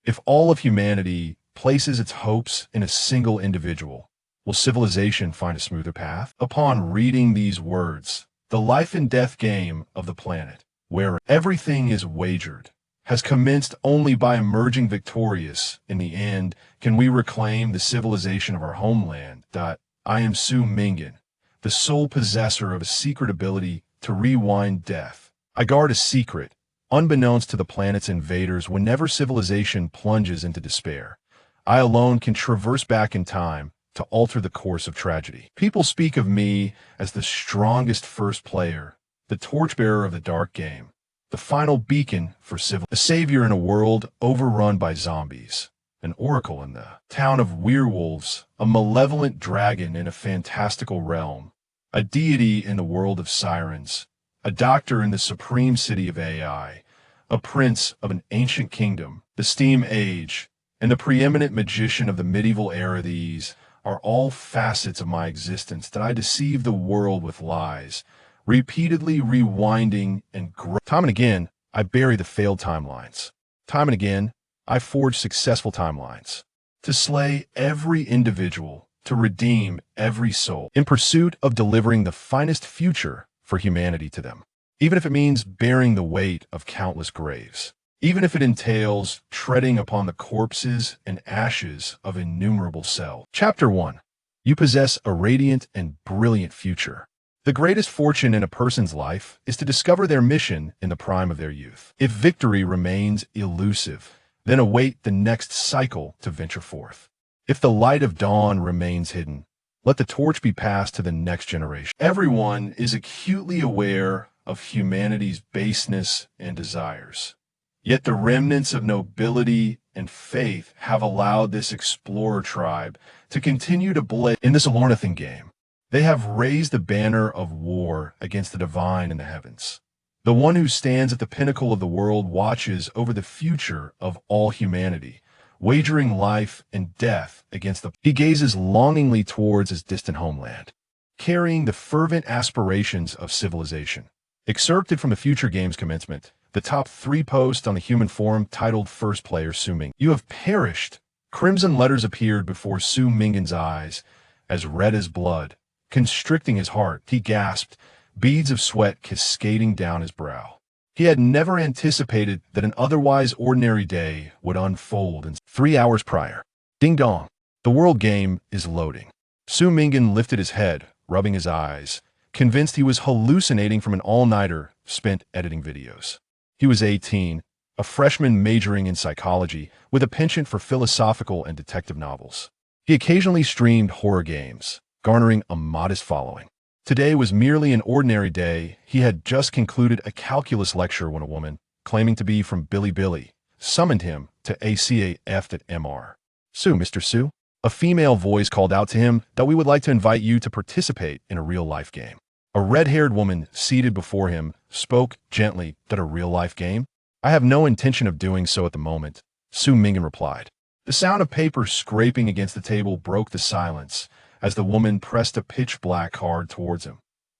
If all of humanity places its hopes in a single individual, will civilization find a smoother path? Upon reading these words, the life and death game of the planet, where everything is wagered, has commenced only by emerging victorious. In the end, can we reclaim the civilization of our homeland? I am Su Ming'an, the sole possessor of a secret ability to rewind death. I guard a secret, unbeknownst to the planet's invaders. Whenever civilization plunges into despair, I alone can traverse back in time to alter the course of tragedy. People speak of me as the strongest first player, the torchbearer of the dark game, the final beacon for a savior in a world overrun by zombies, an oracle in the town of werewolves, a malevolent dragon in a fantastical realm, a deity in the world of sirens, a doctor in the supreme city of AI, a prince of an ancient kingdom, the steam age, and the preeminent magician of the medieval era. These are all facets of my existence that I deceive the world with lies, repeatedly rewinding and time and again, I bury the failed timelines. Time and again, I forge successful timelines. To slay every individual, to redeem every soul, in pursuit of delivering the finest future for humanity to them. Even if it means bearing the weight of countless graves. Even if it entails treading upon the corpses and ashes of innumerable cells. Chapter 1. You possess a radiant and brilliant future. The greatest fortune in a person's life is to discover their mission in the prime of their youth. If victory remains elusive, then await the next cycle to venture forth. If the light of dawn remains hidden, let the torch be passed to the next generation. Everyone is acutely aware of humanity's baseness and desires. Yet the remnants of nobility and faith have allowed this explorer tribe to continue to blaze in this Alornithan game. They have raised the banner of war against the divine in the heavens. The one who stands at the pinnacle of the world watches over the future of all humanity, wagering life and death against the... He gazes longingly towards his distant homeland, carrying the fervent aspirations of civilization. Excerpted from the Future Games commencement, the top 3 posts on the human forum titled First Player Su Ming'an. You have perished. Crimson letters appeared before Su Ming'an's eyes, as red as blood. Constricting his heart, he gasped, beads of sweat cascading down his brow. He had never anticipated that an otherwise ordinary day would unfold in 3 hours prior. Ding dong. The world game is loading. Su Ming'an lifted his head, rubbing his eyes, convinced he was hallucinating from an all-nighter spent editing videos. He was 18, a freshman majoring in psychology with a penchant for philosophical and detective novels. He occasionally streamed horror games, garnering a modest following. Today was merely an ordinary day. He had just concluded a calculus lecture when a woman, claiming to be from Bilibili, summoned him to ACAF.MR. Mr. Su, a female voice called out to him that we would like to invite you to participate in a real-life game. A red-haired woman seated before him spoke gently. That a real-life game? I have no intention of doing so at the moment, Su Ming'an replied. The sound of paper scraping against the table broke the silence as the woman pressed a pitch-black card towards him.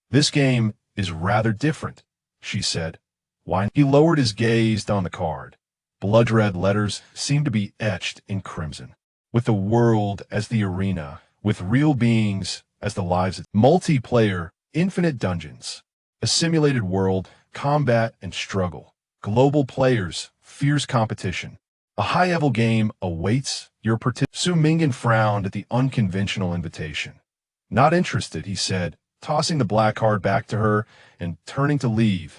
This game is rather different, she said. Why? He lowered his gaze on the card. Blood-red letters seemed to be etched in crimson. With the world as the arena, with real beings as the lives. Multiplayer, infinite dungeons, a simulated world, combat and struggle, global players, fierce competition. A high-level game awaits your participation. Su Ming'an frowned at the unconventional invitation. Not interested, he said, tossing the black card back to her and turning to leave.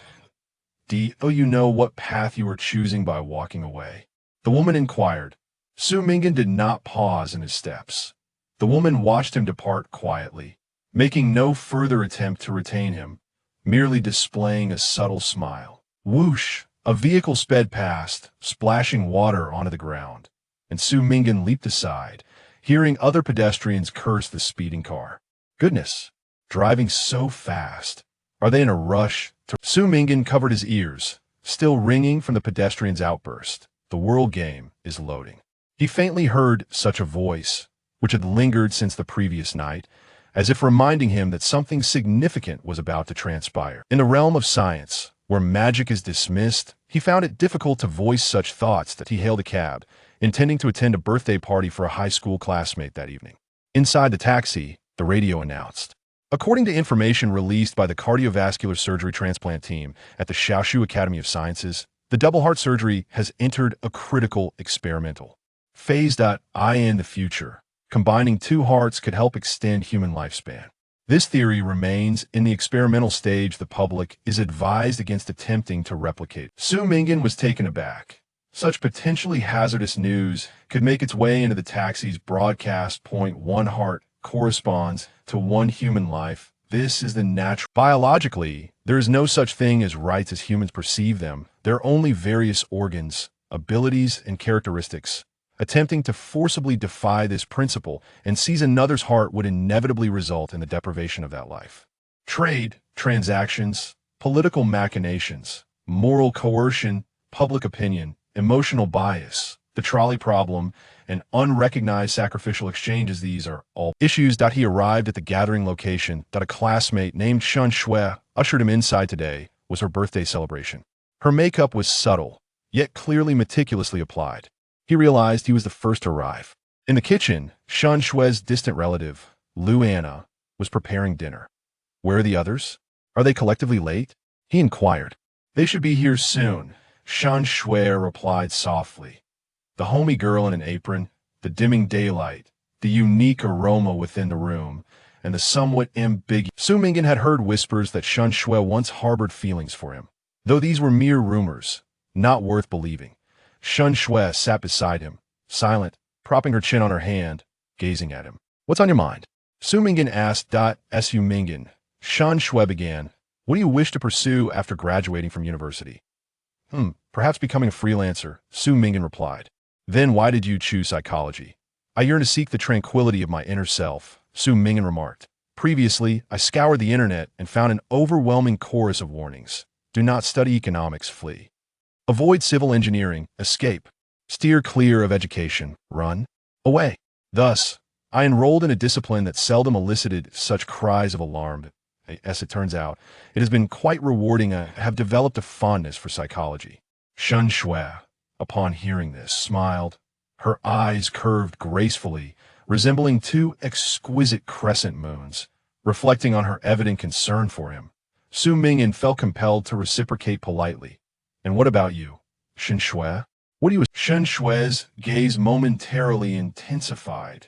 Do you know what path you are choosing by walking away? The woman inquired. Su Ming'an did not pause in his steps. The woman watched him depart quietly, making no further attempt to retain him, merely displaying a subtle smile. Whoosh! A vehicle sped past, splashing water onto the ground, and Su Ming'an leaped aside, hearing other pedestrians curse the speeding car. Goodness, driving so fast. Are they in a rush? Su Ming'an covered his ears, still ringing from the pedestrian's outburst. The world game is loading. He faintly heard such a voice, which had lingered since the previous night, as if reminding him that something significant was about to transpire. In the realm of science, where magic is dismissed, he found it difficult to voice such thoughts that he hailed a cab, intending to attend a birthday party for a high school classmate that evening. Inside the taxi, the radio announced. According to information released by the cardiovascular surgery transplant team at the Shaoshu Academy of Sciences, the double heart surgery has entered a critical experimental phase. In the future, combining two hearts could help extend human lifespan. This theory remains in the experimental stage. The public is advised against attempting to replicate. Su Ming'an was taken aback. Such potentially hazardous news could make its way into the taxi's broadcast. One heart corresponds to one human life. This is the natural. Biologically, there is no such thing as rights as humans perceive them. There are only various organs, abilities, and characteristics. Attempting to forcibly defy this principle and seize another's heart would inevitably result in the deprivation of that life. Trade, transactions, political machinations, moral coercion, public opinion, emotional bias, the trolley problem, and unrecognized sacrificial exchanges, these are all issues. He arrived at the gathering location that a classmate named Shen Shui ushered him inside. Today was her birthday celebration. Her makeup was subtle, yet clearly meticulously applied. He realized he was the first to arrive. In the kitchen, Shen Shui's distant relative, Lu Anna, was preparing dinner. Where are the others? Are they collectively late? He inquired. They should be here soon, Shen Shui replied softly. The homey girl in an apron, the dimming daylight, the unique aroma within the room, and the somewhat ambiguous. Su Ming'an had heard whispers that Shen Shui once harbored feelings for him. Though these were mere rumors, not worth believing. Shen Shui sat beside him, silent, propping her chin on her hand, gazing at him. What's on your mind? Su Ming'an asked. Su Ming'an, Shen Shui began. What do you wish to pursue after graduating from university? Perhaps becoming a freelancer, Su Ming'an replied. Then why did you choose psychology? I yearn to seek the tranquility of my inner self, Su Ming'an remarked. Previously, I scoured the internet and found an overwhelming chorus of warnings. Do not study economics, flee. Avoid civil engineering, escape. Steer clear of education, run away. Thus, I enrolled in a discipline that seldom elicited such cries of alarm. As it turns out, it has been quite rewarding. I have developed a fondness for psychology. Shen Shui, upon hearing this, smiled. Her eyes curved gracefully, resembling two exquisite crescent moons, reflecting on her evident concern for him. Su Ming'an felt compelled to reciprocate politely. And what about you, Shen Shui? What do you? Shen Shui's gaze momentarily intensified.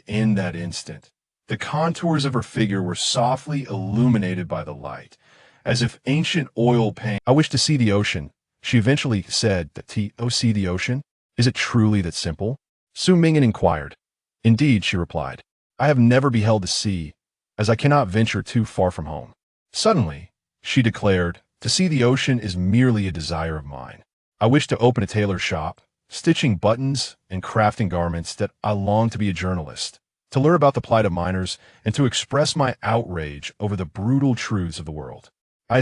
In that instant, the contours of her figure were softly illuminated by the light, as if ancient oil paint. I wish to see the ocean, she eventually said. See the ocean? Is it truly that simple? Su Ming'an inquired. Indeed, she replied. I have never beheld the sea, as I cannot venture too far from home. Suddenly, she declared, to see the ocean is merely a desire of mine. I wish to open a tailor shop, stitching buttons and crafting garments. That I long to be a journalist, to learn about the plight of miners, and to express my outrage over the brutal truths of the world. I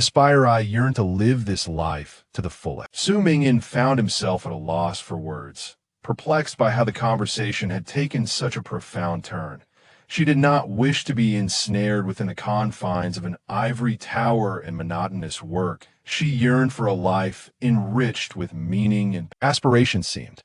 yearn to live this life to the fullest. Su Ming'an found himself at a loss for words, perplexed by how the conversation had taken such a profound turn. She did not wish to be ensnared within the confines of an ivory tower and monotonous work. She yearned for a life enriched with meaning and aspiration. Seemed.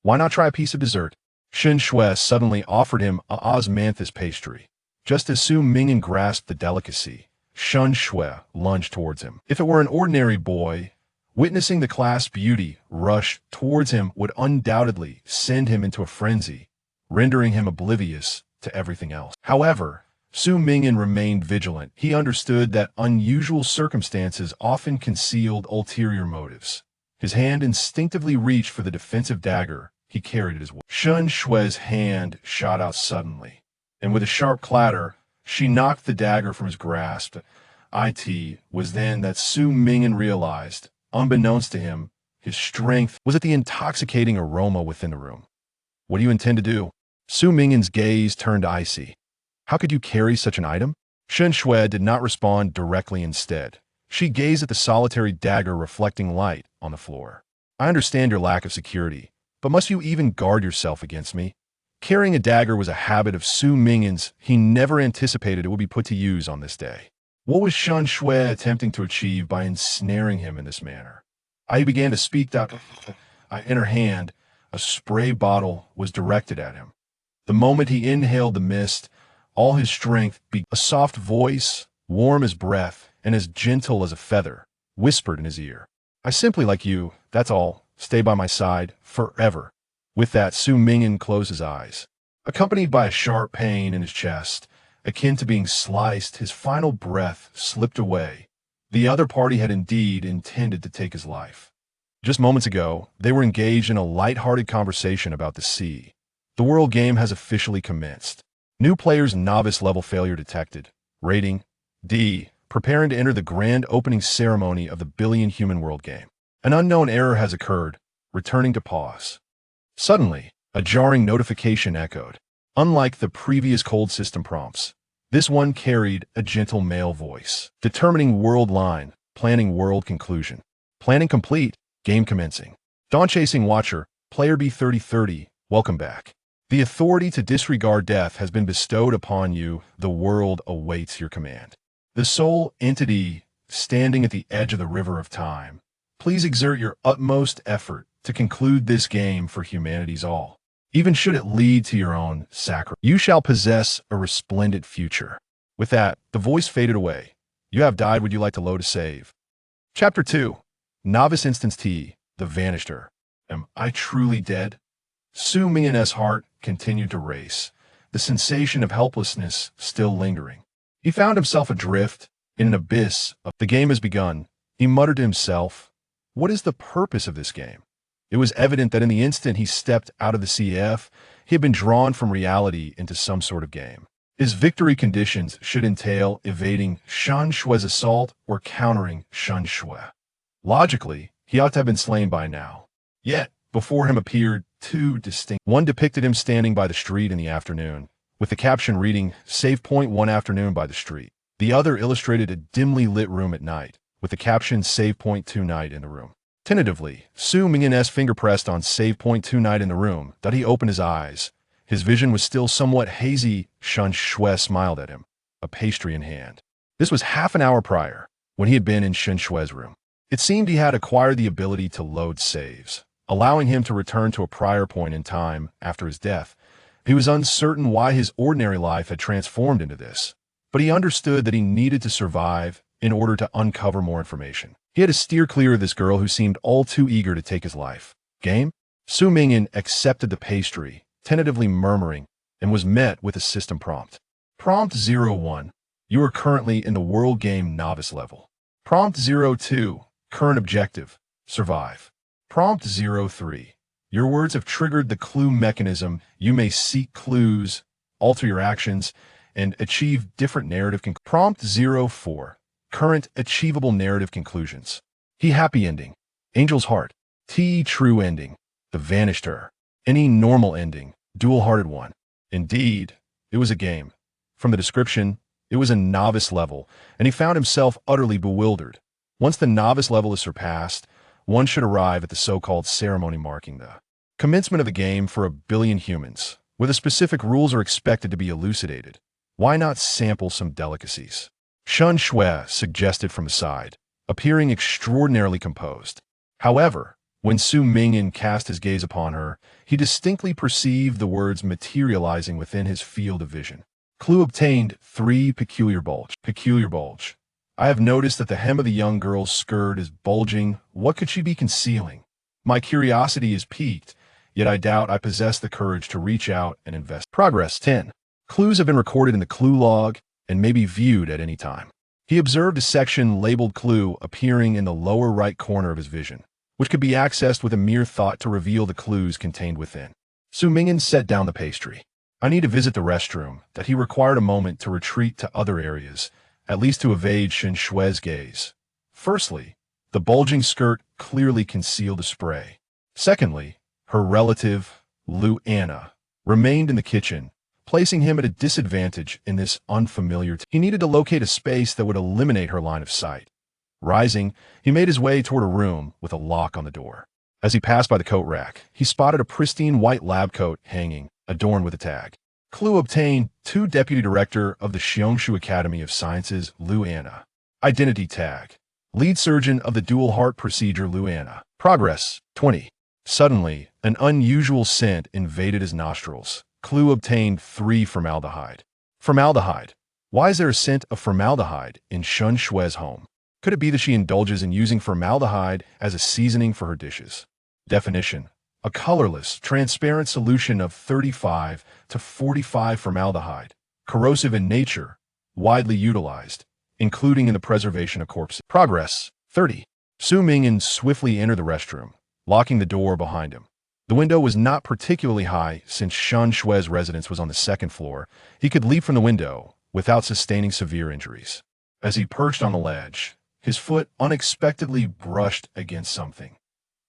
Why not try a piece of dessert? Shen Shui suddenly offered him a osmanthus pastry. Just as Su Ming'an grasped the delicacy, Shen Shui lunged towards him. If it were an ordinary boy, witnessing the class beauty rush towards him would undoubtedly send him into a frenzy, rendering him oblivious to everything else. However, Su Ming'an remained vigilant. He understood that unusual circumstances often concealed ulterior motives. His hand instinctively reached for the defensive dagger he carried at his waist. Shen Shui's hand shot out suddenly, and with a sharp clatter, she knocked the dagger from his grasp. It was then that Su Ming'an realized, unbeknownst to him, his strength was at the intoxicating aroma within the room. What do you intend to do? Su Ming'an's gaze turned icy. How could you carry such an item? Shen Shui did not respond directly. Instead, she gazed at the solitary dagger reflecting light on the floor. I understand your lack of security, but must you even guard yourself against me? Carrying a dagger was a habit of Su Ming'an's. He never anticipated it would be put to use on this day. What was Shen Shui attempting to achieve by ensnaring him in this manner? I began to speak. In her hand, A spray bottle was directed at him. The moment he inhaled the mist, all his strength beat. A soft voice, warm as breath and as gentle as a feather, whispered in his ear. I simply like you, that's all. Stay by my side, forever. With that, Su Ming'an closed his eyes. Accompanied by a sharp pain in his chest, akin to being sliced, his final breath slipped away. The other party had indeed intended to take his life. Just moments ago, they were engaged in a light-hearted conversation about the sea. The world game has officially commenced. New players novice level failure detected. Rating D. Preparing to enter the grand opening ceremony of the billion human world game. An unknown error has occurred. Returning to pause. Suddenly, a jarring notification echoed. Unlike the previous cold system prompts, this one carried a gentle male voice. Determining world line. Planning world conclusion. Planning complete. Game commencing. Dawn Chasing Watcher. Player B3030. Welcome back. The authority to disregard death has been bestowed upon you. The world awaits your command. The sole entity standing at the edge of the river of time. Please exert your utmost effort to conclude this game for humanity's all. Even should it lead to your own sacrifice. You shall possess a resplendent future. With that, the voice faded away. You have died. Would you like to load a save? Chapter 2. Novice Instance T. The Vanisher. Am I truly dead? Su Ming'an's heart continued to race, the sensation of helplessness still lingering. He found himself adrift in an abyss of the game has begun. He muttered to himself, what is the purpose of this game? It was evident that in the instant he stepped out of the CF, he had been drawn from reality into some sort of game. His victory conditions should entail evading Shan Shue's assault or countering Shan Shue. Logically, he ought to have been slain by now. Yet, before him appeared two distinct. One depicted him standing by the street in the afternoon, with the caption reading, Save Point one afternoon by the street. The other illustrated a dimly lit room at night, with the caption Save Point 2 night in the room. Tentatively, Su Ming'an's finger pressed on Save Point 2 night in the room, that he opened his eyes. His vision was still somewhat hazy. Shan Shue smiled at him, a pastry in hand. This was half an hour prior, when he had been in Shan Shue's room. It seemed he had acquired the ability to load saves, allowing him to return to a prior point in time after his death. He was uncertain why his ordinary life had transformed into this, but he understood that he needed to survive in order to uncover more information. He had to steer clear of this girl who seemed all too eager to take his life. Game? Su Ming'an accepted the pastry, tentatively murmuring, and was met with a system prompt. Prompt 01. You are currently in the world game novice level. Prompt 02. Current objective. Survive. Prompt 03. Your words have triggered the clue mechanism. You may seek clues, alter your actions, and achieve different narrative conclusions. Prompt 04. Current achievable narrative conclusions. He happy ending. Angel's heart. T true ending. The Vanisher. Any normal ending. Dual-hearted one. Indeed, it was a game. From the description, it was a novice level, and he found himself utterly bewildered. Once the novice level is surpassed, one should arrive at the so-called ceremony marking the commencement of the game for 1 billion humans, where the specific rules are expected to be elucidated. Why not sample some delicacies? Shan Shue suggested from the side, appearing extraordinarily composed. However, when Su Ming'an cast his gaze upon her, he distinctly perceived the words materializing within his field of vision. Clue obtained 3 peculiar bulge. Peculiar bulge. I have noticed that the hem of the young girl's skirt is bulging. What could she be concealing? My curiosity is piqued, yet I doubt I possess the courage to reach out and invest. Progress 10. Clues have been recorded in the clue log and may be viewed at any time. He observed a section labeled clue appearing in the lower right corner of his vision, which could be accessed with a mere thought to reveal the clues contained within. Su Ming'an set down the pastry. I need to visit the restroom, that he required a moment to retreat to other areas, at least to evade Shan Shue's gaze. Firstly, the bulging skirt clearly concealed a spray. Secondly, her relative, Lu Anna, remained in the kitchen, placing him at a disadvantage in this unfamiliar. He needed to locate a space that would eliminate her line of sight. Rising, he made his way toward a room with a lock on the door. As he passed by the coat rack, he spotted a pristine white lab coat hanging, adorned with a tag. Clue obtained 2 Deputy Director of the Xiangshu Academy of Sciences, Lu Anna. Identity tag. Lead Surgeon of the Dual Heart Procedure, Lu Anna. Progress 20. Suddenly, An unusual scent invaded his nostrils. Clue obtained 3 formaldehyde. Formaldehyde. Why is there a scent of formaldehyde in Shun Shue's home? Could it be that she indulges in using formaldehyde as a seasoning for her dishes? Definition: a colorless, transparent solution of 35 to 45 formaldehyde, corrosive in nature, widely utilized, including in the preservation of corpses. Progress. 30. Su Ming'an swiftly entered the restroom, locking the door behind him. The window was not particularly high since Shun Shue's residence was on the 2nd floor. He could leap from the window without sustaining severe injuries. As he perched on the ledge, his foot unexpectedly brushed against something.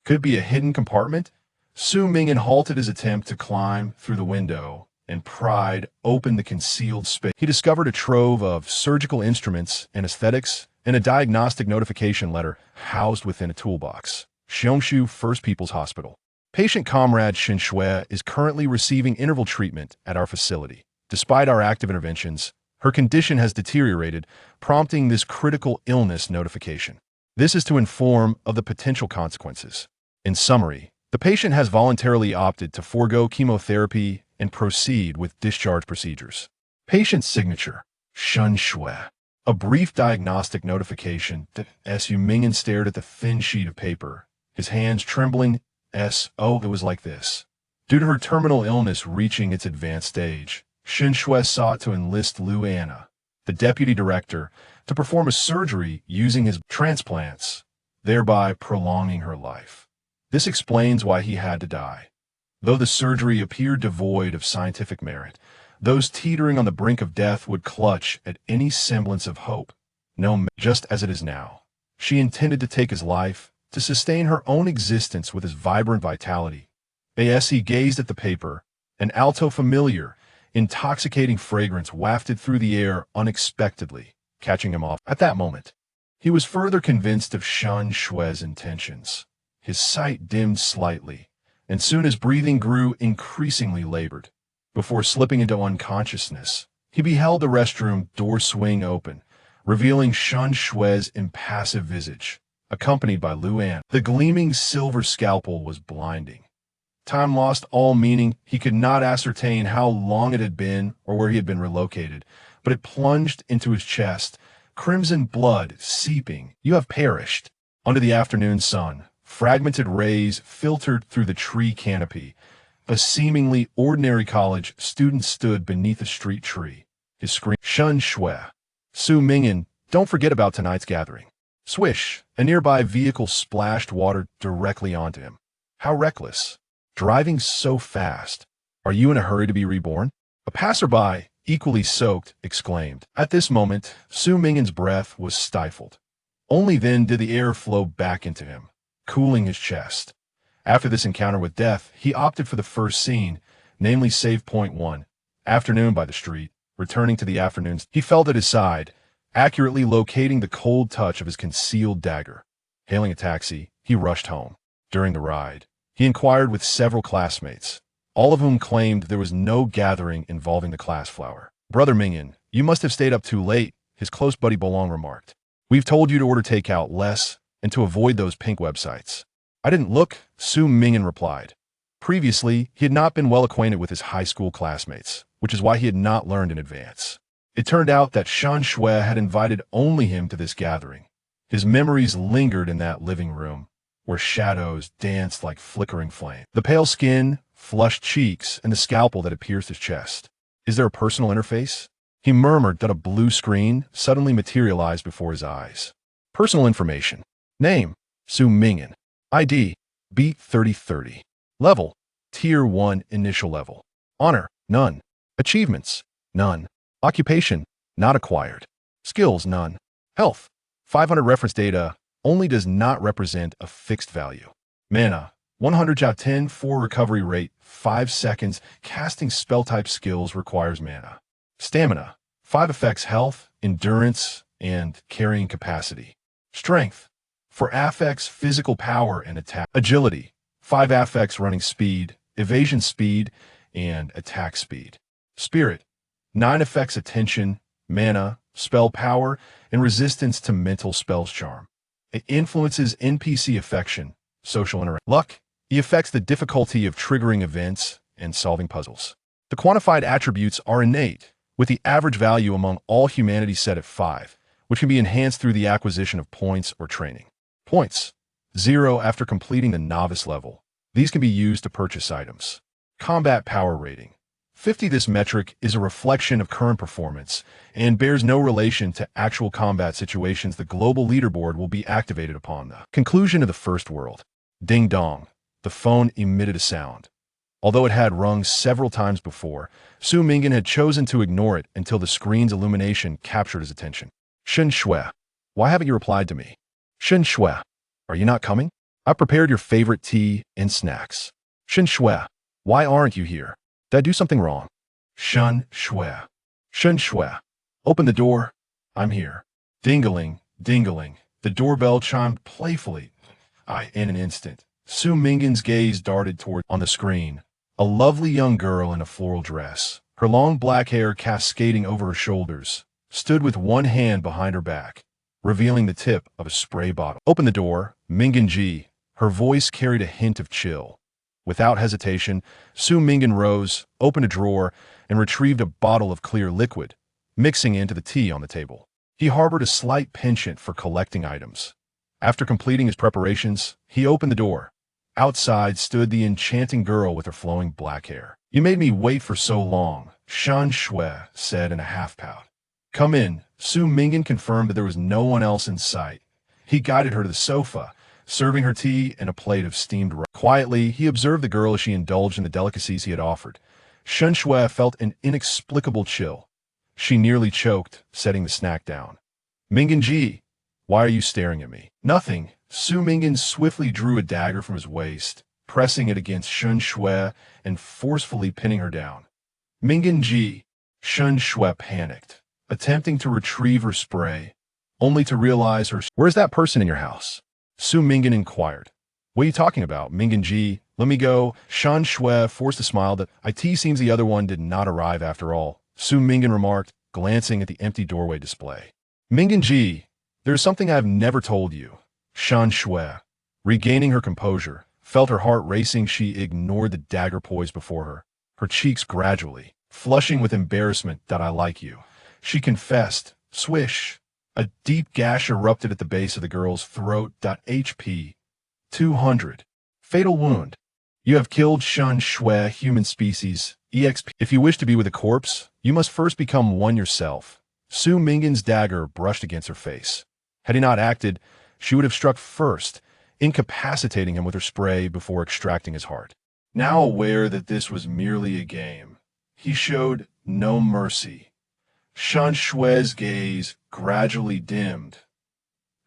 Could it be a hidden compartment? Su Ming'an halted his attempt to climb through the window and pried open the concealed space. He discovered a trove of surgical instruments, anesthetics, and a diagnostic notification letter housed within a toolbox. Xiangshu First People's Hospital. Patient comrade Shin Shui is currently receiving interval treatment at our facility. Despite our active interventions, her condition has deteriorated, prompting this critical illness notification. This is to inform of the potential consequences. In summary, the patient has voluntarily opted to forego chemotherapy and proceed with discharge procedures. Patient's signature: Shun Shui. A brief diagnostic notification. Su Ming'an stared at the thin sheet of paper, his hands trembling. It was like this. Due to her terminal illness reaching its advanced stage, Shin Shui sought to enlist Lu Anna, the deputy director, to perform a surgery using his transplants, thereby prolonging her life. This explains why he had to die. Though the surgery appeared devoid of scientific merit, those teetering on the brink of death would clutch at any semblance of hope. No, just as it is now. She intended to take his life, to sustain her own existence with his vibrant vitality. As he gazed at the paper, an alto familiar, intoxicating fragrance wafted through the air unexpectedly, catching him off. At that moment, he was further convinced of Shun Shue's intentions. His sight dimmed slightly, and soon his breathing grew increasingly labored. Before slipping into unconsciousness, he beheld the restroom door swing open, revealing Shun Shue's impassive visage, accompanied by Lu Anna. The gleaming silver scalpel was blinding. Time lost all meaning. He could not ascertain how long it had been or where he had been relocated, but it plunged into his chest, crimson blood seeping. You have perished. Under the afternoon sun, fragmented rays filtered through the tree canopy. A seemingly ordinary college student stood beneath a street tree. His scream: Shun Shui. Su Ming'an, don't forget about tonight's gathering. Swish, a nearby vehicle splashed water directly onto him. How reckless. Driving so fast. Are you in a hurry to be reborn? A passerby, equally soaked, exclaimed. At this moment, Su Ming'an's breath was stifled. Only then did the air flow back into him, cooling his chest. After this encounter with death, he opted for the first scene, namely save point 1, afternoon by the street. Returning to the afternoons, he felt at his side, accurately locating the cold touch of his concealed dagger. Hailing a taxi, he rushed home. During the ride, he inquired with several classmates, all of whom claimed there was no gathering involving the class flower. Brother Ming'an, you must have stayed up too late, his close buddy Bolong remarked. We've told you to order takeout less and to avoid those pink websites. I didn't look, Su Ming'an replied. Previously, he had not been well acquainted with his high school classmates, which is why he had not learned in advance. It turned out that Shun Shui had invited only him to this gathering. His memories lingered in that living room, where shadows danced like flickering flame. The pale skin, flushed cheeks, and the scalpel that had pierced his chest. Is there a personal interface? He murmured that a blue screen suddenly materialized before his eyes. Personal information. Name: Su Ming'an. ID: Beat 3030. Level: Tier 1 initial level. Honor: none. Achievements: none. Occupation: not acquired. Skills: none. Health: 500. Reference data only does not represent a fixed value. Mana: 100 out 10 for recovery rate, 5 seconds. Casting spell type skills requires mana. Stamina: 5 affects health, endurance, and carrying capacity. Strength: for affects physical power and attack. Agility: 5 affects running speed, evasion speed, and attack speed. Spirit: 9 affects attention, mana, spell power, and resistance to mental spells charm. It influences NPC affection, social interaction. Luck: He affects the difficulty of triggering events and solving puzzles. The quantified attributes are innate, with the average value among all humanity set at 5, which can be enhanced through the acquisition of points or training. Points: 0 after completing the novice level. These can be used to purchase items. Combat power rating: 50. This metric is a reflection of current performance and bears no relation to actual combat situations. The global leaderboard will be activated upon the conclusion of the first world. Ding dong. The phone emitted a sound. Although it had rung several times before, Su Ming'an had chosen to ignore it until the screen's illumination captured his attention. Shen Shui, why haven't you replied to me? Shen Shui, are you not coming? I prepared your favorite tea and snacks. Shen Shui, why aren't you here? Did I do something wrong? Shen Shui. Shen Shui, open the door. I'm here. Ding-a-ling, ding-a-ling. The doorbell chimed playfully. In an instant, Su Ming'an's gaze darted toward on the screen. A lovely young girl in a floral dress, her long black hair cascading over her shoulders, stood with one hand behind her back, revealing the tip of a spray bottle. Open the door, Ming'an Ji. Her voice carried a hint of chill. Without hesitation, Su Ming'an rose, opened a drawer, and retrieved a bottle of clear liquid, mixing into the tea on the table. He harbored a slight penchant for collecting items. After completing his preparations, he opened the door. Outside stood the enchanting girl with her flowing black hair. You made me wait for so long, Shen Shui said in a half-pout. Come in. Su Ming'an confirmed that there was no one else in sight. He guided her to the sofa, serving her tea and a plate of steamed rice. Quietly, he observed the girl as she indulged in the delicacies he had offered. Shen Shui felt an inexplicable chill. She nearly choked, setting the snack down. Ming'an Ji, why are you staring at me? Nothing. Su Ming'an swiftly drew a dagger from his waist, pressing it against Shen Shui and forcefully pinning her down. Ming'an Ji. Shen Shui panicked, attempting to retrieve her spray, only to realize her. Where's that person in your house? Su Ming'an inquired. What are you talking about, Ming'an Ji? Let me go. Shen Shui forced a smile that it seems the other one did not arrive after all, Su Ming'an remarked, glancing at the empty doorway display. Ming'an Ji, there's something I have never told you. Shen Shui, regaining her composure, felt her heart racing. She ignored the dagger poised before her, her cheeks gradually flushing with embarrassment. That I like you, she confessed. Swish. A deep gash erupted at the base of the girl's throat. HP 200. Fatal wound. You have killed Shen Shui, human species, EXP. If you wish to be with a corpse, you must first become one yourself. Su Ming'an's dagger brushed against her face. Had he not acted, she would have struck first, incapacitating him with her spray before extracting his heart. Now aware that this was merely a game, he showed no mercy. Shen Shui's gaze gradually dimmed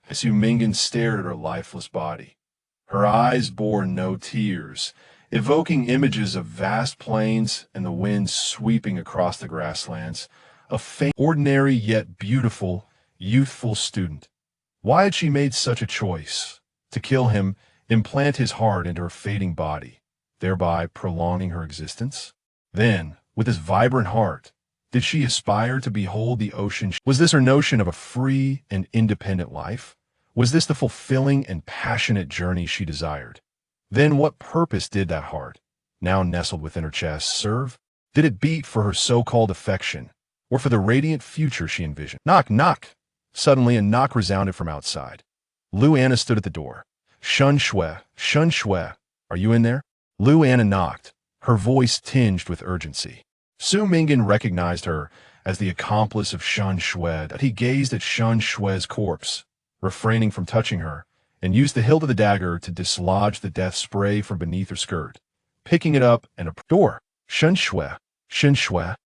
as Su Ming'an stared at her lifeless body. Her eyes bore no tears, evoking images of vast plains and the wind sweeping across the grasslands. A faint, ordinary yet beautiful, youthful student. Why had she made such a choice? To kill him, implant his heart into her fading body, thereby prolonging her existence? Then, with his vibrant heart, did she aspire to behold the ocean? Was this her notion of a free and independent life? Was this the fulfilling and passionate journey she desired? Then what purpose did that heart, now nestled within her chest, serve? Did it beat for her so-called affection, or for the radiant future she envisioned? Knock, knock! Suddenly, a knock resounded from outside. Lu Anna stood at the door. Shen Shui, are you in there? Lu Anna knocked, her voice tinged with urgency. Su Ming'an recognized her as the accomplice of Shen Shui. He gazed at Shen Shui's corpse, refraining from touching her, and used the hilt of the dagger to dislodge the death spray from beneath her skirt. Picking it up and door. Shen Shui,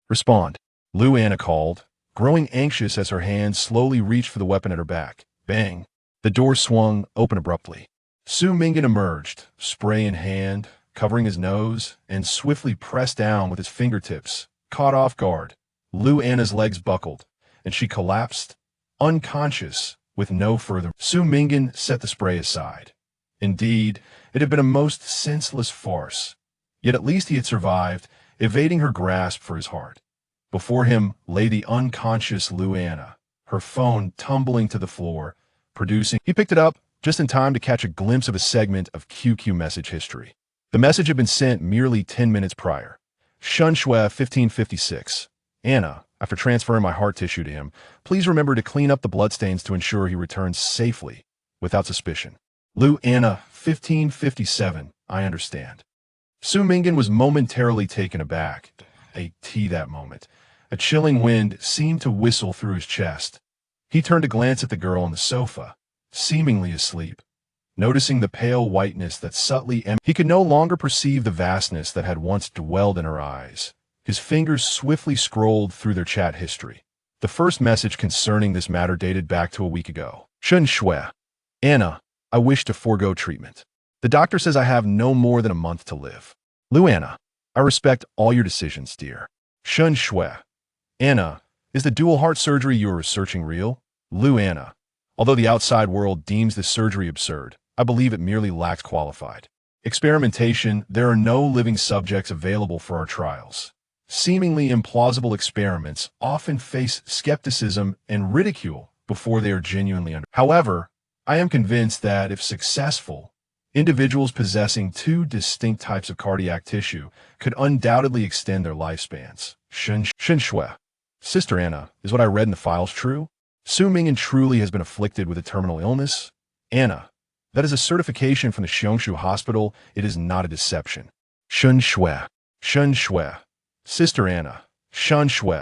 respond. Lu Anna called, growing anxious as her hand slowly reached for the weapon at her back. Bang! The door swung open abruptly. Su Ming'an emerged, spray in hand, covering his nose, and swiftly pressed down with his fingertips. Caught off guard, Lu Anna's legs buckled, and she collapsed, unconscious, with no further. Su Ming'an set the spray aside. Indeed, it had been a most senseless farce. Yet at least he had survived, evading her grasp for his heart. Before him lay the unconscious Lu Anna, her phone tumbling to the floor, producing. He picked it up, just in time to catch a glimpse of a segment of QQ message history. The message had been sent merely 10 minutes prior. Shun Shui, 1556. Anna, after transferring my heart tissue to him, please remember to clean up the bloodstains to ensure he returns safely, without suspicion. Lu Anna, 1557. I understand. Su Ming'an was momentarily taken aback. That moment. A chilling wind seemed to whistle through his chest. He turned to glance at the girl on the sofa, seemingly asleep. Noticing the pale whiteness that subtly he could no longer perceive the vastness that had once dwelled in her eyes. His fingers swiftly scrolled through their chat history. The first message concerning this matter dated back to a week ago. Shun Shui. Anna, I wish to forego treatment. The doctor says I have no more than a month to live. Luana, I respect all your decisions, dear. Shun Shui. Anna, is the dual heart surgery you are researching real? Luana, although the outside world deems this surgery absurd, I believe it merely lacks qualified experimentation. There are no living subjects available for our trials. Seemingly implausible experiments often face skepticism and ridicule before they are genuinely undertaken. However, I am convinced that if successful, individuals possessing two distinct types of cardiac tissue could undoubtedly extend their lifespans. Shun Shui. Sister Anna, is what I read in the files true? Su Ming'an truly has been afflicted with a terminal illness? Anna, that is a certification from the Xiangshu Hospital. It is not a deception. Shun Shui. Shun Shui. Sister Anna. Shun Shui.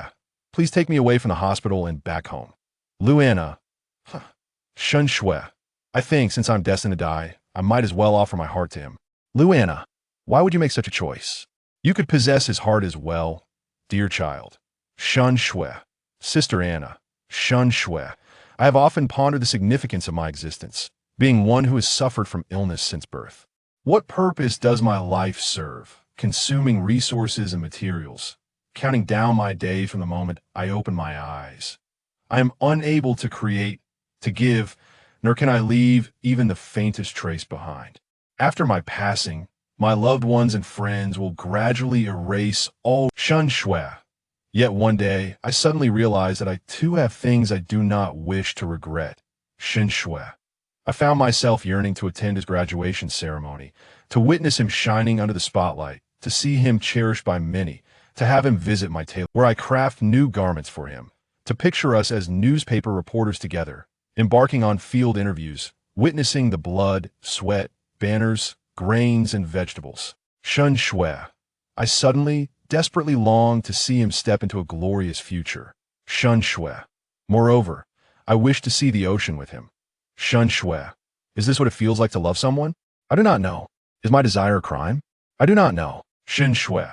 Please take me away from the hospital and back home. Luana. Shun Shui. I think, since I'm destined to die, I might as well offer my heart to him. Luana, why would you make such a choice? You could possess his heart as well, dear child. Shun Shui. Sister Anna. Shun Shui. I have often pondered the significance of my existence, being one who has suffered from illness since birth. What purpose does my life serve, consuming resources and materials, counting down my days from the moment I open my eyes? I am unable to create, to give, nor can I leave even the faintest trace behind. After my passing, my loved ones and friends will gradually erase all. Shun Shui. Yet one day, I suddenly realized that I too have things I do not wish to regret. Shun Shui. I found myself yearning to attend his graduation ceremony, to witness him shining under the spotlight, to see him cherished by many, to have him visit my tailor where I craft new garments for him, to picture us as newspaper reporters together, embarking on field interviews, witnessing the blood, sweat, banners, grains, and vegetables. Shun Shui. I suddenly, desperately longed to see him step into a glorious future. Shun Shui. Moreover, I wished to see the ocean with him. Shun Shui. Is this what it feels like to love someone? I do not know. Is my desire a crime? I do not know. Shun Shui.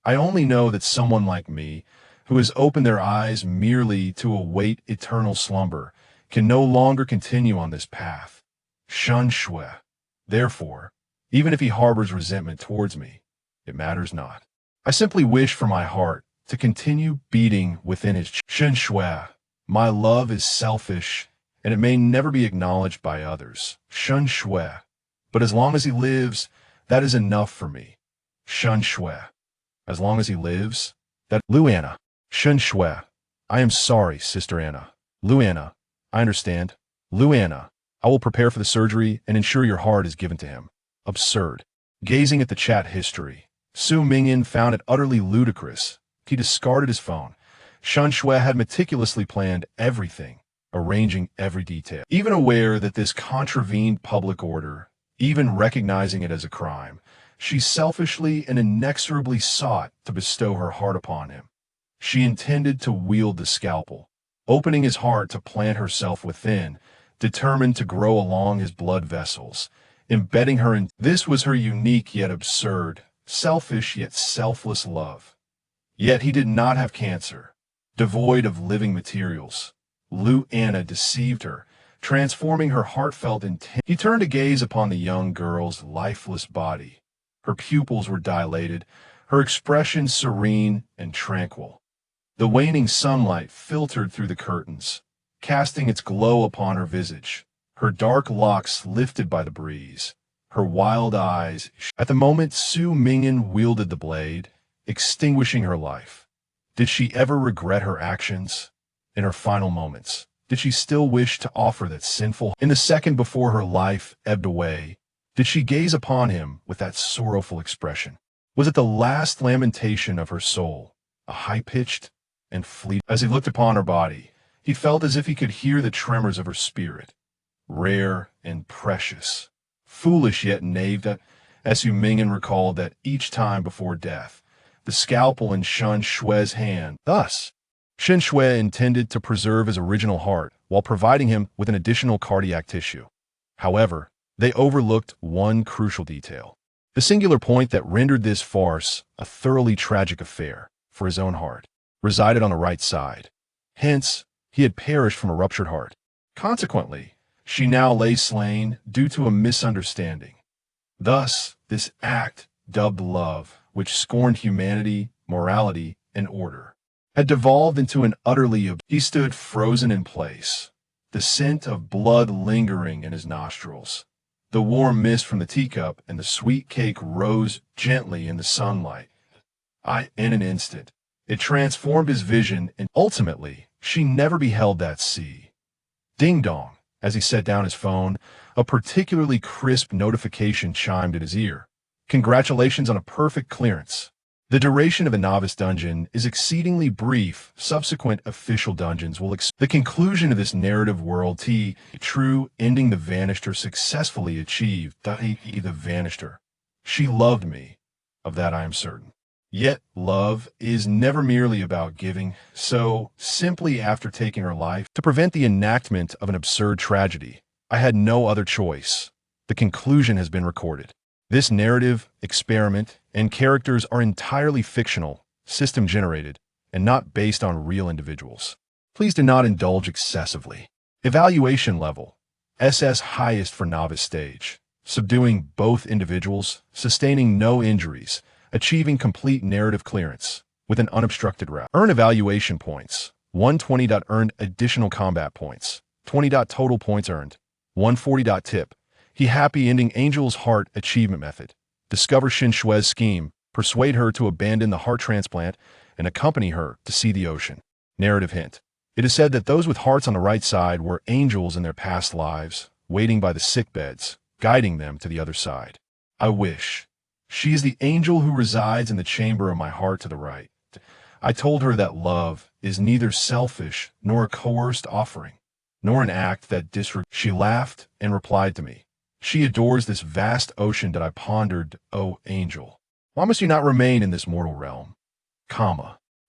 I only know that someone like me, who has opened their eyes merely to await eternal slumber, can no longer continue on this path. Shun Shui. Therefore, even if he harbors resentment towards me, it matters not. I simply wish for my heart to continue beating within his Shun Shui. My love is selfish, and it may never be acknowledged by others. Shun Shui. But as long as he lives, that is enough for me. Shun Shui. As long as he lives, that. Luana. Shun Shui. I am sorry, Sister Anna. Luana. I understand. Luana. I will prepare for the surgery and ensure your heart is given to him. Absurd. Gazing at the chat history, Su Ming'an found it utterly ludicrous. He discarded his phone. Shun Shui had meticulously planned everything, arranging every detail. Even aware that this contravened public order, even recognizing it as a crime, she selfishly and inexorably sought to bestow her heart upon him. She intended to wield the scalpel, opening his heart to plant herself within, determined to grow along his blood vessels, embedding her in. This was her unique yet absurd, selfish yet selfless love. Yet he did not have cancer, devoid of living materials. Luana deceived her, transforming her heartfelt intent. He turned to gaze upon the young girl's lifeless body. Her pupils were dilated, her expression serene and tranquil. The waning sunlight filtered through the curtains, casting its glow upon her visage, her dark locks lifted by the breeze, her wild eyes. At the moment Su Ming'an wielded the blade, extinguishing her life. Did she ever regret her actions? In her final moments, Did she still wish to offer that sinful? In the second before her life ebbed away, did she gaze upon him with that sorrowful expression? Was it the last lamentation of her soul, a high-pitched and fleet? As he looked upon her body, he felt as if he could hear the tremors of her spirit, rare and precious, foolish yet knave. That, as Su Ming'an recalled, that each time before death, the scalpel in Shen Shui's hand. Thus, Shen Shui intended to preserve his original heart while providing him with an additional cardiac tissue. However, they overlooked one crucial detail, the singular point that rendered this farce a thoroughly tragic affair for his own heart resided on the right side. Hence, he had perished from a ruptured heart. Consequently, she now lay slain due to a misunderstanding. Thus, this act, dubbed love, which scorned humanity, morality, and order, had devolved into an utterly He stood frozen in place, the scent of blood lingering in his nostrils. The warm mist from the teacup and the sweet cake rose gently in the sunlight. In an instant, it transformed his vision, and ultimately, she never beheld that sea. Ding-dong, as he set down his phone, a particularly crisp notification chimed at his ear. Congratulations on a perfect clearance. The duration of a novice dungeon is exceedingly brief. Subsequent official dungeons will the conclusion of this narrative world. True ending. The Vanisher successfully achieved. The Vanisher. She loved me. Of that I am certain. Yet, love is never merely about giving, so, simply after taking her life, to prevent the enactment of an absurd tragedy, I had no other choice. The conclusion has been recorded. This narrative, experiment, and characters are entirely fictional, system-generated, and not based on real individuals. Please do not indulge excessively. Evaluation level. SS highest for novice stage. Subduing both individuals, sustaining no injuries, achieving complete narrative clearance, with an unobstructed route. Earn evaluation points. 120. Earned additional combat points. 20. Total points earned. 140. Tip. He happy ending Angel's Heart achievement method. Discover Shen Shui's scheme, persuade her to abandon the heart transplant, and accompany her to see the ocean. Narrative hint. It is said that those with hearts on the right side were angels in their past lives, waiting by the sick beds, guiding them to the other side. I wish. She is the angel who resides in the chamber of my heart to the right. I told her that love is neither selfish nor a coerced offering, nor an act that disregards. She laughed and replied to me. She adores this vast ocean. That I pondered, O angel, why must you not remain in this mortal realm?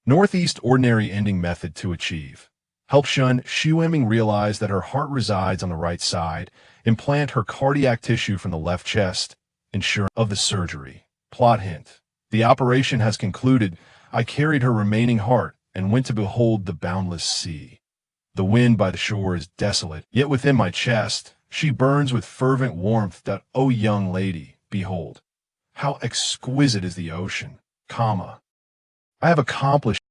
Northeast ordinary ending method to achieve. Help Shen Shui realize that her heart resides on the right side, implant her cardiac tissue from the left chest, ensure of the surgery. Plot hint. The operation has concluded. I carried her remaining heart and went to behold the boundless sea. The wind by the shore is desolate, yet within my chest, she burns with fervent warmth. That, O young lady, behold, how exquisite is the ocean, I have accomplished.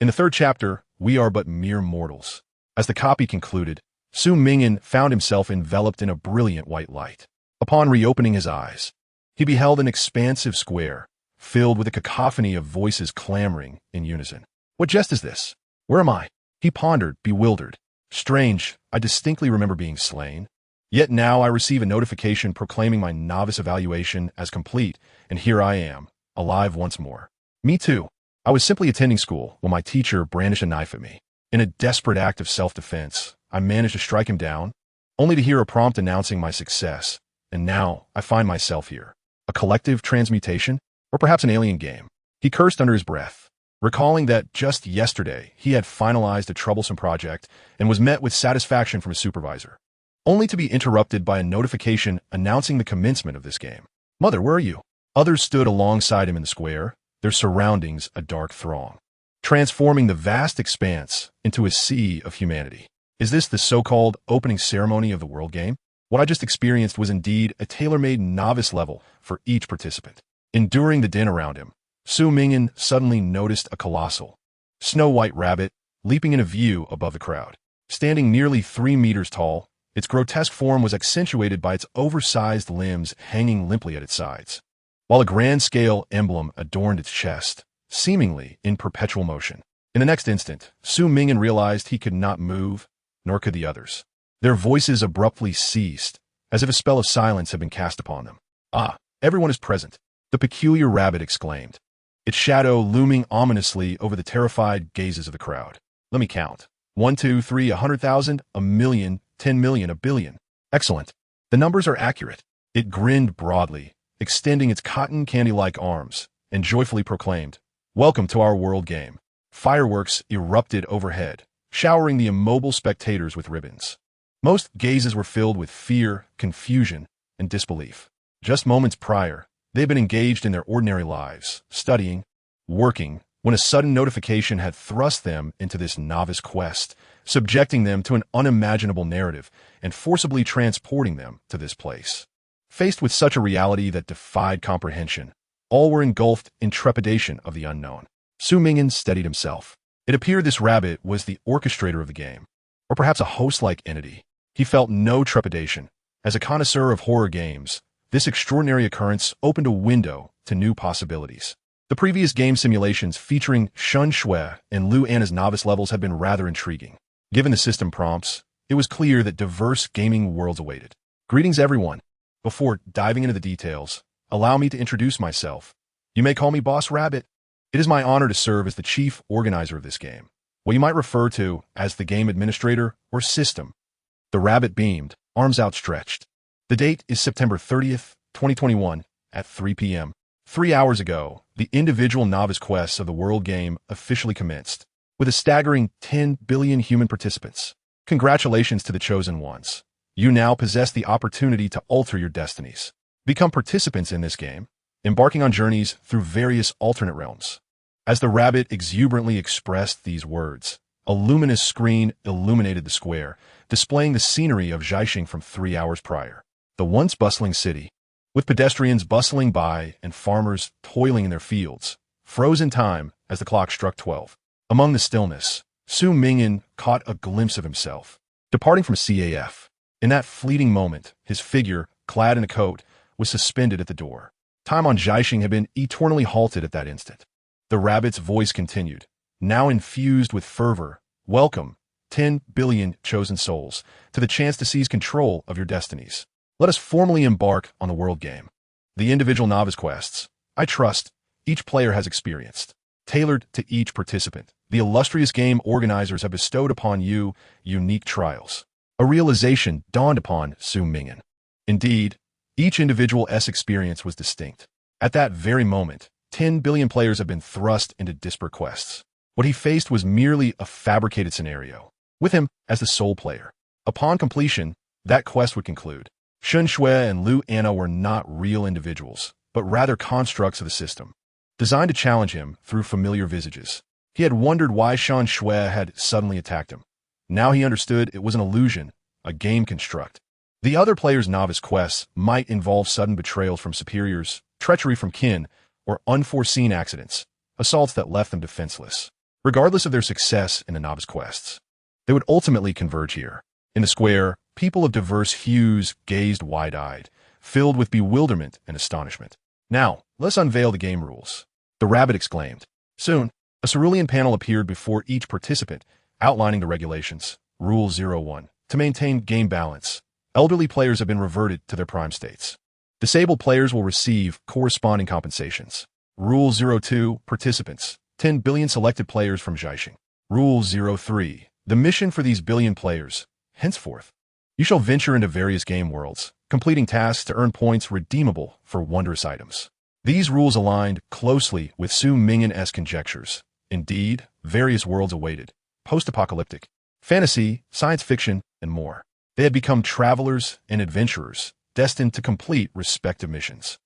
In the third chapter, we are but mere mortals. As the copy concluded, Su Ming'an found himself enveloped in a brilliant white light. Upon reopening his eyes, he beheld an expansive square, filled with a cacophony of voices clamoring in unison. What jest is this? Where am I? He pondered, bewildered. Strange, I distinctly remember being slain. Yet now I receive a notification proclaiming my novice evaluation as complete, and here I am, alive once more. Me too. I was simply attending school when my teacher brandished a knife at me. In a desperate act of self-defense, I managed to strike him down, only to hear a prompt announcing my success, and now I find myself here. A collective transmutation? Or perhaps an alien game? He cursed under his breath, recalling that just yesterday he had finalized a troublesome project and was met with satisfaction from his supervisor, only to be interrupted by a notification announcing the commencement of this game. Mother, where are you? Others stood alongside him in the square, their surroundings a dark throng, transforming the vast expanse into a sea of humanity. Is this the so-called opening ceremony of the world game? What I just experienced was indeed a tailor-made novice level for each participant. Enduring the din around him, Su Ming'an suddenly noticed a colossal, snow-white rabbit leaping in view above the crowd. Standing nearly 3 meters tall, its grotesque form was accentuated by its oversized limbs hanging limply at its sides, while a grand-scale emblem adorned its chest, seemingly in perpetual motion. In the next instant, Su Ming'an realized he could not move, nor could the others. Their voices abruptly ceased, as if a spell of silence had been cast upon them. "Ah, everyone is present," the peculiar rabbit exclaimed, its shadow looming ominously over the terrified gazes of the crowd. "Let me count. 1, 2, 3, 100,000, 1,000,000, 10,000,000, 1,000,000,000. Excellent. The numbers are accurate." It grinned broadly, extending its cotton candy-like arms, and joyfully proclaimed, "Welcome to our world game." Fireworks erupted overhead, showering the immobile spectators with ribbons. Most gazes were filled with fear, confusion, and disbelief. Just moments prior, they had been engaged in their ordinary lives, studying, working, when a sudden notification had thrust them into this novice quest, subjecting them to an unimaginable narrative and forcibly transporting them to this place. Faced with such a reality that defied comprehension, all were engulfed in trepidation of the unknown. Su Ming'an steadied himself. It appeared this rabbit was the orchestrator of the game, or perhaps a host-like entity. He felt no trepidation. As a connoisseur of horror games, this extraordinary occurrence opened a window to new possibilities. The previous game simulations featuring Shun Shui and Lu Anna's novice levels had been rather intriguing. Given the system prompts, it was clear that diverse gaming worlds awaited. Greetings, everyone. Before diving into the details, allow me to introduce myself. You may call me Boss Rabbit. It is my honor to serve as the chief organizer of this game, what you might refer to as the game administrator or system. The rabbit beamed, arms outstretched. The date is September 30th, 2021, at 3 p.m. 3 hours ago, the individual novice quests of the world game officially commenced, with a staggering 10 billion human participants. Congratulations to the chosen ones. You now possess the opportunity to alter your destinies. Become participants in this game, embarking on journeys through various alternate realms. As the rabbit exuberantly expressed these words, a luminous screen illuminated the square, displaying the scenery of Jiaxing from 3 hours prior. The once bustling city, with pedestrians bustling by and farmers toiling in their fields, froze in time as the clock struck 12. Among the stillness, Su Ming'an caught a glimpse of himself, departing from CAF. In that fleeting moment, his figure, clad in a coat, was suspended at the door. Time on Jiaxing had been eternally halted at that instant. The rabbit's voice continued, now infused with fervor. "Welcome, 10 billion chosen souls, to the chance to seize control of your destinies. Let us formally embark on the world game. The individual novice quests, I trust, each player has experienced. Tailored to each participant, the illustrious game organizers have bestowed upon you unique trials." A realization dawned upon Su Ming'an. Indeed, each individual's experience was distinct. At that very moment, 10 billion players have been thrust into disparate quests. What he faced was merely a fabricated scenario, with him as the sole player. Upon completion, that quest would conclude. Shun Shui and Lu Anna were not real individuals, but rather constructs of the system, designed to challenge him through familiar visages. He had wondered why Shun Shui had suddenly attacked him. Now he understood it was an illusion, a game construct. The other players' novice quests might involve sudden betrayals from superiors, treachery from kin, or unforeseen accidents, assaults that left them defenseless. Regardless of their success in the novice quests, they would ultimately converge here. In the square, people of diverse hues gazed wide-eyed, filled with bewilderment and astonishment. "Now, let's unveil the game rules," the rabbit exclaimed. Soon, a cerulean panel appeared before each participant, outlining the regulations. Rule 01. To maintain game balance, elderly players have been reverted to their prime states. Disabled players will receive corresponding compensations. Rule 02. Participants, 10 billion selected players from Jiaxing. Rule 03. The mission for these billion players, henceforth, you shall venture into various game worlds, completing tasks to earn points redeemable for wondrous items. These rules aligned closely with Su Ming'an's conjectures. Indeed, various worlds awaited, post-apocalyptic, fantasy, science fiction, and more. They had become travelers and adventurers, destined to complete respective missions.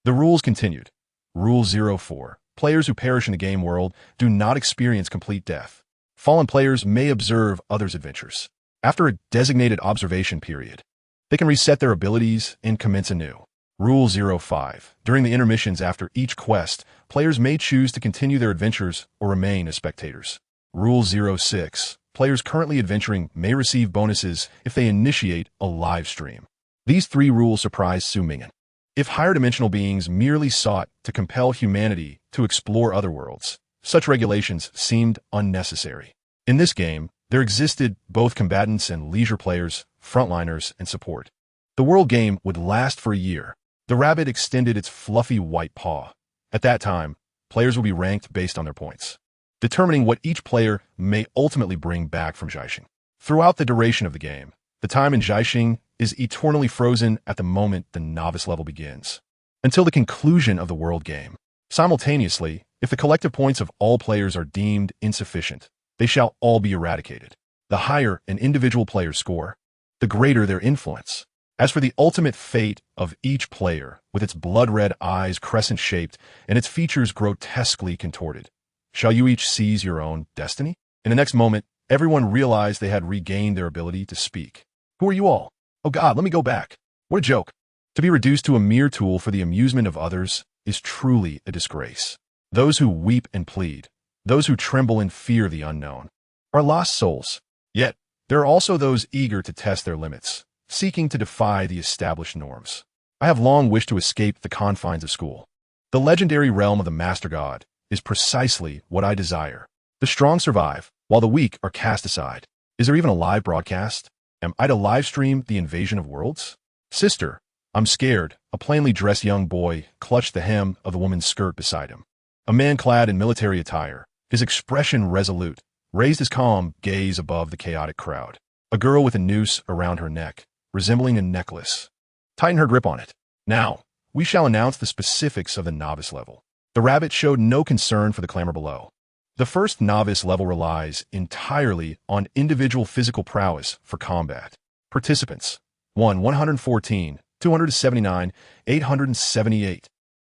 The rules continued. Rule 04. Players who perish in the game world do not experience complete death. Fallen players may observe others' adventures. After a designated observation period, they can reset their abilities and commence anew. Rule 05. During the intermissions after each quest, players may choose to continue their adventures or remain as spectators. Rule 06. Players currently adventuring may receive bonuses if they initiate a live stream. These 3 rules surprised Su Ming'an. If higher dimensional beings merely sought to compel humanity to explore other worlds, such regulations seemed unnecessary. In this game, there existed both combatants and leisure players, frontliners, and support. The world game would last for a year. The rabbit extended its fluffy white paw. At that time, players would be ranked based on their points, determining what each player may ultimately bring back from Zhaixing. Throughout the duration of the game, the time in Zhaixing is eternally frozen at the moment the novice level begins, until the conclusion of the world game. Simultaneously, if the collective points of all players are deemed insufficient, they shall all be eradicated. The higher an individual player's score, the greater their influence. As for the ultimate fate of each player, with its blood-red eyes crescent-shaped and its features grotesquely contorted, shall you each seize your own destiny? In the next moment, everyone realized they had regained their ability to speak. Who are you all? Oh God, let me go back. What a joke. To be reduced to a mere tool for the amusement of others is truly a disgrace. Those who weep and plead, those who tremble in fear of the unknown, are lost souls. Yet, there are also those eager to test their limits, seeking to defy the established norms. I have long wished to escape the confines of school. The legendary realm of the Master God is precisely what I desire. The strong survive, while the weak are cast aside. Is there even a live broadcast? Am I to live stream the invasion of worlds? Sister, I'm scared. A plainly dressed young boy clutched the hem of the woman's skirt beside him. A man clad in military attire, his expression resolute, raised his calm gaze above the chaotic crowd. A girl with a noose around her neck, resembling a necklace. Tighten her grip on it. Now, we shall announce the specifics of the novice level. The rabbit showed no concern for the clamor below. The first novice level relies entirely on individual physical prowess for combat. Participants: 1 114, 279, 878.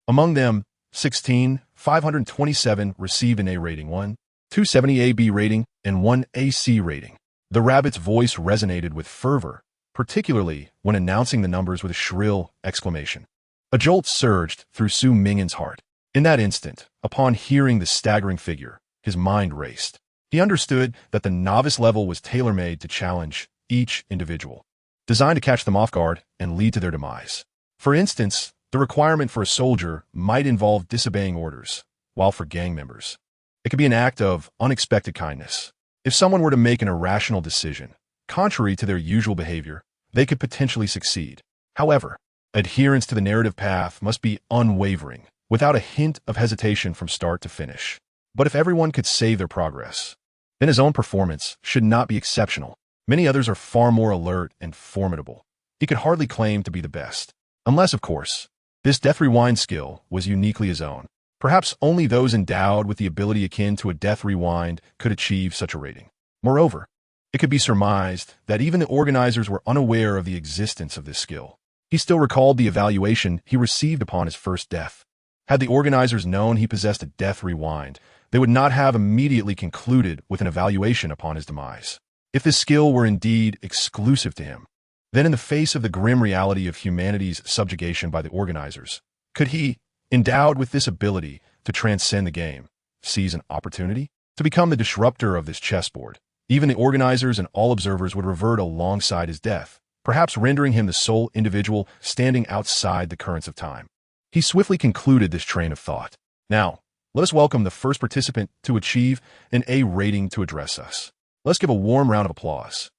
Among them, 16, 527 received an A rating, 1, 270 AB rating, and 1 AC rating. The rabbit's voice resonated with fervor, particularly when announcing the numbers with a shrill exclamation. A jolt surged through Su Ming'an's heart. In that instant, upon hearing the staggering figure, his mind raced. He understood that the novice level was tailor-made to challenge each individual, designed to catch them off guard and lead to their demise. For instance, the requirement for a soldier might involve disobeying orders, while for gang members, it could be an act of unexpected kindness. If someone were to make an irrational decision, contrary to their usual behavior, they could potentially succeed. However, adherence to the narrative path must be unwavering, without a hint of hesitation from start to finish. But if everyone could save their progress, then his own performance should not be exceptional. Many others are far more alert and formidable. He could hardly claim to be the best. Unless, of course, this death rewind skill was uniquely his own. Perhaps only those endowed with the ability akin to a death rewind could achieve such a rating. Moreover, it could be surmised that even the organizers were unaware of the existence of this skill. He still recalled the evaluation he received upon his first death. Had the organizers known he possessed a death rewind, they would not have immediately concluded with an evaluation upon his demise. If this skill were indeed exclusive to him, then in the face of the grim reality of humanity's subjugation by the organizers, could he, endowed with this ability to transcend the game, seize an opportunity to become the disruptor of this chessboard? Even the organizers and all observers would revert alongside his death, perhaps rendering him the sole individual standing outside the currents of time. He swiftly concluded this train of thought. Now, let us welcome the first participant to achieve an A rating to address us. Let's give a warm round of applause.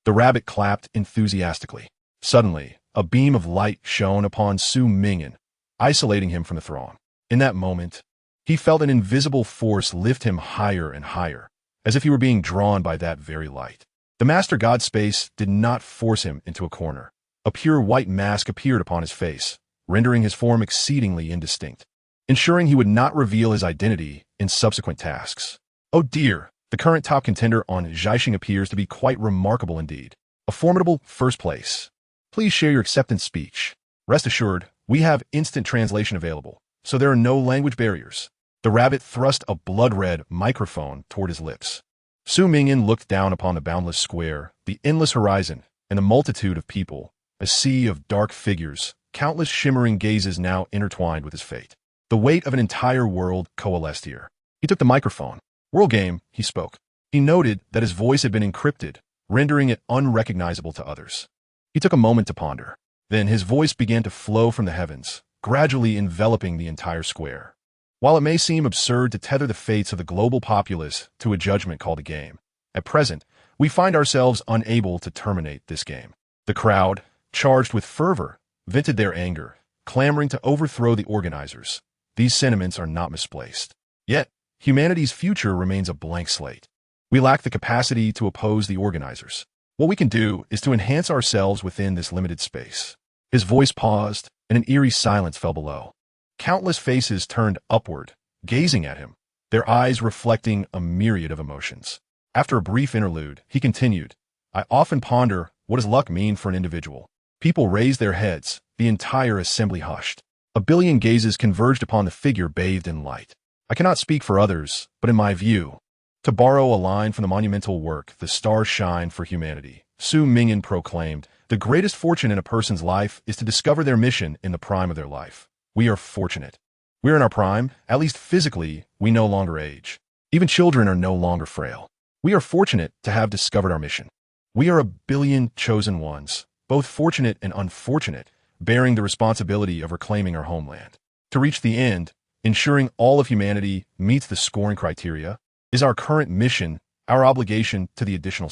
The rabbit clapped enthusiastically. Suddenly, a beam of light shone upon Su Ming'an, isolating him from the throng. In that moment, he felt an invisible force lift him higher and higher, as if he were being drawn by that very light. The Master God's space did not force him into a corner. A pure white mask appeared upon his face, rendering his form exceedingly indistinct, ensuring he would not reveal his identity in subsequent tasks. Oh dear, the current top contender on Zhaixing appears to be quite remarkable indeed. A formidable first place. Please share your acceptance speech. Rest assured, we have instant translation available, so there are no language barriers. The rabbit thrust a blood-red microphone toward his lips. Su Ming'an looked down upon the boundless square, the endless horizon, and the multitude of people, a sea of dark figures, countless shimmering gazes now intertwined with his fate. The weight of an entire world coalesced here. He took the microphone. World game, he spoke. He noted that his voice had been encrypted, rendering it unrecognizable to others. He took a moment to ponder. Then his voice began to flow from the heavens, gradually enveloping the entire square. While it may seem absurd to tether the fates of the global populace to a judgment called a game, at present, we find ourselves unable to terminate this game. The crowd, charged with fervor, vented their anger, clamoring to overthrow the organizers. These sentiments are not misplaced. Yet, humanity's future remains a blank slate. We lack the capacity to oppose the organizers. What we can do is to enhance ourselves within this limited space. His voice paused, and an eerie silence fell below. Countless faces turned upward, gazing at him, their eyes reflecting a myriad of emotions. After a brief interlude, he continued, I often ponder, what does luck mean for an individual? People raised their heads, the entire assembly hushed. A billion gazes converged upon the figure bathed in light. I cannot speak for others, but in my view, to borrow a line from the monumental work, The Stars Shine for Humanity, Su Ming'an proclaimed, the greatest fortune in a person's life is to discover their mission in the prime of their life. We are fortunate. We're in our prime, at least physically, we no longer age. Even children are no longer frail. We are fortunate to have discovered our mission. We are a billion chosen ones, both fortunate and unfortunate, bearing the responsibility of reclaiming our homeland. To reach the end, ensuring all of humanity meets the scoring criteria, is our current mission, our obligation to the additional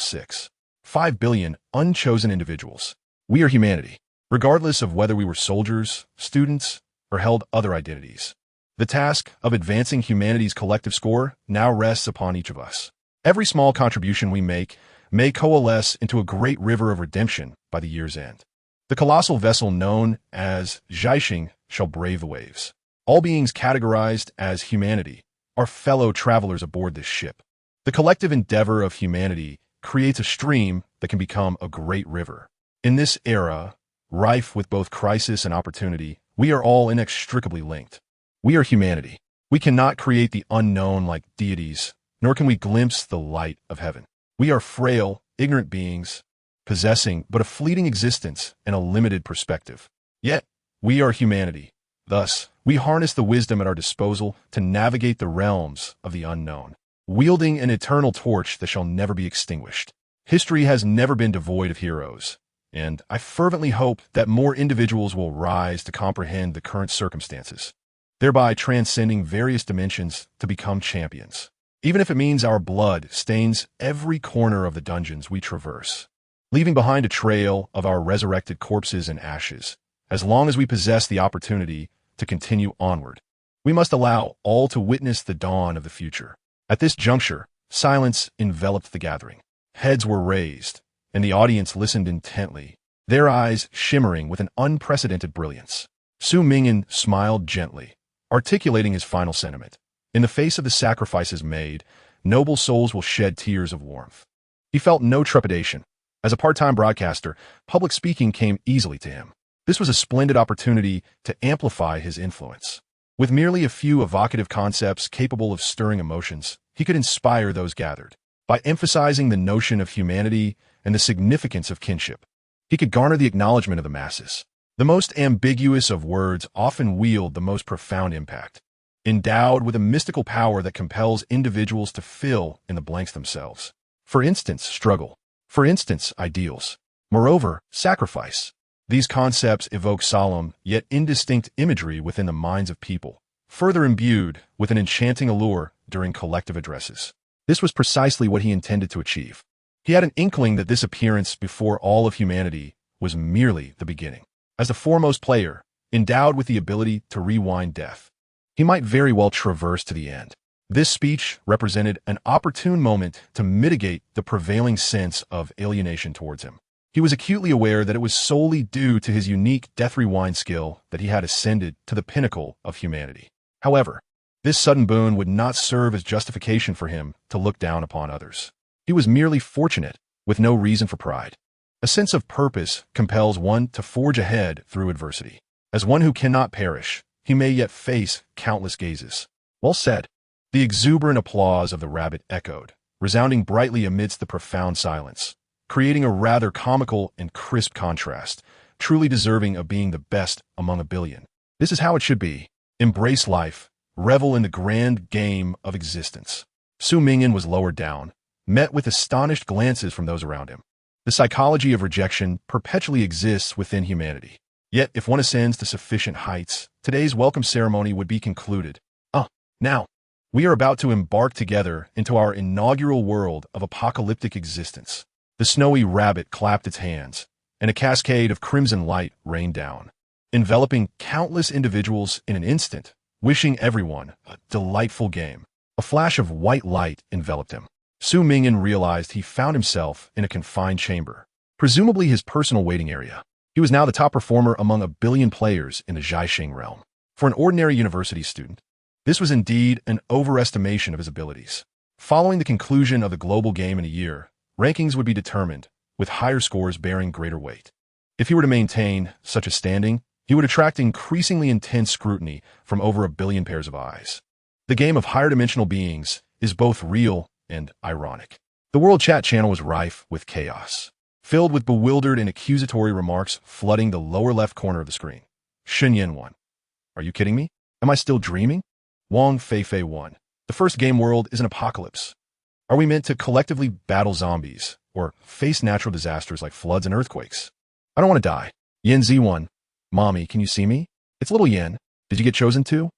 5 billion unchosen individuals. We are humanity, regardless of whether we were soldiers, students, or held other identities. The task of advancing humanity's collective score now rests upon each of us. Every small contribution we make may coalesce into a great river of redemption by the year's end. The colossal vessel known as Zhaixing shall brave the waves. All beings categorized as humanity are fellow travelers aboard this ship. The collective endeavor of humanity creates a stream that can become a great river. In this era, rife with both crisis and opportunity, we are all inextricably linked. We are humanity. We cannot create the unknown like deities, nor can we glimpse the light of heaven. We are frail, ignorant beings, possessing but a fleeting existence and a limited perspective. Yet, we are humanity. Thus, we harness the wisdom at our disposal to navigate the realms of the unknown, wielding an eternal torch that shall never be extinguished. History has never been devoid of heroes, and I fervently hope that more individuals will rise to comprehend the current circumstances, thereby transcending various dimensions to become champions. Even if it means our blood stains every corner of the dungeons we traverse, leaving behind a trail of our resurrected corpses and ashes, as long as we possess the opportunity to continue onward. We must allow all to witness the dawn of the future. At this juncture, silence enveloped the gathering. Heads were raised, and the audience listened intently, their eyes shimmering with an unprecedented brilliance. Su Ming'an smiled gently, articulating his final sentiment. In the face of the sacrifices made, noble souls will shed tears of warmth. He felt no trepidation. As a part-time broadcaster, public speaking came easily to him. This was a splendid opportunity to amplify his influence. With merely a few evocative concepts capable of stirring emotions, he could inspire those gathered. By emphasizing the notion of humanity and the significance of kinship, he could garner the acknowledgement of the masses. The most ambiguous of words often wield the most profound impact. Endowed with a mystical power that compels individuals to fill in the blanks themselves. For instance, struggle. For instance, ideals. Moreover, sacrifice. These concepts evoke solemn, yet indistinct imagery within the minds of people, further imbued with an enchanting allure during collective addresses. This was precisely what he intended to achieve. He had an inkling that this appearance before all of humanity was merely the beginning. As the foremost player, endowed with the ability to rewind death, he might very well traverse to the end. This speech represented an opportune moment to mitigate the prevailing sense of alienation towards him. He was acutely aware that it was solely due to his unique death rewind skill that he had ascended to the pinnacle of humanity. However, this sudden boon would not serve as justification for him to look down upon others. He was merely fortunate, with no reason for pride. A sense of purpose compels one to forge ahead through adversity. As one who cannot perish, he may yet face countless gazes. Well said. The exuberant applause of the rabbit echoed, resounding brightly amidst the profound silence, creating a rather comical and crisp contrast, truly deserving of being the best among a billion. This is how it should be. Embrace life, revel in the grand game of existence. Su Ming'an was lowered down, met with astonished glances from those around him. The psychology of rejection perpetually exists within humanity. Yet, if one ascends to sufficient heights, today's welcome ceremony would be concluded. Now, we are about to embark together into our inaugural world of apocalyptic existence. The snowy rabbit clapped its hands, and a cascade of crimson light rained down, enveloping countless individuals in an instant, wishing everyone a delightful game. A flash of white light enveloped him. Su Ming'an realized he found himself in a confined chamber, presumably his personal waiting area. He was now the top performer among 1 billion players in the Zhaixing realm. For an ordinary university student, this was indeed an overestimation of his abilities. Following the conclusion of the global game in a year, rankings would be determined, with higher scores bearing greater weight. If he were to maintain such a standing, he would attract increasingly intense scrutiny from over 1 billion pairs of eyes. The game of higher dimensional beings is both real and ironic. The world chat channel was rife with chaos, filled with bewildered and accusatory remarks flooding the lower left corner of the screen. Shunyan 1. Are you kidding me? Am I still dreaming? Wang Feifei 1. The first game world is an apocalypse. Are we meant to collectively battle zombies or face natural disasters like floods and earthquakes? I don't want to die. Yen Z1. Mommy, can you see me? It's little Yen. Did you get chosen too?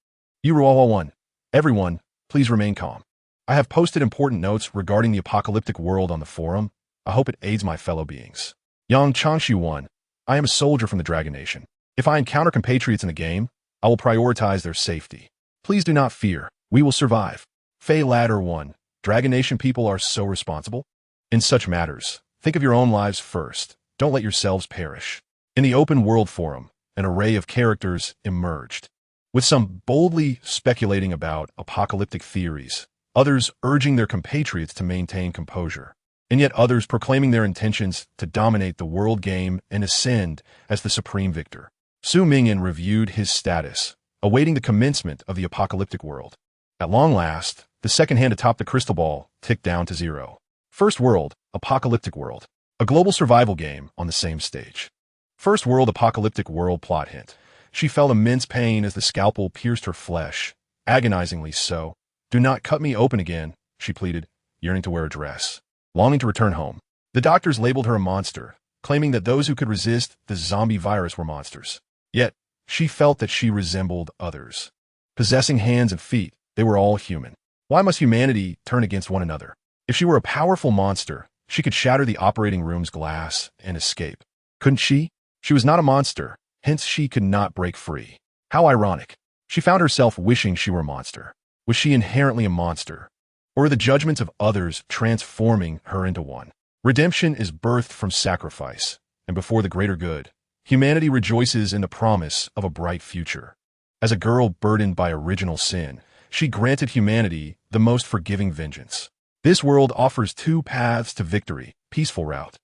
Yuruawa 1. Everyone, please remain calm. I have posted important notes regarding the apocalyptic world on the forum. I hope it aids my fellow beings. Yang Changshu 1. I am a soldier from the Dragon Nation. If I encounter compatriots in the game, I will prioritize their safety. Please do not fear. We will survive. Fei Ladder 1. Dragon Nation people are so responsible. In such matters, think of your own lives first. Don't let yourselves perish. In the open world forum, an array of characters emerged, with some boldly speculating about apocalyptic theories, others urging their compatriots to maintain composure, and yet others proclaiming their intentions to dominate the world game and ascend as the supreme victor. Su Ming'an reviewed his status, awaiting the commencement of the apocalyptic world. At long last, the second hand atop the crystal ball ticked down to 0. First world, apocalyptic world. A global survival game on the same stage. First world apocalyptic world plot hint. She felt immense pain as the scalpel pierced her flesh, agonizingly so. Do not cut me open again, she pleaded, yearning to wear a dress, longing to return home. The doctors labeled her a monster, claiming that those who could resist the zombie virus were monsters. Yet, she felt that she resembled others. Possessing hands and feet, they were all human. Why must humanity turn against one another? If she were a powerful monster, she could shatter the operating room's glass and escape. Couldn't she? She was not a monster, hence she could not break free. How ironic. She found herself wishing she were a monster. Was she inherently a monster? Or were the judgments of others transforming her into one? Redemption is birthed from sacrifice, and before the greater good, humanity rejoices in the promise of a bright future. As a girl burdened by original sin, she granted humanity the most forgiving vengeance. This world offers 2 paths to victory: peaceful route,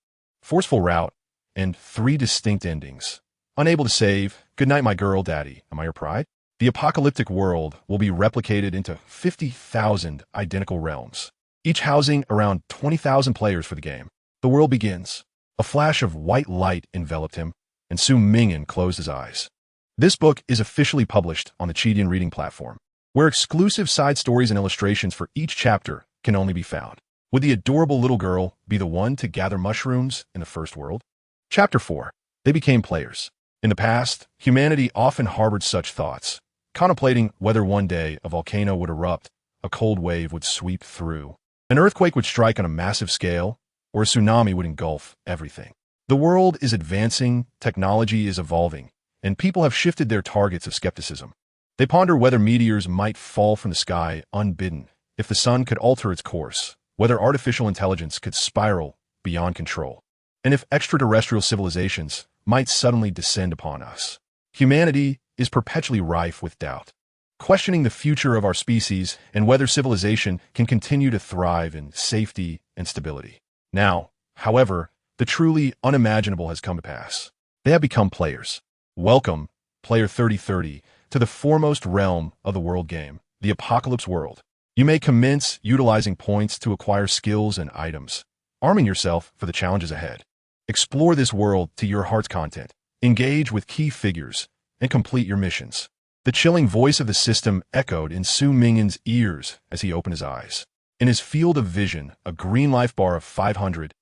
forceful route, and 3 distinct endings. Unable to save, good night my girl, daddy, am I your pride? The apocalyptic world will be replicated into 50,000 identical realms, each housing around 20,000 players for the game. The world begins. A flash of white light enveloped him, and Su Ming'an closed his eyes. This book is officially published on the Chidian reading platform, where exclusive side stories and illustrations for each chapter can only be found. Would the adorable little girl be the one to gather mushrooms in the first world? Chapter 4. They became players. In the past, humanity often harbored such thoughts, contemplating whether one day a volcano would erupt, a cold wave would sweep through, an earthquake would strike on a massive scale, or a tsunami would engulf everything. The world is advancing, technology is evolving, and people have shifted their targets of skepticism. They ponder whether meteors might fall from the sky unbidden, if the sun could alter its course, whether artificial intelligence could spiral beyond control, and if extraterrestrial civilizations might suddenly descend upon us. Humanity is perpetually rife with doubt, questioning the future of our species and whether civilization can continue to thrive in safety and stability. Now, however, the truly unimaginable has come to pass. They have become players. Welcome, Player 3030, to the foremost realm of the world game, the Apocalypse world. You may commence utilizing points to acquire skills and items, arming yourself for the challenges ahead. Explore this world to your heart's content, engage with key figures, and complete your missions. The chilling voice of the system echoed in Su Ming'an's ears as he opened his eyes. In his field of vision, a green life bar of 500,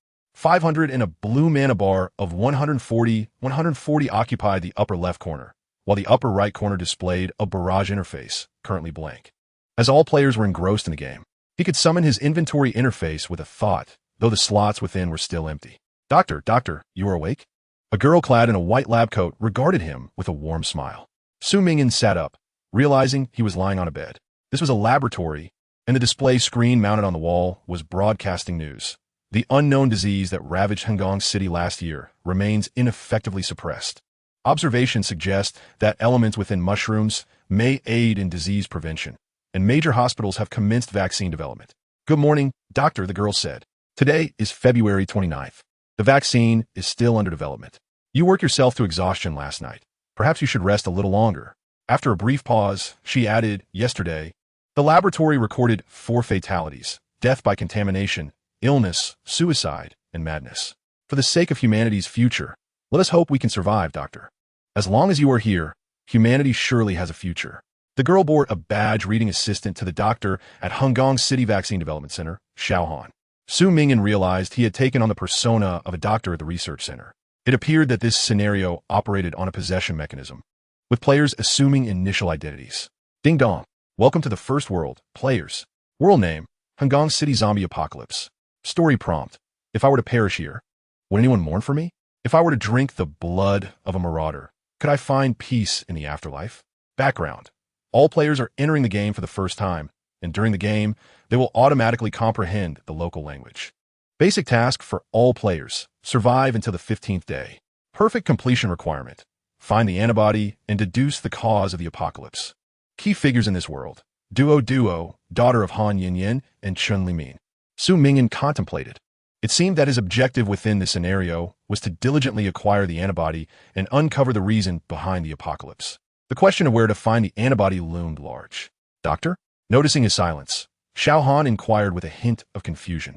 and a blue mana bar of 140 occupied the upper left corner, while the upper right corner displayed a barrage interface, currently blank. as all players were engrossed in the game. He could summon his inventory interface with a thought, though the slots within were still empty. Doctor, you are awake? A girl clad in a white lab coat regarded him with a warm smile. Su Ming'an sat up, realizing he was lying on a bed. This was a laboratory, and the display screen mounted on the wall was broadcasting news. The unknown disease that ravaged Hangong City last year remains ineffectively suppressed. Observations suggest that elements within mushrooms may aid in disease prevention, and major hospitals have commenced vaccine development. Good morning, doctor, the girl said. Today is February 29th. The vaccine is still under development. You worked yourself to exhaustion last night. Perhaps you should rest a little longer. After a brief pause, she added, yesterday, the laboratory recorded 4 fatalities: death by contamination, illness, suicide, and madness. For the sake of humanity's future, let us hope we can survive, doctor. As long as you are here, humanity surely has a future. The girl bore a badge reading assistant to the doctor at Hangong City Vaccine Development Center, Xiaohan. Su Ming'an realized he had taken on the persona of a doctor at the research center. It appeared that this scenario operated on a possession mechanism, with players assuming initial identities. Ding dong. Welcome to the first world, players. World name, Hangong City Zombie Apocalypse. Story prompt. If I were to perish here, would anyone mourn for me? If I were to drink the blood of a marauder, could I find peace in the afterlife? Background. All players are entering the game for the first time, and during the game, they will automatically comprehend the local language. Basic task for all players. Survive until the 15th day. Perfect completion requirement. Find the antibody and deduce the cause of the apocalypse. Key figures in this world. Duo, daughter of Han Yin and Chun Limin. Su Ming'an contemplated. It seemed that his objective within this scenario was to diligently acquire the antibody and uncover the reason behind the apocalypse. The question of where to find the antibody loomed large. Doctor? Noticing his silence, Xiaohan inquired with a hint of confusion.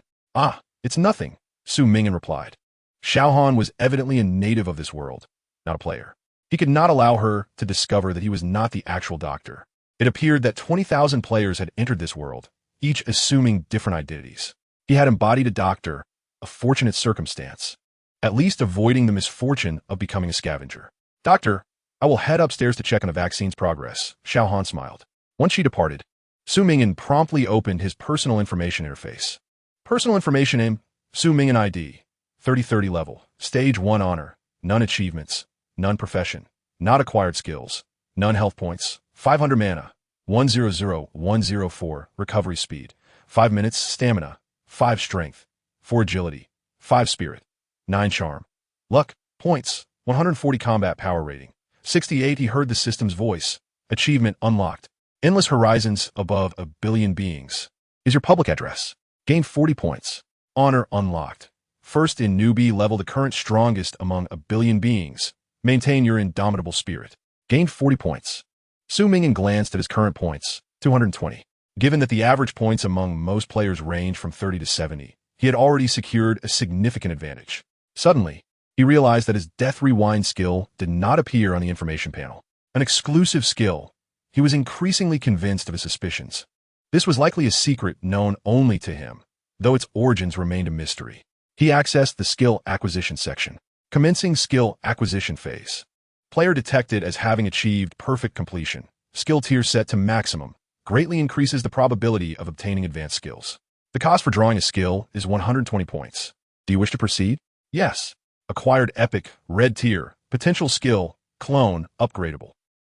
It's nothing, Su Ming'an replied. Xiaohan was evidently a native of this world, not a player. He could not allow her to discover that he was not the actual doctor. It appeared that 20,000 players had entered this world, each assuming different identities. He had embodied a doctor, a fortunate circumstance, at least avoiding the misfortune of becoming a scavenger. Doctor, I will head upstairs to check on the vaccine's progress, Xiaohan smiled. Once she departed, Su Ming'an promptly opened his personal information interface. Personal information name, Su Ming'an ID, 3030 level, stage 1 honor, none achievements, none profession, not acquired skills, none health points, 500 mana, 100-104 recovery speed, 5 minutes stamina, 5 strength, 4 agility, 5 spirit, 9 charm. Luck, points, 140 combat power rating, 68 he heard the system's voice, achievement unlocked, endless horizons above a billion beings. Is your public address. Gain 40 points. Honor unlocked. First in newbie level the current strongest among a billion beings. Maintain your indomitable spirit. Gain 40 points. Su Ming'an glanced at his current points, 220. Given that the average points among most players range from 30 to 70, he had already secured a significant advantage. Suddenly, he realized that his Death Rewind skill did not appear on the information panel. An exclusive skill. He was increasingly convinced of his suspicions. This was likely a secret known only to him, though its origins remained a mystery. He accessed the skill acquisition section. Commencing skill acquisition phase. Player detected as having achieved perfect completion. Skill tier set to maximum. Greatly increases the probability of obtaining advanced skills. The cost for drawing a skill is 120 points. Do you wish to proceed? Yes. Acquired epic, red tier, potential skill, clone, upgradable.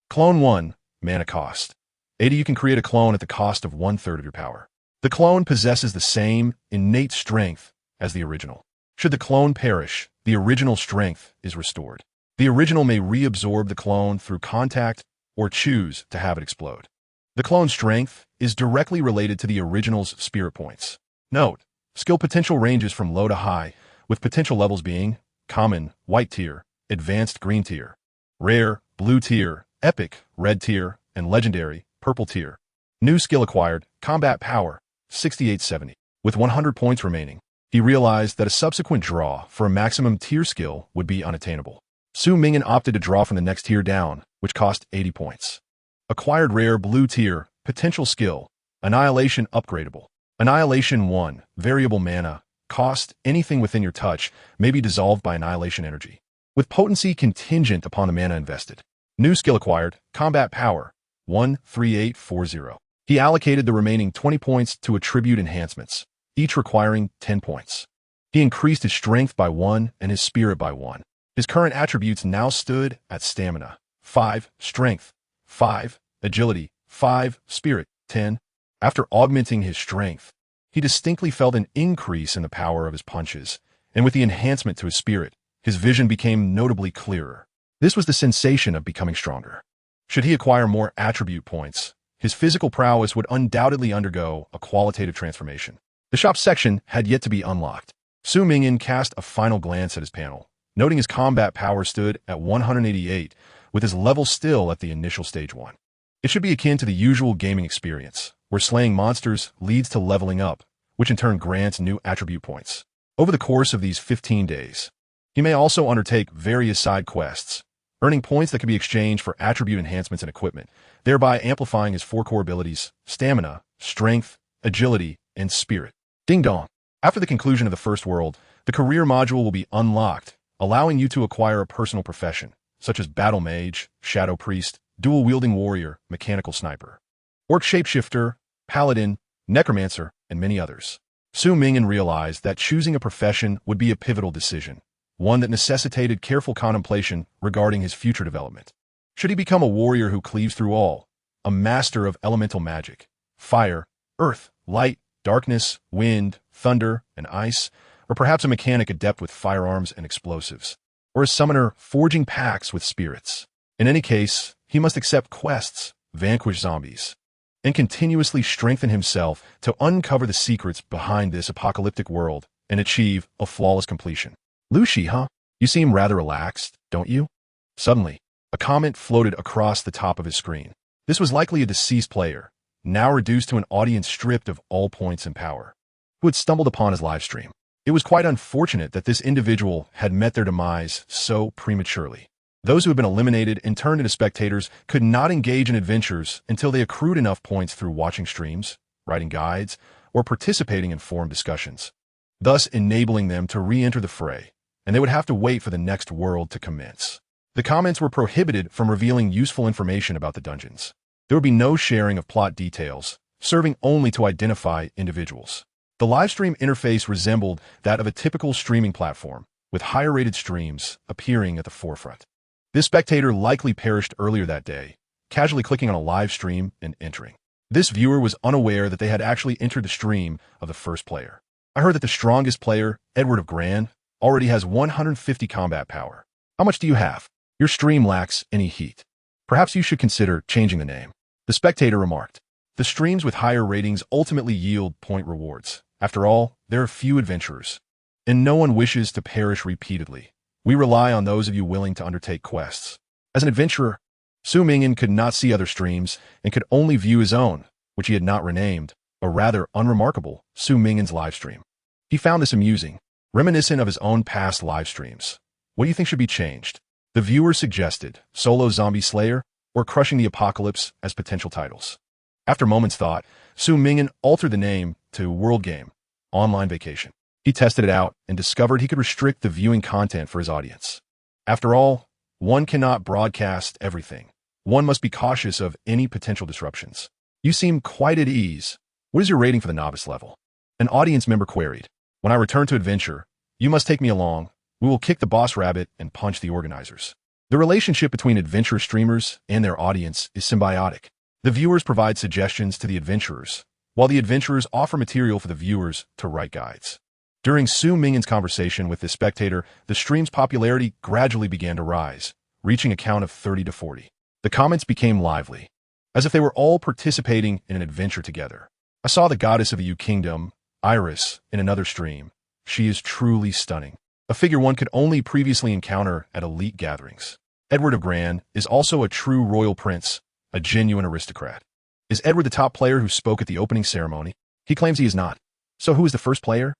Clone 1, mana cost. 80 you can create a clone at the cost of 1/3 of your power. The clone possesses the same innate strength as the original. Should the clone perish, the original strength is restored. The original may reabsorb the clone through contact or choose to have it explode. The clone's strength is directly related to the original's spirit points. Note, skill potential ranges from low to high, with potential levels being common, white tier, advanced green tier, rare, blue tier, epic, red tier, and legendary, purple tier. New skill acquired, combat power, 6870. With 100 points remaining, he realized that a subsequent draw for a maximum tier skill would be unattainable. Su Ming'an opted to draw from the next tier down, which cost 80 points. Acquired rare blue tier, potential skill, Annihilation upgradable. Annihilation 1, variable mana, cost, anything within your touch, may be dissolved by annihilation energy, with potency contingent upon the mana invested. New skill acquired, combat power, 13840. He allocated the remaining 20 points to attribute enhancements, each requiring 10 points. He increased his strength by 1 and his spirit by 1. His current attributes now stood at stamina, 5, strength, 5, agility, 5, spirit, 10. After augmenting his strength, he distinctly felt an increase in the power of his punches, and with the enhancement to his spirit, his vision became notably clearer. This was the sensation of becoming stronger. Should he acquire more attribute points, his physical prowess would undoubtedly undergo a qualitative transformation. The shop section had yet to be unlocked. Su Ming'an cast a final glance at his panel, noting his combat power stood at 188, with his level still at the initial stage 1. It should be akin to the usual gaming experience, where slaying monsters leads to leveling up, which in turn grants new attribute points. Over the course of these 15 days, he may also undertake various side quests, earning points that can be exchanged for attribute enhancements and equipment, thereby amplifying his 4 core abilities: stamina, strength, agility, and spirit. Ding dong! After the conclusion of the first world, the career module will be unlocked, allowing you to acquire a personal profession, such as battle mage, shadow priest, dual-wielding warrior, mechanical sniper, orc shapeshifter, paladin, necromancer, and many others. Su Ming'an realized that choosing a profession would be a pivotal decision, one that necessitated careful contemplation regarding his future development. Should he become a warrior who cleaves through all, a master of elemental magic, fire, earth, light, darkness, wind, thunder, and ice, or perhaps a mechanic adept with firearms and explosives, or a summoner forging pacts with spirits? In any case, he must accept quests, vanquish zombies, and continuously strengthen himself to uncover the secrets behind this apocalyptic world and achieve a flawless completion. Lucy, huh? You seem rather relaxed, don't you? Suddenly, a comment floated across the top of his screen. This was likely a deceased player, now reduced to an audience stripped of all points and power, who had stumbled upon his live stream. It was quite unfortunate that this individual had met their demise so prematurely. Those who had been eliminated and turned into spectators could not engage in adventures until they accrued enough points through watching streams, writing guides, or participating in forum discussions, thus enabling them to re-enter the fray, and they would have to wait for the next world to commence. The comments were prohibited from revealing useful information about the dungeons. There would be no sharing of plot details, serving only to identify individuals. The livestream interface resembled that of a typical streaming platform, with higher-rated streams appearing at the forefront. This spectator likely perished earlier that day, casually clicking on a live stream and entering. This viewer was unaware that they had actually entered the stream of the first player. I heard that the strongest player, Edward of Grand, already has 150 combat power. How much do you have? Your stream lacks any heat. Perhaps you should consider changing the name. The spectator remarked. The streams with higher ratings ultimately yield point rewards. After all, there are few adventurers, and no one wishes to perish repeatedly. We rely on those of you willing to undertake quests. As an adventurer, Su Ming'an could not see other streams and could only view his own, which he had not renamed, a rather unremarkable Su Ming'an's live stream. He found this amusing, reminiscent of his own past live streams. What do you think should be changed? The viewer suggested Solo Zombie Slayer or Crushing the Apocalypse as potential titles. After moments thought, Su Ming'an altered the name to World Game, Online Vacation. He tested it out and discovered he could restrict the viewing content for his audience. After all, one cannot broadcast everything. One must be cautious of any potential disruptions. You seem quite at ease. What is your rating for the novice level? An audience member queried. When I return to adventure, you must take me along. We will kick the boss rabbit and punch the organizers. The relationship between adventure streamers and their audience is symbiotic. The viewers provide suggestions to the adventurers, while the adventurers offer material for the viewers to write guides. During Su Ming'an's conversation with the spectator, the stream's popularity gradually began to rise, reaching a count of 30 to 40. The comments became lively, as if they were all participating in an adventure together. I saw the goddess of the U Kingdom, Iris, in another stream. She is truly stunning. A figure one could only previously encounter at elite gatherings. Edward of Grand is also a true royal prince, a genuine aristocrat. Is Edward the top player who spoke at the opening ceremony? He claims he is not. So who is the first player?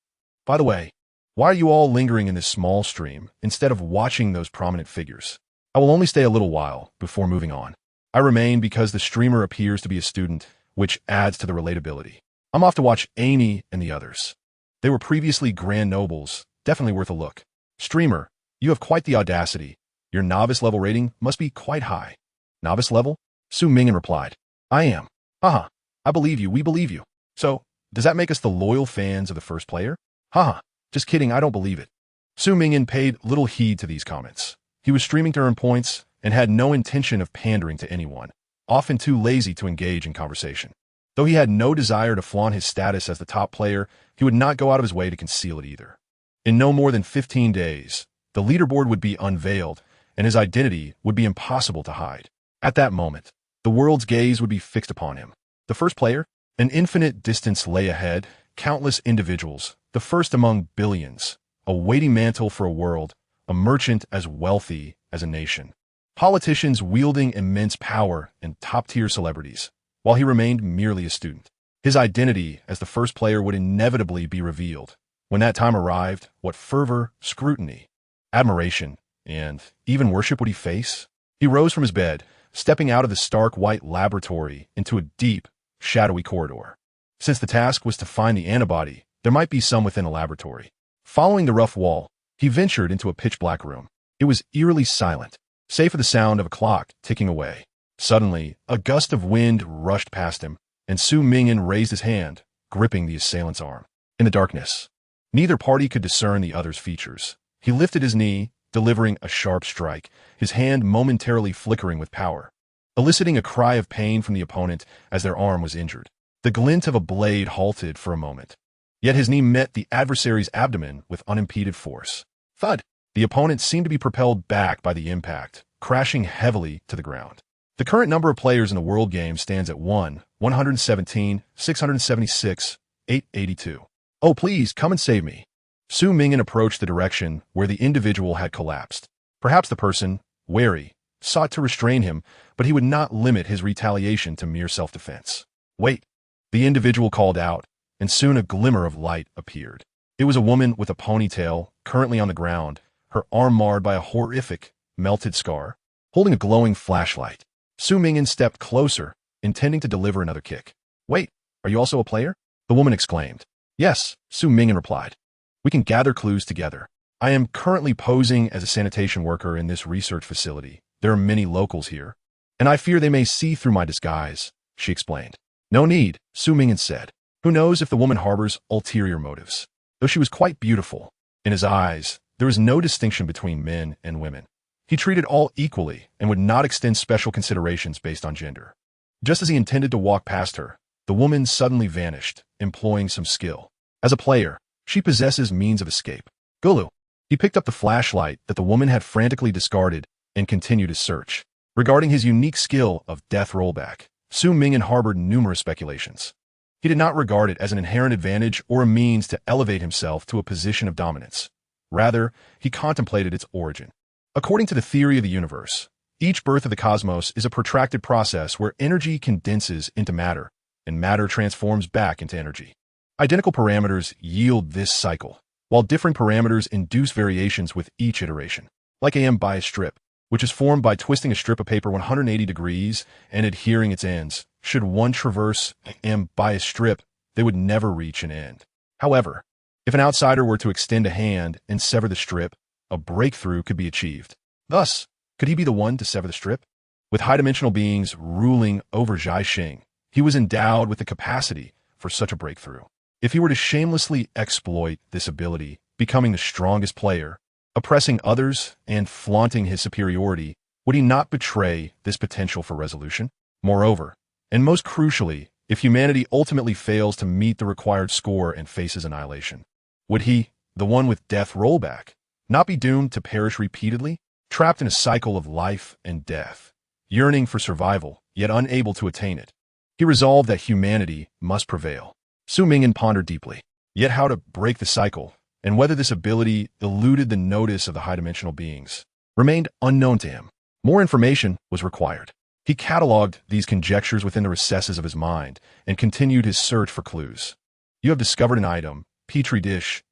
By the way, why are you all lingering in this small stream instead of watching those prominent figures? I will only stay a little while before moving on. I remain because the streamer appears to be a student, which adds to the relatability. I'm off to watch Amy and the others. They were previously Grand Nobles, definitely worth a look. Streamer, you have quite the audacity. Your novice level rating must be quite high. Novice level? Su Ming'an replied. I am. Haha. I believe you, we believe you. So, does that make us the loyal fans of the first player? Haha, just kidding, I don't believe it. Su Ming'an paid little heed to these comments. He was streaming to earn points and had no intention of pandering to anyone, often too lazy to engage in conversation. Though he had no desire to flaunt his status as the top player, he would not go out of his way to conceal it either. In no more than 15 days, the leaderboard would be unveiled, and his identity would be impossible to hide. At that moment, the world's gaze would be fixed upon him. The first player? An infinite distance lay ahead, countless individuals, the first among billions, a weighty mantle for a world, a merchant as wealthy as a nation. Politicians wielding immense power and top-tier celebrities, while he remained merely a student. His identity as the first player would inevitably be revealed. When that time arrived, what fervor, scrutiny, admiration, and even worship would he face? He rose from his bed, stepping out of the stark white laboratory into a deep, shadowy corridor. Since the task was to find the antibody, there might be some within a laboratory. Following the rough wall, he ventured into a pitch-black room. It was eerily silent, save for the sound of a clock ticking away. Suddenly, a gust of wind rushed past him, and Su Ming'an raised his hand, gripping the assailant's arm. In the darkness, neither party could discern the other's features. He lifted his knee, delivering a sharp strike, his hand momentarily flickering with power, eliciting a cry of pain from the opponent as their arm was injured. The glint of a blade halted for a moment. Yet his knee met the adversary's abdomen with unimpeded force. Thud! The opponent seemed to be propelled back by the impact, crashing heavily to the ground. The current number of players in the world game stands at 117, 676, 882. Oh, please, come and save me. Su Ming'an approached the direction where the individual had collapsed. Perhaps the person, wary, sought to restrain him, but he would not limit his retaliation to mere self-defense. Wait, the individual called out, and soon a glimmer of light appeared. It was a woman with a ponytail, currently on the ground, her arm marred by a horrific, melted scar, holding a glowing flashlight. Su Ming'an stepped closer, intending to deliver another kick. Wait, are you also a player? The woman exclaimed. Yes, Su Ming'an replied. We can gather clues together. I am currently posing as a sanitation worker in this research facility. There are many locals here, and I fear they may see through my disguise, she explained. No need, Su Ming'an said. Who knows if the woman harbors ulterior motives? Though she was quite beautiful, in his eyes, there was no distinction between men and women. He treated all equally and would not extend special considerations based on gender. Just as he intended to walk past her, the woman suddenly vanished, employing some skill. As a player, she possesses means of escape. Cthulhu. He picked up the flashlight that the woman had frantically discarded and continued his search. Regarding his unique skill of death rollback, Su Ming'an harbored numerous speculations. He did not regard it as an inherent advantage or a means to elevate himself to a position of dominance. Rather, he contemplated its origin. According to the theory of the universe, each birth of the cosmos is a protracted process where energy condenses into matter, and matter transforms back into energy. Identical parameters yield this cycle, while different parameters induce variations with each iteration. Like a biased strip, which is formed by twisting a strip of paper 180 degrees and adhering its ends. Should one traverse an biased strip, they would never reach an end. However, if an outsider were to extend a hand and sever the strip, a breakthrough could be achieved. Thus, could he be the one to sever the strip? With high-dimensional beings ruling over Zhaixing, he was endowed with the capacity for such a breakthrough. If he were to shamelessly exploit this ability, becoming the strongest player, oppressing others, and flaunting his superiority, would he not betray this potential for resolution? Moreover, and most crucially, if humanity ultimately fails to meet the required score and faces annihilation, would he, the one with death rollback, not be doomed to perish repeatedly, trapped in a cycle of life and death, yearning for survival, yet unable to attain it? He resolved that humanity must prevail. Su Ming'an pondered deeply, yet how to break the cycle, and whether this ability eluded the notice of the high-dimensional beings, remained unknown to him. More information was required. He cataloged these conjectures within the recesses of his mind and continued his search for clues. You have discovered an item, petri dish,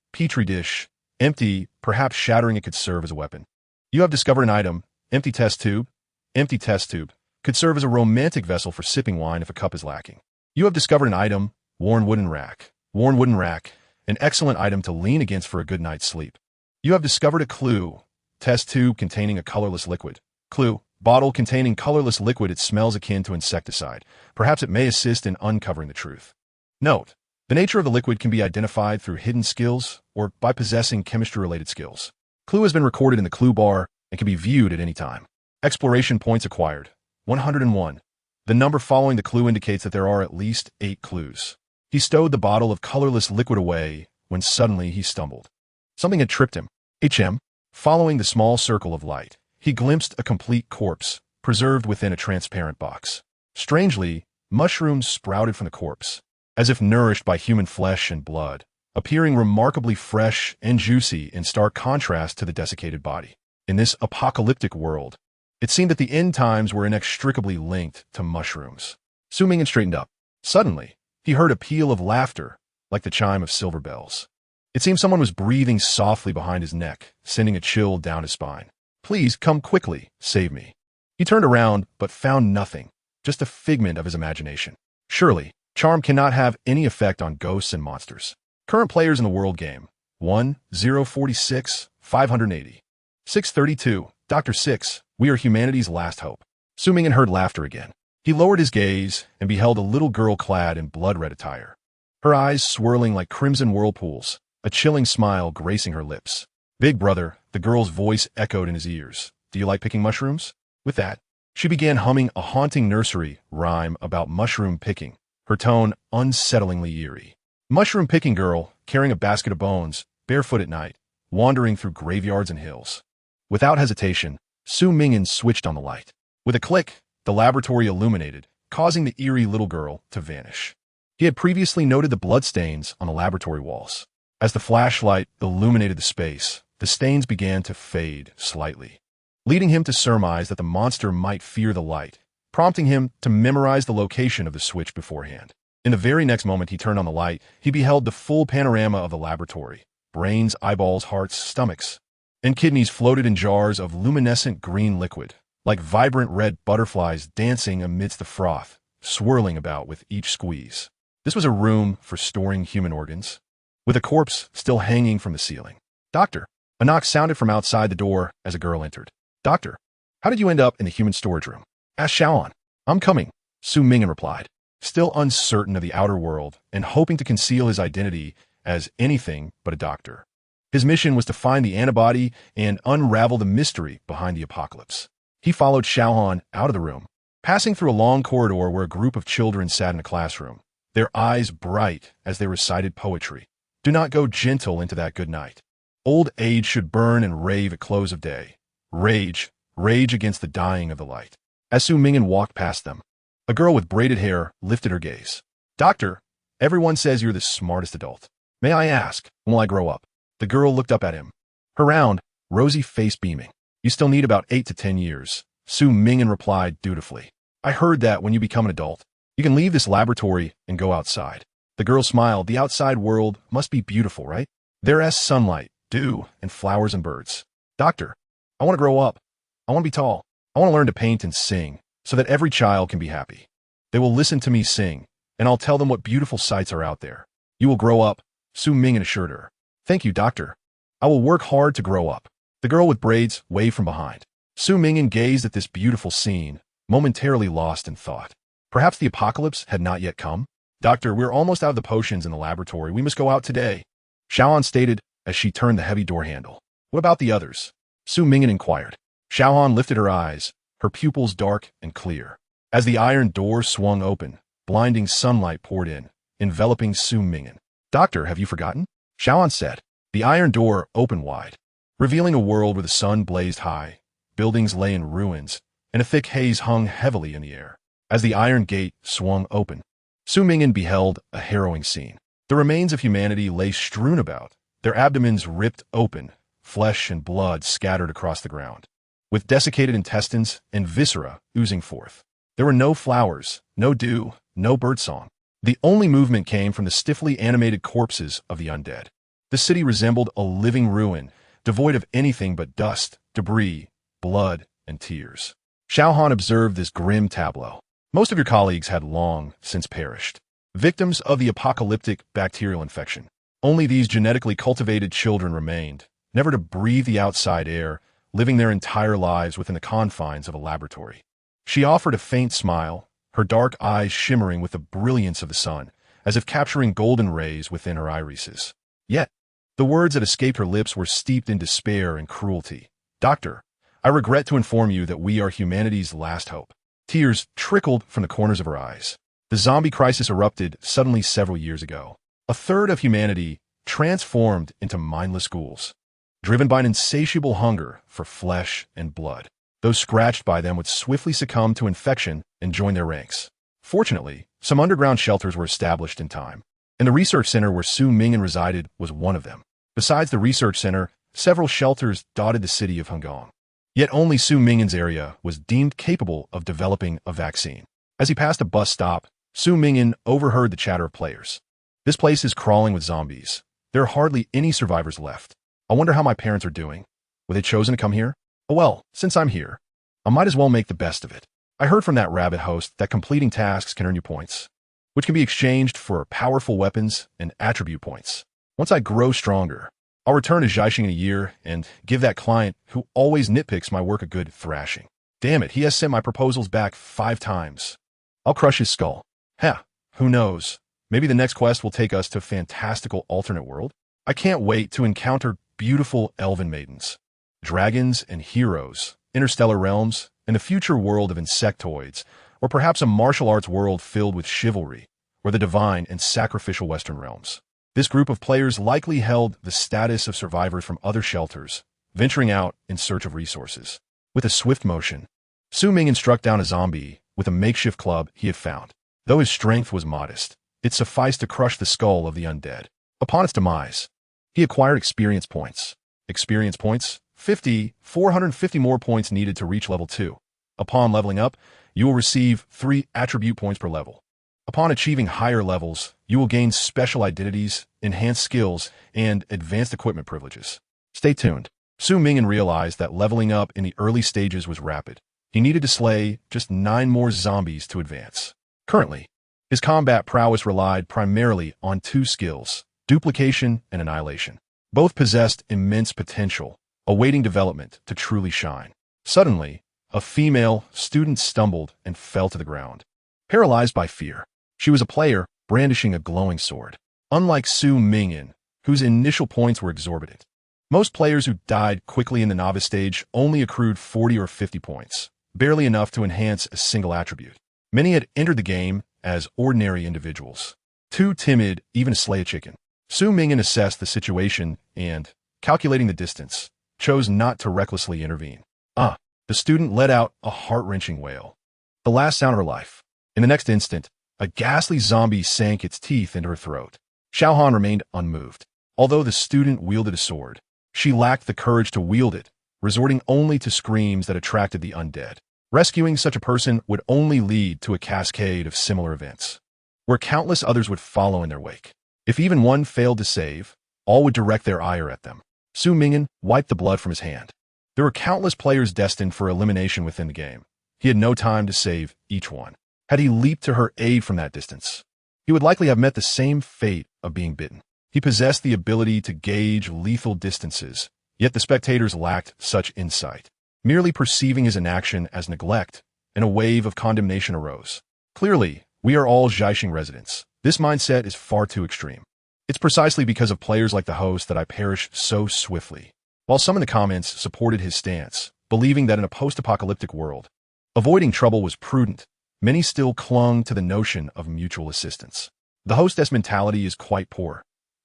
empty, perhaps shattering it could serve as a weapon. You have discovered an item, empty test tube, could serve as a romantic vessel for sipping wine if a cup is lacking. You have discovered an item, worn wooden rack, an excellent item to lean against for a good night's sleep. You have discovered a clue, test tube containing a colorless liquid. Clue, Bottle containing colorless liquid. It smells akin to insecticide. Perhaps it may assist in uncovering the truth. Note: the nature of the liquid can be identified through hidden skills or by possessing chemistry-related skills. Clue has been recorded in the clue bar and can be viewed at any time. Exploration points acquired: 101. The number following the clue indicates that there are at least 8 clues. He stowed the bottle of colorless liquid away when suddenly he stumbled. Something had tripped him. Following the small circle of light, he glimpsed a complete corpse, preserved within a transparent box. Strangely, mushrooms sprouted from the corpse, as if nourished by human flesh and blood, appearing remarkably fresh and juicy in stark contrast to the desiccated body. In this apocalyptic world, it seemed that the end times were inextricably linked to mushrooms. Su Ming'an straightened up. Suddenly, he heard a peal of laughter, like the chime of silver bells. It seemed someone was breathing softly behind his neck, sending a chill down his spine. "Please, come quickly, save me." He turned around, but found nothing, just a figment of his imagination. Surely, charm cannot have any effect on ghosts and monsters. Current players in the world game: 1-046, 580. 632, Dr. 6, we are humanity's last hope. Su Ming'an heard laughter again. He lowered his gaze and beheld a little girl clad in blood-red attire. Her eyes swirling like crimson whirlpools, a chilling smile gracing her lips. "Big brother," the girl's voice echoed in his ears. "Do you like picking mushrooms?" With that, she began humming a haunting nursery rhyme about mushroom picking, her tone unsettlingly eerie. Mushroom picking girl, carrying a basket of bones, barefoot at night, wandering through graveyards and hills. Without hesitation, Su Ming'an switched on the light. With a click, the laboratory illuminated, causing the eerie little girl to vanish. He had previously noted the bloodstains on the laboratory walls. As the flashlight illuminated the space, the stains began to fade slightly, leading him to surmise that the monster might fear the light, prompting him to memorize the location of the switch beforehand. In the very next moment he turned on the light, he beheld the full panorama of the laboratory. Brains, eyeballs, hearts, stomachs, and kidneys floated in jars of luminescent green liquid, like vibrant red butterflies dancing amidst the froth, swirling about with each squeeze. This was a room for storing human organs, with a corpse still hanging from the ceiling. "Doctor!" A knock sounded from outside the door as a girl entered. "Doctor, how did you end up in the human storage room?" asked Xiaoan. "I'm coming," Su Ming'an replied, still uncertain of the outer world and hoping to conceal his identity as anything but a doctor. His mission was to find the antibody and unravel the mystery behind the apocalypse. He followed Xiaoan out of the room, passing through a long corridor where a group of children sat in a classroom, their eyes bright as they recited poetry. "Do not go gentle into that good night. Old age should burn and rave at close of day. Rage, rage against the dying of the light." As Su Ming'an walked past them, a girl with braided hair lifted her gaze. "Doctor, everyone says you're the smartest adult. May I ask, when will I grow up?" The girl looked up at him, her round, rosy face beaming. "You still need about 8 to 10 years, Su Ming'an replied dutifully. "I heard that when you become an adult, you can leave this laboratory and go outside." The girl smiled. "The outside world must be beautiful, right? There's sunlight, dew, and flowers and birds." "Doctor, I want to grow up. I want to be tall. I want to learn to paint and sing so that every child can be happy. They will listen to me sing, and I'll tell them what beautiful sights are out there." "You will grow up," Su Ming'an assured her. "Thank you, doctor. I will work hard to grow up." The girl with braids waved from behind. Su Ming'an gazed at this beautiful scene, momentarily lost in thought. Perhaps the apocalypse had not yet come? "Doctor, we're almost out of the potions in the laboratory. We must go out today," Xiaoan stated as she turned the heavy door handle. "What about the others?" Su Ming'an inquired. Xiaoan lifted her eyes, her pupils dark and clear. As the iron door swung open, blinding sunlight poured in, enveloping Su Ming'an. "Doctor, have you forgotten?" Xiaoan said. The iron door opened wide, revealing a world where the sun blazed high, buildings lay in ruins, and a thick haze hung heavily in the air. As the iron gate swung open, Su Ming'an beheld a harrowing scene. The remains of humanity lay strewn about, their abdomens ripped open, flesh and blood scattered across the ground, with desiccated intestines and viscera oozing forth. There were no flowers, no dew, no birdsong. The only movement came from the stiffly animated corpses of the undead. The city resembled a living ruin, devoid of anything but dust, debris, blood, and tears. Xiaohan observed this grim tableau. Most of your colleagues had long since perished, victims of the apocalyptic bacterial infection. Only these genetically cultivated children remained, never to breathe the outside air, living their entire lives within the confines of a laboratory. She offered a faint smile, her dark eyes shimmering with the brilliance of the sun, as if capturing golden rays within her irises. Yet, the words that escaped her lips were steeped in despair and cruelty. "Doctor, I regret to inform you that we are humanity's last hope." Tears trickled from the corners of her eyes. The zombie crisis erupted suddenly several years ago. A third of humanity transformed into mindless ghouls, driven by an insatiable hunger for flesh and blood. Those scratched by them would swiftly succumb to infection and join their ranks. Fortunately, some underground shelters were established in time, and the research center where Su Ming'an resided was one of them. Besides the research center, several shelters dotted the city of Hongkong. Yet only Su Ming'an's area was deemed capable of developing a vaccine. As he passed a bus stop, Su Ming'an overheard the chatter of players. "This place is crawling with zombies. There are hardly any survivors left. I wonder how my parents are doing. Were they chosen to come here? Oh well, since I'm here, I might as well make the best of it. I heard from that rabbit host that completing tasks can earn you points, which can be exchanged for powerful weapons and attribute points. Once I grow stronger, I'll return to Zhaixing in a year and give that client who always nitpicks my work a good thrashing. Damn it, he has sent my proposals back 5 times. I'll crush his skull. Who knows? Maybe the next quest will take us to a fantastical alternate world. I can't wait to encounter beautiful elven maidens, dragons and heroes, interstellar realms, and a future world of insectoids, or perhaps a martial arts world filled with chivalry, or the divine and sacrificial Western realms. This group of players likely held the status of survivors from other shelters, venturing out in search of resources. With a swift motion, Su Ming'an struck down a zombie with a makeshift club he had found. Though his strength was modest, it sufficed to crush the skull of the undead. Upon its demise, he acquired experience points. Experience points? 450 more points needed to reach level 2. Upon leveling up, you will receive 3 attribute points per level. Upon achieving higher levels, you will gain special identities, enhanced skills, and advanced equipment privileges. Stay tuned. Su Ming'an realized that leveling up in the early stages was rapid. He needed to slay just 9 more zombies to advance. Currently, his combat prowess relied primarily on 2 skills, duplication and annihilation. Both possessed immense potential, awaiting development to truly shine. Suddenly, a female student stumbled and fell to the ground, paralyzed by fear. She was a player brandishing a glowing sword. Unlike Su Ming'an, whose initial points were exorbitant, most players who died quickly in the novice stage only accrued 40 or 50 points, barely enough to enhance a single attribute. Many had entered the game as ordinary individuals, too timid even to slay a chicken. Su Ming'an assessed the situation and, calculating the distance, chose not to recklessly intervene. The student let out a heart-wrenching wail, the last sound of her life. In the next instant, a ghastly zombie sank its teeth into her throat. Xiaohan remained unmoved. Although the student wielded a sword, she lacked the courage to wield it, resorting only to screams that attracted the undead. Rescuing such a person would only lead to a cascade of similar events, where countless others would follow in their wake. If even one failed to save, all would direct their ire at them. Su Ming'an wiped the blood from his hand. There were countless players destined for elimination within the game. He had no time to save each one. Had he leaped to her aid from that distance, he would likely have met the same fate of being bitten. He possessed the ability to gauge lethal distances, yet the spectators lacked such insight. Merely perceiving his inaction as neglect, and a wave of condemnation arose. Clearly, we are all Zhaixing residents. This mindset is far too extreme. It's precisely because of players like the host that I perish so swiftly. While some in the comments supported his stance, believing that in a post-apocalyptic world, avoiding trouble was prudent, many still clung to the notion of mutual assistance. The hostess mentality is quite poor.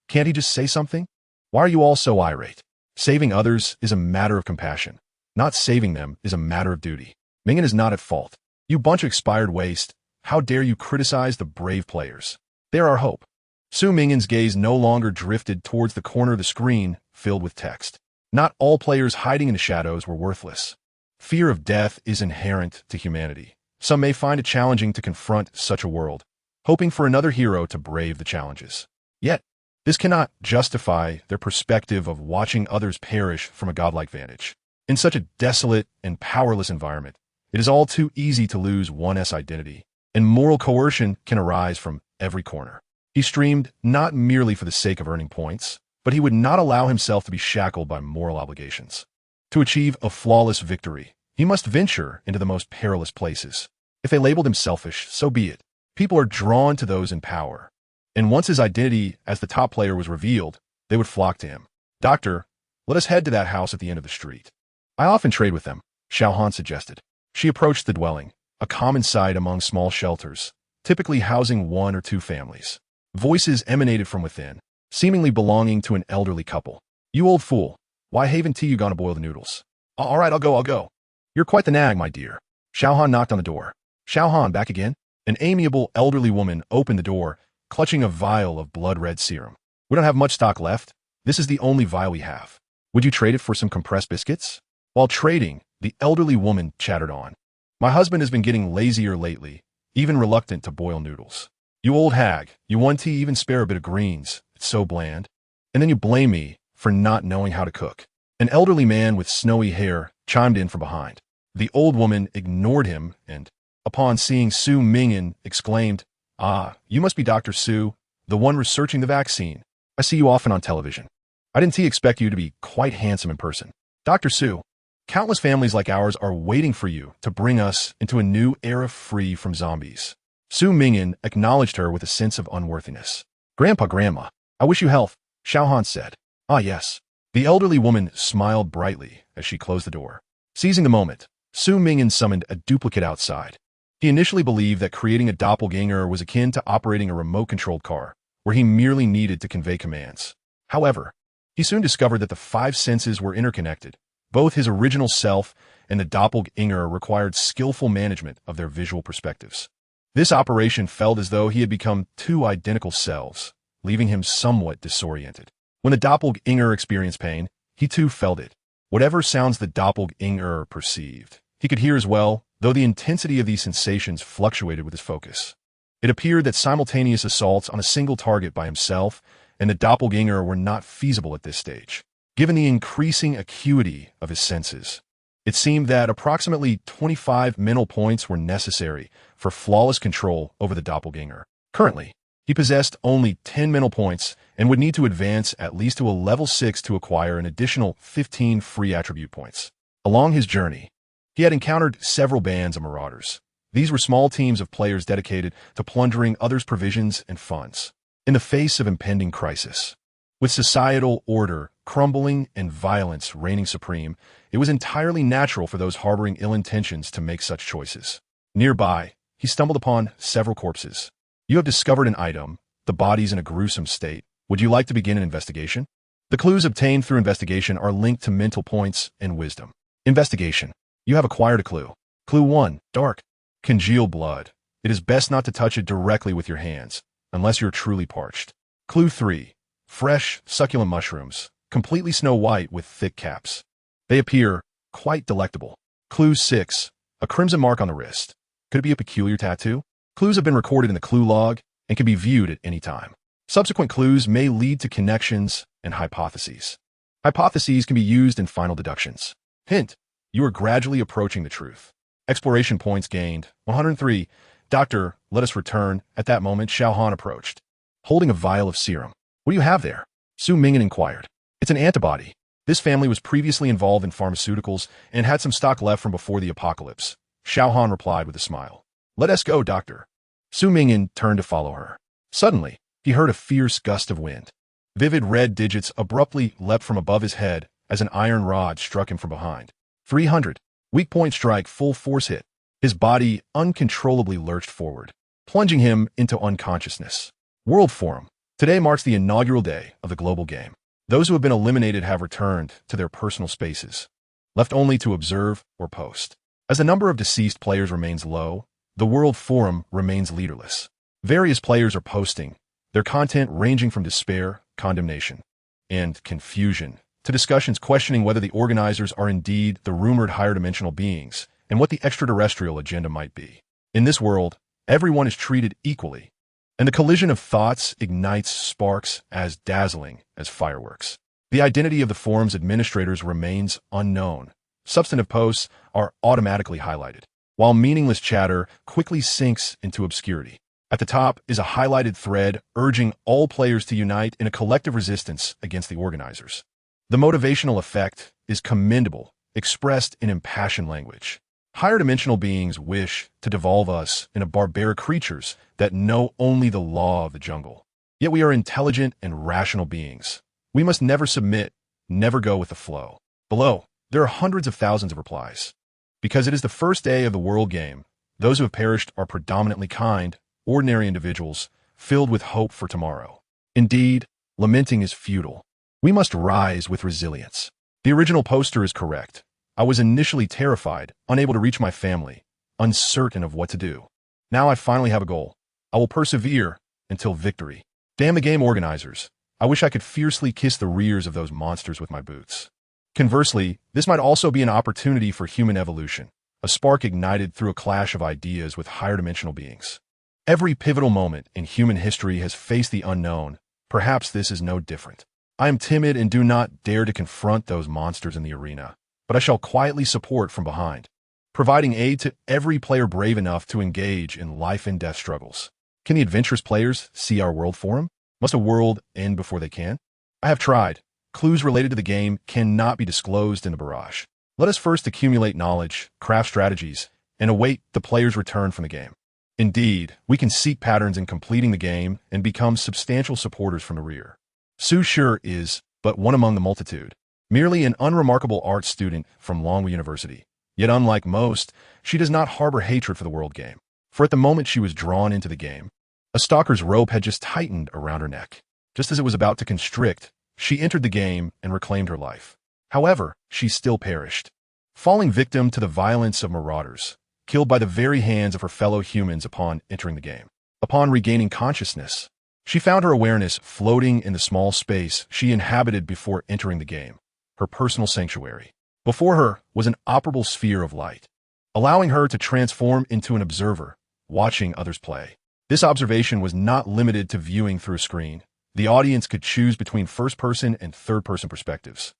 Can't he just say something? Why are you all so irate? Saving others is a matter of compassion. Not saving them is a matter of duty. Ming'an is not at fault. You bunch of expired waste, how dare you criticize the brave players? They're our hope. Su Ming'an's gaze no longer drifted towards the corner of the screen filled with text. Not all players hiding in the shadows were worthless. Fear of death is inherent to humanity. Some may find it challenging to confront such a world, hoping for another hero to brave the challenges. Yet, this cannot justify their perspective of watching others perish from a godlike vantage. In such a desolate and powerless environment, it is all too easy to lose one's identity, and moral coercion can arise from every corner. He streamed not merely for the sake of earning points, but he would not allow himself to be shackled by moral obligations. To achieve a flawless victory, he must venture into the most perilous places. If they labeled him selfish, so be it. People are drawn to those in power. And once his identity as the top player was revealed, they would flock to him. Doctor, let us head to that house at the end of the street. I often trade with them, Su Ming'an suggested. She approached the dwelling, a common sight among small shelters, typically housing 1 or 2 families. Voices emanated from within, seemingly belonging to an elderly couple. You old fool, why haven't you gone to boil the noodles? All right, I'll go. You're quite the nag, my dear. Su Ming'an knocked on the door. Su Ming'an, back again? An amiable elderly woman opened the door, clutching a vial of blood-red serum. We don't have much stock left. This is the only vial we have. Would you trade it for some compressed biscuits? While trading, the elderly woman chattered on. My husband has been getting lazier lately, even reluctant to boil noodles. You old hag, you want to even spare a bit of greens. It's so bland. And then you blame me for not knowing how to cook. An elderly man with snowy hair chimed in from behind. The old woman ignored him and, upon seeing Su Ming'an, exclaimed, "Ah, you must be Dr. Su, the one researching the vaccine. I see you often on television. I didn't expect you to be quite handsome in person. Dr. Su, countless families like ours are waiting for you to bring us into a new era free from zombies." Su Ming'an acknowledged her with a sense of unworthiness. Grandma, I wish you health, Su Ming'an said. Ah, yes. The elderly woman smiled brightly as she closed the door. Seizing the moment, Su Ming'an summoned a duplicate outside. He initially believed that creating a doppelganger was akin to operating a remote-controlled car, where he merely needed to convey commands. However, he soon discovered that the 5 senses were interconnected. Both his original self and the doppelganger required skillful management of their visual perspectives. This operation felt as though he had become 2 identical selves, leaving him somewhat disoriented. When the doppelganger experienced pain, he too felt it. Whatever sounds the doppelganger perceived, he could hear as well, though the intensity of these sensations fluctuated with his focus. It appeared that simultaneous assaults on a single target by himself and the doppelganger were not feasible at this stage. Given the increasing acuity of his senses, it seemed that approximately 25 mental points were necessary for flawless control over the doppelganger. Currently, he possessed only 10 mental points and would need to advance at least to a level 6 to acquire an additional 15 free attribute points. Along his journey, he had encountered several bands of marauders. These were small teams of players dedicated to plundering others' provisions and funds. In the face of impending crisis, with societal order crumbling and violence reigning supreme, it was entirely natural for those harboring ill intentions to make such choices. Nearby, he stumbled upon several corpses. You have discovered an item, the body's in a gruesome state. Would you like to begin an investigation? The clues obtained through investigation are linked to mental points and wisdom. Investigation. You have acquired a clue. Clue 1, dark. Congealed blood. It is best not to touch it directly with your hands, unless you're truly parched. Clue 3, fresh, succulent mushrooms, completely snow white with thick caps. They appear quite delectable. Clue 6, a crimson mark on the wrist. Could it be a peculiar tattoo? Clues have been recorded in the clue log and can be viewed at any time. Subsequent clues may lead to connections and hypotheses. Hypotheses can be used in final deductions. Hint, you are gradually approaching the truth. Exploration points gained, 103. Doctor, let us return. At that moment, Su Ming'an approached, holding a vial of serum. What do you have there? Su Ming'an inquired. It's an antibody. This family was previously involved in pharmaceuticals and had some stock left from before the apocalypse. Su Ming'an replied with a smile. Let us go, doctor. Su Ming'an turned to follow her. Suddenly, he heard a fierce gust of wind. Vivid red digits abruptly leapt from above his head as an iron rod struck him from behind. 300. Weak point strike, full force hit. His body uncontrollably lurched forward, plunging him into unconsciousness. World Forum. Today marks the inaugural day of the global game. Those who have been eliminated have returned to their personal spaces, left only to observe or post. As the number of deceased players remains low, the World Forum remains leaderless. Various players are posting, their content ranging from despair, condemnation, and confusion to discussions questioning whether the organizers are indeed the rumored higher dimensional beings and what the extraterrestrial agenda might be. In this world, everyone is treated equally, and the collision of thoughts ignites sparks as dazzling as fireworks. The identity of the forum's administrators remains unknown. Substantive posts are automatically highlighted, while meaningless chatter quickly sinks into obscurity. At the top is a highlighted thread urging all players to unite in a collective resistance against the organizers. The motivational effect is commendable expressed in impassioned language. Higher dimensional beings wish to devolve us into barbaric creatures that know only the law of the jungle. Yet we are intelligent and rational beings. We must never submit, never go with the flow. Below, there are hundreds of thousands of replies. Because it is the first day of the world game, those who have perished are predominantly kind, ordinary individuals, filled with hope for tomorrow. Indeed, lamenting is futile. We must rise with resilience. The original poster is correct. I was initially terrified, unable to reach my family, uncertain of what to do. Now I finally have a goal. I will persevere until victory. Damn the game organizers. I wish I could fiercely kiss the rears of those monsters with my boots. Conversely, this might also be an opportunity for human evolution, a spark ignited through a clash of ideas with higher dimensional beings. Every pivotal moment in human history has faced the unknown. Perhaps this is no different. I am timid and do not dare to confront those monsters in the arena, but I shall quietly support from behind, providing aid to every player brave enough to engage in life and death struggles. Can the adventurous players see our world forum? Must a world end before they can? I have tried. Clues related to the game cannot be disclosed in the barrage. Let us first accumulate knowledge, craft strategies, and await the player's return from the game. Indeed, we can seek patterns in completing the game and become substantial supporters from the rear. Su sure is but one among the multitude, merely an unremarkable art student from Longwu University. Yet unlike most, she does not harbor hatred for the world game. For at the moment she was drawn into the game, a stalker's rope had just tightened around her neck. Just as it was about to constrict, she entered the game and reclaimed her life. However, she still perished, falling victim to the violence of marauders, killed by the very hands of her fellow humans upon entering the game. Upon regaining consciousness, she found her awareness floating in the small space she inhabited before entering the game, her personal sanctuary. Before her was an operable sphere of light, allowing her to transform into an observer, watching others play. This observation was not limited to viewing through a screen. The audience could choose between first-person and third-person perspectives,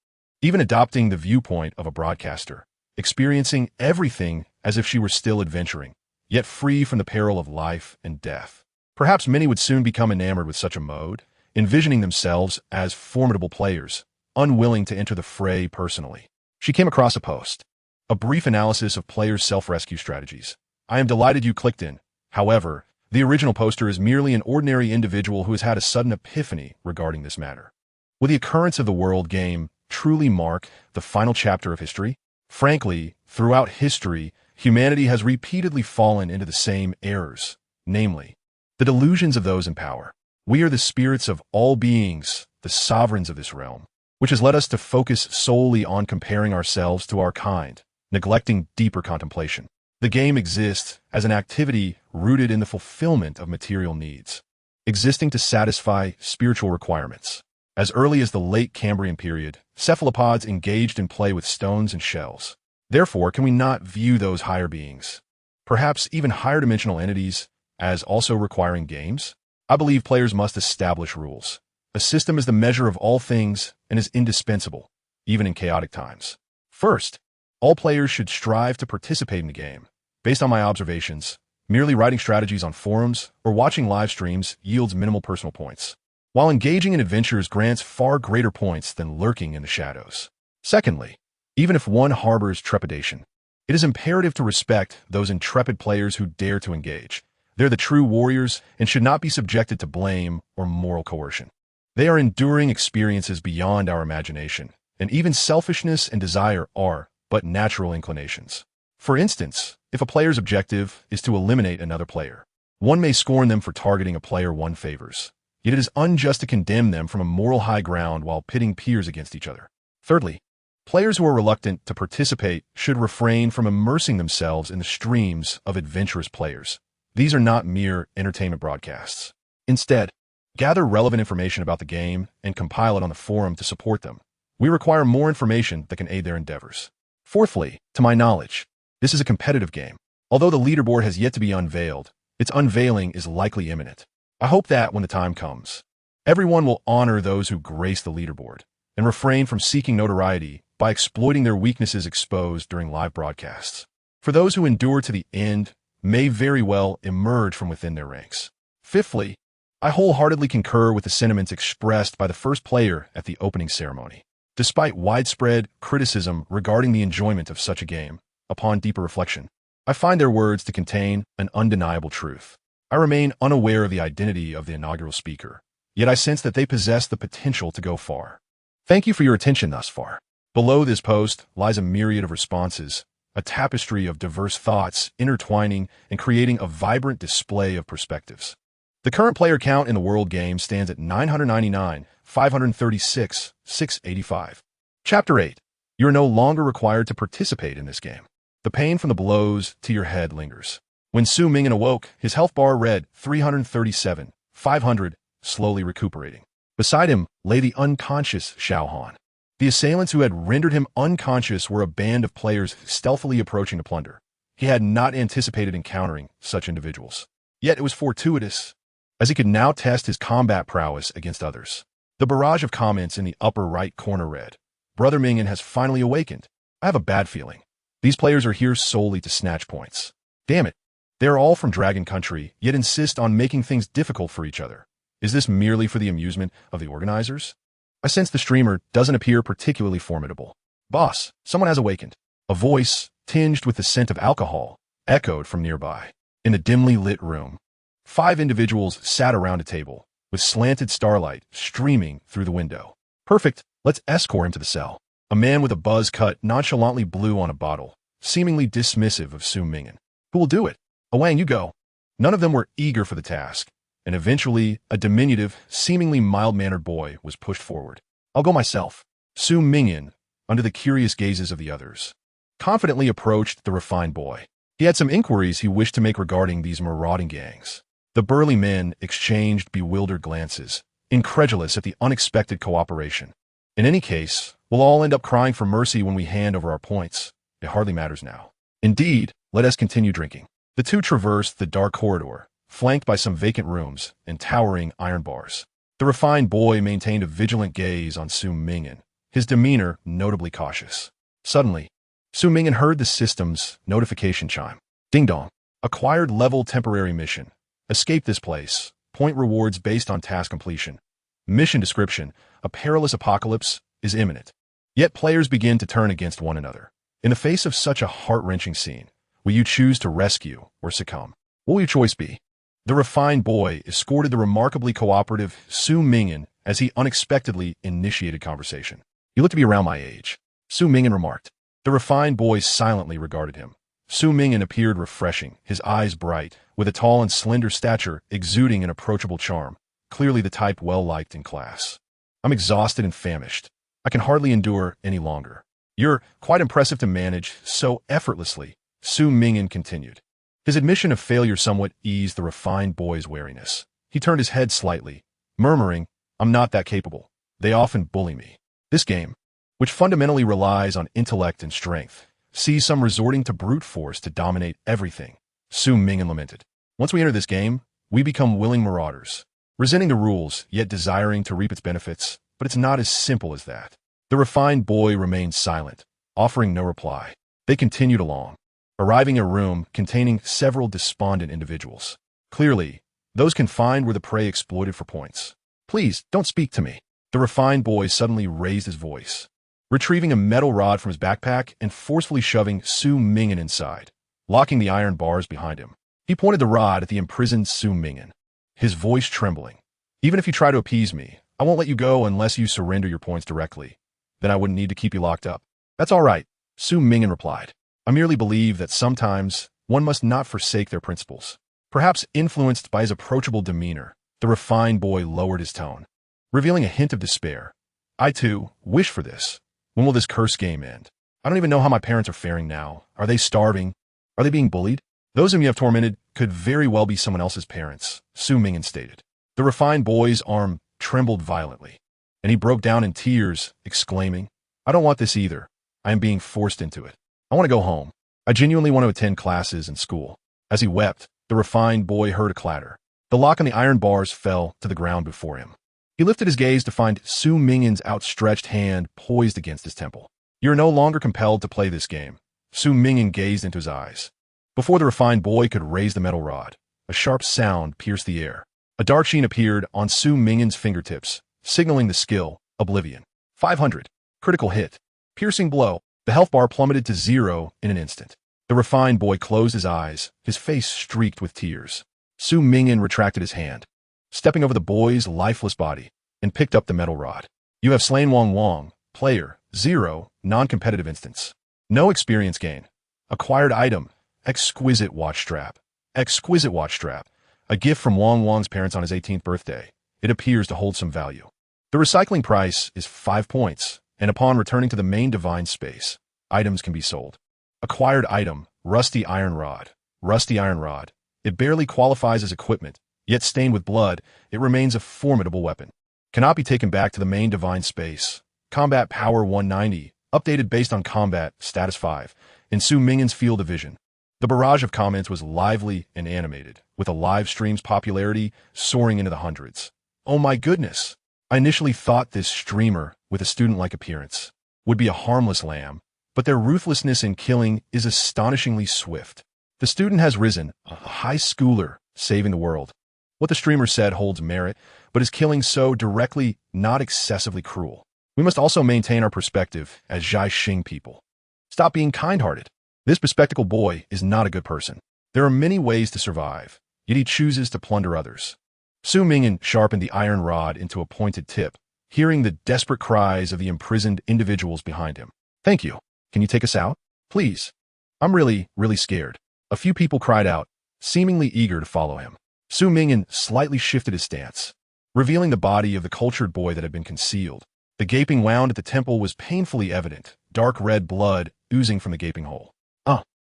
even adopting the viewpoint of a broadcaster, experiencing everything as if she were still adventuring, yet free from the peril of life and death. Perhaps many would soon become enamored with such a mode, envisioning themselves as formidable players, unwilling to enter the fray personally. She came across a post, a brief analysis of players' self-rescue strategies. I am delighted you clicked in. However, the original poster is merely an ordinary individual who has had a sudden epiphany regarding this matter. Will the occurrence of the world game truly mark the final chapter of history? Frankly, throughout history, humanity has repeatedly fallen into the same errors, namely, the delusions of those in power. We are the spirits of all beings, the sovereigns of this realm, which has led us to focus solely on comparing ourselves to our kind, neglecting deeper contemplation. The game exists as an activity rooted in the fulfillment of material needs, existing to satisfy spiritual requirements. As early as the late Cambrian period, cephalopods engaged in play with stones and shells. Therefore, can we not view those higher beings, perhaps even higher dimensional entities, as also requiring games? I believe players must establish rules. A system is the measure of all things and is indispensable, even in chaotic times. First, all players should strive to participate in the game. Based on my observations, merely writing strategies on forums or watching live streams yields minimal personal points, while engaging in adventures grants far greater points than lurking in the shadows. Secondly, even if one harbors trepidation, it is imperative to respect those intrepid players who dare to engage. They're the true warriors and should not be subjected to blame or moral coercion. They are enduring experiences beyond our imagination, and even selfishness and desire are but natural inclinations. For instance, if a player's objective is to eliminate another player, one may scorn them for targeting a player one favors. Yet it is unjust to condemn them from a moral high ground while pitting peers against each other. Thirdly, players who are reluctant to participate should refrain from immersing themselves in the streams of adventurous players. These are not mere entertainment broadcasts. Instead, gather relevant information about the game and compile it on the forum to support them. We require more information that can aid their endeavors. Fourthly, to my knowledge, this is a competitive game. Although the leaderboard has yet to be unveiled, its unveiling is likely imminent. I hope that, when the time comes, everyone will honor those who grace the leaderboard and refrain from seeking notoriety by exploiting their weaknesses exposed during live broadcasts. For those who endure to the end may very well emerge from within their ranks. Fifthly, I wholeheartedly concur with the sentiments expressed by the first player at the opening ceremony. Despite widespread criticism regarding the enjoyment of such a game, upon deeper reflection, I find their words to contain an undeniable truth. I remain unaware of the identity of the inaugural speaker, yet I sense that they possess the potential to go far. Thank you for your attention thus far. Below this post lies a myriad of responses, a tapestry of diverse thoughts intertwining and creating a vibrant display of perspectives. The current player count in the world game stands at 999, 536, 685. Chapter 8. You are no longer required to participate in this game. The pain from the blows to your head lingers. When Su Ming'an awoke, his health bar read 337, 500, slowly recuperating. Beside him lay the unconscious Xiaohan. The assailants who had rendered him unconscious were a band of players stealthily approaching to plunder. He had not anticipated encountering such individuals. Yet it was fortuitous, as he could now test his combat prowess against others. The barrage of comments in the upper right corner read, Brother Ming'an has finally awakened. I have a bad feeling. These players are here solely to snatch points. Damn it. They are all from Dragon Country, yet insist on making things difficult for each other. Is this merely for the amusement of the organizers? I sense the streamer doesn't appear particularly formidable. Boss, someone has awakened. A voice, tinged with the scent of alcohol, echoed from nearby. In the dimly lit room, 5 individuals sat around a table, with slanted starlight streaming through the window. Perfect, let's escort him to the cell. A man with a buzz cut nonchalantly blew on a bottle, seemingly dismissive of Su Ming'an. Who will do it? Awang, you go. None of them were eager for the task, and eventually a diminutive, seemingly mild-mannered boy was pushed forward. I'll go myself. Su Ming'an, under the curious gazes of the others, confidently approached the refined boy. He had some inquiries he wished to make regarding these marauding gangs. The burly men exchanged bewildered glances, incredulous at the unexpected cooperation. In any case, we'll all end up crying for mercy when we hand over our points. It hardly matters now. Indeed, let us continue drinking. The two traversed the dark corridor, flanked by some vacant rooms and towering iron bars. The refined boy maintained a vigilant gaze on Su Ming'an, his demeanor notably cautious. Suddenly, Su Ming'an heard the system's notification chime. Ding dong. Acquired level temporary mission. Escape this place. Point rewards based on task completion. Mission description. A perilous apocalypse is imminent. Yet players begin to turn against one another. In the face of such a heart-wrenching scene, will you choose to rescue or succumb? What will your choice be? The refined boy escorted the remarkably cooperative Su Ming'an as he unexpectedly initiated conversation. You look to be around my age, Su Ming'an remarked. The refined boy silently regarded him. Su Ming'an appeared refreshing, his eyes bright, with a tall and slender stature exuding an approachable charm, clearly the type well-liked in class. I'm exhausted and famished. I can hardly endure any longer. You're quite impressive to manage so effortlessly, Su Ming'an continued. His admission of failure somewhat eased the refined boy's wariness. He turned his head slightly, murmuring, I'm not that capable. They often bully me. This game, which fundamentally relies on intellect and strength, sees some resorting to brute force to dominate everything, Su Ming'an lamented. Once we enter this game, we become willing marauders, resenting the rules, yet desiring to reap its benefits, but it's not as simple as that. The refined boy remained silent, offering no reply. They continued along, arriving at a room containing several despondent individuals. Clearly, those confined were the prey exploited for points. Please, don't speak to me. The refined boy suddenly raised his voice, retrieving a metal rod from his backpack and forcefully shoving Su Ming'an inside, locking the iron bars behind him. He pointed the rod at the imprisoned Su Ming'an, his voice trembling. Even if you try to appease me, I won't let you go unless you surrender your points directly. Then I wouldn't need to keep you locked up. That's all right, Su Ming'an replied. I merely believe that sometimes one must not forsake their principles. Perhaps influenced by his approachable demeanor, the refined boy lowered his tone, revealing a hint of despair. I too wish for this. When will this cursed game end? I don't even know how my parents are faring now. Are they starving? Are they being bullied? Those whom you have tormented could very well be someone else's parents, Su Ming'an stated. The refined boy's arm trembled violently, and he broke down in tears, exclaiming, I don't want this either. I am being forced into it. I want to go home. I genuinely want to attend classes and school. As he wept, the refined boy heard a clatter. The lock on the iron bars fell to the ground before him. He lifted his gaze to find Su Ming'an's outstretched hand poised against his temple. You are no longer compelled to play this game. Su Ming'an gazed into his eyes. Before the refined boy could raise the metal rod, a sharp sound pierced the air. A dark sheen appeared on Su Ming'an's fingertips, signaling the skill, Oblivion. 500. Critical hit. Piercing blow. The health bar plummeted to 0 in an instant. The refined boy closed his eyes, his face streaked with tears. Su Ming'an retracted his hand, stepping over the boy's lifeless body, and picked up the metal rod. You have slain Wong Wong. Player 0, non-competitive instance. No experience gain. Acquired item. Exquisite watch strap. Exquisite watch strap. A gift from Wong Wong's parents on his 18th birthday. It appears to hold some value. The recycling price is 5 points, and upon returning to the main divine space, items can be sold. Acquired item. Rusty iron rod. Rusty iron rod. It barely qualifies as equipment, yet stained with blood, it remains a formidable weapon. Cannot be taken back to the main divine space. Combat power 190, updated based on combat, status 5, in Su Ming'an's field of vision. The barrage of comments was lively and animated, with a live stream's popularity soaring into the hundreds. Oh my goodness! I initially thought this streamer, with a student-like appearance, would be a harmless lamb, but their ruthlessness in killing is astonishingly swift. The student has risen, a high schooler, saving the world. What the streamer said holds merit, but is killing so directly, not excessively cruel. We must also maintain our perspective as Zhai Xing people. Stop being kind-hearted. This bespectacled boy is not a good person. There are many ways to survive, yet he chooses to plunder others. Su Ming'an sharpened the iron rod into a pointed tip, hearing the desperate cries of the imprisoned individuals behind him. Thank you. Can you take us out? Please. I'm really scared. A few people cried out, seemingly eager to follow him. Su Ming'an slightly shifted his stance, revealing the body of the cultured boy that had been concealed. The gaping wound at the temple was painfully evident, dark red blood oozing from the gaping hole.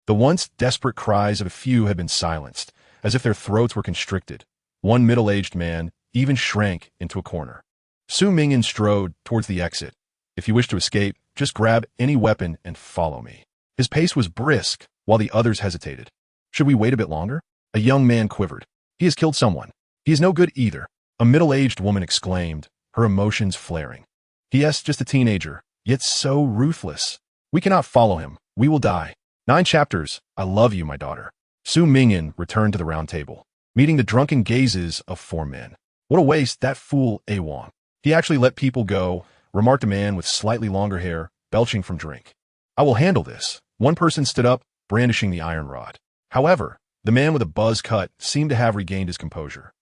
The once desperate cries of a few had been silenced, as if their throats were constricted. One middle-aged man even shrank into a corner. Su Ming'an strode towards the exit. If you wish to escape, just grab any weapon and follow me. His pace was brisk, while the others hesitated. Should we wait a bit longer? A young man quivered. He has killed someone. He is no good either. A middle-aged woman exclaimed, her emotions flaring. He is just a teenager, yet so ruthless. We cannot follow him. We will die. 9 chapters. I love you, my daughter. Su Ming'an returned to the round table, meeting the drunken gazes of 4 men. What a waste, that fool A Wong. He actually let people go, remarked a man with slightly longer hair, belching from drink. I will handle this. One person stood up, brandishing the iron rod. However, the man with a buzz cut seemed to have regained his composure.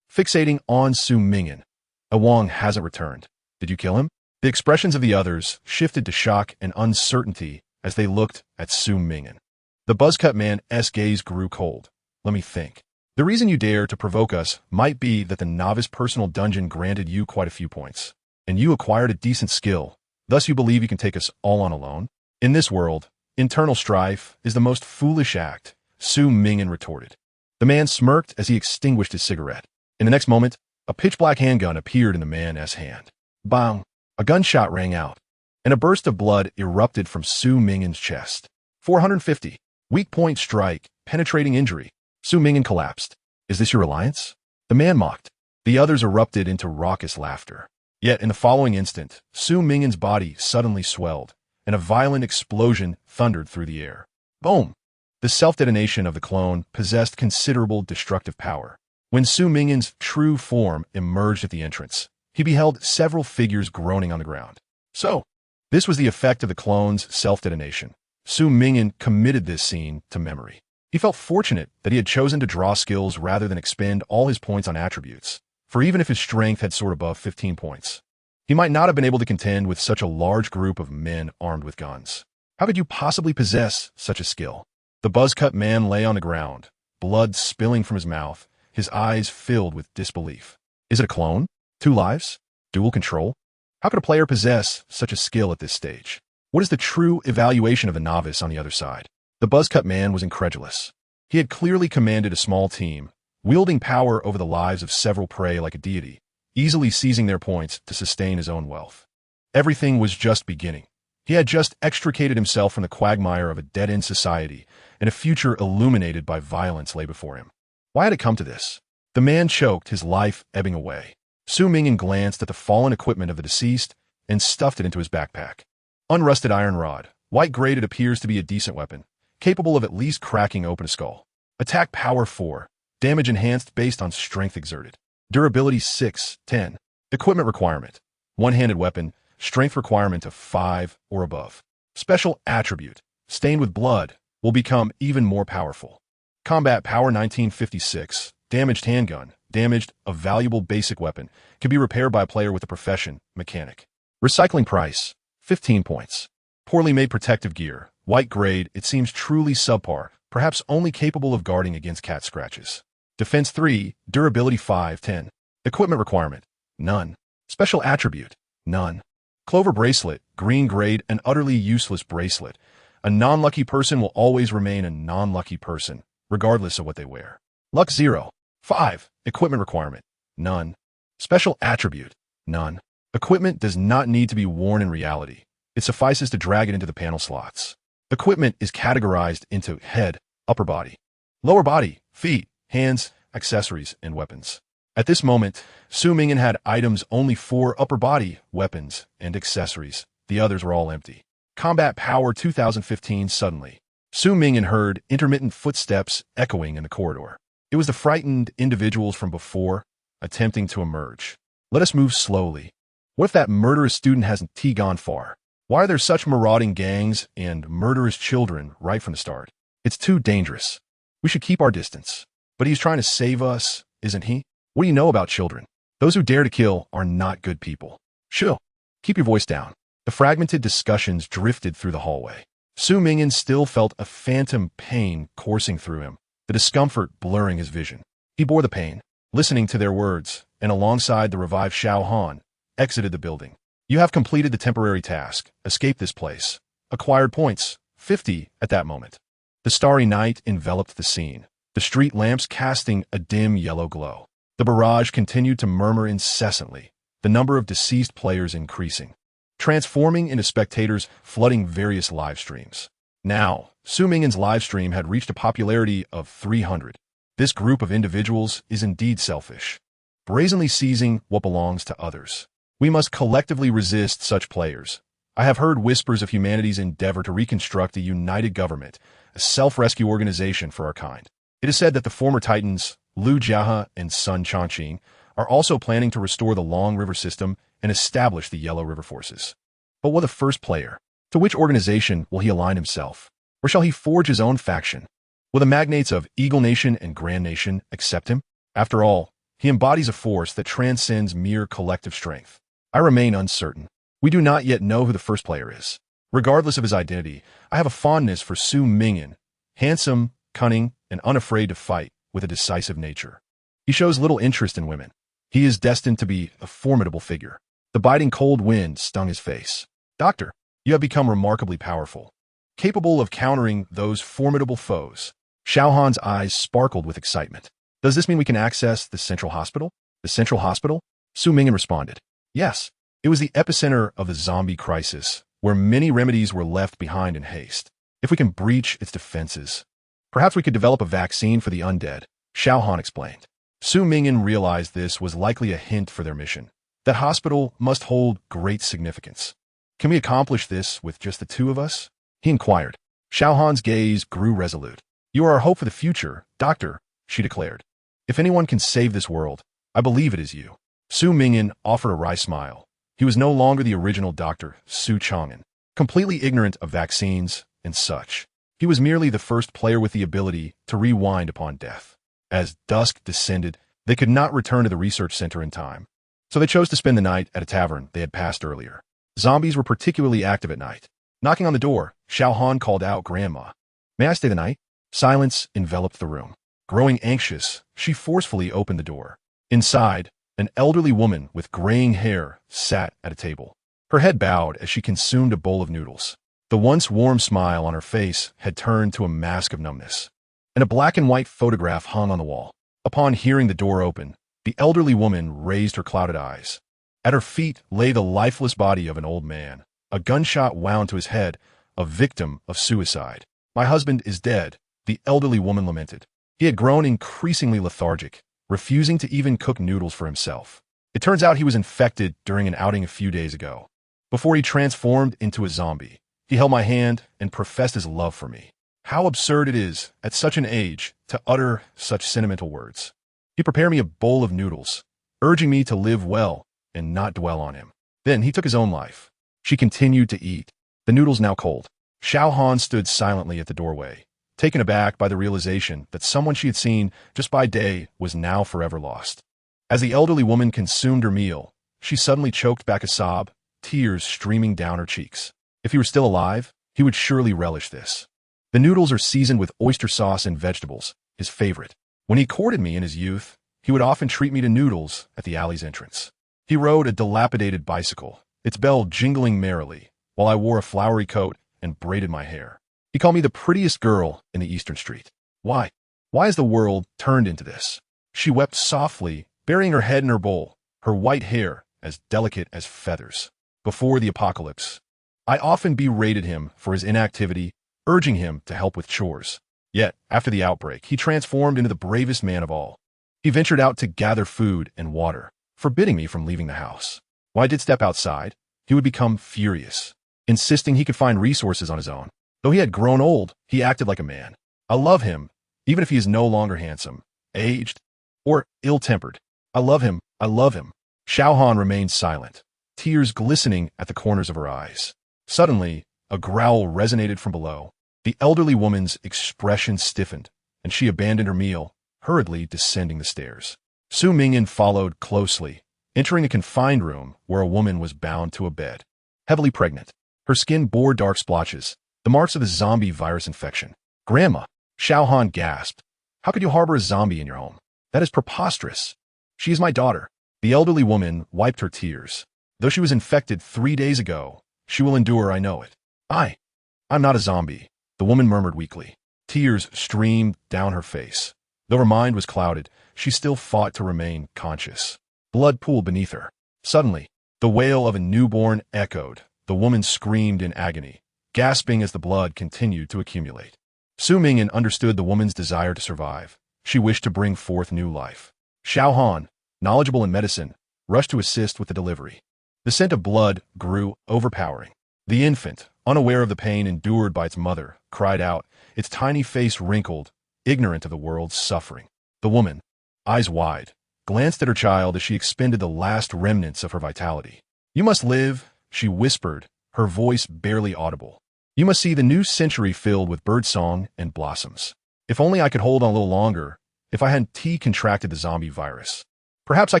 Fixating on Su Ming'an. A Wong hasn't returned. Did you kill him? The expressions of the others shifted to shock and uncertainty as they looked at Su Ming'an. The buzz-cut man's gaze grew cold. Let me think. The reason you dare to provoke us might be that the novice personal dungeon granted you quite a few points, and you acquired a decent skill. Thus you believe you can take us all on alone? In this world, internal strife is the most foolish act, Su Ming'an retorted. The man smirked as he extinguished his cigarette. In the next moment, a pitch-black handgun appeared in the man's hand. Bang! A gunshot rang out, and a burst of blood erupted from Su Ming'an's chest. 450. Weak point strike, penetrating injury. Su Ming'an collapsed. Is this your alliance? The man mocked. The others erupted into raucous laughter. Yet in the following instant, Su Ming'an's body suddenly swelled, and a violent explosion thundered through the air. Boom! The self-detonation of the clone possessed considerable destructive power. When Su Ming'an's true form emerged at the entrance, he beheld several figures groaning on the ground. So, this was the effect of the clone's self-detonation. Su Ming'an committed this scene to memory. He felt fortunate that he had chosen to draw skills rather than expend all his points on attributes, for even if his strength had soared above 15 points, he might not have been able to contend with such a large group of men armed with guns. How could you possibly possess such a skill? The buzz-cut man lay on the ground, blood spilling from his mouth, his eyes filled with disbelief. Is it a clone? 2 lives? Dual control? How could a player possess such a skill at this stage? What is the true evaluation of a novice on the other side? The buzz-cut man was incredulous. He had clearly commanded a small team, wielding power over the lives of several prey like a deity, easily seizing their points to sustain his own wealth. Everything was just beginning. He had just extricated himself from the quagmire of a dead-end society, and a future illuminated by violence lay before him. Why had it come to this? The man choked, his life ebbing away. Su Ming'an glanced at the fallen equipment of the deceased and stuffed it into his backpack. Unrusted iron rod. White grade, it appears to be a decent weapon, capable of at least cracking open a skull. Attack power 4. Damage enhanced based on strength exerted. Durability 6, 10. Equipment requirement. One-handed weapon, strength requirement of 5 or above. Special attribute, stained with blood, will become even more powerful. Combat power 1956, damaged handgun, damaged, a valuable basic weapon, can be repaired by a player with a profession, mechanic. Recycling price, 15 points. Poorly made protective gear, white grade, it seems truly subpar, perhaps only capable of guarding against cat scratches. Defense 3, durability 5, 10. Equipment requirement, none. Special attribute, none. Clover bracelet, green grade, an utterly useless bracelet. A non-lucky person will always remain a non-lucky person, regardless of what they wear. Luck 0, 5. Equipment requirement, none. Special attribute, none. Equipment does not need to be worn in reality. It suffices to drag it into the panel slots. Equipment is categorized into head, upper body, lower body, feet, hands, accessories, and weapons. At this moment, Su Ming'an had items only for upper body, weapons, and accessories. The others were all empty. Combat power 2015 suddenly. Su Ming'an heard intermittent footsteps echoing in the corridor. It was the frightened individuals from before, attempting to emerge. Let us move slowly. What if that murderous student hasn't gone far? Why are there such marauding gangs and murderous children right from the start? It's too dangerous. We should keep our distance. But he's trying to save us, isn't he? What do you know about children? Those who dare to kill are not good people. Shoo! Keep your voice down. The fragmented discussions drifted through the hallway. Su Ming'an still felt a phantom pain coursing through him, the discomfort blurring his vision. He bore the pain, listening to their words, and alongside the revived Xiao Han, exited the building. You have completed the temporary task. Escape this place. Acquired points, 50 at that moment. The starry night enveloped the scene, the street lamps casting a dim yellow glow. The barrage continued to murmur incessantly, the number of deceased players increasing, transforming into spectators flooding various live streams. Now, Su Ming'an's live stream had reached a popularity of 300. This group of individuals is indeed selfish, brazenly seizing what belongs to others. We must collectively resist such players. I have heard whispers of humanity's endeavor to reconstruct a united government, a self-rescue organization for our kind. It is said that the former titans, Lu Jiahe and Sun Changqing, are also planning to restore the Long River system and establish the Yellow River forces. But will the first player? To which organization will he align himself? Or shall he forge his own faction? Will the magnates of Eagle Nation and Grand Nation accept him? After all, he embodies a force that transcends mere collective strength. I remain uncertain. We do not yet know who the first player is. Regardless of his identity, I have a fondness for Su Ming'an, handsome, cunning, and unafraid to fight with a decisive nature. He shows little interest in women. He is destined to be a formidable figure. The biting cold wind stung his face. Doctor, you have become remarkably powerful, capable of countering those formidable foes. Xiao Han's eyes sparkled with excitement. Does this mean we can access the central hospital? The central hospital? Su Ming'an responded. Yes, it was the epicenter of the zombie crisis, where many remedies were left behind in haste. If we can breach its defenses, perhaps we could develop a vaccine for the undead, Xiao Han explained. Su Ming'an realized this was likely a hint for their mission. That hospital must hold great significance. Can we accomplish this with just the two of us? He inquired. Xiao Han's gaze grew resolute. You are our hope for the future, Doctor, she declared. If anyone can save this world, I believe it is you. Su Ming'an offered a wry smile. He was no longer the original Dr. Su Chang'an, completely ignorant of vaccines and such. He was merely the first player with the ability to rewind upon death. As dusk descended, they could not return to the research center in time, so they chose to spend the night at a tavern they had passed earlier. Zombies were particularly active at night. Knocking on the door, Xiao Han called out, Grandma. May I stay the night? Silence enveloped the room. Growing anxious, she forcefully opened the door. Inside, an elderly woman with graying hair sat at a table. Her head bowed as she consumed a bowl of noodles. The once warm smile on her face had turned to a mask of numbness, and a black and white photograph hung on the wall. Upon hearing the door open, the elderly woman raised her clouded eyes. At her feet lay the lifeless body of an old man, a gunshot wound to his head, a victim of suicide. My husband is dead, the elderly woman lamented. He had grown increasingly lethargic, refusing to even cook noodles for himself. It turns out he was infected during an outing a few days ago. Before he transformed into a zombie, he held my hand and professed his love for me. How absurd it is, at such an age, to utter such sentimental words. He prepared me a bowl of noodles, urging me to live well and not dwell on him. Then he took his own life. She continued to eat, the noodles now cold. Xiao Han stood silently at the doorway, taken aback by the realization that someone she had seen just by day was now forever lost. As the elderly woman consumed her meal, she suddenly choked back a sob, tears streaming down her cheeks. If he were still alive, he would surely relish this. The noodles are seasoned with oyster sauce and vegetables, his favorite. When he courted me in his youth, he would often treat me to noodles at the alley's entrance. He rode a dilapidated bicycle, its bell jingling merrily, while I wore a flowery coat and braided my hair. He called me the prettiest girl in the Eastern Street. Why? Why has the world turned into this? She wept softly, burying her head in her bowl, her white hair as delicate as feathers. Before the apocalypse, I often berated him for his inactivity, urging him to help with chores. Yet, after the outbreak, he transformed into the bravest man of all. He ventured out to gather food and water, forbidding me from leaving the house. When I did step outside, he would become furious, insisting he could find resources on his own. Though he had grown old, he acted like a man. I love him, even if he is no longer handsome, aged, or ill-tempered. I love him, I love him. Xiao Han remained silent, tears glistening at the corners of her eyes. Suddenly, a growl resonated from below. The elderly woman's expression stiffened, and she abandoned her meal, hurriedly descending the stairs. Su Ming'an followed closely, entering a confined room where a woman was bound to a bed. Heavily pregnant, her skin bore dark splotches, the marks of the zombie virus infection. Grandma, Xiao Han gasped. How could you harbor a zombie in your home? That is preposterous. She is my daughter. The elderly woman wiped her tears. Though she was infected 3 days ago, she will endure, I know it. I'm not a zombie, the woman murmured weakly. Tears streamed down her face. Though her mind was clouded, she still fought to remain conscious. Blood pooled beneath her. Suddenly, the wail of a newborn echoed. The woman screamed in agony, gasping as the blood continued to accumulate. Su Ming'an understood the woman's desire to survive. She wished to bring forth new life. Xiao Han, knowledgeable in medicine, rushed to assist with the delivery. The scent of blood grew overpowering. The infant, unaware of the pain endured by its mother, cried out, its tiny face wrinkled, ignorant of the world's suffering. The woman, eyes wide, glanced at her child as she expended the last remnants of her vitality. You must live, she whispered, her voice barely audible. You must see the new century filled with birdsong and blossoms. If only I could hold on a little longer, if I hadn't contracted the zombie virus. Perhaps I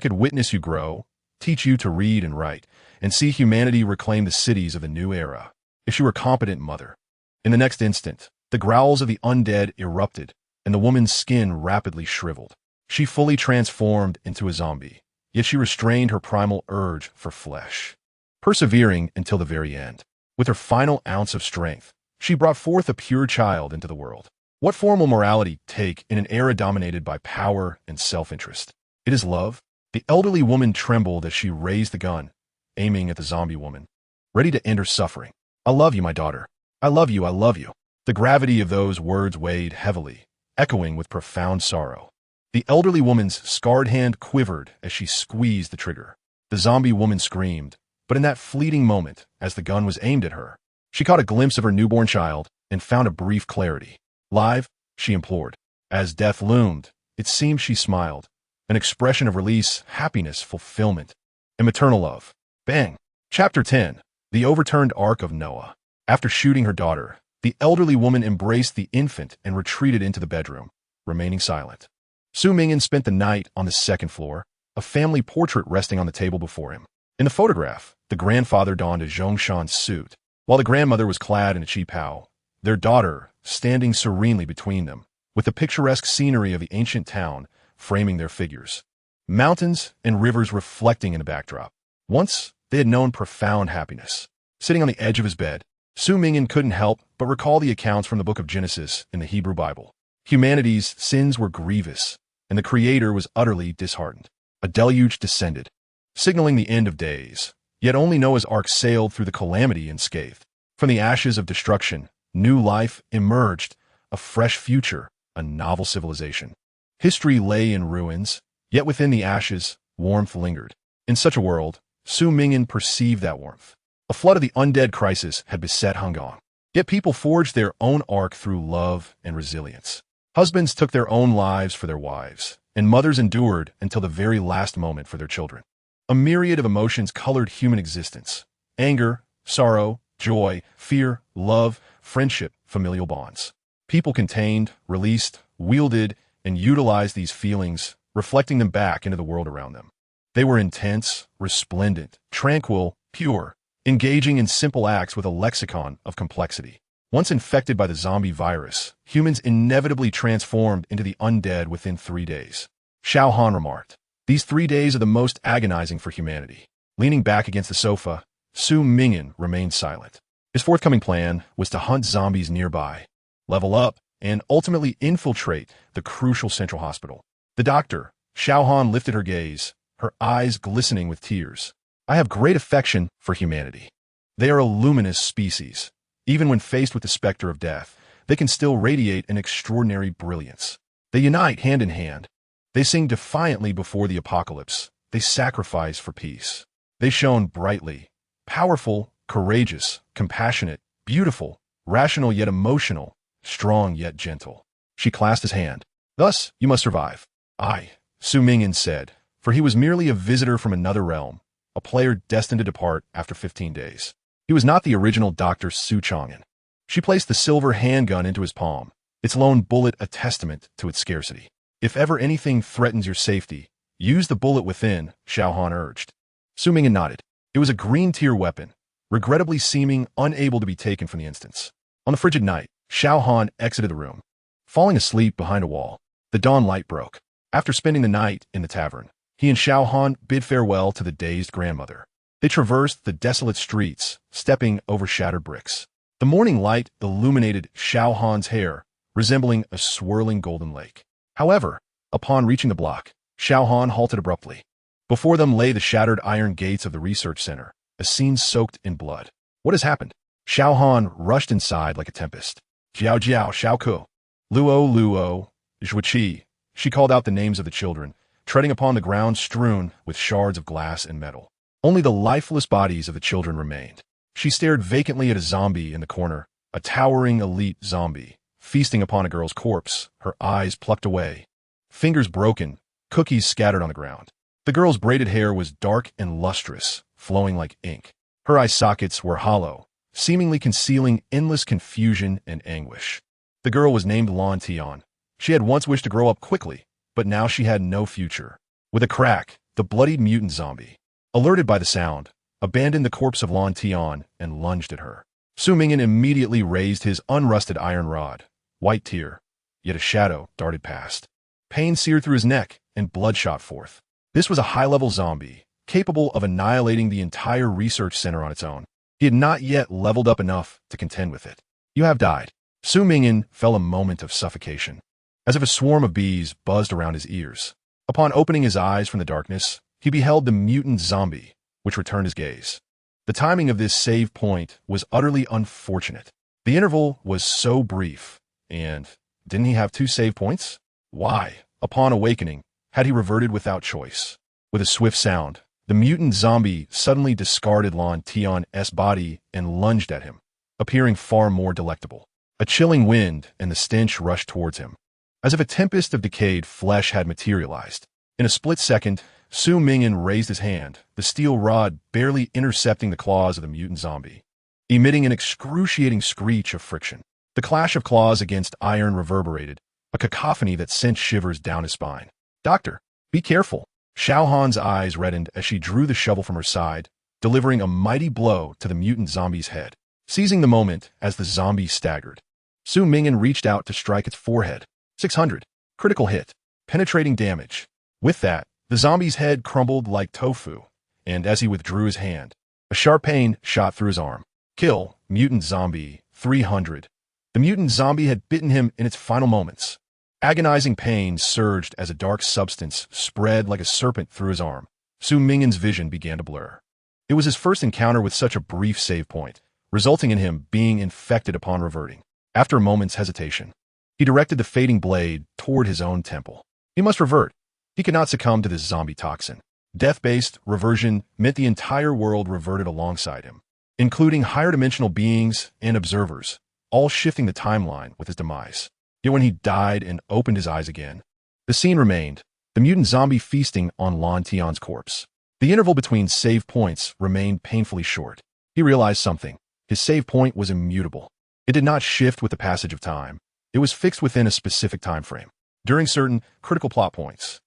could witness you grow, teach you to read and write, and see humanity reclaim the cities of a new era, if she were a competent mother. In the next instant, the growls of the undead erupted, and the woman's skin rapidly shriveled. She fully transformed into a zombie, yet she restrained her primal urge for flesh. Persevering until the very end, with her final ounce of strength, she brought forth a pure child into the world. What form will morality take in an era dominated by power and self-interest? It is love. The elderly woman trembled as she raised the gun, aiming at the zombie woman, ready to end her suffering. I love you, my daughter. I love you, I love you. The gravity of those words weighed heavily, echoing with profound sorrow. The elderly woman's scarred hand quivered as she squeezed the trigger. The zombie woman screamed, but in that fleeting moment, as the gun was aimed at her, she caught a glimpse of her newborn child and found a brief clarity. Live, she implored. As death loomed, it seemed she smiled, an expression of release, happiness, fulfillment, and maternal love. Bang! Chapter 10. The Overturned Ark of Noah. After shooting her daughter, the elderly woman embraced the infant and retreated into the bedroom, remaining silent. Su Ming'an spent the night on the second floor, a family portrait resting on the table before him. In the photograph, the grandfather donned a Zhongshan suit, while the grandmother was clad in a qipao, their daughter standing serenely between them, with the picturesque scenery of the ancient town framing their figures. Mountains and rivers reflecting in the backdrop. Once, they had known profound happiness. Sitting on the edge of his bed, Su Ming'an couldn't help but recall the accounts from the book of Genesis in the Hebrew Bible. Humanity's sins were grievous, and the Creator was utterly disheartened. A deluge descended, signaling the end of days. Yet only Noah's ark sailed through the calamity unscathed. From the ashes of destruction, new life emerged, a fresh future, a novel civilization. History lay in ruins, yet within the ashes, warmth lingered. In such a world, Su Ming'an perceived that warmth. A flood of the undead crisis had beset Hongkong. Yet people forged their own ark through love and resilience. Husbands took their own lives for their wives, and mothers endured until the very last moment for their children. A myriad of emotions colored human existence: anger, sorrow, joy, fear, love, friendship, familial bonds. People contained, released, wielded, and utilized these feelings, reflecting them back into the world around them. They were intense, resplendent, tranquil, pure, engaging in simple acts with a lexicon of complexity. Once infected by the zombie virus, humans inevitably transformed into the undead within 3 days. Xiao Han remarked, "These 3 days are the most agonizing for humanity." Leaning back against the sofa, Su Ming'an remained silent. His forthcoming plan was to hunt zombies nearby, level up, and ultimately infiltrate the crucial central hospital. The doctor, Xiao Han, lifted her gaze, her eyes glistening with tears. "I have great affection for humanity. They are a luminous species. Even when faced with the specter of death, they can still radiate an extraordinary brilliance. They unite hand in hand. They sing defiantly before the apocalypse. They sacrifice for peace. They shone brightly, powerful, courageous, compassionate, beautiful, rational yet emotional, strong yet gentle." She clasped his hand. "Thus, you must survive." "I," Su Ming'an said, for he was merely a visitor from another realm, a player destined to depart after 15 days. He was not the original Dr. Su Chang'an. She placed the silver handgun into his palm, its lone bullet a testament to its scarcity. "If ever anything threatens your safety, use the bullet within," Xiao Han urged. Su Ming'an nodded. It was a green-tier weapon, regrettably seeming unable to be taken from the instance. On the frigid night, Xiao Han exited the room. Falling asleep behind a wall, the dawn light broke. After spending the night in the tavern, he and Xiao Han bid farewell to the dazed grandmother. They traversed the desolate streets, stepping over shattered bricks. The morning light illuminated Xiao Han's hair, resembling a swirling golden lake. However, upon reaching the block, Xiao Han halted abruptly. Before them lay the shattered iron gates of the research center, a scene soaked in blood. "What has happened?" Xiao Han rushed inside like a tempest. "Jiao Jiao, Xiao Ku, Luo Luo, Zhuqi." She called out the names of the children, treading upon the ground strewn with shards of glass and metal. Only the lifeless bodies of the children remained. She stared vacantly at a zombie in the corner, a towering elite zombie, feasting upon a girl's corpse, her eyes plucked away. Fingers broken, cookies scattered on the ground. The girl's braided hair was dark and lustrous, flowing like ink. Her eye sockets were hollow, seemingly concealing endless confusion and anguish. The girl was named Lan Tian. She had once wished to grow up quickly, but now she had no future. With a crack, the bloodied mutant zombie, alerted by the sound, abandoned the corpse of Lan Tian and lunged at her. Su Ming'an immediately raised his unrusted iron rod. White tear, yet a shadow darted past. Pain seared through his neck, and blood shot forth. This was a high-level zombie, capable of annihilating the entire research center on its own. He had not yet leveled up enough to contend with it. "You have died." Su Ming'an felt a moment of suffocation, as if a swarm of bees buzzed around his ears. Upon opening his eyes from the darkness, he beheld the mutant zombie, which returned his gaze. The timing of this save point was utterly unfortunate. The interval was so brief, and didn't he have 2 save points? Why, upon awakening, had he reverted without choice? With a swift sound, the mutant zombie suddenly discarded Lan Tian's body and lunged at him, appearing far more delectable. A chilling wind and the stench rushed towards him, as if a tempest of decayed flesh had materialized. In a split second, Su Ming'an raised his hand, the steel rod barely intercepting the claws of the mutant zombie, emitting an excruciating screech of friction. The clash of claws against iron reverberated, a cacophony that sent shivers down his spine. "Doctor, be careful." Xiao Han's eyes reddened as she drew the shovel from her side, delivering a mighty blow to the mutant zombie's head. Seizing the moment as the zombie staggered, Su Ming'an reached out to strike its forehead. 600. Critical hit. Penetrating damage. With that, the zombie's head crumbled like tofu, and as he withdrew his hand, a sharp pain shot through his arm. Kill, mutant zombie, 300. The mutant zombie had bitten him in its final moments. Agonizing pain surged as a dark substance spread like a serpent through his arm. Su Ming'an's vision began to blur. It was his first encounter with such a brief save point, resulting in him being infected upon reverting. After a moment's hesitation, he directed the fading blade toward his own temple. He must revert. He could not succumb to this zombie toxin. Death-based reversion meant the entire world reverted alongside him, including higher-dimensional beings and observers, all shifting the timeline with his demise. Yet when he died and opened his eyes again, the scene remained, the mutant zombie feasting on Lan Tian's corpse. The interval between save points remained painfully short. He He realized something. His save point was immutable. It did not shift with the passage of time. It was fixed within a specific time frame. During certain critical plot points,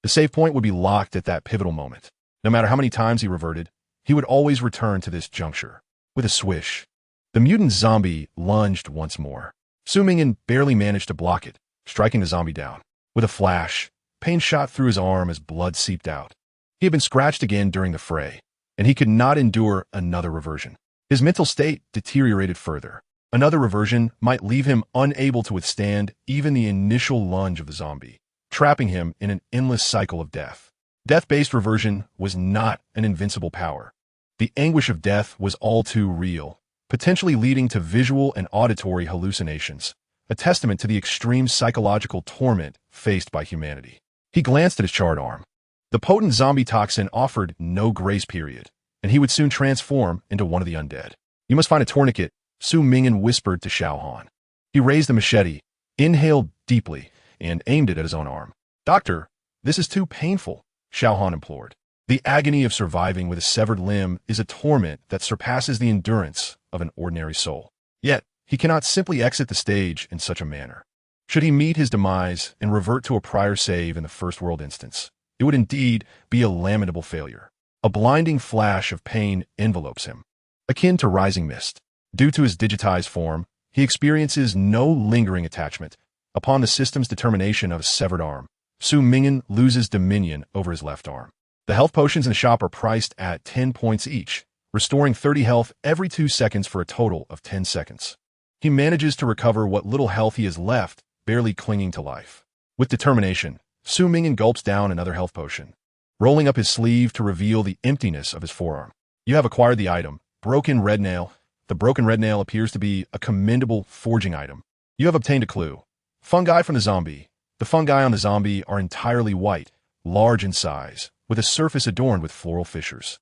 the save point would be locked at that pivotal moment. No matter how many times he reverted, he would always return to this juncture. With a swish, the mutant zombie lunged once more. Su Ming'an barely managed to block it, striking the zombie down. With a flash, pain shot through his arm as blood seeped out. He had been scratched again during the fray, and he could not endure another reversion. His mental state deteriorated further. Another reversion might leave him unable to withstand even the initial lunge of the zombie, trapping him in an endless cycle of death. Death-based reversion was not an invincible power. The anguish of death was all too real, potentially leading to visual and auditory hallucinations, a testament to the extreme psychological torment faced by humanity. He glanced at his charred arm. The potent zombie toxin offered no grace period, and he would soon transform into one of the undead. "You must find a tourniquet," Su Ming'an whispered to Xiao Han. He raised the machete, inhaled deeply, and aimed it at his own arm. "Doctor, this is too painful," Xiao Han implored. The agony of surviving with a severed limb is a torment that surpasses the endurance of an ordinary soul. Yet, he cannot simply exit the stage in such a manner. Should he meet his demise and revert to a prior save in the first world instance, it would indeed be a lamentable failure. A blinding flash of pain envelopes him, akin to rising mist. Due to his digitized form, he experiences no lingering attachment. Upon the system's determination of a severed arm, Su Ming'an loses dominion over his left arm. The health potions in the shop are priced at 10 points each, restoring 30 health every 2 seconds for a total of 10 seconds. He manages to recover what little health he has left, barely clinging to life. With determination, Su Ming'an gulps down another health potion, rolling up his sleeve to reveal the emptiness of his forearm. You have acquired the item, Broken Red Nail. The broken red nail appears to be a commendable forging item. You have obtained a clue. Fungi from the zombie. The fungi on the zombie are entirely white, large in size, with a surface adorned with floral fissures.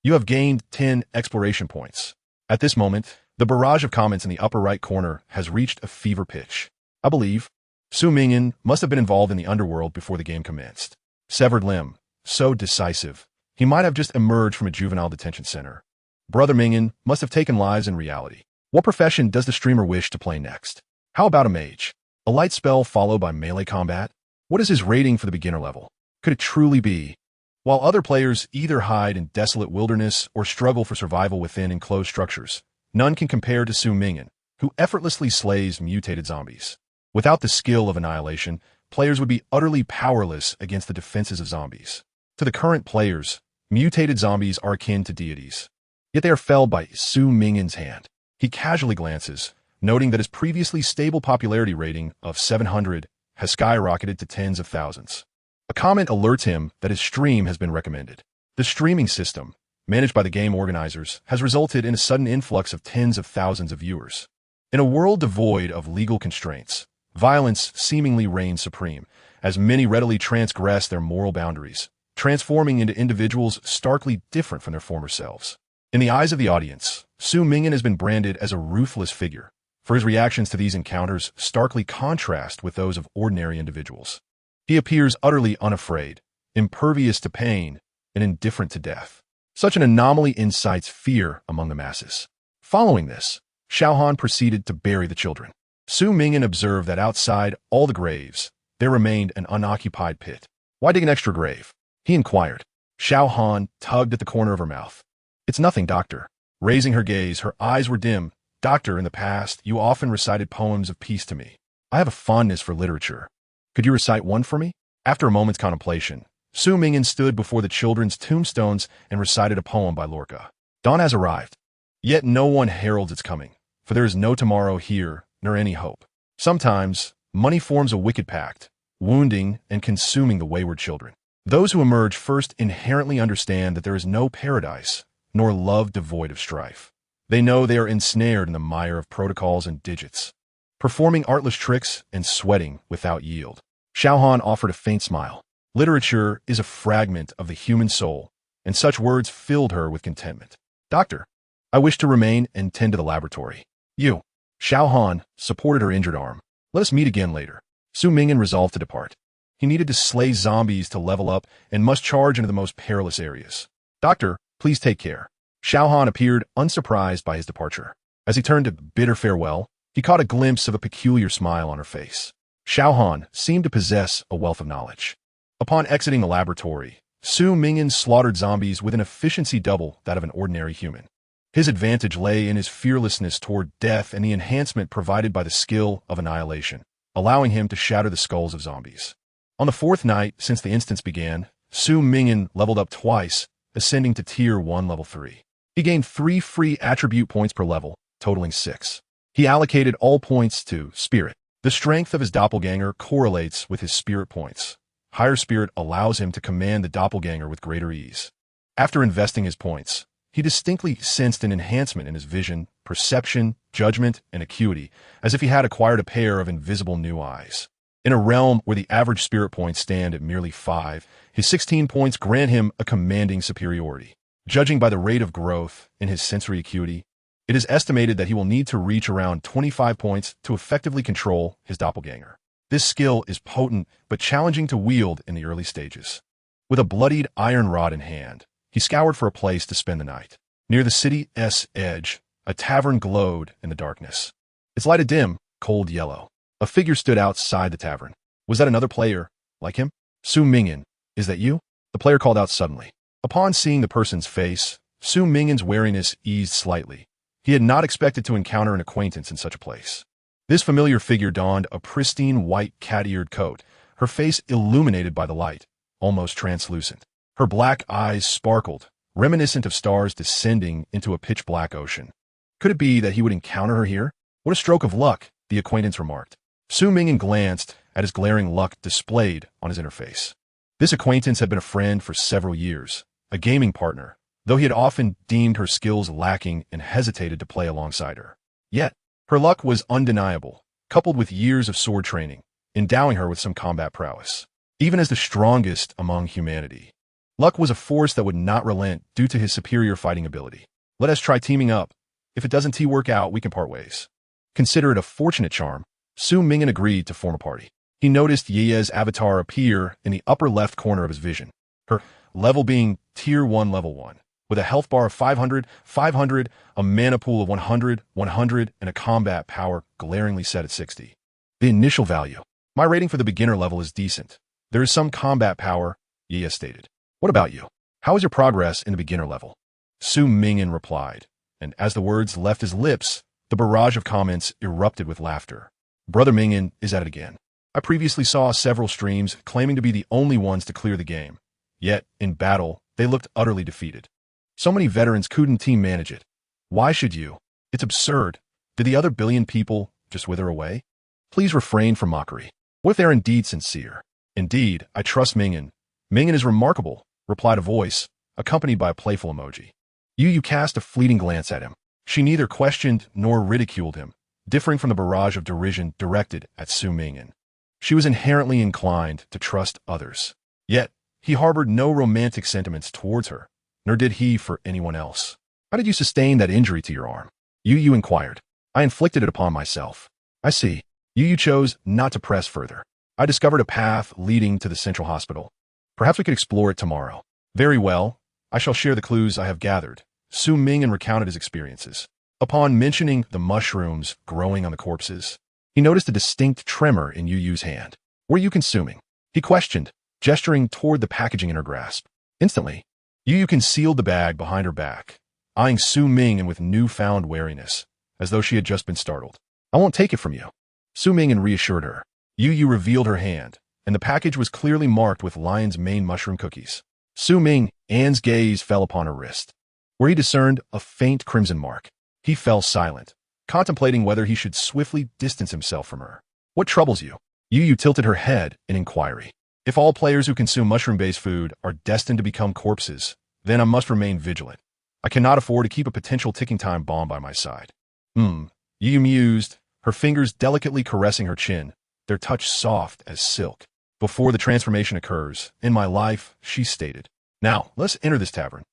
You have gained 10 exploration points. At this moment, the barrage of comments in the upper right corner has reached a fever pitch. I believe Su Ming'an must have been involved in the underworld before the game commenced. Severed limb. So decisive. He might have just emerged from a juvenile detention center. Brother Ming'an must have taken lives in reality. What profession does the streamer wish to play next? How about a mage? A light spell followed by melee combat? What is his rating for the beginner level? Could it truly be? While other players either hide in desolate wilderness or struggle for survival within enclosed structures, none can compare to Su Ming'an, who effortlessly slays mutated zombies. Without the skill of annihilation, players would be utterly powerless against the defenses of zombies. To the current players, mutated zombies are akin to deities. Yet they are felled by Su Ming'an's hand. He casually glances, noting that his previously stable popularity rating of 700 has skyrocketed to tens of thousands. A comment alerts him that his stream has been recommended. The streaming system, managed by the game organizers, has resulted in a sudden influx of tens of thousands of viewers. In a world devoid of legal constraints, violence seemingly reigns supreme, as many readily transgress their moral boundaries, transforming into individuals starkly different from their former selves. In the eyes of the audience, Su Ming'an has been branded as a ruthless figure, for his reactions to these encounters starkly contrast with those of ordinary individuals. He appears utterly unafraid, impervious to pain, and indifferent to death. Such an anomaly incites fear among the masses. Following this, Xiao Han proceeded to bury the children. Su Ming'an observed that outside all the graves, there remained an unoccupied pit. "Why dig an extra grave?" he inquired. Xiao Han tugged at the corner of her mouth. "It's nothing, doctor." Raising her gaze, her eyes were dim. "Doctor, in the past, you often recited poems of peace to me. I have a fondness for literature. Could you recite one for me?" After a moment's contemplation, Su Ming'an stood before the children's tombstones and recited a poem by Lorca. "Dawn has arrived, yet no one heralds its coming, for there is no tomorrow here, nor any hope. Sometimes, money forms a wicked pact, wounding and consuming the wayward children. Those who emerge first inherently understand that there is no paradise, nor love devoid of strife. They know they are ensnared in the mire of protocols and digits, performing artless tricks and sweating without yield." Xiao Han offered a faint smile. Literature is a fragment of the human soul, and such words filled her with contentment. "Doctor, I wish to remain and tend to the laboratory. You." Xiao Han supported her injured arm. "Let us meet again later." Su Ming'an resolved to depart. He needed to slay zombies to level up and must charge into the most perilous areas. "Doctor, please take care." Han appeared unsurprised by his departure. As he turned to bid her farewell, he caught a glimpse of a peculiar smile on her face. Han seemed to possess a wealth of knowledge. Upon exiting the laboratory, Su Ming'an slaughtered zombies with an efficiency double that of an ordinary human. His advantage lay in his fearlessness toward death and the enhancement provided by the skill of annihilation, allowing him to shatter the skulls of zombies. On the fourth night since the instance began, Su Ming'an leveled up twice, ascending to Tier 1 Level 3. He gained 3 free attribute points per level, totaling 6. He allocated all points to Spirit. The strength of his doppelganger correlates with his spirit points. Higher spirit allows him to command the doppelganger with greater ease. After investing his points, he distinctly sensed an enhancement in his vision, perception, judgment, and acuity, as if he had acquired a pair of invisible new eyes. In a realm where the average spirit points stand at merely 5, his 16 points grant him a commanding superiority. Judging by the rate of growth in his sensory acuity, it is estimated that he will need to reach around 25 points to effectively control his doppelganger. This skill is potent but challenging to wield in the early stages. With a bloodied iron rod in hand, he scoured for a place to spend the night. Near the city's edge, a tavern glowed in the darkness. Its light a dim, cold yellow. A figure stood outside the tavern. Was that another player, like him? Su Ming'an, is that you? The player called out suddenly. Upon seeing the person's face, Su Ming'an's wariness eased slightly. He had not expected to encounter an acquaintance in such a place. This familiar figure donned a pristine white cat-eared coat, her face illuminated by the light, almost translucent. Her black eyes sparkled, reminiscent of stars descending into a pitch-black ocean. Could it be that he would encounter her here? What a stroke of luck, the acquaintance remarked. Su Ming'an glanced at his glaring luck displayed on his interface. This acquaintance had been a friend for several years, a gaming partner, though he had often deemed her skills lacking and hesitated to play alongside her. Yet, her luck was undeniable, coupled with years of sword training, endowing her with some combat prowess. Even as the strongest among humanity, luck was a force that would not relent due to his superior fighting ability. Let us try teaming up. If it doesn't work out, we can part ways. Consider it a fortunate charm. Su Ming'an agreed to form a party. He noticed Ye's avatar appear in the upper left corner of his vision, her level being Tier 1 Level 1. With a health bar of 500, 500, a mana pool of 100, 100, and a combat power glaringly set at 60. The initial value. My rating for the beginner level is decent. There is some combat power, Ye stated. What about you? How is your progress in the beginner level? Su Ming'an replied, and as the words left his lips, the barrage of comments erupted with laughter. Brother Ming'an is at it again. I previously saw several streams claiming to be the only ones to clear the game. Yet, in battle, they looked utterly defeated. So many veterans couldn't team manage it. Why should you? It's absurd. Did the other billion people just wither away? Please refrain from mockery. What if they're indeed sincere? Indeed, I trust Ming'an. Ming'an is remarkable, replied a voice, accompanied by a playful emoji. You cast a fleeting glance at him. She neither questioned nor ridiculed him, differing from the barrage of derision directed at Su Ming'an. She was inherently inclined to trust others. Yet, he harbored no romantic sentiments towards her, nor did he for anyone else. How did you sustain that injury to your arm? Yu inquired. I inflicted it upon myself. I see. Yu chose not to press further. I discovered a path leading to the central hospital. Perhaps we could explore it tomorrow. Very well. I shall share the clues I have gathered. Su Ming'an recounted his experiences. Upon mentioning the mushrooms growing on the corpses, he noticed a distinct tremor in Yu's hand. Were you consuming? He questioned, gesturing toward the packaging in her grasp. Instantly, Yu concealed the bag behind her back, eyeing Su Ming'an with newfound wariness, as though she had just been startled. I won't take it from you. Su Ming'an reassured her. Yu revealed her hand, and the package was clearly marked with lion's mane mushroom cookies. Su Ming'an's gaze fell upon her wrist, where he discerned a faint crimson mark. He fell silent, contemplating whether he should swiftly distance himself from her. What troubles you? Yu tilted her head in inquiry. If all players who consume mushroom-based food are destined to become corpses, then I must remain vigilant. I cannot afford to keep a potential ticking time bomb by my side. Yu mused, her fingers delicately caressing her chin, their touch soft as silk. Before the transformation occurs, in my life, she stated. Now, let's enter this tavern.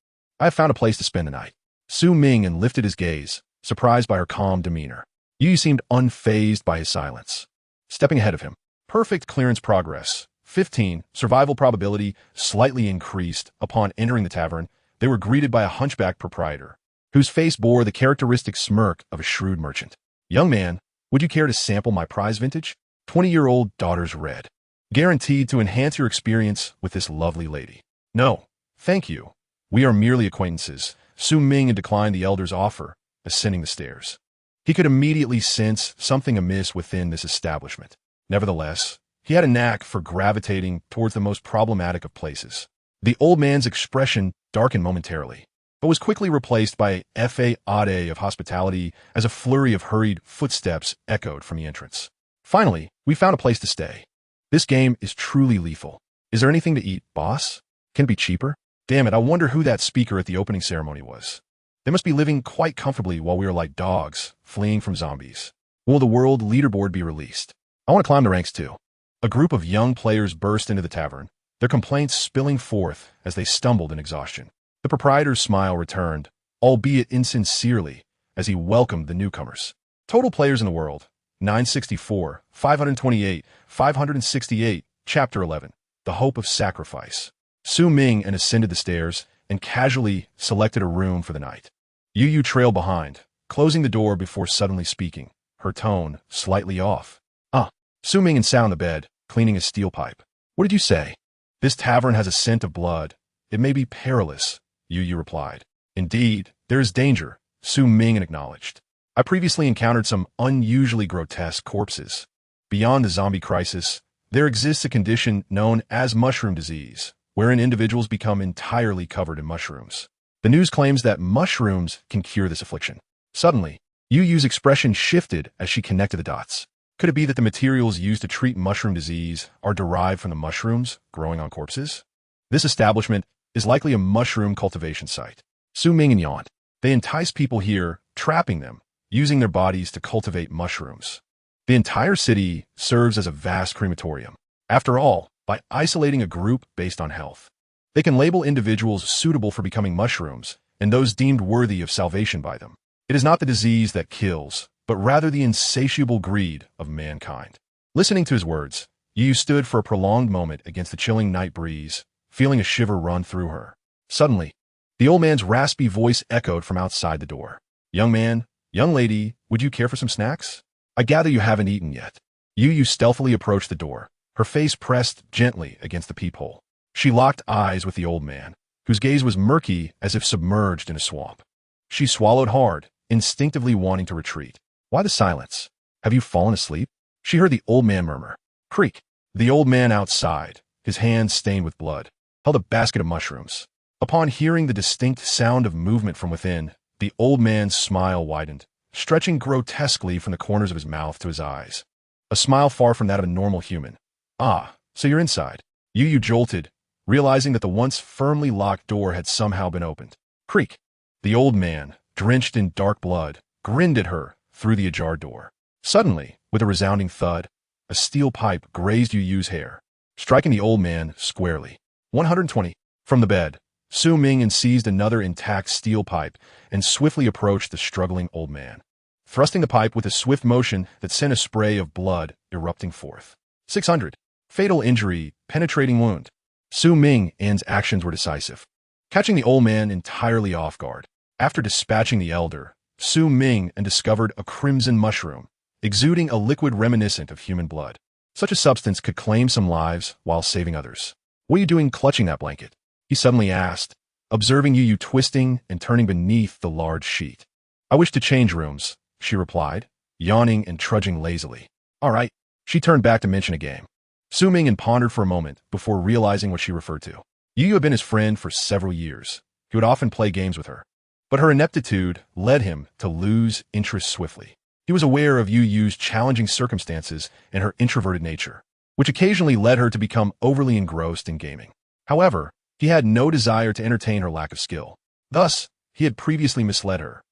I have found a place to spend the night. Su Ming'an lifted his gaze, surprised by her calm demeanor. Yu seemed unfazed by his silence. Stepping ahead of him. Perfect clearance progress. 15, survival probability slightly increased. Upon entering the tavern, they were greeted by a hunchback proprietor, whose face bore the characteristic smirk of a shrewd merchant. "Young man, would you care to sample my prize vintage? 20-year-old daughter's red. Guaranteed to enhance your experience with this lovely lady." "No, thank you. We are merely acquaintances." Su Ming'an declined the elder's offer, ascending the stairs. He could immediately sense something amiss within this establishment. Nevertheless, he had a knack for gravitating towards the most problematic of places. The old man's expression darkened momentarily, but was quickly replaced by a facade of hospitality as a flurry of hurried footsteps echoed from the entrance. "Finally, we found a place to stay. This game is truly lethal. Is there anything to eat, boss? Can it be cheaper? Damn it, I wonder who that speaker at the opening ceremony was. They must be living quite comfortably while we are like dogs, fleeing from zombies. Will the world leaderboard be released? I want to climb the ranks too." A group of young players burst into the tavern, their complaints spilling forth as they stumbled in exhaustion. The proprietor's smile returned, albeit insincerely, as he welcomed the newcomers. Total players in the world: 964, 528, 568, Chapter 11. The Hope of Sacrifice. Su Ming'an ascended the stairs and casually selected a room for the night. Yu trailed behind, closing the door before suddenly speaking, her tone slightly off. Su Ming'an sat on the bed, cleaning a steel pipe. "What did you say?" "This tavern has a scent of blood. It may be perilous," Yu replied. "Indeed, there is danger," Su Ming'an acknowledged. "I previously encountered some unusually grotesque corpses. Beyond the zombie crisis, there exists a condition known as mushroom disease, wherein individuals become entirely covered in mushrooms. The news claims that mushrooms can cure this affliction." Suddenly, Yu's expression shifted as she connected the dots. Could it be that the materials used to treat mushroom disease are derived from the mushrooms growing on corpses? This establishment is likely a mushroom cultivation site. Su Ming'an yawned. They entice people here, trapping them, using their bodies to cultivate mushrooms. The entire city serves as a vast crematorium. After all, by isolating a group based on health, they can label individuals suitable for becoming mushrooms and those deemed worthy of salvation by them. It is not the disease that kills, but rather the insatiable greed of mankind. Listening to his words, Yu stood for a prolonged moment against the chilling night breeze, feeling a shiver run through her. Suddenly, the old man's raspy voice echoed from outside the door. "Young man, young lady, would you care for some snacks? I gather you haven't eaten yet." Yu stealthily approached the door, her face pressed gently against the peephole. She locked eyes with the old man, whose gaze was murky as if submerged in a swamp. She swallowed hard, instinctively wanting to retreat. "Why the silence? Have you fallen asleep?" she heard the old man murmur. Creak. The old man outside, his hands stained with blood, held a basket of mushrooms. Upon hearing the distinct sound of movement from within, the old man's smile widened, stretching grotesquely from the corners of his mouth to his eyes. A smile far from that of a normal human. "Ah, so you're inside." Yu jolted, realizing that the once firmly locked door had somehow been opened. Creak. The old man, drenched in dark blood, grinned at her through the ajar door. Suddenly, with a resounding thud, a steel pipe grazed Yu's hair, striking the old man squarely. 120. From the bed, Su Ming'an seized another intact steel pipe and swiftly approached the struggling old man, thrusting the pipe with a swift motion that sent a spray of blood erupting forth. 600. Fatal injury, penetrating wound. Su Ming'an's actions were decisive, catching the old man entirely off guard. After dispatching the elder, Su Ming'an discovered a crimson mushroom, exuding a liquid reminiscent of human blood. Such a substance could claim some lives while saving others. "What are you doing clutching that blanket?" he suddenly asked, observing Yu twisting and turning beneath the large sheet. "I wish to change rooms," she replied, yawning and trudging lazily. "All right." She turned back to mention a game. Su Ming'an pondered for a moment before realizing what she referred to. Yu had been his friend for several years. He would often play games with her, but her ineptitude led him to lose interest swiftly. He was aware of Yu's challenging circumstances and her introverted nature, which occasionally led her to become overly engrossed in gaming. However, he had no desire to entertain her lack of skill. Thus, he had previously misled her,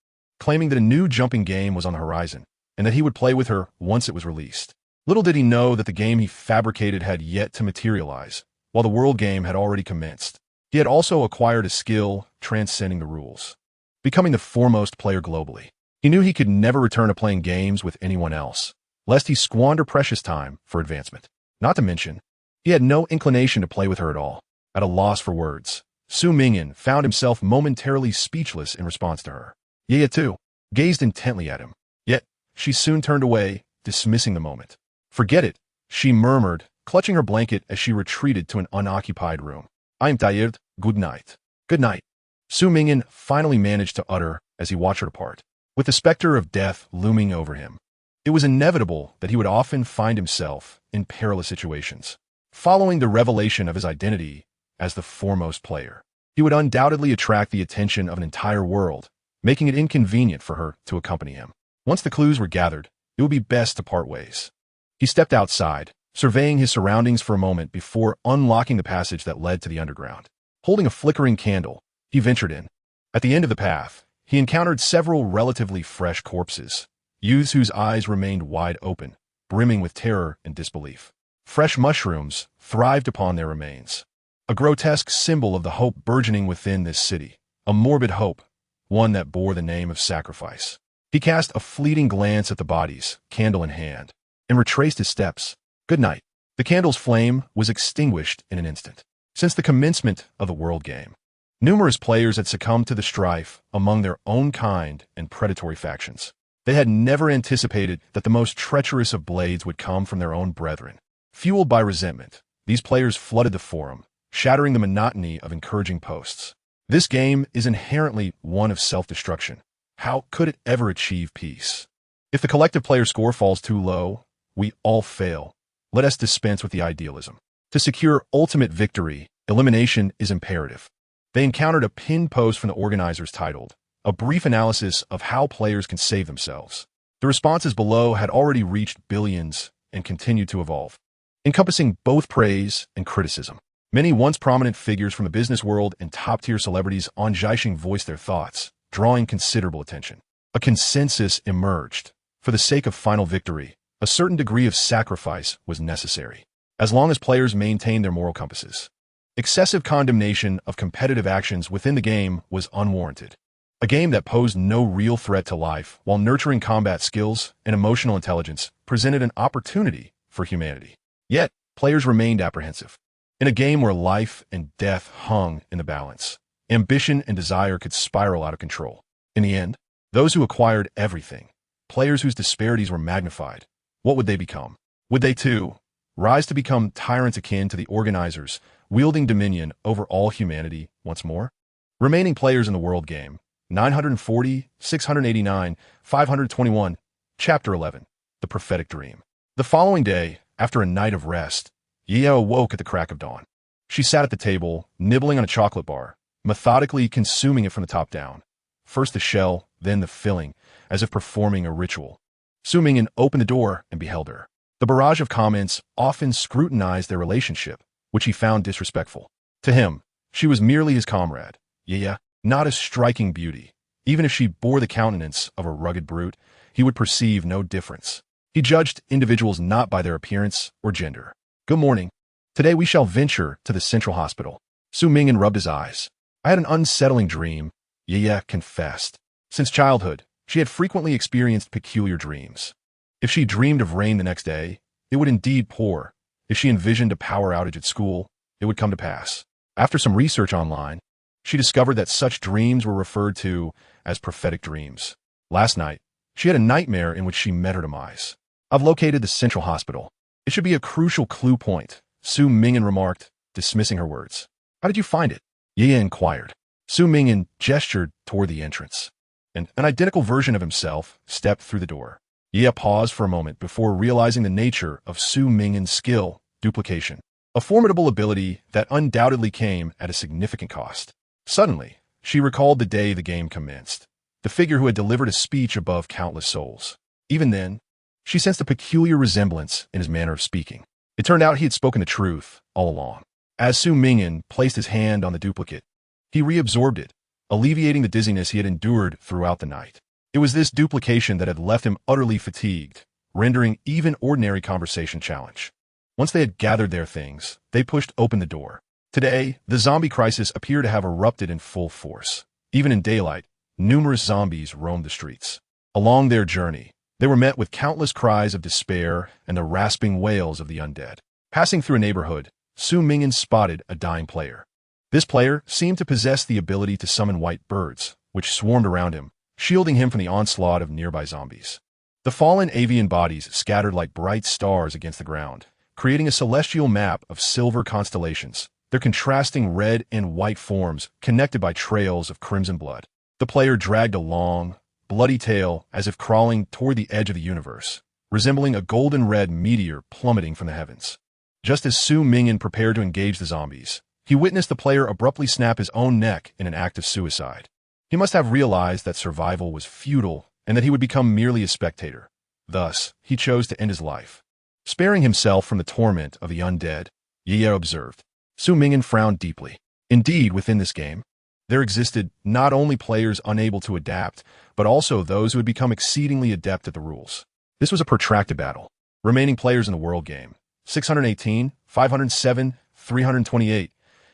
claiming that a new jumping game was on the horizon and that he would play with her once it was released. Little did he know that the game he fabricated had yet to materialize, while the world game had already commenced. He had also acquired a skill transcending the rules, becoming the foremost player globally. He knew he could never return to playing games with anyone else, lest he squander precious time for advancement. Not to mention, he had no inclination to play with her at all. At a loss for words, Su Ming'an found himself momentarily speechless in response to her. Yaya, too, gazed intently at him. Yet, she soon turned away, dismissing the moment. Forget it, she murmured, clutching her blanket as she retreated to an unoccupied room. I am tired. Good night. Good night. Su Ming'an finally managed to utter as he watched her depart. With the specter of death looming over him, it was inevitable that he would often find himself in perilous situations. Following the revelation of his identity as the foremost player, he would undoubtedly attract the attention of an entire world, making it inconvenient for her to accompany him. Once the clues were gathered, it would be best to part ways. He stepped outside, surveying his surroundings for a moment before unlocking the passage that led to the underground. Holding a flickering candle, he ventured in. At the end of the path, he encountered several relatively fresh corpses, youths whose eyes remained wide open, brimming with terror and disbelief. Fresh mushrooms thrived upon their remains, a grotesque symbol of the hope burgeoning within this city, a morbid hope, one that bore the name of sacrifice. He cast a fleeting glance at the bodies, candle in hand, and retraced his steps. Good night. The candle's flame was extinguished in an instant. Since the commencement of the world game, numerous players had succumbed to the strife among their own kind and predatory factions. They had never anticipated that the most treacherous of blades would come from their own brethren. Fueled by resentment, these players flooded the forum, shattering the monotony of encouraging posts. This game is inherently one of self-destruction. How could it ever achieve peace? If the collective player score falls too low, we all fail. Let us dispense with the idealism. To secure ultimate victory, elimination is imperative. They encountered a pinned post from the organizers titled, "A Brief Analysis of How Players Can Save Themselves." The responses below had already reached billions and continued to evolve, encompassing both praise and criticism. Many once prominent figures from the business world and top-tier celebrities on Zhaixing voiced their thoughts, drawing considerable attention. A consensus emerged. For the sake of final victory, a certain degree of sacrifice was necessary, as long as players maintained their moral compasses. Excessive condemnation of competitive actions within the game was unwarranted. A game that posed no real threat to life while nurturing combat skills and emotional intelligence presented an opportunity for humanity. Yet, players remained apprehensive. In a game where life and death hung in the balance, ambition and desire could spiral out of control. In the end, those who acquired everything, players whose disparities were magnified, what would they become? Would they, too, rise to become tyrants akin to the organizers, wielding dominion over all humanity once more? Remaining players in the world game: 940, 689, 521, Chapter 11, The Prophetic Dream. The following day, after a night of rest, Yaya awoke at the crack of dawn. She sat at the table, nibbling on a chocolate bar, methodically consuming it from the top down. First the shell, then the filling, as if performing a ritual. Su Ming'an opened the door and beheld her. The barrage of comments often scrutinized their relationship, which he found disrespectful. To him, she was merely his comrade. Yaya, not a striking beauty. Even if she bore the countenance of a rugged brute, he would perceive no difference. He judged individuals not by their appearance or gender. Good morning. Today we shall venture to the central hospital. Su Ming'an rubbed his eyes. I had an unsettling dream, Yaya confessed. Since childhood, she had frequently experienced peculiar dreams. If she dreamed of rain the next day, it would indeed pour. If she envisioned a power outage at school, it would come to pass. After some research online, she discovered that such dreams were referred to as prophetic dreams. Last night, she had a nightmare in which she met her demise. I've located the central hospital. It should be a crucial clue point, Su Ming'an remarked, dismissing her words. How did you find it? Yaya inquired. Su Ming'an gestured toward the entrance, and an identical version of himself stepped through the door. Yaya paused for a moment before realizing the nature of Su Ming'an's skill, duplication, a formidable ability that undoubtedly came at a significant cost. Suddenly, she recalled the day the game commenced, the figure who had delivered a speech above countless souls. Even then, she sensed a peculiar resemblance in his manner of speaking. It turned out he had spoken the truth all along. As Su Ming'an placed his hand on the duplicate, he reabsorbed it, alleviating the dizziness he had endured throughout the night. It was this duplication that had left him utterly fatigued, rendering even ordinary conversation challenge. Once they had gathered their things, they pushed open the door. Today, the zombie crisis appeared to have erupted in full force. Even in daylight, numerous zombies roamed the streets. Along their journey, they were met with countless cries of despair and the rasping wails of the undead. Passing through a neighborhood, Su Ming'an spotted a dying player. This player seemed to possess the ability to summon white birds, which swarmed around him, shielding him from the onslaught of nearby zombies. The fallen avian bodies scattered like bright stars against the ground, creating a celestial map of silver constellations, their contrasting red and white forms connected by trails of crimson blood. The player dragged a long, bloody tail as if crawling toward the edge of the universe, resembling a golden-red meteor plummeting from the heavens. Just as Su Ming'an prepared to engage the zombies, he witnessed the player abruptly snap his own neck in an act of suicide. He must have realized that survival was futile and that he would become merely a spectator. Thus, he chose to end his life. Sparing himself from the torment of the undead, Ye observed. Su Ming'an frowned deeply. Indeed, within this game, there existed not only players unable to adapt, but also those who had become exceedingly adept at the rules. This was a protracted battle. Remaining players in the world game: 618, 507, 328.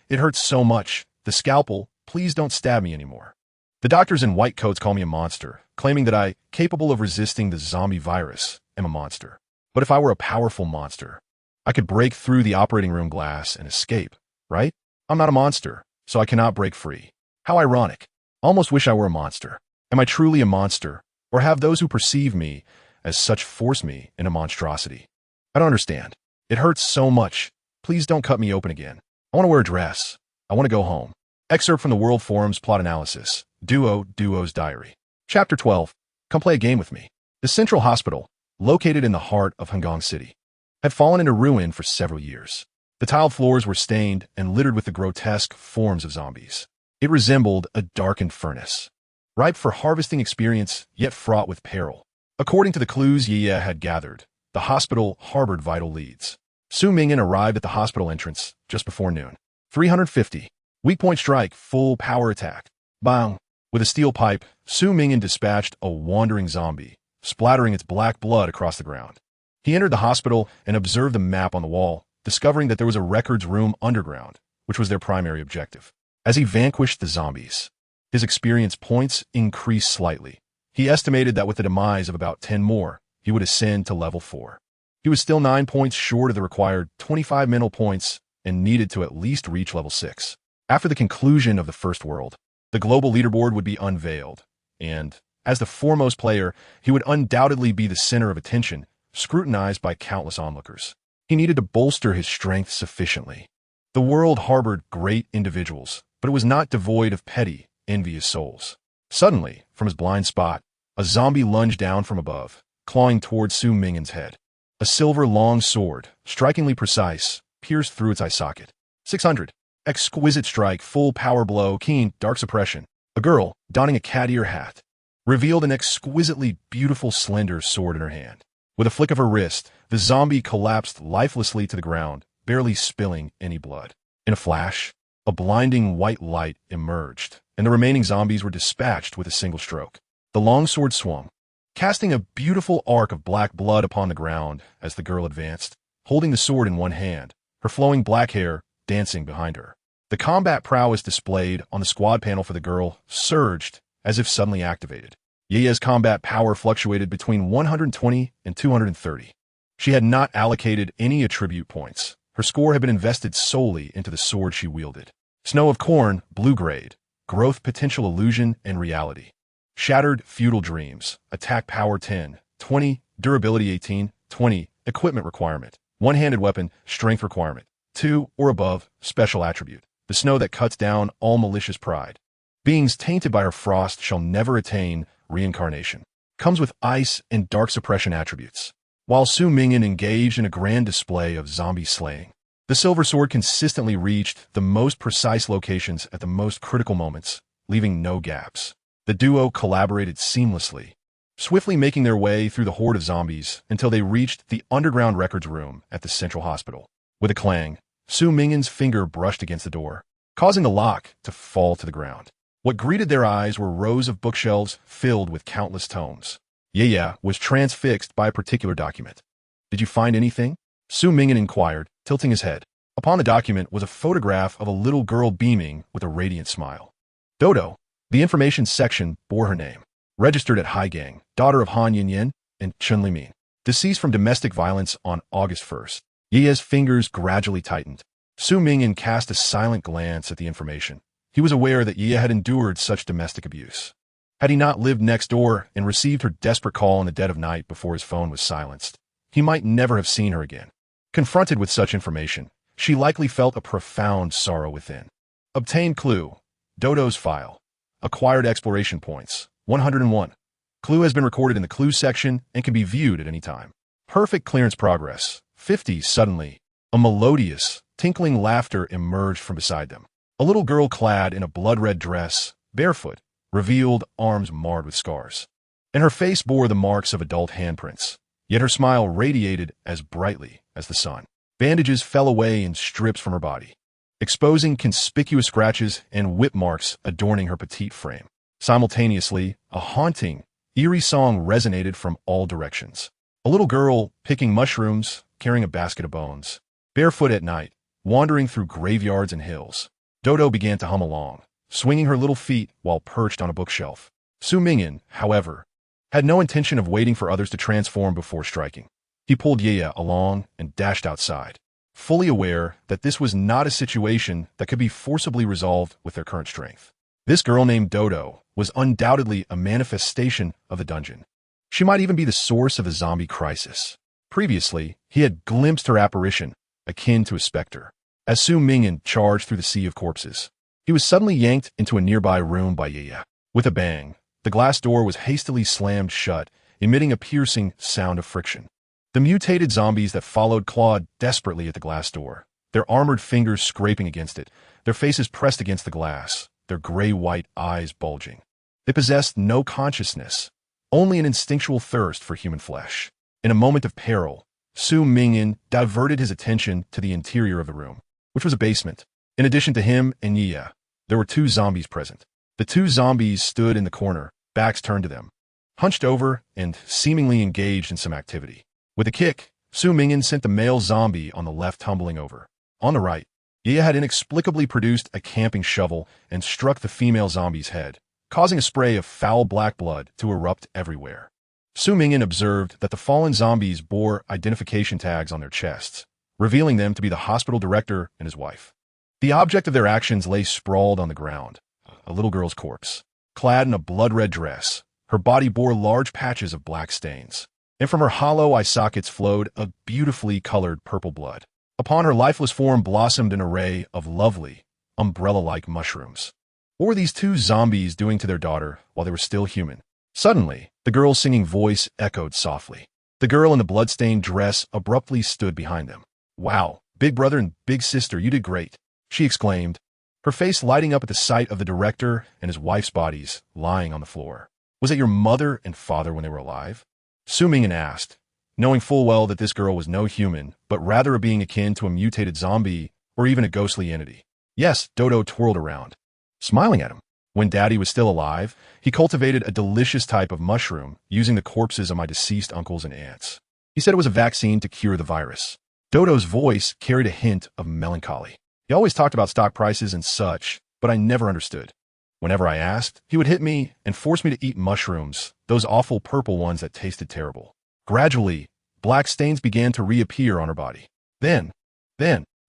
It hurts so much. The scalpel, please don't stab me anymore. The doctors in white coats call me a monster, claiming that I, capable of resisting the zombie virus, am a monster. But if I were a powerful monster, I could break through the operating room glass and escape, right? I'm not a monster, so I cannot break free. How ironic. Almost wish I were a monster. Am I truly a monster, or have those who perceive me as such force me into monstrosity? I don't understand. It hurts so much. Please don't cut me open again. I want to wear a dress. I want to go home. Excerpt from the World Forum's plot analysis. Duo's diary. Chapter 12. Come play a game with me. The Central Hospital, located in the heart of Hangong City, had fallen into ruin for several years. The tiled floors were stained and littered with the grotesque forms of zombies. It resembled a darkened furnace, ripe for harvesting experience, yet fraught with peril. According to the clues Ye had gathered, the hospital harbored vital leads. Su Ming'an arrived at the hospital entrance just before noon. 350. Weak point strike, full power attack. Bang! With a steel pipe, Su Ming'an dispatched a wandering zombie, splattering its black blood across the ground. He entered the hospital and observed the map on the wall, discovering that there was a records room underground, which was their primary objective. As he vanquished the zombies, his experience points increased slightly. He estimated that with the demise of about 10 more, he would ascend to level 4. He was still 9 points short of the required 25 mental points and needed to at least reach level 6. After the conclusion of the first world, the global leaderboard would be unveiled, and, as the foremost player, he would undoubtedly be the center of attention, scrutinized by countless onlookers. He needed to bolster his strength sufficiently. The world harbored great individuals, but it was not devoid of petty, envious souls. Suddenly, from his blind spot, a zombie lunged down from above, clawing toward Su Ming'an's head. A silver long sword, strikingly precise, pierced through its eye socket. 600. Exquisite strike, full power blow, keen, dark suppression. A girl, donning a cat ear hat, revealed an exquisitely beautiful slender sword in her hand. With a flick of her wrist, the zombie collapsed lifelessly to the ground, barely spilling any blood. In a flash, a blinding white light emerged, and the remaining zombies were dispatched with a single stroke. The long sword swung, casting a beautiful arc of black blood upon the ground as the girl advanced, holding the sword in one hand, her flowing black hair dancing behind her. The combat prowess displayed on the squad panel for the girl surged as if suddenly activated. Ye's combat power fluctuated between 120 and 230. She had not allocated any attribute points. Her score had been invested solely into the sword she wielded. Snow of Corn, blue grade, growth potential illusion and reality. Shattered feudal dreams, attack power 10, 20, durability 18, 20, equipment requirement. One-handed weapon, strength requirement. 2 or above, special attribute. The snow that cuts down all malicious pride. Beings tainted by her frost shall never attain reincarnation. Comes with ice and dark suppression attributes. While Su Ming'an engaged in a grand display of zombie slaying, the silver sword consistently reached the most precise locations at the most critical moments, leaving no gaps. The duo collaborated seamlessly, swiftly making their way through the horde of zombies until they reached the underground records room at the Central Hospital. With a clang, Su Ming'an's finger brushed against the door, causing the lock to fall to the ground. What greeted their eyes were rows of bookshelves filled with countless tomes. Ye was transfixed by a particular document. Did you find anything? Su Ming'an inquired, tilting his head. Upon the document was a photograph of a little girl beaming with a radiant smile. Dodo, the information section, bore her name. Registered at Haigang, daughter of Han Yinyan and Chun Limin. Deceased from domestic violence on August 1st. Ye's fingers gradually tightened. Su Ming'an cast a silent glance at the information. He was aware that Ye had endured such domestic abuse. Had he not lived next door and received her desperate call in the dead of night before his phone was silenced, he might never have seen her again. Confronted with such information, she likely felt a profound sorrow within. Obtained clue. Dodo's file. Acquired exploration points. 101. Clue has been recorded in the clue section and can be viewed at any time. Perfect clearance progress. 50. Suddenly, a melodious, tinkling laughter emerged from beside them. A little girl clad in a blood-red dress, barefoot, revealed arms marred with scars. And her face bore the marks of adult handprints, yet her smile radiated as brightly as the sun. Bandages fell away in strips from her body, exposing conspicuous scratches and whip marks adorning her petite frame. Simultaneously, a haunting, eerie song resonated from all directions. A little girl picking mushrooms, carrying a basket of bones, barefoot at night, wandering through graveyards and hills. Dodo began to hum along, swinging her little feet while perched on a bookshelf. Su Ming'an, however, had no intention of waiting for others to transform before striking. He pulled Yaya along and dashed outside, fully aware that this was not a situation that could be forcibly resolved with their current strength. This girl named Dodo was undoubtedly a manifestation of the dungeon. She might even be the source of a zombie crisis. Previously, he had glimpsed her apparition, akin to a specter. As Su Ming'an charged through the sea of corpses, he was suddenly yanked into a nearby room by Yaya. With a bang, the glass door was hastily slammed shut, emitting a piercing sound of friction. The mutated zombies that followed clawed desperately at the glass door, their armored fingers scraping against it, their faces pressed against the glass, their gray-white eyes bulging. They possessed no consciousness, only an instinctual thirst for human flesh. In a moment of peril, Su Ming'an diverted his attention to the interior of the room, which was a basement. In addition to him and Yaya, there were two zombies present. The two zombies stood in the corner, backs turned to them, hunched over and seemingly engaged in some activity. With a kick, Su Ming'an sent the male zombie on the left tumbling over. On the right, Yaya had inexplicably produced a camping shovel and struck the female zombie's head, causing a spray of foul black blood to erupt everywhere. Su Ming'an observed that the fallen zombies bore identification tags on their chests, revealing them to be the hospital director and his wife. The object of their actions lay sprawled on the ground, a little girl's corpse. Clad in a blood-red dress, her body bore large patches of black stains, and from her hollow eye sockets flowed a beautifully colored purple blood. Upon her lifeless form blossomed an array of lovely, umbrella-like mushrooms. What were these two zombies doing to their daughter while they were still human? Suddenly, the girl's singing voice echoed softly. The girl in the blood-stained dress abruptly stood behind them. "Wow, big brother and big sister, you did great," she exclaimed, her face lighting up at the sight of the director and his wife's bodies lying on the floor. "Was it your mother and father when they were alive?" Su Ming'an asked, knowing full well that this girl was no human, but rather a being akin to a mutated zombie or even a ghostly entity. "Yes," Dodo twirled around, smiling at him. "When Daddy was still alive, he cultivated a delicious type of mushroom using the corpses of my deceased uncles and aunts. He said it was a vaccine to cure the virus." Dodo's voice carried a hint of melancholy. "He always talked about stock prices and such, but I never understood. Whenever I asked, he would hit me and force me to eat mushrooms, those awful purple ones that tasted terrible." Gradually, black stains began to reappear on her body. Then,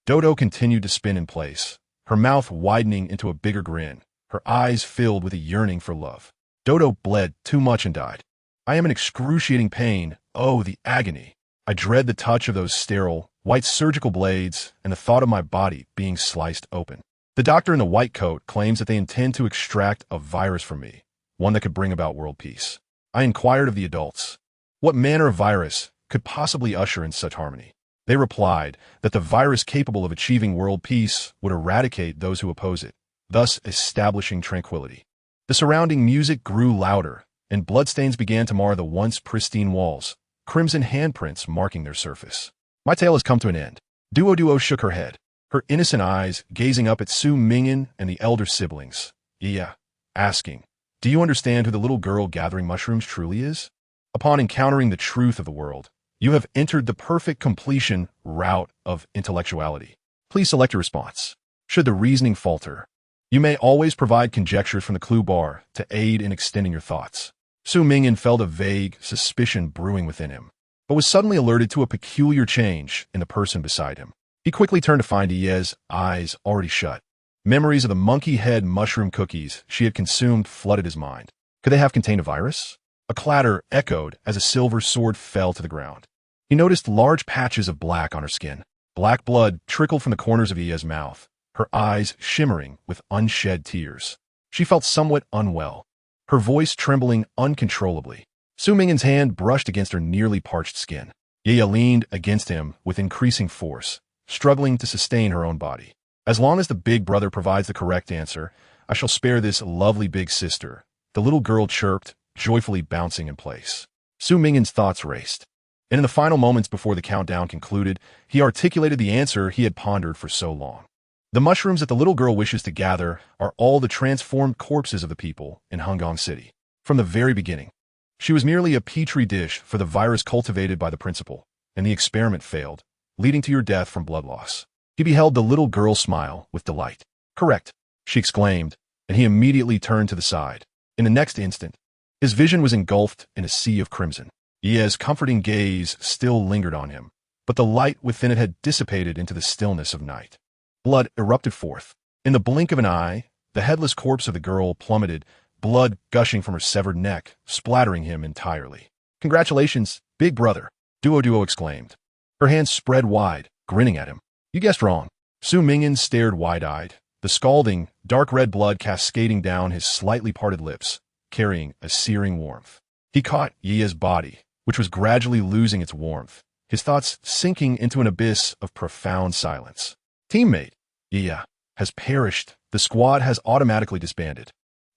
Dodo continued to spin in place, her mouth widening into a bigger grin, her eyes filled with a yearning for love. "Dodo bled too much and died. I am in excruciating pain. Oh, the agony. I dread the touch of those sterile, white surgical blades and the thought of my body being sliced open. The doctor in the white coat claims that they intend to extract a virus from me, one that could bring about world peace. I inquired of the adults, what manner of virus could possibly usher in such harmony? They replied that the virus capable of achieving world peace would eradicate those who oppose it, thus establishing tranquility. The surrounding music grew louder, and bloodstains began to mar the once pristine walls, crimson handprints marking their surface. My tale has come to an end. Duo shook her head, her innocent eyes gazing up at Su Ming'an and the elder siblings. Yaya, asking, "Do you understand who the little girl gathering mushrooms truly is? Upon encountering the truth of the world, you have entered the perfect completion route of intellectuality. Please select your response. Should the reasoning falter, you may always provide conjectures from the clue bar to aid in extending your thoughts." Su Ming'an felt a vague suspicion brewing within him, but was suddenly alerted to a peculiar change in the person beside him. He quickly turned to find Yaya's eyes already shut. Memories of the monkey head mushroom cookies she had consumed flooded his mind. Could they have contained a virus? A clatter echoed as a silver sword fell to the ground. He noticed large patches of black on her skin. Black blood trickled from the corners of Ia's mouth, her eyes shimmering with unshed tears. She felt somewhat unwell, her voice trembling uncontrollably. Su Ming'an's hand brushed against her nearly parched skin. Ia leaned against him with increasing force, struggling to sustain her own body. As long as the big brother provides the correct answer, I shall spare this lovely big sister, the little girl chirped, joyfully bouncing in place. Su Ming'an's thoughts raced, and in the final moments before the countdown concluded, he articulated the answer he had pondered for so long. The mushrooms that the little girl wishes to gather are all the transformed corpses of the people in Hungong City. From the very beginning, she was merely a petri dish for the virus cultivated by the principal, and the experiment failed, leading to your death from blood loss. He beheld the little girl smile with delight. Correct, she exclaimed, and he immediately turned to the side. In the next instant, his vision was engulfed in a sea of crimson. Ia's comforting gaze still lingered on him, but the light within it had dissipated into the stillness of night. Blood erupted forth. In the blink of an eye, the headless corpse of the girl plummeted, blood gushing from her severed neck, splattering him entirely. Congratulations, big brother, Duo exclaimed. Her hands spread wide, grinning at him. You guessed wrong. Su Ming'an stared wide-eyed, the scalding, dark red blood cascading down his slightly parted lips, carrying a searing warmth. He caught Ia's body, which was gradually losing its warmth, his thoughts sinking into an abyss of profound silence. Teammate, Ia, has perished. The squad has automatically disbanded.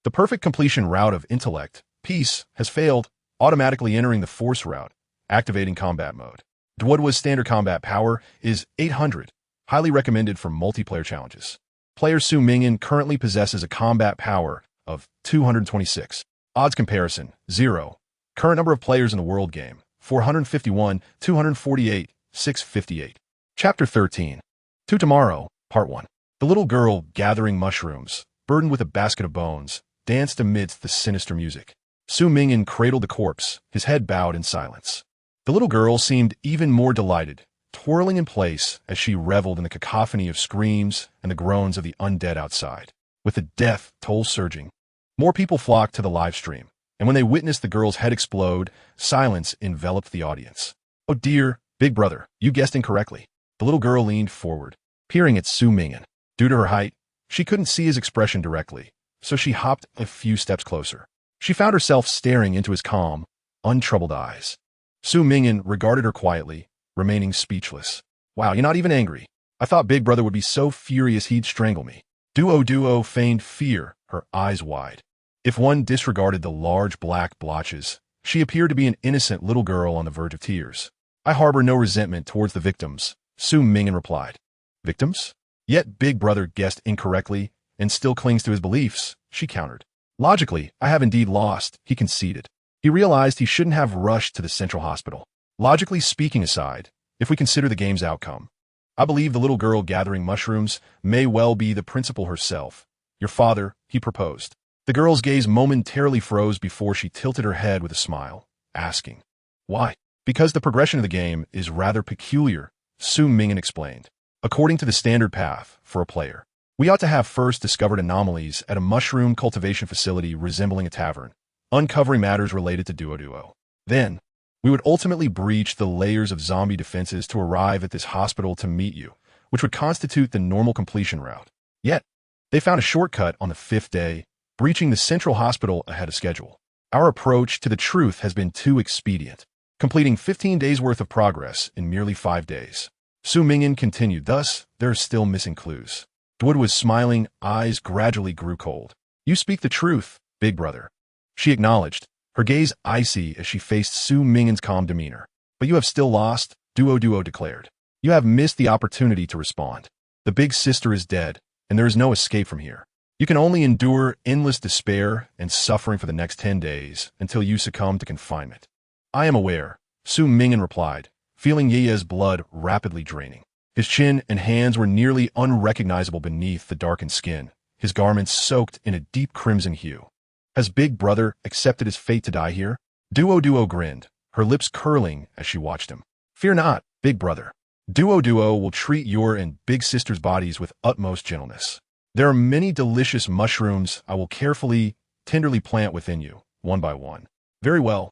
The perfect completion route of intellect, peace, has failed, automatically entering the force route, activating combat mode. Duoduo's standard combat power is 800, highly recommended for multiplayer challenges. Player Su Ming'an currently possesses a combat power of 226. Odds comparison, 0. Current number of players in the world game, 451, 248, 658. Chapter 13. To Tomorrow, Part 1. The little girl, gathering mushrooms, burdened with a basket of bones, danced amidst the sinister music. Su Ming'an cradled the corpse, his head bowed in silence. The little girl seemed even more delighted, twirling in place as she reveled in the cacophony of screams and the groans of the undead outside. With the death toll surging, more people flocked to the live stream, and when they witnessed the girl's head explode, silence enveloped the audience. Oh dear, big brother, you guessed incorrectly. The little girl leaned forward, peering at Su Ming'an. Due to her height, she couldn't see his expression directly, so she hopped a few steps closer. She found herself staring into his calm, untroubled eyes. Su Ming'an regarded her quietly, remaining speechless. Wow, you're not even angry. I thought big brother would be so furious he'd strangle me. Duo feigned fear, her eyes wide. If one disregarded the large black blotches, she appeared to be an innocent little girl on the verge of tears. I harbor no resentment towards the victims, Su Ming'an replied. Victims? Yet big brother guessed incorrectly and still clings to his beliefs, she countered. Logically, I have indeed lost, he conceded. He realized he shouldn't have rushed to the central hospital. Logically speaking aside, if we consider the game's outcome, I believe the little girl gathering mushrooms may well be the principal herself. Your father, he proposed. The girl's gaze momentarily froze before she tilted her head with a smile, asking, why? Because the progression of the game is rather peculiar, Su Ming'an explained. According to the standard path for a player, we ought to have first discovered anomalies at a mushroom cultivation facility resembling a tavern, uncovering matters related to Duo. Then, we would ultimately breach the layers of zombie defenses to arrive at this hospital to meet you, which would constitute the normal completion route. Yet, they found a shortcut on the 5th day, breaching the central hospital ahead of schedule. Our approach to the truth has been too expedient, completing 15 days' worth of progress in merely 5 days. Su Ming'an continued, thus, there are still missing clues. Duoduo's smiling eyes gradually grew cold. You speak the truth, big brother. She acknowledged, her gaze icy as she faced Su Ming'an's calm demeanor. But you have still lost, Duo declared. You have missed the opportunity to respond. The big sister is dead, and there is no escape from here. You can only endure endless despair and suffering for the next 10 days until you succumb to confinement. I am aware, Su Ming'an replied, feeling Ia's blood rapidly draining. His chin and hands were nearly unrecognizable beneath the darkened skin, his garments soaked in a deep crimson hue. Has big brother accepted his fate to die here? Duo grinned, her lips curling as she watched him. Fear not, big brother. Duo will treat your and big sister's bodies with utmost gentleness. There are many delicious mushrooms I will carefully, tenderly plant within you, one by one. Very well.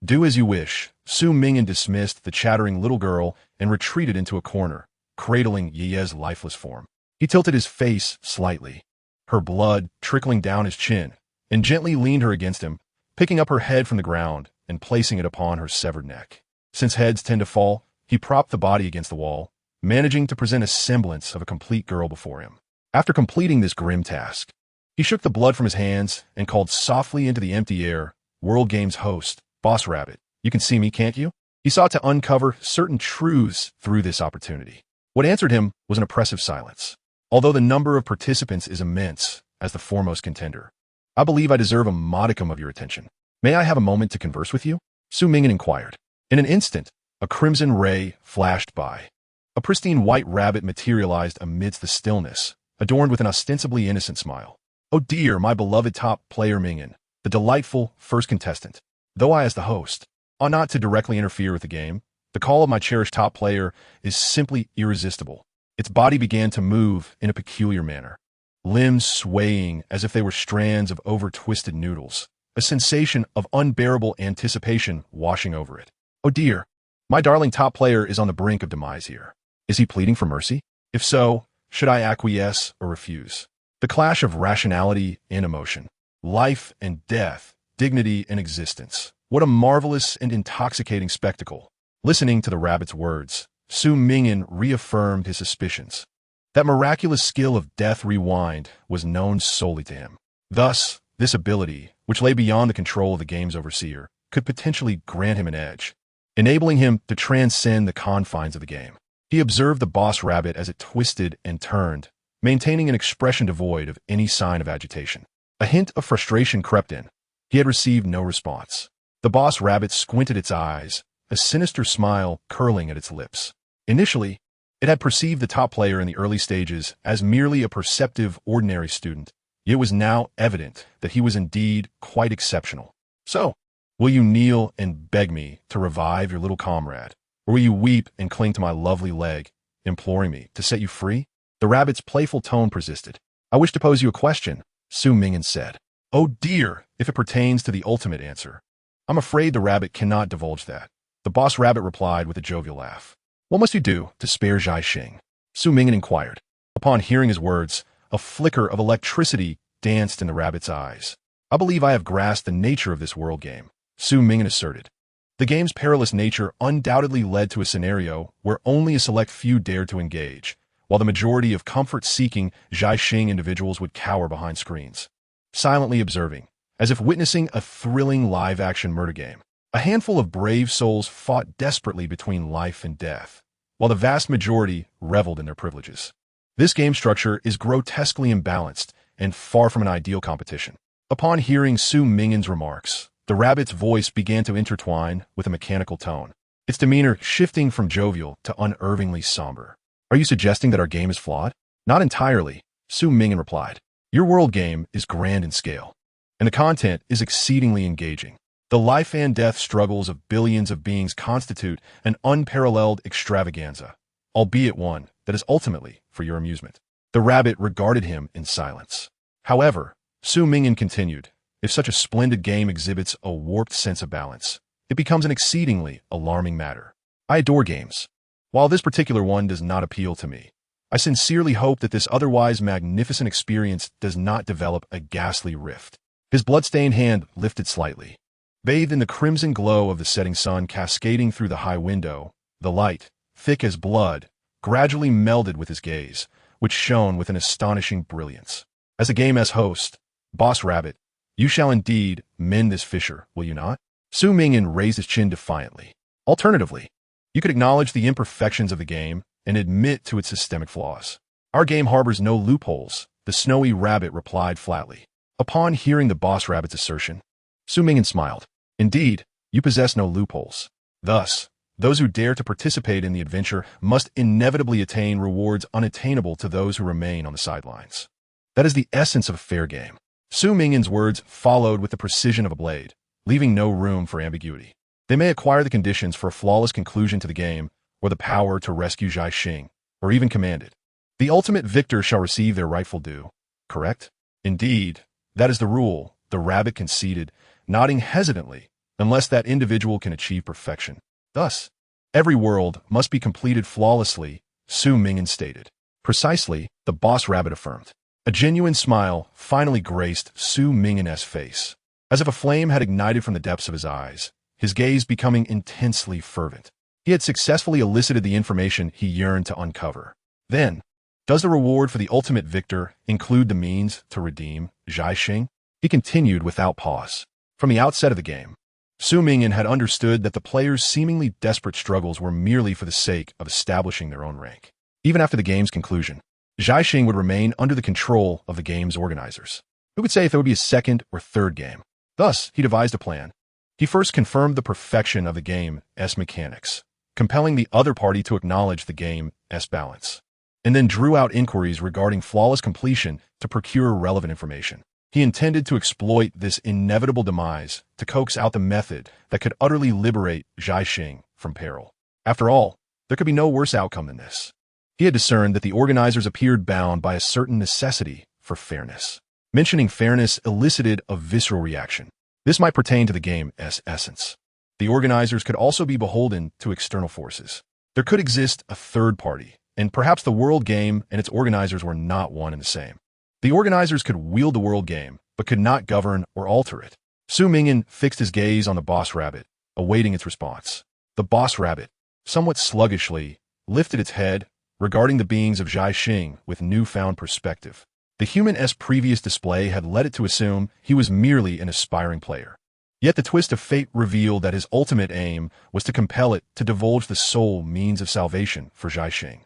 Do as you wish. Su Ming'an dismissed the chattering little girl and retreated into a corner, cradling Ye's lifeless form. He tilted his face slightly, her blood trickling down his chin, and gently leaned her against him, picking up her head from the ground and placing it upon her severed neck. Since heads tend to fall, he propped the body against the wall, managing to present a semblance of a complete girl before him. After completing this grim task, he shook the blood from his hands and called softly into the empty air, World Game's host, Boss Rabbit. You can see me, can't you? He sought to uncover certain truths through this opportunity. What answered him was an oppressive silence. Although the number of participants is immense, as the foremost contender, I believe I deserve a modicum of your attention. May I have a moment to converse with you? Su Ming'an inquired. In an instant, a crimson ray flashed by. A pristine white rabbit materialized amidst the stillness, adorned with an ostensibly innocent smile. Oh dear, my beloved top player Ming'an, the delightful first contestant. Though I, as the host, ought not to directly interfere with the game, the call of my cherished top player is simply irresistible. Its body began to move in a peculiar manner, limbs swaying as if they were strands of over-twisted noodles, a sensation of unbearable anticipation washing over it. Oh dear, my darling top player is on the brink of demise here. Is he pleading for mercy? If so, should I acquiesce or refuse? The clash of rationality and emotion, life and death, dignity and existence. What a marvelous and intoxicating spectacle. Listening to the rabbit's words, Su Ming'an reaffirmed his suspicions. That miraculous skill of death rewind was known solely to him. Thus, this ability, which lay beyond the control of the game's overseer, could potentially grant him an edge, enabling him to transcend the confines of the game. He observed the boss rabbit as it twisted and turned, maintaining an expression devoid of any sign of agitation. A hint of frustration crept in. He had received no response. The boss rabbit squinted its eyes, a sinister smile curling at its lips. Initially, it had perceived the top player in the early stages as merely a perceptive, ordinary student. It was now evident that he was indeed quite exceptional. So, will you kneel and beg me to revive your little comrade? Or will you weep and cling to my lovely leg, imploring me to set you free? The rabbit's playful tone persisted. I wish to pose you a question, Su Ming'an said. Oh dear, if it pertains to the ultimate answer. I'm afraid the rabbit cannot divulge that. The boss rabbit replied with a jovial laugh. What must you do to spare Zhai Xing? Su Ming'an inquired. Upon hearing his words, a flicker of electricity danced in the rabbit's eyes. I believe I have grasped the nature of this world game, Su Ming'an asserted. The game's perilous nature undoubtedly led to a scenario where only a select few dared to engage, while the majority of comfort-seeking Zhai Xing individuals would cower behind screens, silently observing, as if witnessing a thrilling live-action murder game. A handful of brave souls fought desperately between life and death, while the vast majority reveled in their privileges. This game structure is grotesquely imbalanced and far from an ideal competition. Upon hearing Su Ming'an's remarks, the rabbit's voice began to intertwine with a mechanical tone, its demeanor shifting from jovial to unervingly somber. Are you suggesting that our game is flawed? Not entirely, Su Ming'an replied. Your world game is grand in scale, and the content is exceedingly engaging. The life and death struggles of billions of beings constitute an unparalleled extravaganza, albeit one that is ultimately for your amusement. The rabbit regarded him in silence. However, Su Ming'an continued, if such a splendid game exhibits a warped sense of balance, it becomes an exceedingly alarming matter. I adore games. While this particular one does not appeal to me, I sincerely hope that this otherwise magnificent experience does not develop a ghastly rift. His blood-stained hand lifted slightly. Bathed in the crimson glow of the setting sun cascading through the high window, the light, thick as blood, gradually melded with his gaze, which shone with an astonishing brilliance. As the game's host, Boss Rabbit, you shall indeed mend this fissure, will you not? Su Ming'an raised his chin defiantly. Alternatively, you could acknowledge the imperfections of the game and admit to its systemic flaws. Our game harbors no loopholes, the snowy rabbit replied flatly. Upon hearing the boss rabbit's assertion, Su Ming'an smiled. Indeed, you possess no loopholes. Thus, those who dare to participate in the adventure must inevitably attain rewards unattainable to those who remain on the sidelines. That is the essence of a fair game. Su Ming'an's words followed with the precision of a blade, leaving no room for ambiguity. They may acquire the conditions for a flawless conclusion to the game, or the power to rescue Zhai Xing, or even command it. The ultimate victor shall receive their rightful due, correct? Indeed, that is the rule, the rabbit conceded, nodding hesitantly, unless that individual can achieve perfection. Thus, every world must be completed flawlessly, Su Ming'an stated. Precisely, the boss rabbit affirmed. A genuine smile finally graced Su Ming'an's face, as if a flame had ignited from the depths of his eyes, his gaze becoming intensely fervent. He had successfully elicited the information he yearned to uncover. Then, does the reward for the ultimate victor include the means to redeem Zhaixing? He continued without pause. From the outset of the game, Su Ming'an had understood that the players' seemingly desperate struggles were merely for the sake of establishing their own rank. Even after the game's conclusion, Zhaixing would remain under the control of the game's organizers. Who could say if there would be a second or third game? Thus, he devised a plan. He first confirmed the perfection of the game's mechanics, compelling the other party to acknowledge the game's balance, and then drew out inquiries regarding flawless completion to procure relevant information. He intended to exploit this inevitable demise to coax out the method that could utterly liberate Zhaixing from peril. After all, there could be no worse outcome than this. He had discerned that the organizers appeared bound by a certain necessity for fairness. Mentioning fairness elicited a visceral reaction. This might pertain to the game's essence. The organizers could also be beholden to external forces. There could exist a third party, and perhaps the world game and its organizers were not one and the same. The organizers could wield the world game, but could not govern or alter it. Su Ming'an fixed his gaze on the boss rabbit, awaiting its response. The boss rabbit, somewhat sluggishly, lifted its head, regarding the beings of Zhaixing with newfound perspective. The human's previous display had led it to assume he was merely an aspiring player. Yet the twist of fate revealed that his ultimate aim was to compel it to divulge the sole means of salvation for Zhaixing,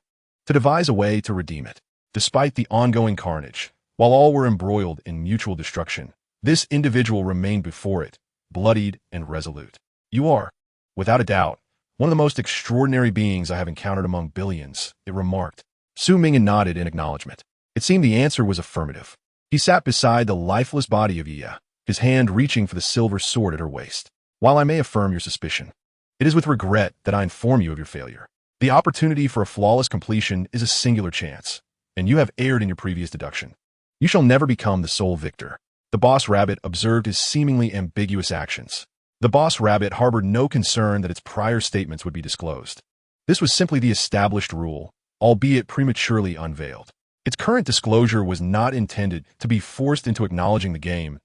to devise a way to redeem it. Despite the ongoing carnage, while all were embroiled in mutual destruction, this individual remained before it, bloodied and resolute. You are, without a doubt, one of the most extraordinary beings I have encountered among billions, it remarked. Su Ming'an nodded in acknowledgement. It seemed the answer was affirmative. He sat beside the lifeless body of Iya, his hand reaching for the silver sword at her waist. While I may affirm your suspicion, it is with regret that I inform you of your failure. The opportunity for a flawless completion is a singular chance, and you have erred in your previous deduction. You shall never become the sole victor. The boss rabbit observed his seemingly ambiguous actions. The boss rabbit harbored no concern that its prior statements would be disclosed. This was simply the established rule, albeit prematurely unveiled. Its current disclosure was not intended to be forced into acknowledging the game's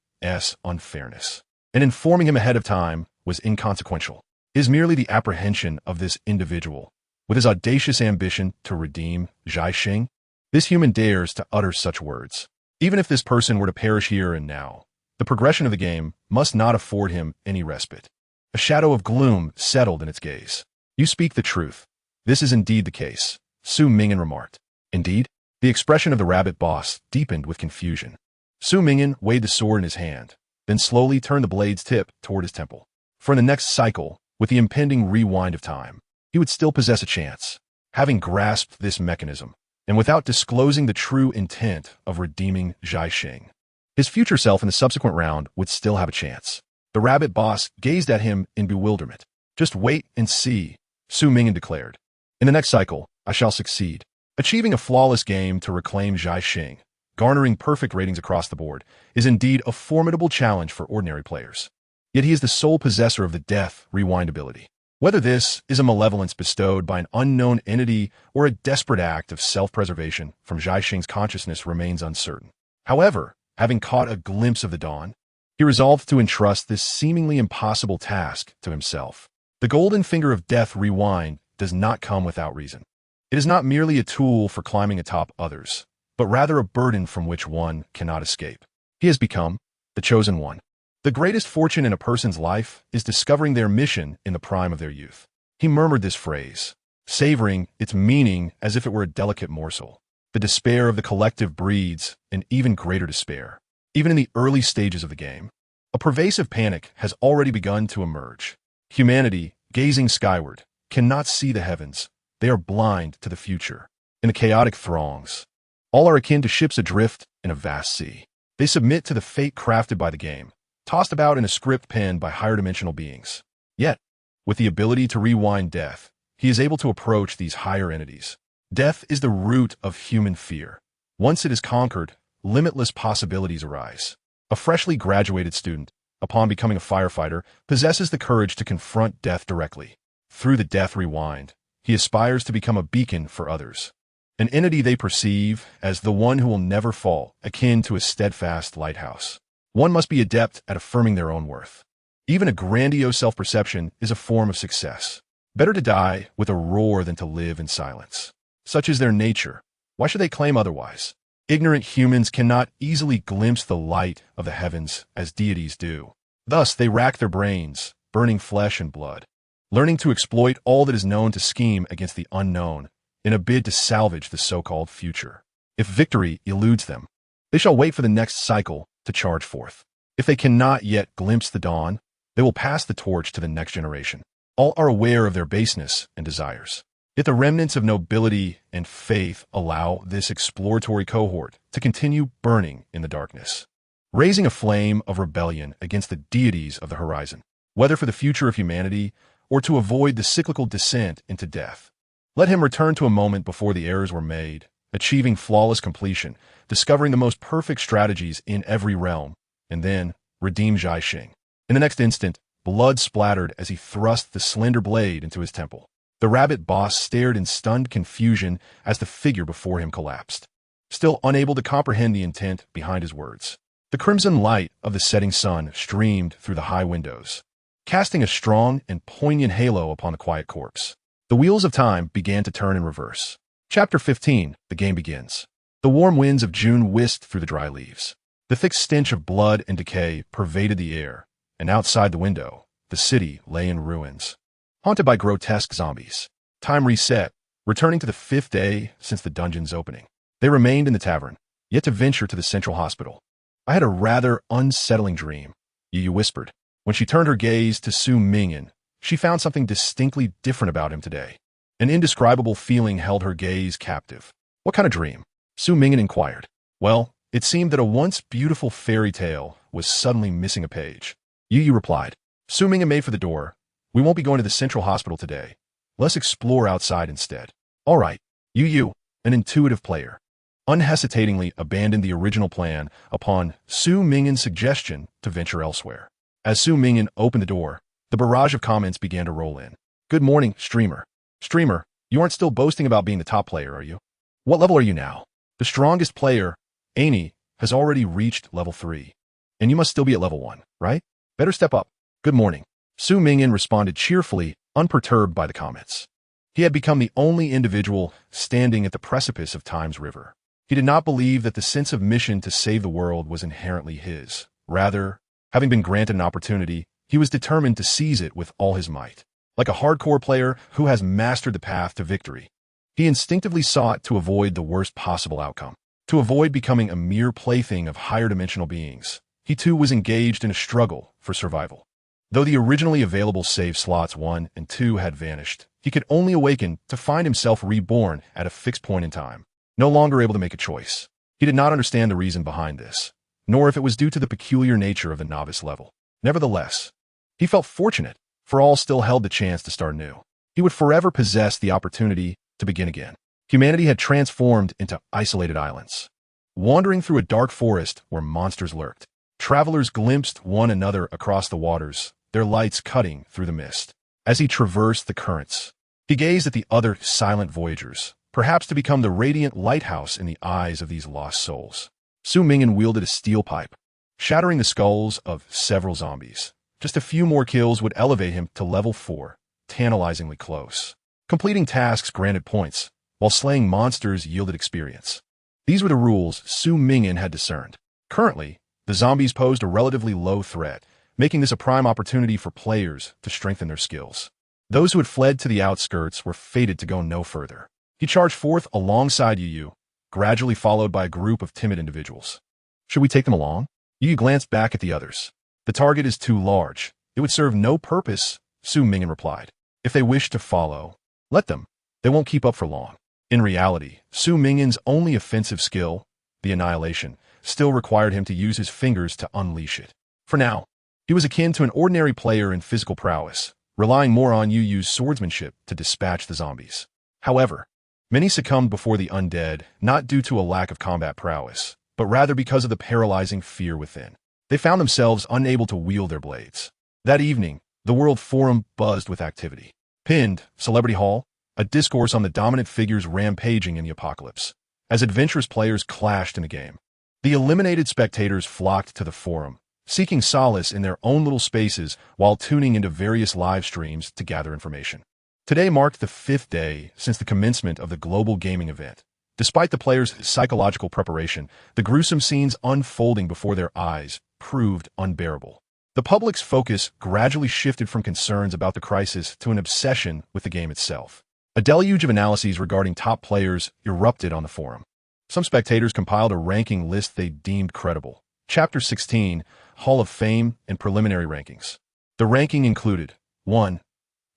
unfairness, and informing him ahead of time was inconsequential. It is merely the apprehension of this individual, with his audacious ambition to redeem Zhaixing. This human dares to utter such words. Even if this person were to perish here and now, the progression of the game must not afford him any respite. A shadow of gloom settled in its gaze. You speak the truth. This is indeed the case, Su Ming'an remarked. Indeed? The expression of the rabbit boss deepened with confusion. Su Ming'an weighed the sword in his hand, then slowly turned the blade's tip toward his temple. For in the next cycle, with the impending rewind of time, he would still possess a chance. Having grasped this mechanism, and without disclosing the true intent of redeeming Zhaixing, his future self in the subsequent round would still have a chance. The rabbit boss gazed at him in bewilderment. Just wait and see, Su Ming'an declared. In the next cycle, I shall succeed, achieving a flawless game to reclaim Zhaixing. Garnering perfect ratings across the board is indeed a formidable challenge for ordinary players. Yet he is the sole possessor of the death rewind ability. Whether this is a malevolence bestowed by an unknown entity or a desperate act of self-preservation from Zhaixing's consciousness remains uncertain. However, having caught a glimpse of the dawn, he resolved to entrust this seemingly impossible task to himself. The golden finger of death rewind does not come without reason. It is not merely a tool for climbing atop others, but rather a burden from which one cannot escape. He has become the chosen one. The greatest fortune in a person's life is discovering their mission in the prime of their youth. He murmured this phrase, savoring its meaning as if it were a delicate morsel. The despair of the collective breeds an even greater despair. Even in the early stages of the game, a pervasive panic has already begun to emerge. Humanity, gazing skyward, cannot see the heavens. They are blind to the future. In the chaotic throngs, all are akin to ships adrift in a vast sea. They submit to the fate crafted by the game, tossed about in a script penned by higher dimensional beings. Yet, with the ability to rewind death, he is able to approach these higher entities. Death is the root of human fear. Once it is conquered, limitless possibilities arise. A freshly graduated student, upon becoming a firefighter, possesses the courage to confront death directly. Through the death rewind, he aspires to become a beacon for others, an entity they perceive as the one who will never fall, akin to a steadfast lighthouse. One must be adept at affirming their own worth. Even a grandiose self-perception is a form of success. Better to die with a roar than to live in silence. Such is their nature. Why should they claim otherwise? Ignorant humans cannot easily glimpse the light of the heavens as deities do. Thus, they rack their brains, burning flesh and blood, learning to exploit all that is known to scheme against the unknown in a bid to salvage the so-called future. If victory eludes them, they shall wait for the next cycle to charge forth. If they cannot yet glimpse the dawn, they will pass the torch to the next generation. All are aware of their baseness and desires. Yet the remnants of nobility and faith allow this exploratory cohort to continue burning in the darkness, raising a flame of rebellion against the deities of the horizon, whether for the future of humanity or to avoid the cyclical descent into death. Let him return to a moment before the errors were made, achieving flawless completion, discovering the most perfect strategies in every realm, and then redeem Zhai Xing. In the next instant, blood splattered as he thrust the slender blade into his temple. The rabbit boss stared in stunned confusion as the figure before him collapsed, still unable to comprehend the intent behind his words. The crimson light of the setting sun streamed through the high windows, casting a strong and poignant halo upon the quiet corpse. The wheels of time began to turn in reverse. Chapter 15, the game begins. The warm winds of June whisked through the dry leaves. The thick stench of blood and decay pervaded the air, and outside the window, the city lay in ruins, haunted by grotesque zombies. Time reset, returning to the 5th day since the dungeon's opening. They remained in the tavern, yet to venture to the central hospital. I had a rather unsettling dream, Yu whispered. When she turned her gaze to Su Ming'an, she found something distinctly different about him today. An indescribable feeling held her gaze captive. What kind of dream? Su Ming'an inquired. Well, it seemed that a once beautiful fairy tale was suddenly missing a page. Yu replied. Su Ming'an made for the door. We won't be going to the central hospital today. Let's explore outside instead. All right. Yu, an intuitive player, unhesitatingly abandoned the original plan upon Su Ming'an's suggestion to venture elsewhere. As Su Ming'an opened the door, the barrage of comments began to roll in. Good morning, streamer. Streamer, you aren't still boasting about being the top player, are you? What level are you now? The strongest player, Amy, has already reached level 3. And you must still be at level 1, right? Better step up. Good morning. Su Ming'an responded cheerfully, unperturbed by the comments. He had become the only individual standing at the precipice of Time's river. He did not believe that the sense of mission to save the world was inherently his. Rather, having been granted an opportunity, he was determined to seize it with all his might. Like a hardcore player who has mastered the path to victory, he instinctively sought to avoid the worst possible outcome, to avoid becoming a mere plaything of higher dimensional beings. He too was engaged in a struggle for survival. Though the originally available save slots 1 and 2 had vanished, he could only awaken to find himself reborn at a fixed point in time, no longer able to make a choice. He did not understand the reason behind this, nor if it was due to the peculiar nature of the novice level. Nevertheless, he felt fortunate, for all still held the chance to start new. He would forever possess the opportunity to begin again. Humanity had transformed into isolated islands, wandering through a dark forest where monsters lurked. Travelers glimpsed one another across the waters, their lights cutting through the mist. As he traversed the currents, he gazed at the other silent voyagers, perhaps to become the radiant lighthouse in the eyes of these lost souls. Su Ming'an wielded a steel pipe, shattering the skulls of several zombies. Just a few more kills would elevate him to level 4, tantalizingly close. Completing tasks granted points, while slaying monsters yielded experience. These were the rules Su Ming'an had discerned. Currently, the zombies posed a relatively low threat, making this a prime opportunity for players to strengthen their skills. Those who had fled to the outskirts were fated to go no further. He charged forth alongside Yu, gradually followed by a group of timid individuals. Should we take them along? Yu glanced back at the others. The target is too large. It would serve no purpose, Su Ming'an replied. If they wish to follow, let them. They won't keep up for long. In reality, Su Ming'an's only offensive skill, the annihilation, still required him to use his fingers to unleash it. For now, he was akin to an ordinary player in physical prowess, relying more on Yu's swordsmanship to dispatch the zombies. However, many succumbed before the undead, not due to a lack of combat prowess, but rather because of the paralyzing fear within. they found themselves unable to wield their blades. That evening, the World Forum buzzed with activity. Pinned, Celebrity Hall, a discourse on the dominant figures rampaging in the apocalypse, as adventurous players clashed in the game. The eliminated spectators flocked to the forum, seeking solace in their own little spaces while tuning into various live streams to gather information. Today marked the 5th day since the commencement of the global gaming event. Despite the players' psychological preparation, the gruesome scenes unfolding before their eyes proved unbearable. The public's focus gradually shifted from concerns about the crisis to an obsession with the game itself. A deluge of analyses regarding top players erupted on the forum. Some spectators compiled a ranking list they deemed credible. Chapter 16, Hall of Fame and Preliminary Rankings. The ranking included 1.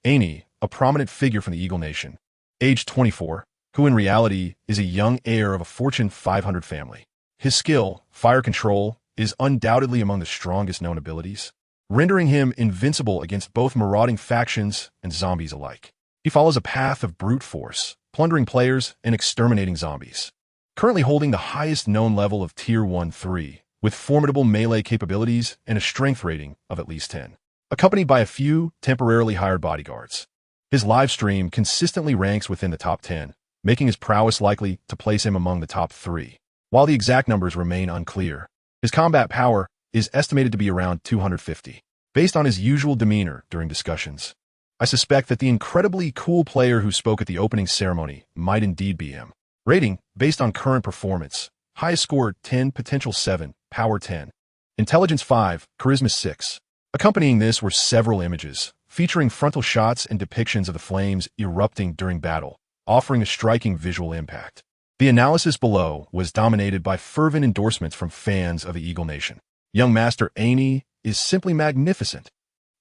Aini, a prominent figure from the Eagle Nation, age 24, who in reality is a young heir of a Fortune 500 family. His skill, fire control, is undoubtedly among the strongest known abilities, rendering him invincible against both marauding factions and zombies alike. He follows a path of brute force, plundering players and exterminating zombies. Currently holding the highest known level of Tier 1-3, with formidable melee capabilities and a strength rating of at least 10, accompanied by a few temporarily hired bodyguards. His live stream consistently ranks within the top 10, making his prowess likely to place him among the top 3. While the exact numbers remain unclear, his combat power is estimated to be around 250. Based on his usual demeanor during discussions, I suspect that the incredibly cool player who spoke at the opening ceremony might indeed be him. Rating, based on current performance, highest score 10, potential 7, power 10, intelligence 5, charisma 6. Accompanying this were several images, featuring frontal shots and depictions of the flames erupting during battle, offering a striking visual impact. The analysis below was dominated by fervent endorsements from fans of the Eagle Nation. Young Master Aini is simply magnificent.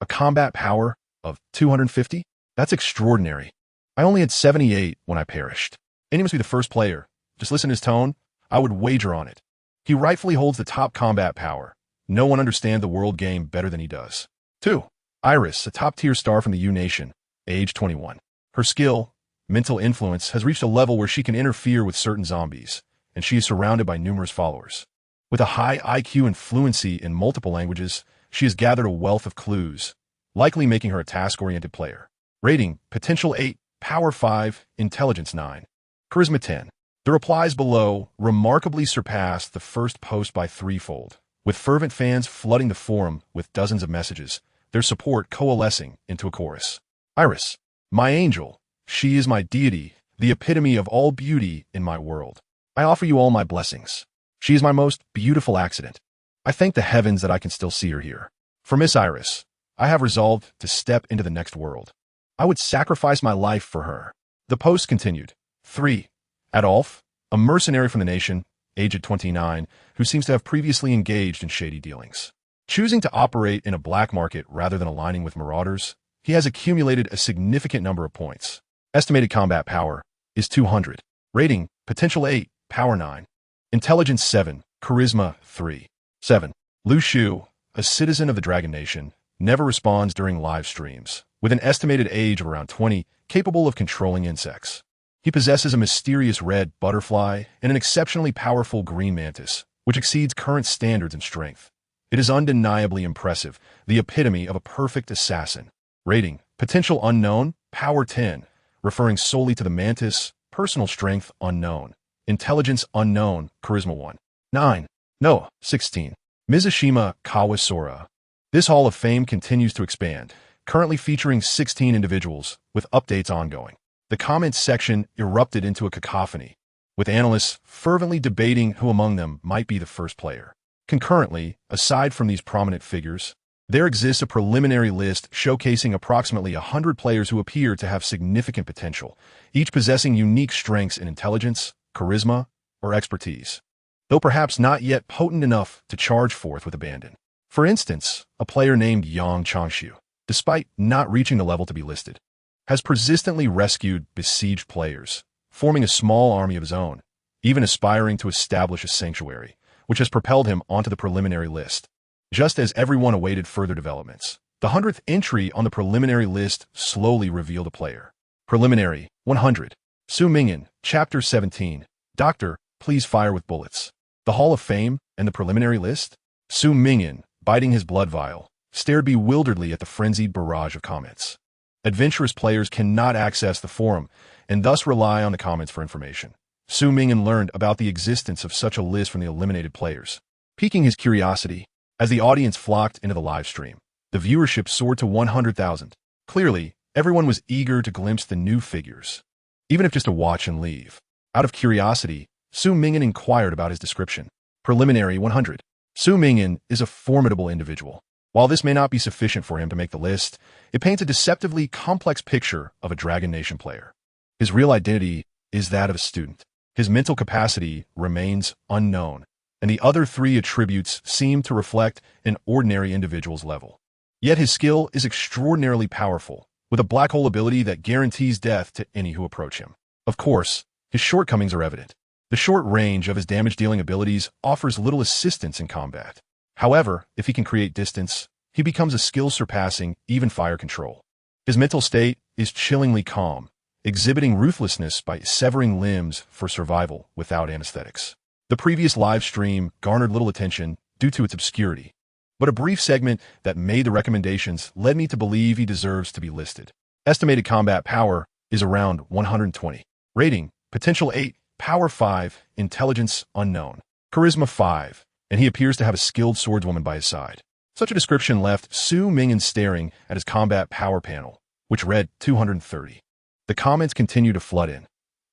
A combat power of 250? That's extraordinary. I only had 78 when I perished. Aini must be the first player. Just listen to his tone. I would wager on it. He rightfully holds the top combat power. No one understands the world game better than he does. 2. Iris, a top-tier star from the U Nation, age 21. Her skill, mental influence, has reached a level where she can interfere with certain zombies, and she is surrounded by numerous followers. With a high IQ and fluency in multiple languages, she has gathered a wealth of clues, likely making her a task-oriented player. Rating, potential 8, power 5, intelligence 9, charisma 10. The replies below remarkably surpassed the first post by threefold, with fervent fans flooding the forum with dozens of messages, their support coalescing into a chorus. Iris, my angel, she is my deity, the epitome of all beauty in my world. I offer you all my blessings. She is my most beautiful accident. I thank the heavens that I can still see her here. For Miss Iris, I have resolved to step into the next world. I would sacrifice my life for her. The post continued. 3. Adolphe, a mercenary from the nation, aged 29, who seems to have previously engaged in shady dealings. Choosing to operate in a black market rather than aligning with marauders, he has accumulated a significant number of points. Estimated combat power is 200. Rating, potential 8, power 9. Intelligence 7, charisma 3. 7. Lu Shu, a citizen of the Dragon Nation, never responds during live streams, with an estimated age of around 20, capable of controlling insects. He possesses a mysterious red butterfly and an exceptionally powerful green mantis, which exceeds current standards in strength. It is undeniably impressive, the epitome of a perfect assassin. Rating, potential unknown, power 10, referring solely to the mantis, personal strength unknown, intelligence unknown, charisma 1. 9. No, 16. Mizushima Kawasora. This Hall of Fame continues to expand, currently featuring 16 individuals, with updates ongoing. The comments section erupted into a cacophony, with analysts fervently debating who among them might be the first player. Concurrently, aside from these prominent figures, there exists a preliminary list showcasing approximately 100 players who appear to have significant potential, each possessing unique strengths in intelligence, charisma, or expertise, though perhaps not yet potent enough to charge forth with abandon. For instance, a player named Yang Changshu, despite not reaching the level to be listed, has persistently rescued besieged players, forming a small army of his own, even aspiring to establish a sanctuary, which has propelled him onto the preliminary list. Just as everyone awaited further developments, the 100th entry on the preliminary list slowly revealed a player. Preliminary, 100. Su Ming'an, Chapter 17. Doctor, please fire with bullets. The Hall of Fame and the preliminary list? Su Ming'an, biting his blood vial, stared bewilderedly at the frenzied barrage of comments. Adventurous players cannot access the forum and thus rely on the comments for information. Su Ming'an learned about the existence of such a list from the eliminated players, piquing his curiosity. As the audience flocked into the live stream, the viewership soared to 100,000. Clearly, everyone was eager to glimpse the new figures, even if just to watch and leave. Out of curiosity, Su Ming'an inquired about his description. Preliminary 100. Su Ming'an is a formidable individual. While this may not be sufficient for him to make the list, it paints a deceptively complex picture of a Dragon Nation player. His real identity is that of a student. His mental capacity remains unknown, and the other three attributes seem to reflect an ordinary individual's level. Yet his skill is extraordinarily powerful, with a black hole ability that guarantees death to any who approach him. Of course, his shortcomings are evident. The short range of his damage-dealing abilities offers little assistance in combat. However, if he can create distance, he becomes a skill surpassing even fire control. His mental state is chillingly calm, exhibiting ruthlessness by severing limbs for survival without anesthetics. The previous live stream garnered little attention due to its obscurity, but a brief segment that made the recommendations led me to believe he deserves to be listed. Estimated combat power is around 120. Rating, potential 8, power 5, intelligence unknown, charisma 5, and he appears to have a skilled swordswoman by his side. Such a description left Su Ming'an staring at his combat power panel, which read 230. The comments continue to flood in.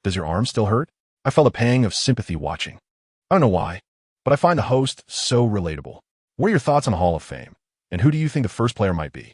Does your arm still hurt? I felt a pang of sympathy watching. I don't know why, but I find the host so relatable. What are your thoughts on Hall of Fame, and who do you think the first player might be?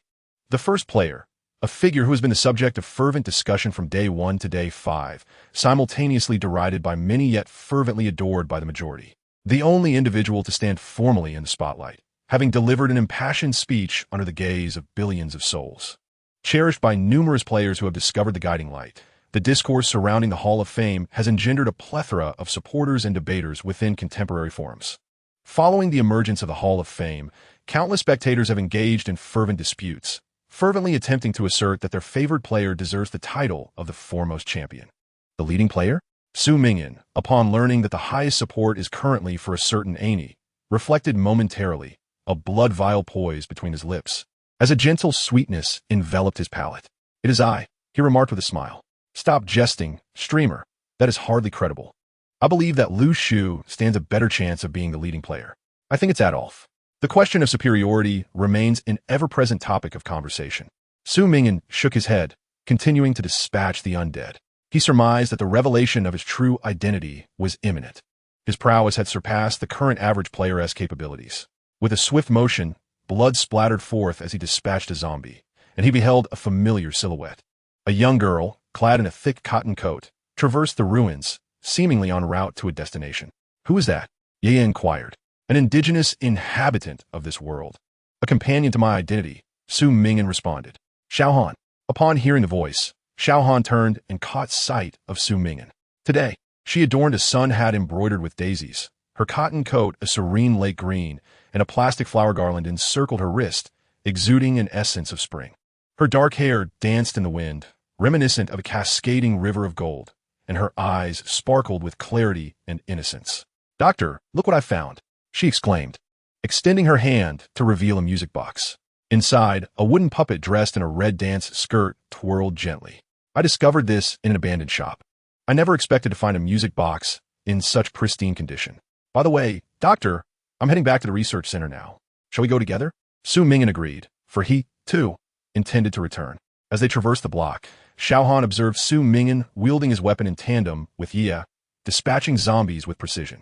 The first player, a figure who has been the subject of fervent discussion from day 1 to day 5, simultaneously derided by many yet fervently adored by the majority. The only individual to stand formally in the spotlight, having delivered an impassioned speech under the gaze of billions of souls. Cherished by numerous players who have discovered the guiding light, the discourse surrounding the Hall of Fame has engendered a plethora of supporters and debaters within contemporary forums. Following the emergence of the Hall of Fame, countless spectators have engaged in fervent disputes, fervently attempting to assert that their favored player deserves the title of the foremost champion. The leading player? Su Ming'an, upon learning that the highest support is currently for a certain Ani, reflected momentarily, a blood vial poised between his lips, as a gentle sweetness enveloped his palate. It is I, he remarked with a smile. Stop jesting, streamer. That is hardly credible. I believe that Lu Shu stands a better chance of being the leading player. I think it's Adolf. The question of superiority remains an ever-present topic of conversation. Su Ming'an shook his head, continuing to dispatch the undead. He surmised that the revelation of his true identity was imminent. His prowess had surpassed the current average player's capabilities. With a swift motion, blood splattered forth as he dispatched a zombie, and he beheld a familiar silhouette. A young girl, clad in a thick cotton coat, traversed the ruins, seemingly en route to a destination. Who is that? Ye inquired. An indigenous inhabitant of this world. A companion to my identity, Su Ming'an responded. Xiaohan. Upon hearing the voice, Xiaohan turned and caught sight of Su Ming'an. Today, she adorned a sun hat embroidered with daisies, her cotton coat a serene lake green, and a plastic flower garland encircled her wrist, exuding an essence of spring. Her dark hair danced in the wind, reminiscent of a cascading river of gold, and her eyes sparkled with clarity and innocence. Doctor, look what I found, she exclaimed, extending her hand to reveal a music box. Inside, a wooden puppet dressed in a red dance skirt twirled gently. I discovered this in an abandoned shop. I never expected to find a music box in such pristine condition. By the way, Doctor, I'm heading back to the research center now. Shall we go together? Su Ming'an agreed, for he, too, intended to return. As they traversed the block, Xiaohan observed Su Ming'an wielding his weapon in tandem with Ye, dispatching zombies with precision.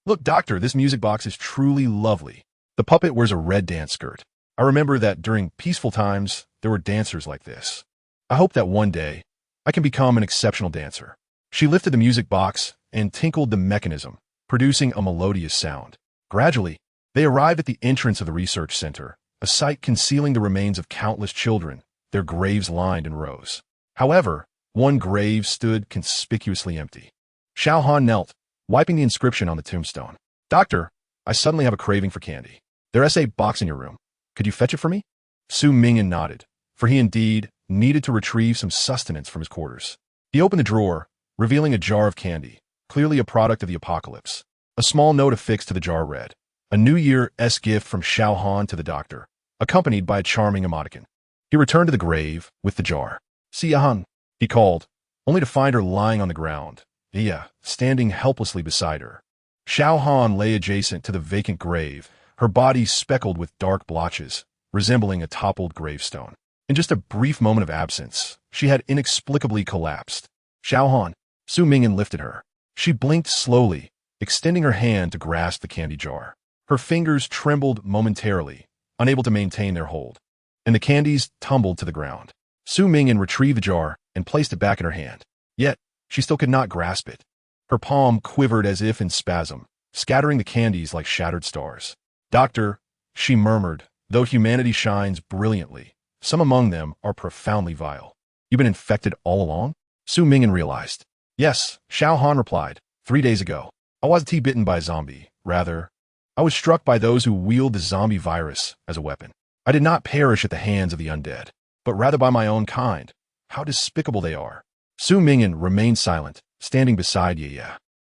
Look, Doctor, this music box is truly lovely. The puppet wears a red dance skirt. I remember that during peaceful times, there were dancers like this. I hope that one day, I can become an exceptional dancer. She lifted the music box and tinkled the mechanism, producing a melodious sound. Gradually, they arrived at the entrance of the research center, a site concealing the remains of countless children, their graves lined in rows. However, one grave stood conspicuously empty. Xiaohan knelt, wiping the inscription on the tombstone. Doctor, I suddenly have a craving for candy. There's a box in your room. Could you fetch it for me? Su Ming'an nodded, for he indeed needed to retrieve some sustenance from his quarters. He opened the drawer, revealing a jar of candy, clearly a product of the apocalypse. A small note affixed to the jar read, A New Year's gift from Xiao Han to the doctor, accompanied by a charming emoticon. He returned to the grave with the jar. "Xia Han," he called, only to find her lying on the ground, standing helplessly beside her. Xiao Han lay adjacent to the vacant grave, her body speckled with dark blotches, resembling a toppled gravestone. In just a brief moment of absence, she had inexplicably collapsed. "Xiao Han." Su Ming'an lifted her. She blinked slowly, extending her hand to grasp the candy jar. Her fingers trembled momentarily, unable to maintain their hold, and the candies tumbled to the ground. Su Ming'an retrieved the jar and placed it back in her hand. Yet, she still could not grasp it. Her palm quivered as if in spasm, scattering the candies like shattered stars. "Doctor," she murmured, "though humanity shines brilliantly, some among them are profoundly vile. You've been infected all along?" Su Ming'an realized. "Yes," Xiao Han replied. 3 days ago, I wasn't bitten by a zombie. Rather, I was struck by those who wield the zombie virus as a weapon. I did not perish at the hands of the undead, but rather by my own kind. How despicable they are." Su Ming'an remained silent, standing beside Ye.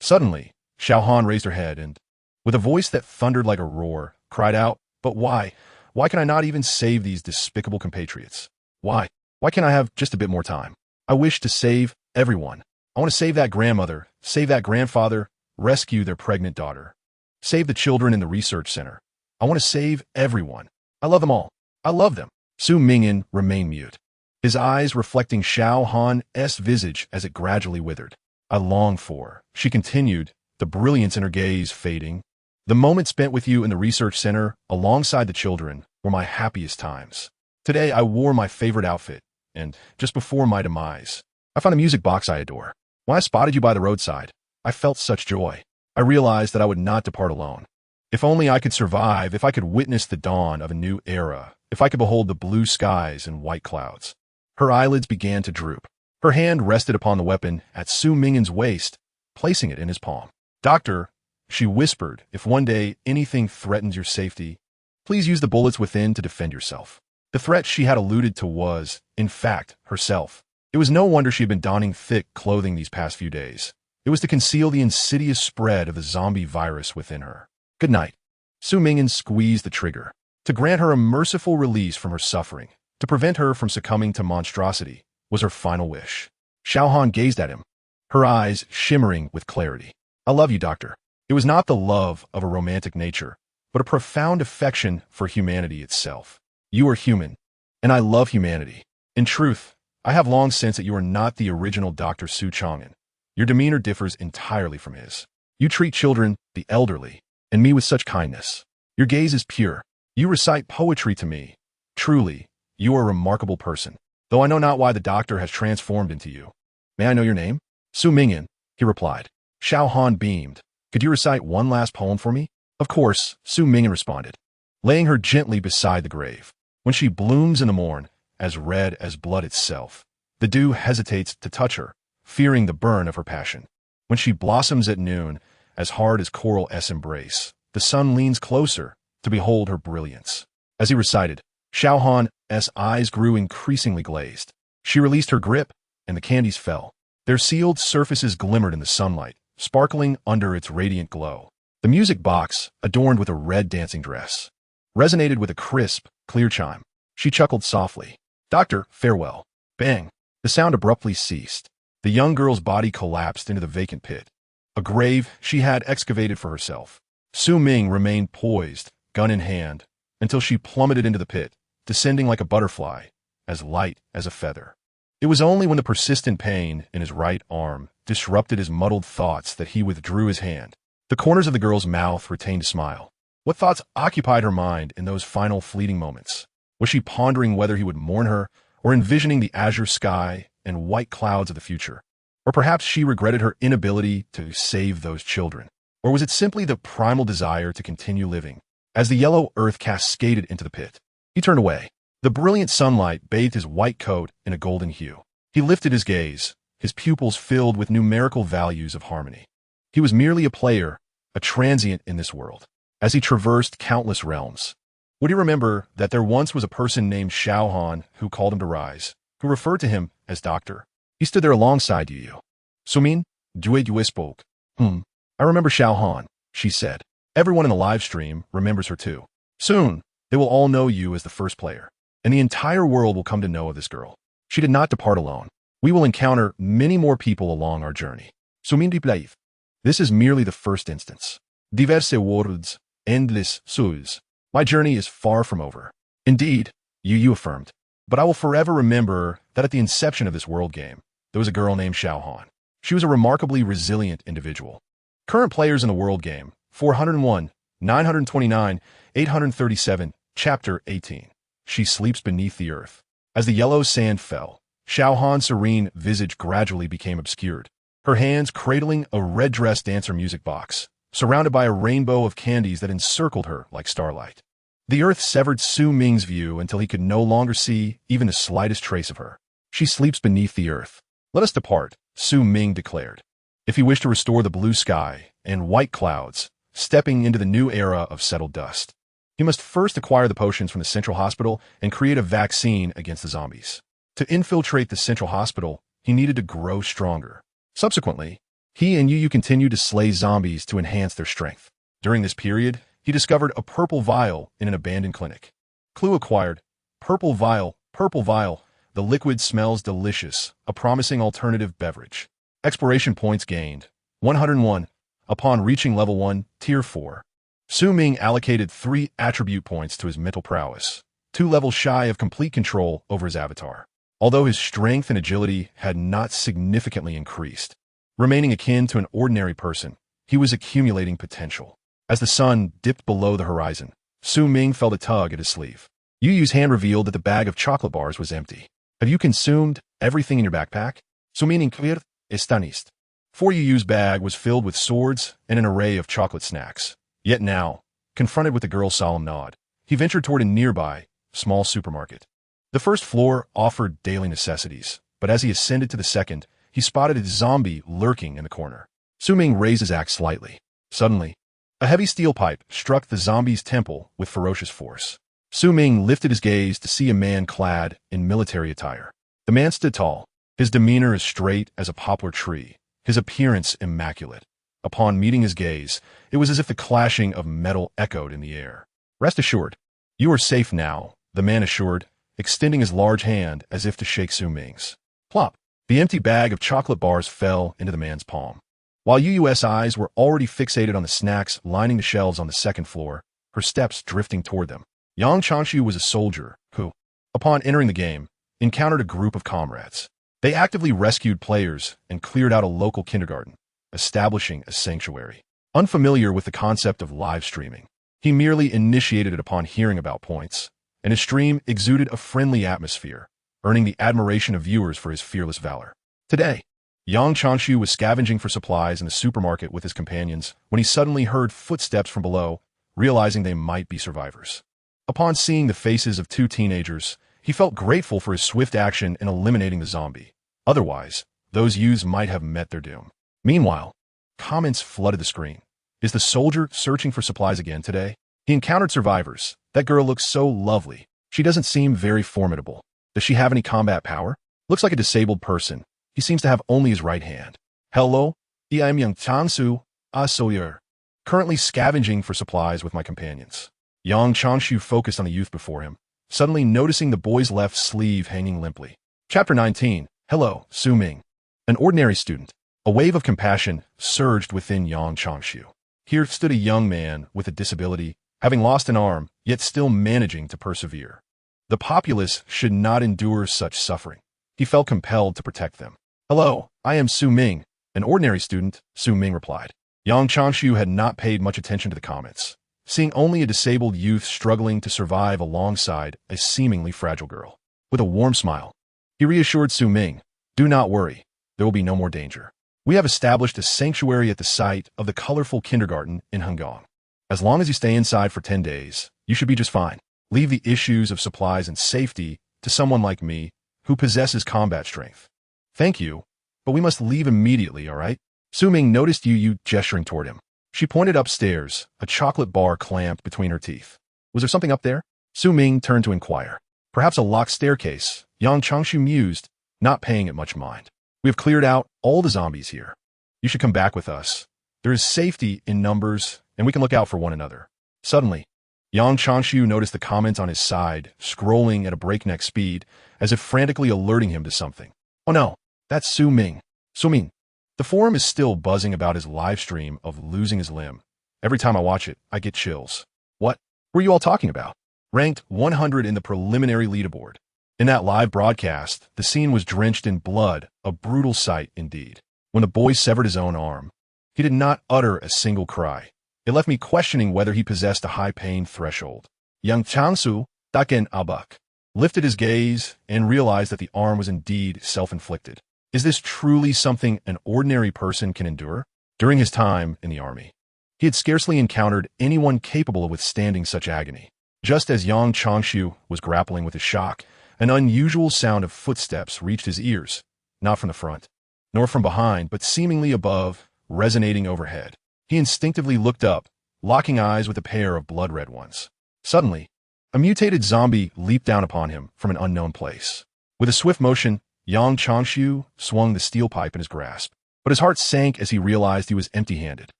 Suddenly, Xiao Han raised her head and, with a voice that thundered like a roar, cried out, "But why? Why can I not even save these despicable compatriots? Why? Why can't I have just a bit more time? I wish to save everyone. I want to save that grandmother, save that grandfather, rescue their pregnant daughter, save the children in the research center. I want to save everyone. I love them all. I love them." Su Ming'an remained mute, his eyes reflecting Xiao Han's visage as it gradually withered. "I long for," she continued, the brilliance in her gaze fading. "The moment spent with you in the research center alongside the children were my happiest times. Today I wore my favorite outfit, and just before my demise, I found a music box I adore. When I spotted you by the roadside, I felt such joy. I realized that I would not depart alone. If only I could survive, if I could witness the dawn of a new era, if I could behold the blue skies and white clouds." Her eyelids began to droop. Her hand rested upon the weapon at Su Ming'an's waist, placing it in his palm. "Doctor," she whispered, "if one day anything threatens your safety, please use the bullets within to defend yourself." The threat she had alluded to was, in fact, herself. It was no wonder she had been donning thick clothing these past few days. It was to conceal the insidious spread of the zombie virus within her. "Good night." Su Ming'an squeezed the trigger. To grant her a merciful release from her suffering, to prevent her from succumbing to monstrosity, was her final wish. Xiao Han gazed at him, her eyes shimmering with clarity. "I love you, Doctor." It was not the love of a romantic nature, but a profound affection for humanity itself. "You are human, and I love humanity. In truth, I have long sensed that you are not the original Dr. Su Chang'an. Your demeanor differs entirely from his. You treat children, the elderly, and me with such kindness. Your gaze is pure. You recite poetry to me. Truly, you are a remarkable person, though I know not why the doctor has transformed into you. May I know your name?" "Su Ming'an," he replied. Xiao Han beamed. "Could you recite one last poem for me?" "Of course," Su Ming'an responded, laying her gently beside the grave. "When she blooms in the morn, as red as blood itself, the dew hesitates to touch her, fearing the burn of her passion. When she blossoms at noon, as hard as coral's embrace, the sun leans closer to behold her brilliance." As he recited, Xiao Han's eyes grew increasingly glazed. She released her grip, and the candies fell. Their sealed surfaces glimmered in the sunlight, sparkling under its radiant glow. The music box, adorned with a red dancing dress, resonated with a crisp, clear chime. She chuckled softly. "Doctor, farewell." Bang! The sound abruptly ceased. The young girl's body collapsed into the vacant pit, a grave she had excavated for herself. Su Ming remained poised, gun in hand, until she plummeted into the pit, descending like a butterfly, as light as a feather. It was only when the persistent pain in his right arm disrupted his muddled thoughts that he withdrew his hand. The corners of the girl's mouth retained a smile. What thoughts occupied her mind in those final fleeting moments? Was she pondering whether he would mourn her, or envisioning the azure sky and white clouds of the future? Or perhaps she regretted her inability to save those children. Or was it simply the primal desire to continue living? As the yellow earth cascaded into the pit, he turned away. The brilliant sunlight bathed his white coat in a golden hue. He lifted his gaze, his pupils filled with numerical values of harmony. He was merely a player, a transient in this world. As he traversed countless realms, would he remember that there once was a person named Xiao Han who called him to rise, who referred to him as Doctor? He stood there alongside Yu. "Sumin, Due spoke." I remember Xiao Han," she said. Everyone in the live stream remembers her too. Soon, they will all know you as the first player, and the entire world will come to know of this girl. She did not depart alone. We will encounter many more people along our journey. This is merely the first instance. Diverse worlds, endless souls. My journey is far from over. Indeed, you affirmed. But I will forever remember that at the inception of this world game, there was a girl named Xiaohan. She was a remarkably resilient individual. Current players in the world game, 401, 929, 837, Chapter 18. She sleeps beneath the earth. As the yellow sand fell, Xiaohan's serene visage gradually became obscured, her hands cradling a red-dressed dancer music box, surrounded by a rainbow of candies that encircled her like starlight. The earth severed Su Ming's view until he could no longer see even the slightest trace of her. She sleeps beneath the earth. Let us depart, Su Ming declared. If you wish to restore the blue sky and white clouds, stepping into the new era of settled dust, you must first acquire the potions from the Central Hospital and create a vaccine against the zombies. To infiltrate the Central Hospital, he needed to grow stronger. Subsequently, he and Yu continued to slay zombies to enhance their strength. During this period, he discovered a purple vial in an abandoned clinic. Clue acquired. Purple vial. The liquid smells delicious, a promising alternative beverage. Exploration points gained. 101. Upon reaching level 1, Tier 4. Su Ming allocated 3 attribute points to his mental prowess, 2 levels shy of complete control over his avatar. Although his strength and agility had not significantly increased, remaining akin to an ordinary person, he was accumulating potential. As the sun dipped below the horizon, Su Ming felt a tug at his sleeve. Yu Yu's hand revealed that the bag of chocolate bars was empty. Have you consumed everything in your backpack? Su Ming está listo. For Yu Yu's bag was filled with swords and an array of chocolate snacks. Yet now, confronted with the girl's solemn nod, he ventured toward a nearby, small supermarket. The first floor offered daily necessities, but as he ascended to the second, he spotted a zombie lurking in the corner. Su Ming raised his axe slightly. Suddenly, a heavy steel pipe struck the zombie's temple with ferocious force. Su Ming lifted his gaze to see a man clad in military attire. The man stood tall, his demeanor as straight as a poplar tree, his appearance immaculate. Upon meeting his gaze, it was as if the clashing of metal echoed in the air. Rest assured, you are safe now, the man assured, extending his large hand as if to shake Su Ming's. Plop! The empty bag of chocolate bars fell into the man's palm. While Yu's eyes were already fixated on the snacks lining the shelves on the second floor, her steps drifting toward them. Yang Chanshu was a soldier who, upon entering the game, encountered a group of comrades. They actively rescued players and cleared out a local kindergarten, establishing a sanctuary. Unfamiliar with the concept of live streaming, he merely initiated it upon hearing about points, and his stream exuded a friendly atmosphere, earning the admiration of viewers for his fearless valor. Today, Yang Chanshu was scavenging for supplies in the supermarket with his companions when he suddenly heard footsteps from below, realizing they might be survivors. Upon seeing the faces of 2 teenagers, he felt grateful for his swift action in eliminating the zombie. Otherwise, those youths might have met their doom. Meanwhile, comments flooded the screen. Is the soldier searching for supplies again today? He encountered survivors. That girl looks so lovely. She doesn't seem very formidable. Does she have any combat power? Looks like a disabled person. He seems to have only his right hand. Hello, I am Yang Chansu, a soldier. Currently scavenging for supplies with my companions. Yang Chanshu focused on the youth before him, suddenly noticing the boy's left sleeve hanging limply. Chapter 19. Hello, Su Ming. An ordinary student. A wave of compassion surged within Yang Chanshu. Here stood a young man with a disability, having lost an arm, yet still managing to persevere. The populace should not endure such suffering. He felt compelled to protect them. Hello, I am Su Ming, an ordinary student, Su Ming replied. Yang Chanshu had not paid much attention to the comments, seeing only a disabled youth struggling to survive alongside a seemingly fragile girl. With a warm smile, he reassured Su Ming, do not worry, there will be no more danger. We have established a sanctuary at the site of the colorful kindergarten in Hangong. As long as you stay inside for 10 days, you should be just fine. Leave the issues of supplies and safety to someone like me who possesses combat strength. Thank you, but we must leave immediately, all right? Su Ming noticed Yu gesturing toward him. She pointed upstairs, a chocolate bar clamped between her teeth. Was there something up there? Su Ming turned to inquire. Perhaps a locked staircase, Yang Chanshu mused, not paying it much mind. We have cleared out all the zombies here. You should come back with us. There is safety in numbers and we can look out for one another. Suddenly, Yang Changshu noticed the comment on his side, scrolling at a breakneck speed, as if frantically alerting him to something. Oh no, that's Su Ming. Su Ming. The forum is still buzzing about his live stream of losing his limb. Every time I watch it, I get chills. What were you all talking about? Ranked 100 in the preliminary leaderboard. In that live broadcast, the scene was drenched in blood, a brutal sight indeed. When the boy severed his own arm, he did not utter a single cry. It left me questioning whether he possessed a high pain threshold. Yang Changsu, Daken Abak, lifted his gaze and realized that the arm was indeed self-inflicted. Is this truly something an ordinary person can endure? During his time in the army, he had scarcely encountered anyone capable of withstanding such agony. Just as Yang Changshu was grappling with his shock, an unusual sound of footsteps reached his ears, not from the front, nor from behind, but seemingly above, resonating overhead. He instinctively looked up, locking eyes with a pair of blood-red ones. Suddenly, a mutated zombie leaped down upon him from an unknown place. With a swift motion, Yang Changshu swung the steel pipe in his grasp, but his heart sank as he realized he was empty-handed.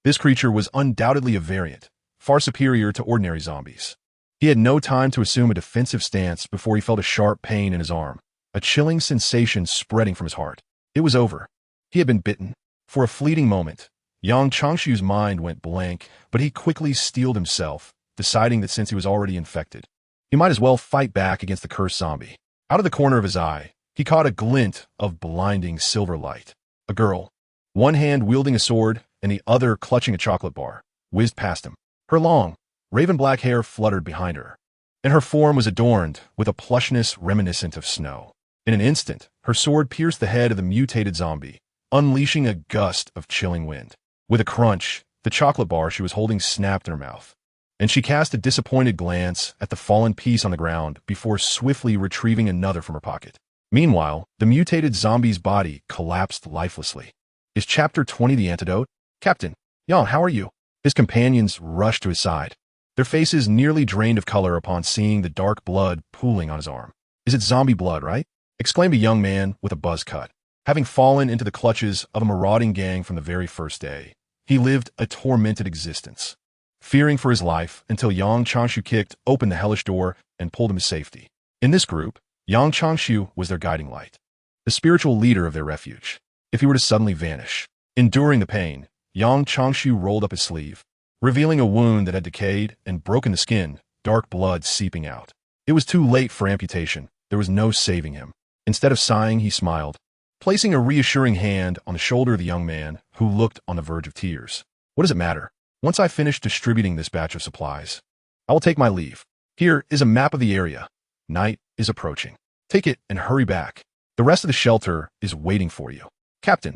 This creature was undoubtedly a variant, far superior to ordinary zombies. He had no time to assume a defensive stance before he felt a sharp pain in his arm, a chilling sensation spreading from his heart. It was over. He had been bitten. For a fleeting moment, Yang Changshu's mind went blank, but he quickly steeled himself, deciding that since he was already infected, he might as well fight back against the cursed zombie. Out of the corner of his eye, he caught a glint of blinding silver light. A girl, one hand wielding a sword and the other clutching a chocolate bar, whizzed past him. Her long, raven-black hair fluttered behind her, and her form was adorned with a plushness reminiscent of snow. In an instant, her sword pierced the head of the mutated zombie, unleashing a gust of chilling wind. With a crunch, the chocolate bar she was holding snapped in her mouth, and she cast a disappointed glance at the fallen piece on the ground before swiftly retrieving another from her pocket. Meanwhile, the mutated zombie's body collapsed lifelessly. Is Chapter 20 the antidote? Captain, Yang, how are you? His companions rushed to his side, their faces nearly drained of color upon seeing the dark blood pooling on his arm. Is it zombie blood, right? Exclaimed a young man with a buzz cut. Having fallen into the clutches of a marauding gang from the very first day, he lived a tormented existence, fearing for his life until Yang Changshu kicked open the hellish door and pulled him to safety. In this group, Yang Changshu was their guiding light, the spiritual leader of their refuge. If he were to suddenly vanish, enduring the pain, Yang Changshu rolled up his sleeve, revealing a wound that had decayed and broken the skin, dark blood seeping out. It was too late for amputation. There was no saving him. Instead of sighing, he smiled, placing a reassuring hand on the shoulder of the young man, who looked on the verge of tears. What does it matter? Once I finish distributing this batch of supplies, I will take my leave. Here is a map of the area. Night is approaching. Take it and hurry back. The rest of the shelter is waiting for you. Captain.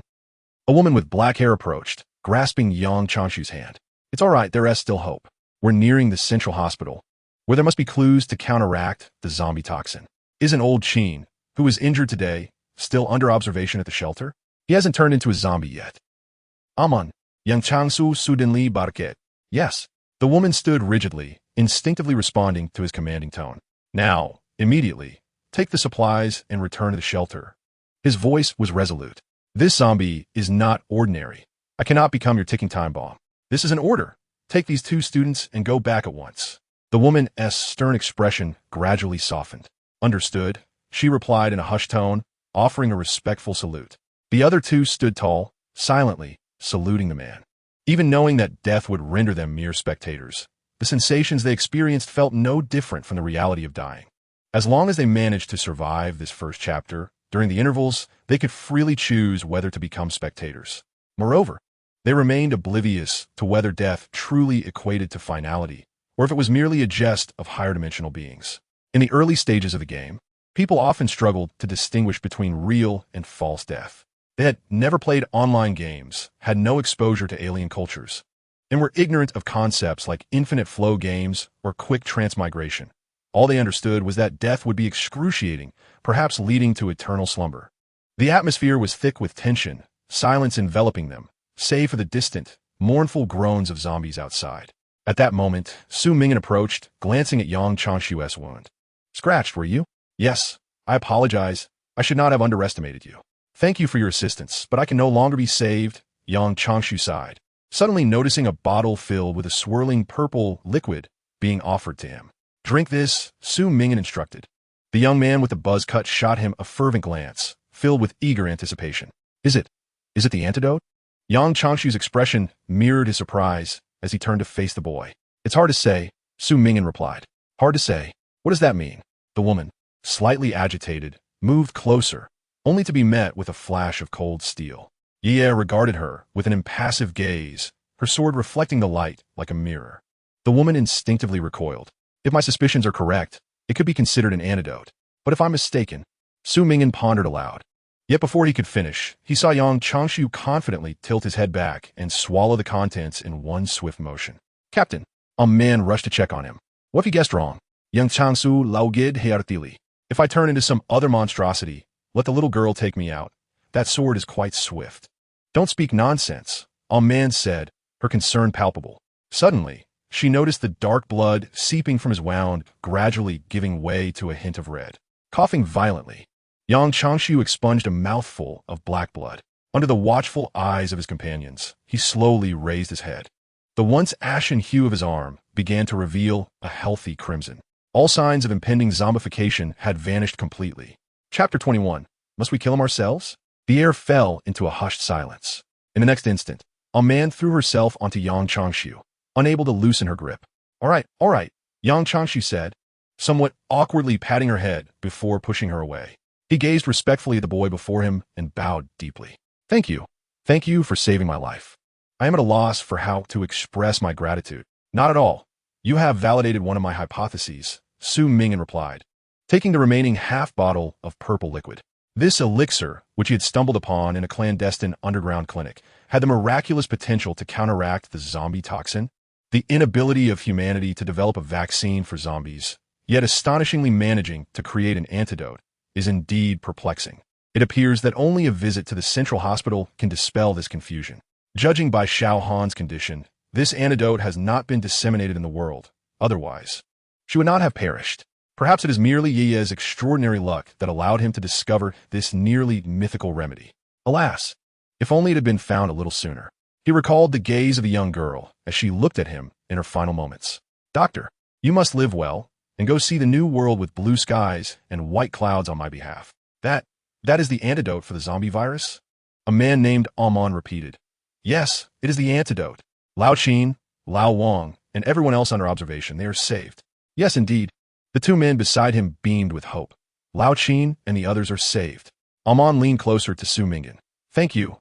A woman with black hair approached, grasping Yang Changshu's hand. It's all right, there is still hope. We're nearing the central hospital, where there must be clues to counteract the zombie toxin. Isn't old Chin, who was injured today, still under observation at the shelter? He hasn't turned into a zombie yet. Aman, Yang Changsu Sudenli Barket. Yes. The woman stood rigidly, instinctively responding to his commanding tone. Now, immediately, take the supplies and return to the shelter. His voice was resolute. This zombie is not ordinary. I cannot become your ticking time bomb. This is an order. Take these 2 students and go back at once. The woman's stern expression gradually softened. Understood, she replied in a hushed tone, offering a respectful salute. The other 2 stood tall, silently, saluting the man. Even knowing that death would render them mere spectators, the sensations they experienced felt no different from the reality of dying. As long as they managed to survive this first chapter, during the intervals, they could freely choose whether to become spectators. Moreover, they remained oblivious to whether death truly equated to finality, or if it was merely a jest of higher-dimensional beings. In the early stages of the game, people often struggled to distinguish between real and false death. They had never played online games, had no exposure to alien cultures, and were ignorant of concepts like infinite flow games or quick transmigration. All they understood was that death would be excruciating, perhaps leading to eternal slumber. The atmosphere was thick with tension, silence enveloping them, save for the distant, mournful groans of zombies outside. At that moment, Su Ming'an approached, glancing at Yang Changshu's wound. Scratched, were you? Yes. I apologize. I should not have underestimated you. Thank you for your assistance, but I can no longer be saved. Yang Changshu sighed. suddenly noticing a bottle filled with a swirling purple liquid being offered to him. "Drink this," Su Ming'an instructed. The young man with the buzz cut shot him a fervent glance, filled with eager anticipation. Is it the antidote?" Yang Changshu's expression mirrored his surprise as he turned to face the boy. "It's hard to say," Su Ming'an replied. "Hard to say? What does that mean?" The woman, slightly agitated, moved closer, only to be met with a flash of cold steel. Ye regarded her with an impassive gaze, her sword reflecting the light like a mirror. The woman instinctively recoiled. "If my suspicions are correct, it could be considered an antidote. But if I'm mistaken," Su Ming'an pondered aloud. Yet before he could finish, he saw Yang Changshu confidently tilt his head back and swallow the contents in one swift motion. "Captain!" A man rushed to check on him. "What if he guessed wrong?" Yang Changsu laugid heartily. "If I turn into some other monstrosity, let the little girl take me out. That sword is quite swift." "Don't speak nonsense," a man said, her concern palpable. Suddenly, she noticed the dark blood seeping from his wound, gradually giving way to a hint of red. Coughing violently, Yang Changshu expunged a mouthful of black blood. Under the watchful eyes of his companions, he slowly raised his head. The once ashen hue of his arm began to reveal a healthy crimson. All signs of impending zombification had vanished completely. Chapter 21. Must we kill him ourselves? The air fell into a hushed silence. In the next instant, a man threw herself onto Yang Changshu, unable to loosen her grip. All right, Yang Changshu said, somewhat awkwardly patting her head before pushing her away. He gazed respectfully at the boy before him and bowed deeply. Thank you for saving my life. I am at a loss for how to express my gratitude." "Not at all. You have validated one of my hypotheses," Su Ming'an replied, taking the remaining half bottle of purple liquid. This elixir, which he had stumbled upon in a clandestine underground clinic, had the miraculous potential to counteract the zombie toxin. The inability of humanity to develop a vaccine for zombies, yet astonishingly managing to create an antidote, is indeed perplexing. It appears that only a visit to the central hospital can dispel this confusion. Judging by Xiao Han's condition, this antidote has not been disseminated in the world. Otherwise, she would not have perished. Perhaps it is merely Ye's extraordinary luck that allowed him to discover this nearly mythical remedy. Alas, if only it had been found a little sooner. He recalled the gaze of the young girl as she looked at him in her final moments. "Doctor, you must live well and go see the new world with blue skies and white clouds on my behalf. That is the antidote for the zombie virus?" A man named Amon repeated. "Yes, it is the antidote. Lao Qin, Lao Wang, and everyone else under observation, they are saved." "Yes, indeed." The two men beside him beamed with hope. "Lao Qin and the others are saved." Amon leaned closer to Su Ming'an. Thank you.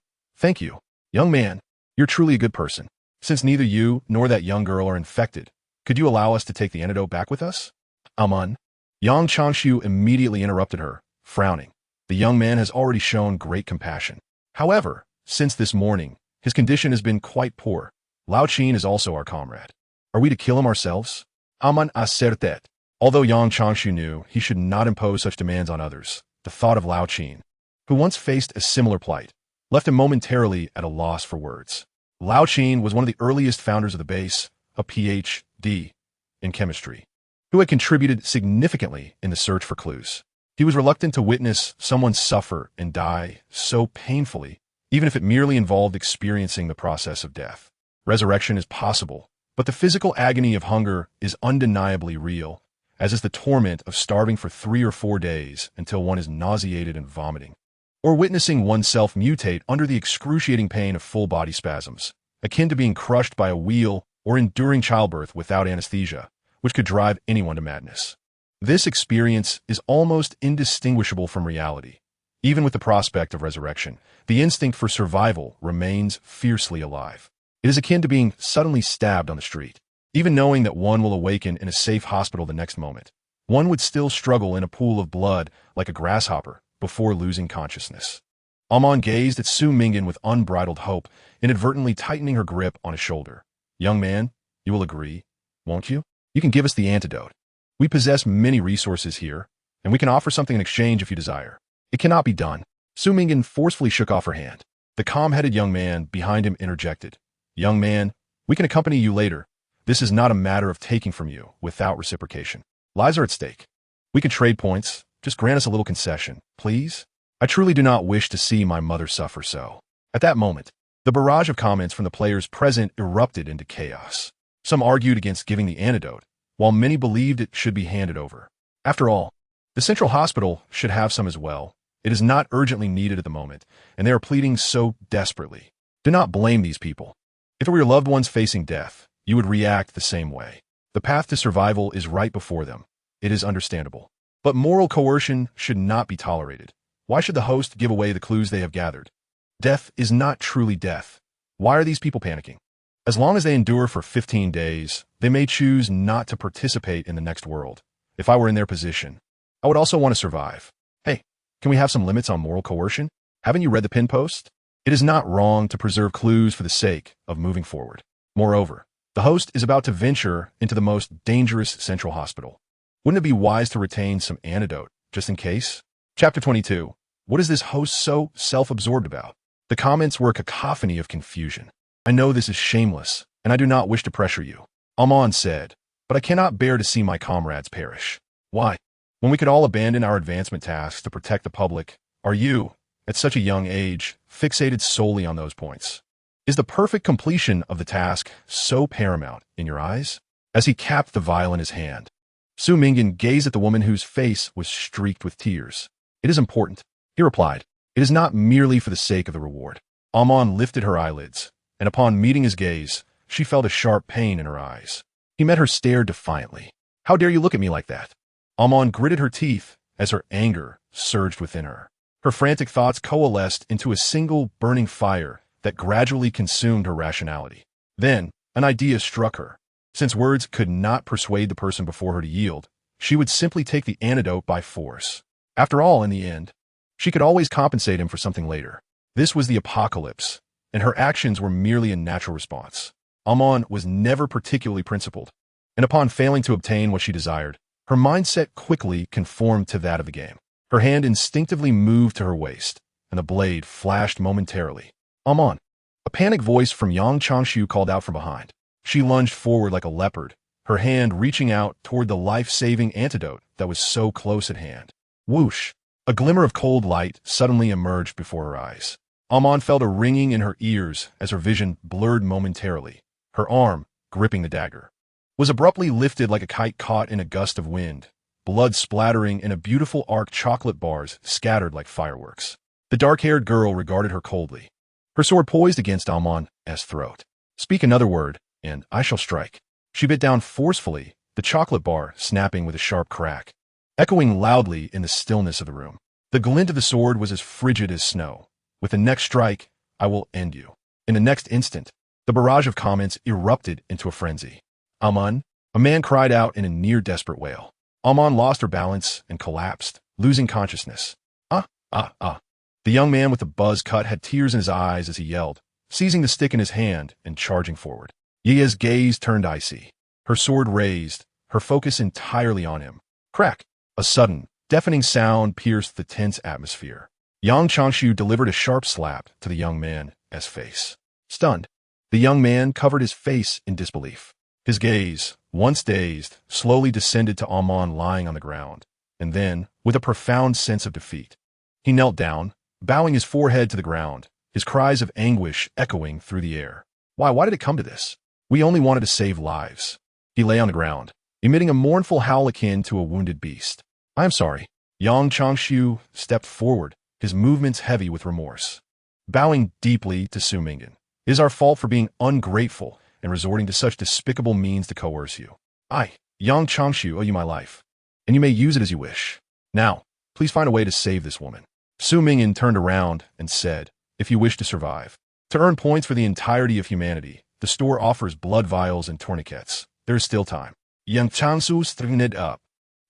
Young man, you're truly a good person. Since neither you nor that young girl are infected, could you allow us to take the antidote back with us?" "Amon." Yang Changshu immediately interrupted her, frowning. The young man has already shown great compassion. However, since this morning, his condition has been quite poor. Lao Qin is also our comrade. Are we to kill him ourselves? Amon asserted. Although Yang Changshu knew he should not impose such demands on others, the thought of Lao Qin, who once faced a similar plight, left him momentarily at a loss for words. Lao Qin was one of the earliest founders of the base, a Ph.D. in chemistry, who had contributed significantly in the search for clues. He was reluctant to witness someone suffer and die so painfully, even if it merely involved experiencing the process of death. Resurrection is possible, but the physical agony of hunger is undeniably real, as is the torment of starving for 3 or 4 days until one is nauseated and vomiting, or witnessing oneself mutate under the excruciating pain of full-body spasms, akin to being crushed by a wheel or enduring childbirth without anesthesia, which could drive anyone to madness. This experience is almost indistinguishable from reality. Even with the prospect of resurrection, the instinct for survival remains fiercely alive. It is akin to being suddenly stabbed on the street. Even knowing that one will awaken in a safe hospital the next moment, one would still struggle in a pool of blood like a grasshopper before losing consciousness. Amon gazed at Su Ming'an with unbridled hope, inadvertently tightening her grip on his shoulder. "Young man, you will agree, won't you? You can give us the antidote. We possess many resources here, and we can offer something in exchange if you desire." "It cannot be done." Su Ming'an forcefully shook off her hand. The calm-headed young man behind him interjected. "Young man, we can accompany you later. This is not a matter of taking from you without reciprocation. Lives are at stake. We can trade points. Just grant us a little concession, please. I truly do not wish to see my mother suffer so." At that moment, The barrage of comments from the players present erupted into chaos. Some argued against giving the antidote, while many believed it should be handed over. After all, the Central Hospital should have some as well. It is not urgently needed at the moment, and they are pleading so desperately. Do not blame these people. If it were your loved ones facing death, you would react the same way. The path to survival is right before them. It is understandable. But moral coercion should not be tolerated. Why should the host give away the clues they have gathered? Death is not truly death. Why are these people panicking? As long as they endure for 15 days, they may choose not to participate in the next world. If I were in their position, I would also want to survive. Hey, can we have some limits on moral coercion? Haven't you read the pin post? It is not wrong to preserve clues for the sake of moving forward. Moreover, the host is about to venture into the most dangerous Central Hospital. Wouldn't it be wise to retain some antidote, just in case? Chapter 22. What is this host so self-absorbed about? The comments were a cacophony of confusion. I know this is shameless, and I do not wish to pressure you, Amon said, but I cannot bear to see my comrades perish. Why? When we could all abandon our advancement tasks to protect the public, are you, at such a young age, fixated solely on those points? Is the perfect completion of the task so paramount in your eyes? As he capped the vial in his hand, Su Ming'an gazed at the woman whose face was streaked with tears. It is important, he replied. It is not merely for the sake of the reward. Amon lifted her eyelids, and upon meeting his gaze, she felt a sharp pain in her eyes. He met her stare defiantly. How dare you look at me like that? Amon gritted her teeth as her anger surged within her. Her frantic thoughts coalesced into a single burning fire that gradually consumed her rationality. Then, an idea struck her. Since words could not persuade the person before her to yield, she would simply take the antidote by force. After all, in the end, she could always compensate him for something later. This was the apocalypse, and her actions were merely a natural response. Amon was never particularly principled, and upon failing to obtain what she desired, her mindset quickly conformed to that of the game. Her hand instinctively moved to her waist, and the blade flashed momentarily. Amon! A panicked voice from Yang Changshu called out from behind. She lunged forward like a leopard, her hand reaching out toward the life-saving antidote that was so close at hand. Whoosh! A glimmer of cold light suddenly emerged before her eyes. Amon felt a ringing in her ears as her vision blurred momentarily. Her arm, gripping the dagger, was abruptly lifted like a kite caught in a gust of wind, blood splattering in a beautiful arc, chocolate bars scattered like fireworks. The dark-haired girl regarded her coldly, her sword poised against Amon's throat. Speak another word, and I shall strike. She bit down forcefully, the chocolate bar snapping with a sharp crack, echoing loudly in the stillness of the room. The glint of the sword was as frigid as snow. With the next strike, I will end you. In the next instant, the barrage of comments erupted into a frenzy. Amon, a man cried out in a near-desperate wail. Amon lost her balance and collapsed, losing consciousness. The young man with the buzz cut had tears in his eyes as he yelled, seizing the stick in his hand and charging forward. Yia's gaze turned icy. Her sword raised, her focus entirely on him. Crack! A sudden, deafening sound pierced the tense atmosphere. Yang Changshu delivered a sharp slap to the young man's face. Stunned, the young man covered his face in disbelief. His gaze, once dazed, slowly descended to Amon lying on the ground, and then, with a profound sense of defeat, he knelt down, bowing his forehead to the ground, his cries of anguish echoing through the air. Why did it come to this? We only wanted to save lives. He lay on the ground, emitting a mournful howl akin to a wounded beast. I am sorry. Yang Changshu stepped forward, his movements heavy with remorse. Bowing deeply to Su Ming'an. It is our fault for being ungrateful and resorting to such despicable means to coerce you. I, Yang Changshu, owe you my life, and you may use it as you wish. Now, please find a way to save this woman. Su Ming'an turned around and said, if you wish to survive. To earn points for the entirety of humanity, the store offers blood vials and tourniquets. There is still time. Yang Changshu straightened up,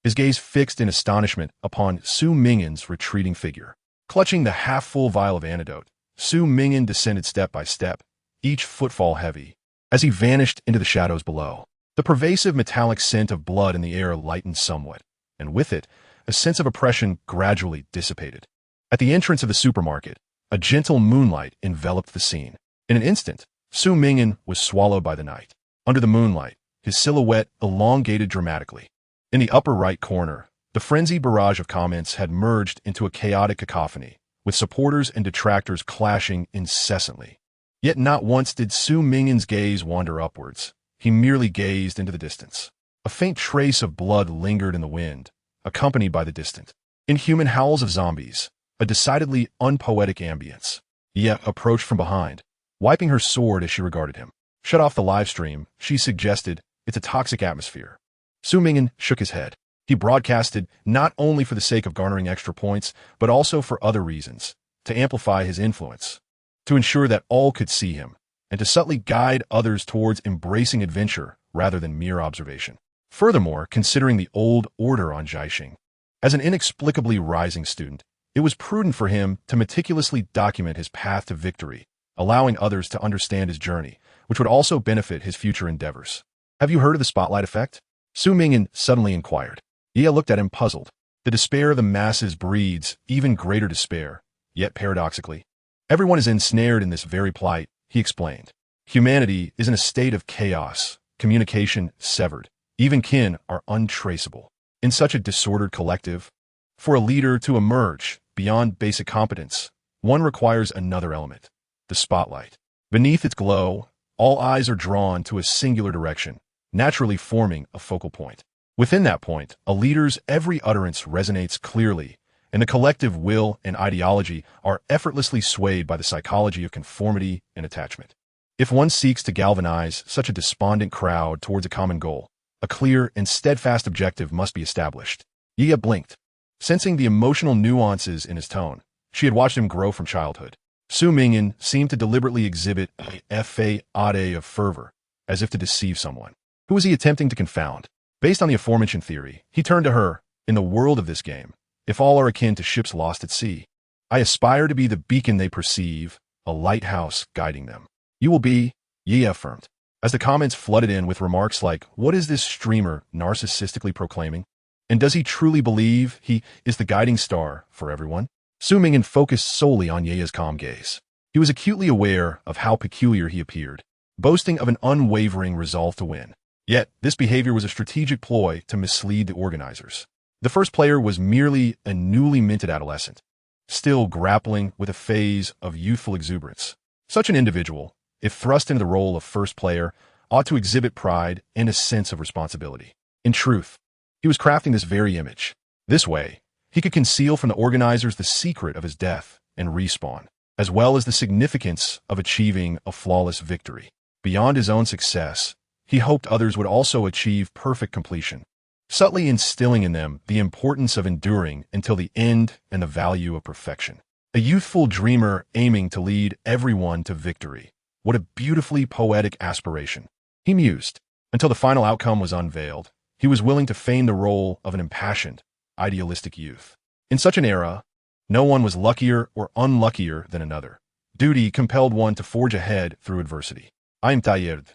his gaze fixed in astonishment upon Su Ming'an's retreating figure. Clutching the half-full vial of antidote, Su Ming'an descended step by step, each footfall heavy, as he vanished into the shadows below. The pervasive metallic scent of blood in the air lightened somewhat, and with it, a sense of oppression gradually dissipated. At the entrance of the supermarket, a gentle moonlight enveloped the scene. In an instant, Su Ming'an was swallowed by the night. Under the moonlight, his silhouette elongated dramatically. In the upper right corner, the frenzied barrage of comments had merged into a chaotic cacophony, with supporters and detractors clashing incessantly. Yet not once did Su Ming'an's gaze wander upwards. He merely gazed into the distance. A faint trace of blood lingered in the wind, accompanied by the distant, inhuman howls of zombies, a decidedly unpoetic ambience. Yet approached from behind, wiping her sword as she regarded him. Shut off the live stream, she suggested. It's a toxic atmosphere. Su Ming'an shook his head. He broadcasted not only for the sake of garnering extra points, but also for other reasons, to amplify his influence, to ensure that all could see him, and to subtly guide others towards embracing adventure rather than mere observation. Furthermore, considering the old order on Jiaxing, as an inexplicably rising student, it was prudent for him to meticulously document his path to victory, allowing others to understand his journey, which would also benefit his future endeavors. Have you heard of the spotlight effect? Su Ming'an suddenly inquired. Ye looked at him puzzled. The despair of the masses breeds even greater despair, yet paradoxically, everyone is ensnared in this very plight, he explained. Humanity is in a state of chaos, communication severed, even kin are untraceable. In such a disordered collective, for a leader to emerge beyond basic competence, one requires another element, the spotlight. Beneath its glow, all eyes are drawn to a singular direction, naturally forming a focal point. Within that point, a leader's every utterance resonates clearly, and the collective will and ideology are effortlessly swayed by the psychology of conformity and attachment. If one seeks to galvanize such a despondent crowd towards a common goal, a clear and steadfast objective must be established. Ye blinked. Sensing the emotional nuances in his tone, she had watched him grow from childhood. Su Ming'an seemed to deliberately exhibit a fade of fervor, as if to deceive someone. Who was he attempting to confound? Based on the aforementioned theory, he turned to her. In the world of this game, if all are akin to ships lost at sea, I aspire to be the beacon they perceive, a lighthouse guiding them. You will be, Ye affirmed. As the comments flooded in with remarks like, what is this streamer narcissistically proclaiming? And does he truly believe he is the guiding star for everyone? Su Ming'an focused solely on Ye's calm gaze. He was acutely aware of how peculiar he appeared, boasting of an unwavering resolve to win. Yet, this behavior was a strategic ploy to mislead the organizers. The first player was merely a newly minted adolescent, still grappling with a phase of youthful exuberance. Such an individual, if thrust into the role of first player, ought to exhibit pride and a sense of responsibility. In truth, he was crafting this very image. This way, he could conceal from the organizers the secret of his death and respawn, as well as the significance of achieving a flawless victory. Beyond his own success, he hoped others would also achieve perfect completion, subtly instilling in them the importance of enduring until the end and the value of perfection. A youthful dreamer aiming to lead everyone to victory. What a beautifully poetic aspiration. He mused. Until the final outcome was unveiled, he was willing to feign the role of an impassioned, idealistic youth. In such an era, no one was luckier or unluckier than another. Duty compelled one to forge ahead through adversity. I'm tired.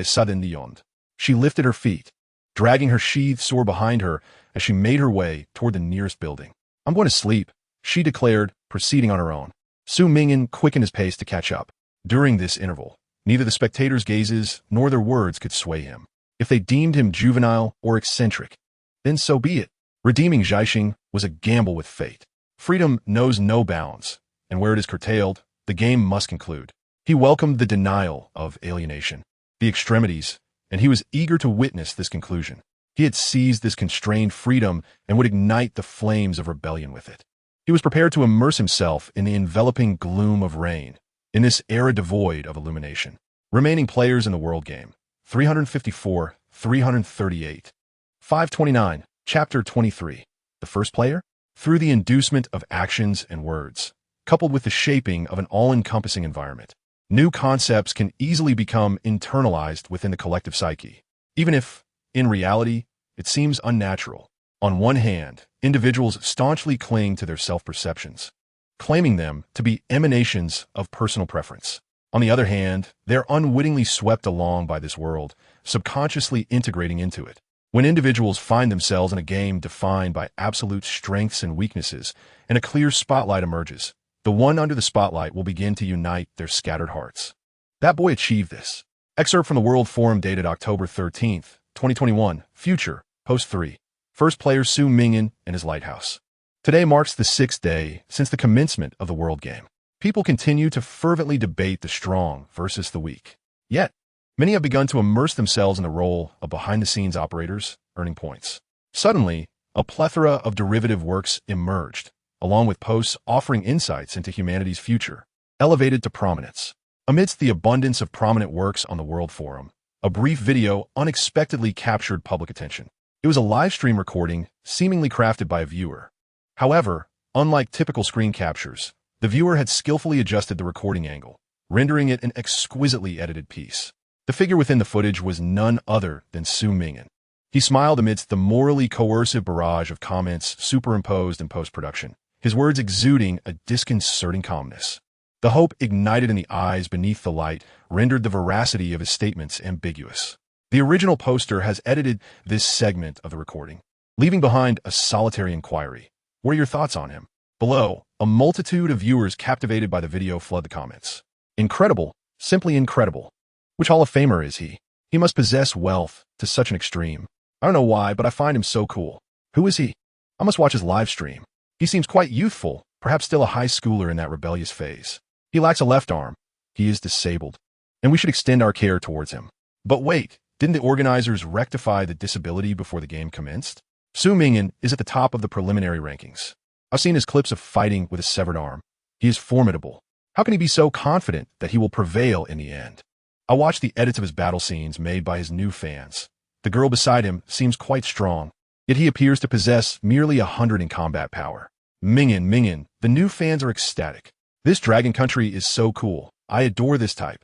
Sudden. She lifted her feet, dragging her sheathed sword behind her as she made her way toward the nearest building. I'm going to sleep, she declared, proceeding on her own. Su Ming'an quickened his pace to catch up. During this interval, neither the spectators' gazes nor their words could sway him. If they deemed him juvenile or eccentric, then so be it. Redeeming Jiaxing was a gamble with fate. Freedom knows no bounds, and where it is curtailed, the game must conclude. He welcomed the denial of alienation, the extremities, and he was eager to witness this conclusion. He had seized this constrained freedom and would ignite the flames of rebellion with it. He was prepared to immerse himself in the enveloping gloom of rain, in this era devoid of illumination. Remaining players in the world game, 354, 338. 529, Chapter 23. The first player? Through the inducement of actions and words, coupled with the shaping of an all-encompassing environment, new concepts can easily become internalized within the collective psyche, even if, in reality, it seems unnatural. On one hand, individuals staunchly cling to their self-perceptions, claiming them to be emanations of personal preference. On the other hand, they're unwittingly swept along by this world, subconsciously integrating into it. When individuals find themselves in a game defined by absolute strengths and weaknesses, and a clear spotlight emerges, the one under the spotlight will begin to unite their scattered hearts. That boy achieved this. Excerpt from the World Forum dated October 13th, 2021, Future, Post 3. First player Su Ming'an and his lighthouse. Today marks the 6th day since the commencement of the world game. People continue to fervently debate the strong versus the weak. Yet, many have begun to immerse themselves in the role of behind-the-scenes operators, earning points. Suddenly, a plethora of derivative works emerged, along with posts offering insights into humanity's future, elevated to prominence. Amidst the abundance of prominent works on the World Forum, a brief video unexpectedly captured public attention. It was a live stream recording, seemingly crafted by a viewer. However, unlike typical screen captures, the viewer had skillfully adjusted the recording angle, rendering it an exquisitely edited piece. The figure within the footage was none other than Su Ming'an. He smiled amidst the morally coercive barrage of comments superimposed in post-production, his words exuding a disconcerting calmness. The hope ignited in the eyes beneath the light rendered the veracity of his statements ambiguous. The original poster has edited this segment of the recording, leaving behind a solitary inquiry. What are your thoughts on him? Below, a multitude of viewers captivated by the video flood the comments. Incredible, simply incredible. Which Hall of Famer is he? He must possess wealth to such an extreme. I don't know why, but I find him so cool. Who is he? I must watch his live stream. He seems quite youthful, perhaps still a high schooler in that rebellious phase. He lacks a left arm. He is disabled. And we should extend our care towards him. But wait, didn't the organizers rectify the disability before the game commenced? Su Ming'an is at the top of the preliminary rankings. I've seen his clips of fighting with a severed arm. He is formidable. How can he be so confident that he will prevail in the end? I watched the edits of his battle scenes made by his new fans. The girl beside him seems quite strong, yet he appears to possess merely 100 in combat power. Ming'an, the new fans are ecstatic. This Dragon Country is so cool. I adore this type.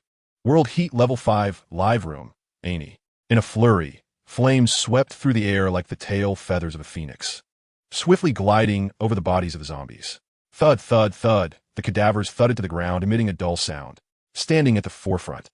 World Heat Level 5 Live Room, Annie. In a flurry, flames swept through the air like the tail feathers of a phoenix, swiftly gliding over the bodies of the zombies. Thud, thud, thud. The cadavers thudded to the ground, emitting a dull sound. Standing at the forefront,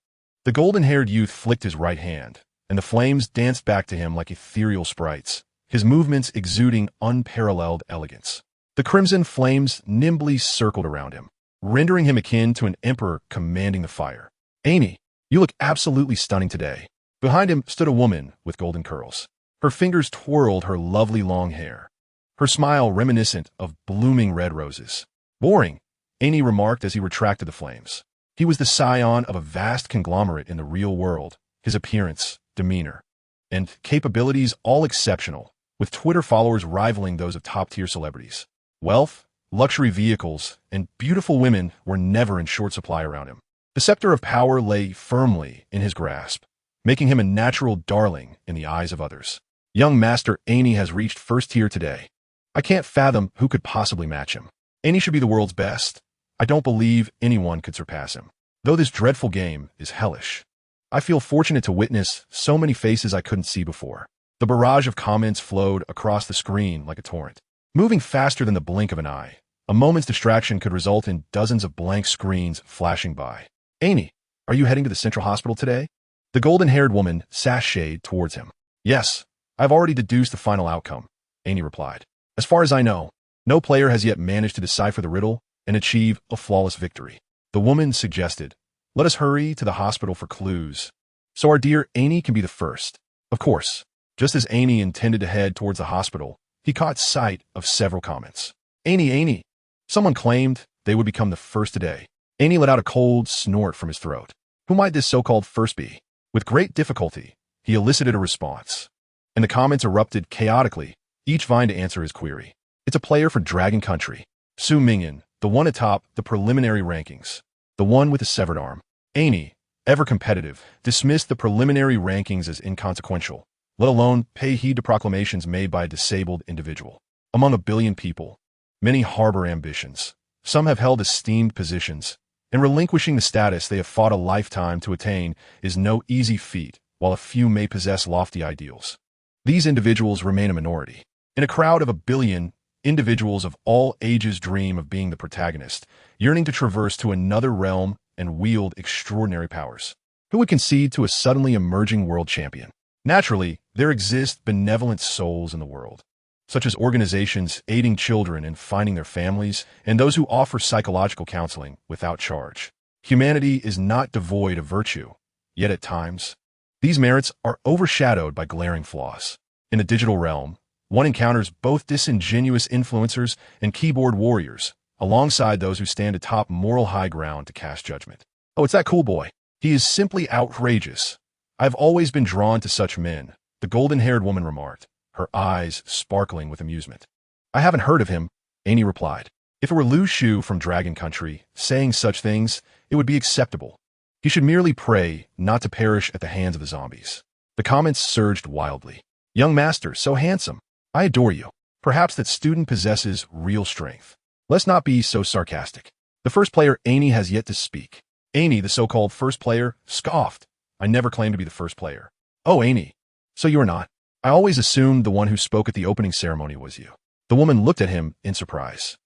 the golden-haired youth flicked his right hand, and the flames danced back to him like ethereal sprites, his movements exuding unparalleled elegance. The crimson flames nimbly circled around him, rendering him akin to an emperor commanding the fire. Amy, you look absolutely stunning today. Behind him stood a woman with golden curls. Her fingers twirled her lovely long hair, her smile reminiscent of blooming red roses. Boring, Amy remarked as he retracted the flames. He was the scion of a vast conglomerate in the real world, his appearance, demeanor, and capabilities all exceptional, with Twitter followers rivaling those of top-tier celebrities. Wealth, luxury vehicles, and beautiful women were never in short supply around him. The scepter of power lay firmly in his grasp, making him a natural darling in the eyes of others. Young Master Amy has reached first tier today. I can't fathom who could possibly match him. Amy should be the world's best. I don't believe anyone could surpass him. Though this dreadful game is hellish, I feel fortunate to witness so many faces I couldn't see before. The barrage of comments flowed across the screen like a torrent, moving faster than the blink of an eye. A moment's distraction could result in dozens of blank screens flashing by. Amy, are you heading to the Central Hospital today? The golden-haired woman sashayed towards him. Yes, I've already deduced the final outcome, Amy replied. As far as I know, no player has yet managed to decipher the riddle and achieve a flawless victory. The woman suggested, let us hurry to the hospital for clues, so our dear Amy can be the first. Of course, just as Amy intended to head towards the hospital, he caught sight of several comments. Amy. Someone claimed they would become the first today. Amy let out a cold snort from his throat. Who might this so-called first be? With great difficulty, he elicited a response, and the comments erupted chaotically, each vying to answer his query. It's a player for Dragon Country. Su Ming'an, the one atop the preliminary rankings, the one with the severed arm. Amy, ever competitive, dismissed the preliminary rankings as inconsequential, let alone pay heed to proclamations made by a disabled individual. Among a billion people, many harbor ambitions. Some have held esteemed positions, and relinquishing the status they have fought a lifetime to attain is no easy feat, while a few may possess lofty ideals. These individuals remain a minority. In a crowd of a billion, individuals of all ages dream of being the protagonist, yearning to traverse to another realm and wield extraordinary powers. Who would concede to a suddenly emerging world champion? Naturally, there exist benevolent souls in the world, such as organizations aiding children in finding their families and those who offer psychological counseling without charge. Humanity is not devoid of virtue, yet at times, these merits are overshadowed by glaring flaws. In the digital realm, one encounters both disingenuous influencers and keyboard warriors, alongside those who stand atop moral high ground to cast judgment. Oh, it's that cool boy. He is simply outrageous. I've always been drawn to such men, the golden-haired woman remarked, her eyes sparkling with amusement. I haven't heard of him, Annie replied. If it were Lu Shu from Dragon Country saying such things, it would be acceptable. He should merely pray not to perish at the hands of the zombies. The comments surged wildly. Young master, so handsome. I adore you. Perhaps that student possesses real strength. Let's not be so sarcastic. The first player, Annie, has yet to speak. Annie, the so-called first player, scoffed. I never claimed to be the first player. Oh, Annie. So you are not. I always assumed the one who spoke at the opening ceremony was you. The woman looked at him in surprise.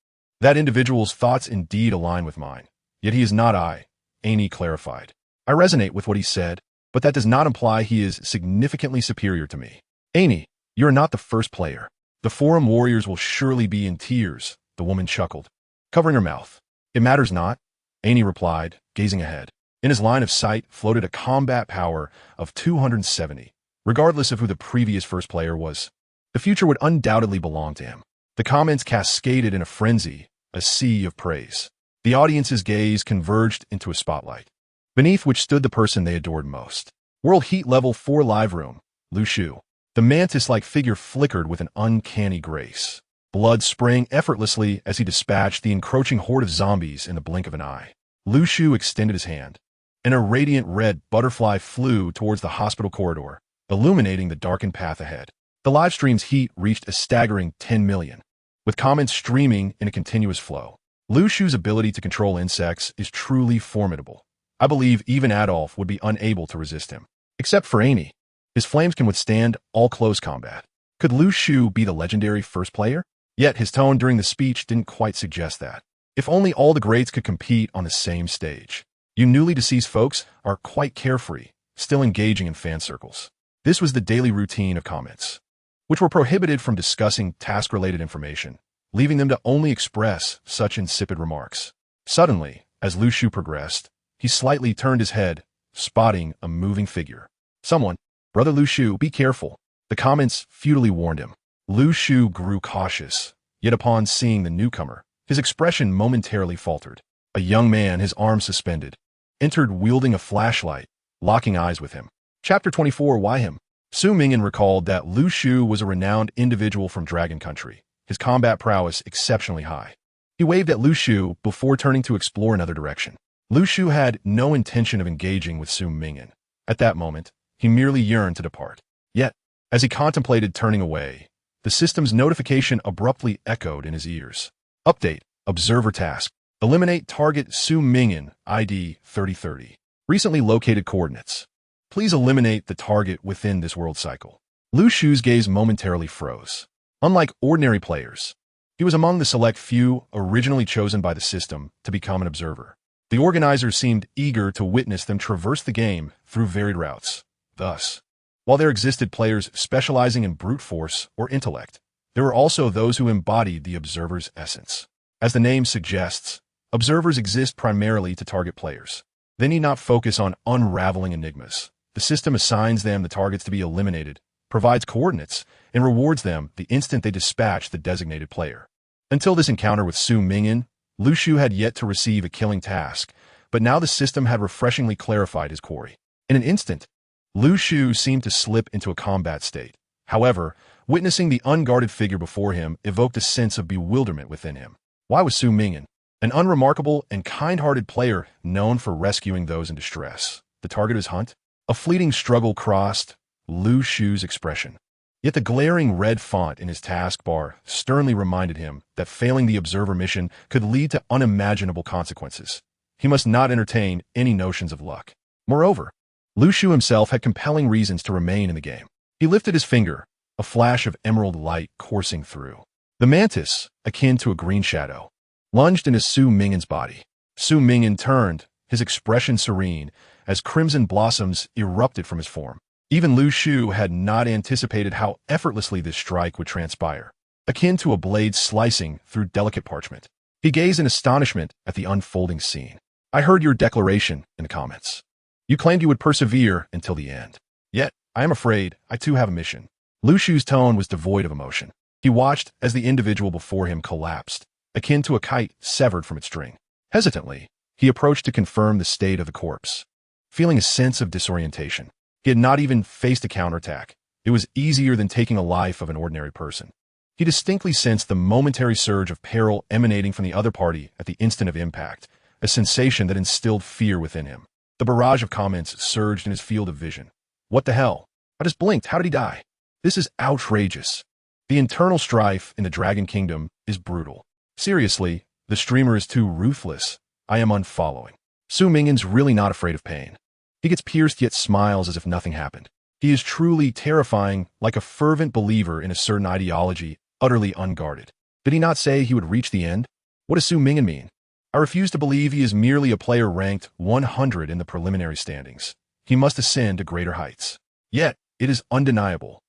That individual's thoughts indeed align with mine. Yet he is not I, Annie clarified. I resonate with what he said, but that does not imply he is significantly superior to me. Annie, you are not the first player. The Forum warriors will surely be in tears, the woman chuckled, covering her mouth. It matters not, Annie replied, gazing ahead. In his line of sight floated a combat power of 270. Regardless of who the previous first player was, the future would undoubtedly belong to him. The comments cascaded in a frenzy, a sea of praise. The audience's gaze converged into a spotlight, beneath which stood the person they adored most. World Heat Level 4 Live Room, Lu Shu. The mantis-like figure flickered with an uncanny grace. Blood sprang effortlessly as he dispatched the encroaching horde of zombies in the blink of an eye. Lu Shu extended his hand, and a radiant red butterfly flew towards the hospital corridor, illuminating the darkened path ahead. The livestream's heat reached a staggering 10 million, with comments streaming in a continuous flow. Lu Shu's ability to control insects is truly formidable. I believe even Adolf would be unable to resist him. Except for Annie. His flames can withstand all close combat. Could Lu Shu be the legendary first player? Yet his tone during the speech didn't quite suggest that. If only all the greats could compete on the same stage. You newly deceased folks are quite carefree, still engaging in fan circles. This was the daily routine of comments, which were prohibited from discussing task-related information, leaving them to only express such insipid remarks. Suddenly, as Lu Shu progressed, he slightly turned his head, spotting a moving figure. Someone, Brother Lu Shu, be careful. The comments futilely warned him. Lu Shu grew cautious, yet upon seeing the newcomer, his expression momentarily faltered. A young man, his arms suspended, entered wielding a flashlight, locking eyes with him. Chapter 24, Why Him? Su Ming'an recalled that Lu Shu was a renowned individual from Dragon Country, his combat prowess exceptionally high. He waved at Lu Shu before turning to explore another direction. Lu Shu had no intention of engaging with Su Ming'an. At that moment, he merely yearned to depart. Yet, as he contemplated turning away, the system's notification abruptly echoed in his ears. Update, Observer Task. Eliminate target Su Ming'an, ID 3030. Recently located coordinates. Please eliminate the target within this world cycle. Lu Shu's gaze momentarily froze. Unlike ordinary players, he was among the select few originally chosen by the system to become an observer. The organizers seemed eager to witness them traverse the game through varied routes. Thus, while there existed players specializing in brute force or intellect, there were also those who embodied the observer's essence. As the name suggests, observers exist primarily to target players. They need not focus on unraveling enigmas. The system assigns them the targets to be eliminated, provides coordinates, and rewards them the instant they dispatch the designated player. Until this encounter with Su Ming'an, Lu Shu had yet to receive a killing task, but now the system had refreshingly clarified his quarry. In an instant, Lu Shu seemed to slip into a combat state. However, witnessing the unguarded figure before him evoked a sense of bewilderment within him. Why was Su Ming'an, an unremarkable and kind-hearted player known for rescuing those in distress, the target of his hunt? A fleeting struggle crossed Lu Shu's expression. Yet the glaring red font in his taskbar sternly reminded him that failing the observer mission could lead to unimaginable consequences. He must not entertain any notions of luck. Moreover, Lu Shu himself had compelling reasons to remain in the game. He lifted his finger, a flash of emerald light coursing through. The mantis, akin to a green shadow, lunged into Su Ming'an's body. Su Ming'an turned, his expression serene, as crimson blossoms erupted from his form. Even Lu Shu had not anticipated how effortlessly this strike would transpire, akin to a blade slicing through delicate parchment. He gazed in astonishment at the unfolding scene. I heard your declaration in the comments. You claimed you would persevere until the end. Yet, I am afraid I too have a mission. Lu Shu's tone was devoid of emotion. He watched as the individual before him collapsed, akin to a kite severed from its string. Hesitantly, he approached to confirm the state of the corpse. Feeling a sense of disorientation, he had not even faced a counterattack. It was easier than taking a life of an ordinary person. He distinctly sensed the momentary surge of peril emanating from the other party at the instant of impact, a sensation that instilled fear within him. The barrage of comments surged in his field of vision. What the hell? I just blinked. How did he die? This is outrageous. The internal strife in the Dragon Kingdom is brutal. Seriously, the streamer is too ruthless. I am unfollowing. Su Ming'an's really not afraid of pain. He gets pierced yet smiles as if nothing happened. He is truly terrifying, like a fervent believer in a certain ideology, utterly unguarded. Did he not say he would reach the end? What does Su Ming'an mean? I refuse to believe he is merely a player ranked 100 in the preliminary standings. He must ascend to greater heights. Yet, it is undeniable.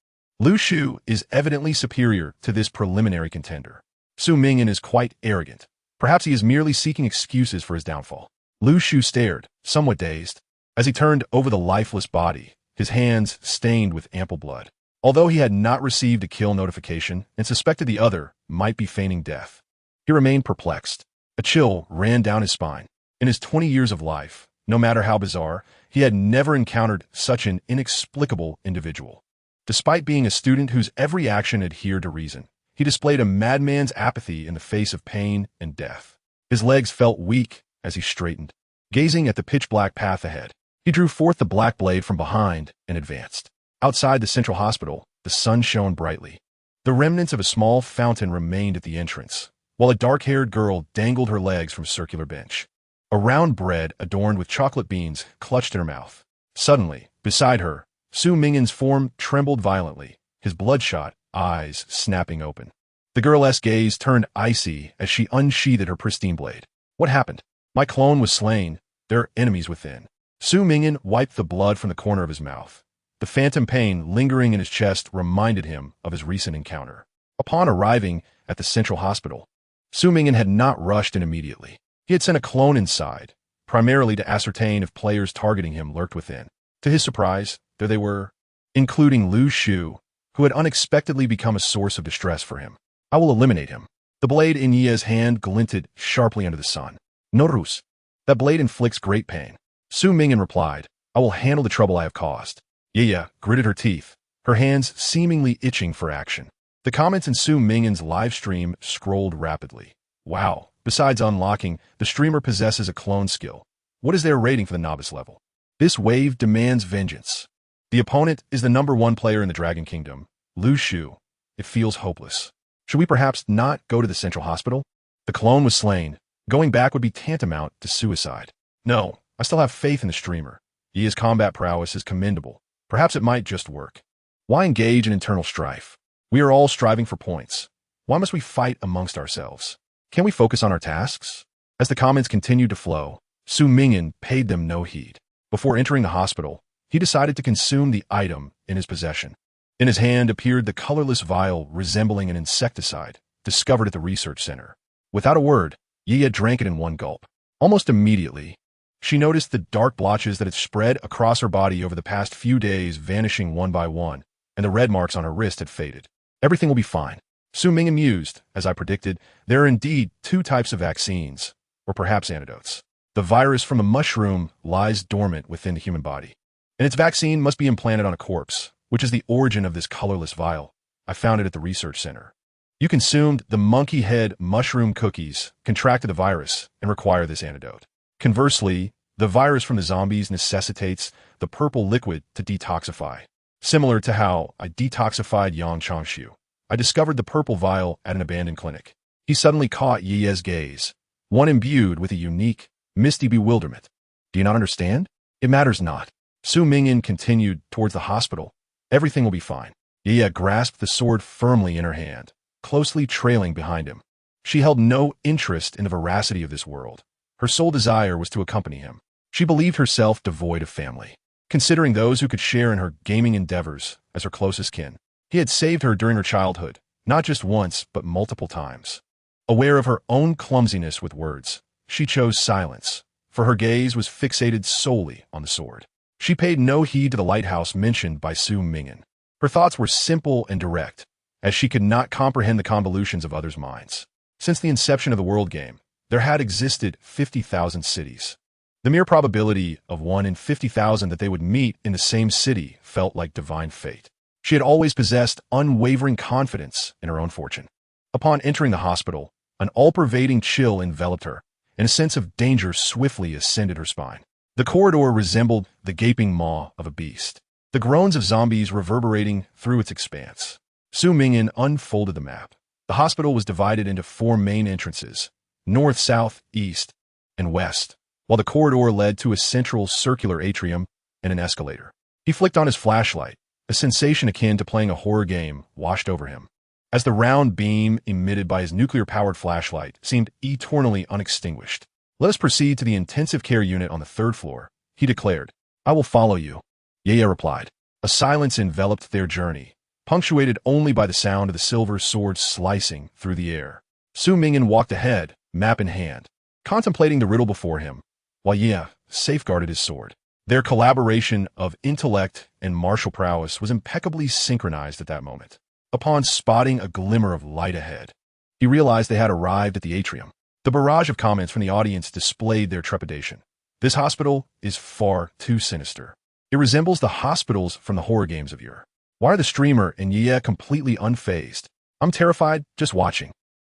Lu Shu is evidently superior to this preliminary contender. Su Ming'an is quite arrogant. Perhaps he is merely seeking excuses for his downfall. Lu Shu stared, somewhat dazed, as he turned over the lifeless body, his hands stained with ample blood. Although he had not received a kill notification and suspected the other might be feigning death, he remained perplexed. A chill ran down his spine. In his 20 years of life, no matter how bizarre, he had never encountered such an inexplicable individual. Despite being a student whose every action adhered to reason, he displayed a madman's apathy in the face of pain and death. His legs felt weak as he straightened. Gazing at the pitch-black path ahead, he drew forth the black blade from behind and advanced. Outside the central hospital, the sun shone brightly. The remnants of a small fountain remained at the entrance, while a dark-haired girl dangled her legs from a circular bench. A round bread adorned with chocolate beans clutched in her mouth. Suddenly, beside her, Su Ming'an's form trembled violently, his bloodshot eyes snapping open. The girl's gaze turned icy as she unsheathed her pristine blade. What happened? My clone was slain. There are enemies within. Su Ming'an wiped the blood from the corner of his mouth. The phantom pain lingering in his chest reminded him of his recent encounter. Upon arriving at the central hospital, Su Ming'an had not rushed in immediately. He had sent a clone inside, primarily to ascertain if players targeting him lurked within. To his surprise, there they were, including Lu Shu, who had unexpectedly become a source of distress for him. I will eliminate him. The blade in Ye's hand glinted sharply under the sun. No ruse. That blade inflicts great pain. Su Ming'an replied, I will handle the trouble I have caused. Ye gritted her teeth, her hands seemingly itching for action. The comments in Su Ming'an's live stream scrolled rapidly. Wow, besides unlocking, the streamer possesses a clone skill. What is their rating for the novice level? This wave demands vengeance. The opponent is the #1 player in the Dragon Kingdom, Lu Shu. It feels hopeless. Should we perhaps not go to the central hospital? The clone was slain. Going back would be tantamount to suicide. No, I still have faith in the streamer. Ye's combat prowess is commendable. Perhaps it might just work. Why engage in internal strife? We are all striving for points. Why must we fight amongst ourselves? Can we focus on our tasks? As the comments continued to flow, Su Ming'an paid them no heed. Before entering the hospital, he decided to consume the item in his possession. In his hand appeared the colorless vial resembling an insecticide, discovered at the research center. Without a word, Ye drank it in one gulp. Almost immediately, she noticed the dark blotches that had spread across her body over the past few days vanishing one by one, and the red marks on her wrist had faded. Everything will be fine. Su Ming'an mused, as I predicted, there are indeed 2 types of vaccines, or perhaps antidotes. The virus from a mushroom lies dormant within the human body, and its vaccine must be implanted on a corpse, which is the origin of this colorless vial. I found it at the research center. You consumed the monkey head mushroom cookies, contracted the virus, and require this antidote. Conversely, the virus from the zombies necessitates the purple liquid to detoxify. Similar to how I detoxified Yang Changshu, I discovered the purple vial at an abandoned clinic. He suddenly caught Ye's gaze, one imbued with a unique, misty bewilderment. Do you not understand? It matters not. Su Ming'an continued towards the hospital. Everything will be fine. Ye grasped the sword firmly in her hand, closely trailing behind him. She held no interest in the veracity of this world. Her sole desire was to accompany him. She believed herself devoid of family, considering those who could share in her gaming endeavors as her closest kin. He had saved her during her childhood, not just once, but multiple times. Aware of her own clumsiness with words, she chose silence, for her gaze was fixated solely on the sword. She paid no heed to the lighthouse mentioned by Su Ming'an. Her thoughts were simple and direct, as she could not comprehend the convolutions of others' minds. Since the inception of the world game, there had existed 50,000 cities. The mere probability of 1 in 50,000 that they would meet in the same city felt like divine fate. She had always possessed unwavering confidence in her own fortune. Upon entering the hospital, an all-pervading chill enveloped her, and a sense of danger swiftly ascended her spine. The corridor resembled the gaping maw of a beast, the groans of zombies reverberating through its expanse. Su Ming'an unfolded the map. The hospital was divided into 4 main entrances, north, south, east, and west, while the corridor led to a central circular atrium and an escalator. He flicked on his flashlight. A sensation akin to playing a horror game washed over him, as the round beam emitted by his nuclear-powered flashlight seemed eternally unextinguished. "Let us proceed to the intensive care unit on the 3rd floor," he declared. "I will follow you," Yaya replied. A silence enveloped their journey, punctuated only by the sound of the silver sword slicing through the air. Su Ming'an walked ahead, map in hand, contemplating the riddle before him, while Yaya safeguarded his sword. Their collaboration of intellect and martial prowess was impeccably synchronized at that moment. Upon spotting a glimmer of light ahead, he realized they had arrived at the atrium. The barrage of comments from the audience displayed their trepidation. "This hospital is far too sinister. It resembles the hospitals from the horror games of yore. Why are the streamer and Yaya completely unfazed? I'm terrified just watching.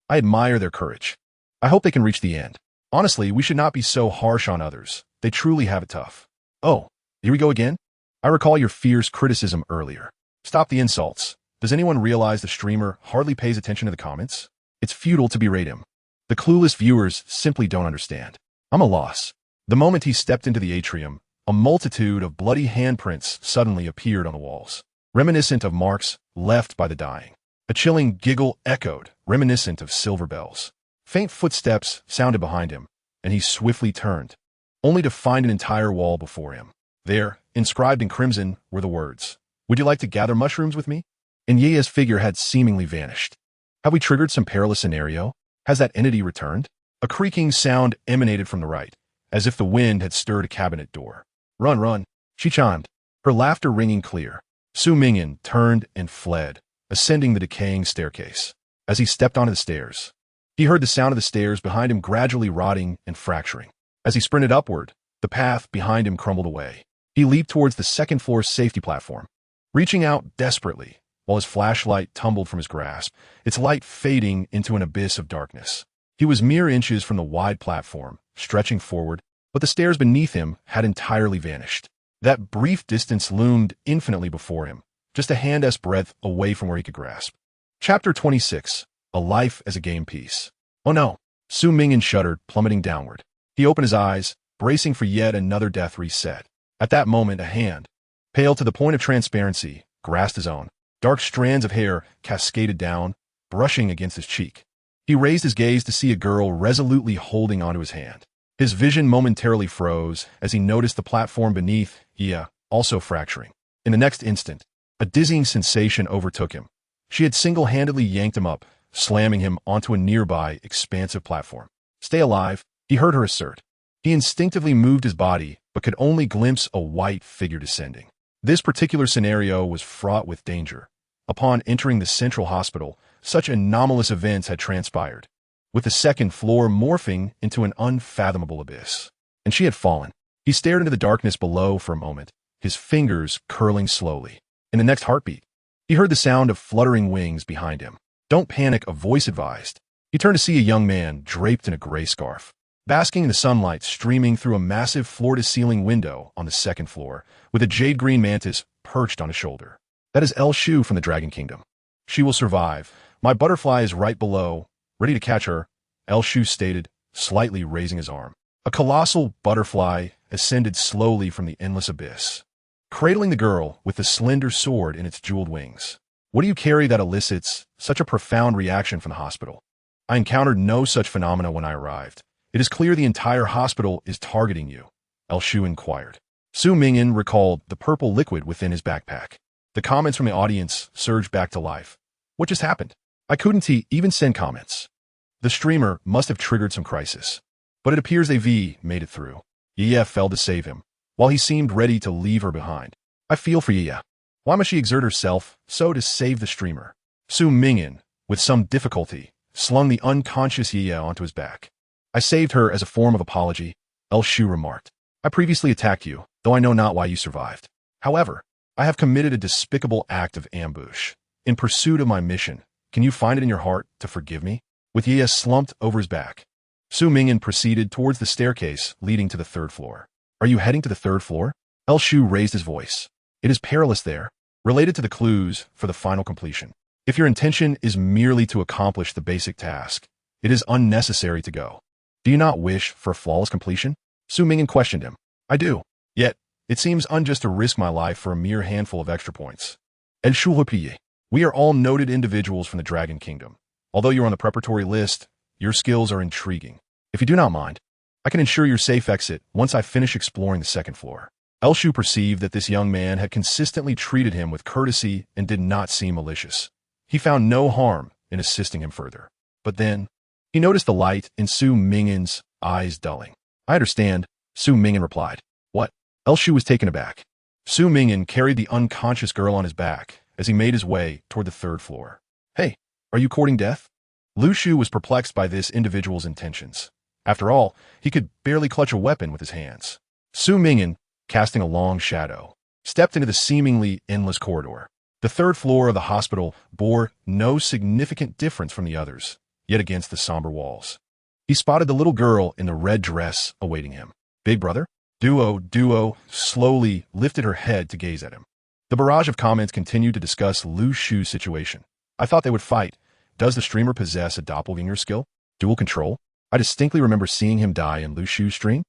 I admire their courage. I hope they can reach the end. Honestly, we should not be so harsh on others. They truly have it tough." "Oh, here we go again? I recall your fierce criticism earlier. Stop the insults. Does anyone realize the streamer hardly pays attention to the comments? It's futile to berate him. The clueless viewers simply don't understand. I'm a loss." The moment he stepped into the atrium, a multitude of bloody handprints suddenly appeared on the walls, reminiscent of marks left by the dying. A chilling giggle echoed, reminiscent of silver bells. Faint footsteps sounded behind him, and he swiftly turned, only to find an entire wall before him. There, inscribed in crimson, were the words, "Would you like to gather mushrooms with me?" And Yaya's figure had seemingly vanished. Have we triggered some perilous scenario? Has that entity returned? A creaking sound emanated from the right, as if the wind had stirred a cabinet door. "Run, run," she chimed, her laughter ringing clear. Su Ming'an turned and fled, ascending the decaying staircase. As he stepped onto the stairs, he heard the sound of the stairs behind him gradually rotting and fracturing. As he sprinted upward, the path behind him crumbled away. He leaped towards the 2nd floor's safety platform, reaching out desperately, while his flashlight tumbled from his grasp, its light fading into an abyss of darkness. He was mere inches from the wide platform, stretching forward, but the stairs beneath him had entirely vanished. That brief distance loomed infinitely before him, just a hand's breadth away from where he could grasp. Chapter 26. A Life as a Game Piece. "Oh no!" Su Ming'an shuddered, plummeting downward. He opened his eyes, bracing for yet another death reset. At that moment, a hand, pale to the point of transparency, grasped his own. Dark strands of hair cascaded down, brushing against his cheek. He raised his gaze to see a girl resolutely holding onto his hand. His vision momentarily froze as he noticed the platform beneath, also fracturing. In the next instant, a dizzying sensation overtook him. She had single-handedly yanked him up, slamming him onto a nearby, expansive platform. "Stay alive," he heard her assert. He instinctively moved his body, but could only glimpse a white figure descending. This particular scenario was fraught with danger. Upon entering the central hospital, such anomalous events had transpired, with the 2nd floor morphing into an unfathomable abyss. And she had fallen. He stared into the darkness below for a moment, his fingers curling slowly. In the next heartbeat, he heard the sound of fluttering wings behind him. "Don't panic," a voice advised. He turned to see a young man draped in a gray scarf, basking in the sunlight streaming through a massive floor-to-ceiling window on the 2nd floor, with a jade-green mantis perched on his shoulder. "That is Shu from the Dragon Kingdom. She will survive. My butterfly is right below, ready to catch her," Shu stated, slightly raising his arm. A colossal butterfly ascended slowly from the endless abyss, cradling the girl with the slender sword in its jeweled wings. "What do you carry that elicits such a profound reaction from the hospital?" "I encountered no such phenomena when I arrived. It is clear the entire hospital is targeting you," Shu inquired. Su Ming'an recalled the purple liquid within his backpack. The comments from the audience surged back to life. "What just happened? I couldn't even send comments." The streamer must have triggered some crisis, but it appears AV made it through. Yaya fell to save him, while he seemed ready to leave her behind. "I feel for Yaya. Why must she exert herself so to save the streamer?" Su Ming'an, with some difficulty, slung the unconscious Yi onto his back. I saved her as a form of apology, Shu remarked. I previously attacked you, though I know not why you survived. However, I have committed a despicable act of ambush. In pursuit of my mission, can you find it in your heart to forgive me? With Yi slumped over his back, Su Ming'an proceeded towards the staircase leading to the third floor. Are you heading to the third floor? Shu raised his voice. It is perilous there, related to the clues for the final completion. If your intention is merely to accomplish the basic task, it is unnecessary to go. Do you not wish for a flawless completion? Su Ming'an questioned him. I do. Yet, it seems unjust to risk my life for a mere handful of extra points. We are all noted individuals from the Dragon Kingdom. Although you're on the preparatory list, your skills are intriguing. If you do not mind, I can ensure your safe exit once I finish exploring the second floor. Shu perceived that this young man had consistently treated him with courtesy and did not seem malicious. He found no harm in assisting him further. But then, he noticed the light in Su Ming'an's eyes dulling. I understand, Su Ming'an replied. What? Shu was taken aback. Su Ming'an carried the unconscious girl on his back as he made his way toward the third floor. Hey, are you courting death? Lu Shu was perplexed by this individual's intentions. After all, he could barely clutch a weapon with his hands. Su Ming'an, casting a long shadow, stepped into the seemingly endless corridor. The third floor of the hospital bore no significant difference from the others, yet against the somber walls. He spotted the little girl in the red dress awaiting him. Big brother? Duo slowly lifted her head to gaze at him. The barrage of comments continued to discuss Lu Shu's situation. I thought they would fight. Does the streamer possess a doppelganger skill? Dual control? I distinctly remember seeing him die in Lu Shu's stream.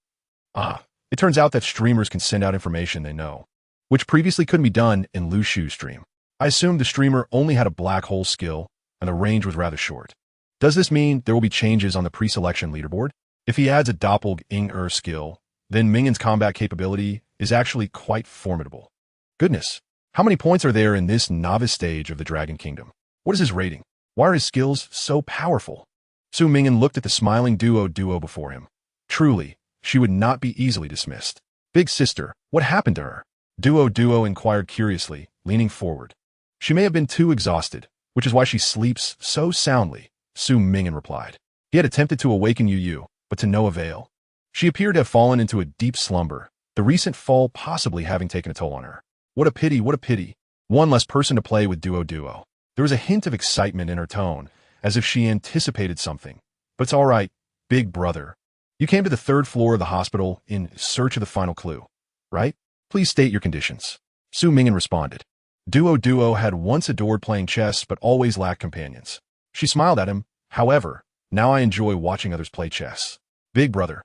It turns out that streamers can send out information they know, which previously couldn't be done in Lu Shu's stream. I assumed the streamer only had a black hole skill, and the range was rather short. Does this mean there will be changes on the pre-selection leaderboard? If he adds a doppelganger skill, then Ming'an's combat capability is actually quite formidable. Goodness, how many points are there in this novice stage of the Dragon Kingdom? What is his rating? Why are his skills so powerful? Su Ming'an looked at the smiling duo before him. Truly, she would not be easily dismissed. Big sister, what happened to her? Duo inquired curiously, leaning forward. She may have been too exhausted, which is why she sleeps so soundly, Su Ming'an replied. He had attempted to awaken Yu, but to no avail. She appeared to have fallen into a deep slumber, the recent fall possibly having taken a toll on her. What a pity, what a pity. One less person to play with Duo. There was a hint of excitement in her tone, as if she anticipated something. But it's all right, big brother. You came to the third floor of the hospital in search of the final clue, right? Please state your conditions. Su Ming'an responded. Duo had once adored playing chess but always lacked companions. She smiled at him. However, now I enjoy watching others play chess. Big brother,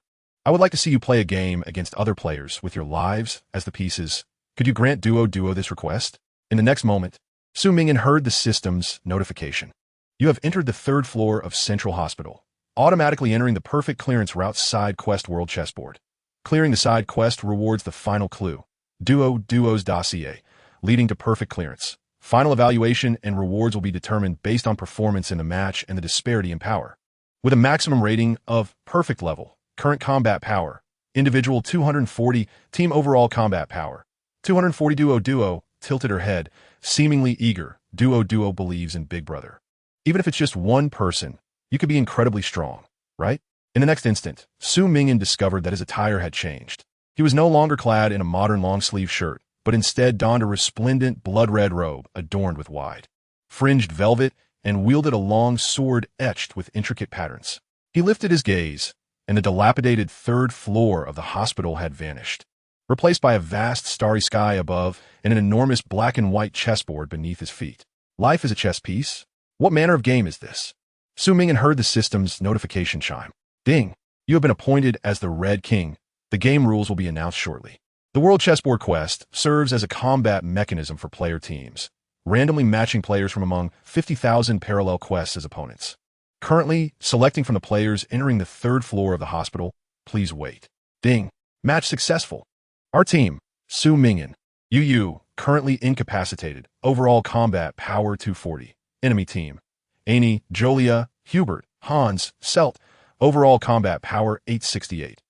I would like to see you play a game against other players with your lives as the pieces. Could you grant Duo this request? In the next moment, Su Ming'an heard the system's notification. You have entered the third floor of Central Hospital, automatically entering the perfect clearance route side quest world chessboard. Clearing the side quest rewards the final clue, Duo's dossier, leading to perfect clearance. Final evaluation and rewards will be determined based on performance in the match and the disparity in power. With a maximum rating of perfect level, current combat power, individual 240, team overall combat power, 240. Duo tilted her head, seemingly eager. Duo believes in Big Brother. Even if it's just one person, you could be incredibly strong, right? In the next instant, Su Ming'an discovered that his attire had changed. He was no longer clad in a modern long-sleeve shirt, but instead donned a resplendent blood-red robe adorned with wide, fringed velvet and wielded a long sword etched with intricate patterns. He lifted his gaze, and the dilapidated third floor of the hospital had vanished, replaced by a vast starry sky above and an enormous black and white chessboard beneath his feet. Life is a chess piece? What manner of game is this? Su Ming'an heard the system's notification chime. Ding! You have been appointed as the Red King. The game rules will be announced shortly. The World Chessboard Quest serves as a combat mechanism for player teams, randomly matching players from among 50,000 parallel quests as opponents. Currently, selecting from the players entering the third floor of the hospital, please wait. Ding! Match successful. Our team, Su Ming'an. Yu, currently incapacitated. Overall combat power 240. Enemy team, Annie, Jolia, Hubert, Hans, Selt. Overall combat power 868.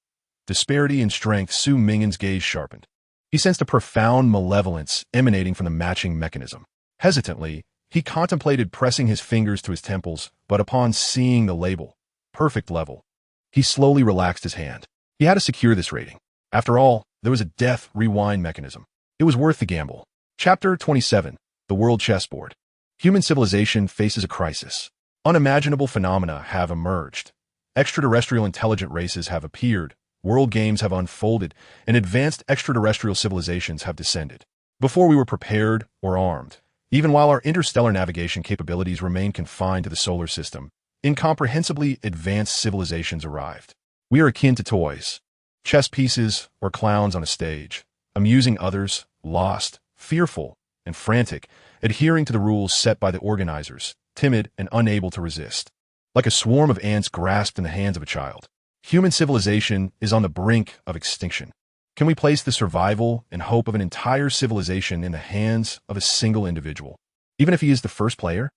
Disparity in strength. Su Ming'an's gaze sharpened. He sensed a profound malevolence emanating from the matching mechanism. Hesitantly, He contemplated pressing his fingers to his temples, but upon seeing the label, perfect level, he slowly relaxed his hand. He had to secure this rating. After all, there was a death rewind mechanism. It was worth the gamble. Chapter 27. The World Chessboard. Human civilization faces a crisis. Unimaginable phenomena have emerged. Extraterrestrial intelligent races have appeared, world games have unfolded, and advanced extraterrestrial civilizations have descended. Before we were prepared or armed, even while our interstellar navigation capabilities remain confined to the solar system, incomprehensibly advanced civilizations arrived. We are akin to toys, chess pieces, or clowns on a stage, amusing others, lost, fearful, and frantic, adhering to the rules set by the organizers, timid and unable to resist. Like a swarm of ants grasped in the hands of a child, human civilization is on the brink of extinction. Can we place the survival and hope of an entire civilization in the hands of a single individual, even if he is the first player?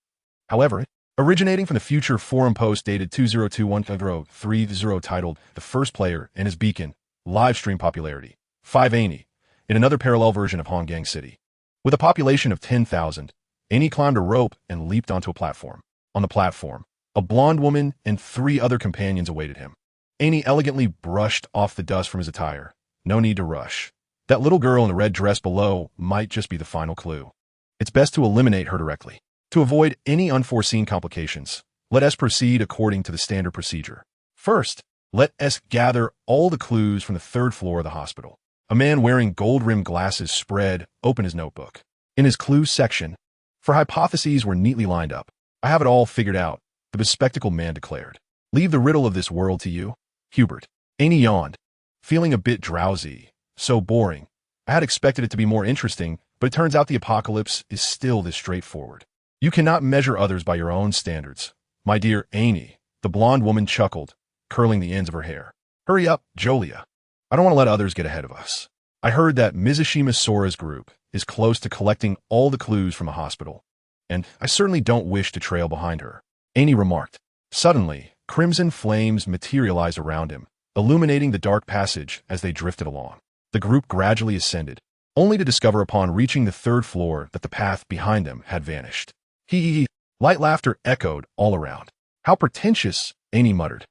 However, originating from the future forum post dated 2021-30 titled The First Player and His Beacon, Live Stream Popularity, 5 Annie, in another parallel version of Hong Gang City. With a population of 10,000, Annie climbed a rope and leaped onto a platform. On the platform, a blonde woman and 3 other companions awaited him. Annie elegantly brushed off the dust from his attire. No need to rush. That little girl in the red dress below might just be the final clue. It's best to eliminate her directly. To avoid any unforeseen complications, let us proceed according to the standard procedure. First, let us gather all the clues from the 3rd floor of the hospital. A man wearing gold-rimmed glasses spread open his notebook. In his clues section, for hypotheses were neatly lined up. I have it all figured out, the bespectacled man declared. Leave the riddle of this world to you, Hubert. Annie yawned, feeling a bit drowsy. So boring. I had expected it to be more interesting, but it turns out the apocalypse is still this straightforward. You cannot measure others by your own standards. My dear Annie, the blonde woman chuckled, curling the ends of her hair. Hurry up, Jolia. I don't want to let others get ahead of us. I heard that Mizushima Sora's group is close to collecting all the clues from the hospital, and I certainly don't wish to trail behind her, Annie remarked. Suddenly, crimson flames materialized around him, illuminating the dark passage as they drifted along. The group gradually ascended, only to discover upon reaching the 3rd floor that the path behind them had vanished. Hee. Light laughter echoed all around. How pretentious, Annie muttered.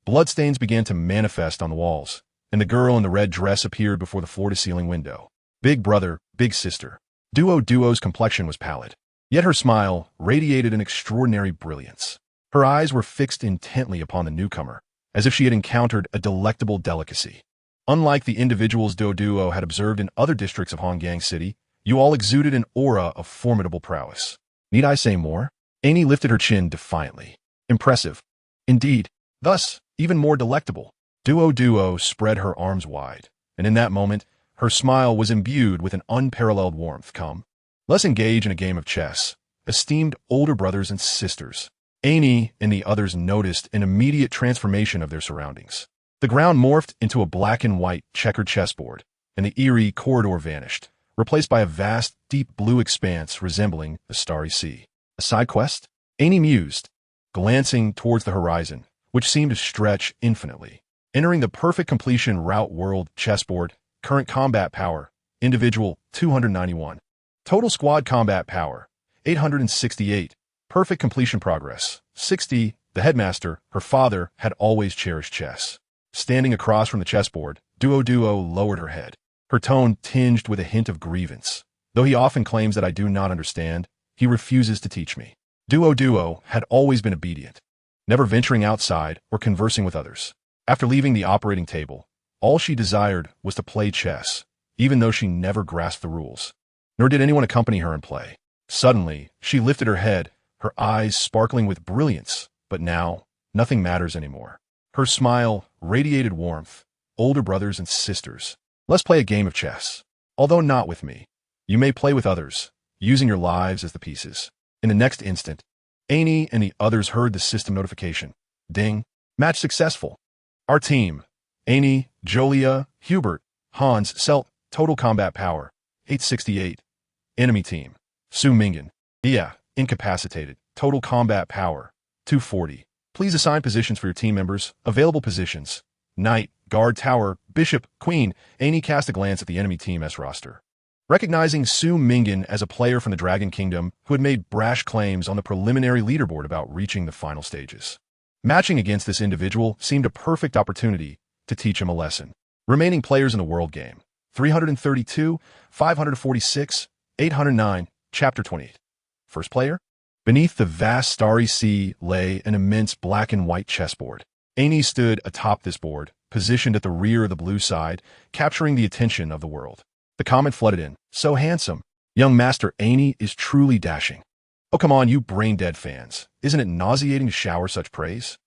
Bloodstains began to manifest on the walls, and the girl in the red dress appeared before the floor-to-ceiling window. Big brother, big sister. Duo's complexion was pallid, yet her smile radiated an extraordinary brilliance. Her eyes were fixed intently upon the newcomer, as if she had encountered a delectable delicacy. Unlike the individuals Duo had observed in other districts of Hong Gang City, you all exuded an aura of formidable prowess. Need I say more? Annie lifted her chin defiantly. Impressive. Indeed. Thus, even more delectable. Duo spread her arms wide, and in that moment, her smile was imbued with an unparalleled warmth. Come, let's engage in a game of chess. Esteemed older brothers and sisters. Annie and the others noticed an immediate transformation of their surroundings. The ground morphed into a black and white checkered chessboard, and the eerie corridor vanished, replaced by a vast, deep blue expanse resembling the starry sea. A side quest? Annie mused, glancing towards the horizon, which seemed to stretch infinitely. Entering the perfect completion route world chessboard, current combat power, individual 291. Total squad combat power, 868. Perfect completion progress, 60. The headmaster, her father, had always cherished chess. Standing across from the chessboard, Duo lowered her head, her tone tinged with a hint of grievance. Though he often claims that I do not understand, he refuses to teach me. Duo had always been obedient, never venturing outside or conversing with others. After leaving the operating table, all she desired was to play chess, even though she never grasped the rules. Nor did anyone accompany her in play. Suddenly, she lifted her head, her eyes sparkling with brilliance, but now, nothing matters anymore. Her smile radiated warmth. Older brothers and sisters, let's play a game of chess. Although not with me, you may play with others, using your lives as the pieces. In the next instant, Annie and the others heard the system notification. Ding. Match successful. Our team, Annie, Jolia, Hubert, Hans, Selt, total combat power, 868. Enemy team, Su Ming'an, incapacitated, total combat power, 240. Please assign positions for your team members. Available positions: Knight, Guard Tower, Bishop, Queen. Annie cast a glance at the enemy team's roster. Recognizing Su Ming'an as a player from the Dragon Kingdom who had made brash claims on the preliminary leaderboard about reaching the final stages. Matching against this individual seemed a perfect opportunity to teach him a lesson. Remaining players in the world game: 332, 546, 809, Chapter 28. First player? Beneath the vast starry sea lay an immense black and white chessboard. Amy stood atop this board, positioned at the rear of the blue side, capturing the attention of the world. The comment flooded in. "So handsome. Young Master Amy is truly dashing." Oh, come on, you brain-dead fans. Isn't it nauseating to shower such praise?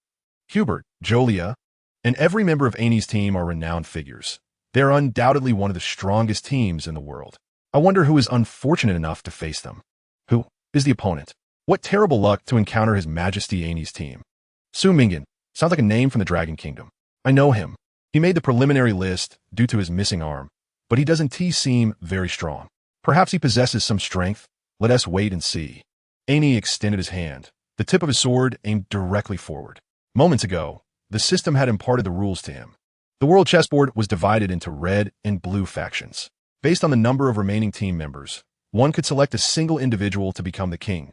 Hubert, Jolia, and every member of Amy's team are renowned figures. They are undoubtedly one of the strongest teams in the world. I wonder who is unfortunate enough to face them. Who is the opponent? What terrible luck to encounter His Majesty Amy's team. Su Ming'an. Sounds like a name from the Dragon Kingdom. I know him. He made the preliminary list due to his missing arm, but he doesn't seem very strong. Perhaps he possesses some strength. Let us wait and see. Amy extended his hand, the tip of his sword aimed directly forward. Moments ago, the system had imparted the rules to him. The world chessboard was divided into red and blue factions. Based on the number of remaining team members, one could select a single individual to become the king,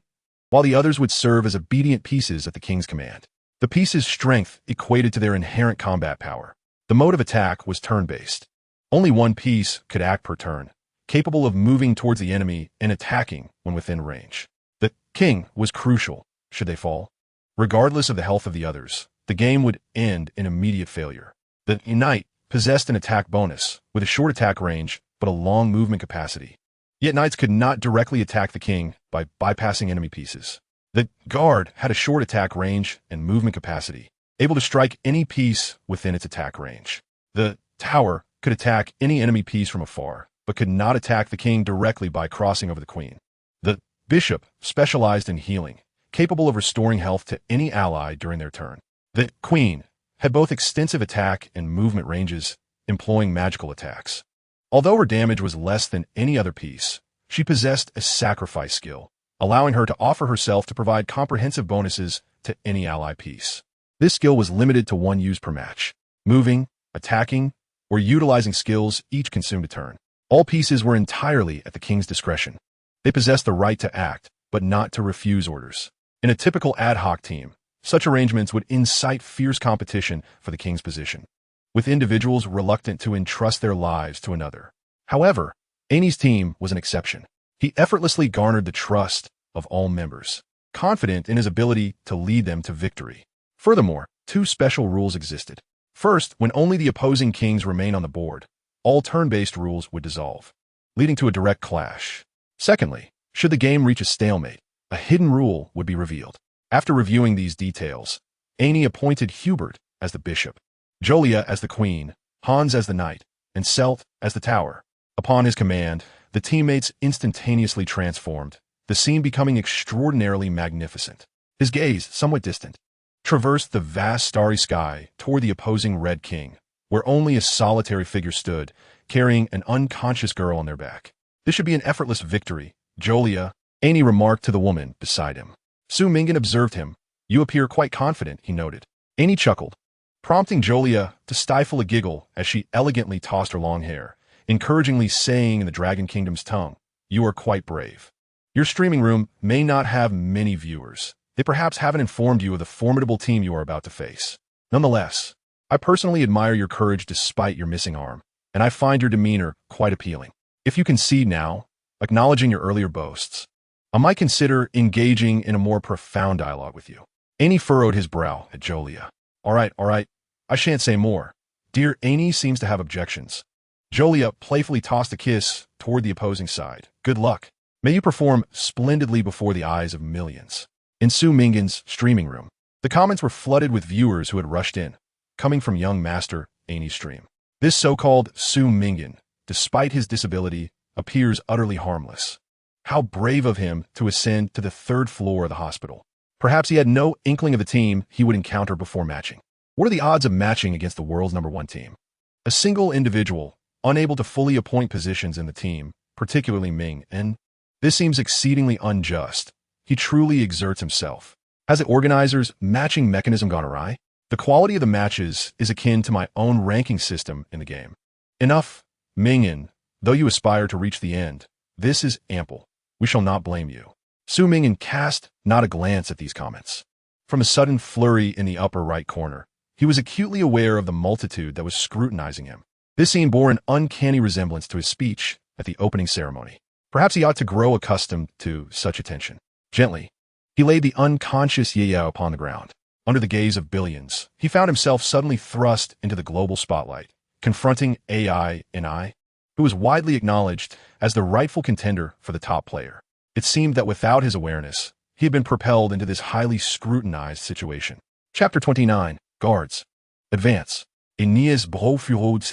while the others would serve as obedient pieces at the king's command. The pieces' strength equated to their inherent combat power. The mode of attack was turn-based. Only one piece could act per turn, capable of moving towards the enemy and attacking when within range. The king was crucial, should they fall. Regardless of the health of the others, the game would end in immediate failure. The knight possessed an attack bonus, with a short attack range but a long movement capacity. Yet knights could not directly attack the king by bypassing enemy pieces. The guard had a short attack range and movement capacity, able to strike any piece within its attack range. The tower could attack any enemy piece from afar, but could not attack the king directly by crossing over the queen. The bishop specialized in healing, capable of restoring health to any ally during their turn. The queen had both extensive attack and movement ranges, employing magical attacks. Although her damage was less than any other piece, she possessed a sacrifice skill, allowing her to offer herself to provide comprehensive bonuses to any ally piece. This skill was limited to one use per match. Moving, attacking, or utilizing skills each consumed a turn. All pieces were entirely at the king's discretion. They possessed the right to act, but not to refuse orders. In a typical ad hoc team, such arrangements would incite fierce competition for the king's position, with individuals reluctant to entrust their lives to another. However, Amy's team was an exception. He effortlessly garnered the trust of all members, confident in his ability to lead them to victory. Furthermore, two special rules existed. First, when only the opposing kings remain on the board, all turn-based rules would dissolve, leading to a direct clash. Secondly, should the game reach a stalemate, a hidden rule would be revealed. After reviewing these details, Amy appointed Hubert as the bishop, Jolia as the queen, Hans as the knight, and Selt as the tower. Upon his command, the teammates instantaneously transformed, the scene becoming extraordinarily magnificent. His gaze, somewhat distant, traversed the vast starry sky toward the opposing Red King, where only a solitary figure stood, carrying an unconscious girl on their back. This should be an effortless victory, Jolia, Amy remarked to the woman beside him. Su Ming'an observed him. You appear quite confident, he noted. Amy chuckled, prompting Jolia to stifle a giggle as she elegantly tossed her long hair, encouragingly saying in the Dragon Kingdom's tongue, "You are quite brave. Your streaming room may not have many viewers. They perhaps haven't informed you of the formidable team you are about to face. Nonetheless, I personally admire your courage despite your missing arm, and I find your demeanor quite appealing. If you concede now, acknowledging your earlier boasts, I might consider engaging in a more profound dialogue with you." Amy furrowed his brow at Jolia. All right, I shan't say more. Dear Amy seems to have objections. Jolia playfully tossed a kiss toward the opposing side. Good luck. May you perform splendidly before the eyes of millions. In Su Ming'an's streaming room, the comments were flooded with viewers who had rushed in, coming from young master Amy's stream. This so-called Su Ming'an, despite his disability, appears utterly harmless. How brave of him to ascend to the third floor of the hospital. Perhaps he had no inkling of the team he would encounter before matching. What are the odds of matching against the world's #1 team? A single individual, unable to fully appoint positions in the team, particularly Ming'an. This seems exceedingly unjust. He truly exerts himself. Has the organizers' matching mechanism gone awry? The quality of the matches is akin to my own ranking system in the game. Enough, Ming'an, Though you aspire to reach the end, this is ample. We shall not blame you. Su Ming'an cast not a glance at these comments. From a sudden flurry in the upper right corner, he was acutely aware of the multitude that was scrutinizing him. This scene bore an uncanny resemblance to his speech at the opening ceremony. Perhaps he ought to grow accustomed to such attention. Gently, he laid the unconscious Yaya upon the ground. Under the gaze of billions, he found himself suddenly thrust into the global spotlight, confronting AI, who was widely acknowledged as the rightful contender for the top player. It seemed that without his awareness, he had been propelled into this highly scrutinized situation. Chapter 29. Guards. Advance. Aeneas Brofurod.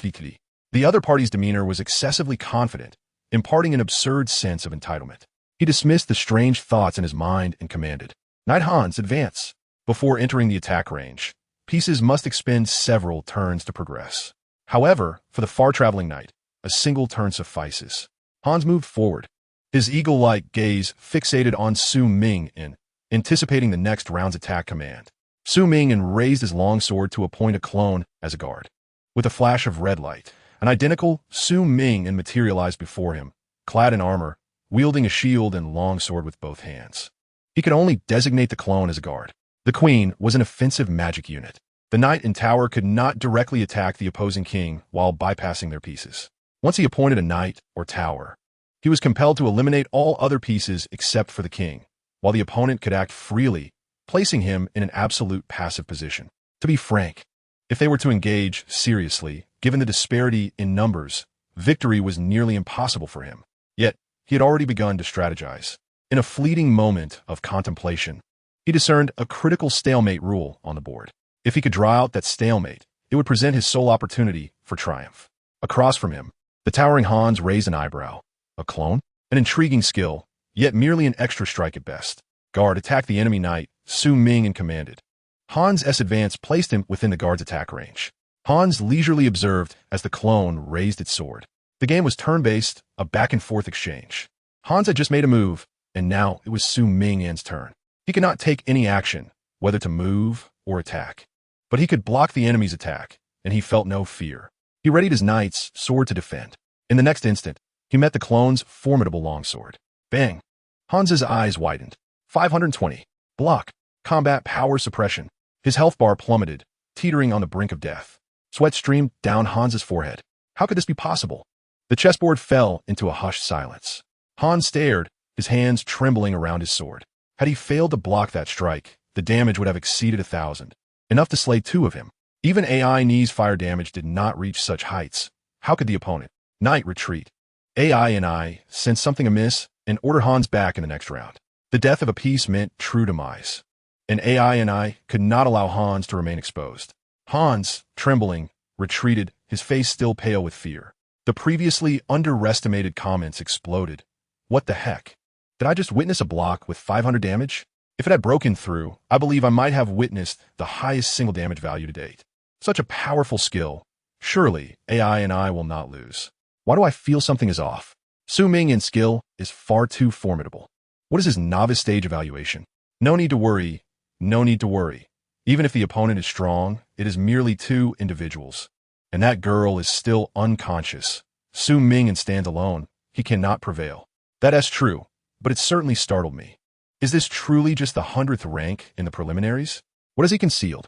The other party's demeanor was excessively confident, imparting an absurd sense of entitlement. He dismissed the strange thoughts in his mind and commanded, Knight Hans, advance. Before entering the attack range, pieces must expend several turns to progress. However, for the far-traveling knight, a single turn suffices. Hans moved forward, his eagle-like gaze fixated on Su Ming'an, anticipating the next round's attack command. Su Ming'an raised his longsword to appoint a clone as a guard. With a flash of red light, an identical Su Ming'an materialized before him, clad in armor, wielding a shield and longsword with both hands. He could only designate the clone as a guard. The queen was an offensive magic unit. The knight in tower could not directly attack the opposing king while bypassing their pieces. Once he appointed a knight or tower, he was compelled to eliminate all other pieces except for the king, while the opponent could act freely, placing him in an absolute passive position. To be frank, if they were to engage seriously, given the disparity in numbers, victory was nearly impossible for him. Yet, he had already begun to strategize. In a fleeting moment of contemplation, he discerned a critical stalemate rule on the board. If he could draw out that stalemate, it would present his sole opportunity for triumph. Across from him, the towering Hans raised an eyebrow. A clone? An intriguing skill, yet merely an extra strike at best. Guard attacked the enemy knight, Su Ming'an commanded. Hans' advance placed him within the guard's attack range. Hans leisurely observed as the clone raised its sword. The game was turn-based, a back-and-forth exchange. Hans had just made a move, and now it was Su Ming'an's turn. He could not take any action, whether to move or attack. But he could block the enemy's attack, and he felt no fear. He readied his knight's sword to defend. In the next instant, he met the clone's formidable longsword. Bang! Hans's eyes widened. 520. Block. Combat power suppression. His health bar plummeted, teetering on the brink of death. Sweat streamed down Hans's forehead. How could this be possible? The chessboard fell into a hushed silence. Hans stared, his hands trembling around his sword. Had he failed to block that strike, the damage would have exceeded 1,000. Enough to slay 2 of him. Even AI-Ni's fire damage did not reach such heights. How could the opponent? Knight retreat. AI sensed something amiss and ordered Hans back in the next round. The death of a piece meant true demise. And AI could not allow Hans to remain exposed. Hans, trembling, retreated, his face still pale with fear. The previously underestimated comments exploded. What the heck? Did I just witness a block with 500 damage? If it had broken through, I believe I might have witnessed the highest single damage value to date. Such a powerful skill. Surely, AI will not lose. Why do I feel something is off? Su Ming'an's skill is far too formidable. What is his novice stage evaluation? No need to worry. No need to worry. Even if the opponent is strong, it is merely 2 individuals. And that girl is still unconscious. Su Ming'an stands alone. He cannot prevail. That is true, but it certainly startled me. Is this truly just the 100th rank in the preliminaries? What has he concealed?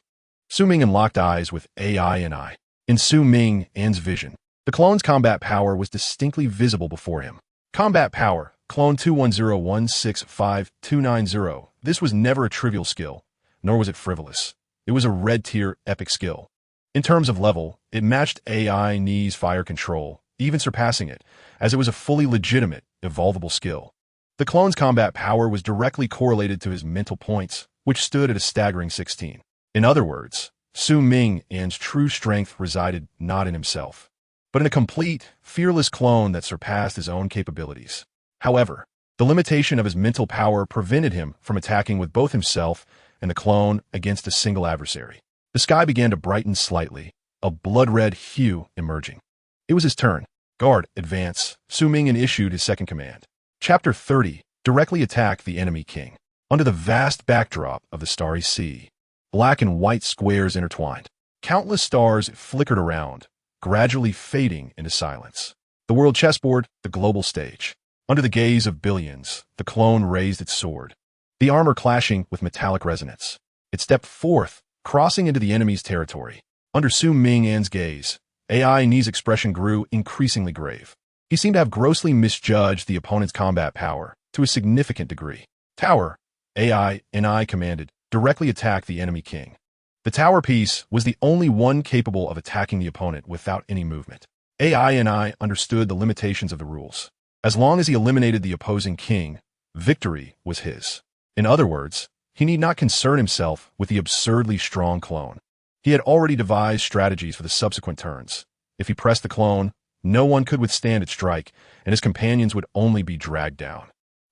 Su Ming'an locked eyes with AI. In Su Ming'an's vision, the clone's combat power was distinctly visible before him. Combat power, clone 210165290. This was never a trivial skill, nor was it frivolous. It was a red-tier epic skill. In terms of level, it matched AI-Ni's fire control, even surpassing it, as it was a fully legitimate, evolvable skill. The clone's combat power was directly correlated to his mental points, which stood at a staggering 16. In other words, Su Ming'an's true strength resided not in himself, but in a complete, fearless clone that surpassed his own capabilities. However, the limitation of his mental power prevented him from attacking with both himself and the clone against a single adversary. The sky began to brighten slightly, a blood-red hue emerging. It was his turn. Guard, advance. Su Ming'an issued his second command. Chapter 30. Directly attack the enemy king. Under the vast backdrop of the starry sea, black and white squares intertwined. Countless stars flickered around, gradually fading into silence. The The world chessboard, the global stage. Under the gaze of billions, the clone raised its sword, the armor clashing with metallic resonance. It stepped forth, crossing into the enemy's territory. Under Su Ming'an's gaze, AI Ni's expression grew increasingly grave. He seemed to have grossly misjudged the opponent's combat power to a significant degree. Tower, AI Ni commanded, directly attack the enemy king. The tower piece was the only one capable of attacking the opponent without any movement. AI Ni understood the limitations of the rules. As long as he eliminated the opposing king, victory was his. In other words, he need not concern himself with the absurdly strong clone. He had already devised strategies for the subsequent turns. If he pressed the clone, no one could withstand its strike, and his companions would only be dragged down.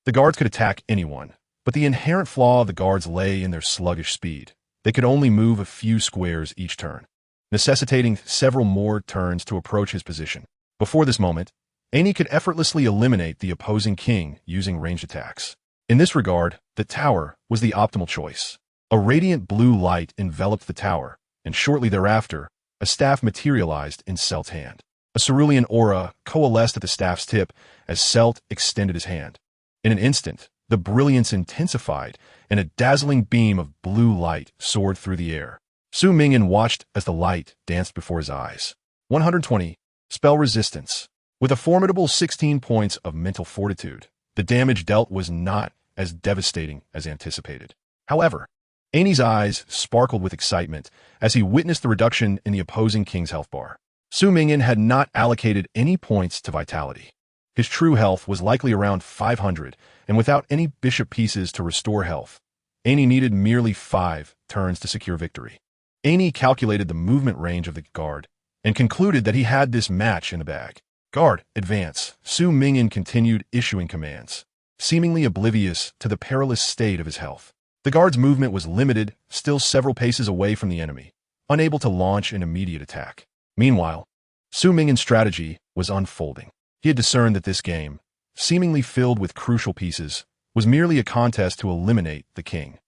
The guards could attack anyone, but the inherent flaw of the guards lay in their sluggish speed. They could only move a few squares each turn, necessitating several more turns to approach his position. Before this moment, Ani could effortlessly eliminate the opposing king using ranged attacks. In this regard, the tower was the optimal choice. A radiant blue light enveloped the tower, and shortly thereafter, a staff materialized in Celt's hand. A cerulean aura coalesced at the staff's tip as Celt extended his hand. In an instant, the brilliance intensified, and a dazzling beam of blue light soared through the air. Su Ming'an watched as the light danced before his eyes. 120. Spell resistance. With a formidable 16 points of mental fortitude, the damage dealt was not as devastating as anticipated. However, Ani's eyes sparkled with excitement as he witnessed the reduction in the opposing king's health bar. Su Ming'an had not allocated any points to vitality. His true health was likely around 500, and without any bishop pieces to restore health, Ani needed merely 5 turns to secure victory. Ani calculated the movement range of the guard and concluded that he had this match in the bag. Guard, advance. Su Ming'an continued issuing commands, seemingly oblivious to the perilous state of his health. The guard's movement was limited, still several paces away from the enemy, unable to launch an immediate attack. Meanwhile, Su Ming'an's strategy was unfolding. He had discerned that this game, seemingly filled with crucial pieces, was merely a contest to eliminate the king.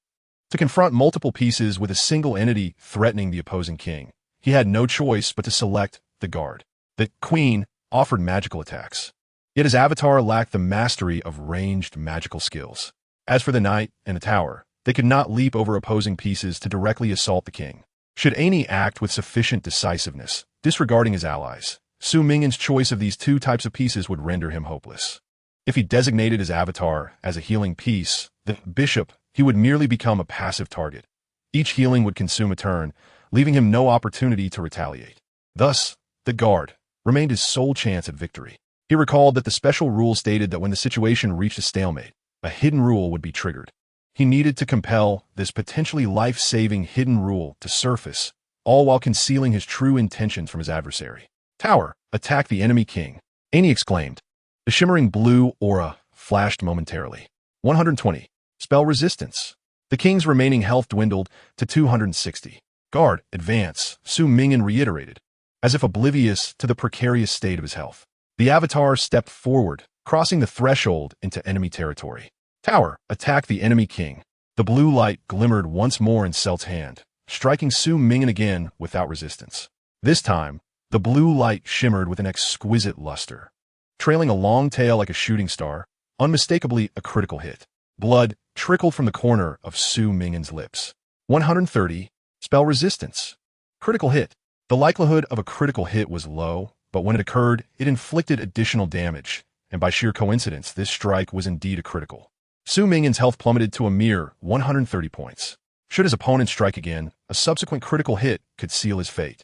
To confront multiple pieces with a single entity threatening the opposing king, he had no choice but to select the guard. The queen offered magical attacks, yet his avatar lacked the mastery of ranged magical skills. As for the knight and the tower, they could not leap over opposing pieces to directly assault the king. Should Ani act with sufficient decisiveness, disregarding his allies, Su Ming'an's choice of these two types of pieces would render him hopeless. If he designated his avatar as a healing piece, the bishop, he would merely become a passive target. Each healing would consume a turn, leaving him no opportunity to retaliate. Thus, the guard remained his sole chance at victory. He recalled that the special rule stated that when the situation reached a stalemate, a hidden rule would be triggered. He needed to compel this potentially life-saving hidden rule to surface, all while concealing his true intentions from his adversary. Tower, attack the enemy king, Ani exclaimed. The shimmering blue aura flashed momentarily. 120. Spell resistance. The king's remaining health dwindled to 260. Guard, advance, Su Ming'an reiterated, as if oblivious to the precarious state of his health. The avatar stepped forward, crossing the threshold into enemy territory. Tower, attack the enemy king. The blue light glimmered once more in Celt's hand, striking Su Ming'an again without resistance. This time, the blue light shimmered with an exquisite luster, trailing a long tail like a shooting star, unmistakably a critical hit. Blood trickled from the corner of Su Ming'an's lips. 130. Spell resistance. Critical hit. The likelihood of a critical hit was low, but when it occurred, it inflicted additional damage, and by sheer coincidence, this strike was indeed a critical. Su Ming'an's health plummeted to a mere 130 points. Should his opponent strike again, a subsequent critical hit could seal his fate.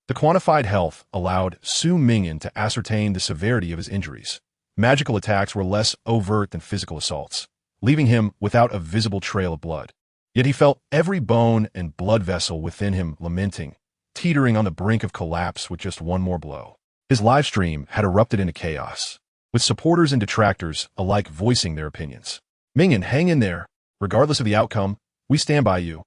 The quantified health allowed Su Ming'an to ascertain the severity of his injuries. Magical attacks were less overt than physical assaults, leaving him without a visible trail of blood. Yet he felt every bone and blood vessel within him lamenting, teetering on the brink of collapse with just one more blow. His live stream had erupted into chaos, with supporters and detractors alike voicing their opinions. Ming'an, hang in there. Regardless of the outcome, we stand by you.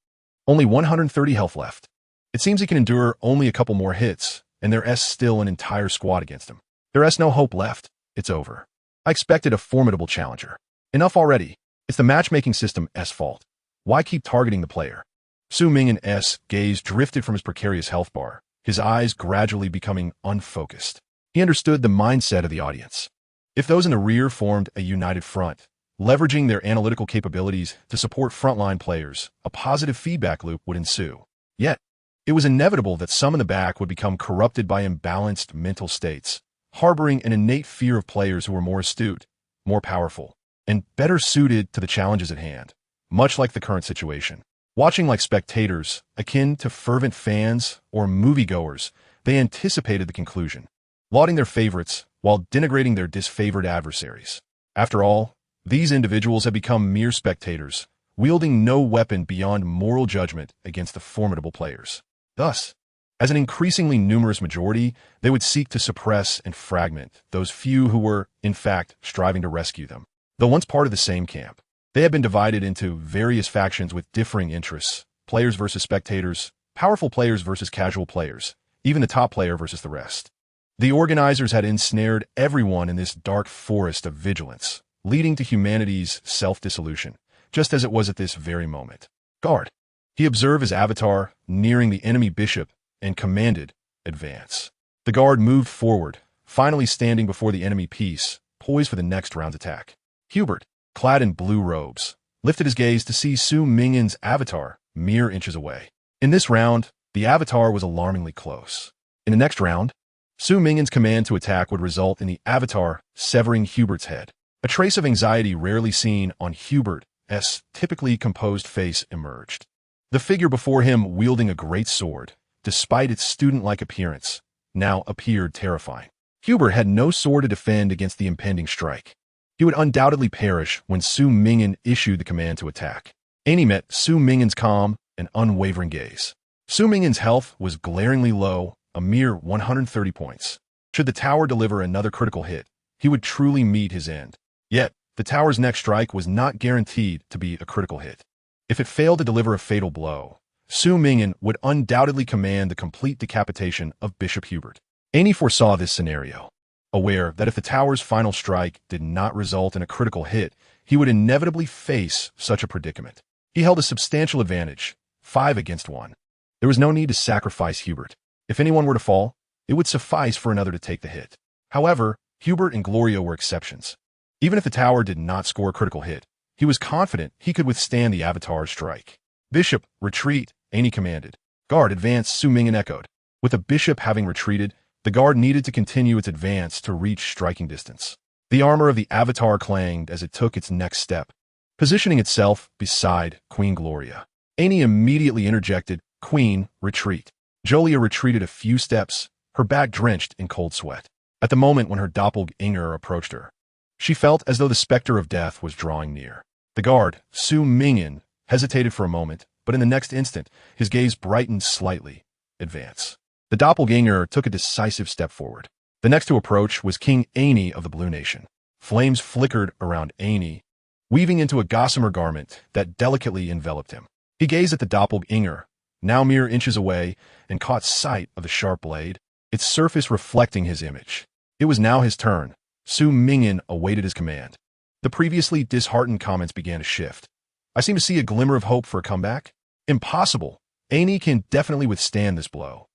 Only 130 health left. It seems he can endure only a couple more hits, and there's still an entire squad against him. There's no hope left. It's over. I expected a formidable challenger. Enough already. It's the matchmaking system's fault. Why keep targeting the player? Su Ming'an's gaze drifted from his precarious health bar, his eyes gradually becoming unfocused. He understood the mindset of the audience. If those in the rear formed a united front, leveraging their analytical capabilities to support frontline players, a positive feedback loop would ensue. Yet, it was inevitable that some in the back would become corrupted by imbalanced mental states, harboring an innate fear of players who were more astute, more powerful, and better suited to the challenges at hand, much like the current situation. Watching like spectators, akin to fervent fans or moviegoers, they anticipated the conclusion, lauding their favorites while denigrating their disfavored adversaries. After all, these individuals had become mere spectators, wielding no weapon beyond moral judgment against the formidable players. Thus, as an increasingly numerous majority, they would seek to suppress and fragment those few who were, in fact, striving to rescue them. Though once part of the same camp, they had been divided into various factions with differing interests, players versus spectators, powerful players versus casual players, even the top player versus the rest. The organizers had ensnared everyone in this dark forest of vigilance, leading to humanity's self-dissolution, just as it was at this very moment. Guard. He observed his avatar nearing the enemy bishop and commanded, advance. The guard moved forward, finally standing before the enemy piece, poised for the next round's attack. Hubert, clad in blue robes, lifted his gaze to see Su Ming'an's avatar mere inches away. In this round, the avatar was alarmingly close. In the next round, Su Ming'an's command to attack would result in the avatar severing Hubert's head. A trace of anxiety rarely seen on Hubert's typically composed face emerged. The figure before him, wielding a great sword, despite its student-like appearance, now appeared terrifying. Hubert had no sword to defend against the impending strike. He would undoubtedly perish when Su Ming'an issued the command to attack. Annie met Su Ming'an's calm and unwavering gaze. Su Ming'an's health was glaringly low, a mere 130 points. Should the tower deliver another critical hit, he would truly meet his end. Yet, the tower's next strike was not guaranteed to be a critical hit. If it failed to deliver a fatal blow, Su Ming'an would undoubtedly command the complete decapitation of Bishop Hubert. Annie foresaw this scenario, aware that if the tower's final strike did not result in a critical hit, he would inevitably face such a predicament. He held a substantial advantage, 5 against 1. There was no need to sacrifice Hubert. If anyone were to fall, it would suffice for another to take the hit. However, Hubert and Gloria were exceptions. Even if the tower did not score a critical hit, he was confident he could withstand the Avatar's strike. Bishop, retreat, Annie commanded. Guard, advance, Su Ming'an echoed. With the bishop having retreated, the guard needed to continue its advance to reach striking distance. The armor of the Avatar clanged as it took its next step, positioning itself beside Queen Gloria. Annie immediately interjected, Queen, retreat. Jolia retreated a few steps, her back drenched in cold sweat. At the moment when her doppelganger approached her, she felt as though the specter of death was drawing near. The guard, Su Ming'an, hesitated for a moment, but in the next instant, his gaze brightened slightly. Advance. The doppelganger took a decisive step forward. The next to approach was King Annie of the Blue Nation. Flames flickered around Annie, weaving into a gossamer garment that delicately enveloped him. He gazed at the doppelganger, now mere inches away, and caught sight of the sharp blade, its surface reflecting his image. It was now his turn. Su Ming'an awaited his command. The previously disheartened comments began to shift. I seem to see a glimmer of hope for a comeback. Impossible. Annie can definitely withstand this blow.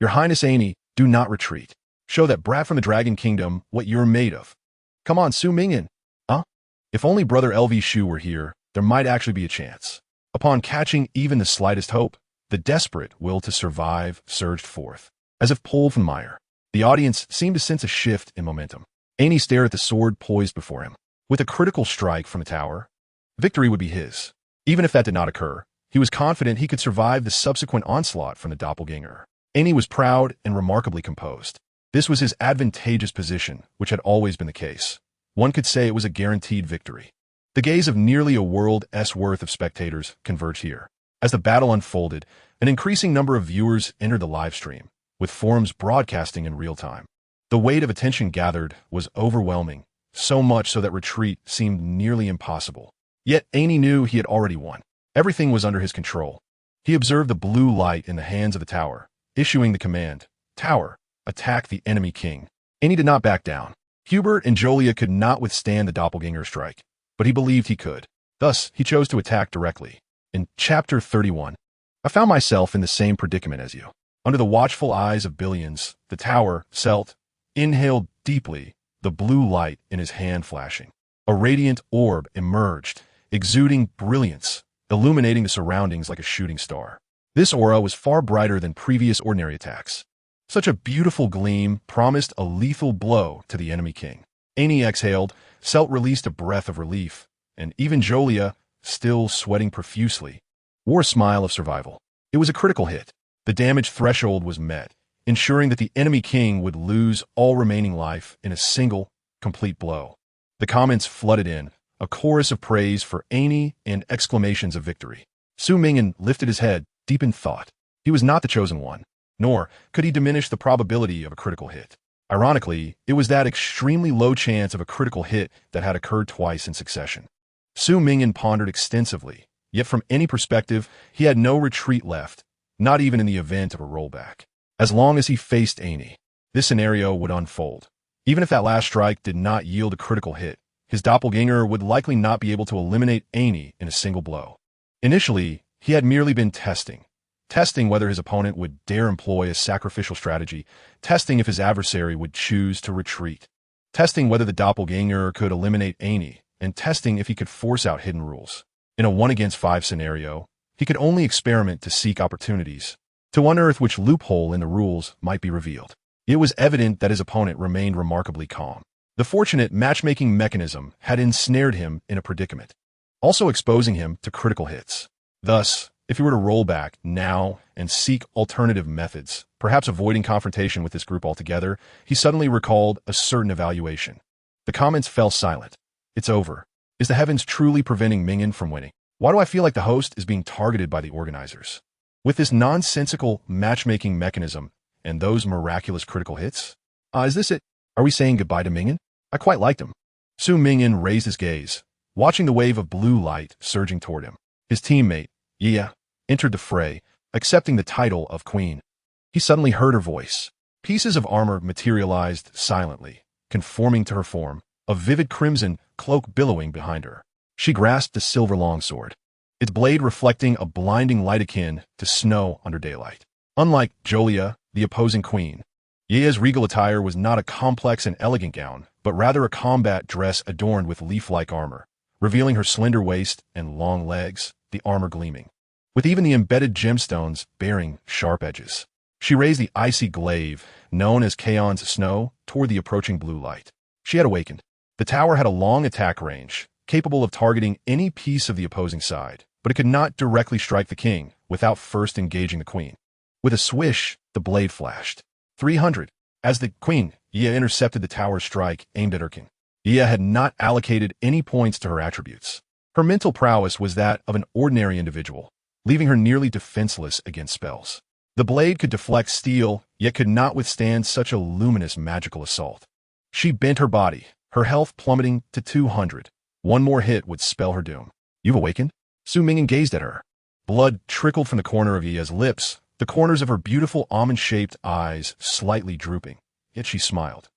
Your Highness Annie, do not retreat. Show that brat from the Dragon Kingdom what you're made of. Come on, Su Ming'an. Huh? If only Brother LV Shu were here, there might actually be a chance. Upon catching even the slightest hope, the desperate will to survive surged forth. As if pulled from mire, the audience seemed to sense a shift in momentum. Annie stared at the sword poised before him. With a critical strike from the tower, victory would be his. Even if that did not occur, he was confident he could survive the subsequent onslaught from the doppelganger. Annie was proud and remarkably composed. This was his advantageous position, which had always been the case. One could say it was a guaranteed victory. The gaze of nearly a world's worth of spectators converged here. As the battle unfolded, an increasing number of viewers entered the live stream, with forums broadcasting in real time. The weight of attention gathered was overwhelming, so much so that retreat seemed nearly impossible. Yet Annie knew he had already won. Everything was under his control. He observed the blue light in the hands of the tower, issuing the command, Tower, attack the enemy king. Annie did not back down. Hubert and Jolia could not withstand the doppelganger strike, but he believed he could. Thus, he chose to attack directly. In Chapter 31, I found myself in the same predicament as you. Under the watchful eyes of billions, the tower, Selt, inhaled deeply, the blue light in his hand flashing. A radiant orb emerged, exuding brilliance, illuminating the surroundings like a shooting star. This aura was far brighter than previous ordinary attacks. Such a beautiful gleam promised a lethal blow to the enemy king. Aini exhaled, Selt released a breath of relief, and even Jolia, still sweating profusely, wore a smile of survival. It was a critical hit. The damage threshold was met, ensuring that the enemy king would lose all remaining life in a single, complete blow. The comments flooded in, a chorus of praise for Aini and exclamations of victory. Su Ming'an lifted his head, deep in thought. He was not the chosen one, nor could he diminish the probability of a critical hit. Ironically, it was that extremely low chance of a critical hit that had occurred twice in succession. Su Ming'an pondered extensively, yet from any perspective, he had no retreat left, not even in the event of a rollback. As long as he faced Aini, this scenario would unfold. Even if that last strike did not yield a critical hit, his doppelganger would likely not be able to eliminate Aini in a single blow. Initially, he had merely been testing whether his opponent would dare employ a sacrificial strategy, testing if his adversary would choose to retreat, testing whether the doppelganger could eliminate Aini, and testing if he could force out hidden rules. In a 1-against-5 scenario, he could only experiment to seek opportunities, to unearth which loophole in the rules might be revealed. It was evident that his opponent remained remarkably calm. The fortunate matchmaking mechanism had ensnared him in a predicament, also exposing him to critical hits. Thus, if he were to roll back now and seek alternative methods, perhaps avoiding confrontation with this group altogether, he suddenly recalled a certain evaluation. The comments fell silent. It's over. Is the heavens truly preventing Ming'an from winning? Why do I feel like the host is being targeted by the organizers? With this nonsensical matchmaking mechanism and those miraculous critical hits? Is this it? Are we saying goodbye to Ming'an? I quite liked him. Su Ming'an raised his gaze, watching the wave of blue light surging toward him. His teammate, Yia, entered the fray, accepting the title of queen. He suddenly heard her voice. Pieces of armor materialized silently, conforming to her form, a vivid crimson cloak billowing behind her. She grasped a silver longsword, its blade reflecting a blinding light akin to snow under daylight. Unlike Jolia, the opposing queen, Yia's regal attire was not a complex and elegant gown, but rather a combat dress adorned with leaf-like armor, revealing her slender waist and long legs, the armor gleaming, with even the embedded gemstones bearing sharp edges. She raised the icy glaive, known as Kaon's snow, toward the approaching blue light. She had awakened. The tower had a long attack range, capable of targeting any piece of the opposing side, but it could not directly strike the king without first engaging the queen. With a swish, the blade flashed. 300. As the queen, Yia intercepted the tower's strike aimed at her king. Yia had not allocated any points to her attributes. Her mental prowess was that of an ordinary individual, leaving her nearly defenseless against spells. The blade could deflect steel, yet could not withstand such a luminous magical assault. She bent her body, her health plummeting to 200. One more hit would spell her doom. You've awakened? Su Ming'an gazed at her. Blood trickled from the corner of Yia's lips, the corners of her beautiful almond-shaped eyes slightly drooping. Yet she smiled.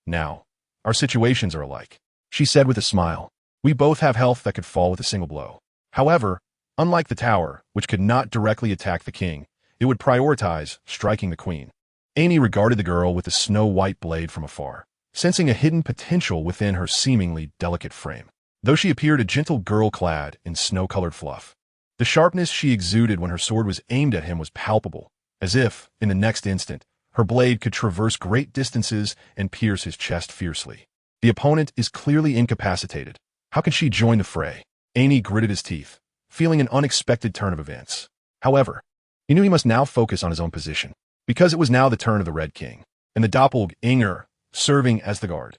Now, our situations are alike, she said with a smile. We both have health that could fall with a single blow. However, unlike the tower, which could not directly attack the king, it would prioritize striking the queen. Aini regarded the girl with the snow-white blade from afar, sensing a hidden potential within her seemingly delicate frame. Though she appeared a gentle girl clad in snow-colored fluff, the sharpness she exuded when her sword was aimed at him was palpable, as if, in the next instant, her blade could traverse great distances and pierce his chest fiercely. The opponent is clearly incapacitated. How can she join the fray? Aini gritted his teeth, feeling an unexpected turn of events. However, he knew he must now focus on his own position, because it was now the turn of the Red King, and the doppelganger, serving as the guard,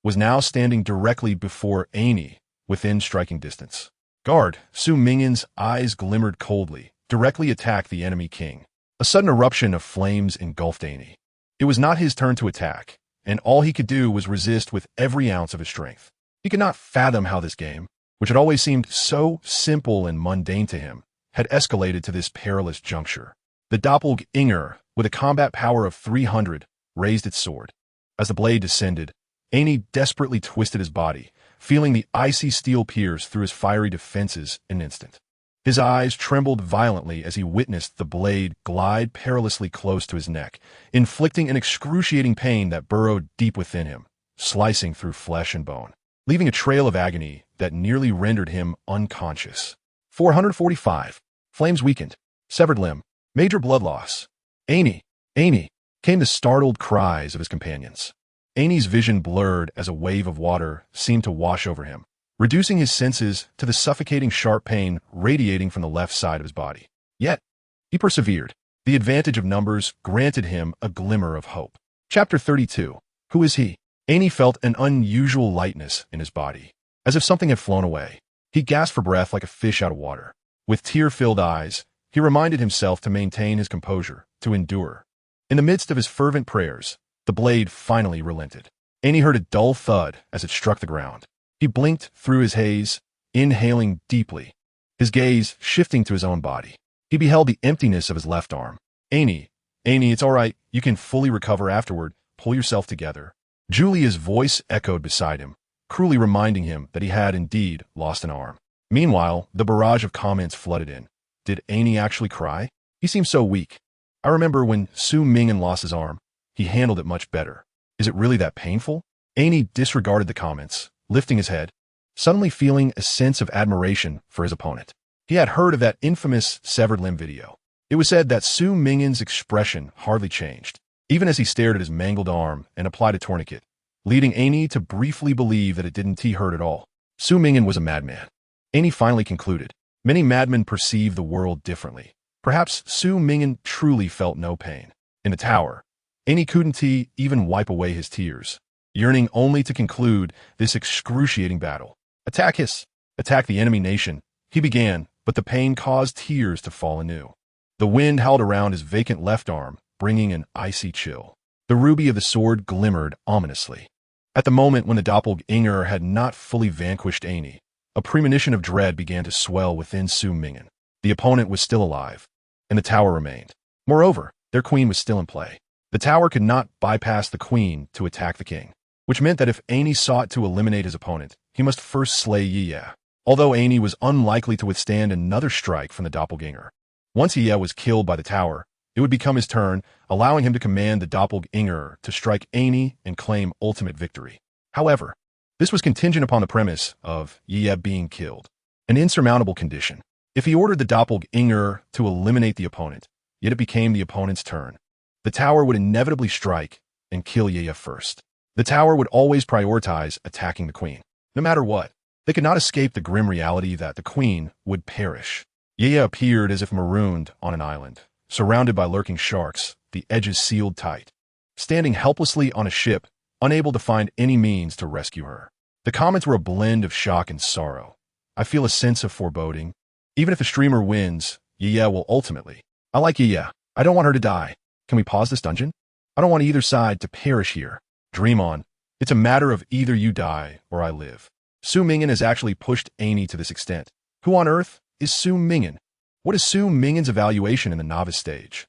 was now standing directly before Aini, within striking distance. Guard, Su Ming'an's eyes glimmered coldly, directly attacked the enemy king. A sudden eruption of flames engulfed Aini. It was not his turn to attack, and all he could do was resist with every ounce of his strength. He could not fathom how this game, which had always seemed so simple and mundane to him, had escalated to this perilous juncture. The doppelganger, with a combat power of 300, raised its sword. As the blade descended, Aini desperately twisted his body, feeling the icy steel pierce through his fiery defenses in an instant. His eyes trembled violently as he witnessed the blade glide perilously close to his neck, inflicting an excruciating pain that burrowed deep within him, slicing through flesh and bone, leaving a trail of agony that nearly rendered him unconscious. 445. Flames weakened. Severed limb. Major blood loss. Amy! Amy! Came the startled cries of his companions. Amy's vision blurred as a wave of water seemed to wash over him, reducing his senses to the suffocating sharp pain radiating from the left side of his body. Yet, he persevered. The advantage of numbers granted him a glimmer of hope. Chapter 32. Who is he? Amy felt an unusual lightness in his body, as if something had flown away. He gasped for breath like a fish out of water. With tear-filled eyes, he reminded himself to maintain his composure, to endure. In the midst of his fervent prayers, the blade finally relented. Amy heard a dull thud as it struck the ground. He blinked through his haze, inhaling deeply, his gaze shifting to his own body. He beheld the emptiness of his left arm. Amy, it's all right. You can fully recover afterward. Pull yourself together. Julia's voice echoed beside him, cruelly reminding him that he had indeed lost an arm. Meanwhile, the barrage of comments flooded in. Did Amy actually cry? He seemed so weak. I remember when Su Ming'an lost his arm. He handled it much better. Is it really that painful? Amy disregarded the comments, lifting his head, suddenly feeling a sense of admiration for his opponent. He had heard of that infamous severed limb video. It was said that Su Ming'an's expression hardly changed, even as he stared at his mangled arm and applied a tourniquet, leading Amy to briefly believe that it didn't hurt at all. Su Ming'an was a madman. Amy finally concluded. Many madmen perceive the world differently. Perhaps Su Ming'an truly felt no pain. In the tower, Amy couldn't even wipe away his tears, yearning only to conclude this excruciating battle. Attack the enemy nation. He began, but the pain caused tears to fall anew. The wind howled around his vacant left arm, bringing an icy chill. The ruby of the sword glimmered ominously. At the moment when the doppelganger had not fully vanquished Amy, a premonition of dread began to swell within Su Ming'an. The opponent was still alive, and the tower remained. Moreover, their queen was still in play. The tower could not bypass the queen to attack the king, which meant that if Amy sought to eliminate his opponent, he must first slay Yiye. Although Amy was unlikely to withstand another strike from the doppelganger. Once Yiye was killed by the tower, it would become his turn, allowing him to command the doppelganger to strike Amy and claim ultimate victory. However, this was contingent upon the premise of Yiye being killed, an insurmountable condition. If he ordered the doppelganger to eliminate the opponent, yet it became the opponent's turn, the tower would inevitably strike and kill Yiye first. The tower would always prioritize attacking the queen. No matter what, they could not escape the grim reality that the queen would perish. Yiye appeared as if marooned on an island, surrounded by lurking sharks, the edges sealed tight. Standing helplessly on a ship, unable to find any means to rescue her. The comments were a blend of shock and sorrow. I feel a sense of foreboding. Even if the streamer wins, Yiye will ultimately. I like Yiye. I don't want her to die. Can we pause this dungeon? I don't want either side to perish here. Dream on. It's a matter of either you die or I live. Su Ming'an has actually pushed Amy to this extent. Who on earth is Su Ming'an? What is Su Ming'an's evaluation in the novice stage?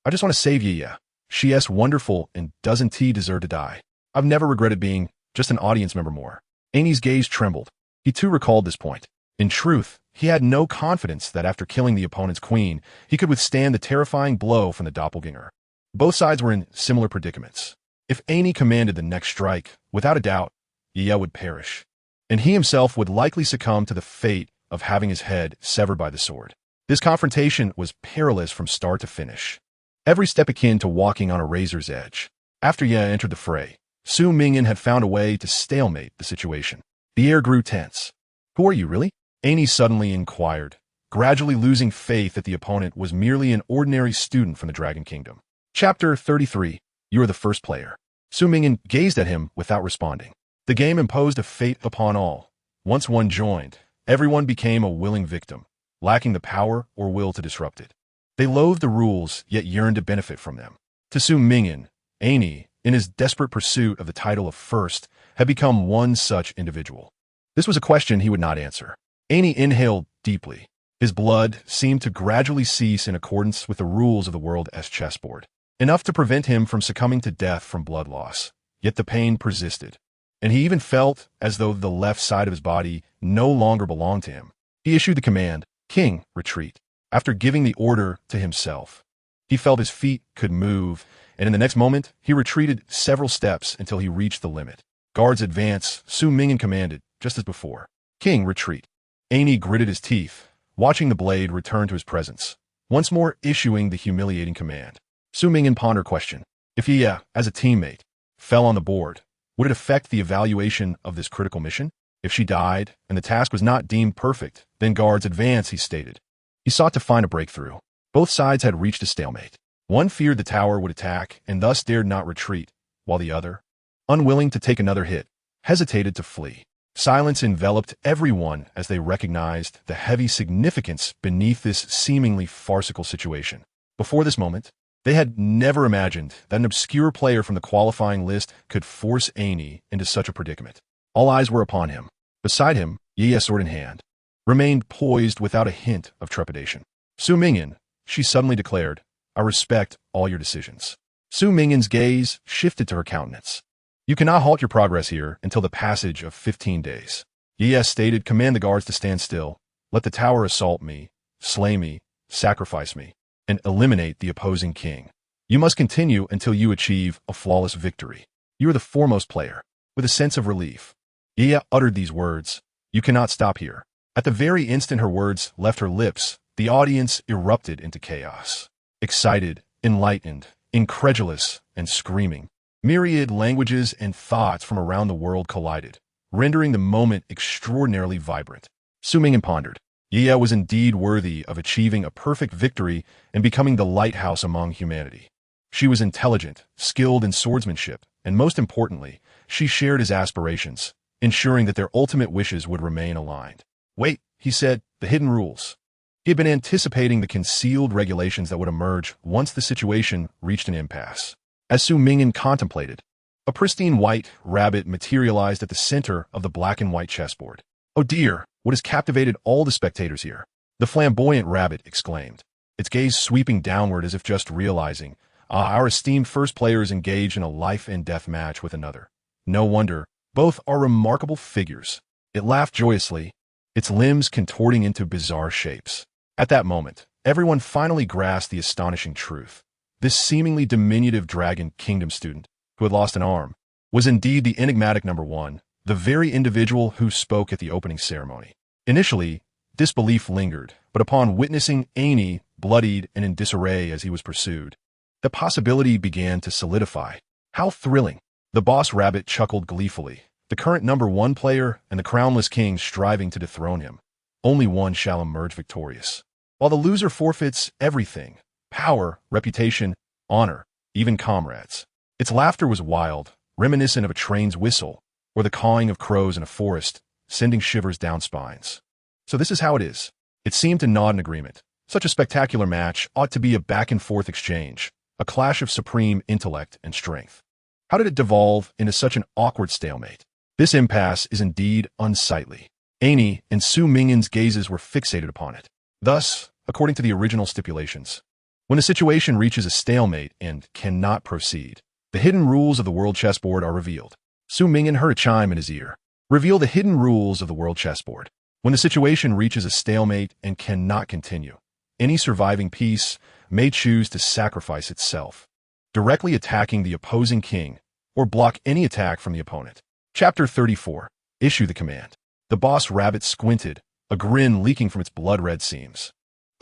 I just want to save Yiye. She is wonderful and doesn't he deserve to die? I've never regretted being just an audience member more. Amy's gaze trembled. He too recalled this point. In truth, he had no confidence that after killing the opponent's queen, he could withstand the terrifying blow from the doppelganger. Both sides were in similar predicaments. If Amy commanded the next strike, without a doubt, Yiye would perish, and he himself would likely succumb to the fate of having his head severed by the sword. This confrontation was perilous from start to finish, every step akin to walking on a razor's edge. After Yiye entered the fray, Su Ming'an had found a way to stalemate the situation. The air grew tense. Who are you, really? Amy suddenly inquired, gradually losing faith that the opponent was merely an ordinary student from the Dragon Kingdom. Chapter 33. You are the first player. Su Ming'an gazed at him without responding. The game imposed a fate upon all. Once one joined, everyone became a willing victim, lacking the power or will to disrupt it. They loathed the rules, yet yearned to benefit from them. To Su Ming'an, Amy, in his desperate pursuit of the title of first, had become one such individual. This was a question he would not answer. Amy inhaled deeply. His blood seemed to gradually cease in accordance with the rules of the world as chessboard, enough to prevent him from succumbing to death from blood loss. Yet the pain persisted, and he even felt as though the left side of his body no longer belonged to him. He issued the command, King, retreat. After giving the order to himself, he felt his feet could move, and in the next moment, he retreated several steps until he reached the limit. Guards advance, Su Ming'an commanded, just as before. King, retreat. Ani gritted his teeth, watching the blade return to his presence, once more issuing the humiliating command. Su Ming'an pondered question. If he, as a teammate, fell on the board, would it affect the evaluation of this critical mission? If she died, and the task was not deemed perfect, then guards advance, he stated. He sought to find a breakthrough. Both sides had reached a stalemate. One feared the tower would attack, and thus dared not retreat, while the other, unwilling to take another hit, hesitated to flee. Silence enveloped everyone as they recognized the heavy significance beneath this seemingly farcical situation. Before this moment, they had never imagined that an obscure player from the qualifying list could force Ani into such a predicament. All eyes were upon him. Beside him, Ye, sword in hand, remained poised without a hint of trepidation. Su Ming'an, she suddenly declared, I respect all your decisions. Su Ming'an's gaze shifted to her countenance. You cannot halt your progress here until the passage of 15 days. Ye stated, command the guards to stand still. Let the tower assault me, slay me, sacrifice me, and eliminate the opposing king. You must continue until you achieve a flawless victory. You are the foremost player. With a sense of relief, Ye uttered these words. You cannot stop here. At the very instant her words left her lips, the audience erupted into chaos. Excited, enlightened, incredulous, and screaming. Myriad languages and thoughts from around the world collided, rendering the moment extraordinarily vibrant. Su Ming'an pondered. Ye was indeed worthy of achieving a perfect victory and becoming the lighthouse among humanity. She was intelligent, skilled in swordsmanship, and most importantly, she shared his aspirations, ensuring that their ultimate wishes would remain aligned. Wait, he said, the hidden rules. He had been anticipating the concealed regulations that would emerge once the situation reached an impasse. As Su Ming'an contemplated, a pristine white rabbit materialized at the center of the black and white chessboard. Oh dear, what has captivated all the spectators here? The flamboyant rabbit exclaimed, its gaze sweeping downward as if just realizing, our esteemed first player is engaged in a life-and-death match with another. No wonder, both are remarkable figures. It laughed joyously, its limbs contorting into bizarre shapes. At that moment, everyone finally grasped the astonishing truth. This seemingly diminutive dragon kingdom student, who had lost an arm, was indeed the enigmatic number one, the very individual who spoke at the opening ceremony. Initially, disbelief lingered, but upon witnessing Ani bloodied and in disarray as he was pursued, the possibility began to solidify. How thrilling! The boss rabbit chuckled gleefully. The current number one player and the crownless king striving to dethrone him. Only one shall emerge victorious. While the loser forfeits everything, power, reputation, honor, even comrades. Its laughter was wild, reminiscent of a train's whistle, or the cawing of crows in a forest, sending shivers down spines. So this is how it is. It seemed to nod in agreement. Such a spectacular match ought to be a back-and-forth exchange, a clash of supreme intellect and strength. How did it devolve into such an awkward stalemate? This impasse is indeed unsightly. Ani and Su Ming'an's gazes were fixated upon it. Thus, according to the original stipulations, when a situation reaches a stalemate and cannot proceed, the hidden rules of the world chessboard are revealed. Su Ming'an heard a chime in his ear. Reveal the hidden rules of the world chessboard. When the situation reaches a stalemate and cannot continue, any surviving piece may choose to sacrifice itself, directly attacking the opposing king, or block any attack from the opponent. Chapter 34. Issue the command. The boss rabbit squinted, a grin leaking from its blood-red seams.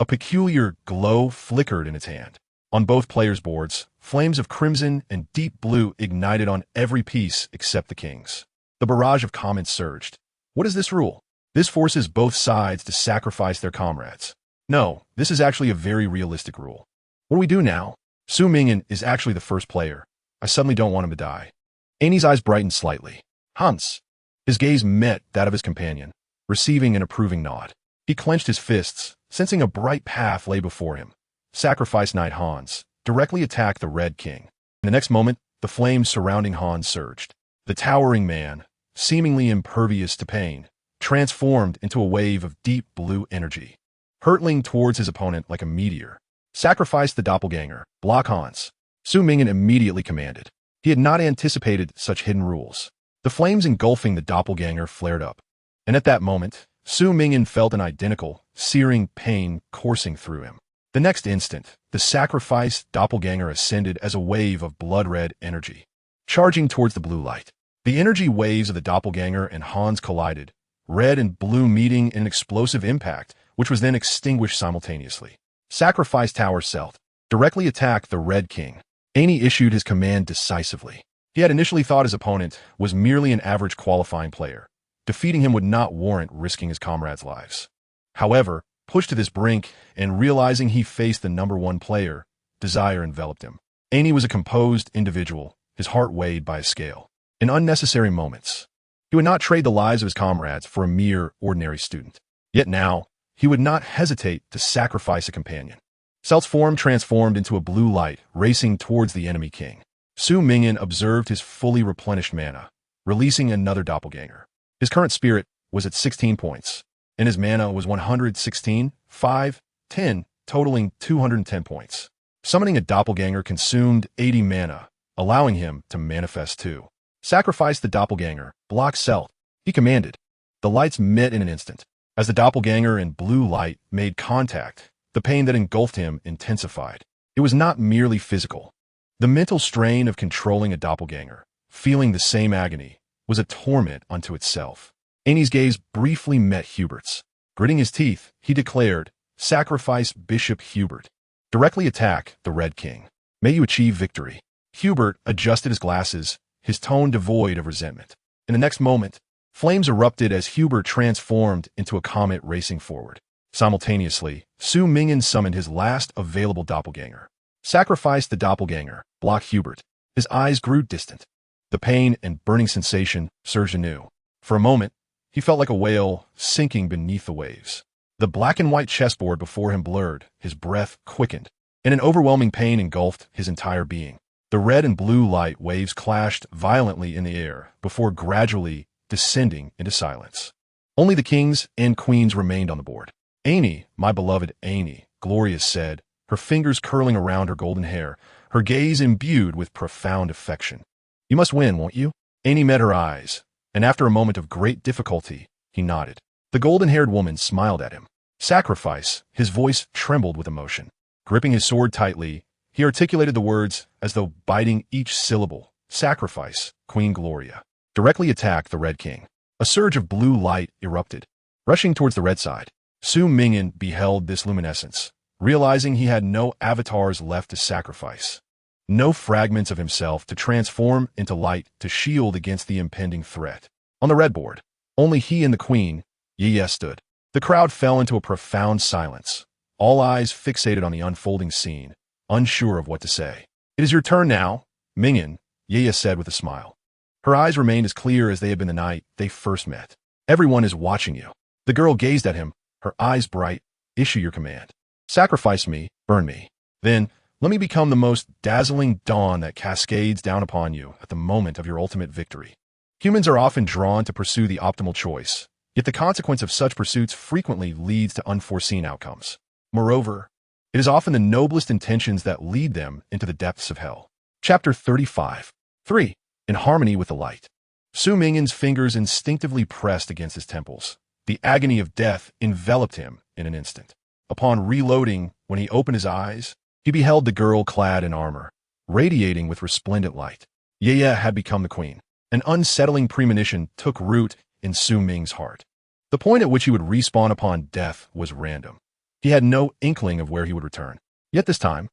A peculiar glow flickered in its hand. On both players' boards, flames of crimson and deep blue ignited on every piece except the king's. The barrage of comments surged. What is this rule? This forces both sides to sacrifice their comrades. No, this is actually a very realistic rule. What do we do now? Su Ming'an is actually the first player. I suddenly don't want him to die. Ani's eyes brightened slightly. Hans. His gaze met that of his companion, receiving an approving nod. He clenched his fists, sensing a bright path lay before him. Sacrifice Knight Hans, directly attack the Red King. In the next moment, the flames surrounding Hans surged. The towering man, seemingly impervious to pain, transformed into a wave of deep blue energy, hurtling towards his opponent like a meteor. Sacrifice the doppelganger, block Hans. Su Ming'an immediately commanded. He had not anticipated such hidden rules. The flames engulfing the doppelganger flared up, and at that moment, Su Ming'an felt an identical, searing pain coursing through him. The next instant, the sacrificed doppelganger ascended as a wave of blood-red energy, charging towards the blue light. The energy waves of the doppelganger and Hans collided, red and blue meeting in an explosive impact, which was then extinguished simultaneously. Sacrifice Tower Celt directly attacked the Red King. Aney issued his command decisively. He had initially thought his opponent was merely an average qualifying player. Defeating him would not warrant risking his comrades' lives. However, pushed to this brink and realizing he faced the number one player, desire enveloped him. Aney was a composed individual, his heart weighed by a scale. In unnecessary moments, he would not trade the lives of his comrades for a mere ordinary student. Yet now, he would not hesitate to sacrifice a companion. Celt's form transformed into a blue light, racing towards the enemy king. Su Ming'an observed his fully replenished mana, releasing another doppelganger. His current spirit was at 16 points, and his mana was 116, 5, 10, totaling 210 points. Summoning a doppelganger consumed 80 mana, allowing him to manifest 2. Sacrifice the doppelganger, block Celt, he commanded. The lights met in an instant. As the doppelganger and blue light made contact, the pain that engulfed him intensified. It was not merely physical. The mental strain of controlling a doppelganger, feeling the same agony, was a torment unto itself. Aney's gaze briefly met Hubert's. Gritting his teeth, he declared, "Sacrifice Bishop Hubert. Directly attack the Red King. May you achieve victory." Hubert adjusted his glasses, his tone devoid of resentment. In the next moment, flames erupted as Hubert transformed into a comet racing forward. Simultaneously, Su Ming'an summoned his last available doppelganger. Sacrifice the doppelganger, block Hubert. His eyes grew distant. The pain and burning sensation surged anew. For a moment, he felt like a whale sinking beneath the waves. The black and white chessboard before him blurred, his breath quickened, and an overwhelming pain engulfed his entire being. The red and blue light waves clashed violently in the air before gradually descending into silence. Only the kings and queens remained on the board. "Aney, my beloved Aney," Gloria said, her fingers curling around her golden hair, her gaze imbued with profound affection. "You must win, won't you?" Aney met her eyes, and after a moment of great difficulty, he nodded. The golden-haired woman smiled at him. "Sacrifice," his voice trembled with emotion. Gripping his sword tightly, he articulated the words as though biting each syllable. "Sacrifice, Queen Gloria. Directly attack the Red King." A surge of blue light erupted. Rushing towards the red side, Su Ming'an beheld this luminescence, realizing he had no avatars left to sacrifice. No fragments of himself to transform into light to shield against the impending threat. On the red board, only he and the queen, Yi stood. The crowd fell into a profound silence, all eyes fixated on the unfolding scene, unsure of what to say. "It is your turn now, Ming'an," Yi said with a smile. Her eyes remained as clear as they had been the night they first met. "Everyone is watching you." The girl gazed at him, her eyes bright. "Issue your command. Sacrifice me, burn me. Then, let me become the most dazzling dawn that cascades down upon you at the moment of your ultimate victory." Humans are often drawn to pursue the optimal choice, yet the consequence of such pursuits frequently leads to unforeseen outcomes. Moreover, it is often the noblest intentions that lead them into the depths of hell. Chapter 35. 3. In harmony with the light. Su Ming'an's fingers instinctively pressed against his temples. The agony of death enveloped him in an instant. Upon reloading, when he opened his eyes, he beheld the girl clad in armor, radiating with resplendent light. Yeya had become the queen. An unsettling premonition took root in Su Ming's heart. The point at which he would respawn upon death was random. He had no inkling of where he would return. Yet this time,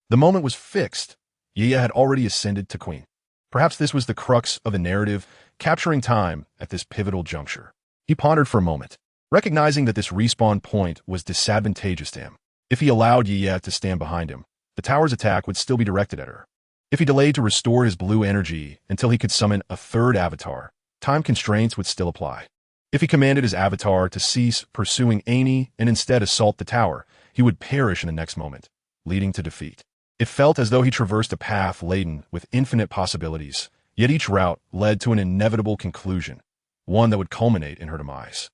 the moment was fixed. Yeya had already ascended to queen. Perhaps this was the crux of the narrative, capturing time at this pivotal juncture. He pondered for a moment, recognizing that this respawn point was disadvantageous to him. If he allowed Yeya to stand behind him, the tower's attack would still be directed at her. If he delayed to restore his blue energy until he could summon a third avatar, time constraints would still apply. If he commanded his avatar to cease pursuing Aney and instead assault the tower, he would perish in the next moment, leading to defeat. It felt as though he traversed a path laden with infinite possibilities, yet each route led to an inevitable conclusion, one that would culminate in her demise.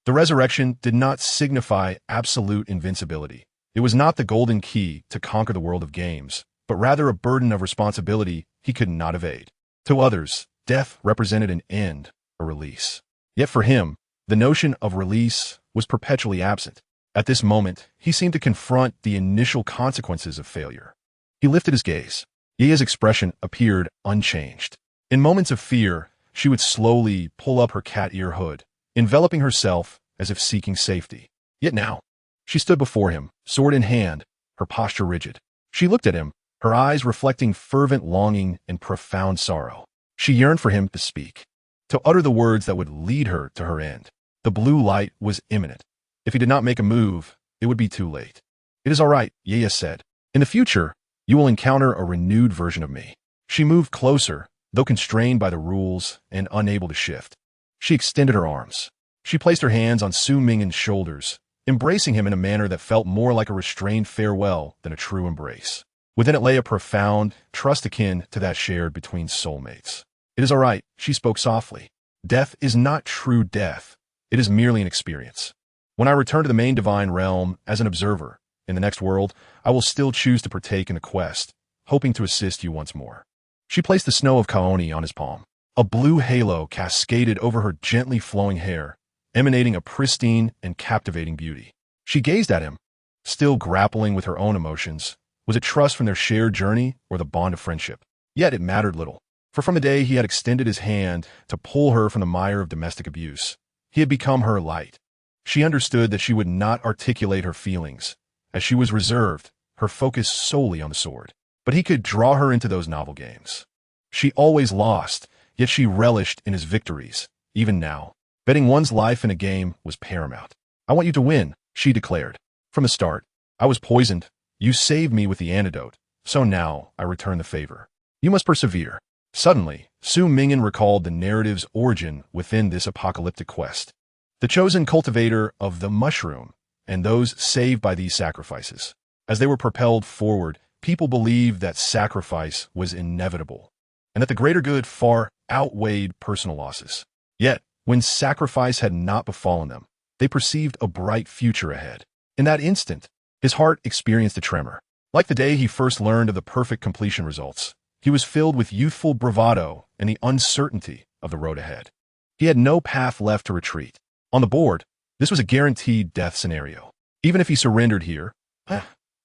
The resurrection did not signify absolute invincibility. It was not the golden key to conquer the world of games, but rather a burden of responsibility he could not evade. To others, death represented an end, a release. Yet for him, the notion of release was perpetually absent. At this moment, he seemed to confront the initial consequences of failure. He lifted his gaze. Yaya's expression appeared unchanged. In moments of fear, she would slowly pull up her cat ear hood, enveloping herself as if seeking safety. Yet now, she stood before him, sword in hand, her posture rigid. She looked at him, her eyes reflecting fervent longing and profound sorrow. She yearned for him to speak, to utter the words that would lead her to her end. The blue light was imminent. If he did not make a move, it would be too late. "It is all right," Yaya said. "In the future, you will encounter a renewed version of me." She moved closer, though constrained by the rules and unable to shift. She extended her arms. She placed her hands on Su Ming'an's shoulders, embracing him in a manner that felt more like a restrained farewell than a true embrace. Within it lay a profound trust akin to that shared between soulmates. "It is all right," she spoke softly. "Death is not true death. It is merely an experience. When I return to the main divine realm as an observer, in the next world, I will still choose to partake in the quest, hoping to assist you once more." She placed the snow of Kaoni on his palm. A blue halo cascaded over her gently flowing hair, emanating a pristine and captivating beauty. She gazed at him, still grappling with her own emotions. Was it trust from their shared journey or the bond of friendship? Yet it mattered little, for from the day he had extended his hand to pull her from the mire of domestic abuse, he had become her light. She understood that she would not articulate her feelings, as she was reserved, her focus solely on the sword. But he could draw her into those novel games. She always lost, yet she relished in his victories, even now. Betting one's life in a game was paramount. "I want you to win," she declared. "From the start, I was poisoned. You saved me with the antidote, so now I return the favor. You must persevere." Suddenly, Su Ming'an recalled the narrative's origin within this apocalyptic quest. The chosen cultivator of the mushroom, and those saved by these sacrifices. As they were propelled forward, people believed that sacrifice was inevitable, and that the greater good far outweighed personal losses. Yet, when sacrifice had not befallen them, they perceived a bright future ahead. In that instant, his heart experienced a tremor. Like the day he first learned of the perfect completion results, he was filled with youthful bravado and the uncertainty of the road ahead. He had no path left to retreat. On the board, this was a guaranteed death scenario. Even if he surrendered here,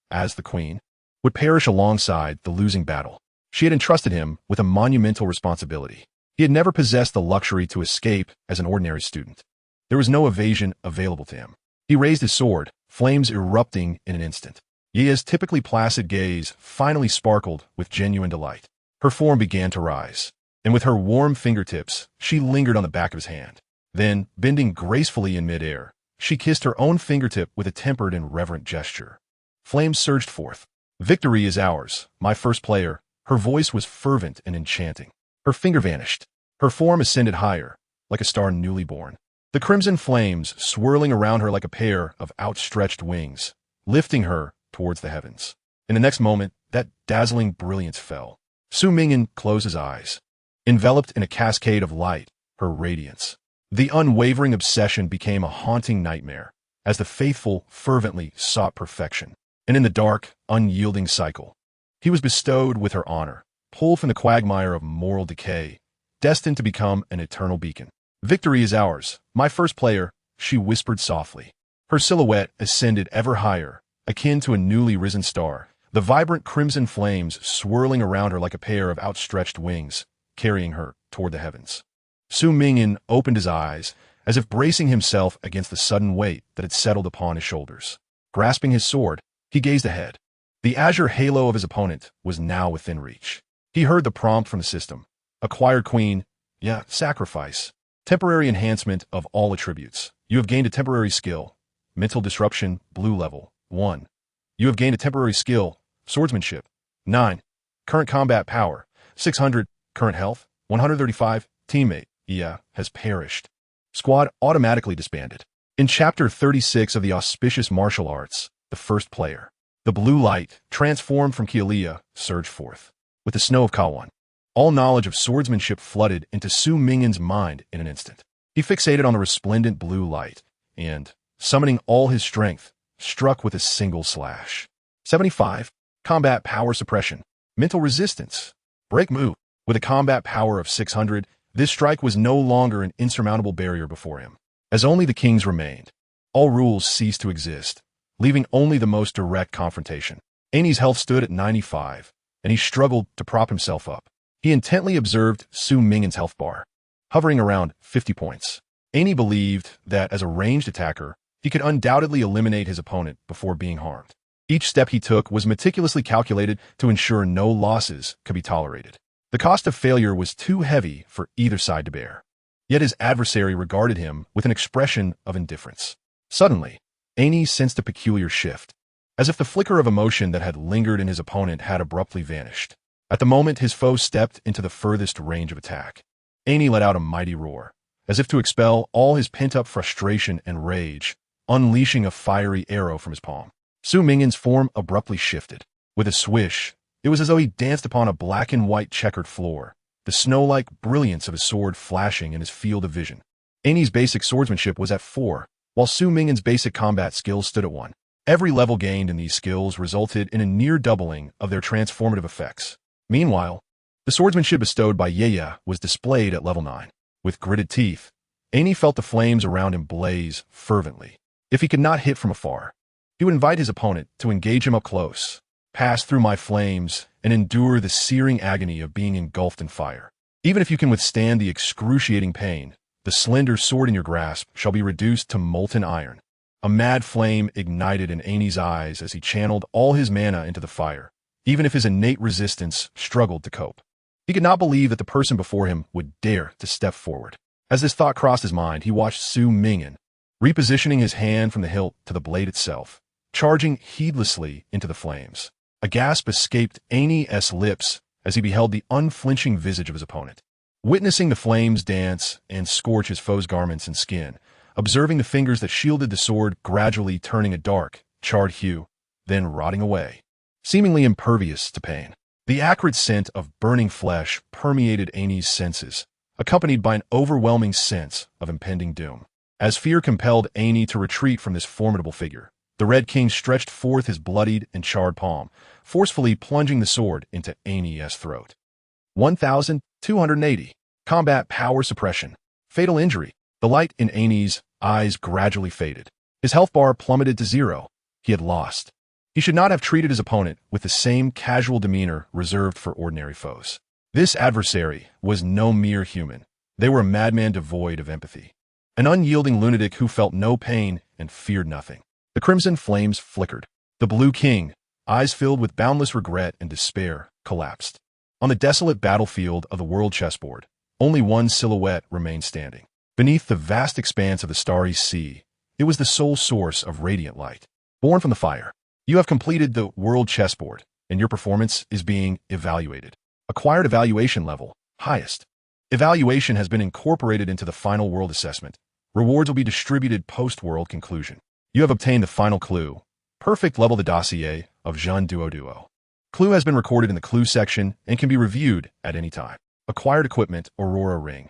as the queen, would perish alongside the losing battle. She had entrusted him with a monumental responsibility. He had never possessed the luxury to escape as an ordinary student. There was no evasion available to him. He raised his sword, flames erupting in an instant. Yaya's typically placid gaze finally sparkled with genuine delight. Her form began to rise, and with her warm fingertips, she lingered on the back of his hand. Then, bending gracefully in midair, she kissed her own fingertip with a tempered and reverent gesture. Flames surged forth. "Victory is ours, my first player." Her voice was fervent and enchanting. Her finger vanished. Her form ascended higher, like a star newly born. The crimson flames swirling around her like a pair of outstretched wings, lifting her towards the heavens. In the next moment, that dazzling brilliance fell. Su Ming'an closed his eyes. Enveloped in a cascade of light, her radiance. The unwavering obsession became a haunting nightmare, as the faithful fervently sought perfection. And in the dark, unyielding cycle, he was bestowed with her honor, pulled from the quagmire of moral decay, destined to become an eternal beacon. "Victory is ours, my first player," she whispered softly. Her silhouette ascended ever higher, akin to a newly risen star, the vibrant crimson flames swirling around her like a pair of outstretched wings, carrying her toward the heavens. Su Ming'an opened his eyes, as if bracing himself against the sudden weight that had settled upon his shoulders. Grasping his sword, he gazed ahead. The azure halo of his opponent was now within reach. He heard the prompt from the system. "Acquired queen, sacrifice. Temporary enhancement of all attributes. You have gained a temporary skill. Mental disruption, blue level, 1. You have gained a temporary skill, swordsmanship, 9. Current combat power, 600. Current health, 135. Teammate, has perished." Squad automatically disbanded. In Chapter 36 of the Auspicious Martial Arts, the first player, the blue light, transformed from Kealia, surged forth. With the snow of Kawan, all knowledge of swordsmanship flooded into Su Ming'an's mind in an instant. He fixated on the resplendent blue light, and, summoning all his strength, struck with a single slash. 75. Combat power suppression. Mental resistance. Break move. With a combat power of 600, this strike was no longer an insurmountable barrier before him. As only the kings remained, all rules ceased to exist, leaving only the most direct confrontation. Amy's health stood at 95, and he struggled to prop himself up. He intently observed Su Ming'an's health bar, hovering around 50 points. Amy believed that as a ranged attacker, he could undoubtedly eliminate his opponent before being harmed. Each step he took was meticulously calculated to ensure no losses could be tolerated. The cost of failure was too heavy for either side to bear. Yet his adversary regarded him with an expression of indifference. Suddenly, Amy sensed a peculiar shift, as if the flicker of emotion that had lingered in his opponent had abruptly vanished. At the moment his foe stepped into the furthest range of attack, Amy let out a mighty roar, as if to expel all his pent-up frustration and rage, unleashing a fiery arrow from his palm. Su Ming'an's form abruptly shifted. With a swish, it was as though he danced upon a black and white checkered floor, the snow-like brilliance of his sword flashing in his field of vision. Amy's basic swordsmanship was at 4, while Su Ming'an's basic combat skills stood at 1. Every level gained in these skills resulted in a near doubling of their transformative effects. Meanwhile, the swordsmanship bestowed by Yeya was displayed at level 9. With gritted teeth, Amy felt the flames around him blaze fervently. If he could not hit from afar, he would invite his opponent to engage him up close, pass through my flames, and endure the searing agony of being engulfed in fire. Even if you can withstand the excruciating pain, the slender sword in your grasp shall be reduced to molten iron. A mad flame ignited in Amy's eyes as he channeled all his mana into the fire, even if his innate resistance struggled to cope. He could not believe that the person before him would dare to step forward. As this thought crossed his mind, he watched Su Ming'an, repositioning his hand from the hilt to the blade itself, charging heedlessly into the flames. A gasp escaped Amy's lips as he beheld the unflinching visage of his opponent. Witnessing the flames dance and scorch his foe's garments and skin, observing the fingers that shielded the sword gradually turning a dark, charred hue, then rotting away, seemingly impervious to pain. The acrid scent of burning flesh permeated Amy's senses, accompanied by an overwhelming sense of impending doom. As fear compelled Amy to retreat from this formidable figure, the Red King stretched forth his bloodied and charred palm, forcefully plunging the sword into Amy's throat. 1,280. Combat power suppression. Fatal injury. The light in Amy's eyes gradually faded. His health bar plummeted to 0. He had lost. He should not have treated his opponent with the same casual demeanor reserved for ordinary foes. This adversary was no mere human. They were a madman devoid of empathy. An unyielding lunatic who felt no pain and feared nothing. The crimson flames flickered. The Blue King, eyes filled with boundless regret and despair, collapsed. On the desolate battlefield of the world chessboard, only one silhouette remained standing. Beneath the vast expanse of the starry sea, it was the sole source of radiant light. Born from the fire, you have completed the world chessboard, and your performance is being evaluated. Acquired evaluation level, highest. Evaluation has been incorporated into the final world assessment. Rewards will be distributed post-world conclusion. You have obtained the final clue. Perfect level the dossier of Jean Duo. Clue has been recorded in the clue section and can be reviewed at any time. Acquired equipment, Aurora Ring.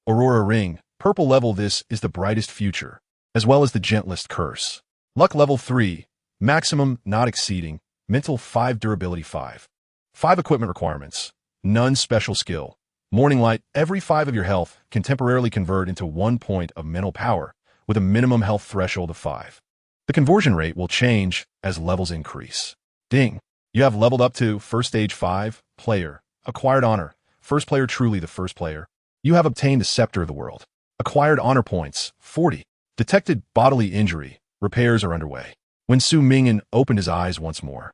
Aurora Ring, purple level. This is the brightest future, as well as the gentlest curse. Luck level 3, maximum not exceeding, mental 5, durability 5. 5 equipment requirements, none special skill. Morning light, every 5 of your health can temporarily convert into 1 point of mental power with a minimum health threshold of 5. The conversion rate will change as levels increase. Ding! You have leveled up to first stage 5, player. Acquired honor, first player, truly the first player. You have obtained the scepter of the world. Acquired honor points, 40. Detected bodily injury, repairs are underway. When Su Ming'an opened his eyes once more,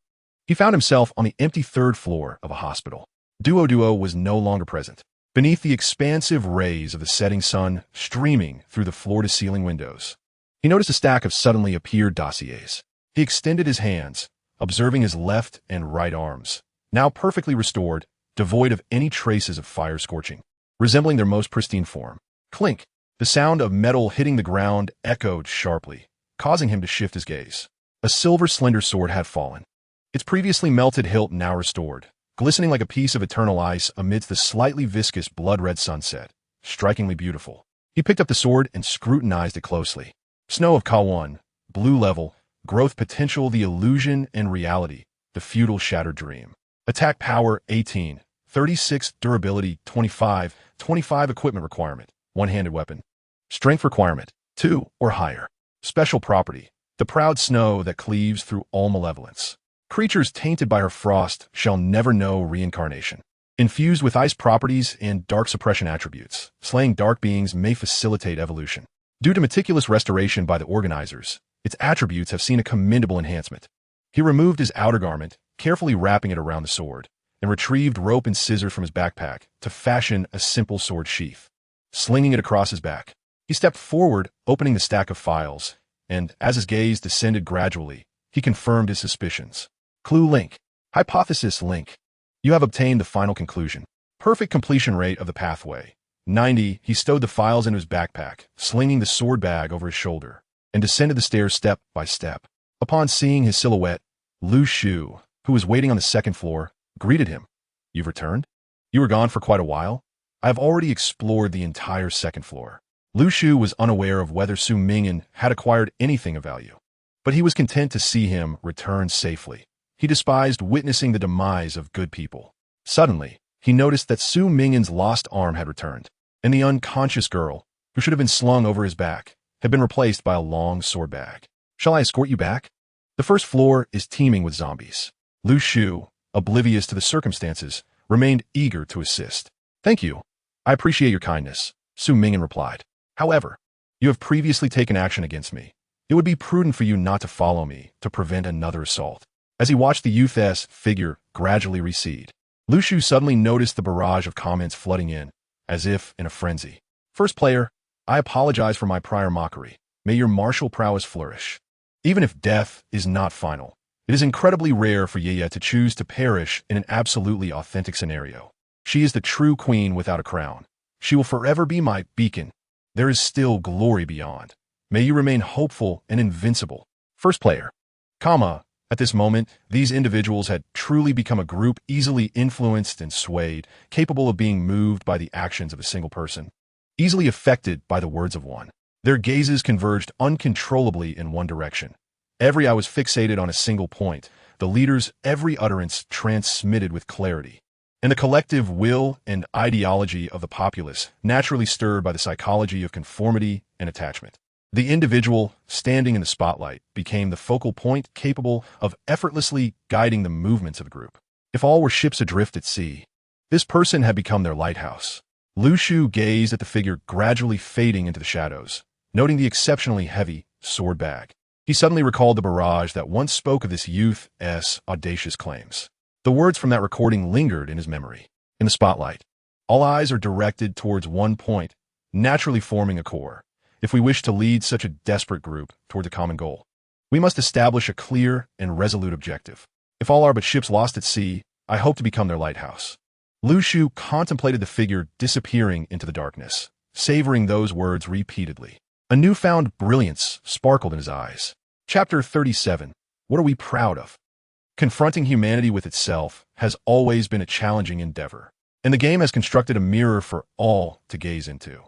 he found himself on the empty 3rd floor of a hospital. Duo was no longer present. Beneath the expansive rays of the setting sun streaming through the floor-to-ceiling windows, he noticed a stack of suddenly appeared dossiers. He extended his hands, observing his left and right arms, now perfectly restored, devoid of any traces of fire scorching, resembling their most pristine form. Clink! The sound of metal hitting the ground echoed sharply, causing him to shift his gaze. A silver slender sword had fallen, its previously melted hilt now restored, glistening like a piece of eternal ice amidst the slightly viscous blood-red sunset. Strikingly beautiful. He picked up the sword and scrutinized it closely. Snow of Ka1, blue level, growth potential, the illusion and reality, the futile shattered dream. Attack power 18, 36, durability 25, 25 equipment requirement, one-handed weapon. Strength requirement 2 or higher. Special property. The proud snow that cleaves through all malevolence. Creatures tainted by her frost shall never know reincarnation. Infused with ice properties and dark suppression attributes, slaying dark beings may facilitate evolution. Due to meticulous restoration by the organizers, its attributes have seen a commendable enhancement. He removed his outer garment, carefully wrapping it around the sword, and retrieved rope and scissors from his backpack to fashion a simple sword sheath. Slinging it across his back, he stepped forward, opening the stack of files, and as his gaze descended gradually, he confirmed his suspicions. Clue link. Hypothesis link. You have obtained the final conclusion. Perfect completion rate of the pathway. 90. He stowed the files into his backpack, slinging the sword bag over his shoulder, and descended the stairs step by step. Upon seeing his silhouette, Lu Shu, who was waiting on the second floor, greeted him. You've returned? You were gone for quite a while? I have already explored the entire second floor. Lu Shu was unaware of whether Su Ming'an had acquired anything of value, but he was content to see him return safely. He despised witnessing the demise of good people. Suddenly, he noticed that Su Ming'an's lost arm had returned, and the unconscious girl, who should have been slung over his back, had been replaced by a long sword bag. Shall I escort you back? The first floor is teeming with zombies. Lu Shu, oblivious to the circumstances, remained eager to assist. Thank you. I appreciate your kindness, Su Ming'an replied. However, you have previously taken action against me. It would be prudent for you not to follow me to prevent another assault. As he watched the youth's figure gradually recede, Lu Shu suddenly noticed the barrage of comments flooding in, as if in a frenzy. First player, I apologize for my prior mockery. May your martial prowess flourish. Even if death is not final, it is incredibly rare for Ye to choose to perish in an absolutely authentic scenario. She is the true queen without a crown. She will forever be my beacon. There is still glory beyond. May you remain hopeful and invincible. First player, at this moment, these individuals had truly become a group easily influenced and swayed, capable of being moved by the actions of a single person, easily affected by the words of one. Their gazes converged uncontrollably in one direction. Every eye was fixated on a single point, the leader's every utterance transmitted with clarity. And the collective will and ideology of the populace, naturally stirred by the psychology of conformity and attachment. The individual, standing in the spotlight, became the focal point capable of effortlessly guiding the movements of the group. If all were ships adrift at sea, this person had become their lighthouse. Lu Shu gazed at the figure gradually fading into the shadows, noting the exceptionally heavy sword bag. He suddenly recalled the barrage that once spoke of this youth's audacious claims. The words from that recording lingered in his memory. In the spotlight, all eyes are directed towards one point, naturally forming a core. If we wish to lead such a desperate group towards a common goal, we must establish a clear and resolute objective. If all are but ships lost at sea, I hope to become their lighthouse. Lu Shu contemplated the figure disappearing into the darkness, savoring those words repeatedly. A newfound brilliance sparkled in his eyes. Chapter 37. What are we proud of? Confronting humanity with itself has always been a challenging endeavor, and the game has constructed a mirror for all to gaze into.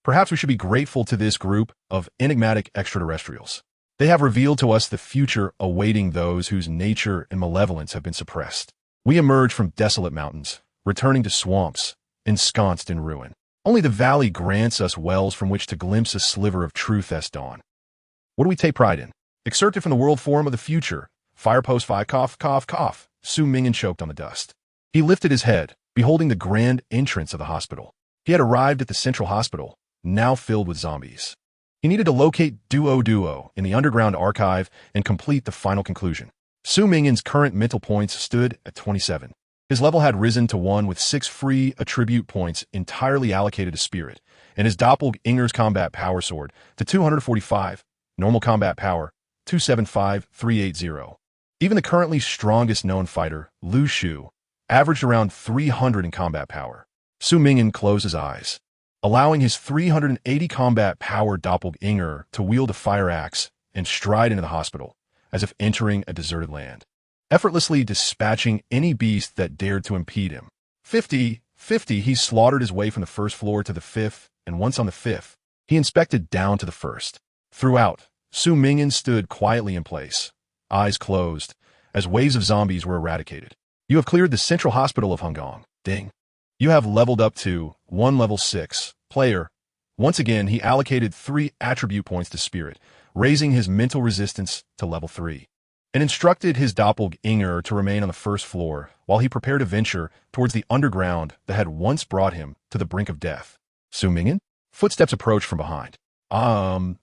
Perhaps we should be grateful to this group of enigmatic extraterrestrials. They have revealed to us the future awaiting those whose nature and malevolence have been suppressed. We emerge from desolate mountains, returning to swamps, ensconced in ruin. Only the valley grants us wells from which to glimpse a sliver of truth's dawn. What do we take pride in? Excerpted from the World Forum of the Future. Firepost 5 cough, cough, cough. Su Ming'an choked on the dust. He lifted his head, beholding the grand entrance of the hospital. He had arrived at the central hospital, now filled with zombies. He needed to locate Duo in the underground archive and complete the final conclusion. Su Ming'an's current mental points stood at 27. His level had risen to 1 with 6 free attribute points entirely allocated to spirit, and his doppelganger's combat power soared to 245, normal combat power 275,380. Even the currently strongest known fighter, Lu Shu, averaged around 300 in combat power. Su Ming'an closed his eyes, allowing his 380 combat power doppelganger to wield a fire axe and stride into the hospital, as if entering a deserted land, effortlessly dispatching any beast that dared to impede him. 50, he slaughtered his way from the first floor to the 5th, and once on the 5th, he inspected down to the 1st. Throughout, Su Ming'an stood quietly in place, eyes closed, as waves of zombies were eradicated. You have cleared the central hospital of Hongkong. Ding. You have leveled up to 1 level 6 player. Once again, he allocated 3 attribute points to spirit, raising his mental resistance to level 3, and instructed his doppelganger to remain on the first floor while he prepared to venture towards the underground that had once brought him to the brink of death. Su Ming'an? Footsteps approached from behind.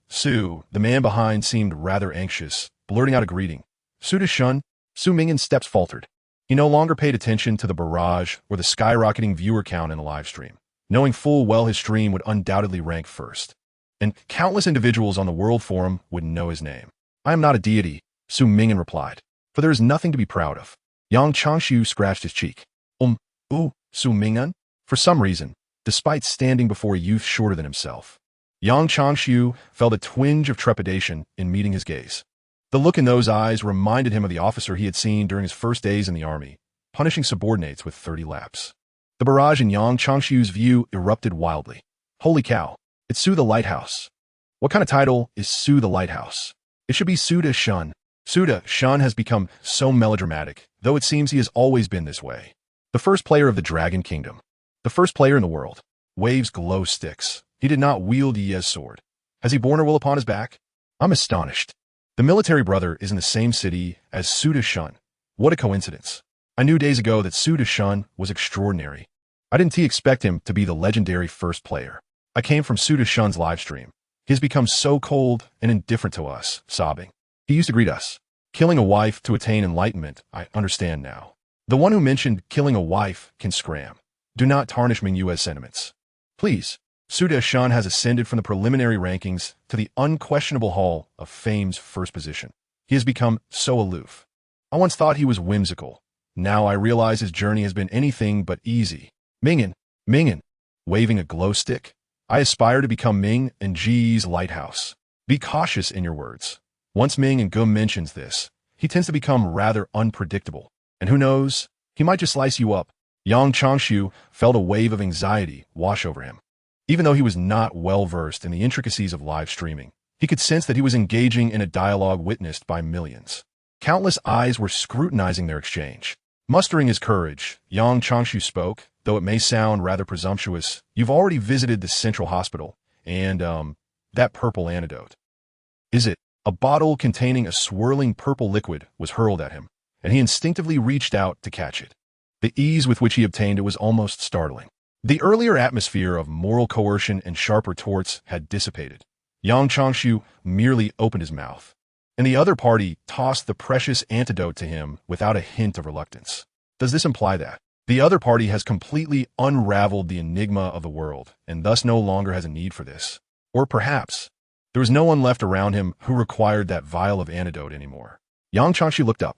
Su. The man behind seemed rather anxious, blurting out a greeting. Su de Shun? Su Ming'an's steps faltered. He no longer paid attention to the barrage or the skyrocketing viewer count in the live stream, knowing full well his stream would undoubtedly rank first, and countless individuals on the World Forum would know his name. I am not a deity, Su Ming'an replied, for there is nothing to be proud of. Yang Changshu scratched his cheek. Su Ming'an? For some reason, despite standing before a youth shorter than himself, Yang Changshu felt a twinge of trepidation in meeting his gaze. The look in those eyes reminded him of the officer he had seen during his first days in the army, punishing subordinates with 30 laps. The barrage in Yang Changshu's view erupted wildly. Holy cow, it's Su the Lighthouse. What kind of title is Su the Lighthouse? It should be Su de Shun. Su de Shun has become so melodramatic, though it seems he has always been this way. The first player of the Dragon Kingdom. The first player in the world. Waves glow sticks. He did not wield Ye's sword. Has he borne her will upon his back? I'm astonished. The military brother is in the same city as Su de Shun. What a coincidence. I knew days ago that Su de Shun was extraordinary. I didn't expect him to be the legendary first player. I came from Su de Shun's livestream. He has become so cold and indifferent to us, sobbing. He used to greet us. Killing a wife to attain enlightenment, I understand now. The one who mentioned killing a wife can scram. Do not tarnish Ming'u's sentiments. Please. Su de Shun has ascended from the preliminary rankings to the unquestionable hall of fame's first position. He has become so aloof. I once thought he was whimsical. Now I realize his journey has been anything but easy. Ming'an, waving a glow stick. I aspire to become Ming and Ji's lighthouse. Be cautious in your words. Once Ming and Gum mentions this, he tends to become rather unpredictable. And who knows, he might just slice you up. Yang Changshu felt a wave of anxiety wash over him. Even though he was not well-versed in the intricacies of live streaming, he could sense that he was engaging in a dialogue witnessed by millions. Countless eyes were scrutinizing their exchange. Mustering his courage, Yang Changshu spoke, though it may sound rather presumptuous. You've already visited the central hospital, and, that purple antidote. Is it? A bottle containing a swirling purple liquid was hurled at him, and he instinctively reached out to catch it. The ease with which he obtained it was almost startling. The earlier atmosphere of moral coercion and sharp retorts had dissipated. Yang Changshu merely opened his mouth, and the other party tossed the precious antidote to him without a hint of reluctance. Does this imply that the other party has completely unraveled the enigma of the world, and thus no longer has a need for this? Or perhaps there was no one left around him who required that vial of antidote anymore. Yang Changshu looked up,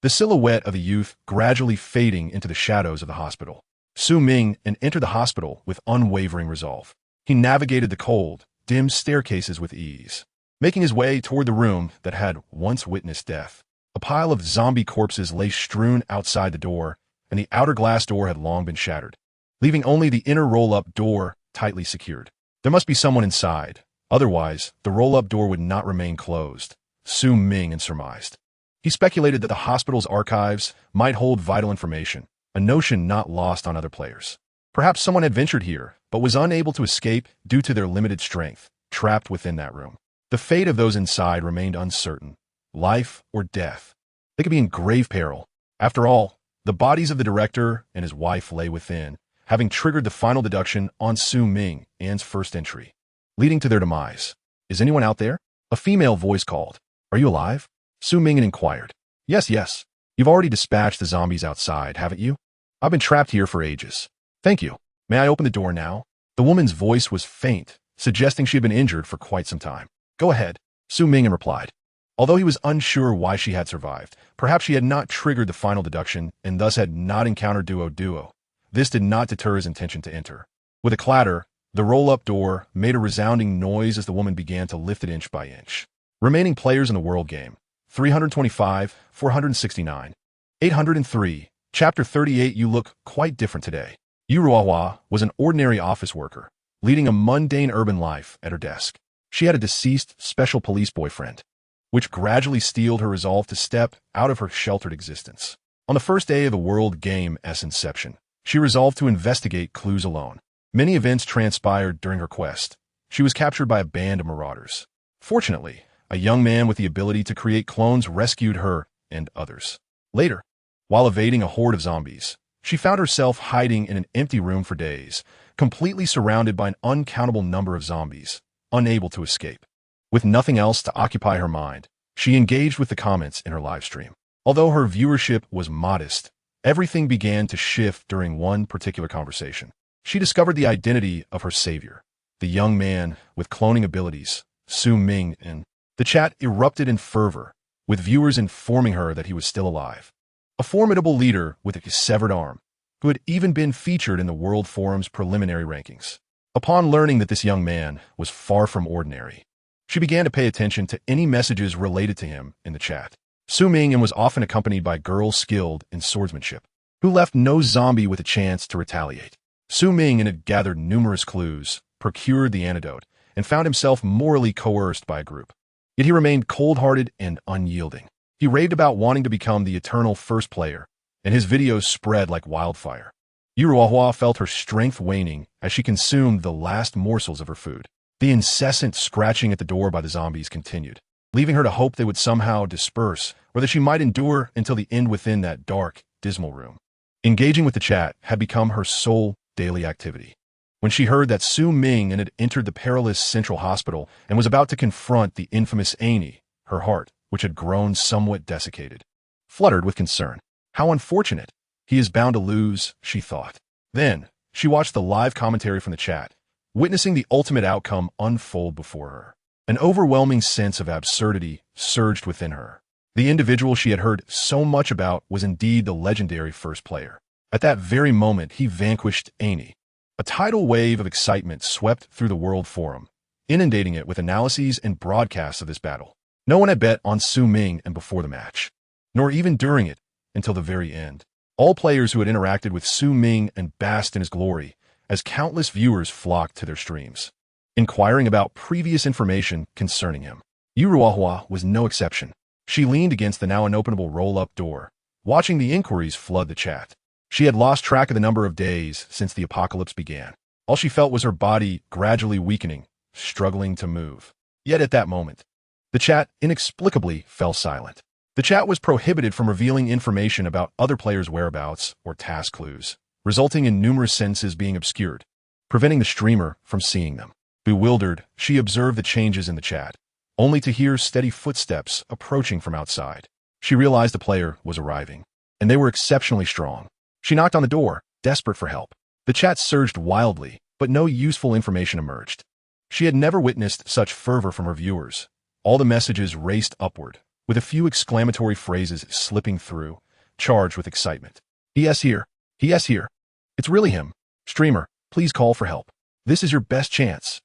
the silhouette of the youth gradually fading into the shadows of the hospital. Su Ming'an entered the hospital with unwavering resolve. He navigated the cold, dim staircases with ease, making his way toward the room that had once witnessed death. A pile of zombie corpses lay strewn outside the door, and the outer glass door had long been shattered, leaving only the inner roll-up door tightly secured. There must be someone inside. Otherwise, the roll-up door would not remain closed, Su Ming'an surmised. He speculated that the hospital's archives might hold vital information, a notion not lost on other players. Perhaps someone had ventured here, but was unable to escape due to their limited strength, trapped within that room. The fate of those inside remained uncertain. Life or death. They could be in grave peril. After all, the bodies of the director and his wife lay within, having triggered the final deduction on Su Ming'an's first entry, leading to their demise. Is anyone out there? A female voice called. Are you alive? Su Ming'an inquired. Yes. You've already dispatched the zombies outside, haven't you? I've been trapped here for ages. Thank you. May I open the door now? The woman's voice was faint, suggesting she had been injured for quite some time. Go ahead, Su Ming'an replied. Although he was unsure why she had survived, perhaps she had not triggered the final deduction and thus had not encountered duo. This did not deter his intention to enter. With a clatter, the roll-up door made a resounding noise as the woman began to lift it inch by inch. Remaining players in the world game: 325, 469, 803. Chapter 38. You look quite different today. Yu Ruohua was an ordinary office worker, leading a mundane urban life at her desk. She had a deceased special police boyfriend, which gradually steeled her resolve to step out of her sheltered existence. On the first day of the world game's inception, she resolved to investigate clues alone. Many events transpired during her quest. She was captured by a band of marauders. Fortunately, a young man with the ability to create clones, rescued her and others. Later, while evading a horde of zombies, she found herself hiding in an empty room for days, completely surrounded by an uncountable number of zombies, unable to escape. With nothing else to occupy her mind, she engaged with the comments in her livestream. Although her viewership was modest, everything began to shift during one particular conversation. She discovered the identity of her savior, the young man with cloning abilities, Su Ming'an. The chat erupted in fervor, with viewers informing her that he was still alive. A formidable leader with a severed arm, who had even been featured in the World Forum's preliminary rankings. Upon learning that this young man was far from ordinary, she began to pay attention to any messages related to him in the chat. Su Ming'an was often accompanied by girls skilled in swordsmanship, who left no zombie with a chance to retaliate. Su Ming'an had gathered numerous clues, procured the antidote, and found himself morally coerced by a group. Yet he remained cold-hearted and unyielding. He raved about wanting to become the eternal first player, and his videos spread like wildfire. Yuruahua felt her strength waning as she consumed the last morsels of her food. The incessant scratching at the door by the zombies continued, leaving her to hope they would somehow disperse, or that she might endure until the end within that dark, dismal room. Engaging with the chat had become her sole daily activity. When she heard that Su Ming'an had entered the perilous central hospital and was about to confront the infamous Annie, her heart, which had grown somewhat desiccated, fluttered with concern. How unfortunate. He is bound to lose, she thought. Then, she watched the live commentary from the chat, witnessing the ultimate outcome unfold before her. An overwhelming sense of absurdity surged within her. The individual she had heard so much about was indeed the legendary first player. At that very moment, he vanquished Annie. A tidal wave of excitement swept through the World Forum, inundating it with analyses and broadcasts of this battle. No one had bet on Su Ming'an before the match, nor even during it, until the very end. All players who had interacted with Su Ming'an basked in his glory, as countless viewers flocked to their streams, inquiring about previous information concerning him. Yuruahua was no exception. She leaned against the now unopenable roll-up door, watching the inquiries flood the chat. She had lost track of the number of days since the apocalypse began. All she felt was her body gradually weakening, struggling to move. Yet at that moment, the chat inexplicably fell silent. The chat was prohibited from revealing information about other players' whereabouts or task clues, resulting in numerous sentences being obscured, preventing the streamer from seeing them. Bewildered, she observed the changes in the chat, only to hear steady footsteps approaching from outside. She realized a player was arriving, and they were exceptionally strong. She knocked on the door, desperate for help. The chat surged wildly, but no useful information emerged. She had never witnessed such fervor from her viewers. All the messages raced upward, with a few exclamatory phrases slipping through, charged with excitement. "He-S here. He-S here. It's really him. Streamer, please call for help. This is your best chance."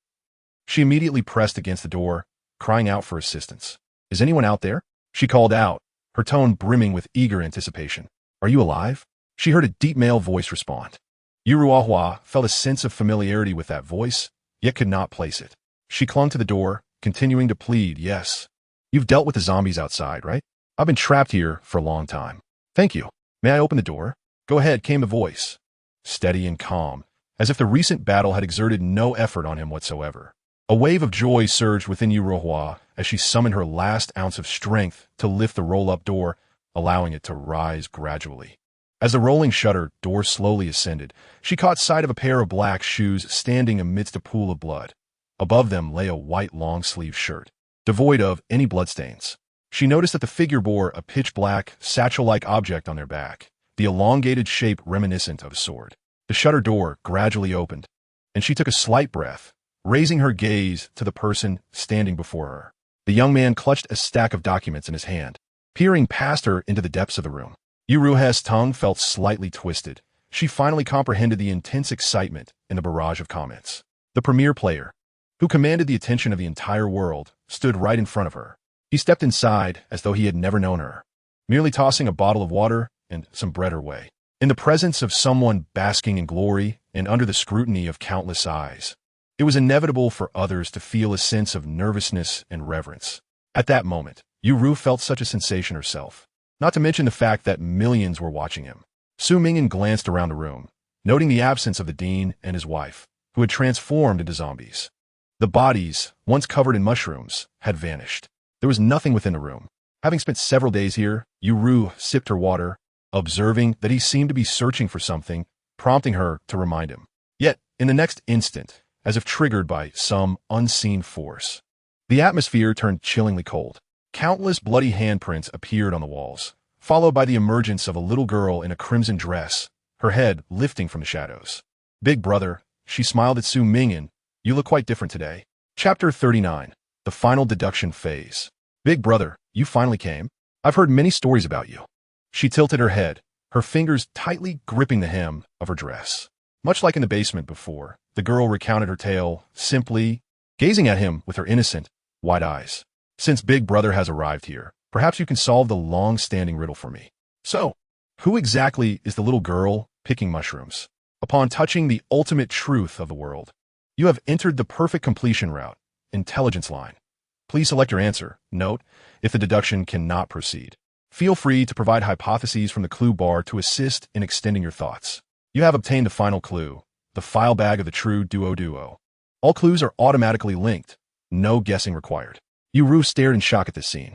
She immediately pressed against the door, crying out for assistance. "Is anyone out there?" She called out, her tone brimming with eager anticipation. "Are you alive?" She heard a deep male voice respond. Yuruahua felt a sense of familiarity with that voice, yet could not place it. She clung to the door, continuing to plead, "Yes. You've dealt with the zombies outside, right? I've been trapped here for a long time. Thank you. May I open the door?" "Go ahead," came the voice, steady and calm, as if the recent battle had exerted no effort on him whatsoever. A wave of joy surged within Yuruahua as she summoned her last ounce of strength to lift the roll-up door, allowing it to rise gradually. As the rolling shutter door slowly ascended, she caught sight of a pair of black shoes standing amidst a pool of blood. Above them lay a white long-sleeved shirt, devoid of any bloodstains. She noticed that the figure bore a pitch-black, satchel-like object on their back, the elongated shape reminiscent of a sword. The shutter door gradually opened, and she took a slight breath, raising her gaze to the person standing before her. The young man clutched a stack of documents in his hand, peering past her into the depths of the room. Yuruha's tongue felt slightly twisted. She finally comprehended the intense excitement in the barrage of comments. The premier player, who commanded the attention of the entire world, stood right in front of her. He stepped inside as though he had never known her, merely tossing a bottle of water and some bread her way. In the presence of someone basking in glory and under the scrutiny of countless eyes, it was inevitable for others to feel a sense of nervousness and reverence. At that moment, Yuru felt such a sensation herself, not to mention the fact that millions were watching him. Su Ming'an glanced around the room, noting the absence of the dean and his wife, who had transformed into zombies. The bodies, once covered in mushrooms, had vanished. There was nothing within the room. Having spent several days here, Yu sipped her water, observing that he seemed to be searching for something, prompting her to remind him. Yet, in the next instant, as if triggered by some unseen force, the atmosphere turned chillingly cold. Countless bloody handprints appeared on the walls, followed by the emergence of a little girl in a crimson dress, her head lifting from the shadows. Big brother, she smiled at Su Ming'an, you look quite different today. Chapter 39. The Final Deduction Phase. Big brother, you finally came. I've heard many stories about you. She tilted her head, her fingers tightly gripping the hem of her dress. Much like in the basement before, the girl recounted her tale, simply gazing at him with her innocent, wide eyes. Since Big Brother has arrived here, perhaps you can solve the long-standing riddle for me. So, who exactly is the little girl picking mushrooms? Upon touching the ultimate truth of the world, you have entered the perfect completion route, intelligence line. Please select your answer. Note, if the deduction cannot proceed, feel free to provide hypotheses from the clue bar to assist in extending your thoughts. You have obtained the final clue, the file bag of the true duo. All clues are automatically linked, no guessing required. Yu stared in shock at this scene,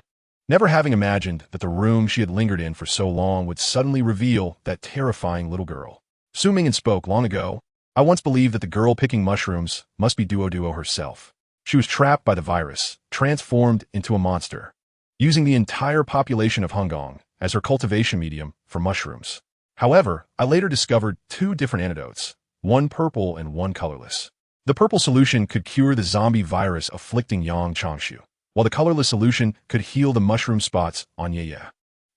never having imagined that the room she had lingered in for so long would suddenly reveal that terrifying little girl. Su Ming'an spoke long ago. I once believed that the girl picking mushrooms must be duo herself. She was trapped by the virus, transformed into a monster, using the entire population of Hongkong as her cultivation medium for mushrooms. However, I later discovered two different antidotes, one purple and one colorless. The purple solution could cure the zombie virus afflicting Yang Changshu, while the colorless solution could heal the mushroom spots on Ye.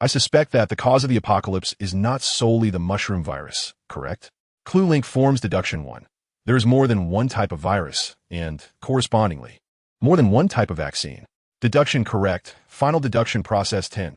I suspect that the cause of the apocalypse is not solely the mushroom virus, correct? Clue link forms deduction 1. There is more than one type of virus, and, correspondingly, more than one type of vaccine. Deduction correct. Final deduction process 10.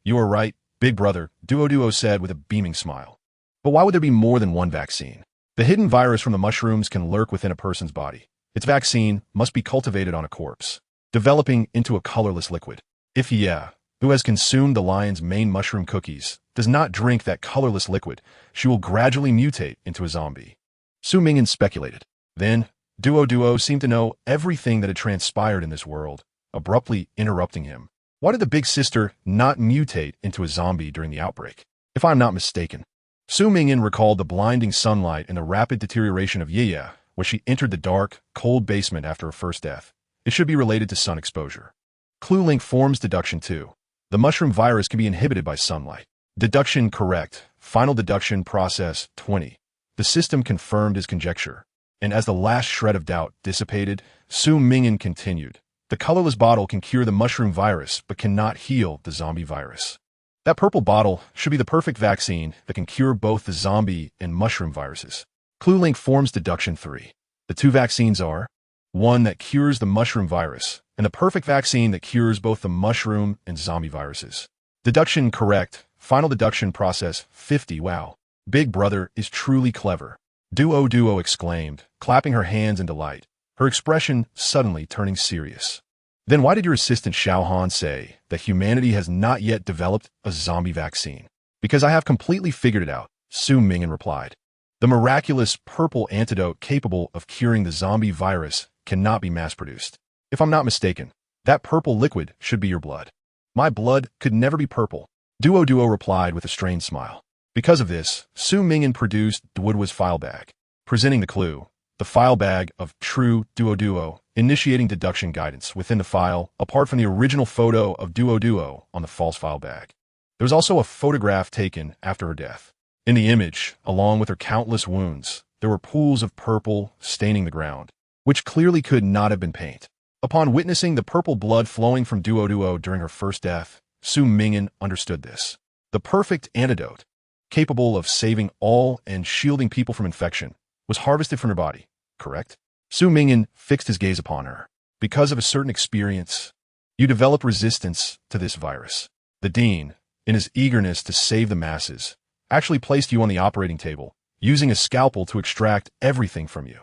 You are right, Big Brother, duo said with a beaming smile. But why would there be more than one vaccine? The hidden virus from the mushrooms can lurk within a person's body. Its vaccine must be cultivated on a corpse, developing into a colorless liquid. If Ye, who has consumed the lion's main mushroom cookies, does not drink that colorless liquid, she will gradually mutate into a zombie. Su Ming'an speculated. Then, duo seemed to know everything that had transpired in this world, abruptly interrupting him. Why did the big sister not mutate into a zombie during the outbreak? If I'm not mistaken. Su Ming'an recalled the blinding sunlight and the rapid deterioration of Ye when she entered the dark, cold basement after her first death. It should be related to sun exposure. Clue link forms deduction 2. The mushroom virus can be inhibited by sunlight. Deduction correct. Final deduction process 20. The system confirmed his conjecture, and as the last shred of doubt dissipated, Su Ming'an continued. The colorless bottle can cure the mushroom virus, but cannot heal the zombie virus. That purple bottle should be the perfect vaccine that can cure both the zombie and mushroom viruses. Clue link forms deduction 3. The two vaccines are one that cures the mushroom virus, and the perfect vaccine that cures both the mushroom and zombie viruses. Deduction correct. Final deduction process 50. Wow. Big Brother is truly clever. Duo exclaimed, clapping her hands in delight, her expression suddenly turning serious. Then why did your assistant Xiaohan say that humanity has not yet developed a zombie vaccine? Because I have completely figured it out, Su Ming'an replied. The miraculous purple antidote capable of curing the zombie virus cannot be mass-produced. If I'm not mistaken, that purple liquid should be your blood. My blood could never be purple, Duo replied with a strained smile. Because of this, Su Ming'an produced Duo's file bag, presenting the clue, the file bag of true duo, initiating deduction guidance within the file, apart from the original photo of duo on the false file bag. There was also a photograph taken after her death. In the image, along with her countless wounds, there were pools of purple staining the ground, which clearly could not have been paint. Upon witnessing the purple blood flowing from duo during her first death, Su Ming'an understood this. The perfect antidote, capable of saving all and shielding people from infection, was harvested from her body, correct? Su Ming'an fixed his gaze upon her. Because of a certain experience, you developed resistance to this virus. The Dean, in his eagerness to save the masses, actually placed you on the operating table, using a scalpel to extract everything from you.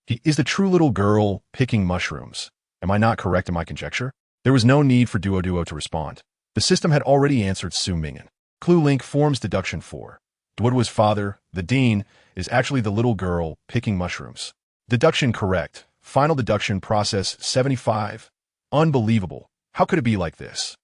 He is the true little girl picking mushrooms. Am I not correct in my conjecture? There was no need for duo to respond. The system had already answered Su Ming'an. Clue link forms deduction 4. Duo's father, the Dean, is actually the little girl picking mushrooms. Deduction correct. Final deduction process 75. Unbelievable. How could it be like this?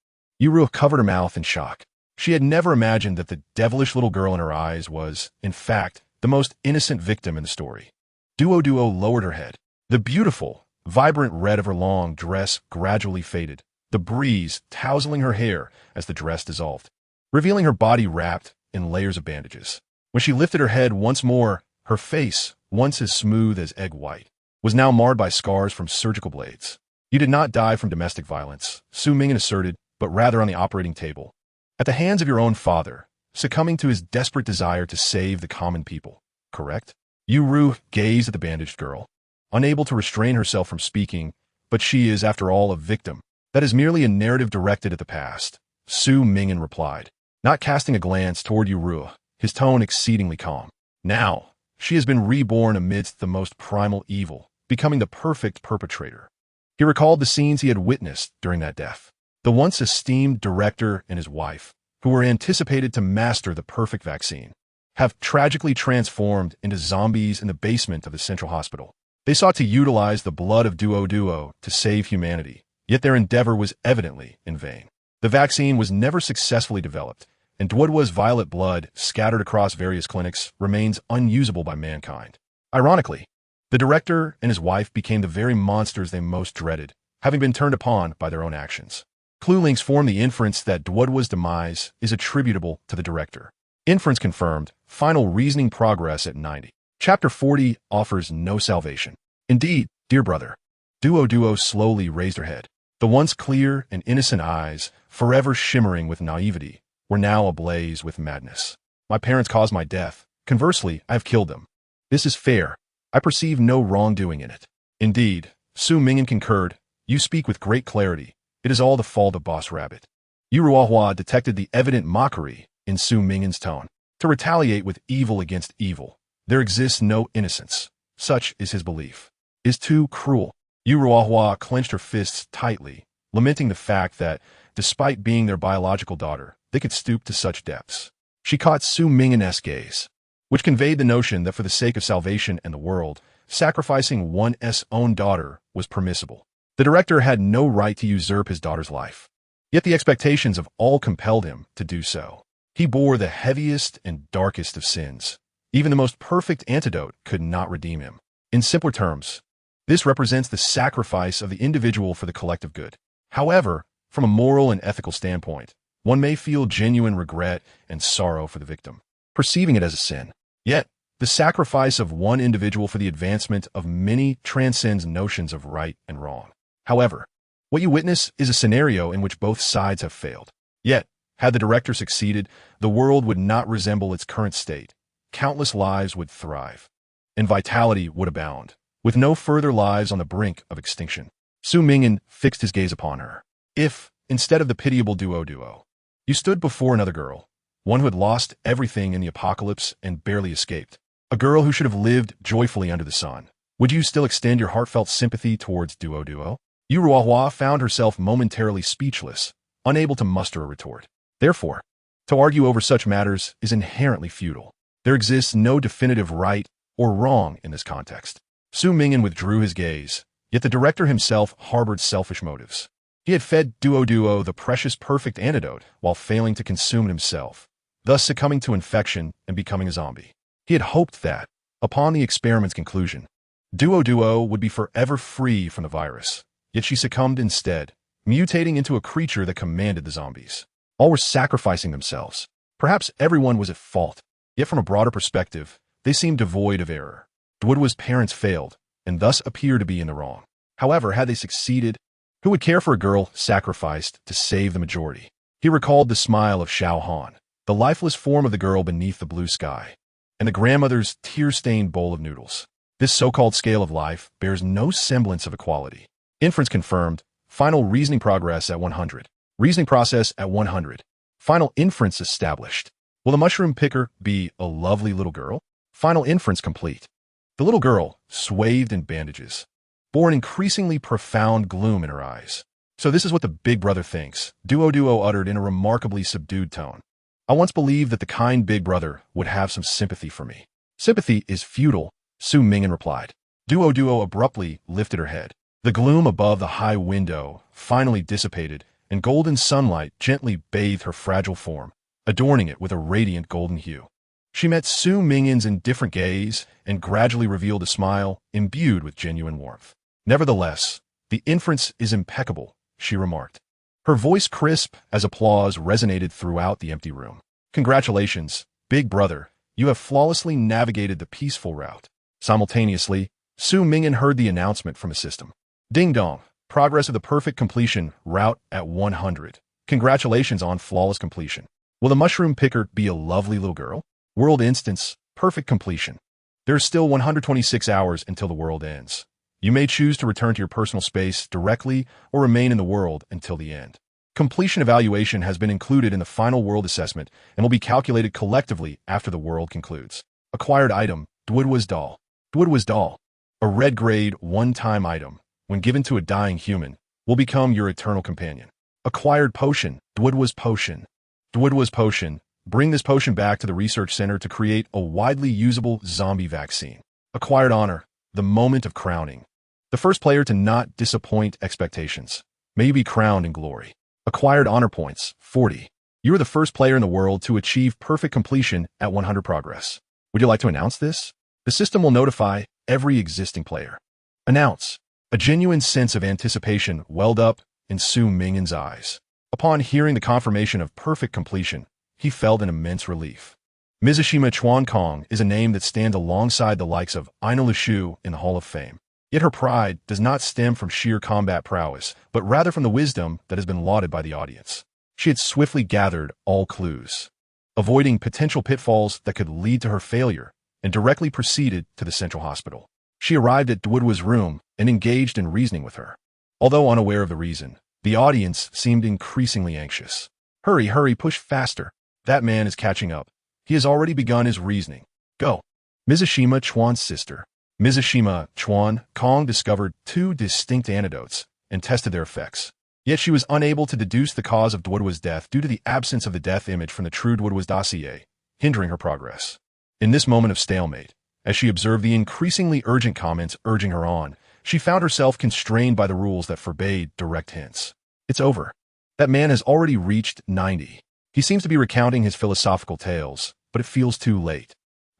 Yuru covered her mouth in shock. She had never imagined that the devilish little girl in her eyes was, in fact, the most innocent victim in the story. Duo lowered her head. The beautiful, vibrant red of her long dress gradually faded, the breeze tousling her hair as the dress dissolved, revealing her body wrapped in layers of bandages. When she lifted her head once more, her face, once as smooth as egg white, was now marred by scars from surgical blades. You did not die from domestic violence, Su Ming'an asserted, but rather on the operating table, at the hands of your own father, succumbing to his desperate desire to save the common people, correct? Yuru gazed at the bandaged girl, unable to restrain herself from speaking, but she is, after all, a victim. That is merely a narrative directed at the past, Su Ming'an replied, not casting a glance toward Yuru, his tone exceedingly calm. Now, she has been reborn amidst the most primal evil, becoming the perfect perpetrator. He recalled the scenes he had witnessed during that death. The once esteemed director and his wife, who were anticipated to master the perfect vaccine, have tragically transformed into zombies in the basement of the central hospital. They sought to utilize the blood of Duo to save humanity, yet their endeavor was evidently in vain. The vaccine was never successfully developed, and Duo's violet blood, scattered across various clinics, remains unusable by mankind. Ironically, the director and his wife became the very monsters they most dreaded, having been turned upon by their own actions. Clue links form the inference that Duo's demise is attributable to the director. Inference confirmed. Final reasoning progress at 90. Chapter 40 offers no salvation. Indeed, dear brother. Duo slowly raised her head. The once clear and innocent eyes, forever shimmering with naivety, were now ablaze with madness. My parents caused my death. Conversely, I have killed them. This is fair. I perceive no wrongdoing in it. Indeed, Su Ming'an concurred. You speak with great clarity. It is all the fault of Boss Rabbit. Yuruahua detected the evident mockery in Su Ming'an's tone. To retaliate with evil against evil, there exists no innocence. Such is his belief. Is too cruel. Yuruahua clenched her fists tightly, lamenting the fact that, despite being their biological daughter, they could stoop to such depths. She caught Su Ming'an's gaze, which conveyed the notion that for the sake of salvation and the world, sacrificing one's own daughter was permissible. The director had no right to usurp his daughter's life. Yet the expectations of all compelled him to do so. He bore the heaviest and darkest of sins. Even the most perfect antidote could not redeem him. In simpler terms, this represents the sacrifice of the individual for the collective good. However, from a moral and ethical standpoint, one may feel genuine regret and sorrow for the victim, perceiving it as a sin. Yet, the sacrifice of one individual for the advancement of many transcends notions of right and wrong. However, what you witness is a scenario in which both sides have failed. Yet, had the director succeeded, the world would not resemble its current state. Countless lives would thrive, and vitality would abound, with no further lives on the brink of extinction. Su Ming'an fixed his gaze upon her. If, instead of the pitiable Duo, you stood before another girl, one who had lost everything in the apocalypse and barely escaped, a girl who should have lived joyfully under the sun, would you still extend your heartfelt sympathy towards Duo? Yuruahua found herself momentarily speechless, unable to muster a retort. Therefore, to argue over such matters is inherently futile. There exists no definitive right or wrong in this context. Su Ming'an withdrew his gaze, yet the director himself harbored selfish motives. He had fed Duo the precious perfect antidote while failing to consume it himself, thus succumbing to infection and becoming a zombie. He had hoped that, upon the experiment's conclusion, Duo would be forever free from the virus. Yet she succumbed instead, mutating into a creature that commanded the zombies. All were sacrificing themselves. Perhaps everyone was at fault, yet from a broader perspective, they seemed devoid of error. Duo's parents failed, and thus appear to be in the wrong. However, had they succeeded, who would care for a girl sacrificed to save the majority? He recalled the smile of Xiao Han, the lifeless form of the girl beneath the blue sky, and the grandmother's tear-stained bowl of noodles. This so-called scale of life bears no semblance of equality. Inference confirmed. Final reasoning progress at 100. Reasoning process at 100. Final inference established. Will the mushroom picker be a lovely little girl? Final inference complete. The little girl, swathed in bandages, bore an increasingly profound gloom in her eyes. So this is what the big brother thinks, Duo uttered in a remarkably subdued tone. I once believed that the kind big brother would have some sympathy for me. Sympathy is futile, Su Ming'an replied. Duo abruptly lifted her head. The gloom above the high window finally dissipated, and golden sunlight gently bathed her fragile form, adorning it with a radiant golden hue. She met Su Ming'an's indifferent gaze and gradually revealed a smile imbued with genuine warmth. Nevertheless, the inference is impeccable, she remarked. Her voice crisp as applause resonated throughout the empty room. Congratulations, big brother, you have flawlessly navigated the peaceful route. Simultaneously, Su Ming'an heard the announcement from a system. Ding dong, progress of the perfect completion route at 100. Congratulations on flawless completion. Will the mushroom picker be a lovely little girl? World instance, perfect completion. There are still 126 hours until the world ends. You may choose to return to your personal space directly or remain in the world until the end. Completion evaluation has been included in the final world assessment and will be calculated collectively after the world concludes. Acquired item, Dwidwa's doll. Dwidwa's doll, a red grade one-time item, when given to a dying human, will become your eternal companion. Acquired potion, Dwidwa's potion. Dwidwa's potion. Bring this potion back to the research center to create a widely usable zombie vaccine. Acquired honor, the moment of crowning. The first player to not disappoint expectations. May you be crowned in glory. Acquired honor points, 40. You are the first player in the world to achieve perfect completion at 100 progress. Would you like to announce this? The system will notify every existing player. Announce. A genuine sense of anticipation welled up in Su Ming'an's eyes. Upon hearing the confirmation of perfect completion, he felt an immense relief. Mizashima Chuankong is a name that stands alongside the likes of Aina Lishu in the Hall of Fame. Yet her pride does not stem from sheer combat prowess, but rather from the wisdom that has been lauded by the audience. She had swiftly gathered all clues, avoiding potential pitfalls that could lead to her failure, and directly proceeded to the central hospital. She arrived at Dwidwa's room and engaged in reasoning with her. Although unaware of the reason, the audience seemed increasingly anxious. Hurry, hurry, push faster. That man is catching up. He has already begun his reasoning. Go. Mizashima Chuan's sister. Mizashima Chuan Kong discovered two distinct antidotes and tested their effects. Yet she was unable to deduce the cause of Dwidwa's death due to the absence of the death image from the true Dwidwa's dossier, hindering her progress. In this moment of stalemate, as she observed the increasingly urgent comments urging her on, she found herself constrained by the rules that forbade direct hints. It's over. That man has already reached 90. He seems to be recounting his philosophical tales, but it feels too late.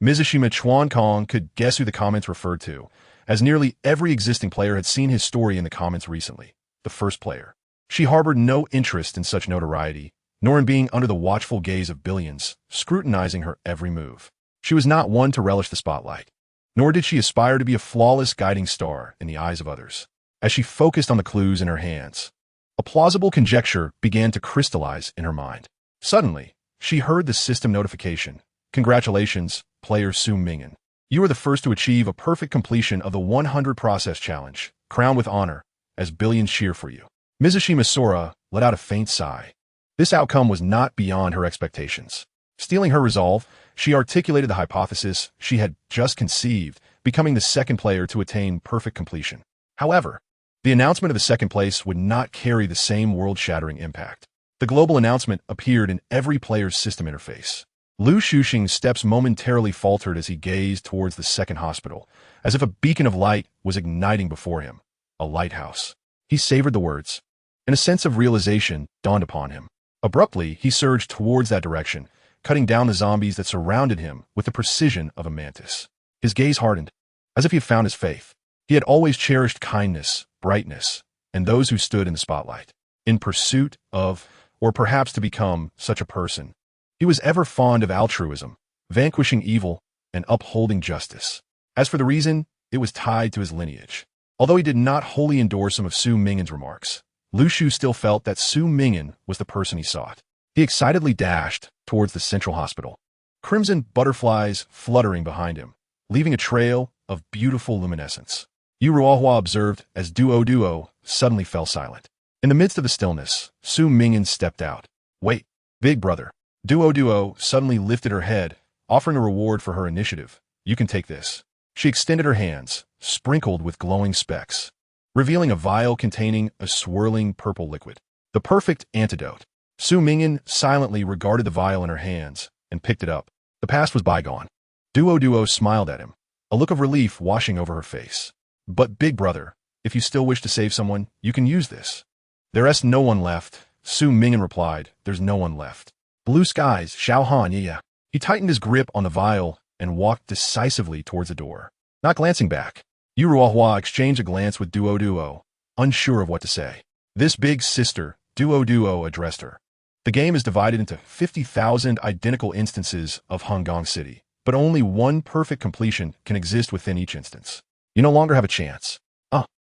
Mizashima Chuan Kong could guess who the comments referred to, as nearly every existing player had seen his story in the comments recently. The first player. She harbored no interest in such notoriety, nor in being under the watchful gaze of billions, scrutinizing her every move. She was not one to relish the spotlight, nor did she aspire to be a flawless guiding star in the eyes of others. As she focused on the clues in her hands, a plausible conjecture began to crystallize in her mind. Suddenly, she heard the system notification. Congratulations, player Su Ming'an. You are the first to achieve a perfect completion of the 100 process challenge, crowned with honor, as billions cheer for you. Mizashima Sora let out a faint sigh. This outcome was not beyond her expectations. Stealing her resolve, she articulated the hypothesis she had just conceived, becoming the second player to attain perfect completion. However, the announcement of the second place would not carry the same world-shattering impact. The global announcement appeared in every player's system interface. Lu Shuxing's steps momentarily faltered as he gazed towards the second hospital, as if a beacon of light was igniting before him. A lighthouse. He savored the words, and a sense of realization dawned upon him. Abruptly, he surged towards that direction, cutting down the zombies that surrounded him with the precision of a mantis. His gaze hardened, as if he had found his faith. He had always cherished kindness, brightness, and those who stood in the spotlight. In pursuit of, or perhaps to become, such a person, he was ever fond of altruism, vanquishing evil, and upholding justice. As for the reason, it was tied to his lineage. Although he did not wholly endorse some of Su Ming'an's remarks, Lu Shu still felt that Su Ming'an was the person he sought. He excitedly dashed towards the central hospital, crimson butterflies fluttering behind him, leaving a trail of beautiful luminescence. Yu Ruohua observed as Duo suddenly fell silent. In the midst of the stillness, Su Ming'an stepped out. Wait, big brother. Duo suddenly lifted her head, offering a reward for her initiative. You can take this. She extended her hands, sprinkled with glowing specks, revealing a vial containing a swirling purple liquid. The perfect antidote. Su Ming'an silently regarded the vial in her hands and picked it up. The past was bygone. Duo smiled at him, a look of relief washing over her face. But big brother, If you still wish to save someone, you can use this. There is no one left. Su Ming'an replied, there's no one left. Blue skies, Xiao Han, yeah. He tightened his grip on the vial and walked decisively towards the door, not glancing back. Yu Ruohua exchanged a glance with Duo Duo, unsure of what to say. This big sister, Duo Duo addressed her. The game is divided into 50,000 identical instances of Hongong City, but only one perfect completion can exist within each instance. You no longer have a chance.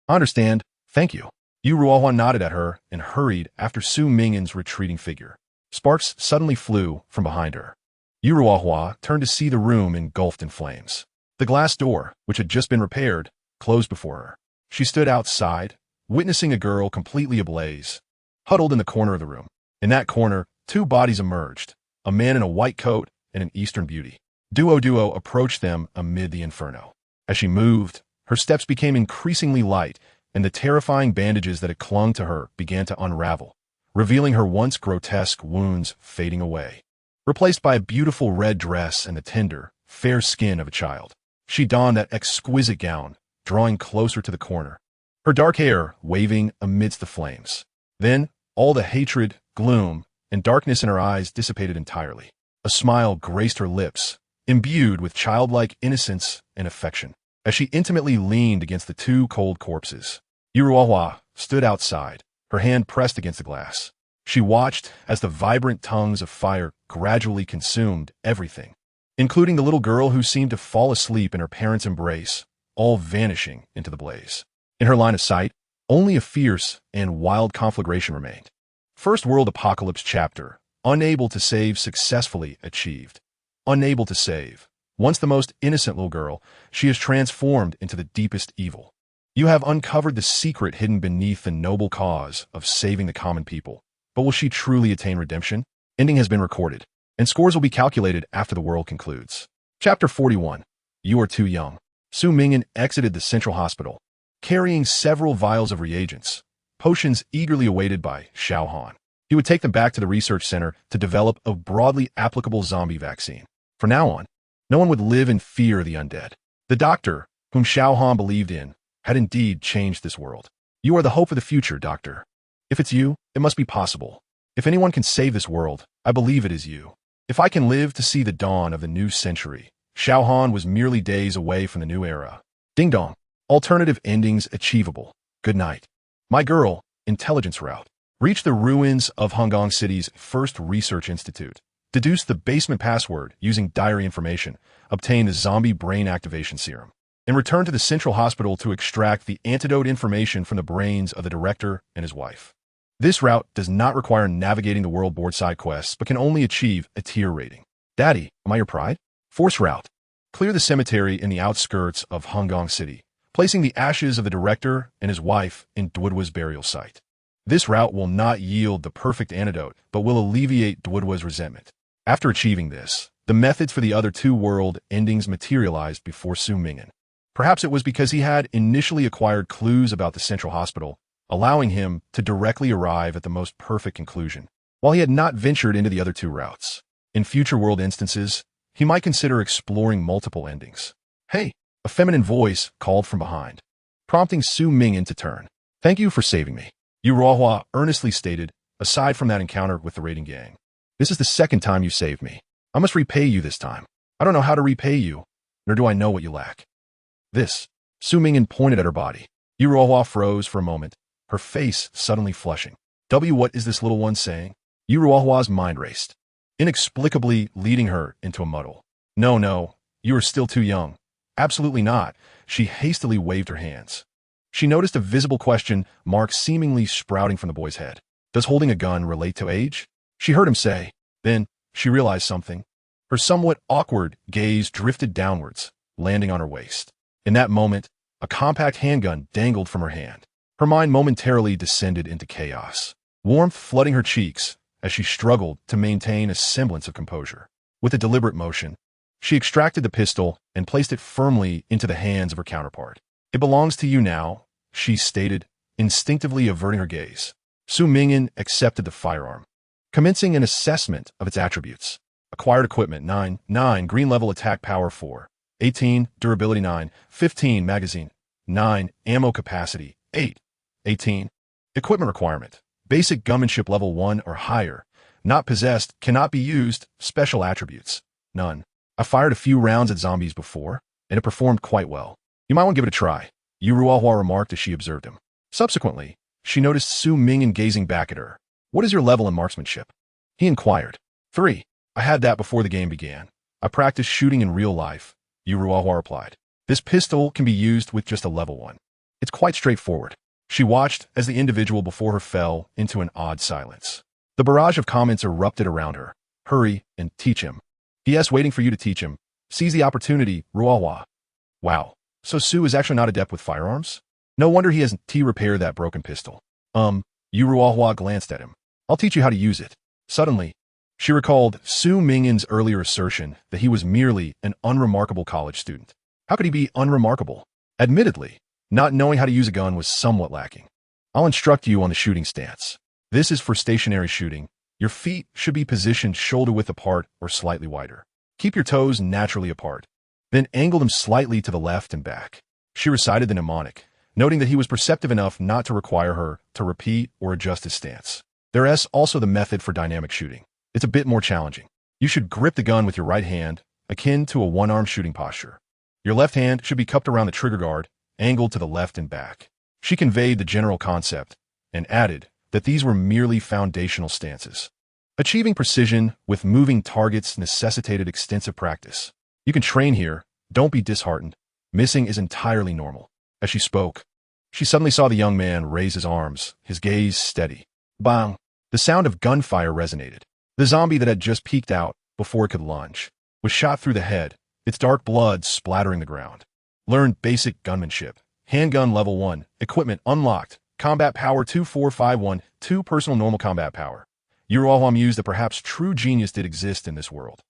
I understand. Thank you. Yu Ruohua nodded at her and hurried after Su Ming'an's retreating figure. Sparks suddenly flew from behind her. Yu Ruohua turned to see the room engulfed in flames. The glass door, which had just been repaired, closed before her. She stood outside, witnessing a girl completely ablaze, huddled in the corner of the room. In that corner, two bodies emerged, a man in a white coat and an Eastern beauty. Duo Duo approached them amid the inferno. As she moved, her steps became increasingly light, and the terrifying bandages that had clung to her began to unravel, revealing her once grotesque wounds fading away, replaced by a beautiful red dress and the tender, fair skin of a child. She donned that exquisite gown, drawing closer to the corner, her dark hair waving amidst the flames. Then, all the hatred, gloom, and darkness in her eyes dissipated entirely. A smile graced her lips, imbued with childlike innocence and affection. As she intimately leaned against the two cold corpses, Yu Ruohua stood outside, her hand pressed against the glass. She watched as the vibrant tongues of fire gradually consumed everything, including the little girl who seemed to fall asleep in her parents' embrace, all vanishing into the blaze. In her line of sight, only a fierce and wild conflagration remained. First World Apocalypse chapter, unable to save successfully achieved. Unable to save. Once the most innocent little girl, she is transformed into the deepest evil. You have uncovered the secret hidden beneath the noble cause of saving the common people. But will she truly attain redemption? Ending has been recorded, and scores will be calculated after the world concludes. Chapter 41. You are too young. Su Ming'an exited the central hospital, carrying several vials of reagents, potions eagerly awaited by Xiao Han. He would take them back to the research center to develop a broadly applicable zombie vaccine. From now on, no one would live in fear of the undead. The doctor, whom Xiao Han believed in, had indeed changed this world. You are the hope of the future, Doctor. If it's you, it must be possible. If anyone can save this world, I believe it is you. If I can live to see the dawn of the new century, Xiao Han was merely days away from the new era. Ding dong. Alternative endings achievable. Good night. My girl, intelligence route. Reach the ruins of Hongong City's first research institute. Deduce the basement password using diary information. Obtain the zombie brain activation serum. And return to the central hospital to extract the antidote information from the brains of the director and his wife. This route does not require navigating the world board side quests, but can only achieve a tier rating. Daddy, am I your pride? Force route. Clear the cemetery in the outskirts of Hongong City, placing the ashes of the director and his wife in Duodwa's burial site. This route will not yield the perfect antidote, but will alleviate Duodwa's resentment. After achieving this, the methods for the other two world endings materialized before Su Ming'an. Perhaps it was because he had initially acquired clues about the central hospital, allowing him to directly arrive at the most perfect conclusion, while he had not ventured into the other two routes. In future world instances, he might consider exploring multiple endings. Hey, a feminine voice called from behind, prompting Su Ming'an to turn. Thank you for saving me, Yu Ruohua earnestly stated, aside from that encounter with the raiding gang. This is the second time you saved me. I must repay you this time. I don't know how to repay you, nor do I know what you lack. This. Su Ming'an pointed at her body. Yu Ruohua froze for a moment, her face suddenly flushing. What is this little one saying? Yu Ruohua's mind raced, inexplicably leading her into a muddle. No, you are still too young. Absolutely not. She hastily waved her hands. She noticed a visible question mark seemingly sprouting from the boy's head. Does holding a gun relate to age? She heard him say. Then, she realized something. Her somewhat awkward gaze drifted downwards, landing on her waist. In that moment, a compact handgun dangled from her hand. Her mind momentarily descended into chaos, warmth flooding her cheeks as she struggled to maintain a semblance of composure. With a deliberate motion, she extracted the pistol and placed it firmly into the hands of her counterpart. It belongs to you now, she stated, instinctively averting her gaze. Su Ming'an accepted the firearm, commencing an assessment of its attributes. Acquired equipment 9, green level attack power 4, 18, durability 9, 15, magazine, 9. Ammo capacity. 8. 18. Equipment requirement. Basic gunmanship level 1 or higher. Not possessed, cannot be used, special attributes. None. I fired a few rounds at zombies before, and it performed quite well. You might want to give it a try, Yu Ruohua remarked as she observed him. Subsequently, she noticed Su Ming'an gazing back at her. What is your level in marksmanship? He inquired. 3. I had that before the game began. I practiced shooting in real life, Yu Ruohua replied. This pistol can be used with just a level 1. It's quite straightforward. She watched as the individual before her fell into an odd silence. The barrage of comments erupted around her. Hurry and teach him. Yes, waiting for you to teach him. Seize the opportunity, Ruohua. Wow, so Su is actually not adept with firearms? No wonder he hasn't repaired that broken pistol. Yu Ruohua glanced at him. I'll teach you how to use it. Suddenly, she recalled Su Ming'an's earlier assertion that he was merely an unremarkable college student. How could he be unremarkable? Admittedly, not knowing how to use a gun was somewhat lacking. I'll instruct you on the shooting stance. This is for stationary shooting. Your feet should be positioned shoulder-width apart or slightly wider. Keep your toes naturally apart. Then angle them slightly to the left and back. She recited the mnemonic, noting that he was perceptive enough not to require her to repeat or adjust his stance. There is also the method for dynamic shooting. It's a bit more challenging. You should grip the gun with your right hand, akin to a one-arm shooting posture. Your left hand should be cupped around the trigger guard, angled to the left and back. She conveyed the general concept, and added that these were merely foundational stances. Achieving precision with moving targets necessitated extensive practice. You can train here, don't be disheartened. Missing is entirely normal. As she spoke, she suddenly saw the young man raise his arms, his gaze steady. Bang! The sound of gunfire resonated. The zombie that had just peeked out before it could lunge was shot through the head, its dark blood splattering the ground. Learn basic gunmanship. Handgun level 1. Equipment unlocked. Combat power 2451. 2 personal normal combat power. Yu Ruohua mused that perhaps true genius did exist in this world.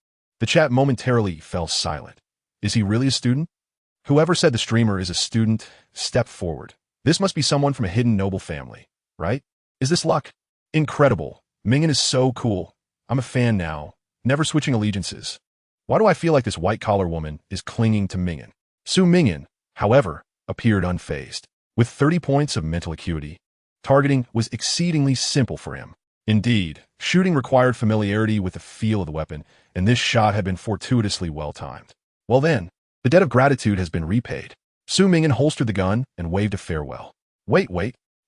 The chat momentarily fell silent. Is he really a student? Whoever said the streamer is a student, step forward. This must be someone from a hidden noble family, right? Is this luck? Incredible. Ming'an is so cool. I'm a fan now. Never switching allegiances. Why do I feel like this white-collar woman is clinging to Ming'an? Su Ming'an, however, appeared unfazed. With 30 points of mental acuity, targeting was exceedingly simple for him. Indeed, shooting required familiarity with the feel of the weapon, and this shot had been fortuitously well-timed. Well then, the debt of gratitude has been repaid. Su Ming'an holstered the gun and waved a farewell. Wait,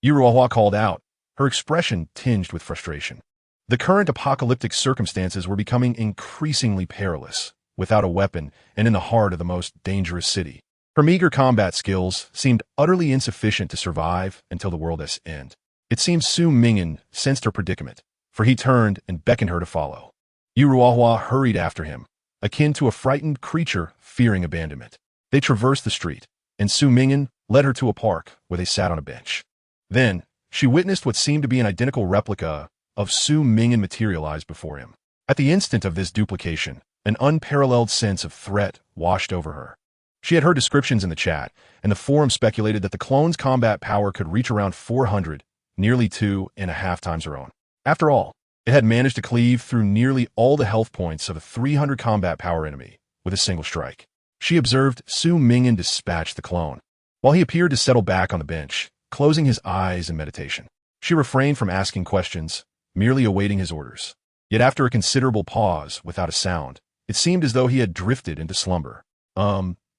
Yu Ruohua called out, her expression tinged with frustration. The current apocalyptic circumstances were becoming increasingly perilous, without a weapon and in the heart of the most dangerous city. Her meager combat skills seemed utterly insufficient to survive until the world's end. It seemed Su Ming'an sensed her predicament, for he turned and beckoned her to follow. Yu Ruohua hurried after him, akin to a frightened creature fearing abandonment. They traversed the street, and Su Ming'an led her to a park where they sat on a bench. Then, she witnessed what seemed to be an identical replica of Su Ming'an materialize before him. At the instant of this duplication, an unparalleled sense of threat washed over her. She had heard descriptions in the chat, and the forum speculated that the clone's combat power could reach around 400, nearly 2.5 times her own. After all, it had managed to cleave through nearly all the health points of a 300 combat power enemy with a single strike. She observed Su Ming'an dispatch the clone, while he appeared to settle back on the bench, closing his eyes in meditation. She refrained from asking questions, merely awaiting his orders. Yet after a considerable pause, without a sound, it seemed as though he had drifted into slumber.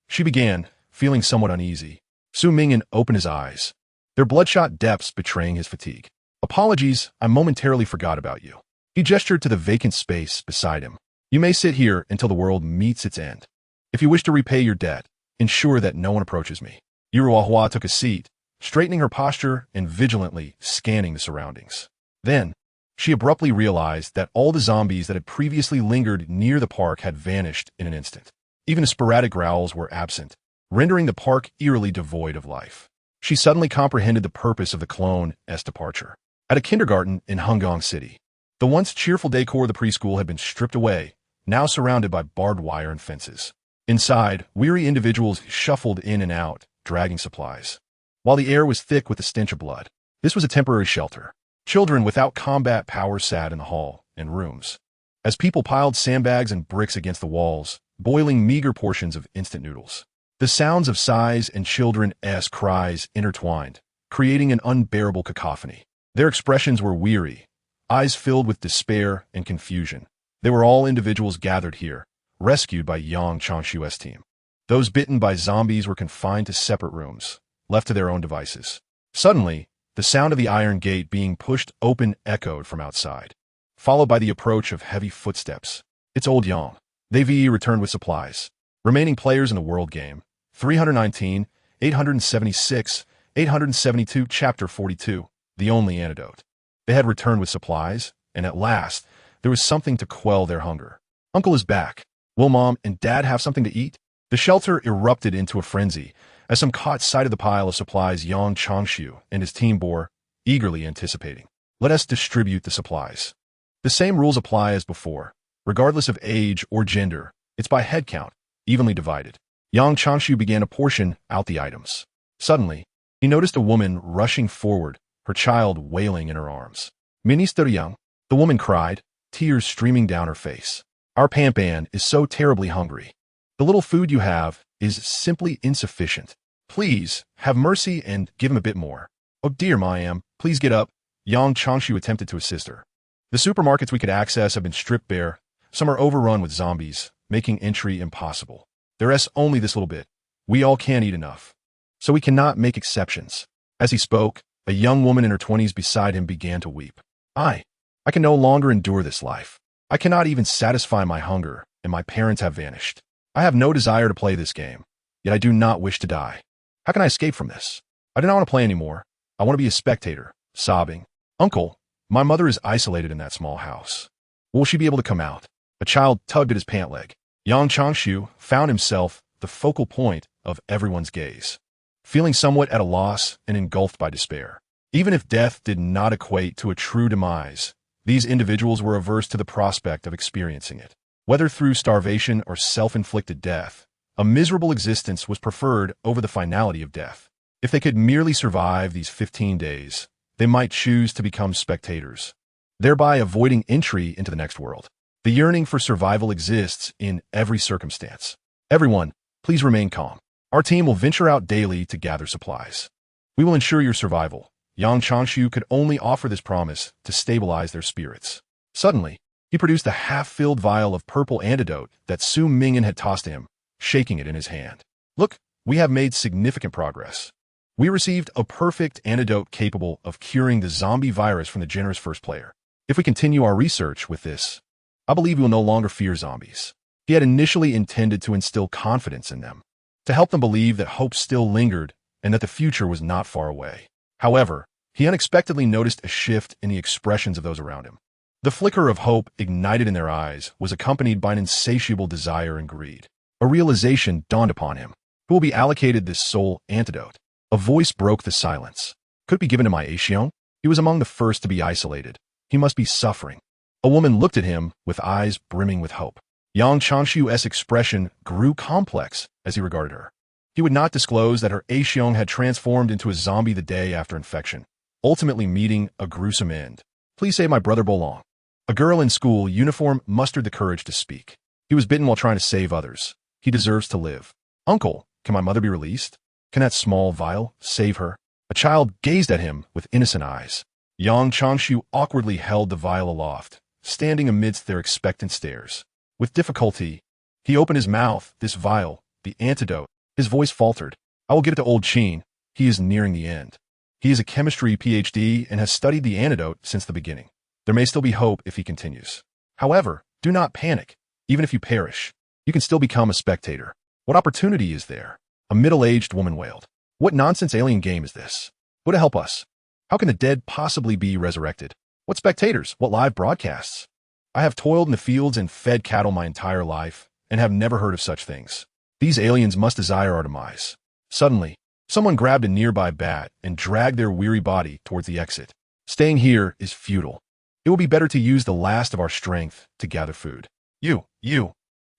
She began, feeling somewhat uneasy. Su Ming'an opened his eyes, their bloodshot depths betraying his fatigue. Apologies, I momentarily forgot about you. He gestured to the vacant space beside him. You may sit here until the world meets its end. If you wish to repay your debt, ensure that no one approaches me. Yu Ruohua took a seat, straightening her posture and vigilantly scanning the surroundings. Then, she abruptly realized that all the zombies that had previously lingered near the park had vanished in an instant. Even the sporadic growls were absent, rendering the park eerily devoid of life. She suddenly comprehended the purpose of the clone's departure. At a kindergarten in Hungong City, the once cheerful decor of the preschool had been stripped away, now surrounded by barbed wire and fences. Inside, weary individuals shuffled in and out, dragging supplies, while the air was thick with the stench of blood. This was a temporary shelter. Children without combat power sat in the hall and rooms, as people piled sandbags and bricks against the walls, boiling meager portions of instant noodles. The sounds of sighs and children's cries intertwined, creating an unbearable cacophony. Their expressions were weary, eyes filled with despair and confusion. They were all individuals gathered here, rescued by Yang Changshu's team. Those bitten by zombies were confined to separate rooms, left to their own devices. Suddenly, the sound of the iron gate being pushed open echoed from outside, followed by the approach of heavy footsteps. It's old Yang. They VE returned with supplies. Remaining players in the world game, 319, 876, 872, Chapter 42, the only antidote. They had returned with supplies, and at last, there was something to quell their hunger. Uncle is back. Will Mom and Dad have something to eat? The shelter erupted into a frenzy as some caught sight of the pile of supplies Yang Changshu and his team bore, eagerly anticipating. Let us distribute the supplies. The same rules apply as before. Regardless of age or gender, it's by head count, evenly divided. Yang Changshu began to portion out the items. Suddenly, he noticed a woman rushing forward, her child wailing in her arms. Minister Yang, the woman cried, tears streaming down her face. Our Pampan is so terribly hungry. The little food you have is simply insufficient. Please, have mercy and give him a bit more. Oh dear Mayam, please get up. Yang Changshu attempted to assist her. The supermarkets we could access have been stripped bare. Some are overrun with zombies, making entry impossible. There's only this little bit. We all can't eat enough. So we cannot make exceptions. As he spoke, a young woman in her 20s beside him began to weep. I can no longer endure this life. I cannot even satisfy my hunger, and my parents have vanished. I have no desire to play this game, yet I do not wish to die. How can I escape from this? I do not want to play anymore. I want to be a spectator, sobbing. Uncle, my mother is isolated in that small house. Will she be able to come out? A child tugged at his pant leg. Yang Changshu found himself the focal point of everyone's gaze, feeling somewhat at a loss and engulfed by despair. Even if death did not equate to a true demise, these individuals were averse to the prospect of experiencing it. Whether through starvation or self-inflicted death, a miserable existence was preferred over the finality of death. If they could merely survive these 15 days, they might choose to become spectators, thereby avoiding entry into the next world. The yearning for survival exists in every circumstance. Everyone, please remain calm. Our team will venture out daily to gather supplies. We will ensure your survival. Yang Changshu could only offer this promise to stabilize their spirits. Suddenly, he produced a half-filled vial of purple antidote that Su Ming'an had tossed to him, shaking it in his hand. Look, we have made significant progress. We received a perfect antidote capable of curing the zombie virus from the generous first player. If we continue our research with this, I believe we will no longer fear zombies. He had initially intended to instill confidence in them, to help them believe that hope still lingered and that the future was not far away. However, he unexpectedly noticed a shift in the expressions of those around him. The flicker of hope ignited in their eyes was accompanied by an insatiable desire and greed. A realization dawned upon him. Who will be allocated this soul antidote? A voice broke the silence. Could it be given to my Aishion? He was among the first to be isolated. He must be suffering. A woman looked at him with eyes brimming with hope. Yang Changshu's expression grew complex as he regarded her. He would not disclose that her Aishion had transformed into a zombie the day after infection, ultimately meeting a gruesome end. Please save my brother Bolong. A girl in school uniform mustered the courage to speak. He was bitten while trying to save others. He deserves to live. Uncle, can my mother be released? Can that small vial save her? A child gazed at him with innocent eyes. Yang Changshu awkwardly held the vial aloft, standing amidst their expectant stares. With difficulty, he opened his mouth. This vial, the antidote. His voice faltered. I will give it to old Chin. He is nearing the end. He is a chemistry PhD and has studied the antidote since the beginning. There may still be hope if he continues. However, do not panic. Even if you perish, you can still become a spectator. What opportunity is there? A middle-aged woman wailed. What nonsense alien game is this? Who to help us? How can the dead possibly be resurrected? What spectators? What live broadcasts? I have toiled in the fields and fed cattle my entire life, and have never heard of such things. These aliens must desire our demise. Suddenly, someone grabbed a nearby bat and dragged their weary body towards the exit. Staying here is futile. It will be better to use the last of our strength to gather food. You.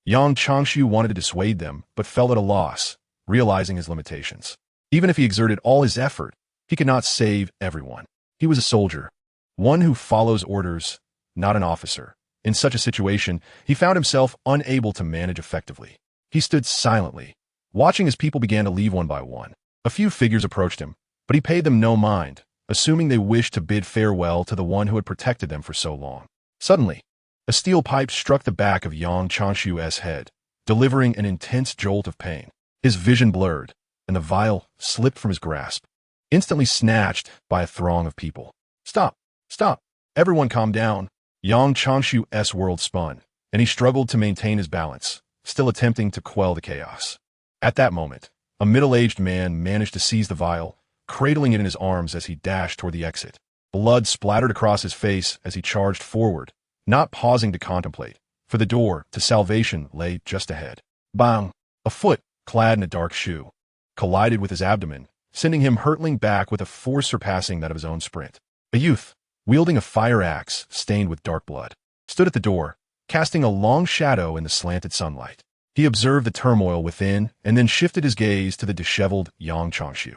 Yang Changshu wanted to dissuade them, but felt at a loss, realizing his limitations. Even if he exerted all his effort, he could not save everyone. He was a soldier, one who follows orders, not an officer. In such a situation, he found himself unable to manage effectively. He stood silently, watching as people began to leave one by one. A few figures approached him, but he paid them no mind, assuming they wished to bid farewell to the one who had protected them for so long. Suddenly, a steel pipe struck the back of Yang Changshu's head, delivering an intense jolt of pain. His vision blurred, and the vial slipped from his grasp, instantly snatched by a throng of people. Stop! Stop! Everyone calm down. Yang Changshu's world spun, and he struggled to maintain his balance, still attempting to quell the chaos. At that moment, a middle-aged man managed to seize the vial, cradling it in his arms as he dashed toward the exit. Blood splattered across his face as he charged forward, not pausing to contemplate, for the door to salvation lay just ahead. Bang! A foot, clad in a dark shoe, collided with his abdomen, sending him hurtling back with a force surpassing that of his own sprint. A youth, wielding a fire axe stained with dark blood, stood at the door, casting a long shadow in the slanted sunlight. He observed the turmoil within and then shifted his gaze to the disheveled Yang Changshu.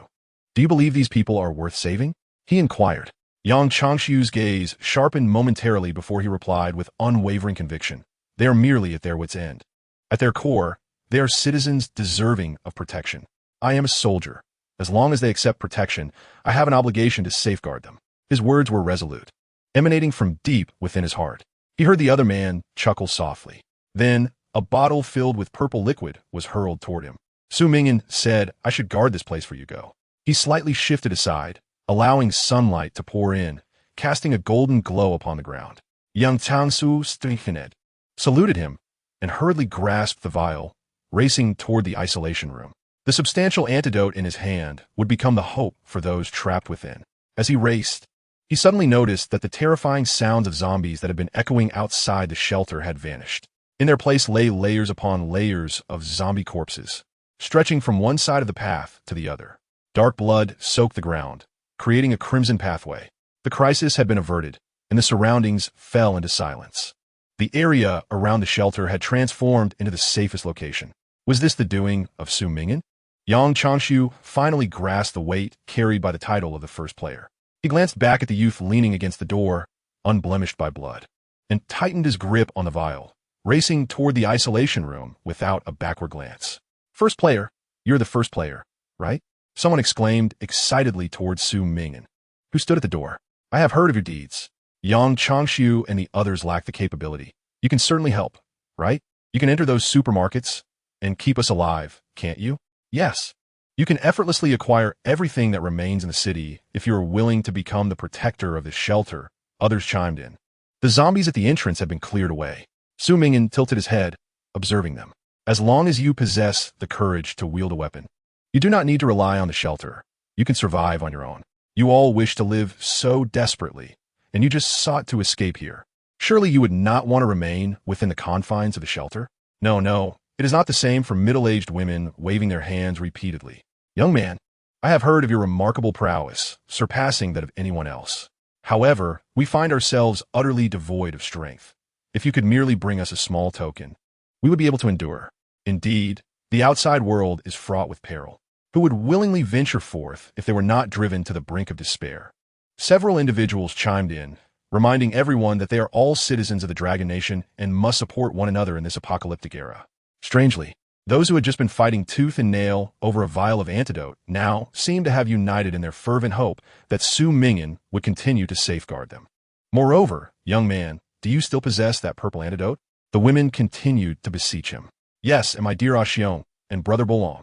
Do you believe these people are worth saving? He inquired. Yang Changshu's gaze sharpened momentarily before he replied with unwavering conviction. They are merely at their wits' end. At their core, they are citizens deserving of protection. I am a soldier. As long as they accept protection, I have an obligation to safeguard them. His words were resolute, emanating from deep within his heart. He heard the other man chuckle softly. Then, a bottle filled with purple liquid was hurled toward him. Su Ming'an said, I should guard this place for you go. He slightly shifted aside, allowing sunlight to pour in, casting a golden glow upon the ground. Young Tansu Strinkenet saluted him and hurriedly grasped the vial, racing toward the isolation room. The substantial antidote in his hand would become the hope for those trapped within. As he raced, he suddenly noticed that the terrifying sounds of zombies that had been echoing outside the shelter had vanished. In their place lay layers upon layers of zombie corpses, stretching from one side of the path to the other. Dark blood soaked the ground, creating a crimson pathway. The crisis had been averted, and the surroundings fell into silence. The area around the shelter had transformed into the safest location. Was this the doing of Su Ming'an? Yang Changshu finally grasped the weight carried by the title of the first player. He glanced back at the youth leaning against the door, unblemished by blood, and tightened his grip on the vial, racing toward the isolation room without a backward glance. First player, you're the first player, right? Someone exclaimed excitedly towards Su Ming'an, who stood at the door. I have heard of your deeds. Yang Changshu and the others lack the capability. You can certainly help, right? You can enter those supermarkets and keep us alive, can't you? Yes. You can effortlessly acquire everything that remains in the city if you are willing to become the protector of this shelter, others chimed in. The zombies at the entrance had been cleared away. Su Ming'an tilted his head, observing them. As long as you possess the courage to wield a weapon, you do not need to rely on the shelter. You can survive on your own. You all wish to live so desperately, and you just sought to escape here. Surely you would not want to remain within the confines of the shelter? No. It is not the same for middle-aged women waving their hands repeatedly. Young man, I have heard of your remarkable prowess, surpassing that of anyone else. However, we find ourselves utterly devoid of strength. If you could merely bring us a small token, we would be able to endure. Indeed, the outside world is fraught with peril. Who would willingly venture forth if they were not driven to the brink of despair? Several individuals chimed in, reminding everyone that they are all citizens of the Dragon Nation and must support one another in this apocalyptic era. Strangely, those who had just been fighting tooth and nail over a vial of antidote now seemed to have united in their fervent hope that Su Ming'an would continue to safeguard them. Moreover, young man, do you still possess that purple antidote? The women continued to beseech him. Yes, and my dear Ashion, and brother Bolong.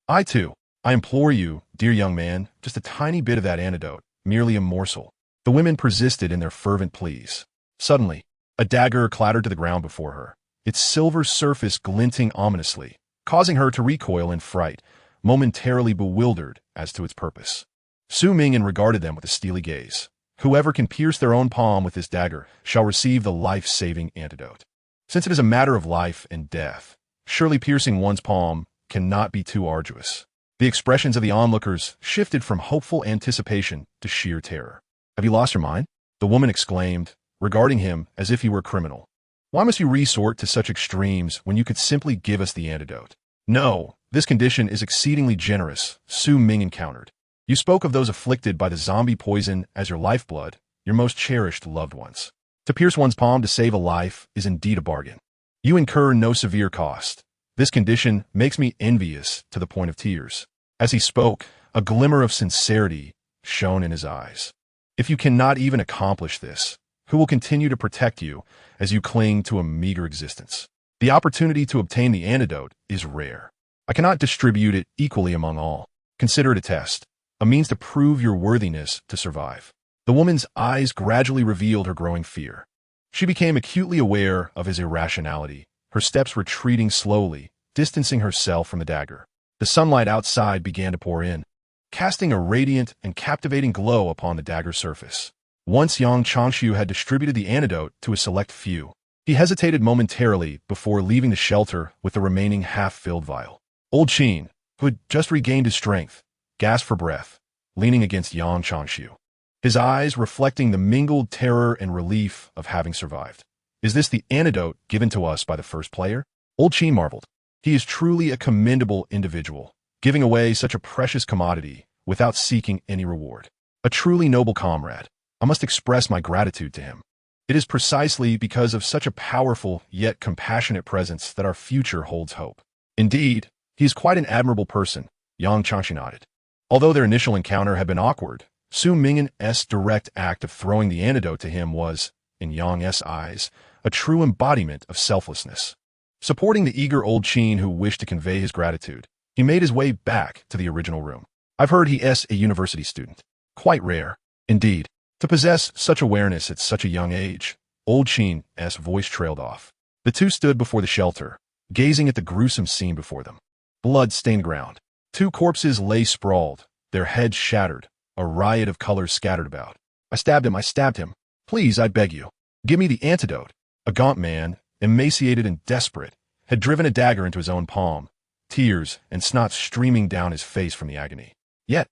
I implore you, dear young man, just a tiny bit of that antidote, merely a morsel. The women persisted in their fervent pleas. Suddenly, a dagger clattered to the ground before her, its silver surface glinting ominously, causing her to recoil in fright, momentarily bewildered as to its purpose. Su Ming'an regarded them with a steely gaze. Whoever can pierce their own palm with this dagger shall receive the life-saving antidote. Since it is a matter of life and death, surely piercing one's palm cannot be too arduous. The expressions of the onlookers shifted from hopeful anticipation to sheer terror. Have you lost your mind? The woman exclaimed, regarding him as if he were a criminal. Why must you resort to such extremes when you could simply give us the antidote? No, this condition is exceedingly generous, Su Ming'an countered. You spoke of those afflicted by the zombie poison as your lifeblood, your most cherished loved ones. To pierce one's palm to save a life is indeed a bargain. You incur no severe cost. This condition makes me envious to the point of tears. As he spoke, a glimmer of sincerity shone in his eyes. If you cannot even accomplish this, who will continue to protect you as you cling to a meager existence? The opportunity to obtain the antidote is rare. I cannot distribute it equally among all. Consider it a test, a means to prove your worthiness to survive. The woman's eyes gradually revealed her growing fear. She became acutely aware of his irrationality, her steps retreating slowly, distancing herself from the dagger. The sunlight outside began to pour in, casting a radiant and captivating glow upon the dagger's surface. Once Yang Changshu had distributed the antidote to a select few. He hesitated momentarily before leaving the shelter with the remaining half-filled vial. Old Qin, who had just regained his strength, gasped for breath, leaning against Yang Changshu, his eyes reflecting the mingled terror and relief of having survived. Is this the antidote given to us by the first player? Old Qin marveled. He is truly a commendable individual, giving away such a precious commodity without seeking any reward. A truly noble comrade. I must express my gratitude to him. It is precisely because of such a powerful yet compassionate presence that our future holds hope. Indeed, he is quite an admirable person, Yang Changshu nodded. Although their initial encounter had been awkward, Su Ming'an's direct act of throwing the antidote to him was, in Yang's eyes, a true embodiment of selflessness. Supporting the eager old Qin who wished to convey his gratitude, he made his way back to the original room. I've heard he is a university student. Quite rare, indeed, to possess such awareness at such a young age. Old Qin's voice trailed off. The two stood before the shelter, gazing at the gruesome scene before them. Blood-stained ground. Two corpses lay sprawled, their heads shattered, a riot of colors scattered about. I stabbed him. Please, I beg you. Give me the antidote. A gaunt man, emaciated and desperate, had driven a dagger into his own palm, tears and snot streaming down his face from the agony. Yet,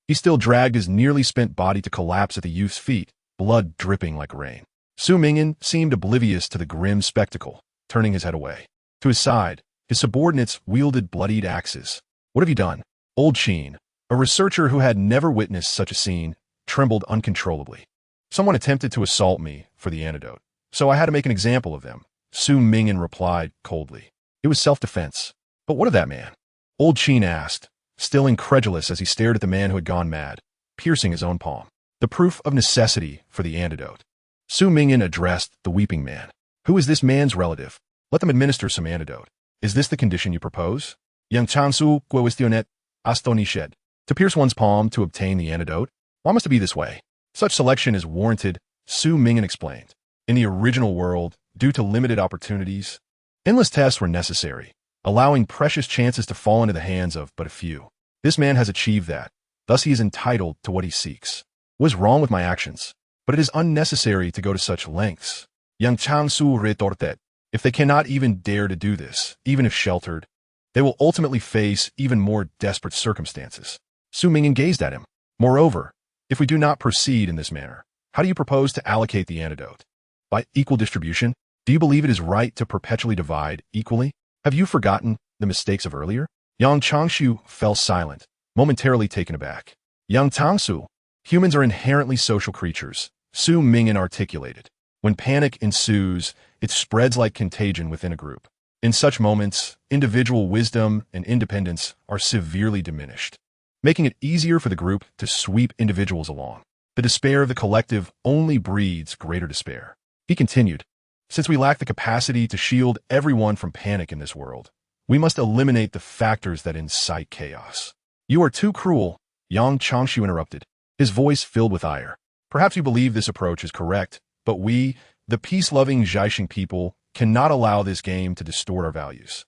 he still dragged his nearly spent body to collapse at the youth's feet, blood dripping like rain. Su Ming'an seemed oblivious to the grim spectacle, turning his head away. To his side, his subordinates wielded bloodied axes. What have you done? Old Qin, a researcher who had never witnessed such a scene, trembled uncontrollably. Someone attempted to assault me for the antidote, so I had to make an example of them, Su Ming'an replied coldly. It was self-defense. But what of that man? Old Qin asked, still incredulous as he stared at the man who had gone mad, piercing his own palm. The proof of necessity for the antidote. Su Ming'an addressed the weeping man. Who is this man's relative? Let them administer some antidote. Is this the condition you propose? Yang Changshu cuestionet astonished. To pierce one's palm to obtain the antidote? Why must it be this way? Such selection is warranted, Su Ming'an explained. In the original world, due to limited opportunities, endless tests were necessary, allowing precious chances to fall into the hands of but a few. This man has achieved that. Thus he is entitled to what he seeks. What is wrong with my actions? But it is unnecessary to go to such lengths. Yang Changshu retorted. If they cannot even dare to do this, even if sheltered, they will ultimately face even more desperate circumstances. Su Ming'an gazed at him. Moreover, if we do not proceed in this manner, how do you propose to allocate the antidote? By equal distribution? Do you believe it is right to perpetually divide equally? Have you forgotten the mistakes of earlier? Yang Changshu fell silent, momentarily taken aback. Yang Changshu, humans are inherently social creatures, Su Ming'an articulated. When panic ensues, it spreads like contagion within a group. In such moments, individual wisdom and independence are severely diminished, making it easier for the group to sweep individuals along. The despair of the collective only breeds greater despair. He continued, since we lack the capacity to shield everyone from panic in this world, we must eliminate the factors that incite chaos. You are too cruel, Yang Changshu interrupted, his voice filled with ire. Perhaps you believe this approach is correct, but we, the peace-loving Zhaixing people, cannot allow this game to distort our values.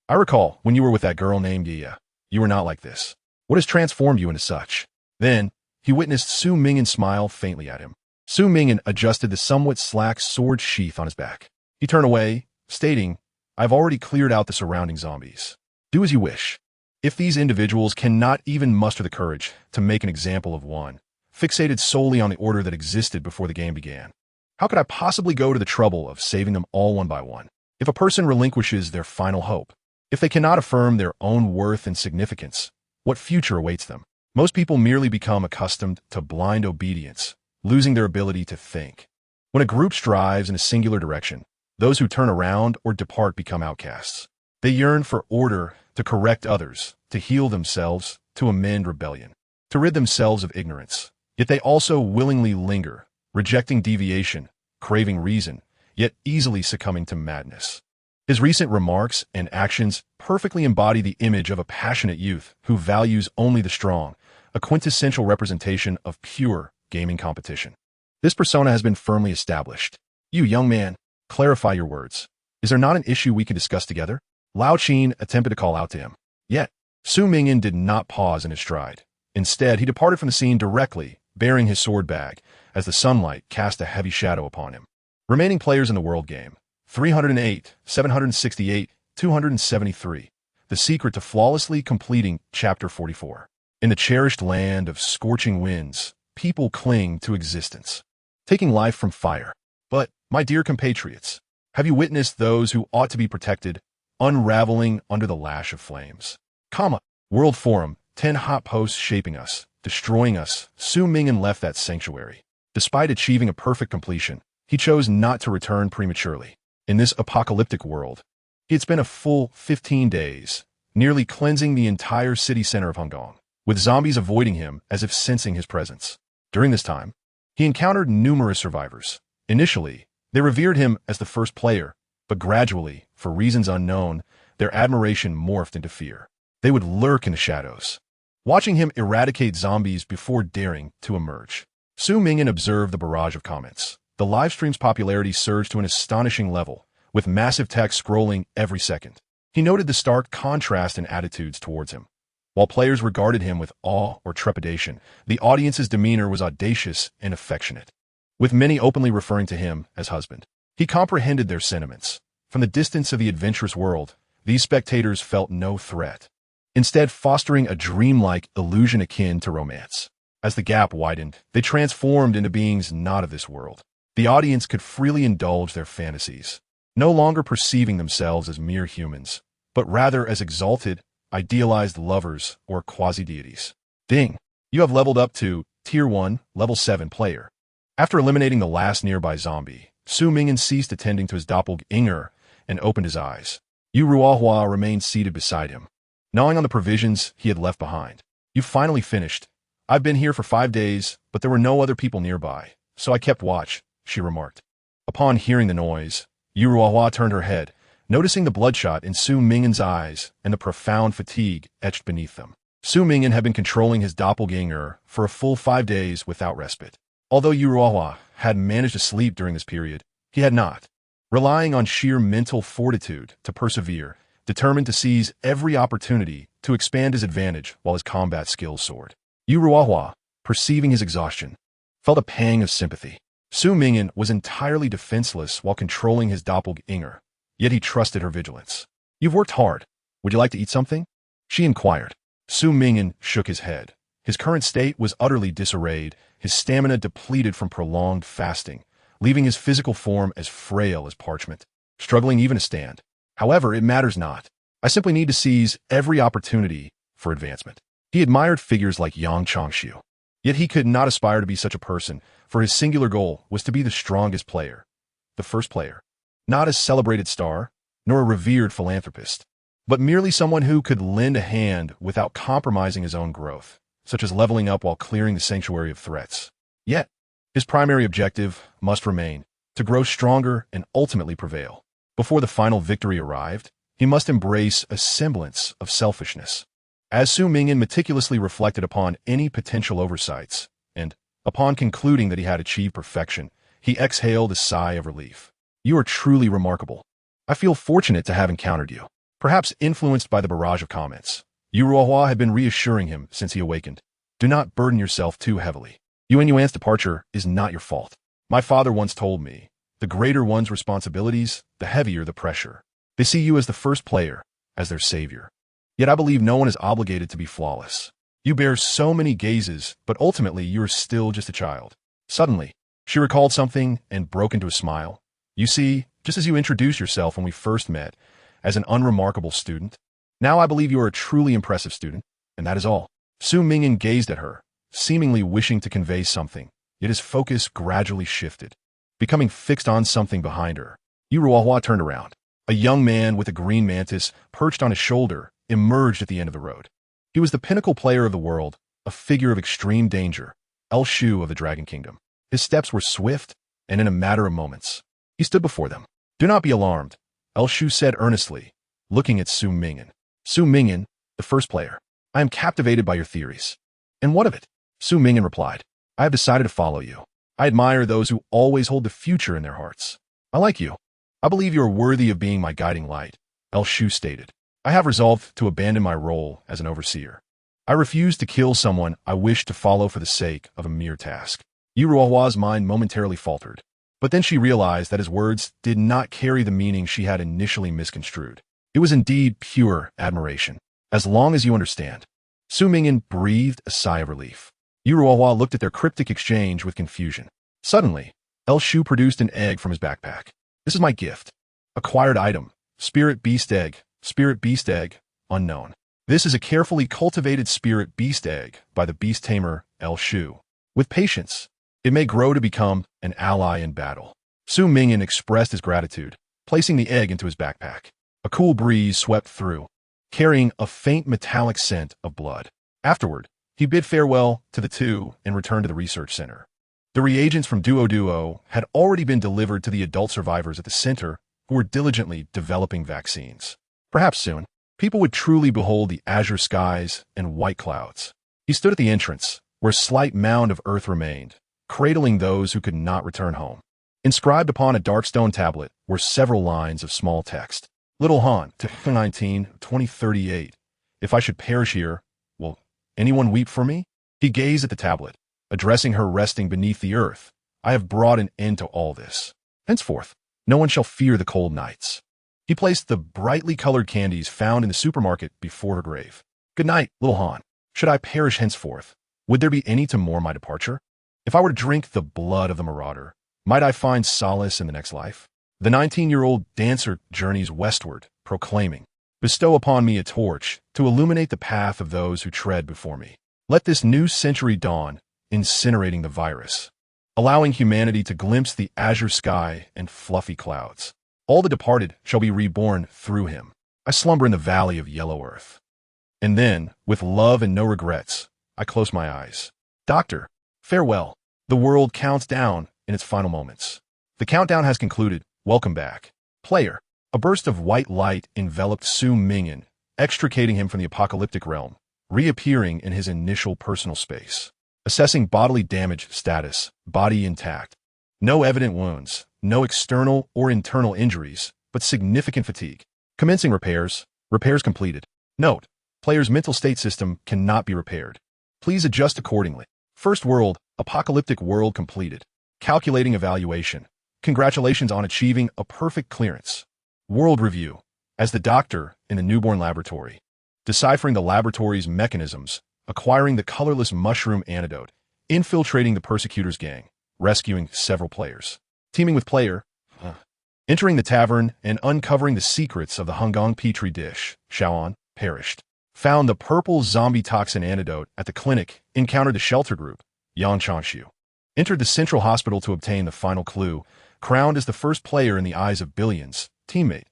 I recall when you were with that girl named Yi, you were not like this. What has transformed you into such? Then, he witnessed Su Ming'an smile faintly at him. Su Ming'an adjusted the somewhat slack sword sheath on his back. He turned away, stating, I've already cleared out the surrounding zombies. Do as you wish. If these individuals cannot even muster the courage to make an example of one, fixated solely on the order that existed before the game began, how could I possibly go to the trouble of saving them all one by one? If a person relinquishes their final hope, if they cannot affirm their own worth and significance, what future awaits them? Most people merely become accustomed to blind obedience, losing their ability to think. When a group strives in a singular direction, those who turn around or depart become outcasts. They yearn for order, to correct others, to heal themselves, to amend rebellion, to rid themselves of ignorance. Yet they also willingly linger, rejecting deviation, craving reason, yet easily succumbing to madness. His recent remarks and actions perfectly embody the image of a passionate youth who values only the strong, a quintessential representation of pure gaming competition. This persona has been firmly established. You, young man, clarify your words. Is there not an issue we can discuss together? Lao Qin attempted to call out to him. Yet, Su Ming'an did not pause in his stride. Instead, he departed from the scene directly, bearing his sword bag, as the sunlight cast a heavy shadow upon him. Remaining players in the world game: 308, 768, 273. The secret to flawlessly completing Chapter 44. In the cherished land of scorching winds, people cling to existence, taking life from fire. But, my dear compatriots, have you witnessed those who ought to be protected, unraveling under the lash of flames? World Forum, 10 hot posts shaping us, destroying us. Su Ming'an left that sanctuary. Despite achieving a perfect completion, he chose not to return prematurely. In this apocalyptic world, he had spent a full 15 days, nearly cleansing the entire city center of Hong Kong, with zombies avoiding him as if sensing his presence. During this time, he encountered numerous survivors. Initially, they revered him as the first player, but gradually, for reasons unknown, their admiration morphed into fear. They would lurk in the shadows, watching him eradicate zombies before daring to emerge. Su Ming'an observed the barrage of comments. The livestream's popularity surged to an astonishing level, with massive text scrolling every second. He noted the stark contrast in attitudes towards him. While players regarded him with awe or trepidation, the audience's demeanor was audacious and affectionate, with many openly referring to him as husband. He comprehended their sentiments. From the distance of the adventurous world, these spectators felt no threat, instead fostering a dreamlike illusion akin to romance. As the gap widened, they transformed into beings not of this world. The audience could freely indulge their fantasies, no longer perceiving themselves as mere humans, but rather as exalted, idealized lovers or quasi-deities. Ding! You have leveled up to Tier 1, Level 7 player. After eliminating the last nearby zombie, Su Ming'an ceased attending to his doppelganger and opened his eyes. Yu Ruohua remained seated beside him, gnawing on the provisions he had left behind. You finally finished. I've been here for 5 days, but there were no other people nearby, so I kept watch, she remarked. Upon hearing the noise, Yu Ruohua turned her head, noticing the bloodshot in Su Ming'an's eyes and the profound fatigue etched beneath them. Su Ming'an had been controlling his doppelganger for a full 5 days without respite. Although Yu Ruohua had managed to sleep during this period, he had not. Relying on sheer mental fortitude to persevere, determined to seize every opportunity to expand his advantage while his combat skills soared. Yu Ruohua, perceiving his exhaustion, felt a pang of sympathy. Su Ming'an was entirely defenseless while controlling his doppelganger, yet he trusted her vigilance. You've worked hard. Would you like to eat something? She inquired. Su Ming'an shook his head. His current state was utterly disarrayed, his stamina depleted from prolonged fasting, leaving his physical form as frail as parchment, struggling even to stand. However, it matters not. I simply need to seize every opportunity for advancement. He admired figures like Yang Changshu. Yet he could not aspire to be such a person, for his singular goal was to be the strongest player, the first player. Not a celebrated star, nor a revered philanthropist, but merely someone who could lend a hand without compromising his own growth, such as leveling up while clearing the sanctuary of threats. Yet, his primary objective must remain to grow stronger and ultimately prevail. Before the final victory arrived, he must embrace a semblance of selfishness. As Su Ming'an meticulously reflected upon any potential oversights, and, upon concluding that he had achieved perfection, he exhaled a sigh of relief. You are truly remarkable. I feel fortunate to have encountered you. Perhaps influenced by the barrage of comments, Yu Ruohua had been reassuring him since he awakened. Do not burden yourself too heavily. Yuan's departure is not your fault. My father once told me, the greater one's responsibilities, the heavier the pressure. They see you as the first player, as their savior. Yet I believe no one is obligated to be flawless. You bear so many gazes, but ultimately you are still just a child. Suddenly, she recalled something and broke into a smile. You see, just as you introduced yourself when we first met, as an unremarkable student, now I believe you are a truly impressive student, and that is all. Su Ming'an gazed at her, seemingly wishing to convey something, yet his focus gradually shifted, becoming fixed on something behind her. Yu Ruohua turned around. A young man with a green mantis perched on his shoulder emerged at the end of the road. He was the pinnacle player of the world, a figure of extreme danger, Shu of the Dragon Kingdom. His steps were swift, and in a matter of moments, he stood before them. "Do not be alarmed," Shu said earnestly, looking at Su Ming'an. "Su Ming'an, the first player. I am captivated by your theories." "And what of it?" Su Ming'an replied. "I have decided to follow you. I admire those who always hold the future in their hearts. I like you. I believe you are worthy of being my guiding light," Shu stated. "I have resolved to abandon my role as an overseer. I refuse to kill someone I wish to follow for the sake of a mere task." Yuruawa's mind momentarily faltered, but then she realized that his words did not carry the meaning she had initially misconstrued. It was indeed pure admiration. "As long as you understand." Su Ming'an breathed a sigh of relief. Yuruawa looked at their cryptic exchange with confusion. Suddenly, Shu produced an egg from his backpack. "This is my gift. Acquired item. Spirit beast egg. Spirit beast egg. Unknown. This is a carefully cultivated spirit beast egg by the beast tamer Shu. With patience, it may grow to become an ally in battle." Su Ming'an expressed his gratitude, placing the egg into his backpack. A cool breeze swept through, carrying a faint metallic scent of blood. Afterward, he bid farewell to the two and returned to the research center. The reagents from Duo had already been delivered to the adult survivors at the center who were diligently developing vaccines. Perhaps soon, people would truly behold the azure skies and white clouds. He stood at the entrance, where a slight mound of earth remained, cradling those who could not return home. Inscribed upon a dark stone tablet were several lines of small text. "Little Han, 2038. If I should perish here, will anyone weep for me?" He gazed at the tablet, addressing her resting beneath the earth. "I have brought an end to all this. Henceforth, no one shall fear the cold nights." He placed the brightly colored candies found in the supermarket before her grave. "Good night, little Han. Should I perish henceforth, would there be any to mourn my departure? If I were to drink the blood of the marauder, might I find solace in the next life?" The 19-year-old dancer journeys westward, proclaiming, "Bestow upon me a torch to illuminate the path of those who tread before me. Let this new century dawn, incinerating the virus, allowing humanity to glimpse the azure sky and fluffy clouds. All the departed shall be reborn through him. I slumber in the valley of yellow earth. And then, with love and no regrets, I close my eyes. Doctor, farewell. The world counts down in its final moments. The countdown has concluded. Welcome back. Player." A burst of white light enveloped Su Ming'an, extricating him from the apocalyptic realm, reappearing in his initial personal space. Assessing bodily damage status, body intact. No evident wounds, no external or internal injuries, but significant fatigue. Commencing repairs. Repairs completed. Note: player's mental state system cannot be repaired. Please adjust accordingly. First world, apocalyptic world completed. Calculating evaluation. Congratulations on achieving a perfect clearance. World review. As the doctor in the newborn laboratory, deciphering the laboratory's mechanisms, acquiring the colorless mushroom antidote, infiltrating the persecutors' gang, rescuing several players. Teaming with player, entering the tavern and uncovering the secrets of the Hongong petri dish, Shaoan, perished. Found the purple zombie toxin antidote at the clinic, encountered the shelter group, Yan Chanshu. Entered the central hospital to obtain the final clue, crowned as the first player in the eyes of billions, teammate,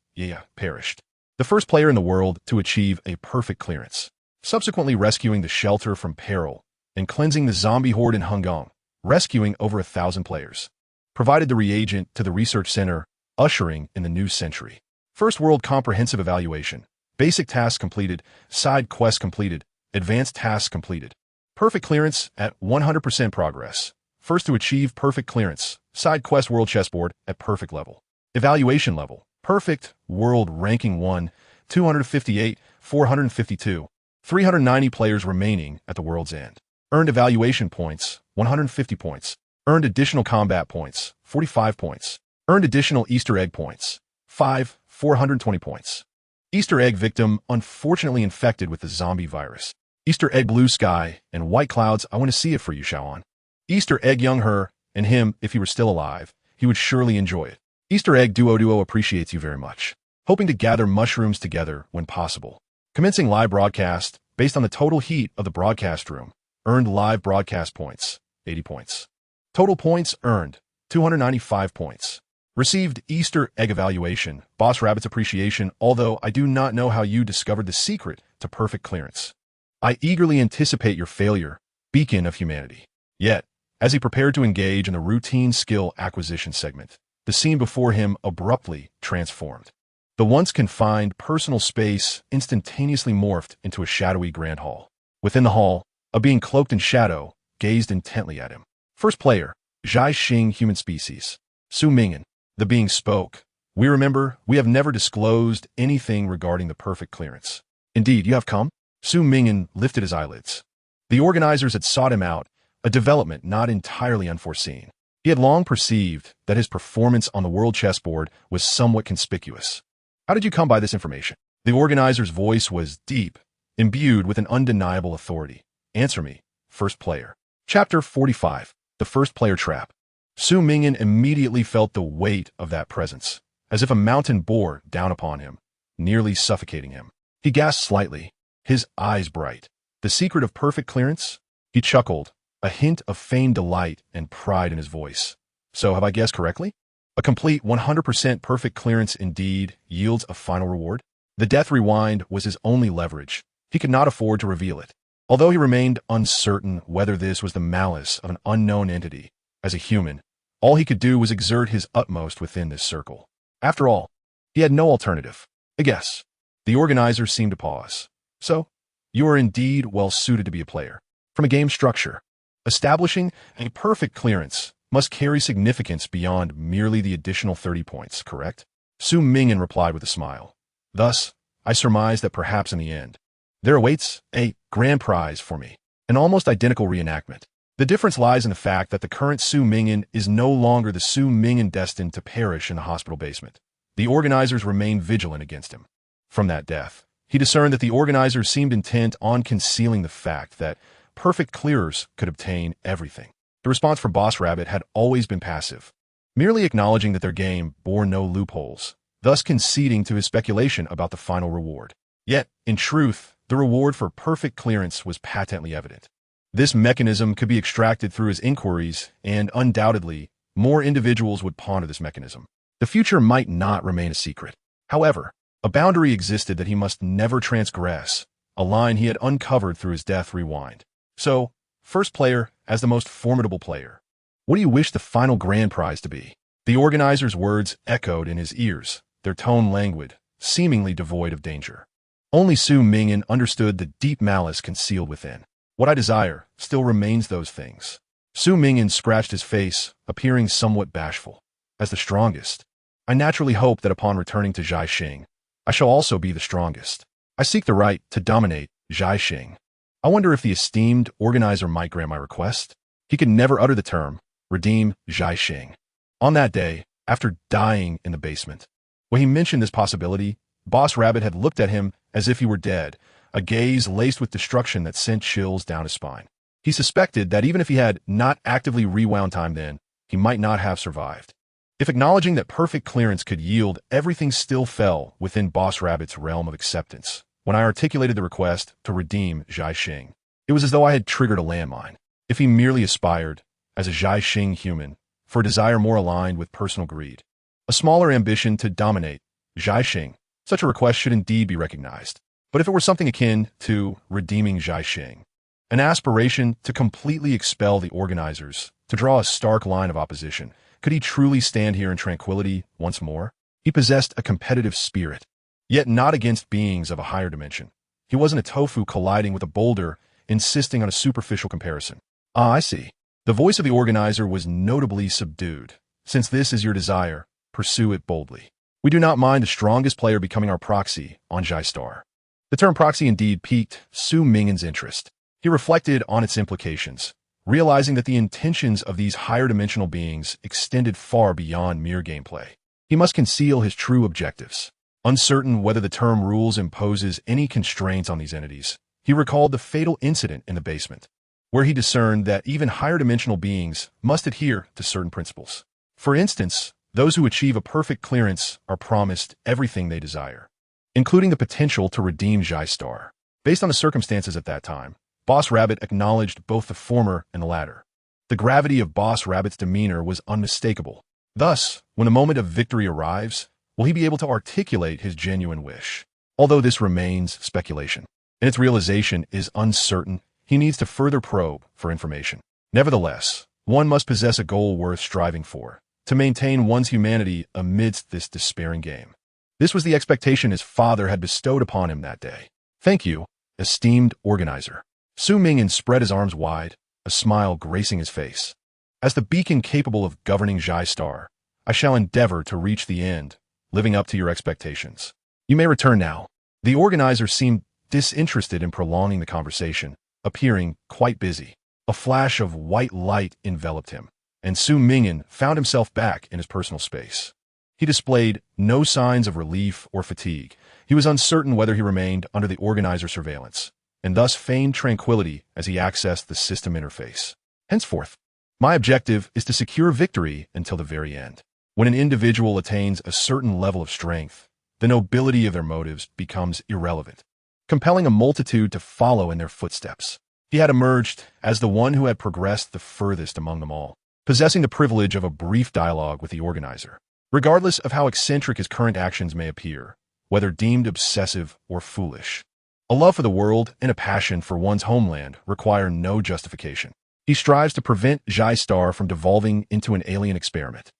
perished. The first player in the world to achieve a perfect clearance. Subsequently rescuing the shelter from peril and cleansing the zombie horde in Hongong, rescuing over 1,000 players. Provided the reagent to the research center, ushering in the new century. First world comprehensive evaluation. Basic tasks completed, side quests completed, advanced tasks completed. Perfect clearance at 100% progress. First to achieve perfect clearance, side quest world chessboard at perfect level. Evaluation level, perfect, world ranking 1, 258, 452. 390 players remaining at the world's end. Earned evaluation points, 150 points. Earned additional combat points, 45 points. Earned additional Easter egg points, 420 points. Easter egg victim unfortunately infected with the zombie virus. Easter egg blue sky and white clouds. I want to see it for you, Shaoan. Easter egg young her, and him, if he were still alive, he would surely enjoy it. Easter egg Duo appreciates you very much. Hoping to gather mushrooms together when possible. Commencing live broadcast, based on the total heat of the broadcast room. Earned live broadcast points, 80 points. Total points earned, 295 points. Received Easter egg evaluation, Boss Rabbit's appreciation, although I do not know how you discovered the secret to perfect clearance. I eagerly anticipate your failure, beacon of humanity. Yet, as he prepared to engage in the routine skill acquisition segment, the scene before him abruptly transformed. The once confined personal space instantaneously morphed into a shadowy grand hall. Within the hall, a being cloaked in shadow gazed intently at him. First player, Zhai Xing, human species. Su Ming'an. The being spoke. We remember, we have never disclosed anything regarding the perfect clearance. Indeed, you have come? Su Ming'an lifted his eyelids. The organizers had sought him out, a development not entirely unforeseen. He had long perceived that his performance on the world chessboard was somewhat conspicuous. How did you come by this information? The organizer's voice was deep, imbued with an undeniable authority. Answer me, first player. Chapter 45, The First Player Trap. Su Ming'an immediately felt the weight of that presence, as if a mountain bore down upon him, nearly suffocating him. He gasped slightly, his eyes bright. The secret of perfect clearance? He chuckled, a hint of feigned delight and pride in his voice. So have I guessed correctly? A complete 100% perfect clearance indeed yields a final reward? The death rewind was his only leverage. He could not afford to reveal it. Although he remained uncertain whether this was the malice of an unknown entity, as a human, all he could do was exert his utmost within this circle. After all, he had no alternative. A guess. The organizers seemed to pause. So, you are indeed well suited to be a player. From a game structure, establishing a perfect clearance must carry significance beyond merely the additional 30 points, correct? Su Ming'an replied with a smile. Thus, I surmise that perhaps in the end, there awaits a grand prize for me, an almost identical reenactment. The difference lies in the fact that the current Su Ming'an is no longer the Su Ming'an destined to perish in the hospital basement. The organizers remain vigilant against him. From that death, he discerned that the organizers seemed intent on concealing the fact that perfect clearers could obtain everything. The response from Boss Rabbit had always been passive, merely acknowledging that their game bore no loopholes, thus conceding to his speculation about the final reward. Yet, in truth, the reward for perfect clearance was patently evident. This mechanism could be extracted through his inquiries, and undoubtedly, more individuals would ponder this mechanism. The future might not remain a secret. However, a boundary existed that he must never transgress, a line he had uncovered through his death rewind. So, first player as the most formidable player. What do you wish the final grand prize to be? The organizer's words echoed in his ears, their tone languid, seemingly devoid of danger. Only Su Ming'an understood the deep malice concealed within. What I desire still remains those things. Su Ming'an scratched his face, appearing somewhat bashful. As the strongest, I naturally hope that upon returning to Zhai Xing, I shall also be the strongest. I seek the right to dominate Zhai Xing. I wonder if the esteemed organizer might grant my request. He could never utter the term, redeem Zhai Xing. On that day, after dying in the basement, when he mentioned this possibility, Boss Rabbit had looked at him as if he were dead, a gaze laced with destruction that sent chills down his spine. He suspected that even if he had not actively rewound time then, he might not have survived. If acknowledging that perfect clearance could yield, everything still fell within Boss Rabbit's realm of acceptance. When I articulated the request to redeem Zhai Xing, it was as though I had triggered a landmine. If he merely aspired, as a Zhai Xing human, for a desire more aligned with personal greed, a smaller ambition to dominate Zhai Xing, such a request should indeed be recognized. But if it were something akin to redeeming Zhai Xing, an aspiration to completely expel the organizers, to draw a stark line of opposition, could he truly stand here in tranquility once more? He possessed a competitive spirit, yet not against beings of a higher dimension. He wasn't a tofu colliding with a boulder, insisting on a superficial comparison. Ah, I see. The voice of the organizer was notably subdued. Since this is your desire, pursue it boldly. We do not mind the strongest player becoming our proxy on Zhai Star. The term proxy indeed piqued Su Ming'an's interest. He reflected on its implications, realizing that the intentions of these higher dimensional beings extended far beyond mere gameplay. He must conceal his true objectives. Uncertain whether the term rules imposes any constraints on these entities, he recalled the fatal incident in the basement, where he discerned that even higher dimensional beings must adhere to certain principles. For instance, those who achieve a perfect clearance are promised everything they desire, including the potential to redeem Zhai Star. Based on the circumstances at that time, Boss Rabbit acknowledged both the former and the latter. The gravity of Boss Rabbit's demeanor was unmistakable. Thus, when the moment of victory arrives, will he be able to articulate his genuine wish? Although this remains speculation, and its realization is uncertain, he needs to further probe for information. Nevertheless, one must possess a goal worth striving for, to maintain one's humanity amidst this despairing game. This was the expectation his father had bestowed upon him that day. Thank you, esteemed organizer. Su Ming'an spread his arms wide, a smile gracing his face. As the beacon capable of governing Jai Star, I shall endeavor to reach the end, living up to your expectations. You may return now. The organizer seemed disinterested in prolonging the conversation, appearing quite busy. A flash of white light enveloped him, and Su Ming'an found himself back in his personal space. He displayed no signs of relief or fatigue. He was uncertain whether he remained under the organizer's surveillance, and thus feigned tranquility as he accessed the system interface. Henceforth, my objective is to secure victory until the very end. When an individual attains a certain level of strength, the nobility of their motives becomes irrelevant, compelling a multitude to follow in their footsteps. He had emerged as the one who had progressed the furthest among them all, possessing the privilege of a brief dialogue with the organizer. Regardless of how eccentric his current actions may appear, whether deemed obsessive or foolish, a love for the world and a passion for one's homeland require no justification. He strives to prevent Jai Star from devolving into an alien experiment.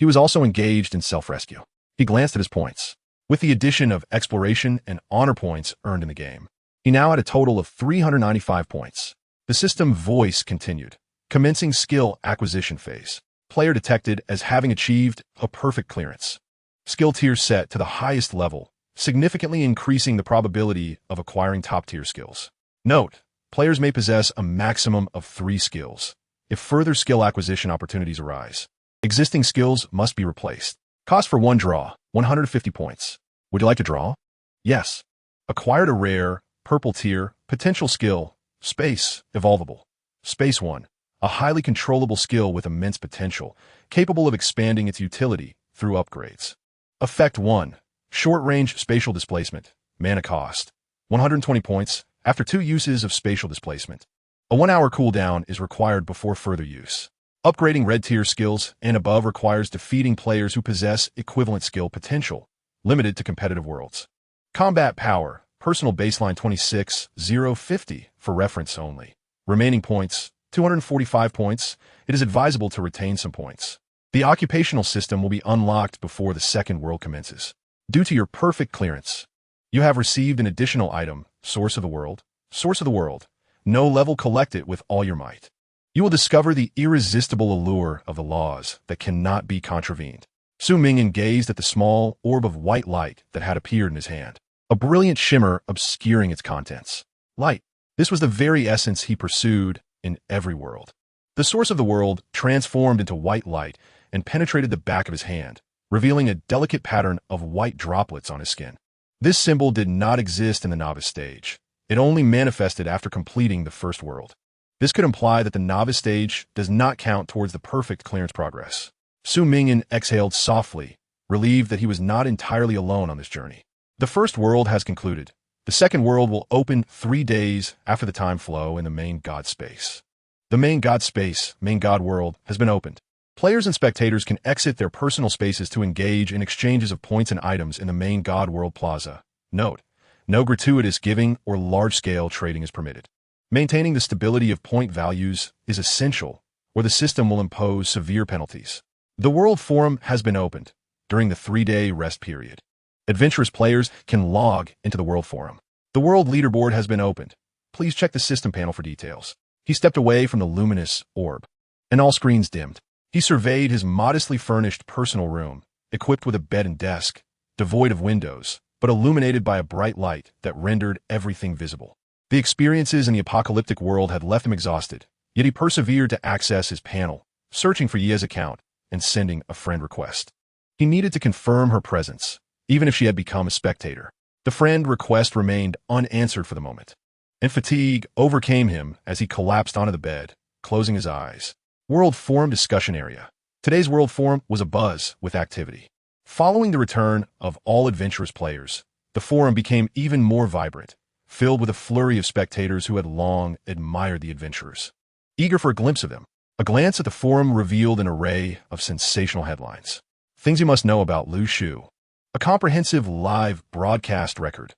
He was also engaged in self-rescue. He glanced at his points. With the addition of exploration and honor points earned in the game, he now had a total of 395 points. The system voice continued, commencing skill acquisition phase. Player detected as having achieved a perfect clearance. Skill tier set to the highest level, significantly increasing the probability of acquiring top-tier skills. Note, players may possess a maximum of 3 skills. If further skill acquisition opportunities arise, existing skills must be replaced. Cost for 1 draw, 150 points. Would you like to draw? Yes. Acquired a rare, purple tier, potential skill, space, evolvable. Space 1. A highly controllable skill with immense potential, capable of expanding its utility through upgrades. Effect 1. Short-range spatial displacement. Mana cost. 120 points after 2 uses of spatial displacement. A 1-hour cooldown is required before further use. Upgrading red-tier skills and above requires defeating players who possess equivalent skill potential, limited to competitive worlds. Combat power. Personal baseline 26,050 for reference only. Remaining points. 245 points. It is advisable to retain some points. The occupational system will be unlocked before the second world commences. Due to your perfect clearance, you have received an additional item, Source of the World. Source of the World. No level, collect it with all your might. You will discover the irresistible allure of the laws that cannot be contravened. Su Ming'an gazed at the small orb of white light that had appeared in his hand, a brilliant shimmer obscuring its contents. Light. This was the very essence he pursued in every world. The Source of the World transformed into white light and penetrated the back of his hand, revealing a delicate pattern of white droplets on his skin. This symbol did not exist in the novice stage. It only manifested after completing the first world. This could imply that the novice stage does not count towards the perfect clearance progress. Su Ming'an exhaled softly, relieved that he was not entirely alone on this journey. The first world has concluded. The second world will open 3 days after the time flow in the main god space. The main god space, main god world, has been opened. Players and spectators can exit their personal spaces to engage in exchanges of points and items in the main god world plaza. Note, no gratuitous giving or large-scale trading is permitted. Maintaining the stability of point values is essential, or the system will impose severe penalties. The World Forum has been opened during the 3-day rest period. Adventurous players can log into the World Forum. The World Leaderboard has been opened. Please check the system panel for details. He stepped away from the luminous orb, and all screens dimmed. He surveyed his modestly furnished personal room, equipped with a bed and desk, devoid of windows, but illuminated by a bright light that rendered everything visible. The experiences in the apocalyptic world had left him exhausted, yet he persevered to access his panel, searching for Ye's account and sending a friend request. He needed to confirm her presence, even if she had become a spectator. The friend request remained unanswered for the moment, and fatigue overcame him as he collapsed onto the bed, closing his eyes. World Forum discussion area. Today's World Forum was abuzz with activity. Following the return of all adventurous players, the forum became even more vibrant, filled with a flurry of spectators who had long admired the adventurers. Eager for a glimpse of them, A glance at the forum revealed an array of sensational headlines. Things you must know about Lu Shu. A comprehensive live broadcast record.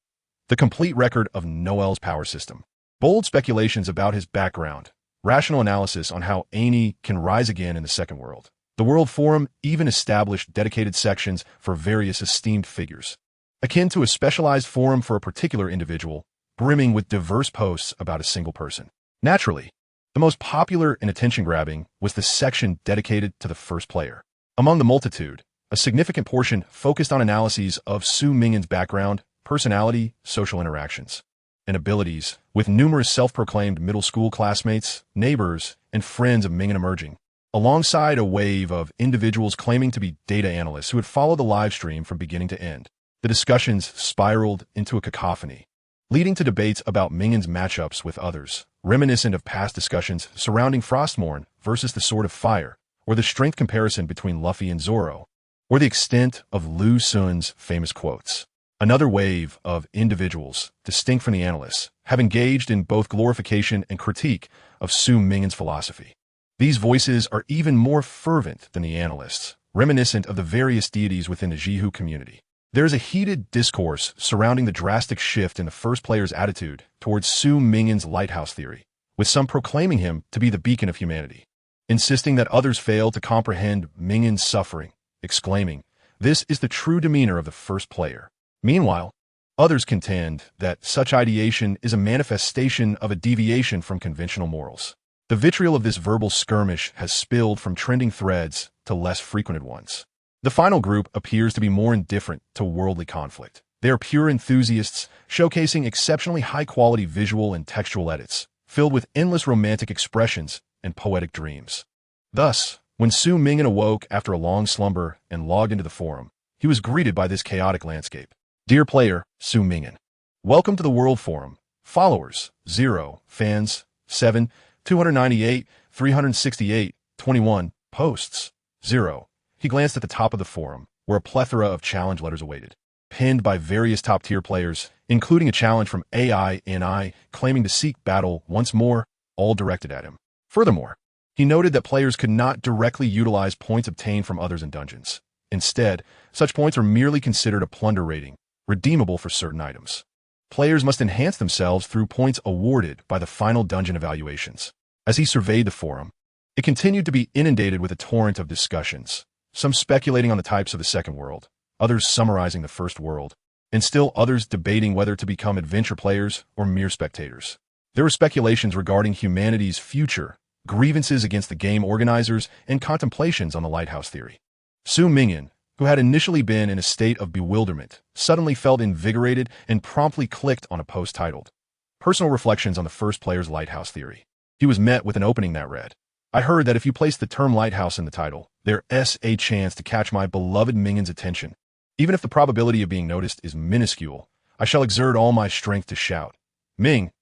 The complete record of Noel's power system. Bold speculations about his background. Rational analysis on how Ani can rise again in the second world. The World Forum even established dedicated sections for various esteemed figures, akin to a specialized forum for a particular individual, brimming with diverse posts about a single person. Naturally, the most popular and attention-grabbing was the section dedicated to the first player. Among the multitude, a significant portion focused on analyses of Su Ming'an's background, personality, social interactions, and abilities, with numerous self-proclaimed middle school classmates, neighbors, and friends of Ming'an emerging, alongside a wave of individuals claiming to be data analysts who had followed the live stream from beginning to end. The discussions spiraled into a cacophony, leading to debates about Ming'an's matchups with others, reminiscent of past discussions surrounding Frostmourne versus the Sword of Fire, or the strength comparison between Luffy and Zoro, or the extent of Lu Xun's famous quotes. Another wave of individuals, distinct from the analysts, have engaged in both glorification and critique of Su Ming'an's philosophy. These voices are even more fervent than the analysts, reminiscent of the various deities within the Jihu community. There is a heated discourse surrounding the drastic shift in the first player's attitude towards Su Ming'an's lighthouse theory, with some proclaiming him to be the beacon of humanity, insisting that others fail to comprehend Ming'an's suffering, exclaiming, "This is the true demeanor of the first player." Meanwhile, others contend that such ideation is a manifestation of a deviation from conventional morals. The vitriol of this verbal skirmish has spilled from trending threads to less frequented ones. The final group appears to be more indifferent to worldly conflict. They are pure enthusiasts, showcasing exceptionally high-quality visual and textual edits, filled with endless romantic expressions and poetic dreams. Thus, when Su Ming'an awoke after a long slumber and logged into the forum, he was greeted by this chaotic landscape. Dear player, Su Ming'an. Welcome to the World Forum. Followers, 0. Fans, 7. 298, 368, 21. Posts, 0. He glanced at the top of the forum, where a plethora of challenge letters awaited, pinned by various top-tier players, including a challenge from AI claiming to seek battle once more, all directed at him. Furthermore, he noted that players could not directly utilize points obtained from others in dungeons. Instead, such points are merely considered a plunder rating, redeemable for certain items. Players must enhance themselves through points awarded by the final dungeon evaluations. As he surveyed the forum, it continued to be inundated with a torrent of discussions, some speculating on the types of the second world, others summarizing the first world, and still others debating whether to become adventure players or mere spectators. There were speculations regarding humanity's future, grievances against the game organizers, and contemplations on the lighthouse theory. Su Ming'an, who had initially been in a state of bewilderment, suddenly felt invigorated and promptly clicked on a post titled, "Personal Reflections on the First Player's Lighthouse Theory." He was met with an opening that read, "I heard that if you place the term lighthouse in the title, there's a chance to catch my beloved Ming'an's attention. Even if the probability of being noticed is minuscule, I shall exert all my strength to shout, 'Ming,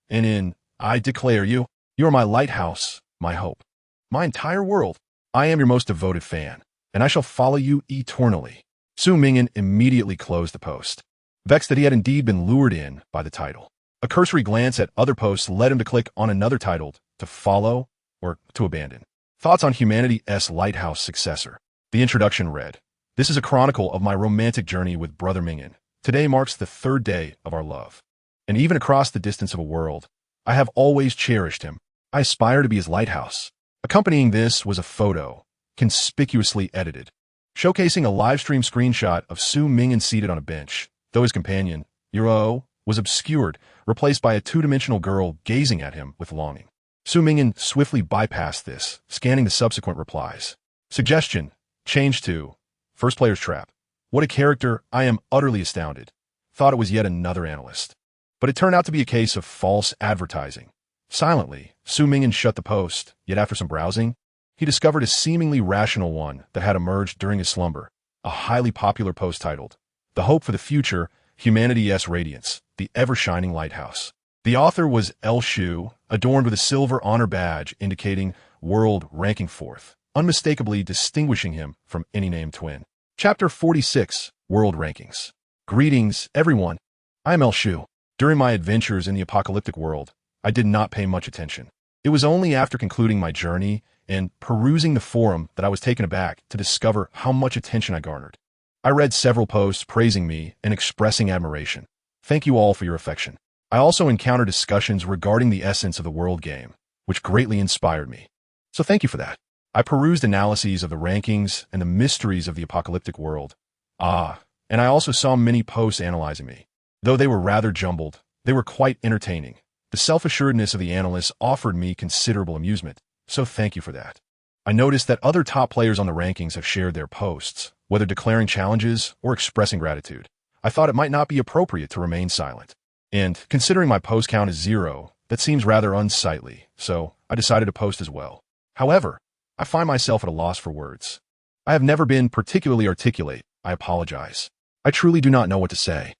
I declare you are my lighthouse, my hope, my entire world. I am your most devoted fan, and I shall follow you eternally." Su Ming'an immediately closed the post, vexed that he had indeed been lured in by the title. A cursory glance at other posts led him to click on another titled, "To Follow or to Abandon. Thoughts on Humanity's Lighthouse Successor." The introduction read, "This is a chronicle of my romantic journey with Brother Ming'an. Today marks the third day of our love. And even across the distance of a world, I have always cherished him. I aspire to be his lighthouse." Accompanying this was a photo, conspicuously edited, showcasing a livestream screenshot of Su Ming'an seated on a bench, though his companion, Yuro, was obscured, replaced by a two-dimensional girl gazing at him with longing. Su Ming'an swiftly bypassed this, scanning the subsequent replies. Suggestion, change to First Player's Trap. What a character, I am utterly astounded. Thought it was yet another analyst. But it turned out to be a case of false advertising. Silently, Su Ming'an shut the post, yet after some browsing, he discovered a seemingly rational one that had emerged during his slumber, a highly popular post titled, "The Hope for the Future, Humanity's Radiance, the Ever-Shining Lighthouse." The author was L. Shu, adorned with a silver honor badge indicating world ranking fourth, unmistakably distinguishing him from any named twin. Chapter 46, World Rankings. Greetings, everyone. I am El Shu. During my adventures in the apocalyptic world, I did not pay much attention. It was only after concluding my journey and perusing the forum that I was taken aback to discover how much attention I garnered. I read several posts praising me and expressing admiration. Thank you all for your affection. I also encountered discussions regarding the essence of the world game, which greatly inspired me. So thank you for that. I perused analyses of the rankings and the mysteries of the apocalyptic world. And I also saw many posts analyzing me. Though they were rather jumbled, they were quite entertaining. The self-assuredness of the analysts offered me considerable amusement, so thank you for that. I noticed that other top players on the rankings have shared their posts, whether declaring challenges or expressing gratitude. I thought it might not be appropriate to remain silent. And considering my post count is 0, that seems rather unsightly, so I decided to post as well. However, I find myself at a loss for words. I have never been particularly articulate. I apologize. I truly do not know what to say.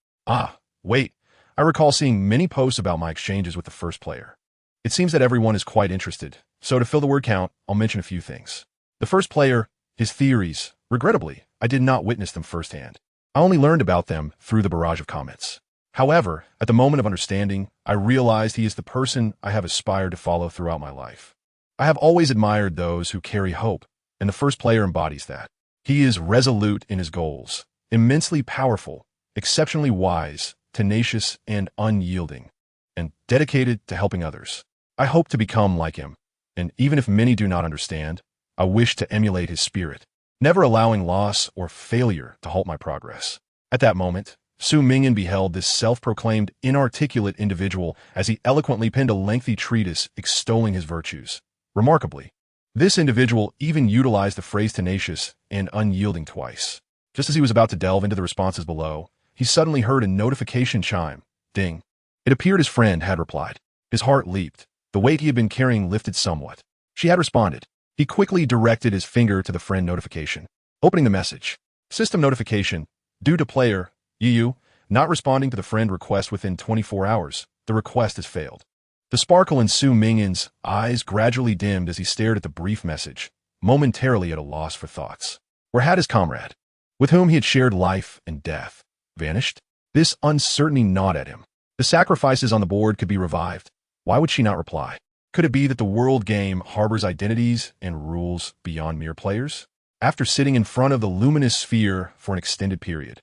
Wait. I recall seeing many posts about my exchanges with the first player. It seems that everyone is quite interested, so to fill the word count, I'll mention a few things. The first player, his theories. Regrettably, I did not witness them firsthand. I only learned about them through the barrage of comments. However, at the moment of understanding, I realized he is the person I have aspired to follow throughout my life. I have always admired those who carry hope, and the first player embodies that. He is resolute in his goals, immensely powerful, exceptionally wise, tenacious and unyielding, and dedicated to helping others. I hope to become like him, and even if many do not understand, I wish to emulate his spirit, never allowing loss or failure to halt my progress. At that moment, Su Ming'an beheld this self-proclaimed inarticulate individual as he eloquently penned a lengthy treatise extolling his virtues. Remarkably, this individual even utilized the phrase tenacious and unyielding twice. Just as he was about to delve into the responses below, he suddenly heard a notification chime. Ding. It appeared his friend had replied. His heart leaped. The weight he had been carrying lifted somewhat. She had responded. He quickly directed his finger to the friend notification. Opening the message. System notification. Due to player, Yu, not responding to the friend request within 24 hours, the request has failed. The sparkle in Su Ming'an's eyes gradually dimmed as he stared at the brief message, momentarily at a loss for thoughts. Where had his comrade, with whom he had shared life and death, vanished? This uncertainty gnawed at him. The sacrifices on the board could be revived. Why would she not reply? Could it be that the world game harbors identities and rules beyond mere players? After sitting in front of the luminous sphere for an extended period,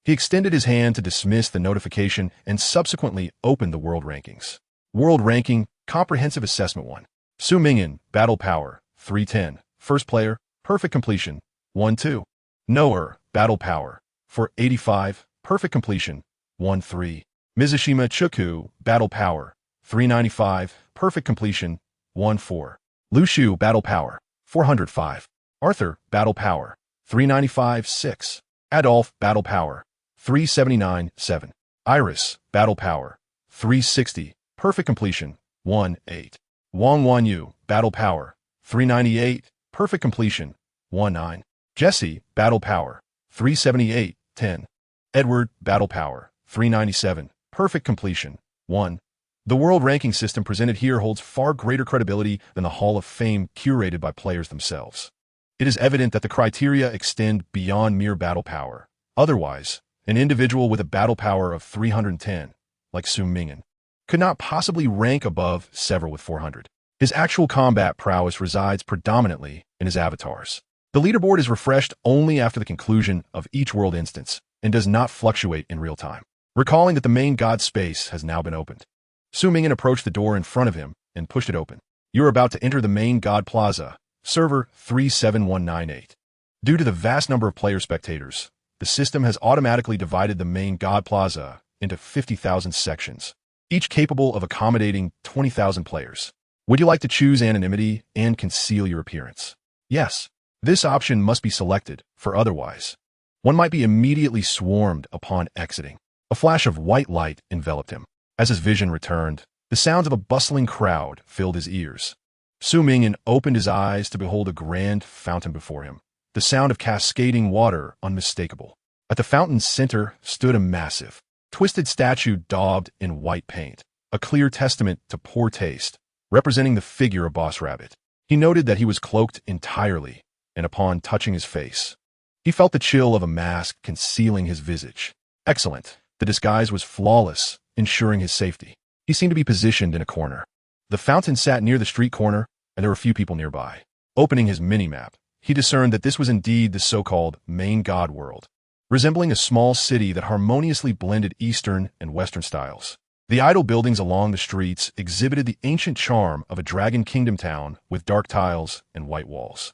he extended his hand to dismiss the notification and subsequently opened the world rankings. World ranking, comprehensive assessment 1. Su Ming'an, battle power, 310. First player, perfect completion, 1-2. Knower, battle power, 485. Perfect completion, 1-3. Mizushima Chuku, battle power, 395. Perfect completion, 1-4. Lushu, battle power, 405. Arthur, battle power, 395. 6. Adolf, battle power, 379. 7. Iris, battle power, 360. Perfect completion, 1-8. Wang Wanyu, battle power, 398. Perfect completion, 1-9. Jesse, battle power, 378. 10. Edward, battle power, 397. Perfect completion, 1. The world ranking system presented here holds far greater credibility than the Hall of Fame curated by players themselves. It is evident that the criteria extend beyond mere battle power. Otherwise, an individual with a battle power of 310, like Su Ming'an, could not possibly rank above several with 400. His actual combat prowess resides predominantly in his avatars. The leaderboard is refreshed only after the conclusion of each world instance and does not fluctuate in real time. Recalling that the main god space has now been opened, Su Ming'an approached the door in front of him and pushed it open. You are about to enter the main god plaza, server 37198. Due to the vast number of player spectators, the system has automatically divided the main god plaza into 50,000 sections, each capable of accommodating 20,000 players. Would you like to choose anonymity and conceal your appearance? Yes. This option must be selected, for otherwise, one might be immediately swarmed upon exiting. A flash of white light enveloped him. As his vision returned, the sounds of a bustling crowd filled his ears. Su Ming'an opened his eyes to behold a grand fountain before him, the sound of cascading water unmistakable. At the fountain's center stood a massive, twisted statue daubed in white paint, a clear testament to poor taste, representing the figure of Boss Rabbit. He noted that he was cloaked entirely, and upon touching his face, he felt the chill of a mask concealing his visage. Excellent. The disguise was flawless, ensuring his safety. He seemed to be positioned in a corner. The fountain sat near the street corner, and there were few people nearby. Opening his mini-map, he discerned that this was indeed the so-called main god world, resembling a small city that harmoniously blended Eastern and Western styles. The idle buildings along the streets exhibited the ancient charm of a Dragon Kingdom town with dark tiles and white walls,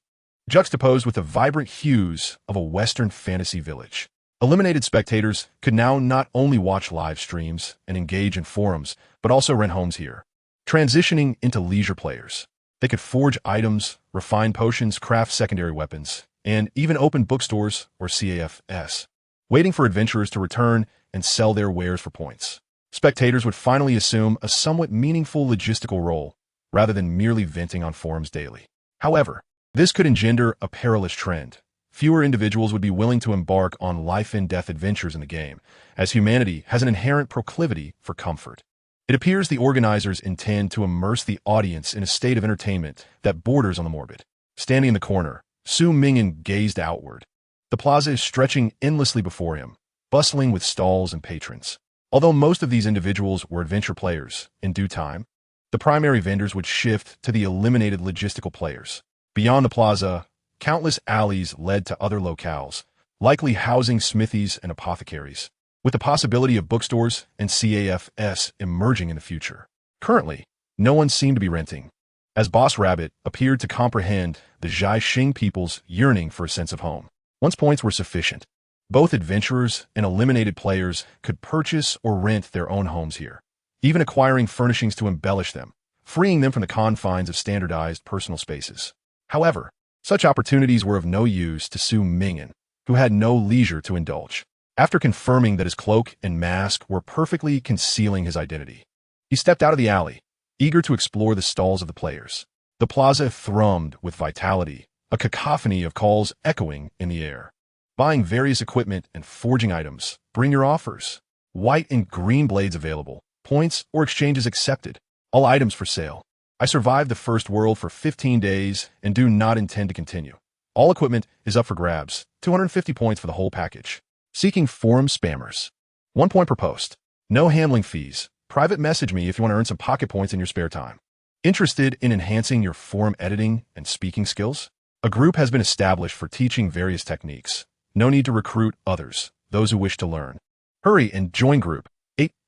juxtaposed with the vibrant hues of a Western fantasy village. Eliminated spectators could now not only watch live streams and engage in forums, but also rent homes here. Transitioning into leisure players, they could forge items, refine potions, craft secondary weapons, and even open bookstores or CAFs, waiting for adventurers to return and sell their wares for points. Spectators would finally assume a somewhat meaningful logistical role, rather than merely venting on forums daily. However, this could engender a perilous trend. Fewer individuals would be willing to embark on life-and-death adventures in the game, as humanity has an inherent proclivity for comfort. It appears the organizers intend to immerse the audience in a state of entertainment that borders on the morbid. Standing in the corner, Su Ming'an gazed outward. The plaza is stretching endlessly before him, bustling with stalls and patrons. Although most of these individuals were adventure players, in due time, the primary vendors would shift to the eliminated logistical players. Beyond the plaza, countless alleys led to other locales, likely housing smithies and apothecaries, with the possibility of bookstores and CAFs emerging in the future. Currently, no one seemed to be renting, as Boss Rabbit appeared to comprehend the Zhai Xing people's yearning for a sense of home. Once points were sufficient, both adventurers and eliminated players could purchase or rent their own homes here, even acquiring furnishings to embellish them, freeing them from the confines of standardized personal spaces. However, such opportunities were of no use to Su Ming'an, who had no leisure to indulge. After confirming that his cloak and mask were perfectly concealing his identity, he stepped out of the alley, eager to explore the stalls of the players. The plaza thrummed with vitality, a cacophony of calls echoing in the air. Buying various equipment and forging items. Bring your offers. White and green blades available. Points or exchanges accepted. All items for sale. I survived the first world for 15 days and do not intend to continue. All equipment is up for grabs. 250 points for the whole package. Seeking forum spammers. 1 point per post. No handling fees. Private message me if you want to earn some pocket points in your spare time. Interested in enhancing your forum editing and speaking skills? A group has been established for teaching various techniques. No need to recruit others, those who wish to learn. Hurry and join group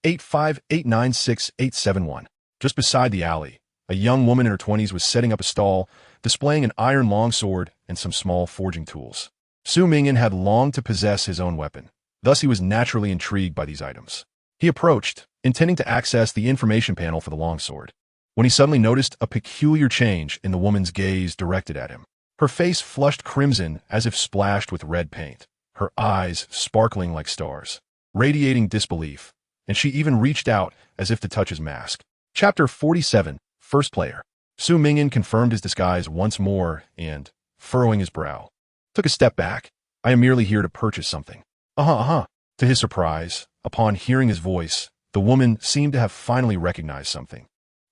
885-896-871. Just beside the alley, a young woman in her 20s was setting up a stall, displaying an iron longsword and some small forging tools. Su Ming'an had longed to possess his own weapon, thus he was naturally intrigued by these items. He approached, intending to access the information panel for the longsword, when he suddenly noticed a peculiar change in the woman's gaze directed at him. Her face flushed crimson as if splashed with red paint, her eyes sparkling like stars, radiating disbelief, and she even reached out as if to touch his mask. Chapter 47, First Player. Su Ming'an confirmed his disguise once more and, furrowing his brow, took a step back. I am merely here to purchase something. To his surprise, upon hearing his voice, the woman seemed to have finally recognized something.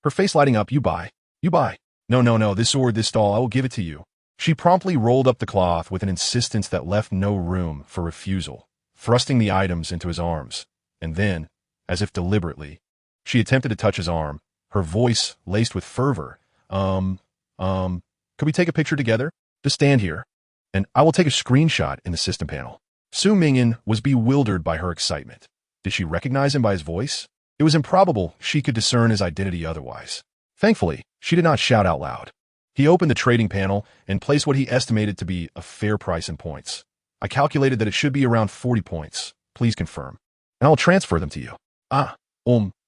Her face lighting up. You buy. No, this sword, this stall, I will give it to you. She promptly rolled up the cloth with an insistence that left no room for refusal, thrusting the items into his arms, and then, as if deliberately, she attempted to touch his arm, her voice laced with fervor. Could we take a picture together? Just stand here, and I will take a screenshot in the system panel. Su Ming'an was bewildered by her excitement. Did she recognize him by his voice? It was improbable she could discern his identity otherwise. Thankfully, she did not shout out loud. He opened the trading panel and placed what he estimated to be a fair price in points. I calculated that it should be around 40 points. Please confirm, and I'll transfer them to you.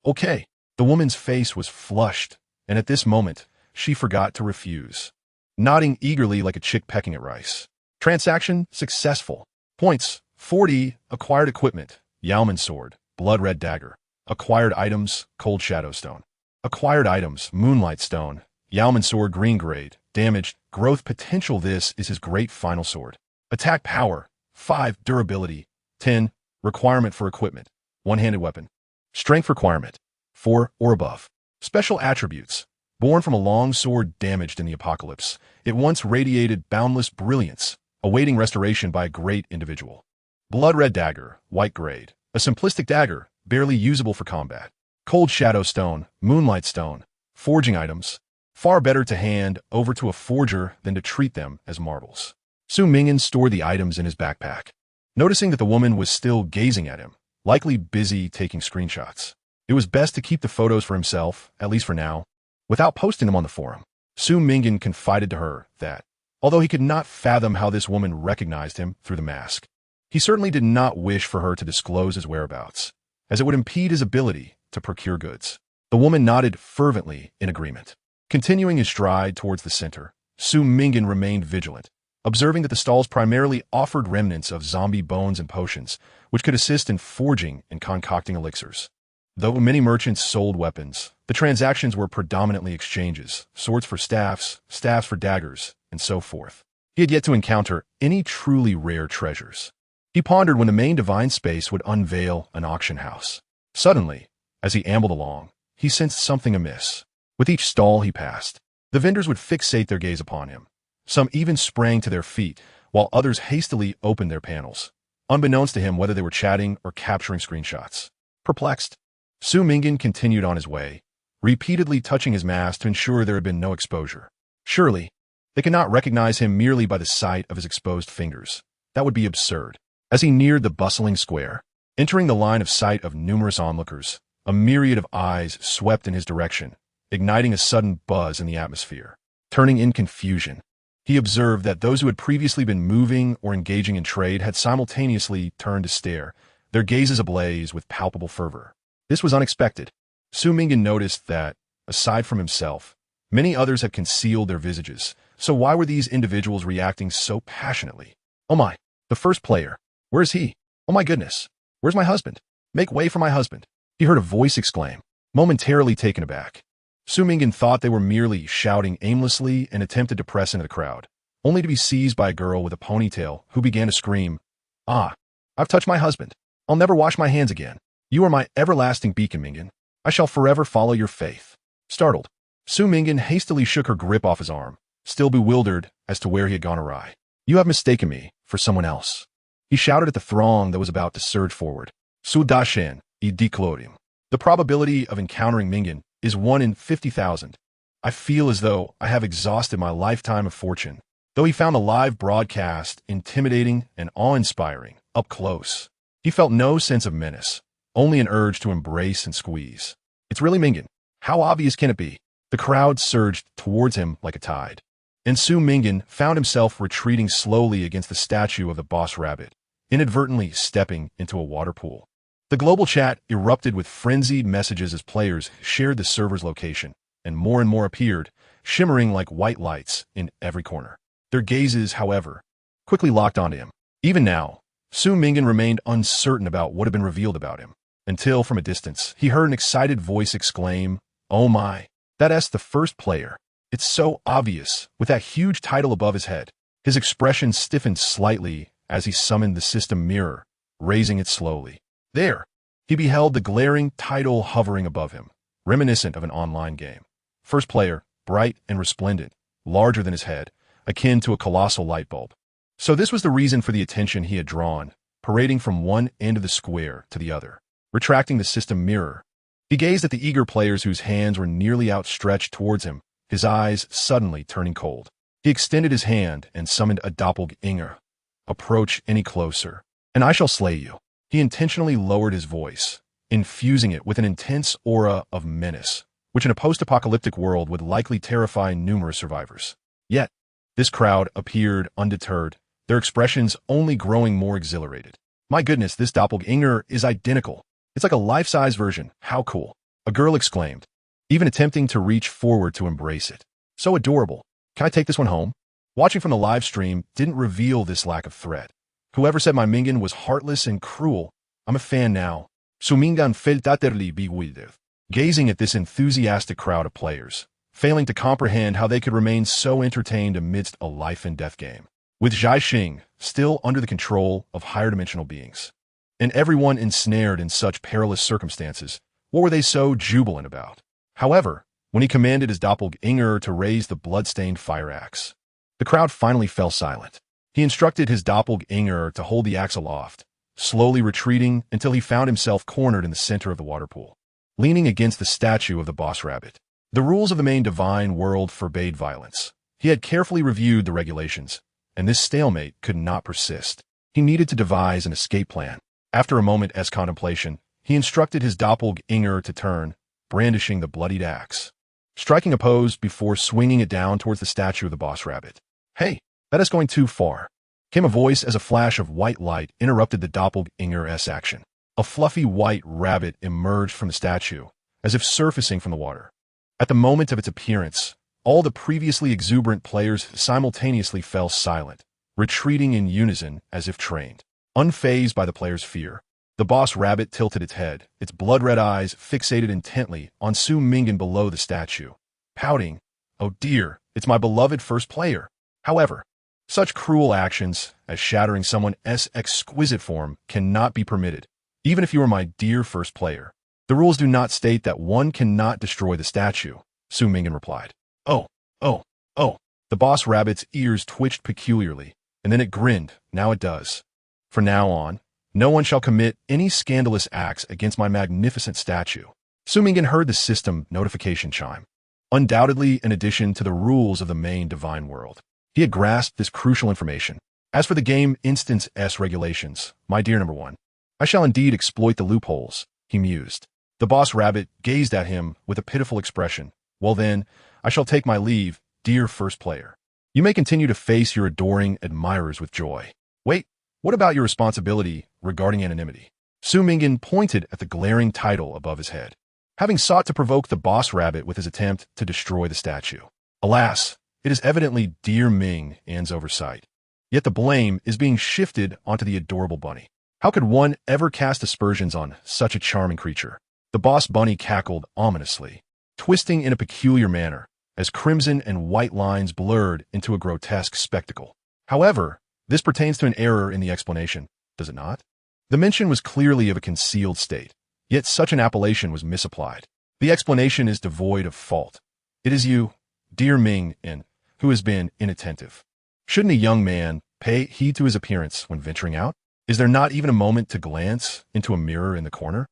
Okay. The woman's face was flushed, and at this moment, she forgot to refuse, nodding eagerly like a chick pecking at rice. Transaction successful. Points, 40. Acquired equipment, Yaoman sword, blood red dagger. Acquired items, cold shadow stone. Acquired items, moonlight stone, Yaoman sword green grade, damaged, growth potential. This is his great final sword. Attack power, 5. Durability, 10. Requirement for equipment, one-handed weapon. Strength requirement, 4 or above. Special attributes, born from a long sword damaged in the apocalypse. It once radiated boundless brilliance, awaiting restoration by a great individual. Blood red dagger, white grade, a simplistic dagger, barely usable for combat. Cold shadow stone, moonlight stone, forging items, Far better to hand over to a forger than to treat them as marbles. Su Ming'an stored the items in his backpack, noticing that the woman was still gazing at him, likely busy taking screenshots. It was best to keep the photos for himself, at least for now, without posting them on the forum. Su Ming'an confided to her that, although he could not fathom how this woman recognized him through the mask, he certainly did not wish for her to disclose his whereabouts, as it would impede his ability to procure goods. The woman nodded fervently in agreement. Continuing his stride towards the center, Su Ming'an remained vigilant, observing that the stalls primarily offered remnants of zombie bones and potions, which could assist in forging and concocting elixirs. Though many merchants sold weapons, the transactions were predominantly exchanges, swords for staffs, staffs for daggers, and so forth. He had yet to encounter any truly rare treasures. He pondered when the main divine space would unveil an auction house. Suddenly, as he ambled along, he sensed something amiss. With each stall he passed, the vendors would fixate their gaze upon him. Some even sprang to their feet, while others hastily opened their panels, unbeknownst to him whether they were chatting or capturing screenshots. Perplexed, Su Ming'an continued on his way, repeatedly touching his mask to ensure there had been no exposure. Surely, they could not recognize him merely by the sight of his exposed fingers. That would be absurd. As he neared the bustling square, entering the line of sight of numerous onlookers, a myriad of eyes swept in his direction, igniting a sudden buzz in the atmosphere. Turning in confusion, he observed that those who had previously been moving or engaging in trade had simultaneously turned to stare, their gazes ablaze with palpable fervor. This was unexpected. Su Ming'an noticed that, aside from himself, many others had concealed their visages, so why were these individuals reacting so passionately? Oh my, the first player. Where is he? Oh my goodness. Where's my husband? Make way for my husband. He heard a voice exclaim, momentarily taken aback. Su Ming'an thought they were merely shouting aimlessly and attempted to press into the crowd, only to be seized by a girl with a ponytail who began to scream, "Ah, I've touched my husband. I'll never wash my hands again. You are my everlasting beacon, Ming'an. I shall forever follow your faith." Startled, Su Ming'an hastily shook her grip off his arm, still bewildered as to where he had gone awry. "You have mistaken me for someone else," he shouted at the throng that was about to surge forward. "Su dashen, I declorium." The probability of encountering Ming'an is 1 in 50,000. I feel as though I have exhausted my lifetime of fortune. Though he found the live broadcast intimidating and awe-inspiring, up close, he felt no sense of menace, only an urge to embrace and squeeze. It's really Ming'an. How obvious can it be? The crowd surged towards him like a tide, and Su Ming'an found himself retreating slowly against the statue of the boss rabbit, inadvertently stepping into a water pool. The global chat erupted with frenzied messages as players shared the server's location, and more appeared, shimmering like white lights in every corner. Their gazes, however, quickly locked onto him. Even now, Su Ming'an remained uncertain about what had been revealed about him, until, from a distance, he heard an excited voice exclaim, "Oh my, that's the first player. It's so obvious, with that huge title above his head." His expression stiffened slightly as he summoned the system mirror, raising it slowly. There, he beheld the glaring title hovering above him, reminiscent of an online game. First player, bright and resplendent, larger than his head, akin to a colossal light bulb. So this was the reason for the attention he had drawn, parading from one end of the square to the other. Retracting the system mirror, he gazed at the eager players whose hands were nearly outstretched towards him, his eyes suddenly turning cold. He extended his hand and summoned a doppelganger. "Approach any closer, and I shall slay you." He intentionally lowered his voice, infusing it with an intense aura of menace, which in a post-apocalyptic world would likely terrify numerous survivors. Yet, this crowd appeared undeterred, their expressions only growing more exhilarated. "My goodness, this doppelganger is identical. It's like a life-size version. How cool," a girl exclaimed, even attempting to reach forward to embrace it. "So adorable. Can I take this one home?" Watching from the live stream didn't reveal this lack of threat. Whoever said my Ming'an was heartless and cruel, I'm a fan now. Su Ming'an felt utterly bewildered, gazing at this enthusiastic crowd of players, failing to comprehend how they could remain so entertained amidst a life-and-death game. With Zhaixing still under the control of higher-dimensional beings, and everyone ensnared in such perilous circumstances, what were they so jubilant about? However, when he commanded his doppelganger to raise the blood-stained fire axe, the crowd finally fell silent. He instructed his doppelganger to hold the axe aloft, slowly retreating until he found himself cornered in the center of the water pool, leaning against the statue of the boss rabbit. The rules of the main divine world forbade violence. He had carefully reviewed the regulations, and this stalemate could not persist. He needed to devise an escape plan. After a moment's contemplation, he instructed his doppelganger to turn, brandishing the bloodied axe, striking a pose before swinging it down towards the statue of the boss rabbit. "Hey, that is going too far," came a voice as a flash of white light interrupted the doppelganger's action. A fluffy white rabbit emerged from the statue, as if surfacing from the water. At the moment of its appearance, all the previously exuberant players simultaneously fell silent, retreating in unison as if trained. Unfazed by the player's fear, the boss rabbit tilted its head, its blood-red eyes fixated intently on Su Ming'an below the statue. Pouting, "Oh dear, it's my beloved first player." However, such cruel actions as shattering someone's exquisite form cannot be permitted, even if you are my dear first player. "The rules do not state that one cannot destroy the statue," Su Ming'an replied. Oh, oh, oh. The boss rabbit's ears twitched peculiarly, and then it grinned. "Now it does. From now on, no one shall commit any scandalous acts against my magnificent statue." Su Ming'an heard the system notification chime. Undoubtedly an addition to the rules of the main divine world. He had grasped this crucial information. "As for the game instance regulations, my dear number one, I shall indeed exploit the loopholes," he mused. The boss rabbit gazed at him with a pitiful expression. "Well then, I shall take my leave, dear first player. You may continue to face your adoring admirers with joy." "Wait, what about your responsibility regarding anonymity?" Su Ming'an pointed at the glaring title above his head. Having sought to provoke the boss rabbit with his attempt to destroy the statue. Alas, it is evidently dear Ming-An's oversight. Yet the blame is being shifted onto the adorable bunny. How could one ever cast aspersions on such a charming creature? The boss bunny cackled ominously, twisting in a peculiar manner, as crimson and white lines blurred into a grotesque spectacle. However, this pertains to an error in the explanation, does it not? The mention was clearly of a concealed state, yet such an appellation was misapplied. The explanation is devoid of fault. It is you, dear Ming-An, who has been inattentive. Shouldn't a young man pay heed to his appearance when venturing out? Is there not even a moment to glance into a mirror in the corner?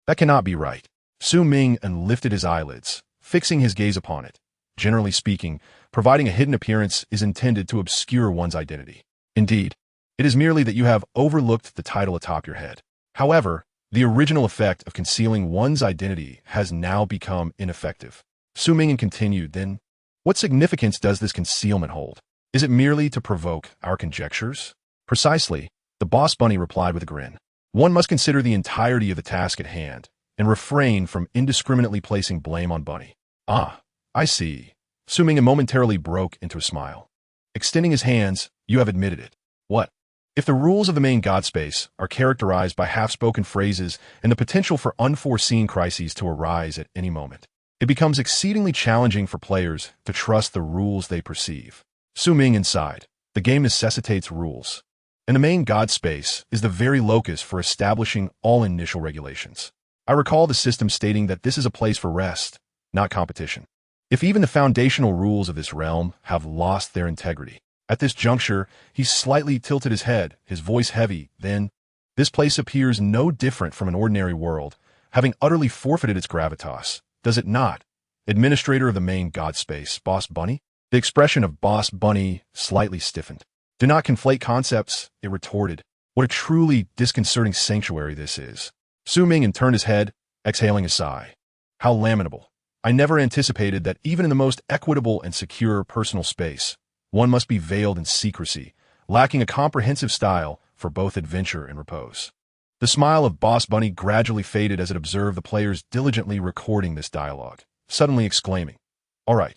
That cannot be right. Su Ming'an lifted his eyelids, fixing his gaze upon it. Generally speaking, providing a hidden appearance is intended to obscure one's identity. Indeed, it is merely that you have overlooked the title atop your head. However, the original effect of concealing one's identity has now become ineffective. Su Ming'an continued, "Then, what significance does this concealment hold? Is it merely to provoke our conjectures?" "Precisely," the boss bunny replied with a grin. "One must consider the entirety of the task at hand, and refrain from indiscriminately placing blame on Bunny." "Ah, I see." Su Ming'an momentarily broke into a smile. Extending his hands, "You have admitted it." "What?" "If the rules of the main god space are characterized by half-spoken phrases and the potential for unforeseen crises to arise at any moment, it becomes exceedingly challenging for players to trust the rules they perceive." Su Ming'an sighed. "The game necessitates rules, and the main god space is the very locus for establishing all initial regulations. I recall the system stating that this is a place for rest, not competition. If even the foundational rules of this realm have lost their integrity." At this juncture, he slightly tilted his head, his voice heavy. "Then, this place appears no different from an ordinary world, having utterly forfeited its gravitas, does it not, administrator of the main god space, Boss Bunny?" The expression of Boss Bunny slightly stiffened. "Do not conflate concepts," it retorted. "What a truly disconcerting sanctuary this is." Su Ming'an turned his head, exhaling a sigh. "How lamentable. I never anticipated that even in the most equitable and secure personal space, one must be veiled in secrecy, lacking a comprehensive style for both adventure and repose." The smile of Boss Bunny gradually faded as it observed the players diligently recording this dialogue, suddenly exclaiming, all right,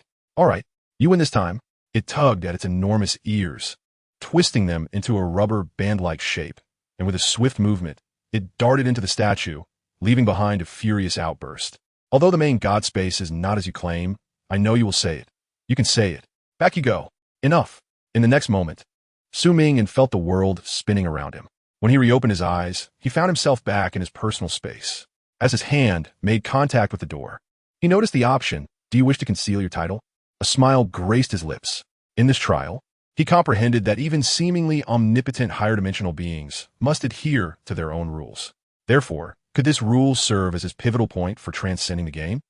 you win this time." It tugged at its enormous ears, twisting them into a rubber band-like shape, and with a swift movement, it darted into the statue, leaving behind a furious outburst. "Although the main god space is not as you claim, I know you will say it. You can say it. Back you go. Enough." In the next moment, Su Ming'an felt the world spinning around him. When he reopened his eyes, he found himself back in his personal space. As his hand made contact with the door, he noticed the option, "Do you wish to conceal your title?" A smile graced his lips. In this trial, he comprehended that even seemingly omnipotent higher-dimensional beings must adhere to their own rules. Therefore, could this rule serve as his pivotal point for transcending the game?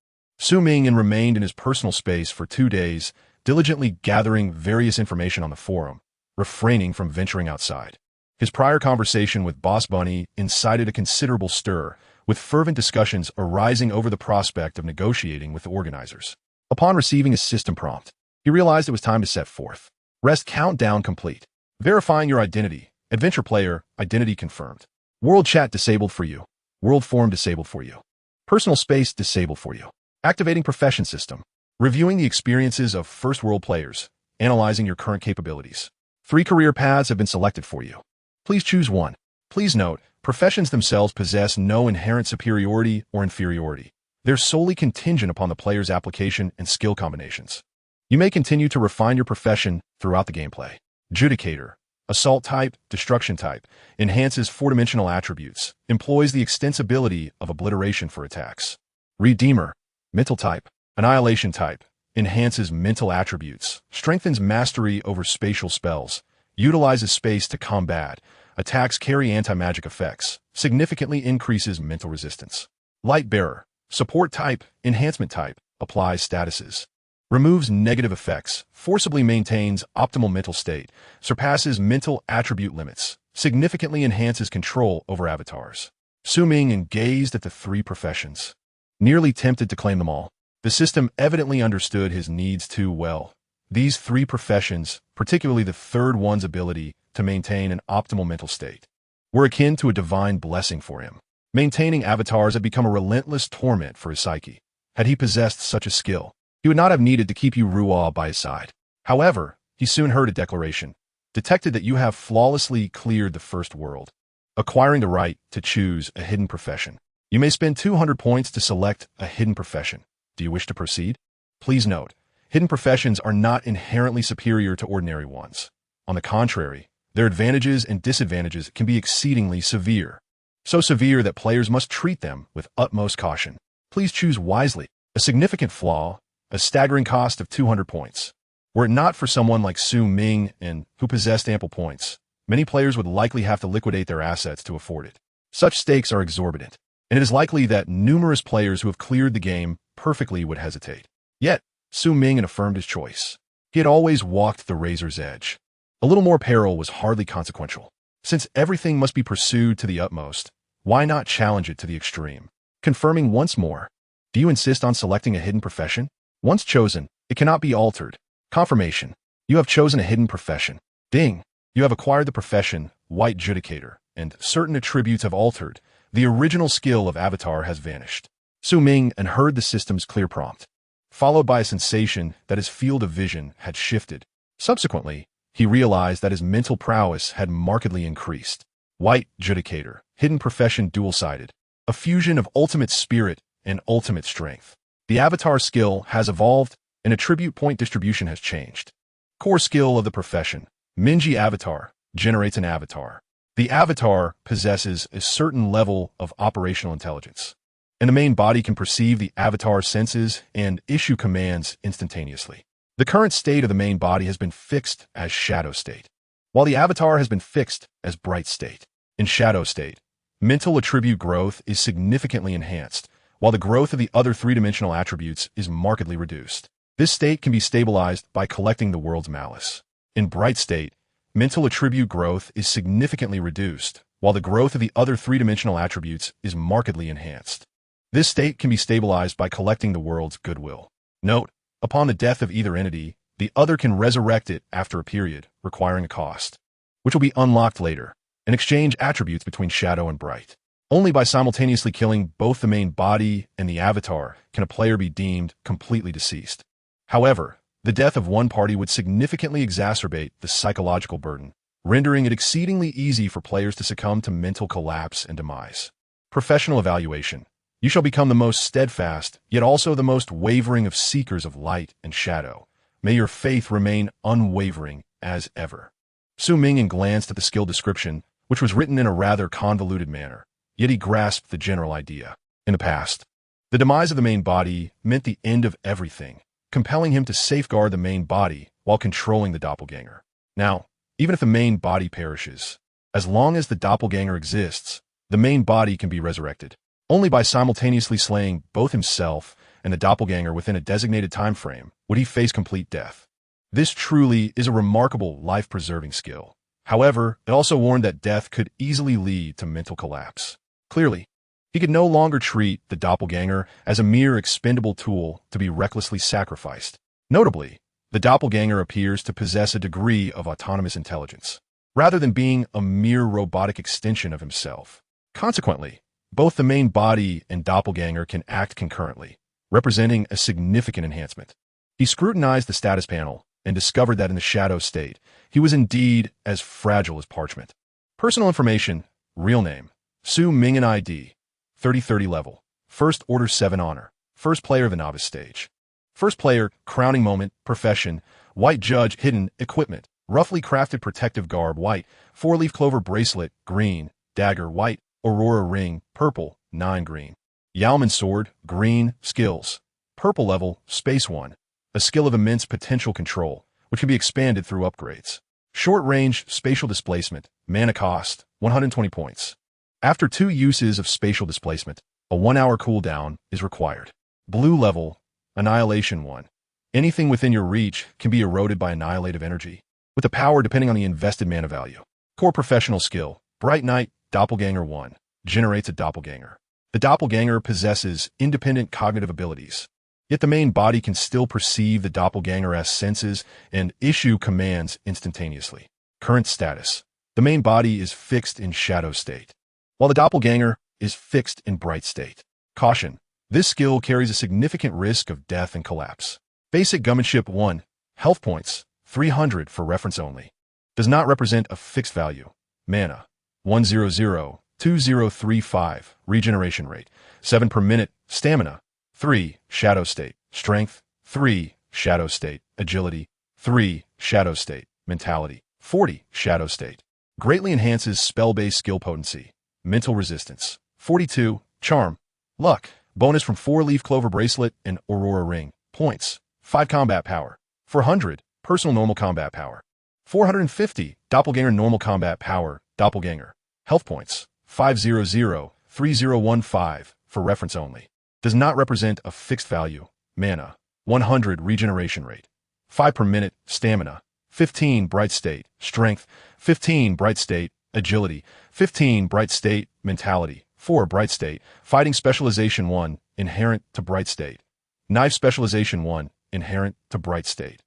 Su Ming'an remained in his personal space for 2 days, diligently gathering various information on the forum, refraining from venturing outside. His prior conversation with Boss Bunny incited a considerable stir, with fervent discussions arising over the prospect of negotiating with the organizers. Upon receiving his system prompt, he realized it was time to set forth. Rest countdown complete. Verifying your identity. Adventure player, identity confirmed. World chat disabled for you. World form disabled for you. Personal space disabled for you. Activating profession system. Reviewing the experiences of first world players. Analyzing your current capabilities. 3 career paths have been selected for you. Please choose one. Please note, professions themselves possess no inherent superiority or inferiority. They're solely contingent upon the player's application and skill combinations. You may continue to refine your profession throughout the gameplay. Judicator. Assault type, destruction type. Enhances 4-dimensional attributes. Employs the extensibility of obliteration for attacks. Redeemer. Mental type. Annihilation type. Enhances mental attributes. Strengthens mastery over spatial spells. Utilizes space to combat. Attacks carry anti-magic effects. Significantly increases mental resistance. Light bearer. Support type. Enhancement type. Applies statuses. Removes negative effects. Forcibly maintains optimal mental state. Surpasses mental attribute limits. Significantly enhances control over avatars. Su Ming'an gazed at the 3 professions, nearly tempted to claim them all. The system evidently understood his needs too well. These 3 professions, particularly the third one's ability to maintain an optimal mental state, were akin to a divine blessing for him. Maintaining avatars had become a relentless torment for his psyche. Had he possessed such a skill, he would not have needed to keep you Ruah by his side. However, he soon heard a declaration. Detected that you have flawlessly cleared the first world, acquiring the right to choose a hidden profession. You may spend 200 points to select a hidden profession. Do you wish to proceed? Please note, hidden professions are not inherently superior to ordinary ones. On the contrary, their advantages and disadvantages can be exceedingly severe. So severe that players must treat them with utmost caution. Please choose wisely. A significant flaw, a staggering cost of 200 points. Were it not for someone like Su Ming'an, who possessed ample points, many players would likely have to liquidate their assets to afford it. Such stakes are exorbitant, and it is likely that numerous players who have cleared the game perfectly would hesitate. Yet, Su Ming'an affirmed his choice. He had always walked the razor's edge. A little more peril was hardly consequential. Since everything must be pursued to the utmost, why not challenge it to the extreme? Confirming once more, do you insist on selecting a hidden profession? Once chosen, it cannot be altered. Confirmation. You have chosen a hidden profession. Ding. You have acquired the profession, White Judicator, and certain attributes have altered. The original skill of Avatar has vanished. Su Ming'an heard the system's clear prompt, followed by a sensation that his field of vision had shifted. Subsequently, he realized that his mental prowess had markedly increased. White Judicator, hidden profession dual-sided, a fusion of ultimate spirit and ultimate strength. The Avatar skill has evolved, and attribute point distribution has changed. Core skill of the profession, Minji Avatar, generates an avatar. The avatar possesses a certain level of operational intelligence, and the main body can perceive the avatar's senses and issue commands instantaneously. The current state of the main body has been fixed as shadow state, while the avatar has been fixed as bright state. In shadow state, mental attribute growth is significantly enhanced, while the growth of the other 3-dimensional attributes is markedly reduced. This state can be stabilized by collecting the world's malice. In bright state, mental attribute growth is significantly reduced, while the growth of the other 3-dimensional attributes is markedly enhanced. This state can be stabilized by collecting the world's goodwill. Note, upon the death of either entity, the other can resurrect it after a period, requiring a cost, which will be unlocked later, and exchange attributes between shadow and bright. Only by simultaneously killing both the main body and the avatar can a player be deemed completely deceased. However, the death of one party would significantly exacerbate the psychological burden, rendering it exceedingly easy for players to succumb to mental collapse and demise. Professional evaluation. You shall become the most steadfast, yet also the most wavering of seekers of light and shadow. May your faith remain unwavering as ever. Su Ming'an glanced at the skill description, which was written in a rather convoluted manner, yet he grasped the general idea. In the past, the demise of the main body meant the end of everything, compelling him to safeguard the main body while controlling the doppelganger. Now, even if the main body perishes, as long as the doppelganger exists, the main body can be resurrected, only by simultaneously slaying both himself and the doppelganger within a designated time frame, would he face complete death. This truly is a remarkable life-preserving skill. However, it also warned that death could easily lead to mental collapse. Clearly, he could no longer treat the doppelganger as a mere expendable tool to be recklessly sacrificed. Notably, the doppelganger appears to possess a degree of autonomous intelligence, rather than being a mere robotic extension of himself. Consequently, both the main body and doppelganger can act concurrently, representing a significant enhancement. He scrutinized the status panel and discovered that in the shadow state, he was indeed as fragile as parchment. Personal information, real name, Su Ming'an ID, 3030 level, First Order 7 honor, first player of the novice stage. First player, crowning moment, profession, white judge, hidden, equipment, roughly crafted protective garb, white, 4-leaf clover bracelet, green, dagger, white, aurora ring, purple, 9 green. Yalman sword, green, skills, purple level, space 1, a skill of immense potential control, which can be expanded through upgrades. Short range, spatial displacement, mana cost, 120 points. After 2 uses of spatial displacement, a 1-hour cooldown is required. Blue level, annihilation 1. Anything within your reach can be eroded by annihilative energy, with the power depending on the invested mana value. Core professional skill, Bright Knight, Doppelganger 1, generates a doppelganger. The doppelganger possesses independent cognitive abilities, yet the main body can still perceive the doppelganger as senses and issue commands instantaneously. Current status, the main body is fixed in shadow state, while the doppelganger is fixed in bright state. Caution, this skill carries a significant risk of death and collapse. Basic Gummanship 1, health points, 300 for reference only. Does not represent a fixed value. Mana, 100-2035, regeneration rate, 7 per minute, stamina, 3, shadow state, strength, 3, shadow state, agility, 3, shadow state, mentality, 40, shadow state. Greatly enhances spell-based skill potency, mental resistance, 42, charm, luck, bonus from 4-leaf clover bracelet and aurora ring, points, 5 combat power, 400, personal normal combat power, 450, doppelganger normal combat power, doppelganger, health points, 500-3015, for reference only. Does not represent a fixed value. Mana, 100 regeneration rate, 5 per minute, stamina, 15 bright state, strength, 15 bright state, agility, 15 bright state, mentality, 4 bright state, fighting specialization 1, inherent to bright state, knife specialization 1, inherent to bright state,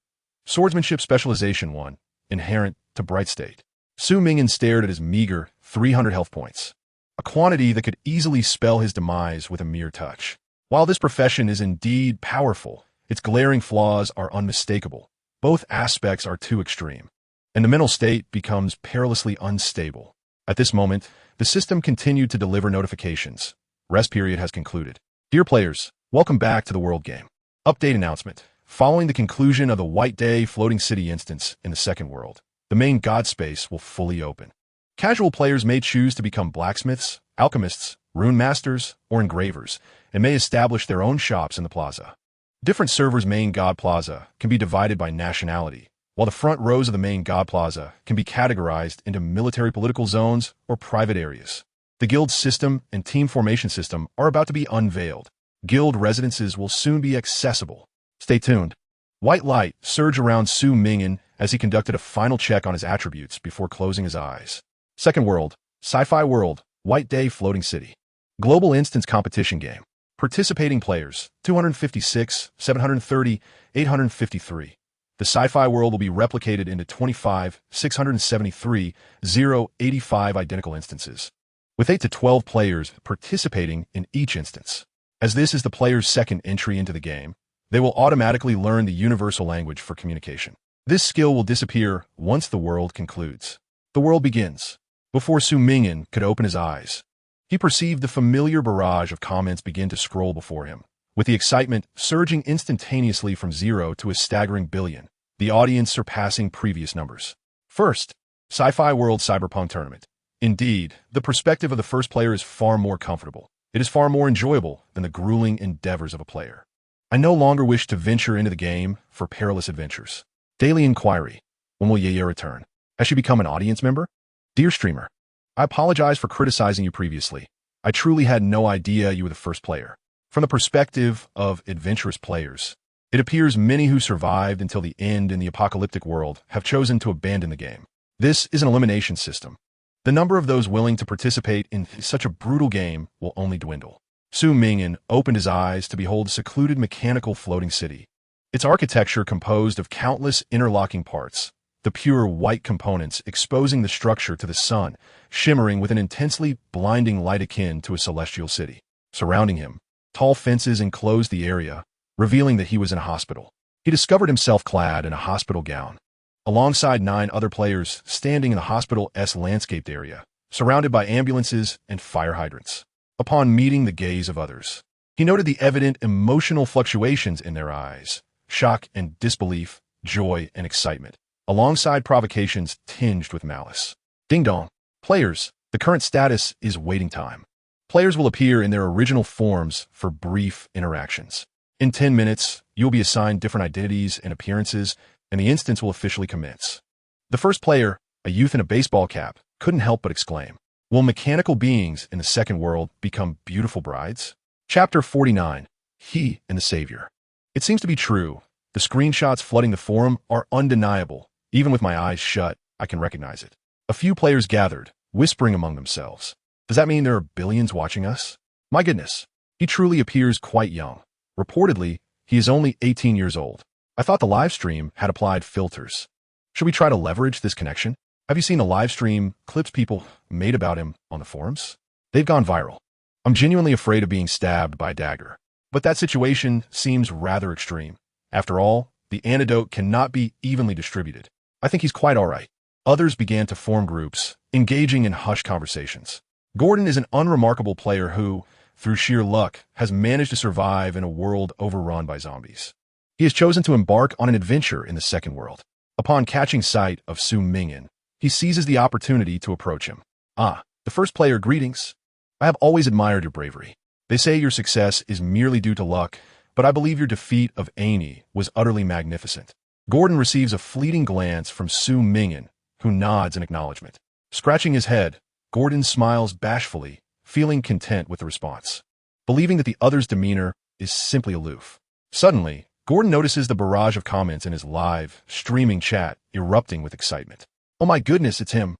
swordsmanship specialization 1, inherent to bright state. Su Ming'an stared at his meager 300 health points, a quantity that could easily spell his demise with a mere touch. While this profession is indeed powerful, its glaring flaws are unmistakable. Both aspects are too extreme, and the mental state becomes perilously unstable. At this moment, the system continued to deliver notifications. Rest period has concluded. Dear players, welcome back to the World Game. Update announcement. Following the conclusion of the White Day Floating City instance in the Second World, the main god space will fully open. Casual players may choose to become blacksmiths, alchemists, rune masters, or engravers, and may establish their own shops in the plaza. Different servers' main god plaza can be divided by nationality, while the front rows of the main god plaza can be categorized into military political zones or private areas. The guild system and team formation system are about to be unveiled. Guild residences will soon be accessible. Stay tuned. White light surged around Su Ming'an as he conducted a final check on his attributes before closing his eyes. Second World, Sci-Fi World, White Day Floating City. Global Instance Competition Game. Participating players, 256, 730, 853. The sci-fi world will be replicated into 25, 673, 085 identical instances, with 8 to 12 players participating in each instance. As this is the player's second entry into the game, they will automatically learn the universal language for communication. This skill will disappear once the world concludes. The world begins. Before Su Ming'an could open his eyes, he perceived the familiar barrage of comments begin to scroll before him, with the excitement surging instantaneously from 0 to a staggering billion, the audience surpassing previous numbers. First, Sci-Fi World Cyberpunk Tournament. Indeed, the perspective of the first player is far more comfortable. It is far more enjoyable than the grueling endeavors of a player. I no longer wish to venture into the game for perilous adventures. Daily Inquiry. When will Yaya return? Has she become an audience member? Dear streamer, I apologize for criticizing you previously. I truly had no idea you were the first player. From the perspective of adventurous players, it appears many who survived until the end in the apocalyptic world have chosen to abandon the game. This is an elimination system. The number of those willing to participate in such a brutal game will only dwindle. Su Ming'an opened his eyes to behold a secluded mechanical floating city. Its architecture composed of countless interlocking parts, the pure white components exposing the structure to the sun, shimmering with an intensely blinding light akin to a celestial city. Surrounding him, tall fences enclosed the area, revealing that he was in a hospital. He discovered himself clad in a hospital gown, alongside 9 other players standing in the hospital's landscaped area, surrounded by ambulances and fire hydrants. Upon meeting the gaze of others, he noted the evident emotional fluctuations in their eyes, shock and disbelief, joy and excitement, alongside provocations tinged with malice. Ding dong. Players, the current status is waiting time. Players will appear in their original forms for brief interactions. In 10 minutes, you will be assigned different identities and appearances, and the instance will officially commence. The first player, a youth in a baseball cap, couldn't help but exclaim, "Will mechanical beings in the second world become beautiful brides?" Chapter 49, He and the Savior. It seems to be true. The screenshots flooding the forum are undeniable. Even with my eyes shut, I can recognize it. A few players gathered, whispering among themselves. Does that mean there are billions watching us? My goodness, he truly appears quite young. Reportedly, he is only 18 years old. I thought the live stream had applied filters. Should we try to leverage this connection? Have you seen the live stream clips people made about him on the forums? They've gone viral. I'm genuinely afraid of being stabbed by a dagger. But that situation seems rather extreme. After all, the antidote cannot be evenly distributed. I think he's quite all right. Others began to form groups, engaging in hushed conversations. Gordon is an unremarkable player who, through sheer luck, has managed to survive in a world overrun by zombies. He has chosen to embark on an adventure in the second world. Upon catching sight of Su Ming'an, he seizes the opportunity to approach him. "Ah, the first player, greetings. I have always admired your bravery. They say your success is merely due to luck, but I believe your defeat of Amy was utterly magnificent." Gordon receives a fleeting glance from Su Ming'an, who nods in acknowledgement. Scratching his head, Gordon smiles bashfully, feeling content with the response, believing that the other's demeanor is simply aloof. Suddenly, Gordon notices the barrage of comments in his live, streaming chat erupting with excitement. "Oh my goodness, it's him.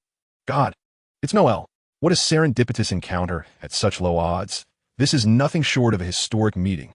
God, it's Noel. What a serendipitous encounter at such low odds. This is nothing short of a historic meeting."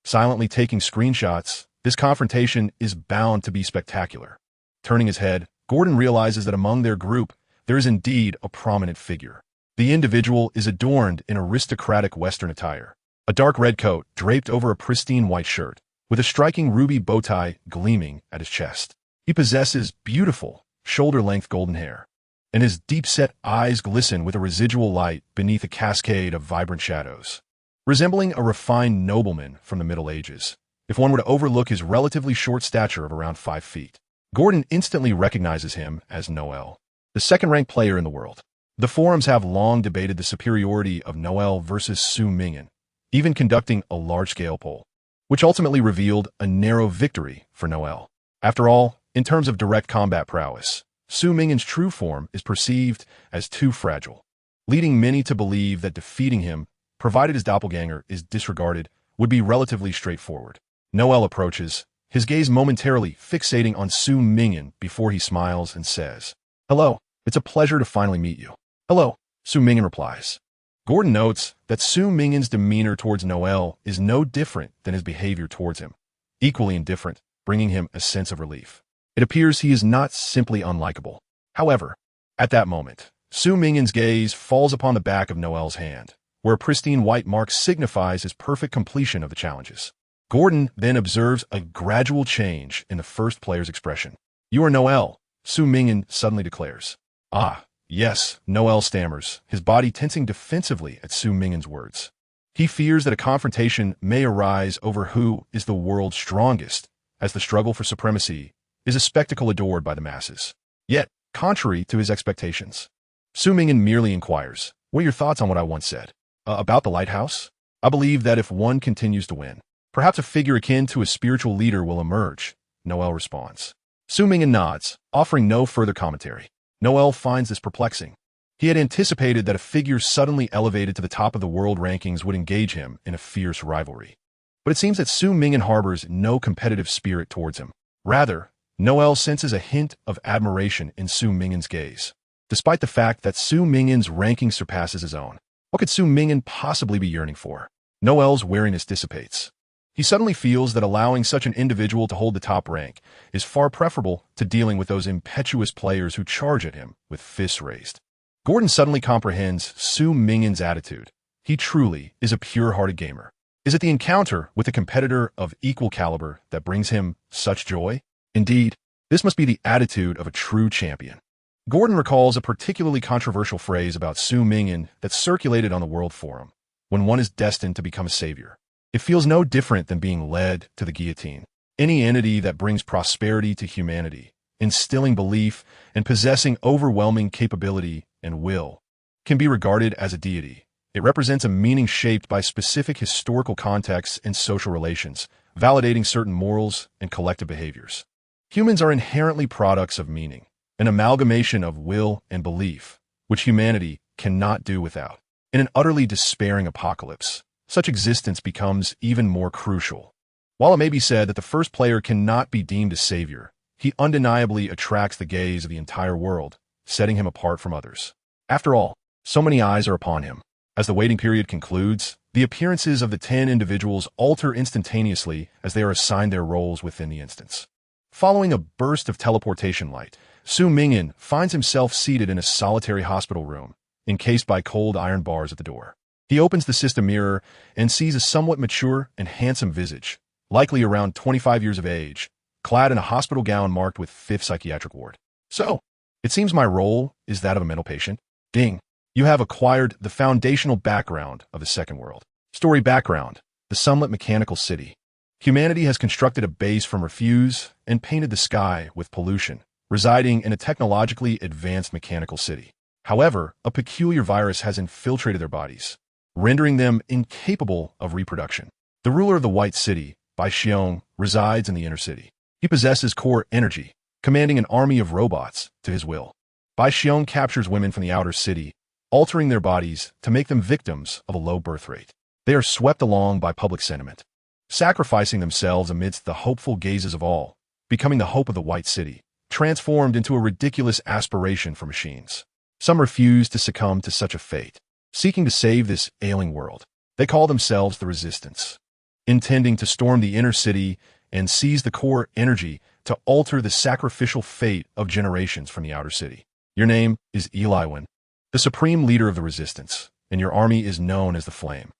Silently taking screenshots, this confrontation is bound to be spectacular. Turning his head, Gordon realizes that among their group, there is indeed a prominent figure. The individual is adorned in aristocratic Western attire, a dark red coat draped over a pristine white shirt, with a striking ruby bow tie gleaming at his chest. He possesses beautiful, shoulder-length golden hair, and his deep-set eyes glisten with a residual light beneath a cascade of vibrant shadows. Resembling a refined nobleman from the Middle Ages, if one were to overlook his relatively short stature of around 5 feet. Gordon instantly recognizes him as Noel, the second-ranked player in the world. The forums have long debated the superiority of Noel versus Su Ming'an, even conducting a large-scale poll, which ultimately revealed a narrow victory for Noel. After all, in terms of direct combat prowess, Su Ming'an's true form is perceived as too fragile, leading many to believe that defeating him, provided his doppelganger is disregarded, would be relatively straightforward. Noel approaches, his gaze momentarily fixating on Su Ming'an before he smiles and says, "Hello, it's a pleasure to finally meet you." "Hello," Su Ming'an replies. Gordon notes that Su Ming'an's demeanor towards Noel is no different than his behavior towards him, equally indifferent, bringing him a sense of relief. It appears he is not simply unlikable. However, at that moment, Su Ming'an's gaze falls upon the back of Noel's hand, where a pristine white mark signifies his perfect completion of the challenges. Gordon then observes a gradual change in the first player's expression. "You are Noel," Su Ming'an suddenly declares. "Ah, yes," Noel stammers, his body tensing defensively at Su Ming'an's words. He fears that a confrontation may arise over who is the world's strongest, as the struggle for supremacy is a spectacle adored by the masses. Yet, contrary to his expectations, Su Ming'an merely inquires, "What are your thoughts on what I once said? About the lighthouse? I believe that if one continues to win, perhaps a figure akin to a spiritual leader will emerge," Noel responds. Su Ming'an nods, offering no further commentary. Noel finds this perplexing. He had anticipated that a figure suddenly elevated to the top of the world rankings would engage him in a fierce rivalry. But it seems that Su Ming'an harbors no competitive spirit towards him. Rather, Noel senses a hint of admiration in Su Ming'an's gaze. Despite the fact that Su Ming'an's ranking surpasses his own, what could Su Ming'an possibly be yearning for? Noel's wariness dissipates. He suddenly feels that allowing such an individual to hold the top rank is far preferable to dealing with those impetuous players who charge at him with fists raised. Gordon suddenly comprehends Su Ming'an's attitude. He truly is a pure-hearted gamer. Is it the encounter with a competitor of equal caliber that brings him such joy? Indeed, this must be the attitude of a true champion. Gordon recalls a particularly controversial phrase about Su Ming'an that circulated on the World Forum. When one is destined to become a savior, it feels no different than being led to the guillotine. Any entity that brings prosperity to humanity, instilling belief and possessing overwhelming capability and will, can be regarded as a deity. It represents a meaning shaped by specific historical contexts and social relations, validating certain morals and collective behaviors. Humans are inherently products of meaning, an amalgamation of will and belief, which humanity cannot do without. In an utterly despairing apocalypse, such existence becomes even more crucial. While it may be said that the first player cannot be deemed a savior, he undeniably attracts the gaze of the entire world, setting him apart from others. After all, so many eyes are upon him. As the waiting period concludes, the appearances of the 10 individuals alter instantaneously as they are assigned their roles within the instance. Following a burst of teleportation light, Su Ming'an finds himself seated in a solitary hospital room, encased by cold iron bars at the door. He opens the system mirror and sees a somewhat mature and handsome visage, likely around 25 years of age, clad in a hospital gown marked with 5th Psychiatric Ward. So, it seems my role is that of a mental patient. Ding. You have acquired the foundational background of the Second World. Story background: the sunlit mechanical city. Humanity has constructed a base from refuse and painted the sky with pollution, residing in a technologically advanced mechanical city. However, a peculiar virus has infiltrated their bodies, rendering them incapable of reproduction. The ruler of the White City, Bai Xiong, resides in the inner city. He possesses core energy, commanding an army of robots to his will. Bai Xiong captures women from the outer city, altering their bodies to make them victims of a low birth rate. They are swept along by public sentiment, sacrificing themselves amidst the hopeful gazes of all, becoming the hope of the White City, transformed into a ridiculous aspiration for machines. Some refuse to succumb to such a fate, seeking to save this ailing world. They call themselves the Resistance, intending to storm the inner city and seize the core energy to alter the sacrificial fate of generations from the outer city. Your name is Eliwen, the supreme leader of the Resistance, and your army is known as the Flame.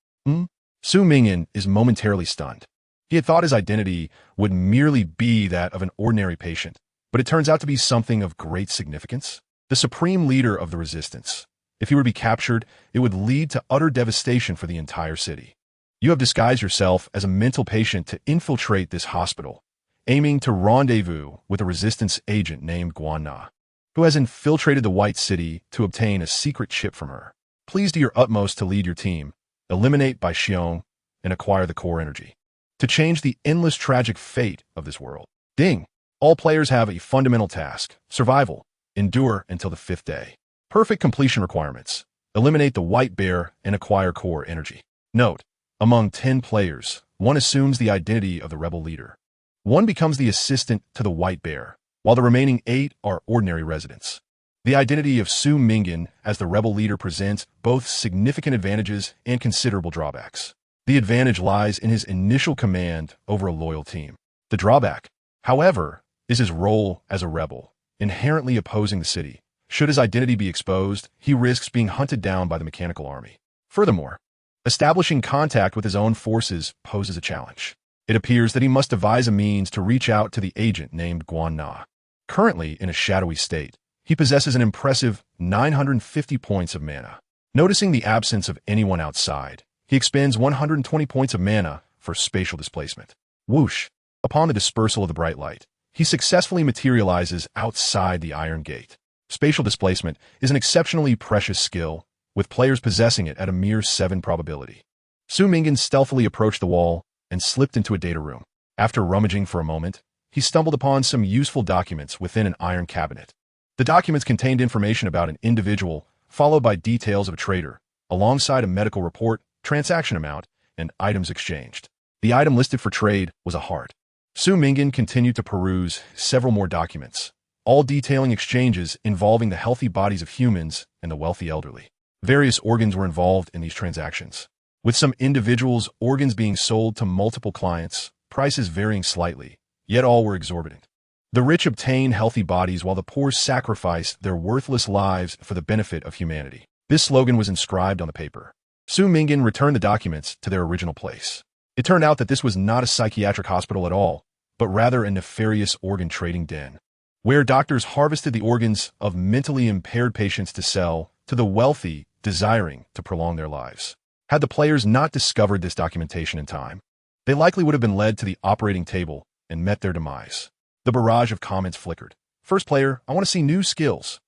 Su Ming'an is momentarily stunned. He had thought his identity would merely be that of an ordinary patient, but it turns out to be something of great significance. The supreme leader of the Resistance. If he were to be captured, it would lead to utter devastation for the entire city. You have disguised yourself as a mental patient to infiltrate this hospital, aiming to rendezvous with a Resistance agent named Guan Na, who has infiltrated the White City to obtain a secret chip from her. Please do your utmost to lead your team, eliminate Bai Xiong, and acquire the core energy, to change the endless tragic fate of this world. Ding! All players have a fundamental task: survival. Endure until the 5th day. Perfect completion requirements: eliminate the White Bear and acquire core energy. Note: among 10 players, one assumes the identity of the rebel leader. One becomes the assistant to the White Bear, while the remaining 8 are ordinary residents. The identity of Su Ming'an as the rebel leader presents both significant advantages and considerable drawbacks. The advantage lies in his initial command over a loyal team. The drawback, however, is his role as a rebel, inherently opposing the city. Should his identity be exposed, he risks being hunted down by the mechanical army. Furthermore, establishing contact with his own forces poses a challenge. It appears that he must devise a means to reach out to the agent named Guan Na. Currently in a shadowy state, he possesses an impressive 950 points of mana. Noticing the absence of anyone outside, he expends 120 points of mana for spatial displacement. Whoosh! Upon the dispersal of the bright light, he successfully materializes outside the Iron Gate. Spatial displacement is an exceptionally precious skill, with players possessing it at a mere 7 probability. Su Ming'an stealthily approached the wall and slipped into a data room. After rummaging for a moment, he stumbled upon some useful documents within an iron cabinet. The documents contained information about an individual followed by details of a trader, alongside a medical report, transaction amount, and items exchanged. The item listed for trade was a heart. Su Ming'an continued to peruse several more documents, all detailing exchanges involving the healthy bodies of humans and the wealthy elderly. Various organs were involved in these transactions, with some individuals' organs being sold to multiple clients, prices varying slightly, yet all were exorbitant. The rich obtain healthy bodies while the poor sacrifice their worthless lives for the benefit of humanity. This slogan was inscribed on the paper. Su Ming'an returned the documents to their original place. It turned out that this was not a psychiatric hospital at all, but rather a nefarious organ trading den, where doctors harvested the organs of mentally impaired patients to sell to the wealthy desiring to prolong their lives. Had the players not discovered this documentation in time, they likely would have been led to the operating table and met their demise. The barrage of comments flickered. First player, I want to see new skills.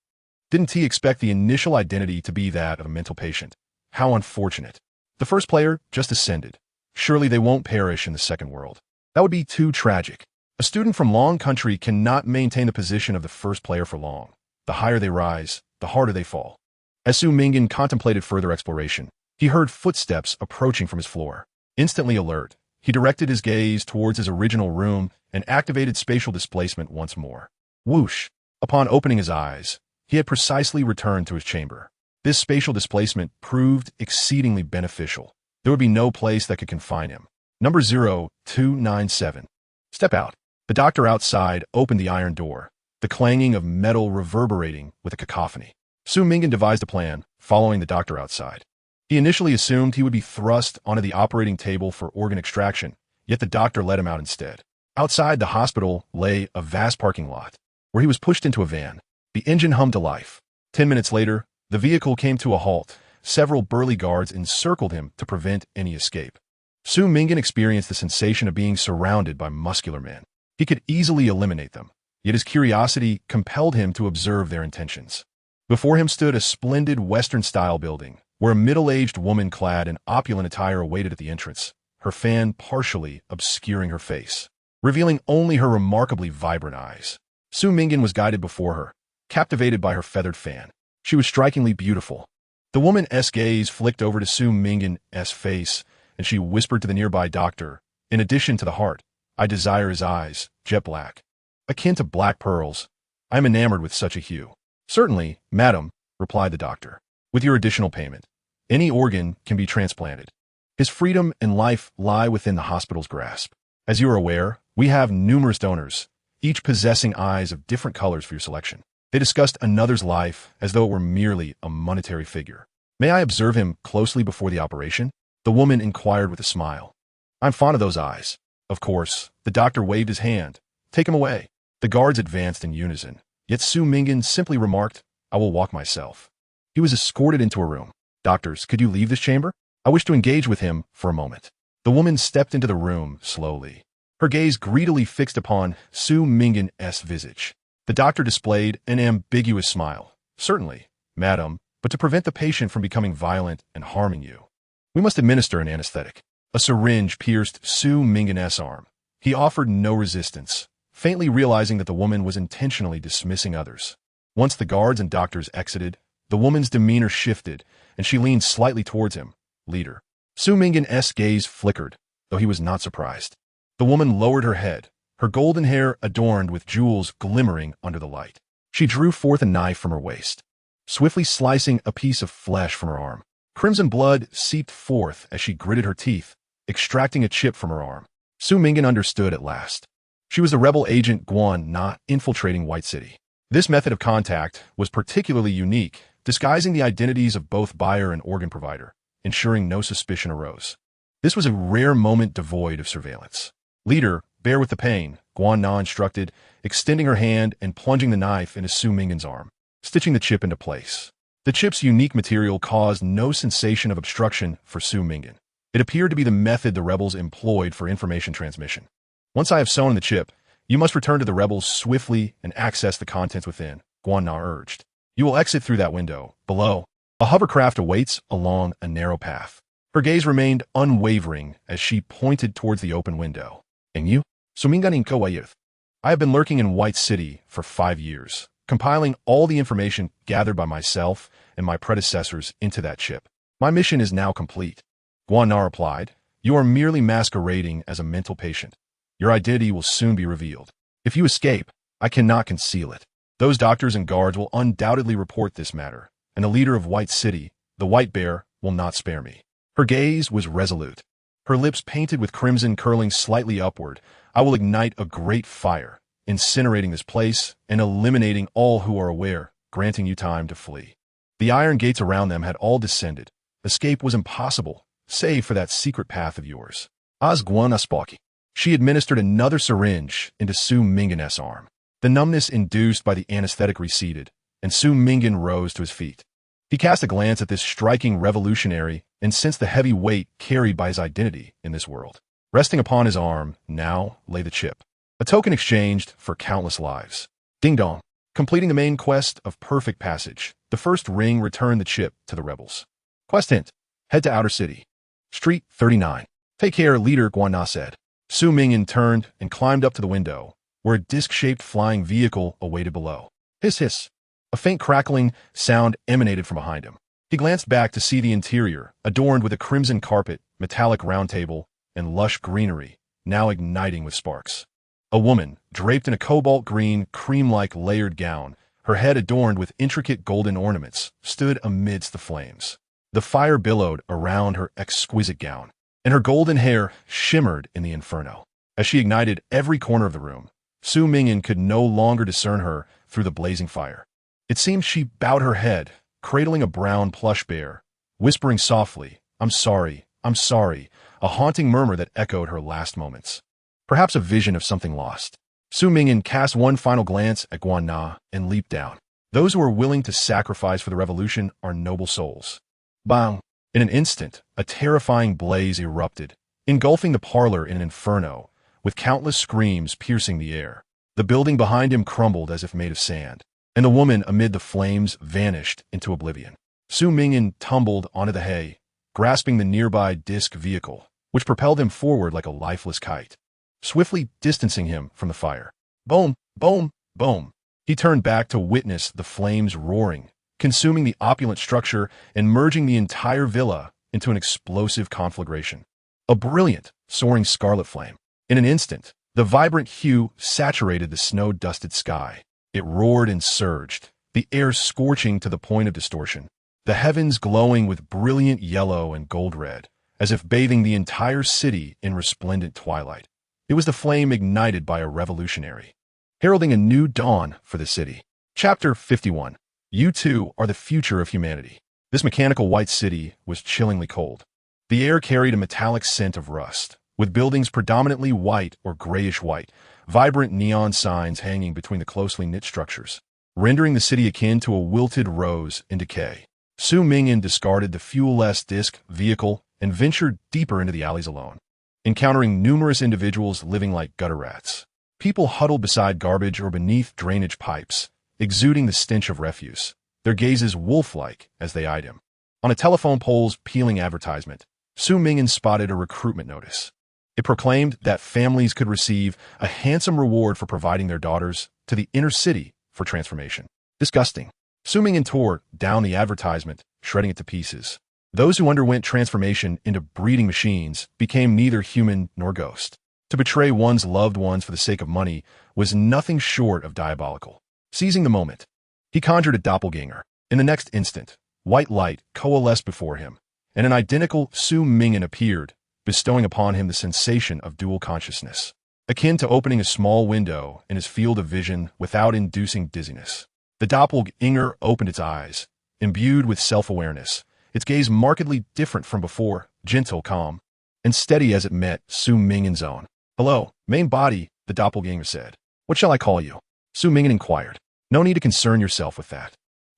Didn't he expect the initial identity to be that of a mental patient? How unfortunate. The first player just ascended. Surely they won't perish in the second world. That would be too tragic. A student from Long Country cannot maintain the position of the first player for long. The higher they rise, the harder they fall. As Su Ming'an contemplated further exploration, he heard footsteps approaching from his floor. Instantly alert, he directed his gaze towards his original room and activated spatial displacement once more. Whoosh! Upon opening his eyes, he had precisely returned to his chamber. This spatial displacement proved exceedingly beneficial. There would be no place that could confine him. Number 0297. Step out. The doctor outside opened the iron door, the clanging of metal reverberating with a cacophony. Su Ming'an devised a plan, following the doctor outside. He initially assumed he would be thrust onto the operating table for organ extraction, yet the doctor let him out instead. Outside the hospital lay a vast parking lot, where he was pushed into a van. The engine hummed to life. 10 minutes later, the vehicle came to a halt. Several burly guards encircled him to prevent any escape. Su Ming'an experienced the sensation of being surrounded by muscular men. He could easily eliminate them, yet his curiosity compelled him to observe their intentions. Before him stood a splendid Western-style building, where a middle-aged woman clad in opulent attire awaited at the entrance, her fan partially obscuring her face, revealing only her remarkably vibrant eyes. Su Ming'an was guided before her, captivated by her feathered fan. She was strikingly beautiful. The woman's gaze flicked over to Su Ming'an's face, and she whispered to the nearby doctor, in addition to the heart, I desire his eyes, jet black, akin to black pearls. I am enamored with such a hue. Certainly, madam, replied the doctor. With your additional payment, any organ can be transplanted. His freedom and life lie within the hospital's grasp. As you are aware, we have numerous donors, each possessing eyes of different colors for your selection. They discussed another's life as though it were merely a monetary figure. May I observe him closely before the operation? The woman inquired with a smile. I'm fond of those eyes. Of course, the doctor waved his hand. Take him away. The guards advanced in unison, yet Su Ming'an simply remarked, I will walk myself. He was escorted into a room. Doctors, could you leave this chamber? I wish to engage with him for a moment. The woman stepped into the room slowly, her gaze greedily fixed upon Su Ming'an's visage. The doctor displayed an ambiguous smile. Certainly, madam, but to prevent the patient from becoming violent and harming you, we must administer an anesthetic. A syringe pierced Su Ming'an's arm. He offered no resistance, faintly realizing that the woman was intentionally dismissing others. Once the guards and doctors exited, the woman's demeanor shifted, and she leaned slightly towards him. Leader. Su Ming'an's gaze flickered, though he was not surprised. The woman lowered her head, her golden hair adorned with jewels glimmering under the light. She drew forth a knife from her waist, swiftly slicing a piece of flesh from her arm. Crimson blood seeped forth as she gritted her teeth, extracting a chip from her arm. Su Ming'an understood at last. She was the rebel agent Guan Na infiltrating White City. This method of contact was particularly unique, disguising the identities of both buyer and organ provider, ensuring no suspicion arose. This was a rare moment devoid of surveillance. Leader, bear with the pain, Guan Na instructed, extending her hand and plunging the knife into Su Ming'an's arm, stitching the chip into place. The chip's unique material caused no sensation of obstruction for Su Ming'an. It appeared to be the method the rebels employed for information transmission. Once I have sewn the chip, you must return to the rebels swiftly and access the contents within, Guan Na urged. You will exit through that window. Below, a hovercraft awaits along a narrow path. Her gaze remained unwavering as she pointed towards the open window. And you? Su Ming'an in Kawayith. I have been lurking in White City for 5 years, compiling all the information gathered by myself and my predecessors into that chip. My mission is now complete. Guan Na replied, "You are merely masquerading as a mental patient. Your identity will soon be revealed. If you escape, I cannot conceal it. Those doctors and guards will undoubtedly report this matter, and the leader of White City, the White Bear, will not spare me." Her gaze was resolute. Her lips painted with crimson curling slightly upward. "I will ignite a great fire, incinerating this place and eliminating all who are aware, granting you time to flee." The iron gates around them had all descended. Escape was impossible, save for that secret path of yours. As Guan Na spoke, she administered another syringe into Su Ming'an's arm. The numbness induced by the anesthetic receded, and Su Ming'an rose to his feet. He cast a glance at this striking revolutionary and sensed the heavy weight carried by his identity in this world. Resting upon his arm, now lay the chip, a token exchanged for countless lives. Ding dong. Completing the main quest of perfect passage, the first ring returned the chip to the rebels. Quest hint: head to Outer City. Street 39. Take care, leader, Guan Na said. Su Ming'an turned and climbed up to the window, where a disc-shaped flying vehicle awaited below. Hiss hiss. A faint crackling sound emanated from behind him. He glanced back to see the interior, adorned with a crimson carpet, metallic round table, and lush greenery, now igniting with sparks. A woman, draped in a cobalt green, cream-like layered gown, her head adorned with intricate golden ornaments, stood amidst the flames. The fire billowed around her exquisite gown, and her golden hair shimmered in the inferno. As she ignited every corner of the room, Su Ming'an could no longer discern her through the blazing fire. It seemed she bowed her head, cradling a brown plush bear, whispering softly, I'm sorry, a haunting murmur that echoed her last moments. Perhaps a vision of something lost. Su Ming'an cast one final glance at Guan Na and leaped down. Those who are willing to sacrifice for the revolution are noble souls. Bang! In an instant, a terrifying blaze erupted, engulfing the parlor in an inferno, with countless screams piercing the air. The building behind him crumbled as if made of sand, and the woman amid the flames vanished into oblivion. Su Ming'an tumbled onto the hay, grasping the nearby disc vehicle, which propelled him forward like a lifeless kite, swiftly distancing him from the fire. Boom, boom, boom. He turned back to witness the flames roaring, consuming the opulent structure and merging the entire villa into an explosive conflagration. A brilliant, soaring scarlet flame. In an instant, the vibrant hue saturated the snow-dusted sky. It roared and surged, the air scorching to the point of distortion, the heavens glowing with brilliant yellow and gold red, as if bathing the entire city in resplendent twilight. It was the flame ignited by a revolutionary, heralding a new dawn for the city. Chapter 51. You two are the future of humanity. This mechanical white city was chillingly cold. The air carried a metallic scent of rust, with buildings predominantly white or grayish-white, vibrant neon signs hanging between the closely knit structures, rendering the city akin to a wilted rose in decay. Su Ming'an discarded the fuel-less disc vehicle and ventured deeper into the alleys alone, encountering numerous individuals living like gutter rats. People huddled beside garbage or beneath drainage pipes, exuding the stench of refuse, their gazes wolf-like as they eyed him. On a telephone pole's peeling advertisement, Su Ming'an spotted a recruitment notice. It proclaimed that families could receive a handsome reward for providing their daughters to the inner city for transformation. Disgusting. Su Ming'an tore down the advertisement, shredding it to pieces. Those who underwent transformation into breeding machines became neither human nor ghost. To betray one's loved ones for the sake of money was nothing short of diabolical. Seizing the moment, he conjured a doppelganger. In the next instant, white light coalesced before him, and an identical Su Ming'an appeared, bestowing upon him the sensation of dual consciousness, akin to opening a small window in his field of vision without inducing dizziness. The doppelganger opened its eyes, imbued with self-awareness, its gaze markedly different from before, gentle, calm, and steady as it met Su Ming'an's own. Hello, main body, the doppelganger said. What shall I call you? Su Ming'an inquired. No need to concern yourself with that.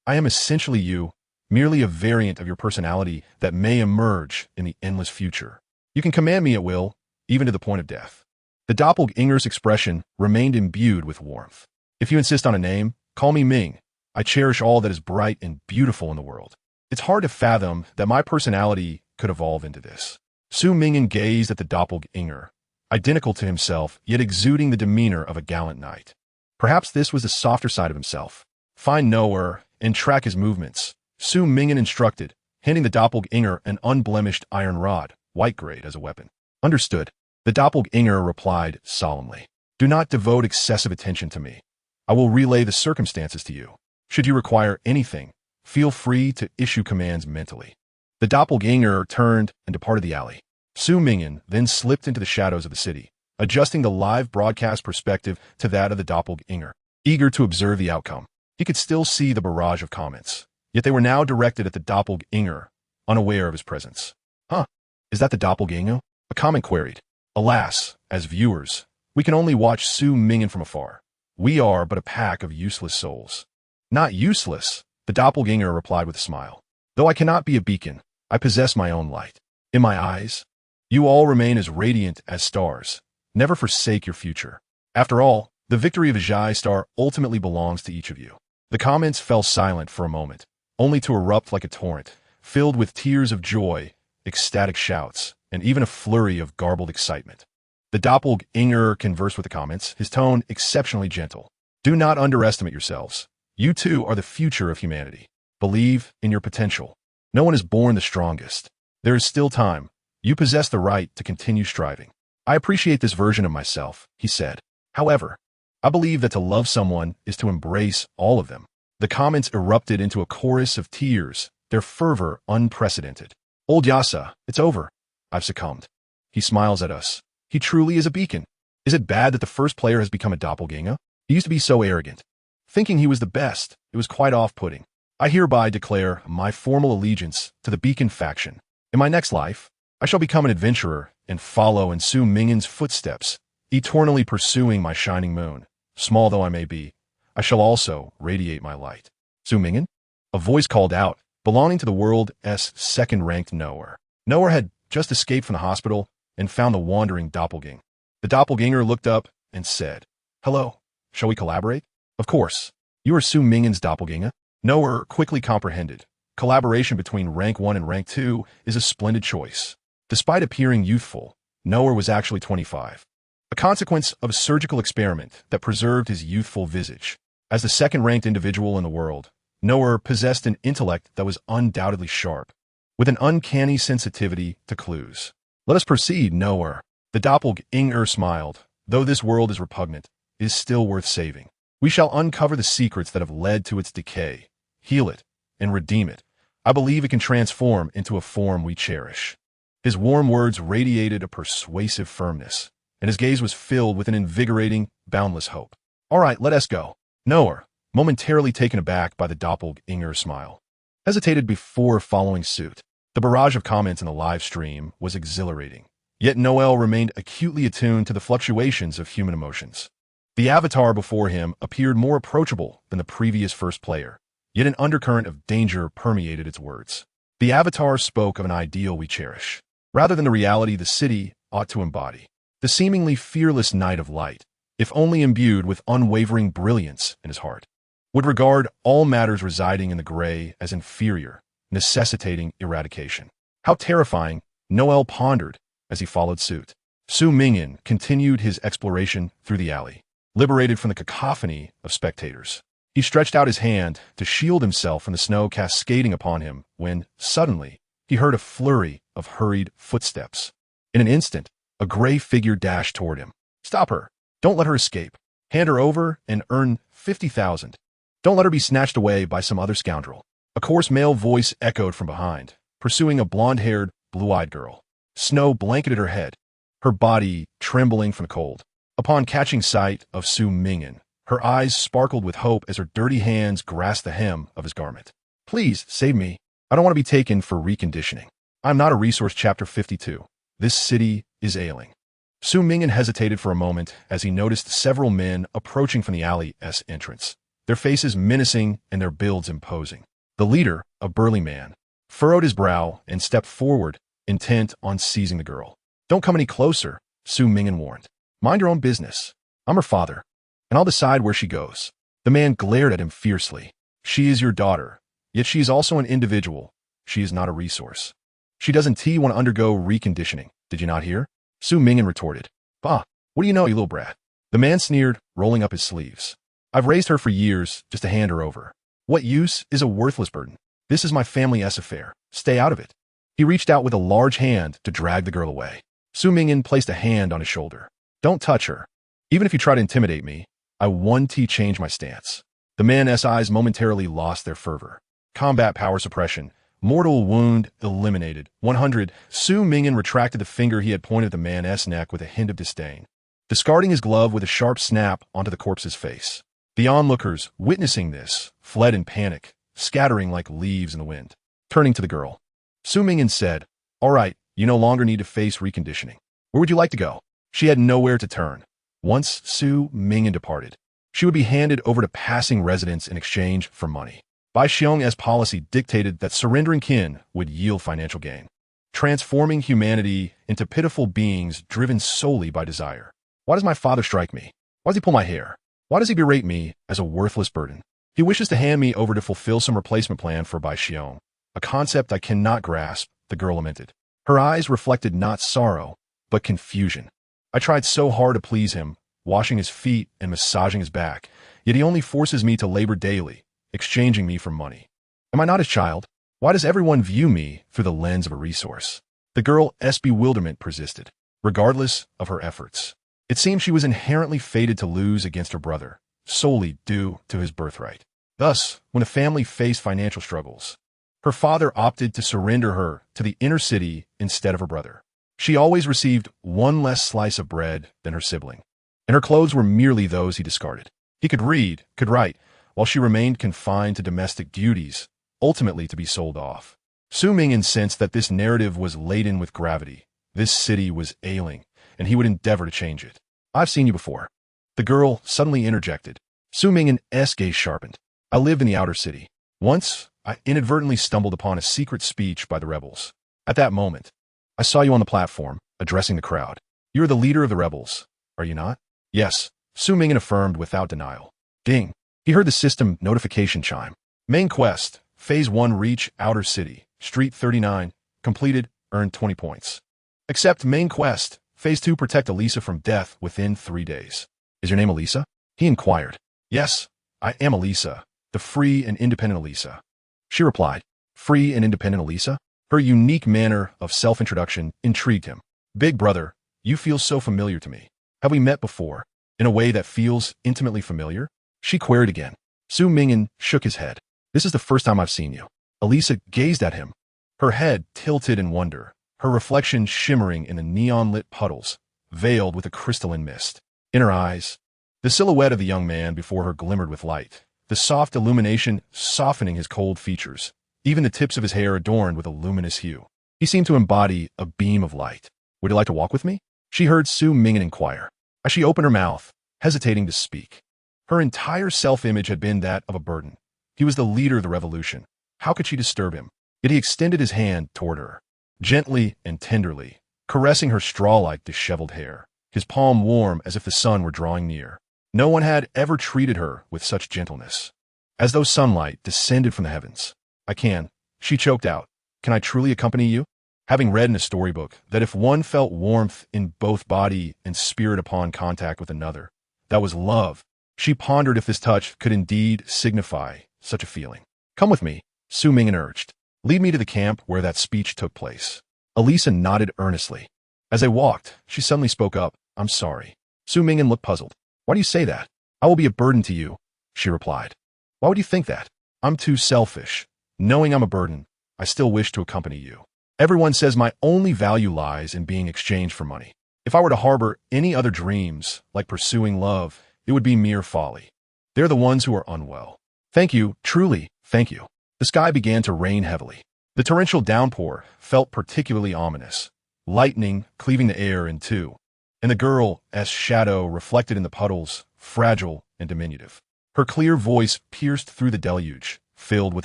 I am essentially you, merely a variant of your personality that may emerge in the endless future. You can command me at will, even to the point of death. The doppelganger's expression remained imbued with warmth. If you insist on a name, call me Ming. I cherish all that is bright and beautiful in the world. It's hard to fathom that my personality could evolve into this. Su Ming'an gazed at the doppelganger, identical to himself, yet exuding the demeanor of a gallant knight. Perhaps this was the softer side of himself, Find Noah and track his movements, Su Ming'an instructed, handing the doppelganger an unblemished iron rod, white grade, as a weapon. Understood. The doppelganger replied solemnly. Do not devote excessive attention to me. I will relay the circumstances to you. Should you require anything, feel free to issue commands mentally. The doppelganger turned and departed the alley. Su Ming'an then slipped into the shadows of the city, adjusting the live broadcast perspective to that of the doppelganger, eager to observe the outcome. He could still see the barrage of comments, yet they were now directed at the doppelganger, unaware of his presence. Huh? Is that the doppelganger? A comment queried. Alas, as viewers, we can only watch Su Ming'an from afar. We are but a pack of useless souls. Not useless, the doppelganger replied with a smile. Though I cannot be a beacon, I possess my own light. In my eyes, you all remain as radiant as stars. Never forsake your future. After all, the victory of the Jai Star ultimately belongs to each of you. The comments fell silent for a moment, only to erupt like a torrent, filled with tears of joy, ecstatic shouts, and even a flurry of garbled excitement. The doppelganger conversed with the comments, his tone exceptionally gentle. Do not underestimate yourselves. You too are the future of humanity. Believe in your potential. No one is born the strongest. There is still time. You possess the right to continue striving. I appreciate this version of myself, he said. However, I believe that to love someone is to embrace all of them. The comments erupted into a chorus of tears, their fervor unprecedented. Old Yasa, it's over. I've succumbed. He smiles at us. He truly is a beacon. Is it bad that the first player has become a doppelganger? He used to be so arrogant. Thinking he was the best, it was quite off-putting. I hereby declare my formal allegiance to the beacon faction. In my next life, I shall become an adventurer and follow in Su Ming'an's footsteps, eternally pursuing my shining moon. Small though I may be, I shall also radiate my light. Su Ming'an? A voice called out, belonging to the world's second-ranked Noah. Noah had just escaped from the hospital and found the wandering doppelganger. The doppelganger looked up and said, Hello, shall we collaborate? Of course. You are Su Ming'an's doppelganger? Noah quickly comprehended. Collaboration between rank 1 and rank 2 is a splendid choice. Despite appearing youthful, Noah was actually 25. A consequence of a surgical experiment that preserved his youthful visage. As the second-ranked individual in the world, Noah possessed an intellect that was undoubtedly sharp, with an uncanny sensitivity to clues. Let us proceed, Noah. The doppelganger smiled. Though this world is repugnant, it is still worth saving. We shall uncover the secrets that have led to its decay, heal it, and redeem it. I believe it can transform into a form we cherish. His warm words radiated a persuasive firmness, and his gaze was filled with an invigorating, boundless hope. All right, let us go. Noah, momentarily taken aback by the doppelganger's smile, hesitated before following suit. The barrage of comments in the live stream was exhilarating, yet Noel remained acutely attuned to the fluctuations of human emotions. The avatar before him appeared more approachable than the previous first player, yet an undercurrent of danger permeated its words. The avatar spoke of an ideal we cherish, rather than the reality the city ought to embody. The seemingly fearless knight of light, if only imbued with unwavering brilliance in his heart, would regard all matters residing in the gray as inferior, necessitating eradication. How terrifying, Noel pondered as he followed suit. Su Ming'an continued his exploration through the alley, liberated from the cacophony of spectators. He stretched out his hand to shield himself from the snow cascading upon him when, suddenly, he heard a flurry of hurried footsteps. In an instant, a gray figure dashed toward him. Stop her. Don't let her escape. Hand her over and earn 50,000. Don't let her be snatched away by some other scoundrel. A coarse male voice echoed from behind, pursuing a blonde-haired, blue-eyed girl. Snow blanketed her head, her body trembling from the cold. Upon catching sight of Su Ming'an, her eyes sparkled with hope as her dirty hands grasped the hem of his garment. Please, save me. I don't want to be taken for reconditioning. I'm not a resource. Chapter 52. This city is ailing. Su Ming'an hesitated for a moment as he noticed several men approaching from the alley's entrance, their faces menacing and their builds imposing. The leader, a burly man, furrowed his brow and stepped forward, intent on seizing the girl. Don't come any closer, Su Ming'an warned. Mind your own business. I'm her father, and I'll decide where she goes. The man glared at him fiercely. She is your daughter, yet she is also an individual. She is not a resource. She doesn't want to undergo reconditioning. Did you not hear? Su Ming'an retorted. Bah, what do you know, you little brat? The man sneered, rolling up his sleeves. I've raised her for years just to hand her over. What use is a worthless burden? This is my family's affair. Stay out of it. He reached out with a large hand to drag the girl away. Su Ming'an placed a hand on his shoulder. Don't touch her. Even if you try to intimidate me, I won't change my stance. The man's eyes momentarily lost their fervor. Combat power suppression. Mortal wound eliminated. 100. Su Ming'an retracted the finger he had pointed at the man's neck with a hint of disdain, discarding his glove with a sharp snap onto the corpse's face. The onlookers, witnessing this, fled in panic, scattering like leaves in the wind. Turning to the girl, Su Ming'an said, "All right, you no longer need to face reconditioning. Where would you like to go?" She had nowhere to turn. Once Su Ming'an departed, she would be handed over to passing residents in exchange for money. Bai Xiong's policy dictated that surrendering kin would yield financial gain, transforming humanity into pitiful beings driven solely by desire. Why does my father strike me? Why does he pull my hair? Why does he berate me as a worthless burden? He wishes to hand me over to fulfill some replacement plan for Bai Xiong, a concept I cannot grasp, the girl lamented. Her eyes reflected not sorrow, but confusion. I tried so hard to please him, washing his feet and massaging his back, yet he only forces me to labor daily, exchanging me for money. Am I not his child? Why does everyone view me through the lens of a resource? The girl's bewilderment persisted, regardless of her efforts. It seemed she was inherently fated to lose against her brother, solely due to his birthright. Thus, when a family faced financial struggles, her father opted to surrender her to the inner city instead of her brother. She always received one less slice of bread than her sibling, and her clothes were merely those he discarded. He could read, could write, while she remained confined to domestic duties, ultimately to be sold off. Su Ming'an sensed that this narrative was laden with gravity. This city was ailing, and he would endeavor to change it. I've seen you before. The girl suddenly interjected. Su Ming'an's gaze sharpened. I live in the outer city. Once, I inadvertently stumbled upon a secret speech by the rebels. At that moment, I saw you on the platform, addressing the crowd. You're the leader of the rebels, are you not? Yes, Su Ming'an affirmed without denial. Ding. He heard the system notification chime. Main quest, Phase 1 reach Outer City, Street 39, completed, earned 20 points. Accept main quest, Phase 2 protect Elisa from death within 3 days. Is your name Elisa? He inquired. Yes, I am Elisa, the free and independent Elisa. She replied. Free and independent Elisa? Her unique manner of self-introduction intrigued him. Big brother, you feel so familiar to me. Have we met before, in a way that feels intimately familiar? She queried again. Su Ming'an shook his head. This is the first time I've seen you. Elisa gazed at him, her head tilted in wonder, her reflection shimmering in the neon-lit puddles, veiled with a crystalline mist. In her eyes, the silhouette of the young man before her glimmered with light, the soft illumination softening his cold features, even the tips of his hair adorned with a luminous hue. He seemed to embody a beam of light. Would you like to walk with me? She heard Su Ming'an inquire, as she opened her mouth, hesitating to speak. Her entire self-image had been that of a burden. He was the leader of the revolution. How could she disturb him? Yet he extended his hand toward her, gently and tenderly, caressing her straw-like disheveled hair, his palm warm as if the sun were drawing near. No one had ever treated her with such gentleness, as though sunlight descended from the heavens. I can, she choked out. Can I truly accompany you? Having read in a storybook that if one felt warmth in both body and spirit upon contact with another, that was love, she pondered if this touch could indeed signify such a feeling. Come with me, Su Ming'an urged. Lead me to the camp where that speech took place. Elisa nodded earnestly. As they walked, she suddenly spoke up. I'm sorry. Su Ming'an looked puzzled. Why do you say that? I will be a burden to you, she replied. Why would you think that? I'm too selfish. Knowing I'm a burden, I still wish to accompany you. Everyone says my only value lies in being exchanged for money. If I were to harbor any other dreams, like pursuing love, it would be mere folly. They're the ones who are unwell. Thank you, truly, thank you. The sky began to rain heavily. The torrential downpour felt particularly ominous, lightning cleaving the air in two, and the girl's shadow reflected in the puddles, fragile and diminutive. Her clear voice pierced through the deluge, filled with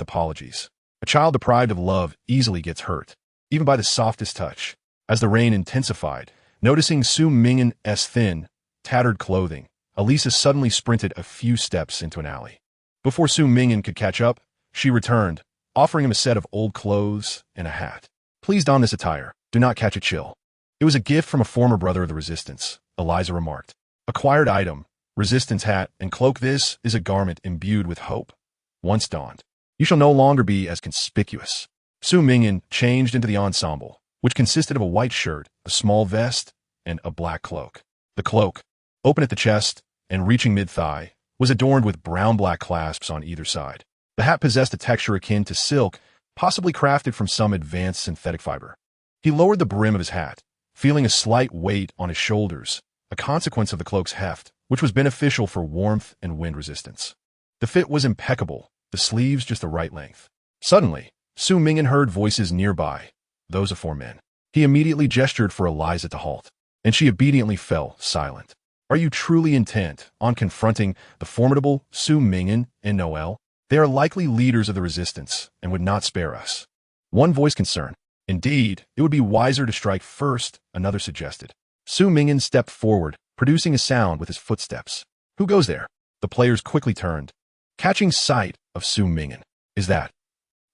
apologies. A child deprived of love easily gets hurt, even by the softest touch. As the rain intensified, noticing Su Ming'an's thin, tattered clothing, Elisa suddenly sprinted a few steps into an alley. Before Su Ming'an could catch up, she returned, offering him a set of old clothes and a hat. Please don this attire. Do not catch a chill. It was a gift from a former brother of the resistance, Eliza remarked. Acquired item, resistance hat, and cloak. This is a garment imbued with hope. Once donned, you shall no longer be as conspicuous. Su Ming'an changed into the ensemble, which consisted of a white shirt, a small vest, and a black cloak. The cloak, open at the chest and reaching mid-thigh, was adorned with brown-black clasps on either side. The hat possessed a texture akin to silk, possibly crafted from some advanced synthetic fiber. He lowered the brim of his hat, feeling a slight weight on his shoulders, a consequence of the cloak's heft, which was beneficial for warmth and wind resistance. The fit was impeccable, the sleeves just the right length. Suddenly, Su Ming'an heard voices nearby, those of 4 men. He immediately gestured for Eliza to halt, and she obediently fell silent. Are you truly intent on confronting the formidable Su Ming'an and Noel? They are likely leaders of the resistance and would not spare us. One voice concerned. Indeed, it would be wiser to strike first, another suggested. Su Ming'an stepped forward, producing a sound with his footsteps. Who goes there? The players quickly turned, catching sight of Su Ming'an. Is that?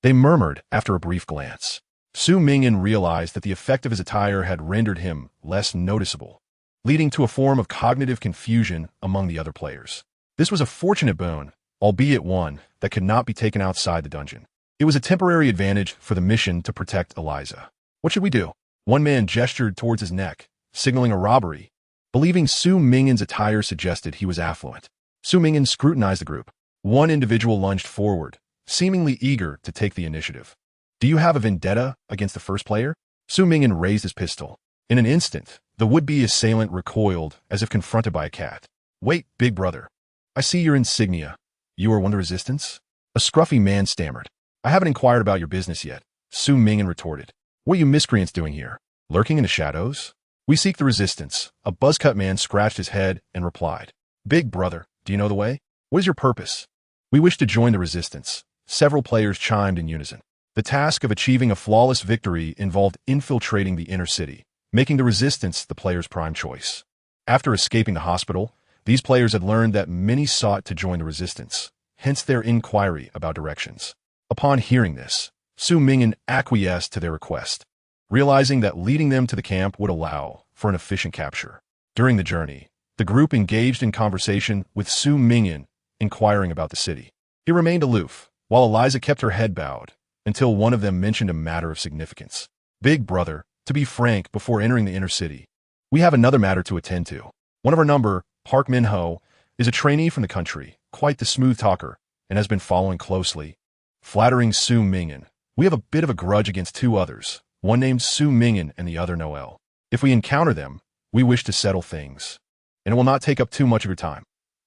They murmured after a brief glance. Su Ming'an realized that the effect of his attire had rendered him less noticeable, leading to a form of cognitive confusion among the other players. This was a fortunate boon, albeit one that could not be taken outside the dungeon. It was a temporary advantage for the mission to protect Eliza. What should we do? One man gestured towards his neck, signaling a robbery, believing Su Ming'an's attire suggested he was affluent. Su Ming'an scrutinized the group. One individual lunged forward, seemingly eager to take the initiative. Do you have a vendetta against the first player? Su Ming'an raised his pistol. In an instant, the would-be assailant recoiled as if confronted by a cat. Wait, big brother. I see your insignia. You are one of the resistance? A scruffy man stammered. I haven't inquired about your business yet, Su Ming'an retorted. What are you miscreants doing here? Lurking in the shadows? We seek the resistance. A buzzcut man scratched his head and replied. Big brother, do you know the way? What is your purpose? We wish to join the resistance. Several players chimed in unison. The task of achieving a flawless victory involved infiltrating the inner city, making the resistance the player's prime choice. After escaping the hospital, these players had learned that many sought to join the resistance, hence their inquiry about directions. Upon hearing this, Su Ming'an acquiesced to their request, realizing that leading them to the camp would allow for an efficient capture. During the journey, the group engaged in conversation with Su Ming'an, inquiring about the city. He remained aloof, while Eliza kept her head bowed, until one of them mentioned a matter of significance. Big brother, to be frank, before entering the inner city, we have another matter to attend to. One of our number, Park Min-ho, is a trainee from the country, quite the smooth talker, and has been following closely. Flattering Su Ming'an, we have a bit of a grudge against 2 others, one named Su Ming'an and the other Noel. If we encounter them, we wish to settle things, and it will not take up too much of your time.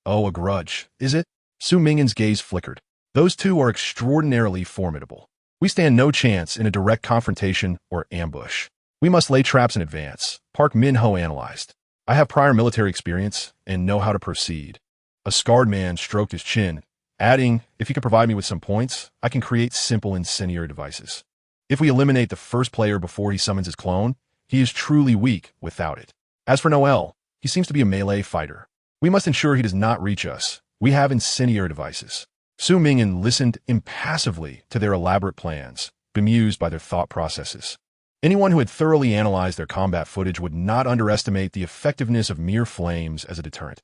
Oh, a grudge, is it? Su Ming'an's gaze flickered. Those 2 are extraordinarily formidable. We stand no chance in a direct confrontation or ambush. We must lay traps in advance, Park Min-ho analyzed. I have prior military experience and know how to proceed. A scarred man stroked his chin, adding, if you could provide me with some points, I can create simple incendiary devices. If we eliminate the first player before he summons his clone, he is truly weak without it. As for Noel, he seems to be a melee fighter. We must ensure he does not reach us. We have incendiary devices. Su Ming'an listened impassively to their elaborate plans, bemused by their thought processes. Anyone who had thoroughly analyzed their combat footage would not underestimate the effectiveness of mere flames as a deterrent.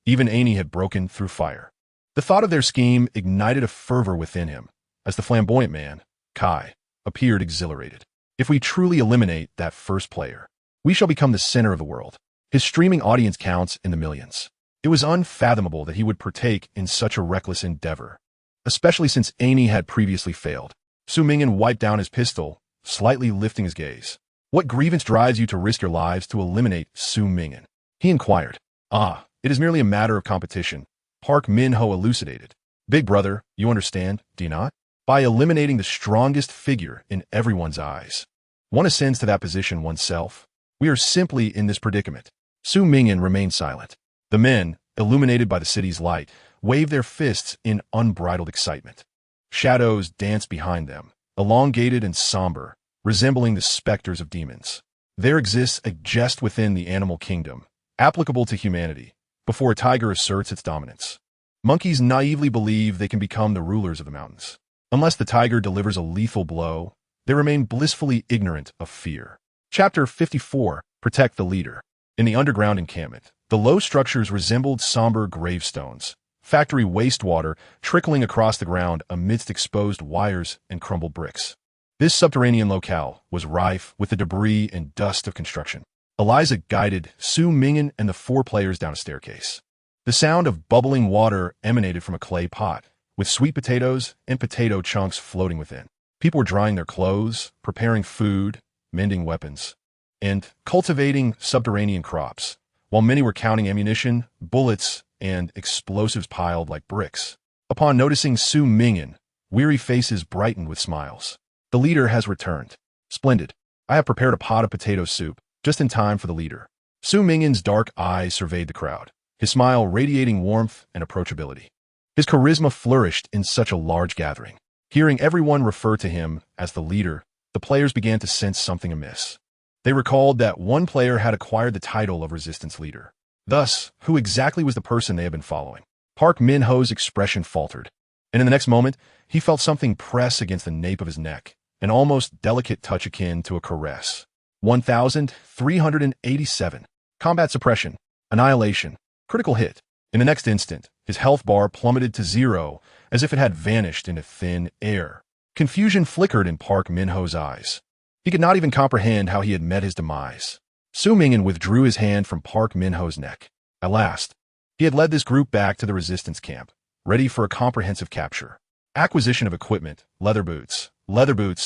Even Annie had broken through fire. The thought of their scheme ignited a fervor within him, as the flamboyant man, Kai, appeared exhilarated. If we truly eliminate that first player, we shall become the center of the world. His streaming audience counts in the millions. It was unfathomable that he would partake in such a reckless endeavor, especially since Annie had previously failed. Su Ming'an wiped down his pistol, slightly lifting his gaze. What grievance drives you to risk your lives to eliminate Su Ming'an? He inquired. It is merely a matter of competition, Park Min-ho elucidated. Big brother, you understand, do you not? By eliminating the strongest figure in everyone's eyes, one ascends to that position oneself. We are simply in this predicament. Su Ming'an remained silent. The men, illuminated by the city's light, waved their fists in unbridled excitement. Shadows danced behind them, elongated and somber, resembling the specters of demons. There exists a jest within the animal kingdom, applicable to humanity, before a tiger asserts its dominance. Monkeys naively believe they can become the rulers of the mountains. Unless the tiger delivers a lethal blow, they remain blissfully ignorant of fear. Chapter 54, Protect the Leader. In the underground encampment, the low structures resembled somber gravestones, factory wastewater trickling across the ground amidst exposed wires and crumbled bricks. This subterranean locale was rife with the debris and dust of construction. Eliza guided Su Ming'an and the 4 players down a staircase. The sound of bubbling water emanated from a clay pot, with sweet potatoes and potato chunks floating within. People were drying their clothes, preparing food, mending weapons, and cultivating subterranean crops, while many were counting ammunition, bullets, and explosives piled like bricks. Upon noticing Su Ming'an, weary faces brightened with smiles. The leader has returned. Splendid. I have prepared a pot of potato soup, just in time for the leader. Su Ming'an's dark eyes surveyed the crowd, his smile radiating warmth and approachability. His charisma flourished in such a large gathering. Hearing everyone refer to him as the leader, the players began to sense something amiss. They recalled that one player had acquired the title of resistance leader. Thus, who exactly was the person they had been following? Park Min-ho's expression faltered, and in the next moment, he felt something press against the nape of his neck, an almost delicate touch akin to a caress. 1,387. Combat suppression. Annihilation. Critical hit. In the next instant, his health bar plummeted to 0, as if it had vanished into thin air. Confusion flickered in Park Min-ho's eyes. He could not even comprehend how he had met his demise. Su Ming'an withdrew his hand from Park Min-ho's neck. At last, he had led this group back to the resistance camp, ready for a comprehensive capture. Acquisition of equipment, leather boots,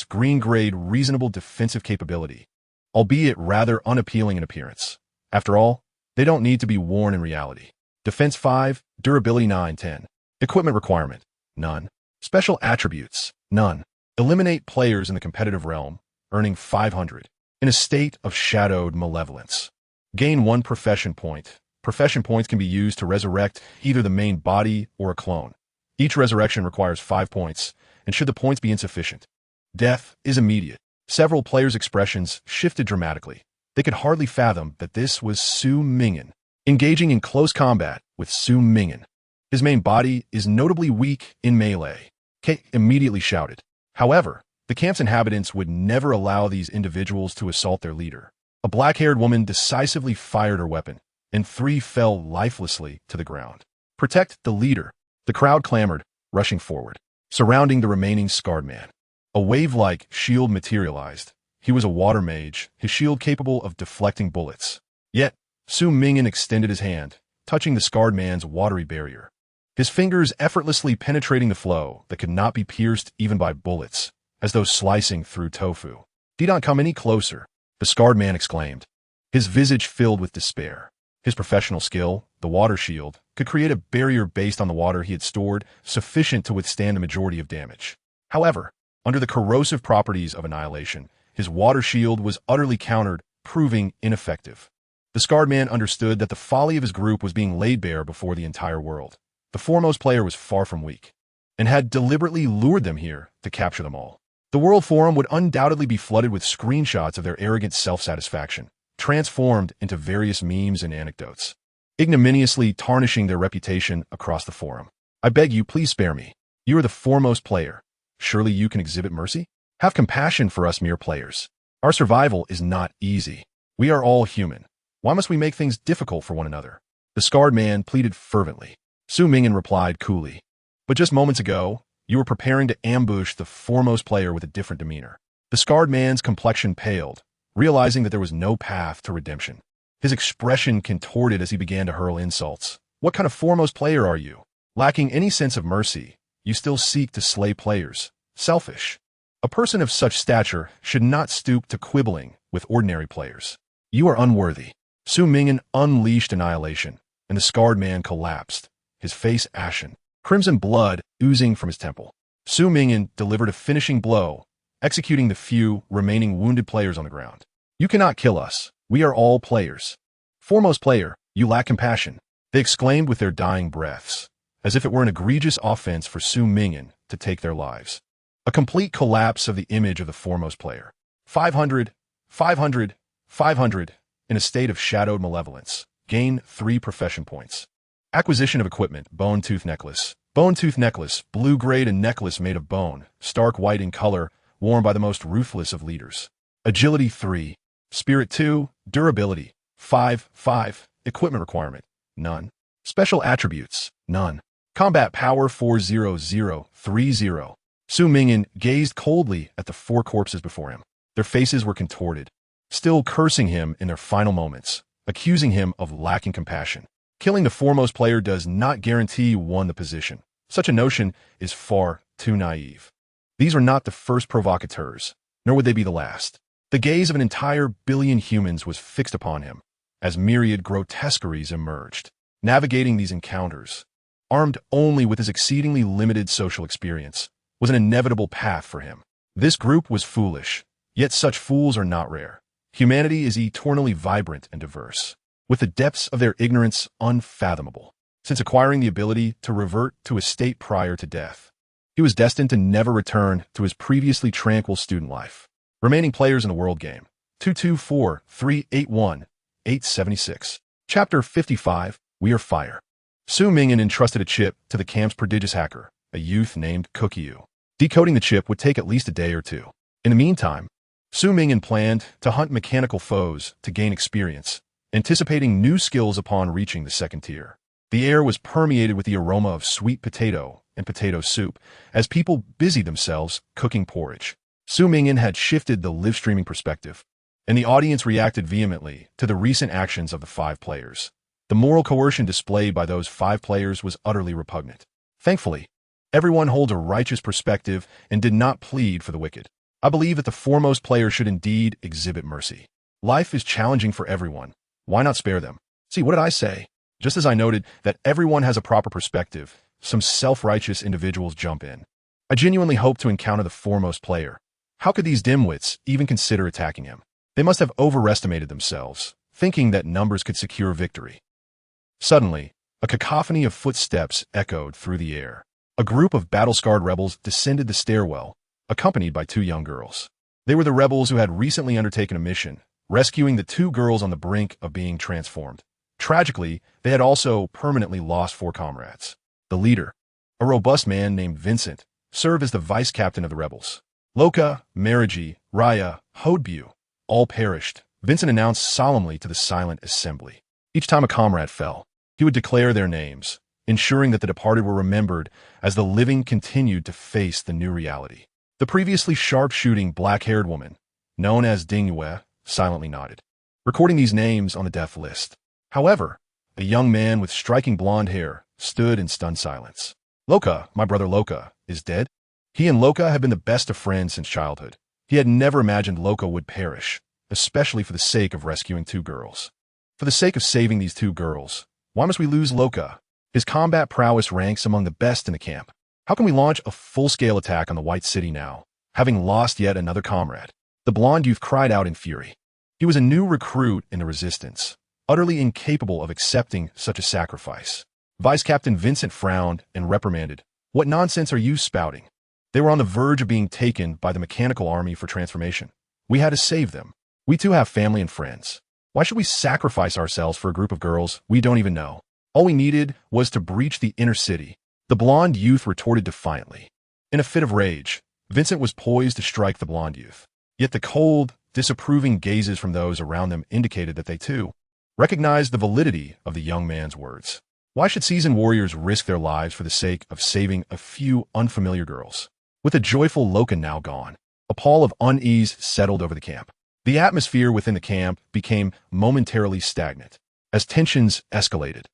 green-grade, reasonable defensive capability, albeit rather unappealing in appearance. After all, they don't need to be worn in reality. Defense 5, durability 9, 10. Equipment requirement, none. Special attributes, none. Eliminate players in the competitive realm, earning 500. In a state of shadowed malevolence. Gain 1 profession point. Profession points can be used to resurrect either the main body or a clone. Each resurrection requires 5 points, and should the points be insufficient, death is immediate. Several players' expressions shifted dramatically. They could hardly fathom that this was Su Ming'an, engaging in close combat with Su Ming'an. His main body is notably weak in melee. Kate immediately shouted. However, the camp's inhabitants would never allow these individuals to assault their leader. A black-haired woman decisively fired her weapon, and 3 fell lifelessly to the ground. Protect the leader. The crowd clamored, rushing forward, surrounding the remaining scarred man. A wave-like shield materialized. He was a water mage, his shield capable of deflecting bullets. Yet, Su Ming'an extended his hand, touching the scarred man's watery barrier. His fingers effortlessly penetrating the flow that could not be pierced even by bullets, as though slicing through tofu. "Do not come any closer," the scarred man exclaimed, his visage filled with despair. His professional skill, the water shield, could create a barrier based on the water he had stored, sufficient to withstand the majority of damage. However, under the corrosive properties of annihilation, his water shield was utterly countered, proving ineffective. The scarred man understood that the folly of his group was being laid bare before the entire world. The foremost player was far from weak, and had deliberately lured them here to capture them all. The World Forum would undoubtedly be flooded with screenshots of their arrogant self-satisfaction, transformed into various memes and anecdotes, ignominiously tarnishing their reputation across the forum. "I beg you, please spare me. You are the foremost player. Surely you can exhibit mercy? Have compassion for us mere players. Our survival is not easy. We are all human. Why must we make things difficult for one another?" The scarred man pleaded fervently. Su Ming'an replied coolly, "But just moments ago, you were preparing to ambush the foremost player with a different demeanor." The scarred man's complexion paled, realizing that there was no path to redemption. His expression contorted as he began to hurl insults. "What kind of foremost player are you? Lacking any sense of mercy, you still seek to slay players. Selfish. A person of such stature should not stoop to quibbling with ordinary players. You are unworthy." Su Ming'an unleashed annihilation, and the scarred man collapsed, his face ashen, crimson blood oozing from his temple. Su Ming'an delivered a finishing blow, executing the few remaining wounded players on the ground. "You cannot kill us. We are all players. Foremost player, you lack compassion," they exclaimed with their dying breaths, as if it were an egregious offense for Su Ming'an to take their lives. A complete collapse of the image of the foremost player. 500, 500, 500, in a state of shadowed malevolence. Gain 3 profession points. Acquisition of equipment, bone tooth necklace. Bone tooth necklace, blue-grade, a necklace made of bone, stark white in color, worn by the most ruthless of leaders. Agility 3. Spirit 2, durability, 5. Equipment requirement. None. Special attributes. None. Combat power 40030. Su Ming'an gazed coldly at the four corpses before him. Their faces were contorted, still cursing him in their final moments, accusing him of lacking compassion. Killing the foremost player does not guarantee you won the position. Such a notion is far too naive. These were not the first provocateurs, nor would they be the last. The gaze of an entire billion humans was fixed upon him, as myriad grotesqueries emerged. Navigating these encounters, armed only with his exceedingly limited social experience, was an inevitable path for him. This group was foolish, yet such fools are not rare. Humanity is eternally vibrant and diverse, with the depths of their ignorance unfathomable. Since acquiring the ability to revert to a state prior to death, he was destined to never return to his previously tranquil student life. Remaining players in the world game: 224-381-876. Chapter 55, We Are Fire. Su Ming'an entrusted a chip to the camp's prodigious hacker, a youth named Cookie. Decoding the chip would take at least a day or two. In the meantime, Su Ming'an planned to hunt mechanical foes to gain experience, anticipating new skills upon reaching the second tier. The air was permeated with the aroma of sweet potato and potato soup as people busied themselves cooking porridge. Su Ming'an had shifted the live-streaming perspective, and the audience reacted vehemently to the recent actions of the 5 players. The moral coercion displayed by those 5 players was utterly repugnant. Thankfully, everyone holds a righteous perspective and did not plead for the wicked. I believe that the foremost player should indeed exhibit mercy. Life is challenging for everyone. Why not spare them? See, what did I say? Just as I noted that everyone has a proper perspective, some self-righteous individuals jump in. I genuinely hope to encounter the foremost player. How could these dimwits even consider attacking him? They must have overestimated themselves, thinking that numbers could secure victory. Suddenly, a cacophony of footsteps echoed through the air. A group of battle-scarred rebels descended the stairwell, accompanied by 2 young girls. They were the rebels who had recently undertaken a mission, rescuing the 2 girls on the brink of being transformed. Tragically, they had also permanently lost 4 comrades. The leader, a robust man named Vincent, served as the vice captain of the rebels. Loka, Mariji, Raya, Hodbu, all perished, Vincent announced solemnly to the silent assembly. Each time a comrade fell, he would declare their names, ensuring that the departed were remembered as the living continued to face the new reality. The previously sharp-shooting black-haired woman, known as Dingyue, silently nodded, recording these names on the death list. However, a young man with striking blonde hair stood in stunned silence. Loka, my brother Loka, is dead? He and Loka had been the best of friends since childhood. He had never imagined Loka would perish, especially for the sake of rescuing 2 girls. For the sake of saving these 2 girls, why must we lose Loka? His combat prowess ranks among the best in the camp. How can we launch a full-scale attack on the White City now, having lost yet another comrade? The blonde youth cried out in fury. He was a new recruit in the resistance, utterly incapable of accepting such a sacrifice. Vice Captain Vincent frowned and reprimanded. What nonsense are you spouting? They were on the verge of being taken by the mechanical army for transformation. We had to save them. We too have family and friends. Why should we sacrifice ourselves for a group of girls we don't even know? All we needed was to breach the inner city. The blonde youth retorted defiantly. In a fit of rage, Vincent was poised to strike the blonde youth. Yet the cold, disapproving gazes from those around them indicated that they too recognized the validity of the young man's words. Why should seasoned warriors risk their lives for the sake of saving a few unfamiliar girls? With the joyful Loka now gone, a pall of unease settled over the camp. The atmosphere within the camp became momentarily stagnant. As tensions escalated,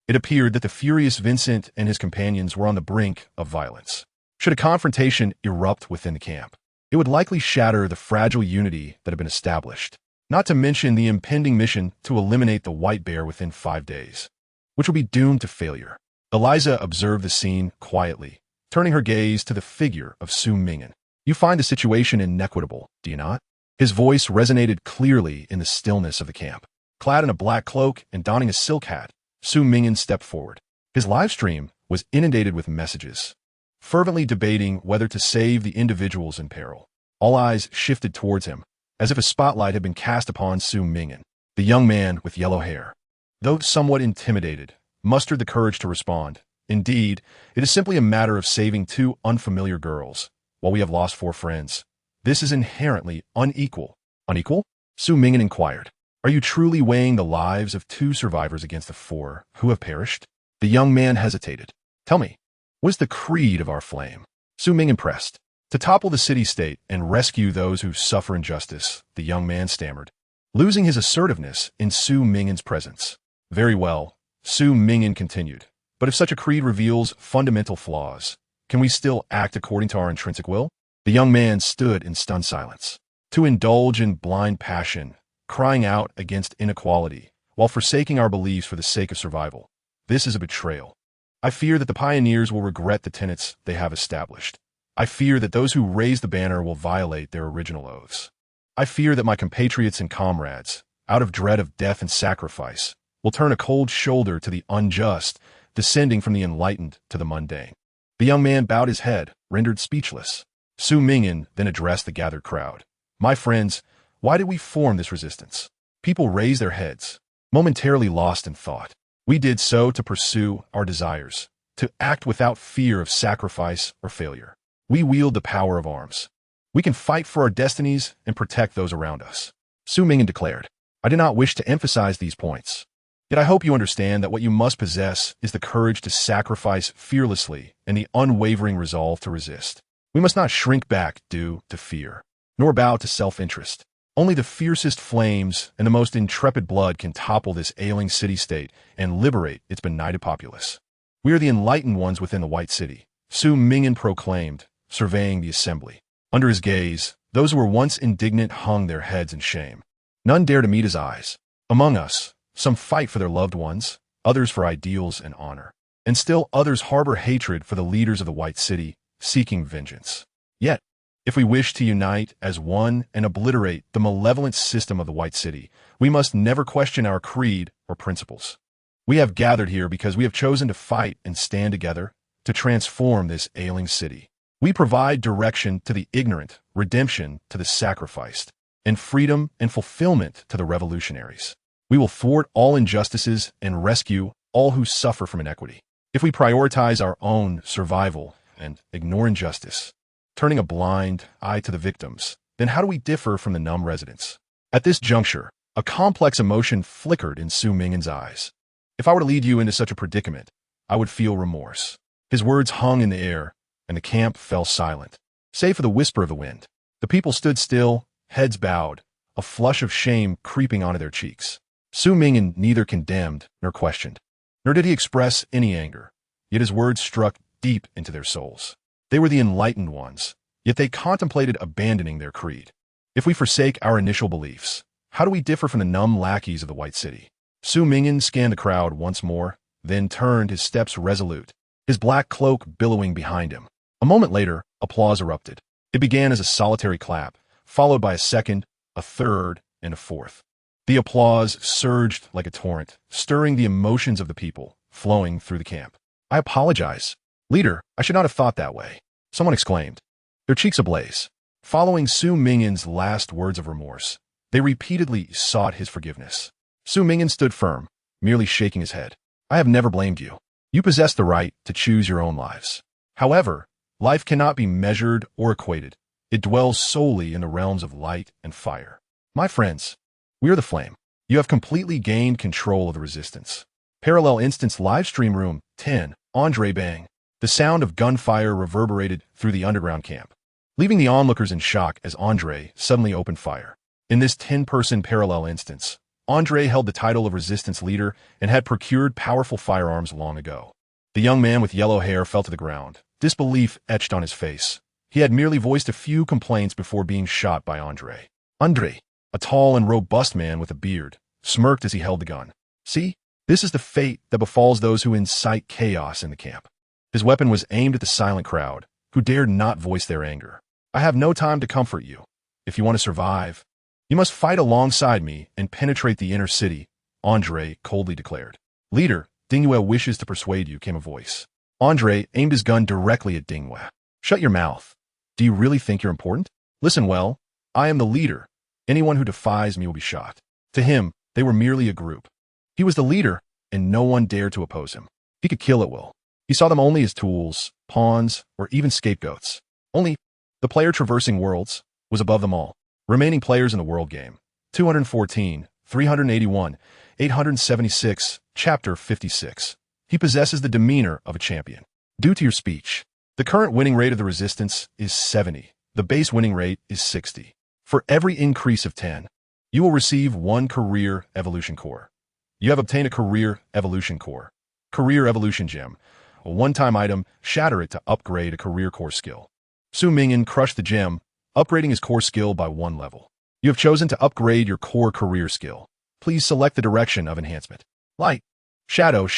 it appeared that the furious Vincent and his companions were on the brink of violence. Should a confrontation erupt within the camp, it would likely shatter the fragile unity that had been established, not to mention the impending mission to eliminate the white bear within 5 days, which would be doomed to failure. Eliza observed the scene quietly, turning her gaze to the figure of Su Ming'an. You find the situation inequitable, do you not? His voice resonated clearly in the stillness of the camp. Clad in a black cloak and donning a silk hat, Su Ming'an stepped forward. His live stream was inundated with messages, fervently debating whether to save the individuals in peril. All eyes shifted towards him, as if a spotlight had been cast upon Su Ming'an. The young man with yellow hair, though somewhat intimidated, mustered the courage to respond. Indeed, it is simply a matter of saving 2 unfamiliar girls, while we have lost 4 friends. This is inherently unequal. Unequal? Su Ming'an inquired. Are you truly weighing the lives of 2 survivors against the 4 who have perished? The young man hesitated. Tell me, what is the creed of our flame? Su Ming'an pressed. To topple the city-state and rescue those who suffer injustice, the young man stammered, losing his assertiveness in Su Ming'an's presence. Very well, Su Ming'an continued. But if such a creed reveals fundamental flaws, can we still act according to our intrinsic will? The young man stood in stunned silence. To indulge in blind passion, crying out against inequality, while forsaking our beliefs for the sake of survival. This is a betrayal. I fear that the pioneers will regret the tenets they have established. I fear that those who raise the banner will violate their original oaths. I fear that my compatriots and comrades, out of dread of death and sacrifice, will turn a cold shoulder to the unjust, descending from the enlightened to the mundane. The young man bowed his head, rendered speechless. Su Ming'an then addressed the gathered crowd. My friends, why did we form this resistance? People raised their heads, momentarily lost in thought. We did so to pursue our desires, to act without fear of sacrifice or failure. We wield the power of arms. We can fight for our destinies and protect those around us. Su Ming'an declared. I do not wish to emphasize these points. Yet I hope you understand that what you must possess is the courage to sacrifice fearlessly and the unwavering resolve to resist. We must not shrink back due to fear, nor bow to self-interest. Only the fiercest flames and the most intrepid blood can topple this ailing city-state and liberate its benighted populace. We are the enlightened ones within the White City, Su Ming'an proclaimed, surveying the assembly. Under his gaze, those who were once indignant hung their heads in shame. None dare to meet his eyes. Among us, some fight for their loved ones, others for ideals and honor, and still others harbor hatred for the leaders of the White City, seeking vengeance. Yet, if we wish to unite as one and obliterate the malevolent system of the White City, we must never question our creed or principles. We have gathered here because we have chosen to fight and stand together to transform this ailing city. We provide direction to the ignorant, redemption to the sacrificed, and freedom and fulfillment to the revolutionaries. We will thwart all injustices and rescue all who suffer from inequity. If we prioritize our own survival and ignore injustice, turning a blind eye to the victims, then how do we differ from the numb residents? At this juncture, a complex emotion flickered in Su Ming'an's eyes. If I were to lead you into such a predicament, I would feel remorse. His words hung in the air, and the camp fell silent, save for the whisper of the wind. The people stood still, heads bowed, a flush of shame creeping onto their cheeks. Su Ming'an neither condemned nor questioned, nor did he express any anger, yet his words struck deep into their souls. They were the enlightened ones, yet they contemplated abandoning their creed. If we forsake our initial beliefs, how do we differ from the numb lackeys of the White City? Su Ming'an scanned the crowd once more, then turned his steps resolute, his black cloak billowing behind him. A moment later, applause erupted. It began as a solitary clap, followed by a second, a third, and a fourth. The applause surged like a torrent, stirring the emotions of the people, flowing through the camp. I apologize. Leader, I should not have thought that way, someone exclaimed, their cheeks ablaze. Following Su Ming'an's last words of remorse, they repeatedly sought his forgiveness. Su Ming'an stood firm, merely shaking his head. I have never blamed you. You possess the right to choose your own lives. However, life cannot be measured or equated. It dwells solely in the realms of light and fire. My friends, we are the flame. You have completely gained control of the resistance. Parallel Instance Livestream Room 10, Andre Bang. The sound of gunfire reverberated through the underground camp, leaving the onlookers in shock as Andre suddenly opened fire. In this 10-person parallel instance, Andre held the title of resistance leader and had procured powerful firearms long ago. The young man with yellow hair fell to the ground, disbelief etched on his face. He had merely voiced a few complaints before being shot by Andre. Andre, a tall and robust man with a beard, smirked as he held the gun. See, this is the fate that befalls those who incite chaos in the camp. His weapon was aimed at the silent crowd, who dared not voice their anger. I have no time to comfort you. If you want to survive, you must fight alongside me and penetrate the inner city, Andre coldly declared. Leader, Dingyue wishes to persuade you, came a voice. Andre aimed his gun directly at Dingyue. Shut your mouth. Do you really think you're important? Listen well, I am the leader. Anyone who defies me will be shot. To him, they were merely a group. He was the leader, and no one dared to oppose him. He could kill at will. He saw them only as tools, pawns, or even scapegoats. Only, the player traversing worlds was above them all. Remaining players in the world game, 214, 381, 876, Chapter 56. He possesses the demeanor of a champion. Due to your speech, the current winning rate of the resistance is 70. The base winning rate is 60. For every increase of 10, you will receive 1 career evolution core. You have obtained a career evolution core. Career evolution gem. A one-time item, shatter it to upgrade a career core skill. Su Ming'an crushed the gem, upgrading his core skill by 1 level. You have chosen to upgrade your core career skill. Please select the direction of enhancement. Light. Shadow,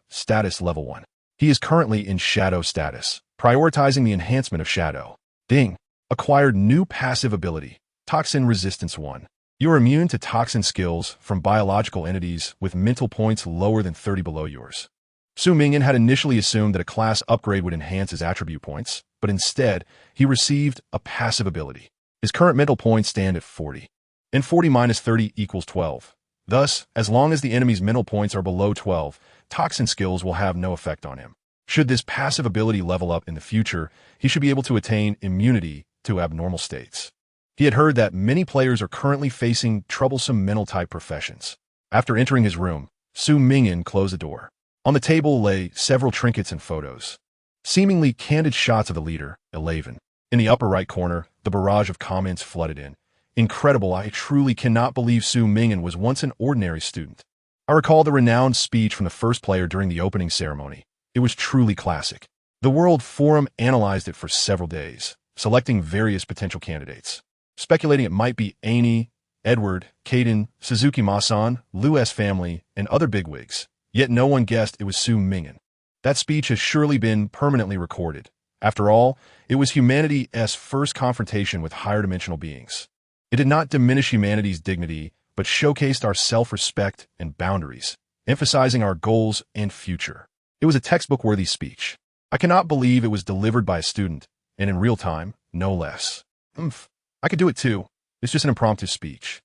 status level 1. He is currently in shadow status, prioritizing the enhancement of shadow. Ding. Acquired new passive ability, toxin resistance 1. You are immune to toxin skills from biological entities with mental points lower than 30 below yours. Su Ming'an had initially assumed that a class upgrade would enhance his attribute points, but instead, he received a passive ability. His current mental points stand at 40. And 40 minus 30 equals 12. Thus, as long as the enemy's mental points are below 12, toxin skills will have no effect on him. Should this passive ability level up in the future, he should be able to attain immunity to abnormal states. He had heard that many players are currently facing troublesome mental-type professions. After entering his room, Su Ming'an closed the door. On the table lay several trinkets and photos. Seemingly candid shots of the leader, Eleven. In the upper right corner, the barrage of comments flooded in. Incredible, I truly cannot believe Su Ming'an was once an ordinary student. I recall the renowned speech from the first player during the opening ceremony. It was truly classic. The World Forum analyzed it for several days, selecting various potential candidates, speculating it might be Annie, Edward, Caden, Suzuki-Masan, Liu's family, and other bigwigs. Yet no one guessed it was Su Ming'an. That speech has surely been permanently recorded. After all, it was humanity's first confrontation with higher dimensional beings. It did not diminish humanity's dignity, but showcased our self-respect and boundaries, emphasizing our goals and future. It was a textbook-worthy speech. I cannot believe it was delivered by a student, and in real time, no less. I could do it too. It's just an impromptu speech.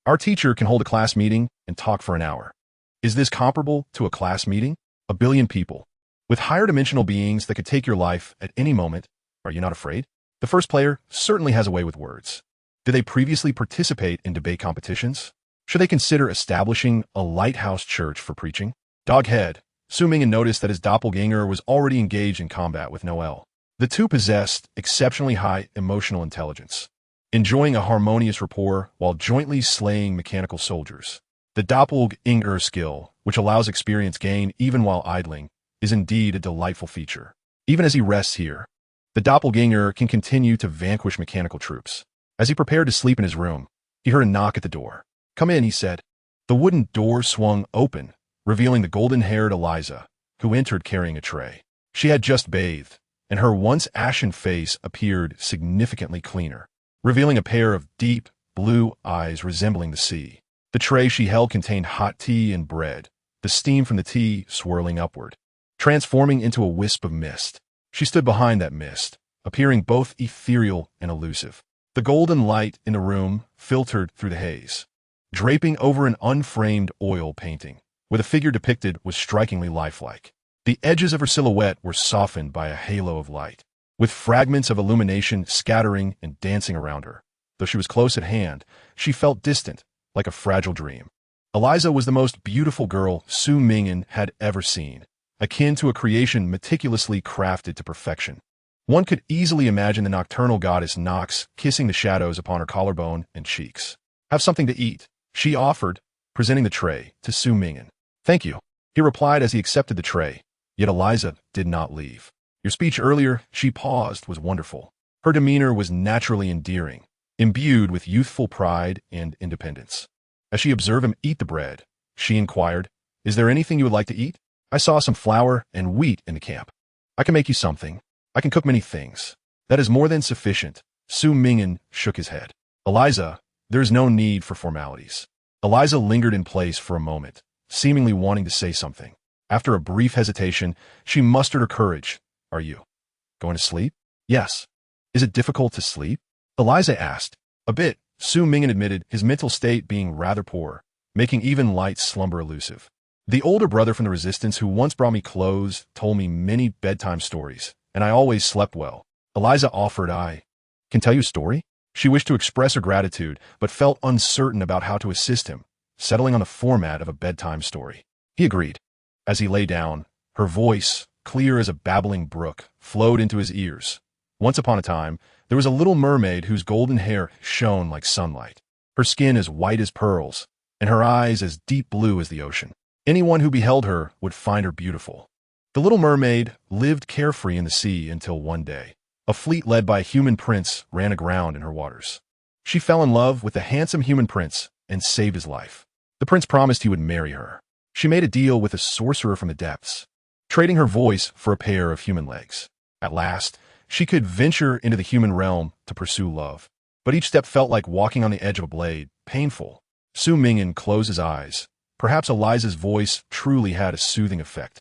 Our teacher can hold a class meeting and talk for an hour. Is this comparable to a class meeting? A billion people. With higher dimensional beings that could take your life at any moment, are you not afraid? The first player certainly has a way with words. Did they previously participate in debate competitions? Should they consider establishing a lighthouse church for preaching? Doghead. Su Ming'an noticed that his doppelganger was already engaged in combat with Noel. The two possessed exceptionally high emotional intelligence, enjoying a harmonious rapport while jointly slaying mechanical soldiers. The doppelganger skill, which allows experience gain even while idling, is indeed a delightful feature. Even as he rests here, the doppelganger can continue to vanquish mechanical troops. As he prepared to sleep in his room, he heard a knock at the door. "Come in," he said. The wooden door swung open, revealing the golden-haired Eliza, who entered carrying a tray. She had just bathed, and her once ashen face appeared significantly cleaner, revealing a pair of deep, blue eyes resembling the sea. The tray she held contained hot tea and bread, the steam from the tea swirling upward, transforming into a wisp of mist. She stood behind that mist, appearing both ethereal and elusive. The golden light in the room filtered through the haze, draping over an unframed oil painting, where the figure depicted was strikingly lifelike. The edges of her silhouette were softened by a halo of light, with fragments of illumination scattering and dancing around her. Though she was close at hand, she felt distant, like a fragile dream. Eliza was the most beautiful girl Su Ming'an had ever seen, akin to a creation meticulously crafted to perfection. One could easily imagine the nocturnal goddess Nox kissing the shadows upon her collarbone and cheeks. "Have something to eat," she offered, presenting the tray to Su Ming'an. "Thank you," he replied as he accepted the tray. Yet Eliza did not leave. "Your speech earlier," she paused, "was wonderful." Her demeanor was naturally endearing, imbued with youthful pride and independence. As she observed him eat the bread, she inquired, "Is there anything you would like to eat? I saw some flour and wheat in the camp. I can make you something. I can cook many things." "That is more than sufficient." Su Ming'an shook his head. "Eliza, there is no need for formalities." Eliza lingered in place for a moment, seemingly wanting to say something. After a brief hesitation, she mustered her courage. "Are you going to sleep?" "Yes." "Is it difficult to sleep?" Eliza asked. "A bit," Su Ming'an admitted, his mental state being rather poor, making even light slumber elusive. "The older brother from the Resistance who once brought me clothes told me many bedtime stories, and I always slept well." Eliza offered, "I can tell you a story?" She wished to express her gratitude, but felt uncertain about how to assist him. settling on the format of a bedtime story. He agreed. As he lay down, her voice, clear as a babbling brook, flowed into his ears. Once upon a time, there was a little mermaid whose golden hair shone like sunlight, her skin as white as pearls, and her eyes as deep blue as the ocean. Anyone who beheld her would find her beautiful. The little mermaid lived carefree in the sea until one day, a fleet led by a human prince ran aground in her waters. She fell in love with the handsome human prince and saved his life. The prince promised he would marry her. She made a deal with a sorcerer from the depths, trading her voice for a pair of human legs. At last, she could venture into the human realm to pursue love. But each step felt like walking on the edge of a blade, painful. Su Ming'an closed his eyes. Perhaps Eliza's voice truly had a soothing effect,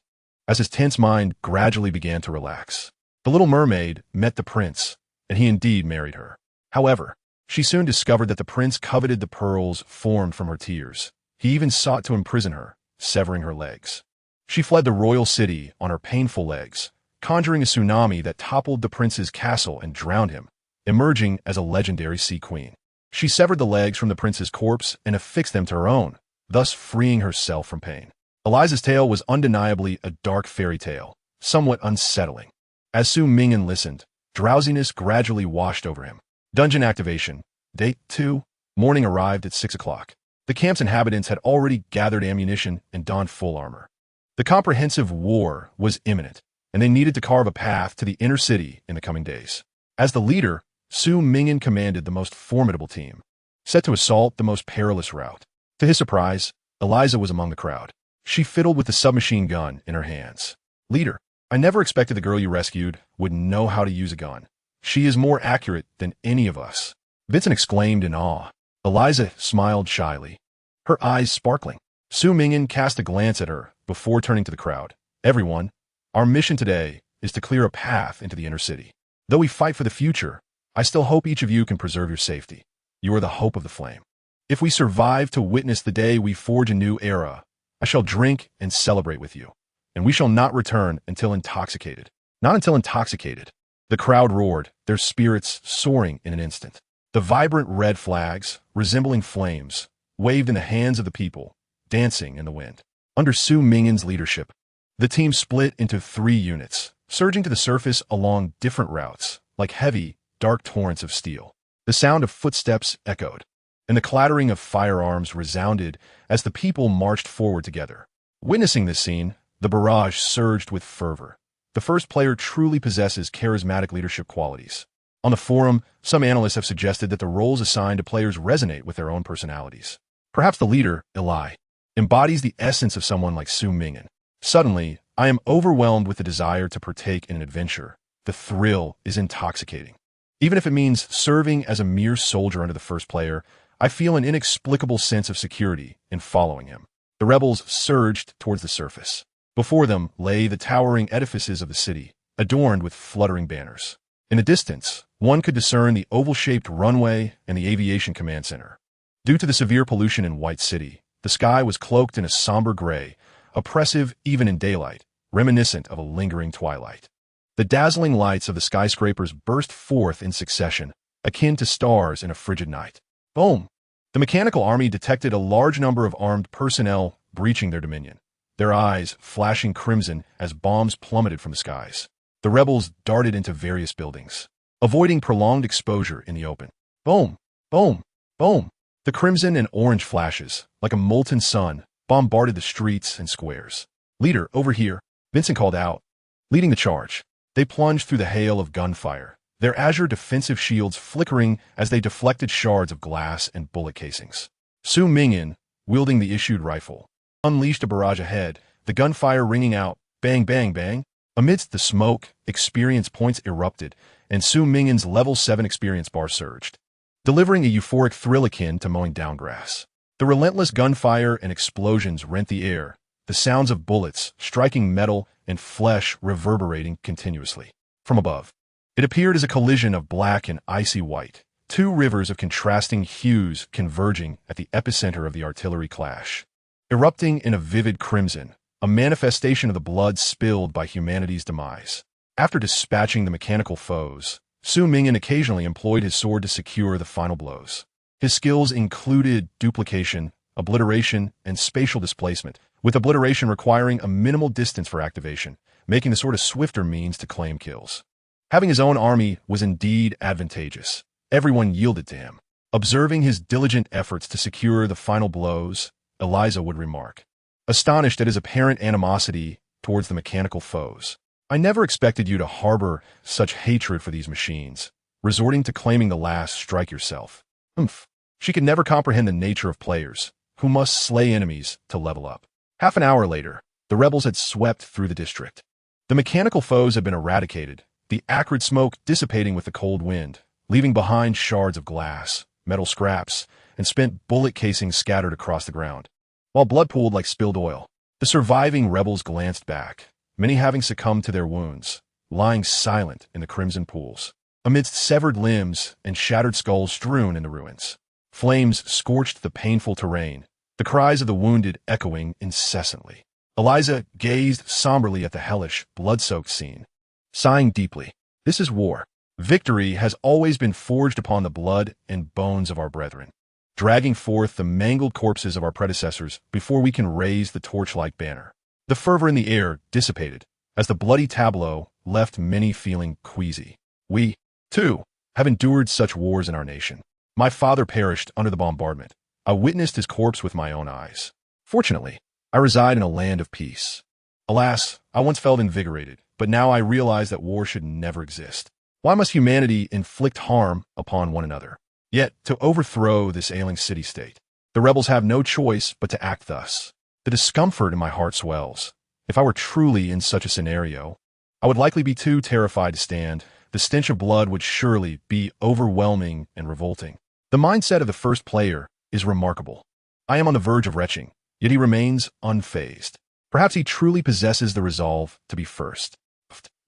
as his tense mind gradually began to relax. The little mermaid met the prince, and he indeed married her. However, she soon discovered that the prince coveted the pearls formed from her tears. He even sought to imprison her, severing her legs. She fled the royal city on her painful legs, conjuring a tsunami that toppled the prince's castle and drowned him, emerging as a legendary sea queen. She severed the legs from the prince's corpse and affixed them to her own, thus freeing herself from pain. Eliza's tale was undeniably a dark fairy tale, somewhat unsettling. As Su Ming'an listened, drowsiness gradually washed over him. Dungeon activation. Day 2. Morning arrived at 6 o'clock. The camp's inhabitants had already gathered ammunition and donned full armor. The comprehensive war was imminent, and they needed to carve a path to the inner city in the coming days. As the leader, Su Ming'an commanded the most formidable team, set to assault the most perilous route. To his surprise, Eliza was among the crowd. She fiddled with the submachine gun in her hands. "Leader, I never expected the girl you rescued would know how to use a gun. She is more accurate than any of us," Vincent exclaimed in awe. Eliza smiled shyly, her eyes sparkling. Su Ming'an cast a glance at her before turning to the crowd. "Everyone, our mission today is to clear a path into the inner city. Though we fight for the future, I still hope each of you can preserve your safety. You are the hope of the flame. If we survive to witness the day we forge a new era, I shall drink and celebrate with you, and we shall not return until intoxicated." Not until intoxicated. The crowd roared, their spirits soaring in an instant. The vibrant red flags, resembling flames, waved in the hands of the people, dancing in the wind. Under Su Ming'an's leadership, the team split into 3 units, surging to the surface along different routes, like heavy, dark torrents of steel. The sound of footsteps echoed, and the clattering of firearms resounded as the people marched forward together. Witnessing this scene, the barrage surged with fervor. The first player truly possesses charismatic leadership qualities. On the forum, some analysts have suggested that the roles assigned to players resonate with their own personalities. Perhaps the leader, Eli, embodies the essence of someone like Su Ming'an. Suddenly, I am overwhelmed with the desire to partake in an adventure. The thrill is intoxicating. Even if it means serving as a mere soldier under the first player, I feel an inexplicable sense of security in following him. The rebels surged towards the surface. Before them lay the towering edifices of the city, adorned with fluttering banners. In the distance, one could discern the oval-shaped runway and the aviation command center. Due to the severe pollution in White City, the sky was cloaked in a somber gray, oppressive even in daylight, reminiscent of a lingering twilight. The dazzling lights of the skyscrapers burst forth in succession, akin to stars in a frigid night. Boom! The mechanical army detected a large number of armed personnel breaching their dominion, their eyes flashing crimson as bombs plummeted from the skies. The rebels darted into various buildings, avoiding prolonged exposure in the open. Boom! Boom! Boom! The crimson and orange flashes, like a molten sun, bombarded the streets and squares. "Leader, over here," Vincent called out. Leading the charge, they plunged through the hail of gunfire, their azure defensive shields flickering as they deflected shards of glass and bullet casings. Su Ming'an, wielding the issued rifle, unleashed a barrage ahead, the gunfire ringing out, bang, bang, bang. Amidst the smoke, experience points erupted, and Su Ming'an's level 7 experience bar surged, delivering a euphoric thrill akin to mowing down grass. The relentless gunfire and explosions rent the air, the sounds of bullets striking metal and flesh reverberating continuously. From above, it appeared as a collision of black and icy white, 2 rivers of contrasting hues converging at the epicenter of the artillery clash. Erupting in a vivid crimson, a manifestation of the blood spilled by humanity's demise. After dispatching the mechanical foes, Su Ming'an occasionally employed his sword to secure the final blows. His skills included duplication, obliteration, and spatial displacement, with obliteration requiring a minimal distance for activation, making the sort of swifter means to claim kills. Having his own army was indeed advantageous. Everyone yielded to him. Observing his diligent efforts to secure the final blows, Eliza would remark, astonished at his apparent animosity towards the mechanical foes. I never expected you to harbor such hatred for these machines, resorting to claiming the last strike yourself. Humph. She could never comprehend the nature of players, who must slay enemies to level up. Half an hour later, the rebels had swept through the district. The mechanical foes had been eradicated, the acrid smoke dissipating with the cold wind, leaving behind shards of glass, metal scraps, and spent bullet casings scattered across the ground. While blood pooled like spilled oil, the surviving rebels glanced back, many having succumbed to their wounds, lying silent in the crimson pools, amidst severed limbs and shattered skulls strewn in the ruins. Flames scorched the painful terrain, the cries of the wounded echoing incessantly. Eliza gazed somberly at the hellish, blood-soaked scene, sighing deeply. This is war. Victory has always been forged upon the blood and bones of our brethren, dragging forth the mangled corpses of our predecessors before we can raise the torch-like banner. The fervor in the air dissipated, as the bloody tableau left many feeling queasy. We, too, have endured such wars in our nation. My father perished under the bombardment. I witnessed his corpse with my own eyes. Fortunately, I reside in a land of peace. Alas, I once felt invigorated, but now I realize that war should never exist. Why must humanity inflict harm upon one another? Yet, to overthrow this ailing city-state, the rebels have no choice but to act thus. The discomfort in my heart swells. If I were truly in such a scenario, I would likely be too terrified to stand. The stench of blood would surely be overwhelming and revolting. The mindset of the first player is remarkable. I am on the verge of retching, yet he remains unfazed. Perhaps he truly possesses the resolve to be first.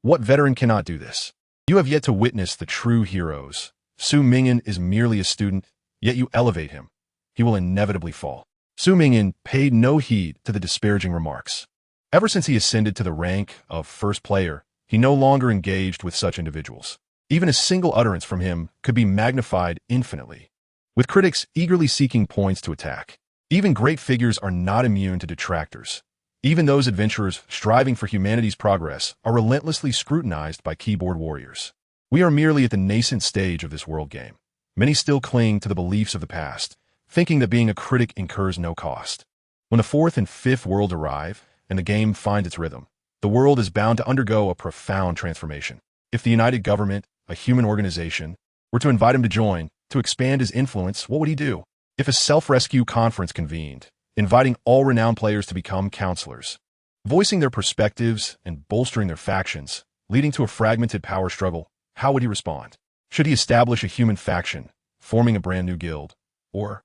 What veteran cannot do this? You have yet to witness the true heroes. Su Ming'an is merely a student, yet you elevate him. He will inevitably fall. Su Ming'an paid no heed to the disparaging remarks. Ever since he ascended to the rank of first player, he no longer engaged with such individuals. Even a single utterance from him could be magnified infinitely, with critics eagerly seeking points to attack. Even great figures are not immune to detractors. Even those adventurers striving for humanity's progress are relentlessly scrutinized by keyboard warriors. We are merely at the nascent stage of this world game. Many still cling to the beliefs of the past, thinking that being a critic incurs no cost. When the fourth and fifth worlds arrive, and the game finds its rhythm, the world is bound to undergo a profound transformation. If the United Government, a human organization, were to invite him to join, to expand his influence, what would he do? If a self-rescue conference convened, inviting all renowned players to become counselors, voicing their perspectives and bolstering their factions, leading to a fragmented power struggle, how would he respond? Should he establish a human faction, forming a brand new guild? Or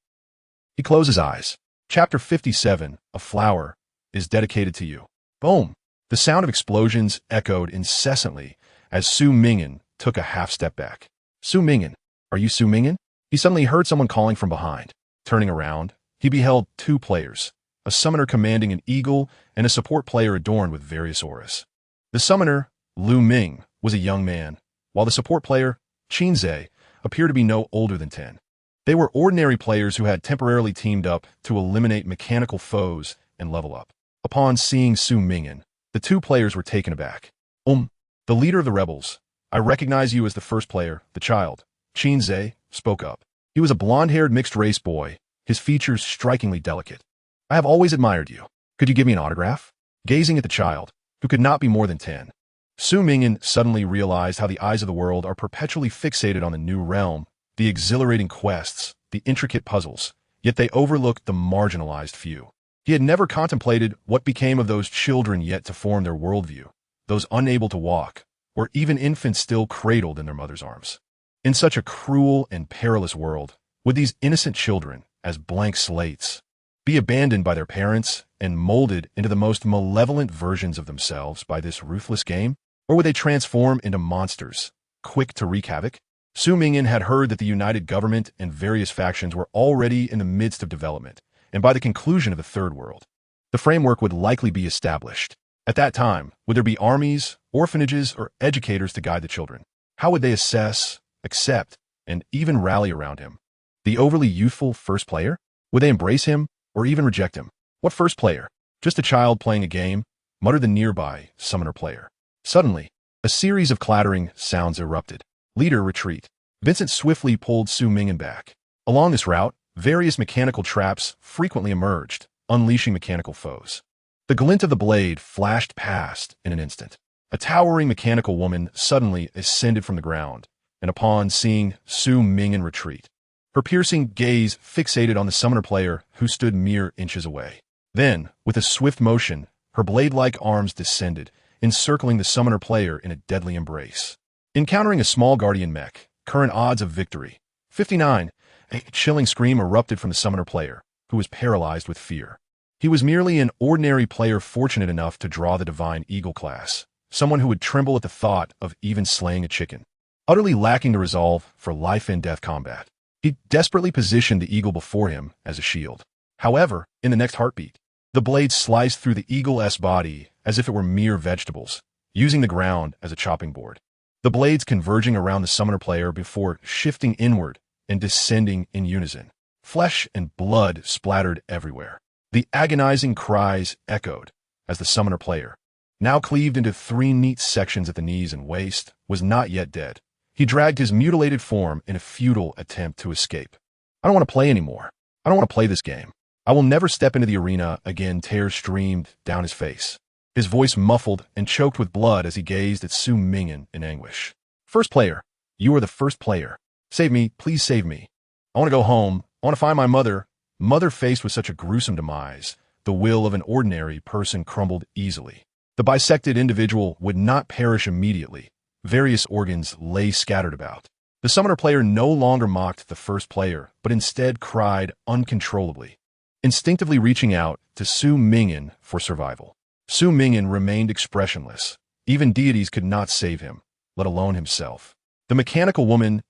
he closed his eyes. Chapter 57, A Flower, is dedicated to you. Boom! The sound of explosions echoed incessantly as Su Ming'an took a half-step back. Su Ming'an, are you Su Ming'an? He suddenly heard someone calling from behind. Turning around, he beheld two players, a summoner commanding an eagle and a support player adorned with various auras. The summoner, Lu Ming, was a young man, while the support player, Qinze, appeared to be no older than 10. They were ordinary players who had temporarily teamed up to eliminate mechanical foes and level up. Upon seeing Su Ming'an, the two players were taken aback. The leader of the rebels, I recognize you as the first player, the child. Qinze spoke up. He was a blonde-haired mixed-race boy, his features strikingly delicate. I have always admired you. Could you give me an autograph? Gazing at the child, who could not be more than 10, Su Ming'an suddenly realized how the eyes of the world are perpetually fixated on the new realm, the exhilarating quests, the intricate puzzles, yet they overlooked the marginalized few. He had never contemplated what became of those children yet to form their worldview, those unable to walk, or even infants still cradled in their mother's arms. In such a cruel and perilous world, would these innocent children, as blank slates, be abandoned by their parents and molded into the most malevolent versions of themselves by this ruthless game? Or would they transform into monsters, quick to wreak havoc? Su Ming'an had heard that the United Government and various factions were already in the midst of development, and by the conclusion of the Third World, the framework would likely be established. At that time, would there be armies, orphanages, or educators to guide the children? How would they assess, accept, and even rally around him? The overly youthful first player? Would they embrace him, or even reject him. What first player? Just a child playing a game, muttered the nearby summoner player. Suddenly, a series of clattering sounds erupted. Leader, retreat. Vincent swiftly pulled Su Ming'an back. Along this route, various mechanical traps frequently emerged, unleashing mechanical foes. The glint of the blade flashed past in an instant. A towering mechanical woman suddenly ascended from the ground, and upon seeing Su Ming'an retreat, her piercing gaze fixated on the summoner player who stood mere inches away. Then, with a swift motion, her blade-like arms descended, encircling the summoner player in a deadly embrace. Encountering a small guardian mech, current odds of victory, 59, a chilling scream erupted from the summoner player, who was paralyzed with fear. He was merely an ordinary player fortunate enough to draw the Divine Eagle class, someone who would tremble at the thought of even slaying a chicken. Utterly lacking the resolve for life-and-death combat, he desperately positioned the eagle before him as a shield. However, in the next heartbeat, the blade sliced through the eagle's body as if it were mere vegetables, using the ground as a chopping board. The blades converging around the summoner player before shifting inward and descending in unison. Flesh and blood splattered everywhere. The agonizing cries echoed as the summoner player, now cleaved into 3 neat sections at the knees and waist, was not yet dead. He dragged his mutilated form in a futile attempt to escape. I don't want to play anymore. I don't want to play this game. I will never step into the arena again. Tears streamed down his face. His voice muffled and choked with blood as he gazed at Su Ming'an in anguish. First player, you are the first player. Save me, please save me. I want to go home. I want to find my mother. Mother, faced with such a gruesome demise, the will of an ordinary person crumbled easily. The bisected individual would not perish immediately. Various organs lay scattered about. The summoner player no longer mocked the first player, but instead cried uncontrollably, instinctively reaching out to Su Ming'an for survival. Su Ming'an remained expressionless. Even deities could not save him, let alone himself. The mechanical woman's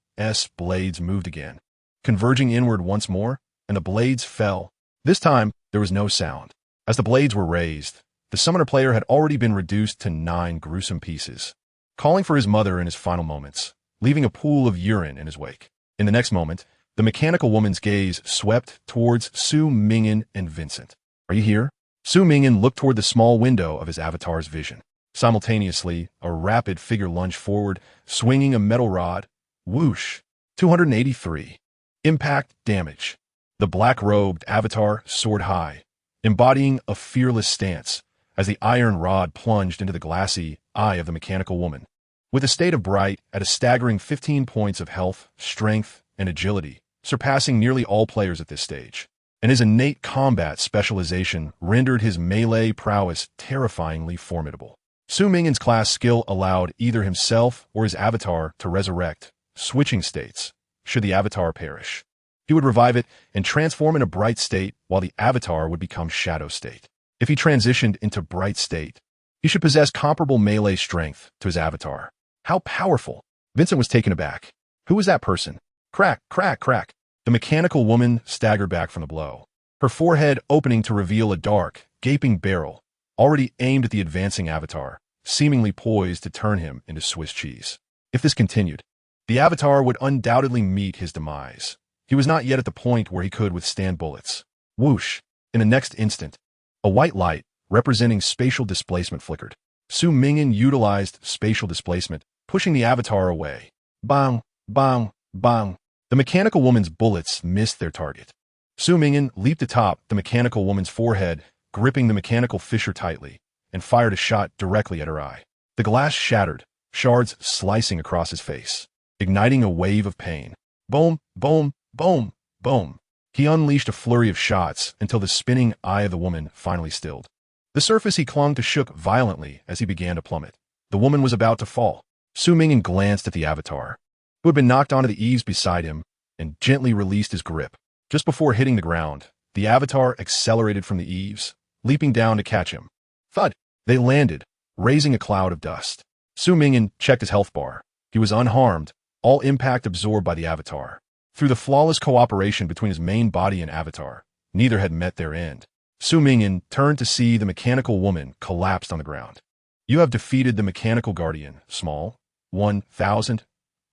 blades moved again, converging inward once more, and the blades fell. This time, there was no sound. As the blades were raised, the summoner player had already been reduced to 9 gruesome pieces, calling for his mother in his final moments, leaving a pool of urine in his wake. In the next moment, the mechanical woman's gaze swept towards Su Ming'an and Vincent. Are you here? Su Ming'an looked toward the small window of his avatar's vision. Simultaneously, a rapid figure lunged forward, swinging a metal rod. Whoosh! 283. Impact damage. The black-robed avatar soared high, embodying a fearless stance, as the iron rod plunged into the glassy eye of the mechanical woman. With a state of bright at a staggering 15 points of health, strength, and agility, surpassing nearly all players at this stage, and his innate combat specialization rendered his melee prowess terrifyingly formidable. Su Ming'an's class skill allowed either himself or his avatar to resurrect, switching states, should the avatar perish. He would revive it and transform in a bright state while the avatar would become shadow state. If he transitioned into bright state, he should possess comparable melee strength to his avatar. How powerful! Vincent was taken aback. Who was that person? Crack, crack, crack. The mechanical woman staggered back from the blow, her forehead opening to reveal a dark, gaping barrel, already aimed at the advancing avatar, seemingly poised to turn him into Swiss cheese. If this continued, the avatar would undoubtedly meet his demise. He was not yet at the point where he could withstand bullets. Whoosh! In the next instant, a white light, representing spatial displacement, flickered. Su Ming'an utilized spatial displacement, pushing the avatar away. Bang, bang, bang. The mechanical woman's bullets missed their target. Su Ming'an leaped atop the mechanical woman's forehead, gripping the mechanical fissure tightly, and fired a shot directly at her eye. The glass shattered, shards slicing across his face, igniting a wave of pain. Boom, boom, boom, boom. He unleashed a flurry of shots until the spinning eye of the woman finally stilled. The surface he clung to shook violently as he began to plummet. The woman was about to fall. Su Ming'an glanced at the avatar, who had been knocked onto the eaves beside him, and gently released his grip. Just before hitting the ground, the avatar accelerated from the eaves, leaping down to catch him. Thud! They landed, raising a cloud of dust. Su Ming'an checked his health bar. He was unharmed, all impact absorbed by the avatar. Through the flawless cooperation between his main body and avatar, neither had met their end. Su Ming'an turned to see the mechanical woman collapsed on the ground. You have defeated the mechanical guardian, small. 1000.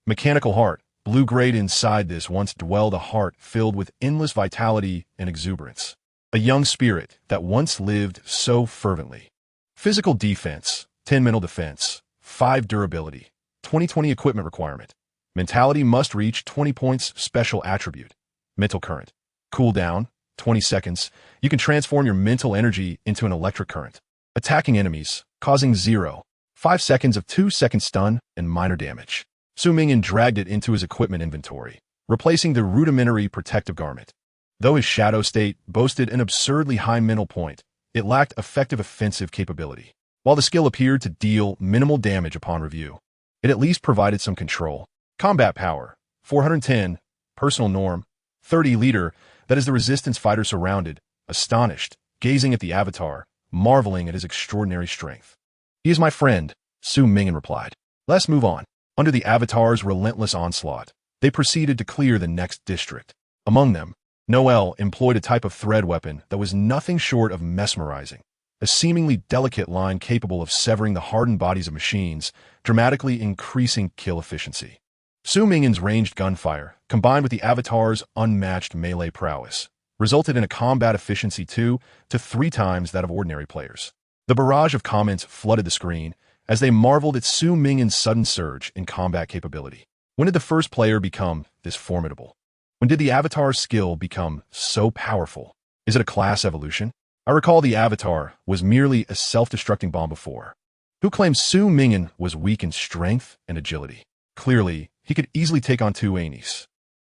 Mechanical heart. Blue-grade inside this once dwelled a heart filled with endless vitality and exuberance. a young spirit that once lived so fervently. Physical defense, 10 mental defense, 5 durability, 20/20 equipment requirement. Mentality must reach 20 points special attribute. Mental current. Cooldown, 20 seconds. You can transform your mental energy into an electric current. Attacking enemies, causing 5 seconds of 2-second stun and minor damage. Su Ming'an dragged it into his equipment inventory, replacing the rudimentary protective garment. Though his shadow state boasted an absurdly high mental point, it lacked effective offensive capability. While the skill appeared to deal minimal damage upon review, it at least provided some control. Combat power, 410, personal norm, 30 leader, that is the resistance fighter surrounded, astonished, gazing at the avatar, marveling at his extraordinary strength. He is my friend, Su Ming'an replied. Let's move on. Under the avatar's relentless onslaught, they proceeded to clear the next district. Among them, Noel employed a type of thread weapon that was nothing short of mesmerizing, a seemingly delicate line capable of severing the hardened bodies of machines, dramatically increasing kill efficiency. Su Ming'an's ranged gunfire, combined with the avatar's unmatched melee prowess, resulted in a combat efficiency 2 to 3 times that of ordinary players. The barrage of comments flooded the screen as they marveled at Su Ming'an's sudden surge in combat capability. When did the first player become this formidable? When did the avatar's skill become so powerful? Is it a class evolution? I recall the avatar was merely a self-destructing bomb before. Who claims Su Ming'an was weak in strength and agility? Clearly, he could easily take on 2 Anis.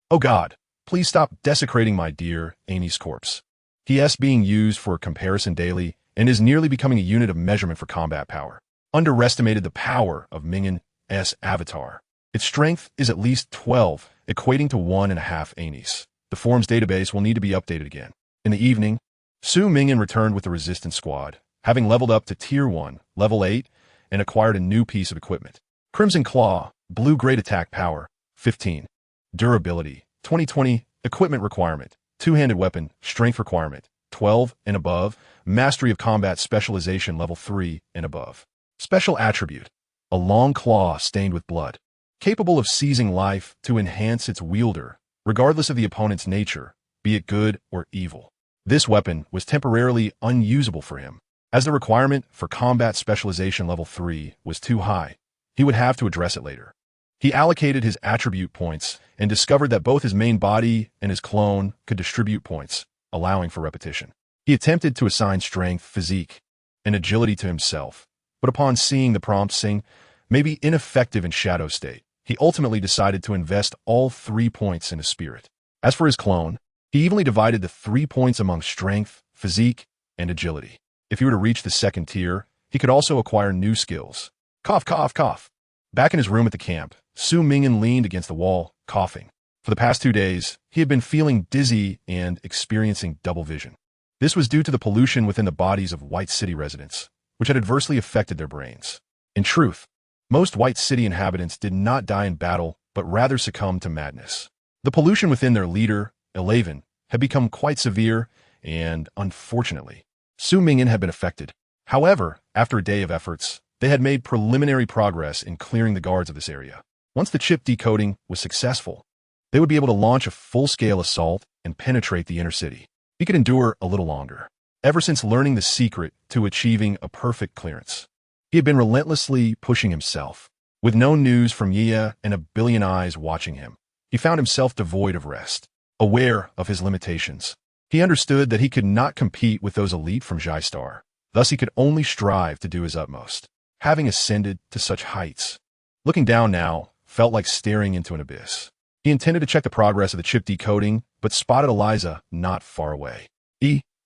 Oh God, please stop desecrating my dear Anis corpse. He is being used for comparison daily and is nearly becoming a unit of measurement for combat power. Underestimated the power of Ming'an's avatar. Its strength is at least 12, equating to 1.5 Anis. The forum's database will need to be updated again. In the evening, Su Ming'an returned with the resistance squad, having leveled up to Tier 1, Level 8, and acquired a new piece of equipment. Crimson Claw, Blue Great Attack Power, 15. Durability, 20/20, equipment requirement, 2-handed weapon, strength requirement, 12 and above, mastery of combat specialization level 3 and above. Special attribute, a long claw stained with blood, capable of seizing life to enhance its wielder, regardless of the opponent's nature, be it good or evil. This weapon was temporarily unusable for him, as the requirement for combat specialization level 3 was too high. He would have to address it later. He allocated his attribute points and discovered that both his main body and his clone could distribute points, allowing for repetition. He attempted to assign strength, physique, and agility to himself, but upon seeing the prompts saying maybe ineffective in shadow state, he ultimately decided to invest all 3 points in his spirit. As for his clone, he evenly divided the 3 points among strength, physique, and agility. If he were to reach the 2nd tier, he could also acquire new skills. Cough, cough, cough. Back in his room at the camp, Su Ming'an leaned against the wall, coughing. For the past 2 days, he had been feeling dizzy and experiencing double vision. This was due to the pollution within the bodies of White City residents, which had adversely affected their brains. In truth, most White City inhabitants did not die in battle, but rather succumbed to madness. The pollution within their leader, Eleven, had become quite severe, and, unfortunately, Su Ming'an had been affected. However, after a day of efforts, they had made preliminary progress in clearing the guards of this area. Once the chip decoding was successful, they would be able to launch a full-scale assault and penetrate the inner city. He could endure a little longer. Ever since learning the secret to achieving a perfect clearance, he had been relentlessly pushing himself. With no news from Yia and a billion eyes watching him, he found himself devoid of rest. Aware of his limitations, he understood that he could not compete with those elite from Jai-Star. Thus he could only strive to do his utmost. Having ascended to such heights, looking down now felt like staring into an abyss. He intended to check the progress of the chip decoding, but spotted Eliza not far away.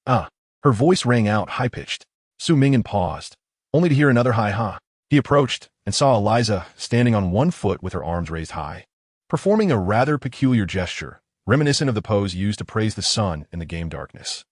Her voice rang out high-pitched. Su Ming'an paused, only to hear another hi-ha. He approached and saw Eliza standing on one foot with her arms raised high, performing a rather peculiar gesture, reminiscent of the pose used to praise the sun in the game darkness.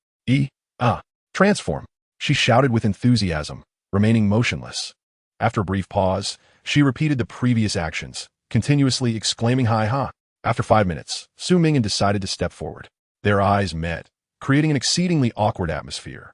Transform, she shouted with enthusiasm, remaining motionless. After a brief pause, she repeated the previous actions, continuously exclaiming hi-ha. After 5 minutes, Su Ming'an decided to step forward. Their eyes met, creating an exceedingly awkward atmosphere.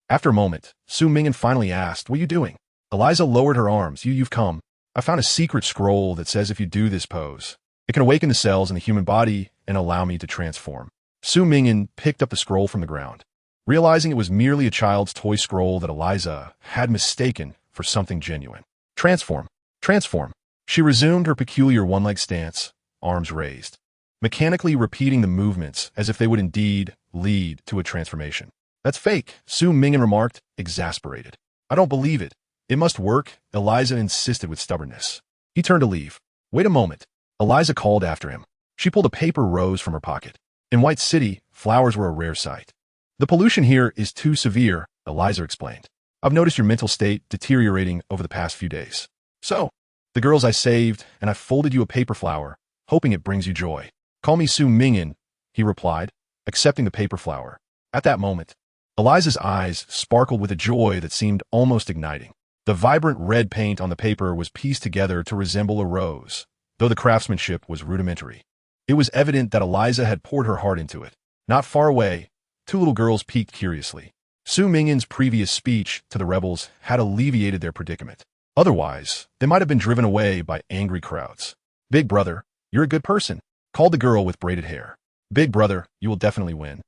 After a moment, Su Ming'an finally asked, "What are you doing?" Eliza lowered her arms. You've come. I found a secret scroll that says if you do this pose, it can awaken the cells in the human body and allow me to transform. Su Ming'an picked up the scroll from the ground. realizing it was merely a child's toy scroll that Eliza had mistaken for something genuine. Transform. Transform. She resumed her peculiar one-leg stance, arms raised, mechanically repeating the movements as if they would indeed lead to a transformation. That's fake, Su Ming'an remarked, exasperated. I don't believe it. It must work, Eliza insisted with stubbornness. He turned to leave. Wait a moment. Eliza called after him. She pulled a paper rose from her pocket. In White City, flowers were a rare sight. The pollution here is too severe, Eliza explained. I've noticed your mental state deteriorating over the past few days. So, the girls I saved, and I folded you a paper flower, hoping it brings you joy. Call me Su Ming'an, he replied, accepting the paper flower. At that moment, Eliza's eyes sparkled with a joy that seemed almost igniting. The vibrant red paint on the paper was pieced together to resemble a rose, though the craftsmanship was rudimentary. It was evident that Eliza had poured her heart into it. Not far away, two little girls peeked curiously. Su Ming'an's previous speech to the rebels had alleviated their predicament. Otherwise, they might have been driven away by angry crowds. Big brother, you're a good person, called the girl with braided hair. Big brother, you will definitely win.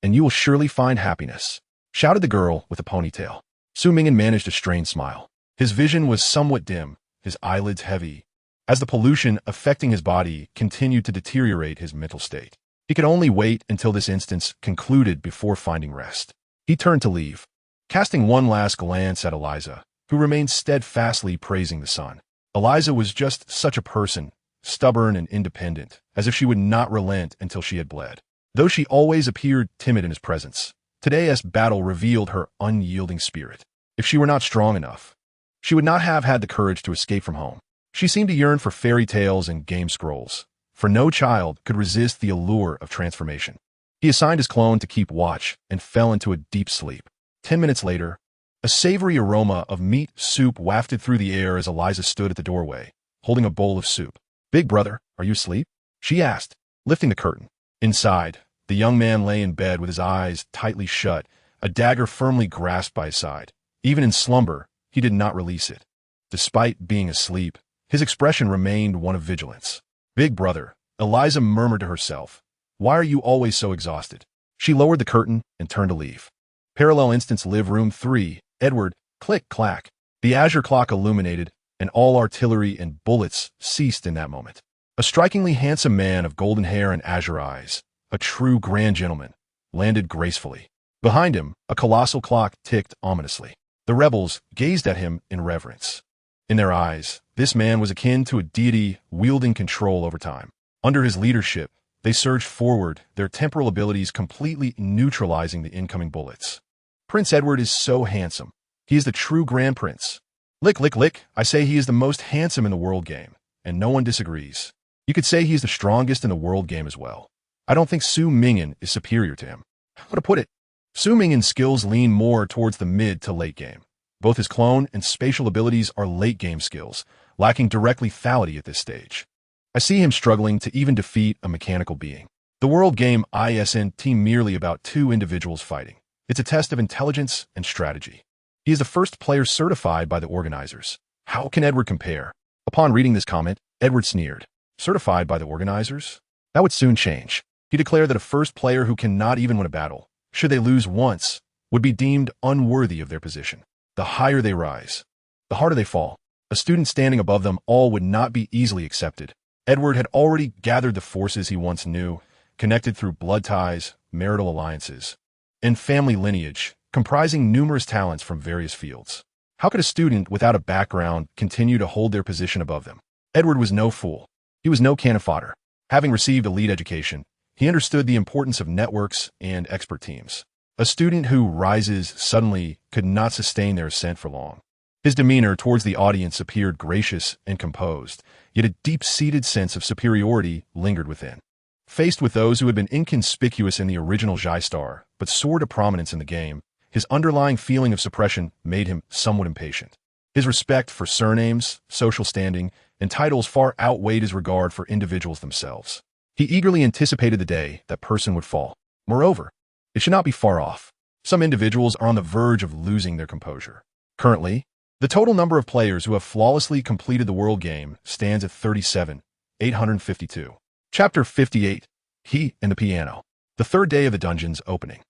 And you will surely find happiness, shouted the girl with a ponytail. Su Ming'an managed a strained smile. His vision was somewhat dim, his eyelids heavy, as the pollution affecting his body continued to deteriorate his mental state. He could only wait until this instance concluded before finding rest. He turned to leave, casting one last glance at Eliza, who remained steadfastly praising the sun. Eliza was just such a person, stubborn and independent, as if she would not relent until she had bled. Though she always appeared timid in his presence, today's battle revealed her unyielding spirit. If she were not strong enough, she would not have had the courage to escape from home. She seemed to yearn for fairy tales and game scrolls, for no child could resist the allure of transformation. He assigned his clone to keep watch and fell into a deep sleep. 10 minutes later, a savory aroma of meat soup wafted through the air as Eliza stood at the doorway, holding a bowl of soup. Big brother, are you asleep? She asked, lifting the curtain. Inside, the young man lay in bed with his eyes tightly shut, a dagger firmly grasped by his side. Even in slumber, he did not release it. Despite being asleep, his expression remained one of vigilance. Big brother, Eliza murmured to herself, why are you always so exhausted? She lowered the curtain and turned to leave. Parallel Instance Live Room 3, Edward, click, clack. The azure clock illuminated, and all artillery and bullets ceased in that moment. A strikingly handsome man of golden hair and azure eyes, a true grand gentleman, landed gracefully. Behind him, a colossal clock ticked ominously. The rebels gazed at him in reverence. In their eyes, this man was akin to a deity wielding control over time. Under his leadership, they surged forward, their temporal abilities completely neutralizing the incoming bullets. Prince Edward is so handsome. He is the true Grand Prince. Lick, lick, lick, I say he is the most handsome in the world game, and no one disagrees. You could say he is the strongest in the world game as well. I don't think Su Ming'an is superior to him. How to put it? Su Ming'an's skills lean more towards the mid to late game. Both his clone and spatial abilities are late game skills, lacking direct lethality at this stage. I see him struggling to even defeat a mechanical being. The world game isn't merely about two individuals fighting. It's a test of intelligence and strategy. He is the first player certified by the organizers. How can Edward compare? Upon reading this comment, Edward sneered. Certified by the organizers? That would soon change. He declared that a first player who cannot even win a battle, should they lose once, would be deemed unworthy of their position. The higher they rise, the harder they fall. A student standing above them all would not be easily accepted. Edward had already gathered the forces he once knew, connected through blood ties, marital alliances, and family lineage, comprising numerous talents from various fields. How could a student without a background continue to hold their position above them? Edward was no fool. He was no cannon fodder. Having received a lead education, he understood the importance of networks and expert teams. A student who rises suddenly could not sustain their ascent for long. His demeanor towards the audience appeared gracious and composed, yet a deep-seated sense of superiority lingered within. Faced with those who had been inconspicuous in the original J-Star, but soared to prominence in the game, his underlying feeling of suppression made him somewhat impatient. His respect for surnames, social standing, and titles far outweighed his regard for individuals themselves. He eagerly anticipated the day that person would fall. Moreover, it should not be far off. Some individuals are on the verge of losing their composure. Currently, the total number of players who have flawlessly completed the world game stands at 37,852. Chapter 58, He and the Piano. The third day of the dungeon's opening.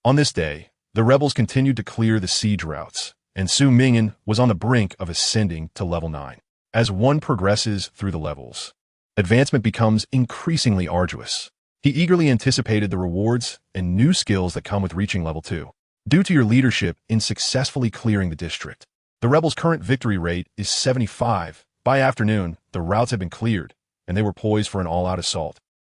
On this day, The rebels continued to clear the siege routes, and Su Ming'an was on the brink of ascending to level 9. As one progresses through the levels, advancement becomes increasingly arduous. He eagerly anticipated the rewards and new skills that come with reaching level 2. Due to your leadership in successfully clearing the district, the rebels' current victory rate is 75. By afternoon, the routes had been cleared, and they were poised for an all-out assault,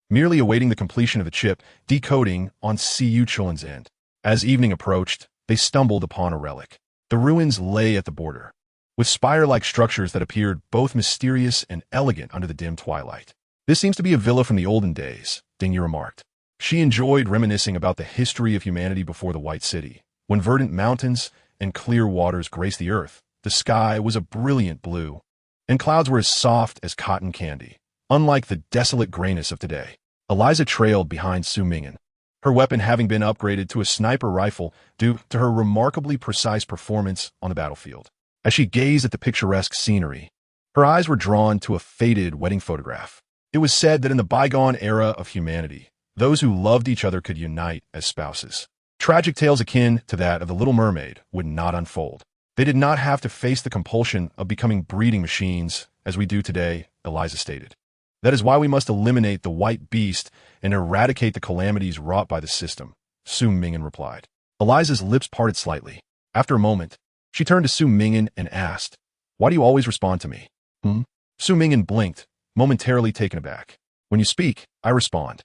merely awaiting the completion of the chip decoding on Su Chulin's end. As evening approached, they stumbled upon a relic. The ruins lay at the border, with spire-like structures that appeared both mysterious and elegant under the dim twilight. This seems to be a villa from the olden days, Dingyu remarked. She enjoyed reminiscing about the history of humanity before the White City. When verdant mountains and clear waters graced the earth, the sky was a brilliant blue, and clouds were as soft as cotton candy, unlike the desolate grayness of today. Eliza trailed behind Su Ming'an, her weapon having been upgraded to a sniper rifle due to her remarkably precise performance on the battlefield. As she gazed at the picturesque scenery, her eyes were drawn to a faded wedding photograph. It was said that in the bygone era of humanity, those who loved each other could unite as spouses. Tragic tales akin to that of the Little Mermaid would not unfold. They did not have to face the compulsion of becoming breeding machines as we do today, Eliza stated. That is why we must eliminate the white beast and eradicate the calamities wrought by the system, Su Ming'an replied. Eliza's lips parted slightly. After a moment, she turned to Su Ming'an and asked, "Why do you always respond to me?" Su Ming'an blinked, momentarily taken aback. "When you speak, I respond.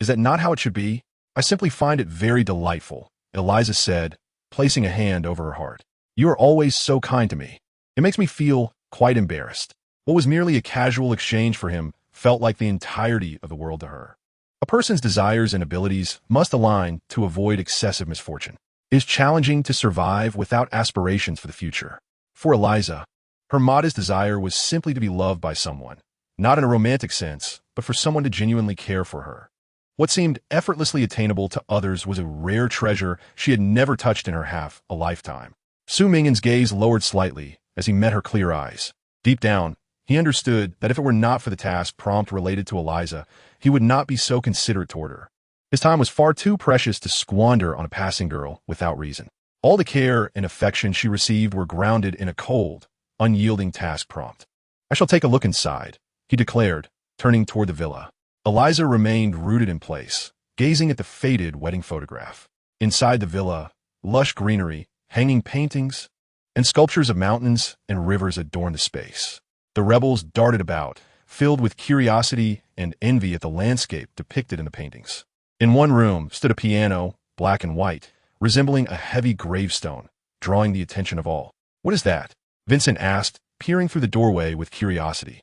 Is that not how it should be?" "I simply find it very delightful," Eliza said, placing a hand over her heart. "You are always so kind to me. It makes me feel quite embarrassed." What was merely a casual exchange for him felt like the entirety of the world to her. A person's desires and abilities must align to avoid excessive misfortune. It is challenging to survive without aspirations for the future. For Eliza, her modest desire was simply to be loved by someone, not in a romantic sense, but for someone to genuinely care for her. What seemed effortlessly attainable to others was a rare treasure she had never touched in her half a lifetime. Su Ming'an's gaze lowered slightly as he met her clear eyes. Deep down, he understood that if it were not for the task prompt related to Eliza, he would not be so considerate toward her. His time was far too precious to squander on a passing girl without reason. All the care and affection she received were grounded in a cold, unyielding task prompt. "I shall take a look inside," he declared, turning toward the villa. Eliza remained rooted in place, gazing at the faded wedding photograph. Inside the villa, lush greenery, hanging paintings, and sculptures of mountains and rivers adorned the space. The rebels darted about, filled with curiosity and envy at the landscape depicted in the paintings. In one room stood a piano, black and white, resembling a heavy gravestone, drawing the attention of all. "What is that?" Vincent asked, peering through the doorway with curiosity.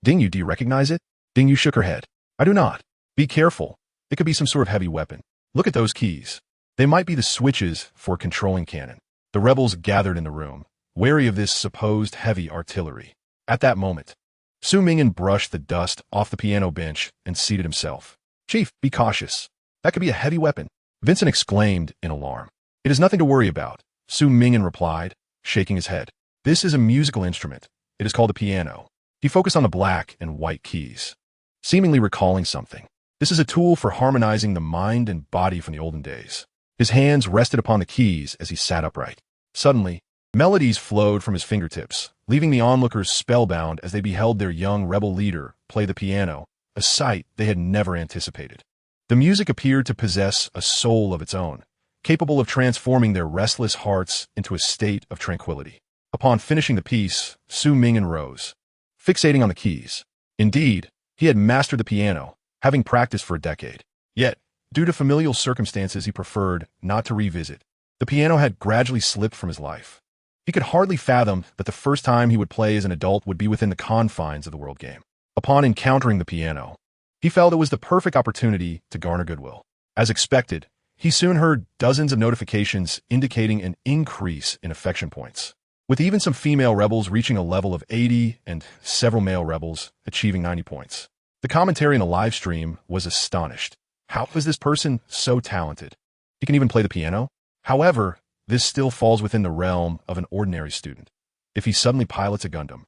"Dingyu, do you recognize it?" Dingyu shook her head. "I do not. Be careful. It could be some sort of heavy weapon. Look at those keys. They might be the switches for a controlling cannon." The rebels gathered in the room, wary of this supposed heavy artillery. At that moment, Su Ming'an brushed the dust off the piano bench and seated himself. "Chief, be cautious. That could be a heavy weapon," Vincent exclaimed in alarm. "It is nothing to worry about," Su Ming'an replied, shaking his head. "This is a musical instrument. It is called a piano." He focused on the black and white keys, seemingly recalling something. "This is a tool for harmonizing the mind and body from the olden days." His hands rested upon the keys as he sat upright. Suddenly, melodies flowed from his fingertips, leaving the onlookers spellbound as they beheld their young rebel leader play the piano, a sight they had never anticipated. The music appeared to possess a soul of its own, capable of transforming their restless hearts into a state of tranquility. Upon finishing the piece, Su Ming'an rose, fixating on the keys. Indeed, he had mastered the piano, having practiced for a decade. Yet, due to familial circumstances he preferred not to revisit, the piano had gradually slipped from his life. He could hardly fathom that the first time he would play as an adult would be within the confines of the world game. Upon encountering the piano, he felt it was the perfect opportunity to garner goodwill. As expected, he soon heard dozens of notifications indicating an increase in affection points, with even some female rebels reaching a level of 80 and several male rebels achieving 90 points. The commentary in the live stream was astonished. How is this person so talented? He can even play the piano? However, this still falls within the realm of an ordinary student. If he suddenly pilots a Gundam,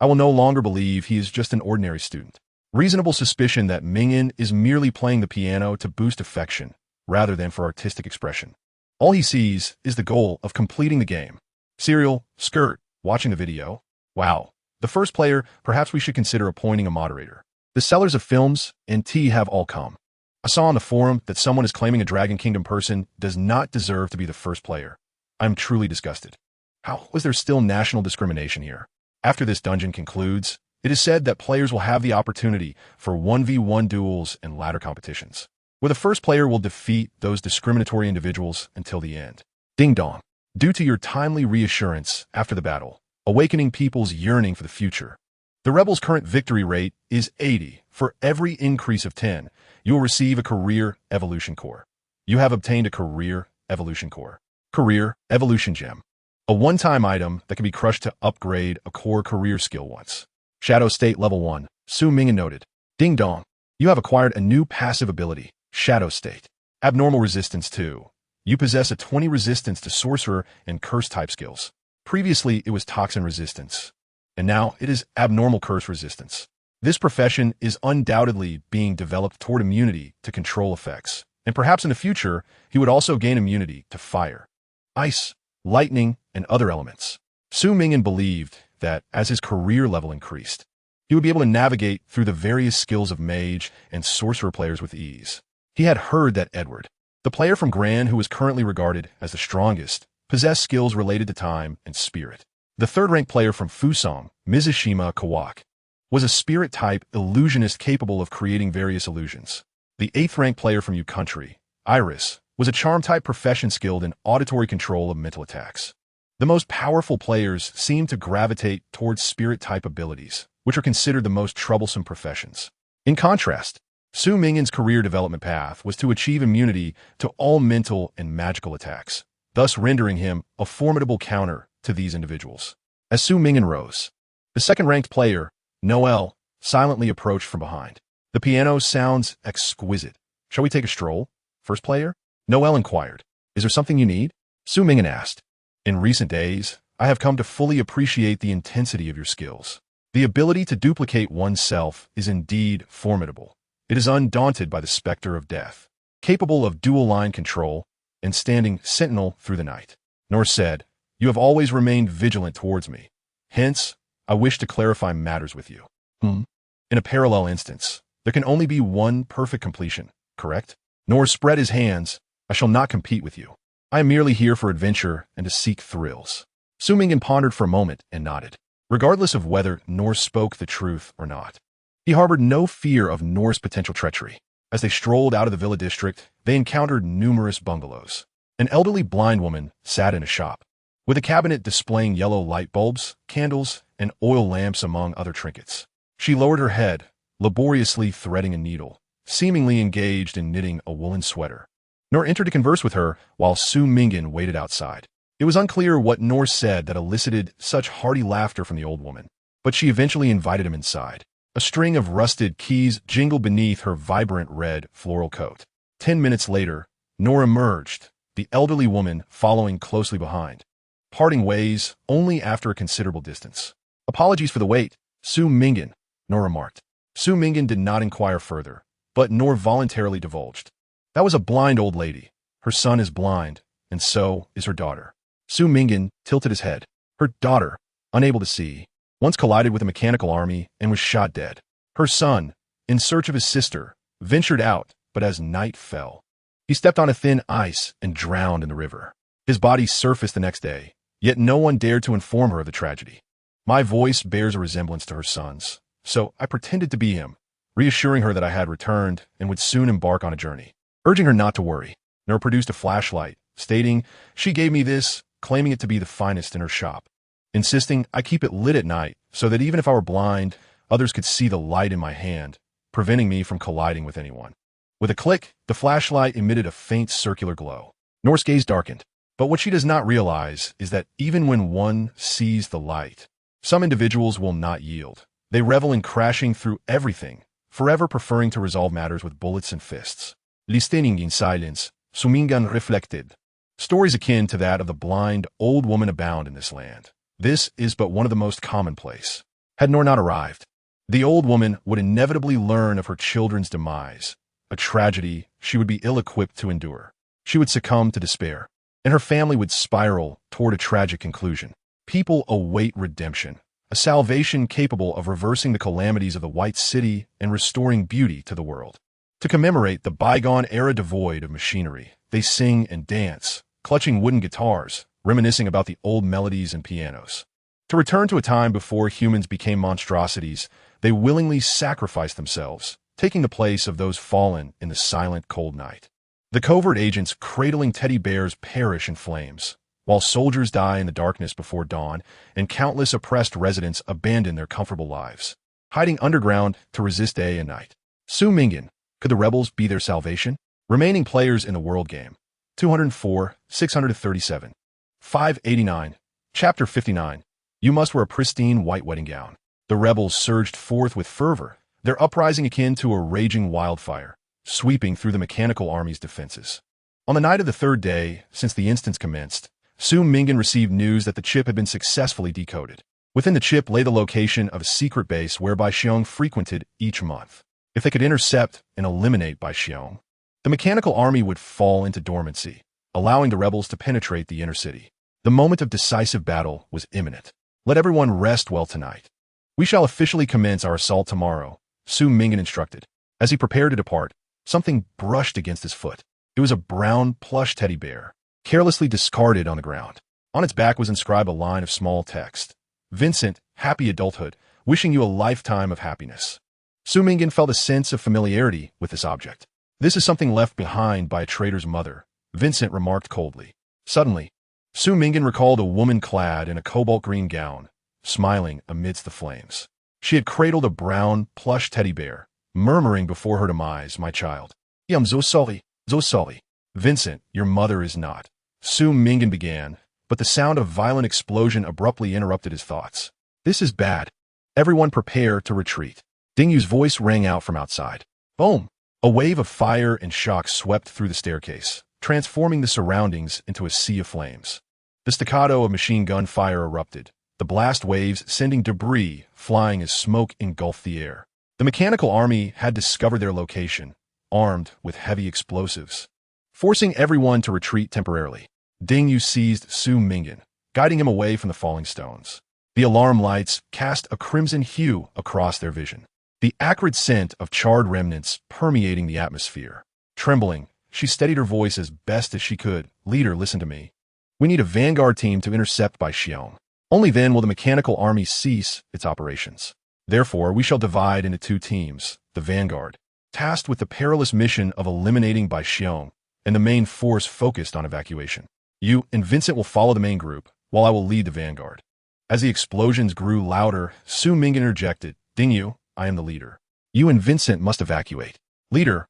I will no longer believe he is just an ordinary student. Reasonable suspicion that Ming'an is merely playing the piano to boost affection, rather than for artistic expression. All he sees is the goal of completing the game. Cereal, skirt, watching the video. Wow. The first player, perhaps we should consider appointing a moderator. The sellers of films and tea have all come. I saw on the forum that someone is claiming a Dragon Kingdom person does not deserve to be the first player. I'm truly disgusted. How was there still national discrimination here? After this dungeon concludes, it is said that players will have the opportunity for 1v1 duels and ladder competitions, where the first player will defeat those discriminatory individuals until the end. Ding dong. Due to your timely reassurance after the battle, awakening people's yearning for the future. The rebels' current victory rate is 80. For every increase of 10, you will receive a career evolution core. You have obtained a career evolution core. Career evolution gem. A one-time item that can be crushed to upgrade a core career skill once. Shadow State Level 1. Su Ming'an noted. Ding dong. You have acquired a new passive ability, Shadow State. Abnormal resistance 2. You possess a 20 resistance to sorcerer and curse type skills. Previously, it was toxin resistance, and now it is abnormal curse resistance. This profession is undoubtedly being developed toward immunity to control effects, and perhaps in the future, he would also gain immunity to fire, ice, lightning, and other elements. Su Ming'an believed that as his career level increased, he would be able to navigate through the various skills of mage and sorcerer players with ease. He had heard that Edward, the player from Gran who was currently regarded as the strongest, possessed skills related to time and spirit. The third-ranked player from Fusang, Mizushima Kawak, was a spirit-type illusionist capable of creating various illusions. The eighth-ranked player from U Country, Iris, was a charm-type profession skilled in auditory control of mental attacks. The most powerful players seem to gravitate towards spirit-type abilities, which are considered the most troublesome professions. In contrast, Su Ming'an's career development path was to achieve immunity to all mental and magical attacks, thus rendering him a formidable counter to these individuals. As Su Ming'an rose, the second-ranked player, Noel, silently approached from behind. The piano sounds exquisite. Shall we take a stroll? First player? Noel inquired. Is there something you need? Su Ming'an asked. In recent days, I have come to fully appreciate the intensity of your skills. The ability to duplicate oneself is indeed formidable. It is undaunted by the specter of death, capable of dual line control and standing sentinel through the night. Nor said, you have always remained vigilant towards me. Hence, I wish to clarify matters with you. In a parallel instance, there can only be one perfect completion, correct? Nor spread his hands, I shall not compete with you. I am merely here for adventure and to seek thrills. Su Ming'an pondered for a moment and nodded. Regardless of whether Norse spoke the truth or not, he harbored no fear of Norse potential treachery. As they strolled out of the villa district, they encountered numerous bungalows. An elderly blind woman sat in a shop, with a cabinet displaying yellow light bulbs, candles, and oil lamps among other trinkets. She lowered her head, laboriously threading a needle, seemingly engaged in knitting a woolen sweater. Nor entered to converse with her while Su Ming'an waited outside. It was unclear what Nor said that elicited such hearty laughter from the old woman, but she eventually invited him inside. A string of rusted keys jingled beneath her vibrant red floral coat. 10 minutes later, Nor emerged, the elderly woman following closely behind, parting ways only after a considerable distance. Apologies for the wait, Su Ming'an, Nor remarked. Su Ming'an did not inquire further, but Nor voluntarily divulged. That was a blind old lady. Her son is blind, and so is her daughter. Su Ming'an tilted his head. Her daughter, unable to see, once collided with a mechanical army and was shot dead. Her son, in search of his sister, ventured out, but as night fell, he stepped on a thin ice and drowned in the river. His body surfaced the next day, yet no one dared to inform her of the tragedy. My voice bears a resemblance to her son's, so I pretended to be him, reassuring her that I had returned and would soon embark on a journey. Urging her not to worry, Nor produced a flashlight, stating she gave me this, claiming it to be the finest in her shop, insisting I keep it lit at night so that even if I were blind, others could see the light in my hand, preventing me from colliding with anyone. With a click, the flashlight emitted a faint circular glow. Nor's gaze darkened, but what she does not realize is that even when one sees the light, some individuals will not yield. They revel in crashing through everything, forever preferring to resolve matters with bullets and fists. Listening in silence, Su Ming'an reflected. Stories akin to that of the blind old woman abound in this land. This is but one of the most commonplace. Had Nor not arrived, the old woman would inevitably learn of her children's demise, a tragedy she would be ill-equipped to endure. She would succumb to despair. and her family would spiral toward a tragic conclusion. People await redemption, a salvation capable of reversing the calamities of the White City and restoring beauty to the world. To commemorate the bygone era devoid of machinery, they sing and dance, clutching wooden guitars, reminiscing about the old melodies and pianos. To return to a time before humans became monstrosities, they willingly sacrificed themselves, taking the place of those fallen in the silent, cold night. The covert agents cradling teddy bears perish in flames, while soldiers die in the darkness before dawn, and countless oppressed residents abandon their comfortable lives, hiding underground to resist day and night. Su Ming'an, could the rebels be their salvation? Remaining players in the world game: 204, 637. 589. Chapter 59. You must wear a pristine white wedding gown. The rebels surged forth with fervor, their uprising akin to a raging wildfire, sweeping through the mechanical army's defenses. On the night of the third day since the instance commenced, Su Ming'an received news that the chip had been successfully decoded. Within the chip lay the location of a secret base where Bai Xiong frequented each month. If they could intercept and eliminate Bai Xiong, the mechanical army would fall into dormancy, allowing the rebels to penetrate the inner city. The moment of decisive battle was imminent. Let everyone rest well tonight. We shall officially commence our assault tomorrow, Su Ming'an instructed. As he prepared to depart, something brushed against his foot. It was a brown plush teddy bear, carelessly discarded on the ground. On its back was inscribed a line of small text. Vincent, happy adulthood, wishing you a lifetime of happiness. Su Ming'an felt a sense of familiarity with this object. This is something left behind by a traitor's mother, Vincent remarked coldly. Suddenly, Su Ming'an recalled a woman clad in a cobalt green gown, smiling amidst the flames. She had cradled a brown, plush teddy bear, murmuring before her demise, "My child. I'm so sorry, so sorry." "Vincent, your mother is not," Su Ming'an began, but the sound of violent explosion abruptly interrupted his thoughts. "This is bad. Everyone prepare to retreat." Ding Yu's voice rang out from outside. Boom! A wave of fire and shock swept through the staircase, transforming the surroundings into a sea of flames. The staccato of machine gun fire erupted, the blast waves sending debris flying as smoke engulfed the air. The mechanical army had discovered their location, armed with heavy explosives, forcing everyone to retreat temporarily. Ding Yu seized Su Ming'an, guiding him away from the falling stones. The alarm lights cast a crimson hue across their vision, the acrid scent of charred remnants permeating the atmosphere. Trembling, she steadied her voice as best as she could. "Leader, listen to me. We need a vanguard team to intercept Bai Xiong. Only then will the mechanical army cease its operations. Therefore, we shall divide into two teams, the vanguard, tasked with the perilous mission of eliminating Bai Xiong, and the main force focused on evacuation. You and Vincent will follow the main group, while I will lead the vanguard." As the explosions grew louder, Su Ming'an interjected, "Ding Yu, I am the leader. You and Vincent must evacuate." "Leader,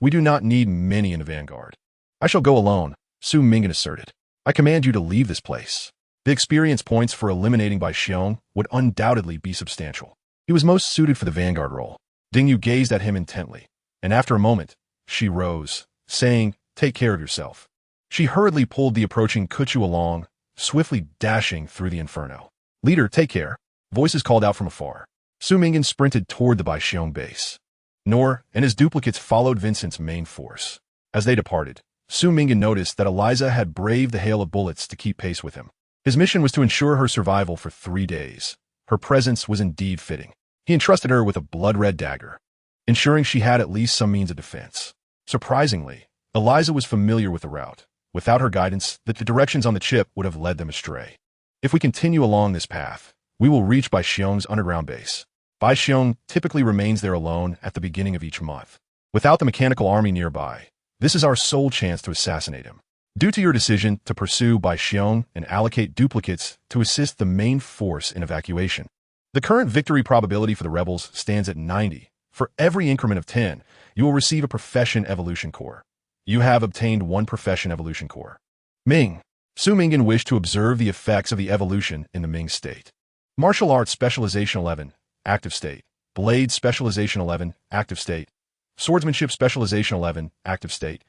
we do not need many in the vanguard." "I shall go alone," Su Ming'an asserted. "I command you to leave this place." The experience points for eliminating Bai Xiong would undoubtedly be substantial. He was most suited for the vanguard role. Ding Yu gazed at him intently, and after a moment, she rose, saying, "Take care of yourself." She hurriedly pulled the approaching Kuchu along, swiftly dashing through the inferno. "Leader, take care," voices called out from afar. Su Ming'an sprinted toward the Bai Xiong base. Nor and his duplicates followed Vincent's main force. As they departed, Su Ming'an noticed that Eliza had braved the hail of bullets to keep pace with him. His mission was to ensure her survival for 3 days. Her presence was indeed fitting. He entrusted her with a blood-red dagger, ensuring she had at least some means of defense. Surprisingly, Eliza was familiar with the route. Without her guidance, the directions on the chip would have led them astray. "If we continue along this path, we will reach Bai Xiong's underground base. Bai Xiong typically remains there alone at the beginning of each month. Without the mechanical army nearby, this is our sole chance to assassinate him. Due to your decision to pursue Bai Xiong and allocate duplicates to assist the main force in evacuation, the current victory probability for the rebels stands at 90. For every increment of 10, you will receive a profession evolution core. You have obtained 1 profession evolution core. Ming. Su Ming'an wished to observe the effects of the evolution in the Ming state. Martial Arts Specialization 11, Active State. Blade Specialization 11, Active State. Swordsmanship Specialization 11, Active State.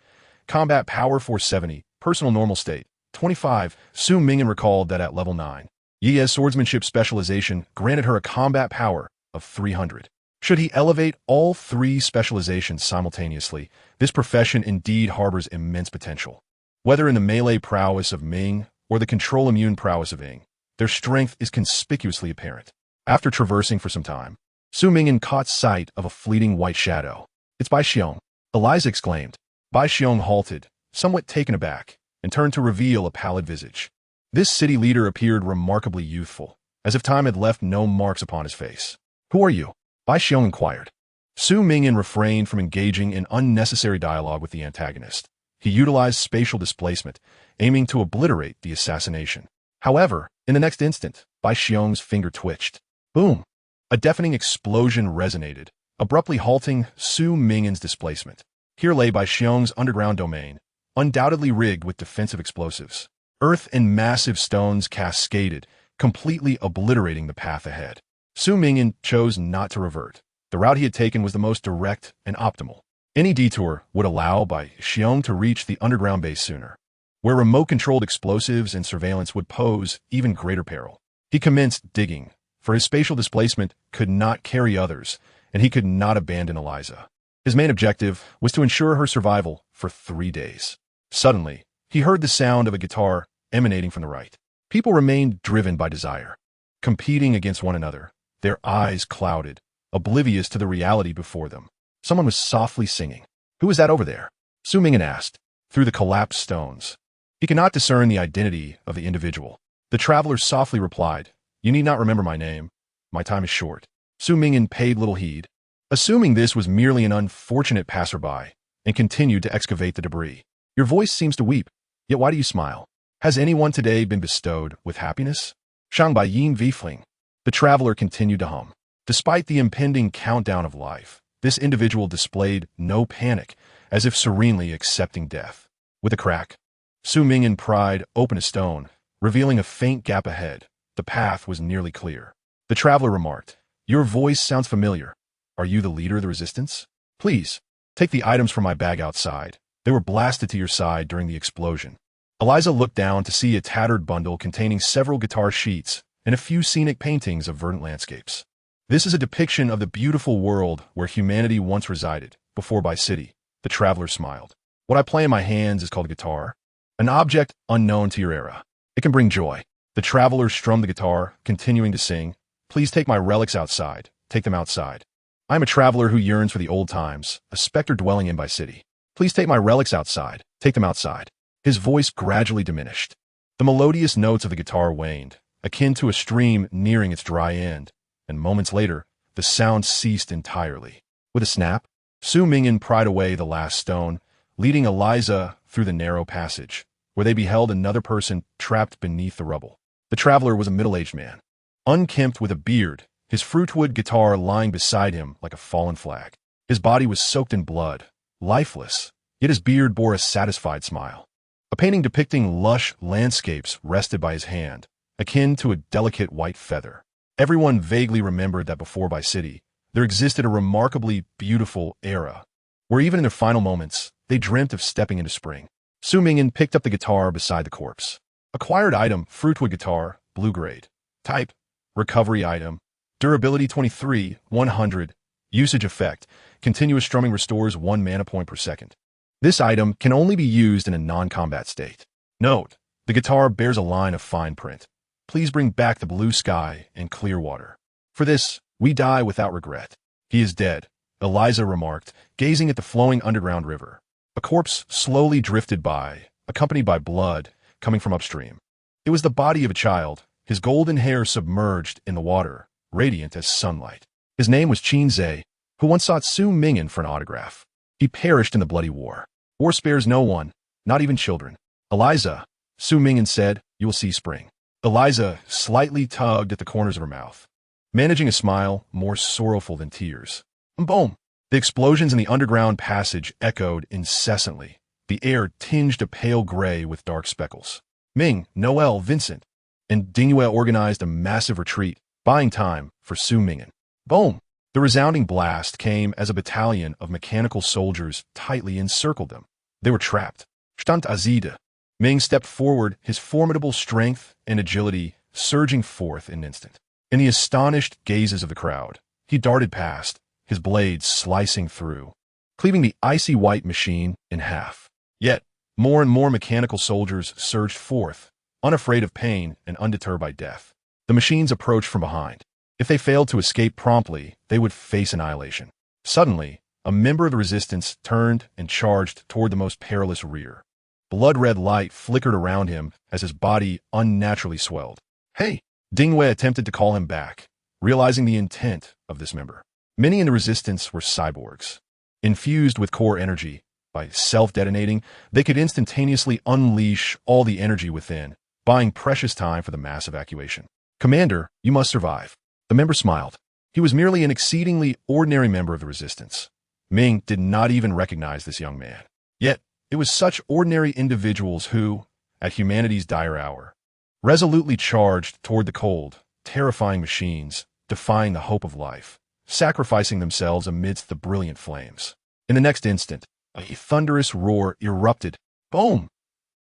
Combat Power 470, Personal Normal State, 25. Su Ming'an recalled that at level 9, Yi's Swordsmanship Specialization granted her a combat power of 300. Should he elevate all 3 specializations simultaneously, this profession indeed harbors immense potential. Whether in the melee prowess of Ming or the control-immune prowess of Ying, their strength is conspicuously apparent. After traversing for some time, Su Ming'an caught sight of a fleeting white shadow. "It's Bai Xiong," Eliza exclaimed. Bai Xiong halted, somewhat taken aback, and turned to reveal a pallid visage. This city leader appeared remarkably youthful, as if time had left no marks upon his face. "Who are you?" Bai Xiong inquired. Su Ming'an refrained from engaging in unnecessary dialogue with the antagonist. He utilized spatial displacement, aiming to obliterate the assassination. However, in the next instant, Bai Xiong's finger twitched. Boom! A deafening explosion resonated, abruptly halting Su Ming'an's displacement. Here lay Bai Xiong's underground domain, undoubtedly rigged with defensive explosives. Earth and massive stones cascaded, completely obliterating the path ahead. Su Ming'an chose not to revert. The route he had taken was the most direct and optimal. Any detour would allow Bai Xiong to reach the underground base sooner, where remote-controlled explosives and surveillance would pose even greater peril. He commenced digging, for his spatial displacement could not carry others, and he could not abandon Eliza. His main objective was to ensure her survival for 3 days. Suddenly, he heard the sound of a guitar emanating from the right. People remained driven by desire, competing against one another, their eyes clouded, oblivious to the reality before them. Someone was softly singing. "Who is that over there?" Su Ming'an asked, through the collapsed stones. He could not discern the identity of the individual. The traveler softly replied, "You need not remember my name. My time is short." Su Ming'an paid little heed, assuming this was merely an unfortunate passerby, and continued to excavate the debris. "Your voice seems to weep, yet why do you smile? Has anyone today been bestowed with happiness?" "Shang Bai Yin Vifling." The traveler continued to hum. Despite the impending countdown of life, this individual displayed no panic, as if serenely accepting death. With a crack, Su Ming'an pried open a stone, revealing a faint gap ahead. The path was nearly clear. The traveler remarked, "Your voice sounds familiar. Are you the leader of the resistance? Please, take the items from my bag outside. They were blasted to your side during the explosion." Eliza looked down to see a tattered bundle containing several guitar sheets and a few scenic paintings of verdant landscapes. This is a depiction of the beautiful world where humanity once resided, before Bai City. The traveler smiled. "What I play in my hands is called a guitar, an object unknown to your era. It can bring joy." The traveler strummed the guitar, continuing to sing, "Please take my relics outside. Take them outside. I am a traveler who yearns for the old times, a specter dwelling in Bai City. Please take my relics outside. Take them outside." His voice gradually diminished. The melodious notes of the guitar waned, akin to a stream nearing its dry end, and moments later, the sound ceased entirely. With a snap, Su Ming'an pried away the last stone, leading Eliza through the narrow passage, where they beheld another person trapped beneath the rubble. The traveler was a middle-aged man, unkempt with a beard, his fruitwood guitar lying beside him like a fallen flag. His body was soaked in blood, lifeless, yet his beard bore a satisfied smile. A painting depicting lush landscapes rested by his hand, akin to a delicate white feather. Everyone vaguely remembered that before Bai City, there existed a remarkably beautiful era, where even in their final moments, they dreamt of stepping into spring. Su Ming'an picked up the guitar beside the corpse. Acquired item, fruitwood guitar, blue grade. Type, recovery item. Durability 23, 100. Usage effect, continuous strumming restores 1 mana point per second. This item can only be used in a non-combat state. Note, the guitar bears a line of fine print. Please bring back the blue sky and clear water. For this, we die without regret. He is dead, Eliza remarked, gazing at the flowing underground river. A corpse slowly drifted by, accompanied by blood coming from upstream. It was the body of a child, his golden hair submerged in the water, radiant as sunlight. His name was Qin Zhe, who once sought Su Ming'an for an autograph. He perished in the bloody war. War spares no one, not even children. Eliza, Su Ming'an said, "You will see spring." Eliza slightly tugged at the corners of her mouth, managing a smile more sorrowful than tears. Boom! The explosions in the underground passage echoed incessantly. The air tinged a pale gray with dark speckles. Ming, Noel, Vincent, and Dingyue organized a massive retreat, buying time for Su Ming'an. Boom! The resounding blast came as a battalion of mechanical soldiers tightly encircled them. They were trapped. Stand Azide. Ming stepped forward, his formidable strength and agility surging forth in an instant. In the astonished gazes of the crowd, he darted past, his blades slicing through, cleaving the icy white machine in half. Yet, More and more mechanical soldiers surged forth, unafraid of pain and undeterred by death. The machines approached from behind. If they failed to escape promptly, they would face annihilation. Suddenly, a member of the resistance turned and charged toward the most perilous rear. Blood-red light flickered around him as his body unnaturally swelled. "Hey!" Dingwei attempted to call him back, realizing the intent of this member. Many in the resistance were cyborgs. Infused with core energy, by self-detonating, they could instantaneously unleash all the energy within, buying precious time for the mass evacuation. "Commander, you must survive." The member smiled. He was merely an exceedingly ordinary member of the resistance. Ming did not even recognize this young man. Yet, it was such ordinary individuals who, at humanity's dire hour, resolutely charged toward the cold, terrifying machines, defying the hope of life, sacrificing themselves amidst the brilliant flames. In the next instant, a thunderous roar erupted. Boom!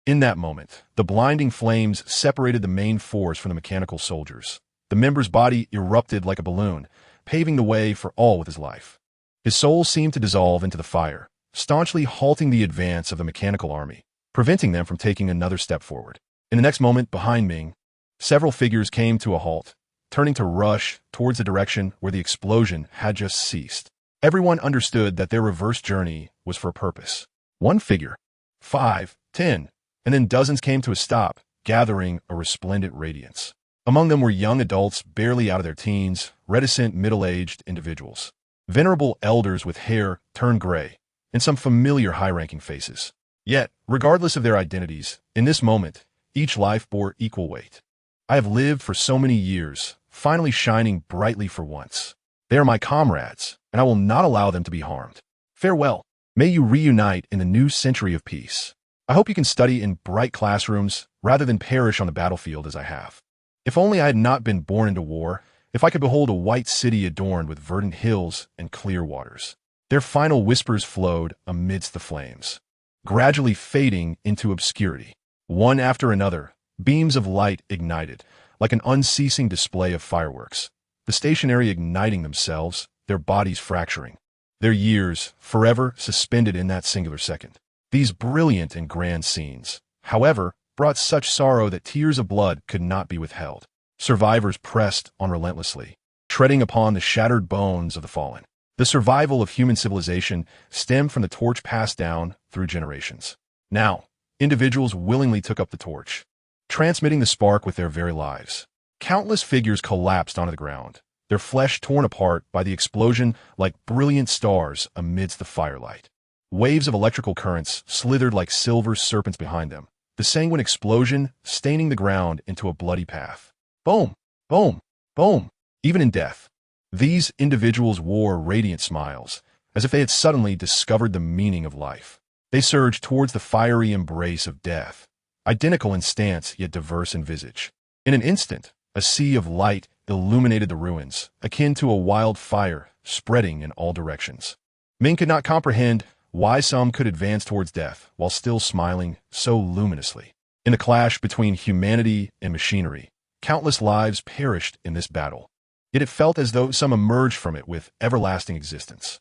In that moment, the blinding flames separated the main force from the mechanical soldiers. The member's body erupted like a balloon, paving the way for all with his life. His soul seemed to dissolve into the fire, staunchly halting the advance of the mechanical army, preventing them from taking another step forward. In the next moment, behind Ming, several figures came to a halt, turning to rush towards the direction where the explosion had just ceased. Everyone understood that their reverse journey was for a purpose. One figure, 5, 10, and then dozens came to a stop, gathering a resplendent radiance. Among them were young adults barely out of their teens, reticent middle-aged individuals, venerable elders with hair turned gray, and some familiar high-ranking faces. Yet, regardless of their identities, in this moment, each life bore equal weight. I have lived for so many years, finally shining brightly for once. They are my comrades, and I will not allow them to be harmed. Farewell. May you reunite in the new century of peace. I hope you can study in bright classrooms rather than perish on the battlefield as I have. If only I had not been born into war, if I could behold a white city adorned with verdant hills and clear waters. Their final whispers flowed amidst the flames, gradually fading into obscurity. One after another, beams of light ignited, like an unceasing display of fireworks, the stationary igniting themselves, their bodies fracturing, their years forever suspended in that singular second. These brilliant and grand scenes, however, brought such sorrow that tears of blood could not be withheld. Survivors pressed on relentlessly, treading upon the shattered bones of the fallen. The survival of human civilization stemmed from the torch passed down through generations. Now, individuals willingly took up the torch, transmitting the spark with their very lives. Countless figures collapsed onto the ground, their flesh torn apart by the explosion like brilliant stars amidst the firelight. Waves of electrical currents slithered like silver serpents behind them, the sanguine explosion staining the ground into a bloody path. Boom! Boom! Boom! Even in death, these individuals wore radiant smiles, as if they had suddenly discovered the meaning of life. They surged towards the fiery embrace of death, identical in stance yet diverse in visage. In an instant, a sea of light illuminated the ruins, akin to a wildfire spreading in all directions. Ming could not comprehend why some could advance towards death while still smiling so luminously. In the clash between humanity and machinery, countless lives perished in this battle. Yet it felt as though some emerged from it with everlasting existence.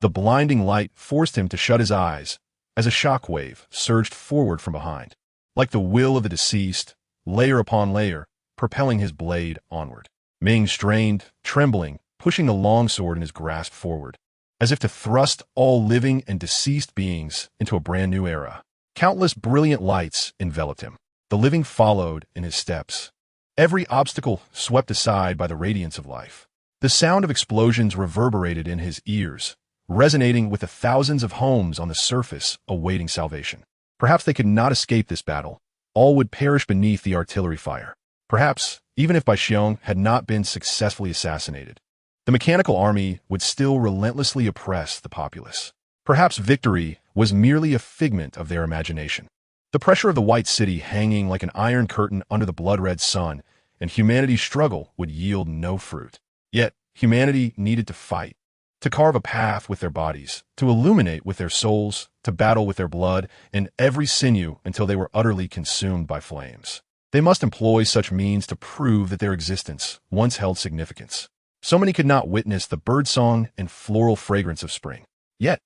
The blinding light forced him to shut his eyes as a shockwave surged forward from behind, like the will of the deceased, layer upon layer, propelling his blade onward. Ming strained, trembling, pushing the longsword in his grasp forward, as if to thrust all living and deceased beings into a brand new era. Countless brilliant lights enveloped him. The living followed in his steps, every obstacle swept aside by the radiance of life. The sound of explosions reverberated in his ears, resonating with the thousands of homes on the surface awaiting salvation. Perhaps they could not escape this battle. All would perish beneath the artillery fire. Perhaps, even if Bai Xiong had not been successfully assassinated, the mechanical army would still relentlessly oppress the populace. Perhaps victory was merely a figment of their imagination. The pressure of the white city hanging like an iron curtain under the blood-red sun, and humanity's struggle would yield no fruit. Yet, humanity needed to fight, to carve a path with their bodies, to illuminate with their souls, to battle with their blood, and every sinew until they were utterly consumed by flames. They must employ such means to prove that their existence once held significance. So many could not witness the birdsong and floral fragrance of spring. Yet,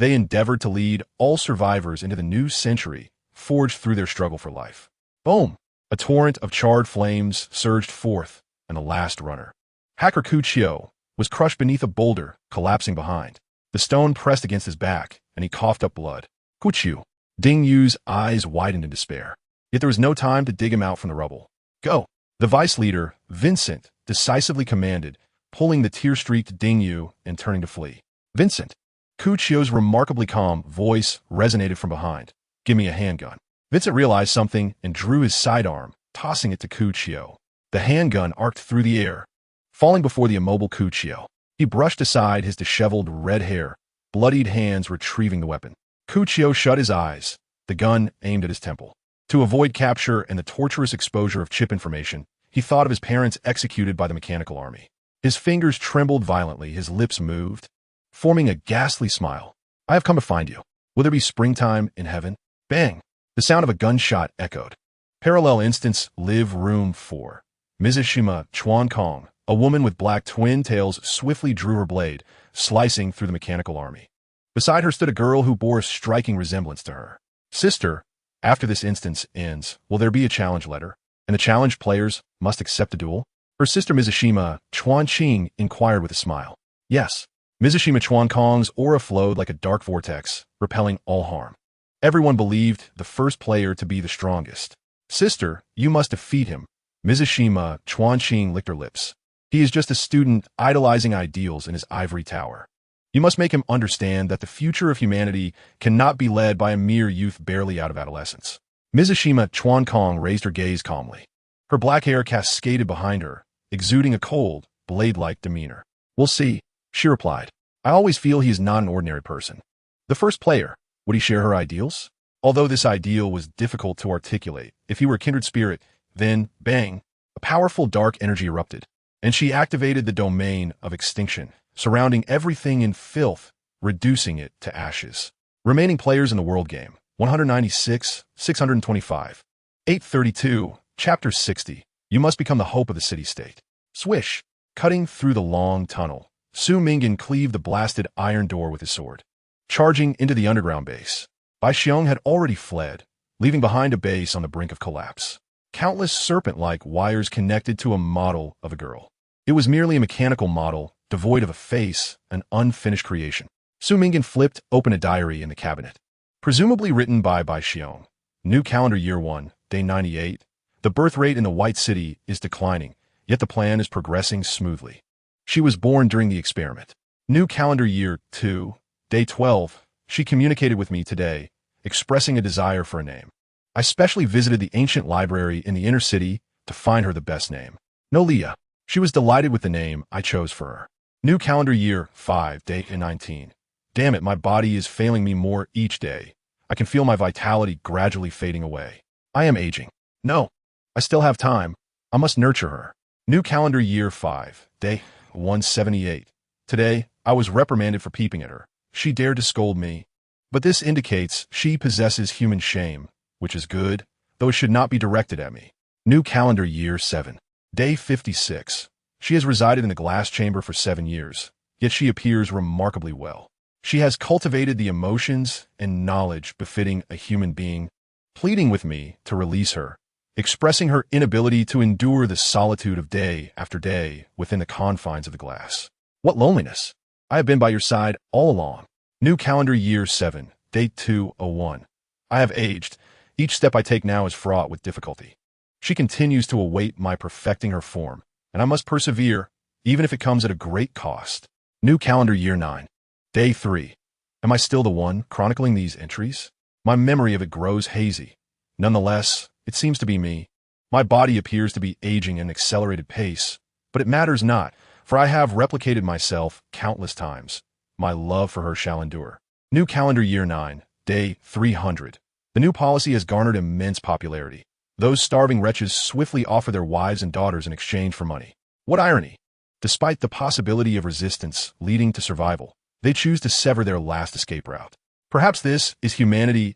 They endeavored to lead all survivors into the new century, forged through their struggle for life. Boom! A torrent of charred flames surged forth, and the last runner, Hacker Kuchio, was crushed beneath a boulder, collapsing behind. The stone pressed against his back, and he coughed up blood. Kuchio. Ding Yu's eyes widened in despair. Yet there was no time to dig him out from the rubble. Go! The vice leader, Vincent, decisively commanded, pulling the tear-streaked Ding Yu and turning to flee. Vincent! Kuchio's remarkably calm voice resonated from behind. Give me a handgun. Vincent realized something and drew his sidearm, tossing it to Kuchio. The handgun arced through the air, falling before the immobile Kuchio. He brushed aside his disheveled red hair, bloodied hands retrieving the weapon. Kuchio shut his eyes, the gun aimed at his temple. To avoid capture and the torturous exposure of chip information, he thought of his parents executed by the mechanical army. His fingers trembled violently, his lips moved, forming a ghastly smile. I have come to find you. Will there be springtime in heaven? Bang! The sound of a gunshot echoed. Parallel instance, Live Room 4. Mizashima Chuankong, a woman with black twin tails, swiftly drew her blade, slicing through the mechanical army. Beside her stood a girl who bore a striking resemblance to her. Sister, after this instance ends, will there be a challenge letter? And the challenged players must accept a duel? Her sister Mizashima Chuanqing inquired with a smile. Yes. Mizashima Chuankong's aura flowed like a dark vortex, repelling all harm. Everyone believed the first player to be the strongest. Sister, you must defeat him. Mizashima Chuanqing licked her lips. He is just a student idolizing ideals in his ivory tower. You must make him understand that the future of humanity cannot be led by a mere youth barely out of adolescence. Mizashima Chuankong raised her gaze calmly. Her black hair cascaded behind her, exuding a cold, blade-like demeanor. We'll see, she replied. I always feel he is not an ordinary person. The first player, would he share her ideals? Although this ideal was difficult to articulate, if he were a kindred spirit, then, bang, a powerful dark energy erupted, and she activated the domain of extinction, surrounding everything in filth, reducing it to ashes. Remaining players in the world game, 196, 625. 832, Chapter 60. You must become the hope of the city-state. Swish! Cutting through the long tunnel, Su Ming'an cleaved the blasted iron door with his sword. Charging into the underground base, Bai Xiong had already fled, leaving behind a base on the brink of collapse. Countless serpent-like wires connected to a model of a girl. It was merely a mechanical model, devoid of a face, an unfinished creation. Su Ming'an flipped open a diary in the cabinet. Presumably written by Bai Xiong. New calendar year 1, day 98. The birth rate in the White City is declining, yet the plan is progressing smoothly. She was born during the experiment. New calendar year 2, day 12. She communicated with me today, expressing a desire for a name. I specially visited the ancient library in the inner city to find her the best name. Nolia. She was delighted with the name I chose for her. New calendar year 5, day 19. Damn it, my body is failing me more each day. I can feel my vitality gradually fading away. I am aging. No, I still have time. I must nurture her. New calendar year 5, day 178. Today, I was reprimanded for peeping at her. She dared to scold me. But this indicates she possesses human shame, which is good, though it should not be directed at me. New calendar year 7, day 56. She has resided in the glass chamber for 7 years, yet she appears remarkably well. She has cultivated the emotions and knowledge befitting a human being, pleading with me to release her, expressing her inability to endure the solitude of day after day within the confines of the glass. What loneliness! I have been by your side all along. New calendar year 7, day 201. I have aged. Each step I take now is fraught with difficulty. She continues to await my perfecting her form, and I must persevere, even if it comes at a great cost. New calendar year 9, day 3. Am I still the one chronicling these entries? My memory of it grows hazy. Nonetheless, it seems to be me. My body appears to be aging at an accelerated pace, but it matters not, for I have replicated myself countless times. My love for her shall endure. New calendar year 9, day 300. The new policy has garnered immense popularity. Those starving wretches swiftly offer their wives and daughters in exchange for money. What irony! Despite the possibility of resistance leading to survival, they choose to sever their last escape route. Perhaps this is humanity's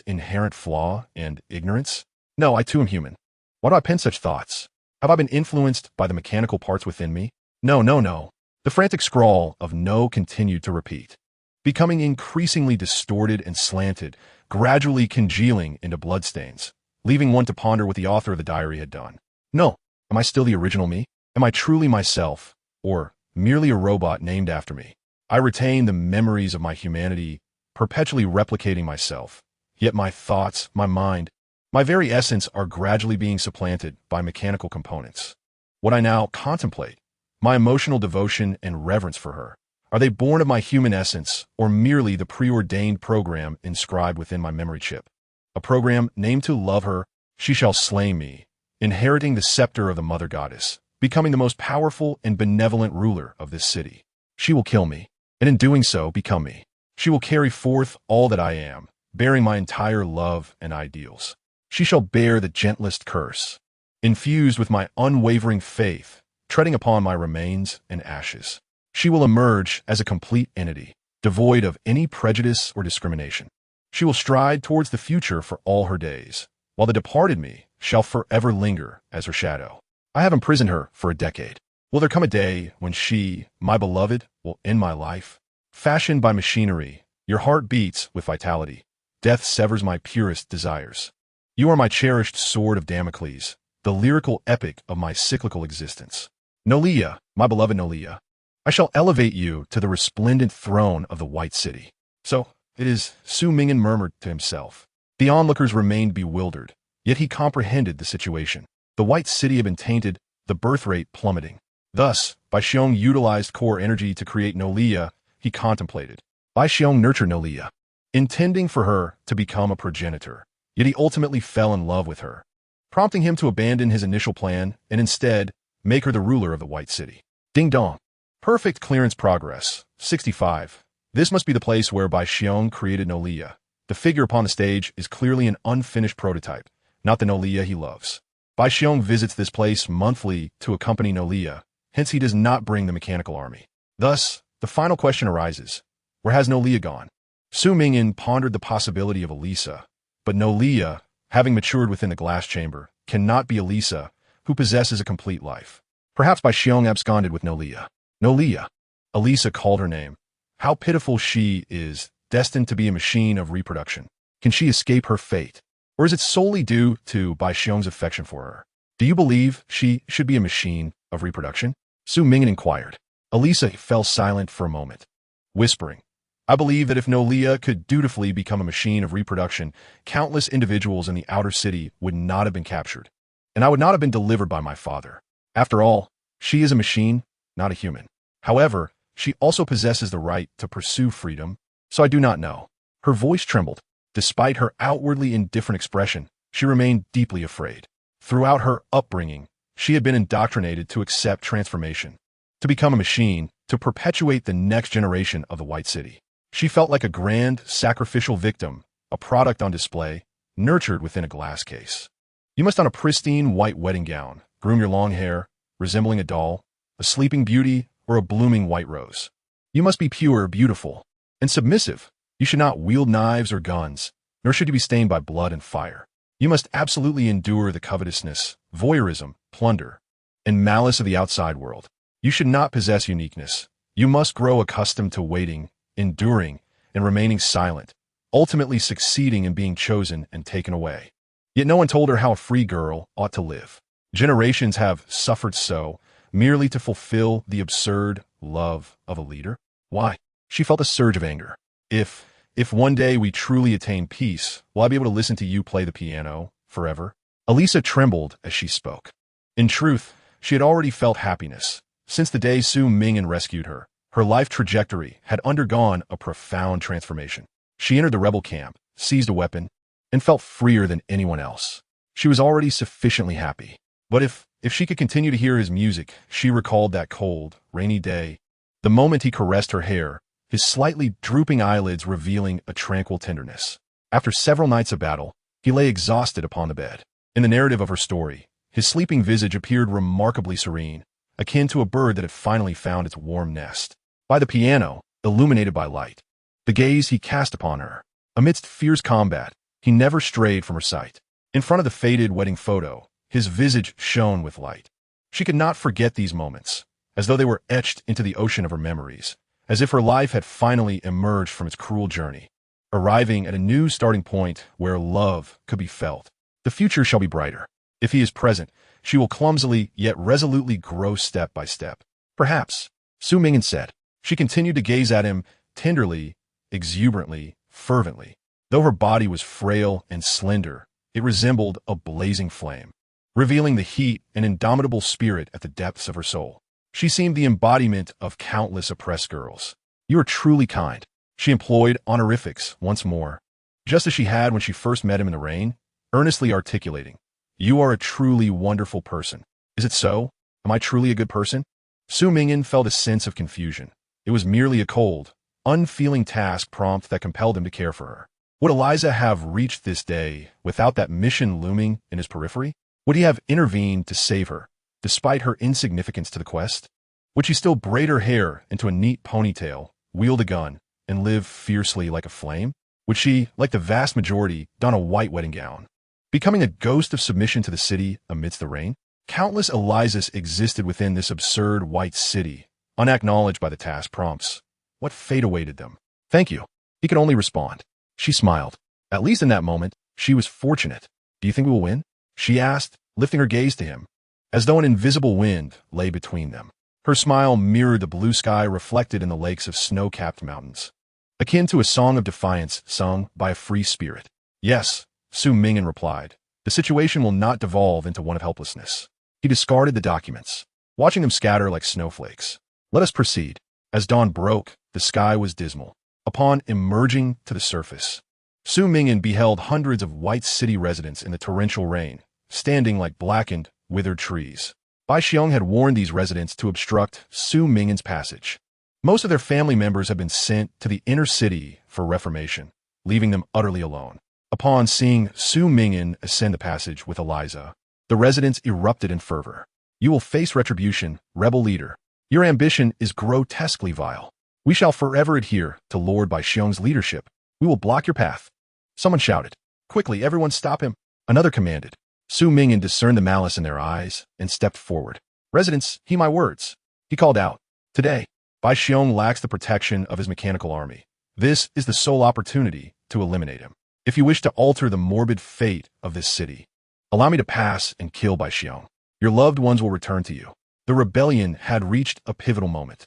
inherent flaw and ignorance? No, I too am human. Why do I pen such thoughts? Have I been influenced by the mechanical parts within me? No. The frantic scrawl of no continued to repeat. becoming increasingly distorted and slanted, gradually congealing into bloodstains, leaving one to ponder what the author of the diary had done. No, am I still the original me? Am I truly myself, or merely a robot named after me? I retain the memories of my humanity, perpetually replicating myself, yet my thoughts, my mind, my very essence are gradually being supplanted by mechanical components. What I now contemplate, my emotional devotion and reverence for her, are they born of my human essence or merely the preordained program inscribed within my memory chip? A program named to love her, she shall slay me, inheriting the scepter of the mother goddess, becoming the most powerful and benevolent ruler of this city. She will kill me, and in doing so, become me. She will carry forth all that I am, bearing my entire love and ideals. She shall bear the gentlest curse, infused with my unwavering faith, treading upon my remains and ashes. She will emerge as a complete entity, devoid of any prejudice or discrimination. She will stride towards the future for all her days, while the departed me shall forever linger as her shadow. I have imprisoned her for a decade. Will there come a day when she, my beloved, will end my life? Fashioned by machinery, your heart beats with vitality. Death severs my purest desires. You are my cherished sword of Damocles, the lyrical epic of my cyclical existence. Nolia, my beloved Nolia, I shall elevate you to the resplendent throne of the White City. So, it is, Su Ming'an murmured to himself. The onlookers remained bewildered, yet he comprehended the situation. The White City had been tainted, the birth rate plummeting. Thus, Bai Xiong utilized core energy to create Nolia, he contemplated. Bai Xiong nurtured Nolia, intending for her to become a progenitor. Yet he ultimately fell in love with her, prompting him to abandon his initial plan and instead make her the ruler of the White City. Ding dong. Perfect clearance progress. 65. This must be the place where Bai Xiong created Nolia. The figure upon the stage is clearly an unfinished prototype, not the Nolia he loves. Bai Xiong visits this place monthly to accompany Nolia, hence he does not bring the mechanical army. Thus, the final question arises, where has Nolia gone? Su Ming'an pondered the possibility of Elisa, but Nolia, having matured within the glass chamber, cannot be Elisa, who possesses a complete life. Perhaps Bai Xiong absconded with Nolia. Nolia. Elisa called her name. How pitiful she is, destined to be a machine of reproduction. Can she escape her fate? Or is it solely due to Bai Xiong's affection for her? Do you believe she should be a machine of reproduction? Su Ming'an inquired. Elisa fell silent for a moment, whispering, I believe that if Nolia could dutifully become a machine of reproduction, countless individuals in the outer city would not have been captured, and I would not have been delivered by my father. After all, she is a machine, not a human. However, she also possesses the right to pursue freedom, so I do not know. Her voice trembled. Despite her outwardly indifferent expression, she remained deeply afraid. Throughout her upbringing, she had been indoctrinated to accept transformation, to become a machine, to perpetuate the next generation of the White City. She felt like a grand, sacrificial victim, a product on display, nurtured within a glass case. You must don a pristine white wedding gown, groom your long hair, resembling a doll, a sleeping beauty, or a blooming white rose. You must be pure, beautiful, and submissive. You should not wield knives or guns, nor should you be stained by blood and fire. You must absolutely endure the covetousness, voyeurism, plunder, and malice of the outside world. You should not possess uniqueness. You must grow accustomed to waiting, enduring, and remaining silent, ultimately succeeding in being chosen and taken away. Yet no one told her how a free girl ought to live. Generations have suffered so, merely to fulfill the absurd love of a leader. Why? She felt a surge of anger. If one day we truly attain peace, will I be able to listen to you play the piano forever? Elisa trembled as she spoke. In truth, she had already felt happiness. Since the day Su Ming'an rescued her, her life trajectory had undergone a profound transformation. She entered the rebel camp, seized a weapon, and felt freer than anyone else. She was already sufficiently happy. But if she could continue to hear his music, she recalled that cold, rainy day, the moment he caressed her hair, his slightly drooping eyelids revealing a tranquil tenderness. After several nights of battle, he lay exhausted upon the bed. In the narrative of her story, his sleeping visage appeared remarkably serene, akin to a bird that had finally found its warm nest. By the piano, illuminated by light, the gaze he cast upon her, amidst fierce combat, he never strayed from her sight. In front of the faded wedding photo, his visage shone with light. She could not forget these moments, as though they were etched into the ocean of her memories, as if her life had finally emerged from its cruel journey, arriving at a new starting point where love could be felt. The future shall be brighter. If he is present, she will clumsily yet resolutely grow step by step. Perhaps, Su Ming'an said. She continued to gaze at him tenderly, exuberantly, fervently. Though her body was frail and slender, it resembled a blazing flame, revealing the heat and indomitable spirit at the depths of her soul. She seemed the embodiment of countless oppressed girls. You are truly kind. She employed honorifics once more, just as she had when she first met him in the rain, earnestly articulating, "You are a truly wonderful person." Is it so? Am I truly a good person? Su Ming'an felt a sense of confusion. It was merely a cold, unfeeling task prompt that compelled him to care for her. Would Eliza have reached this day without that mission looming in his periphery? Would he have intervened to save her, despite her insignificance to the quest? Would she still braid her hair into a neat ponytail, wield a gun, and live fiercely like a flame? Would she, like the vast majority, don a white wedding gown, becoming a ghost of submission to the city amidst the rain? Countless Elizas existed within this absurd white city, unacknowledged by the task prompts. What fate awaited them? Thank you. He could only respond. She smiled. At least in that moment, she was fortunate. Do you think we will win? She asked, lifting her gaze to him, as though an invisible wind lay between them. Her smile mirrored the blue sky reflected in the lakes of snow-capped mountains, akin to a song of defiance sung by a free spirit. Yes, Su Ming'an replied. The situation will not devolve into one of helplessness. He discarded the documents, watching them scatter like snowflakes. Let us proceed. As dawn broke, the sky was dismal. Upon emerging to the surface, Su Ming'an beheld hundreds of white city residents in the torrential rain, standing like blackened, withered trees. Bai Xiong had warned these residents to obstruct Su Ming'an's passage. Most of their family members had been sent to the inner city for reformation, leaving them utterly alone. Upon seeing Su Ming'an ascend the passage with Eliza, the residents erupted in fervor. You will face retribution, rebel leader. Your ambition is grotesquely vile. We shall forever adhere to Lord Bai Xiong's leadership. We will block your path. Someone shouted. Quickly, everyone stop him. Another commanded. Su Ming'an discerned the malice in their eyes and stepped forward. Residents, heed my words. He called out. Today, Bai Xiong lacks the protection of his mechanical army. This is the sole opportunity to eliminate him. If you wish to alter the morbid fate of this city, allow me to pass and kill Bai Xiong. Your loved ones will return to you. The rebellion had reached a pivotal moment,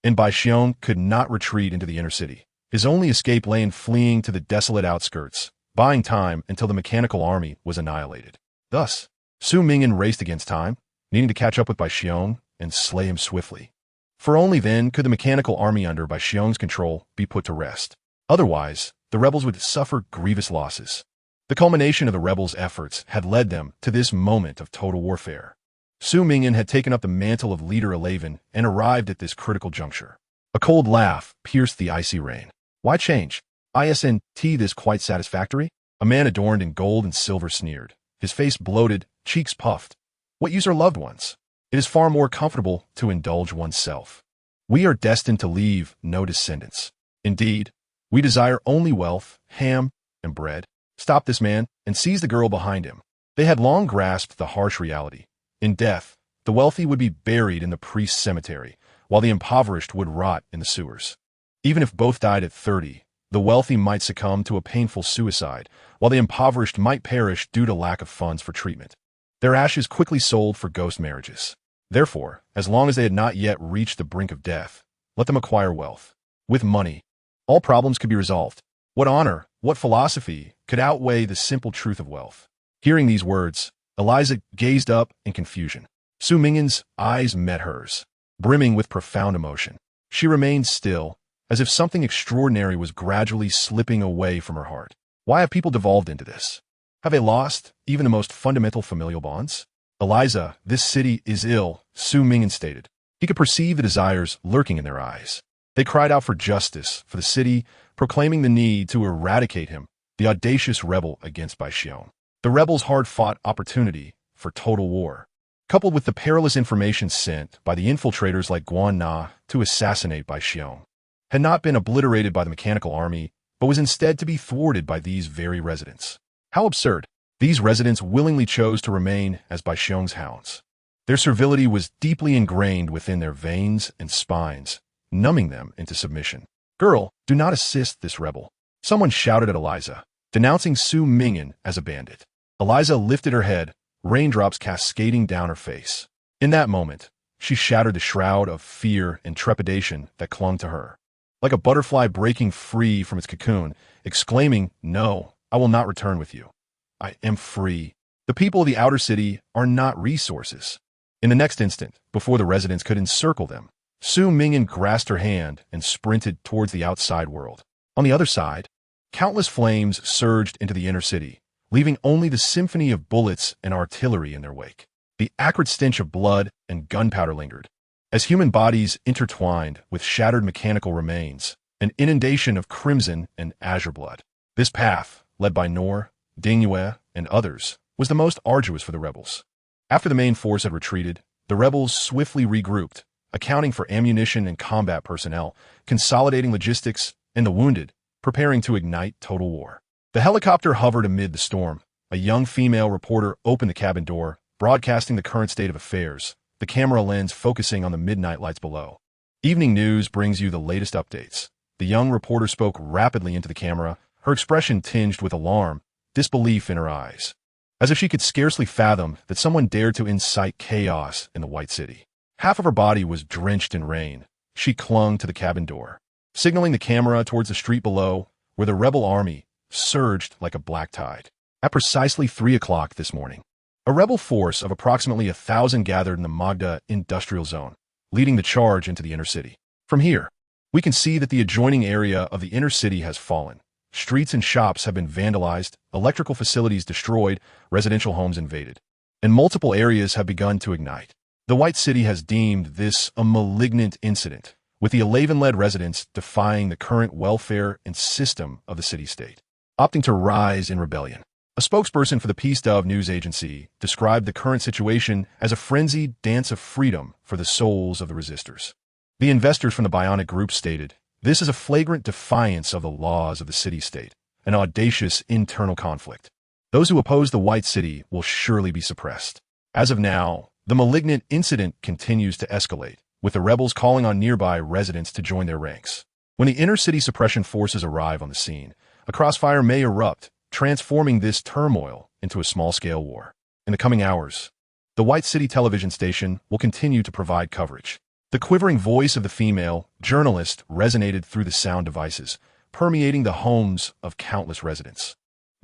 and Bai Xiong could not retreat into the inner city. His only escape lay in fleeing to the desolate outskirts, buying time until the mechanical army was annihilated. Thus, Su Ming'an raced against time, needing to catch up with Bai Xiong and slay him swiftly. For only then could the mechanical army under Bai Xiong's control be put to rest. Otherwise, the rebels would suffer grievous losses. The culmination of the rebels' efforts had led them to this moment of total warfare. Su Ming'an had taken up the mantle of leader Alaven and arrived at this critical juncture. A cold laugh pierced the icy rain. Why change? Isn't this quite satisfactory? A man adorned in gold and silver sneered, his face bloated, cheeks puffed. What use are loved ones? It is far more comfortable to indulge oneself. We are destined to leave no descendants. Indeed, we desire only wealth, ham, and bread. Stop this man and seize the girl behind him. They had long grasped the harsh reality. In death, the wealthy would be buried in the priest's cemetery, while the impoverished would rot in the sewers. Even if both died at 30, the wealthy might succumb to a painful suicide, while the impoverished might perish due to lack of funds for treatment. Their ashes quickly sold for ghost marriages. Therefore, as long as they had not yet reached the brink of death, let them acquire wealth. With money, all problems could be resolved. What honor, what philosophy could outweigh the simple truth of wealth? Hearing these words, Eliza gazed up in confusion. Su Ming'an's eyes met hers, brimming with profound emotion. She remained still, as if something extraordinary was gradually slipping away from her heart. Why have people devolved into this? Have they lost even the most fundamental familial bonds? Eliza, this city is ill, Su Ming'an stated. He could perceive the desires lurking in their eyes. They cried out for justice for the city, proclaiming the need to eradicate him, the audacious rebel against Bai Xiong. The rebels' hard-fought opportunity for total war, coupled with the perilous information sent by the infiltrators like Guan Na to assassinate Bai Xiong, had not been obliterated by the mechanical army, but was instead to be thwarted by these very residents. How absurd! These residents willingly chose to remain as Bai Xiong's hounds. Their servility was deeply ingrained within their veins and spines, numbing them into submission. "Girl, do not assist this rebel," someone shouted at Eliza, denouncing Su Ming'an as a bandit. Eliza lifted her head, raindrops cascading down her face. In that moment, she shattered the shroud of fear and trepidation that clung to her. Like a butterfly breaking free from its cocoon, exclaiming, "No, I will not return with you. I am free." The people of the outer city are not resources. In the next instant, before the residents could encircle them, Su Ming'an grasped her hand and sprinted towards the outside world. On the other side, countless flames surged into the inner city, leaving only the symphony of bullets and artillery in their wake. The acrid stench of blood and gunpowder lingered, as human bodies intertwined with shattered mechanical remains, an inundation of crimson and azure blood. This path, led by Nor, Dingyue, and others, was the most arduous for the rebels. After the main force had retreated, the rebels swiftly regrouped, accounting for ammunition and combat personnel, consolidating logistics, and the wounded, preparing to ignite total war. The helicopter hovered amid the storm. A young female reporter opened the cabin door, broadcasting the current state of affairs, the camera lens focusing on the midnight lights below. "Evening News brings you the latest updates." The young reporter spoke rapidly into the camera, her expression tinged with alarm, disbelief in her eyes, as if she could scarcely fathom that someone dared to incite chaos in the White City. Half of her body was drenched in rain. She clung to the cabin door, signaling the camera towards the street below, where the rebel army surged like a black tide. At precisely 3 o'clock this morning, a rebel force of approximately 1,000 gathered in the Magda industrial zone, leading the charge into the inner city. From here, we can see that the adjoining area of the inner city has fallen. Streets and shops have been vandalized, electrical facilities destroyed, residential homes invaded, and multiple areas have begun to ignite. The White City has deemed this a malignant incident, with the Alaven-led residents defying the current welfare and system of the city-state, opting to rise in rebellion. A spokesperson for the Peace Dove news agency described the current situation as a frenzied dance of freedom for the souls of the resistors. The investors from the Bionic Group stated, "This is a flagrant defiance of the laws of the city-state, an audacious internal conflict. Those who oppose the White City will surely be suppressed." As of now, the malignant incident continues to escalate, with the rebels calling on nearby residents to join their ranks. When the inner city suppression forces arrive on the scene, a crossfire may erupt, transforming this turmoil into a small-scale war. In the coming hours, the White City television station will continue to provide coverage. The quivering voice of the female journalist resonated through the sound devices, permeating the homes of countless residents.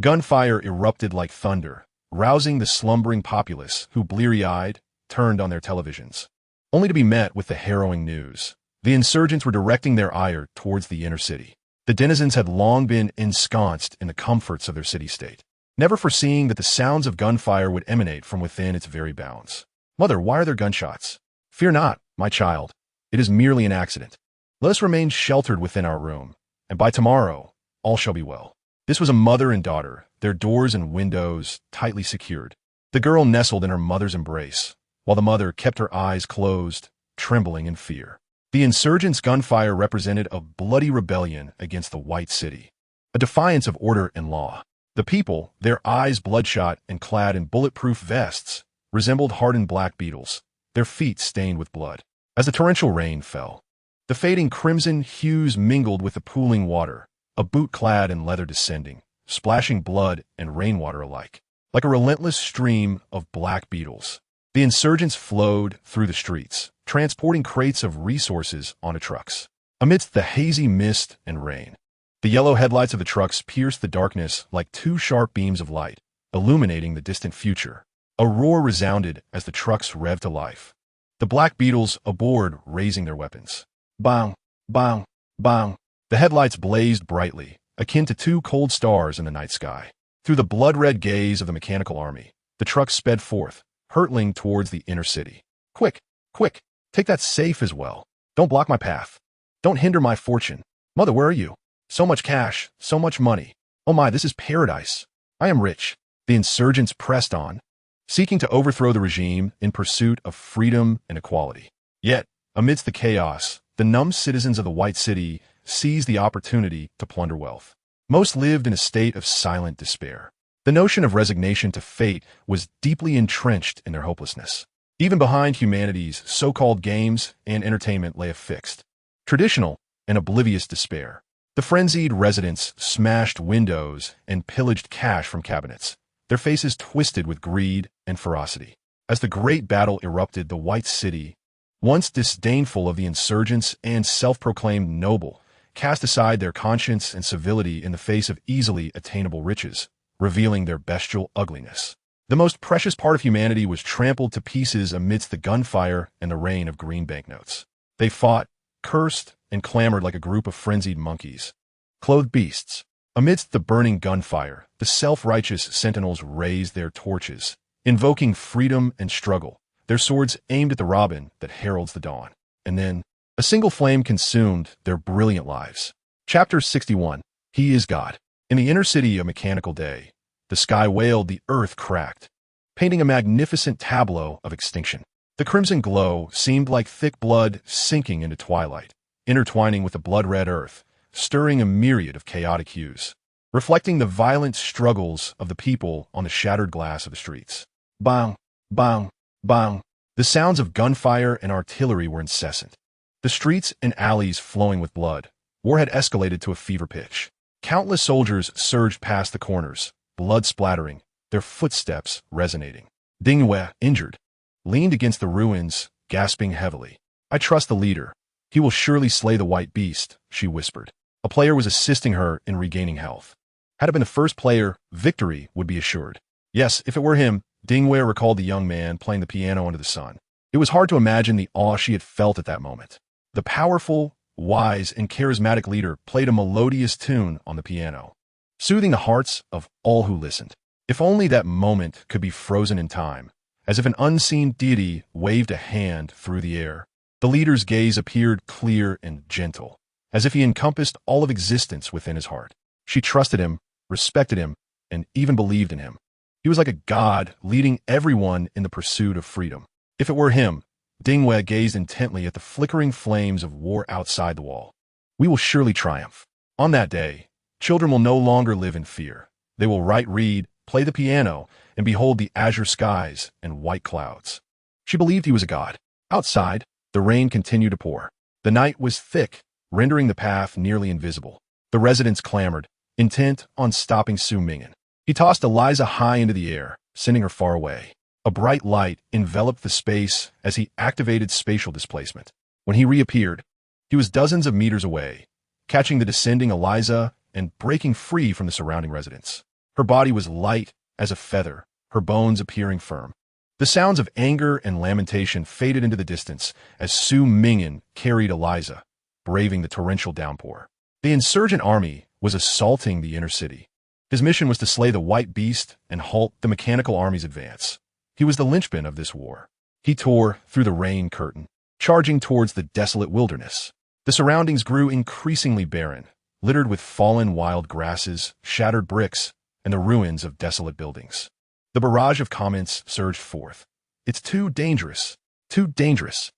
Gunfire erupted like thunder, rousing the slumbering populace who, bleary-eyed, turned on their televisions, only to be met with the harrowing news. The insurgents were directing their ire towards the inner city. The denizens had long been ensconced in the comforts of their city-state, never foreseeing that the sounds of gunfire would emanate from within its very bounds. "Mother, why are there gunshots?" "Fear not, my child. It is merely an accident. Let us remain sheltered within our room, and by tomorrow, all shall be well." This was a mother and daughter, their doors and windows tightly secured. The girl nestled in her mother's embrace, while the mother kept her eyes closed, trembling in fear. The insurgents' gunfire represented a bloody rebellion against the White City, a defiance of order and law. The people, their eyes bloodshot and clad in bulletproof vests, resembled hardened black beetles, their feet stained with blood. As the torrential rain fell, the fading crimson hues mingled with the pooling water, a boot clad in leather descending, splashing blood and rainwater alike. Like a relentless stream of black beetles, the insurgents flowed through the streets, transporting crates of resources onto trucks. Amidst the hazy mist and rain, the yellow headlights of the trucks pierced the darkness like two sharp beams of light, illuminating the distant future. A roar resounded as the trucks revved to life, the black beetles aboard raising their weapons. Bang, bang, bang. The headlights blazed brightly, akin to two cold stars in the night sky. Through the blood-red gaze of the mechanical army, the trucks sped forth, hurtling towards the inner city. "Quick, quick, take that safe as well. Don't block my path. Don't hinder my fortune. Mother, where are you? So much cash, so much money. Oh my, this is paradise. I am rich." The insurgents pressed on, seeking to overthrow the regime in pursuit of freedom and equality. Yet, amidst the chaos, the numbed citizens of the White City seized the opportunity to plunder wealth. Most lived in a state of silent despair. The notion of resignation to fate was deeply entrenched in their hopelessness. Even behind humanity's so-called games and entertainment lay a fixed, traditional and oblivious despair. The frenzied residents smashed windows and pillaged cash from cabinets, their faces twisted with greed and ferocity. As the great battle erupted, the White City, once disdainful of the insurgents and self-proclaimed noble, cast aside their conscience and civility in the face of easily attainable riches, revealing their bestial ugliness. The most precious part of humanity was trampled to pieces amidst the gunfire and the rain of green banknotes. They fought, cursed, and clamored like a group of frenzied monkeys. Clothed beasts. Amidst the burning gunfire, the self-righteous sentinels raised their torches, invoking freedom and struggle, their swords aimed at the robin that heralds the dawn. And then, a single flame consumed their brilliant lives. Chapter 61. He is God. In the inner city of Mechanical Day, the sky wailed, the earth cracked, painting a magnificent tableau of extinction. The crimson glow seemed like thick blood sinking into twilight, intertwining with the blood-red earth, stirring a myriad of chaotic hues, reflecting the violent struggles of the people on the shattered glass of the streets. Bang, bang, bang. The sounds of gunfire and artillery were incessant. The streets and alleys flowing with blood. War had escalated to a fever pitch. Countless soldiers surged past the corners, blood splattering, their footsteps resonating. Ding Wei, injured, leaned against the ruins, gasping heavily. I trust the leader. He will surely slay the white beast, she whispered. A player was assisting her in regaining health. Had it been the first player, victory would be assured. Yes, if it were him, Ding Wei recalled the young man playing the piano under the sun. It was hard to imagine the awe she had felt at that moment. The powerful, wise, and charismatic leader played a melodious tune on the piano, soothing the hearts of all who listened. If only that moment could be frozen in time, as if an unseen deity waved a hand through the air. The leader's gaze appeared clear and gentle, as if he encompassed all of existence within his heart. She trusted him, respected him, and even believed in him. He was like a god leading everyone in the pursuit of freedom. If it were him, Ding Wei gazed intently at the flickering flames of war outside the wall. We will surely triumph. On that day, children will no longer live in fear. They will write, read, play the piano, and behold the azure skies and white clouds. She believed he was a god. Outside, the rain continued to pour. The night was thick, rendering the path nearly invisible. The residents clamored, intent on stopping Su Ming'an. He tossed Eliza high into the air, sending her far away. A bright light enveloped the space as he activated spatial displacement. When he reappeared, he was dozens of meters away, catching the descending Eliza and breaking free from the surrounding residents. Her body was light as a feather, her bones appearing firm. The sounds of anger and lamentation faded into the distance as Su Ming'an carried Eliza, braving the torrential downpour. The insurgent army was assaulting the inner city. His mission was to slay the white beast and halt the mechanical army's advance. He was the linchpin of this war. He tore through the rain curtain, charging towards the desolate wilderness. The surroundings grew increasingly barren, littered with fallen wild grasses, shattered bricks, and the ruins of desolate buildings. The barrage of comments surged forth. It's too dangerous. Too dangerous.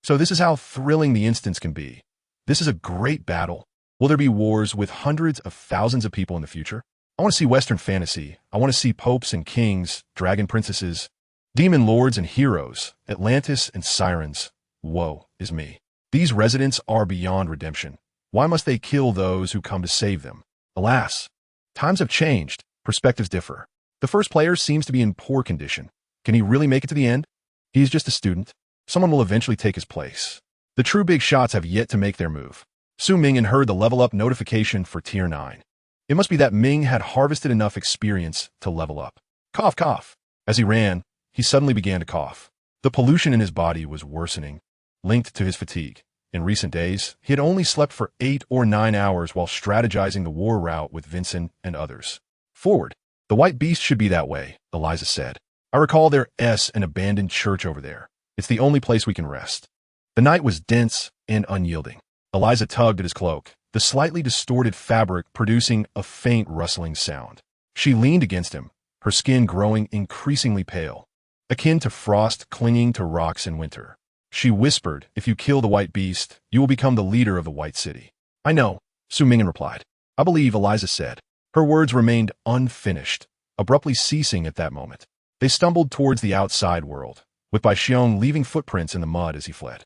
So this is how thrilling the instance can be. This is a great battle. Will there be wars with hundreds of thousands of people in the future? I want to see Western fantasy. I want to see popes and kings, dragon princesses, demon lords and heroes, Atlantis and sirens. Woe is me. These residents are beyond redemption. Why must they kill those who come to save them? Alas, times have changed. Perspectives differ. The first player seems to be in poor condition. Can he really make it to the end? He is just a student. Someone will eventually take his place. The true big shots have yet to make their move. Su Ming'an heard the level up notification for Tier 9. It must be that Ming had harvested enough experience to level up. Cough, cough. As he ran, he suddenly began to cough. The pollution in his body was worsening, linked to his fatigue. In recent days, he had only slept for 8 or 9 hours while strategizing the war route with Vincent and others. Forward. The white beast should be that way, Eliza said. I recall there's an abandoned church over there. It's the only place we can rest. The night was dense and unyielding. Eliza tugged at his cloak, the slightly distorted fabric producing a faint rustling sound. She leaned against him, her skin growing increasingly pale, akin to frost clinging to rocks in winter. She whispered, if you kill the white beast, you will become the leader of the White City. I know, Su Ming'an replied. I believe, Eliza said. Her words remained unfinished, abruptly ceasing at that moment. They stumbled towards the outside world, with Baixiong leaving footprints in the mud as he fled.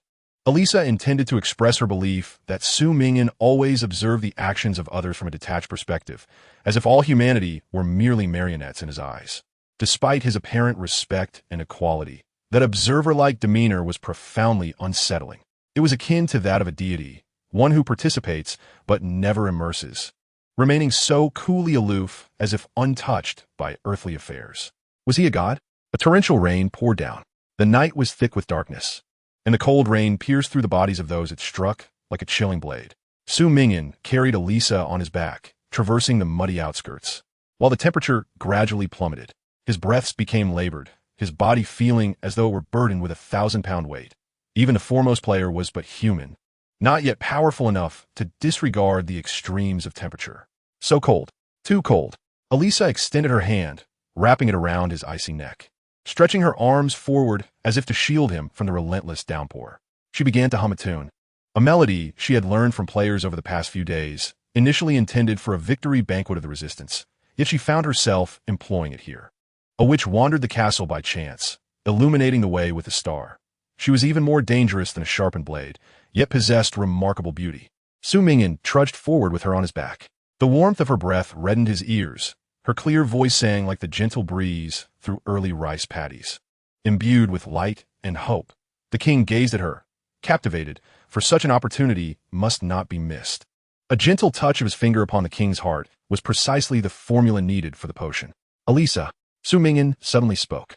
Elisa intended to express her belief that Su Ming'an always observed the actions of others from a detached perspective, as if all humanity were merely marionettes in his eyes. Despite his apparent respect and equality, that observer-like demeanor was profoundly unsettling. It was akin to that of a deity, one who participates but never immerses, remaining so coolly aloof as if untouched by earthly affairs. Was he a god? A torrential rain poured down. The night was thick with darkness, and the cold rain pierced through the bodies of those it struck like a chilling blade. Su Ming'an carried Elisa on his back, traversing the muddy outskirts. While the temperature gradually plummeted, his breaths became labored, his body feeling as though it were burdened with a 1,000-pound weight. Even the foremost player was but human, not yet powerful enough to disregard the extremes of temperature. So cold, too cold. Elisa extended her hand, wrapping it around his icy neck, stretching her arms forward as if to shield him from the relentless downpour. She began to hum a tune, a melody she had learned from players over the past few days, initially intended for a victory banquet of the resistance, yet she found herself employing it here. A witch wandered the castle by chance, illuminating the way with a star. She was even more dangerous than a sharpened blade, yet possessed remarkable beauty. Su Ming'an trudged forward with her on his back. The warmth of her breath reddened his ears, her clear voice sang like the gentle breeze through early rice paddies. Imbued with light and hope, the king gazed at her, captivated, for such an opportunity must not be missed. A gentle touch of his finger upon the king's heart was precisely the formula needed for the potion. Elisa, Su Ming'an suddenly spoke.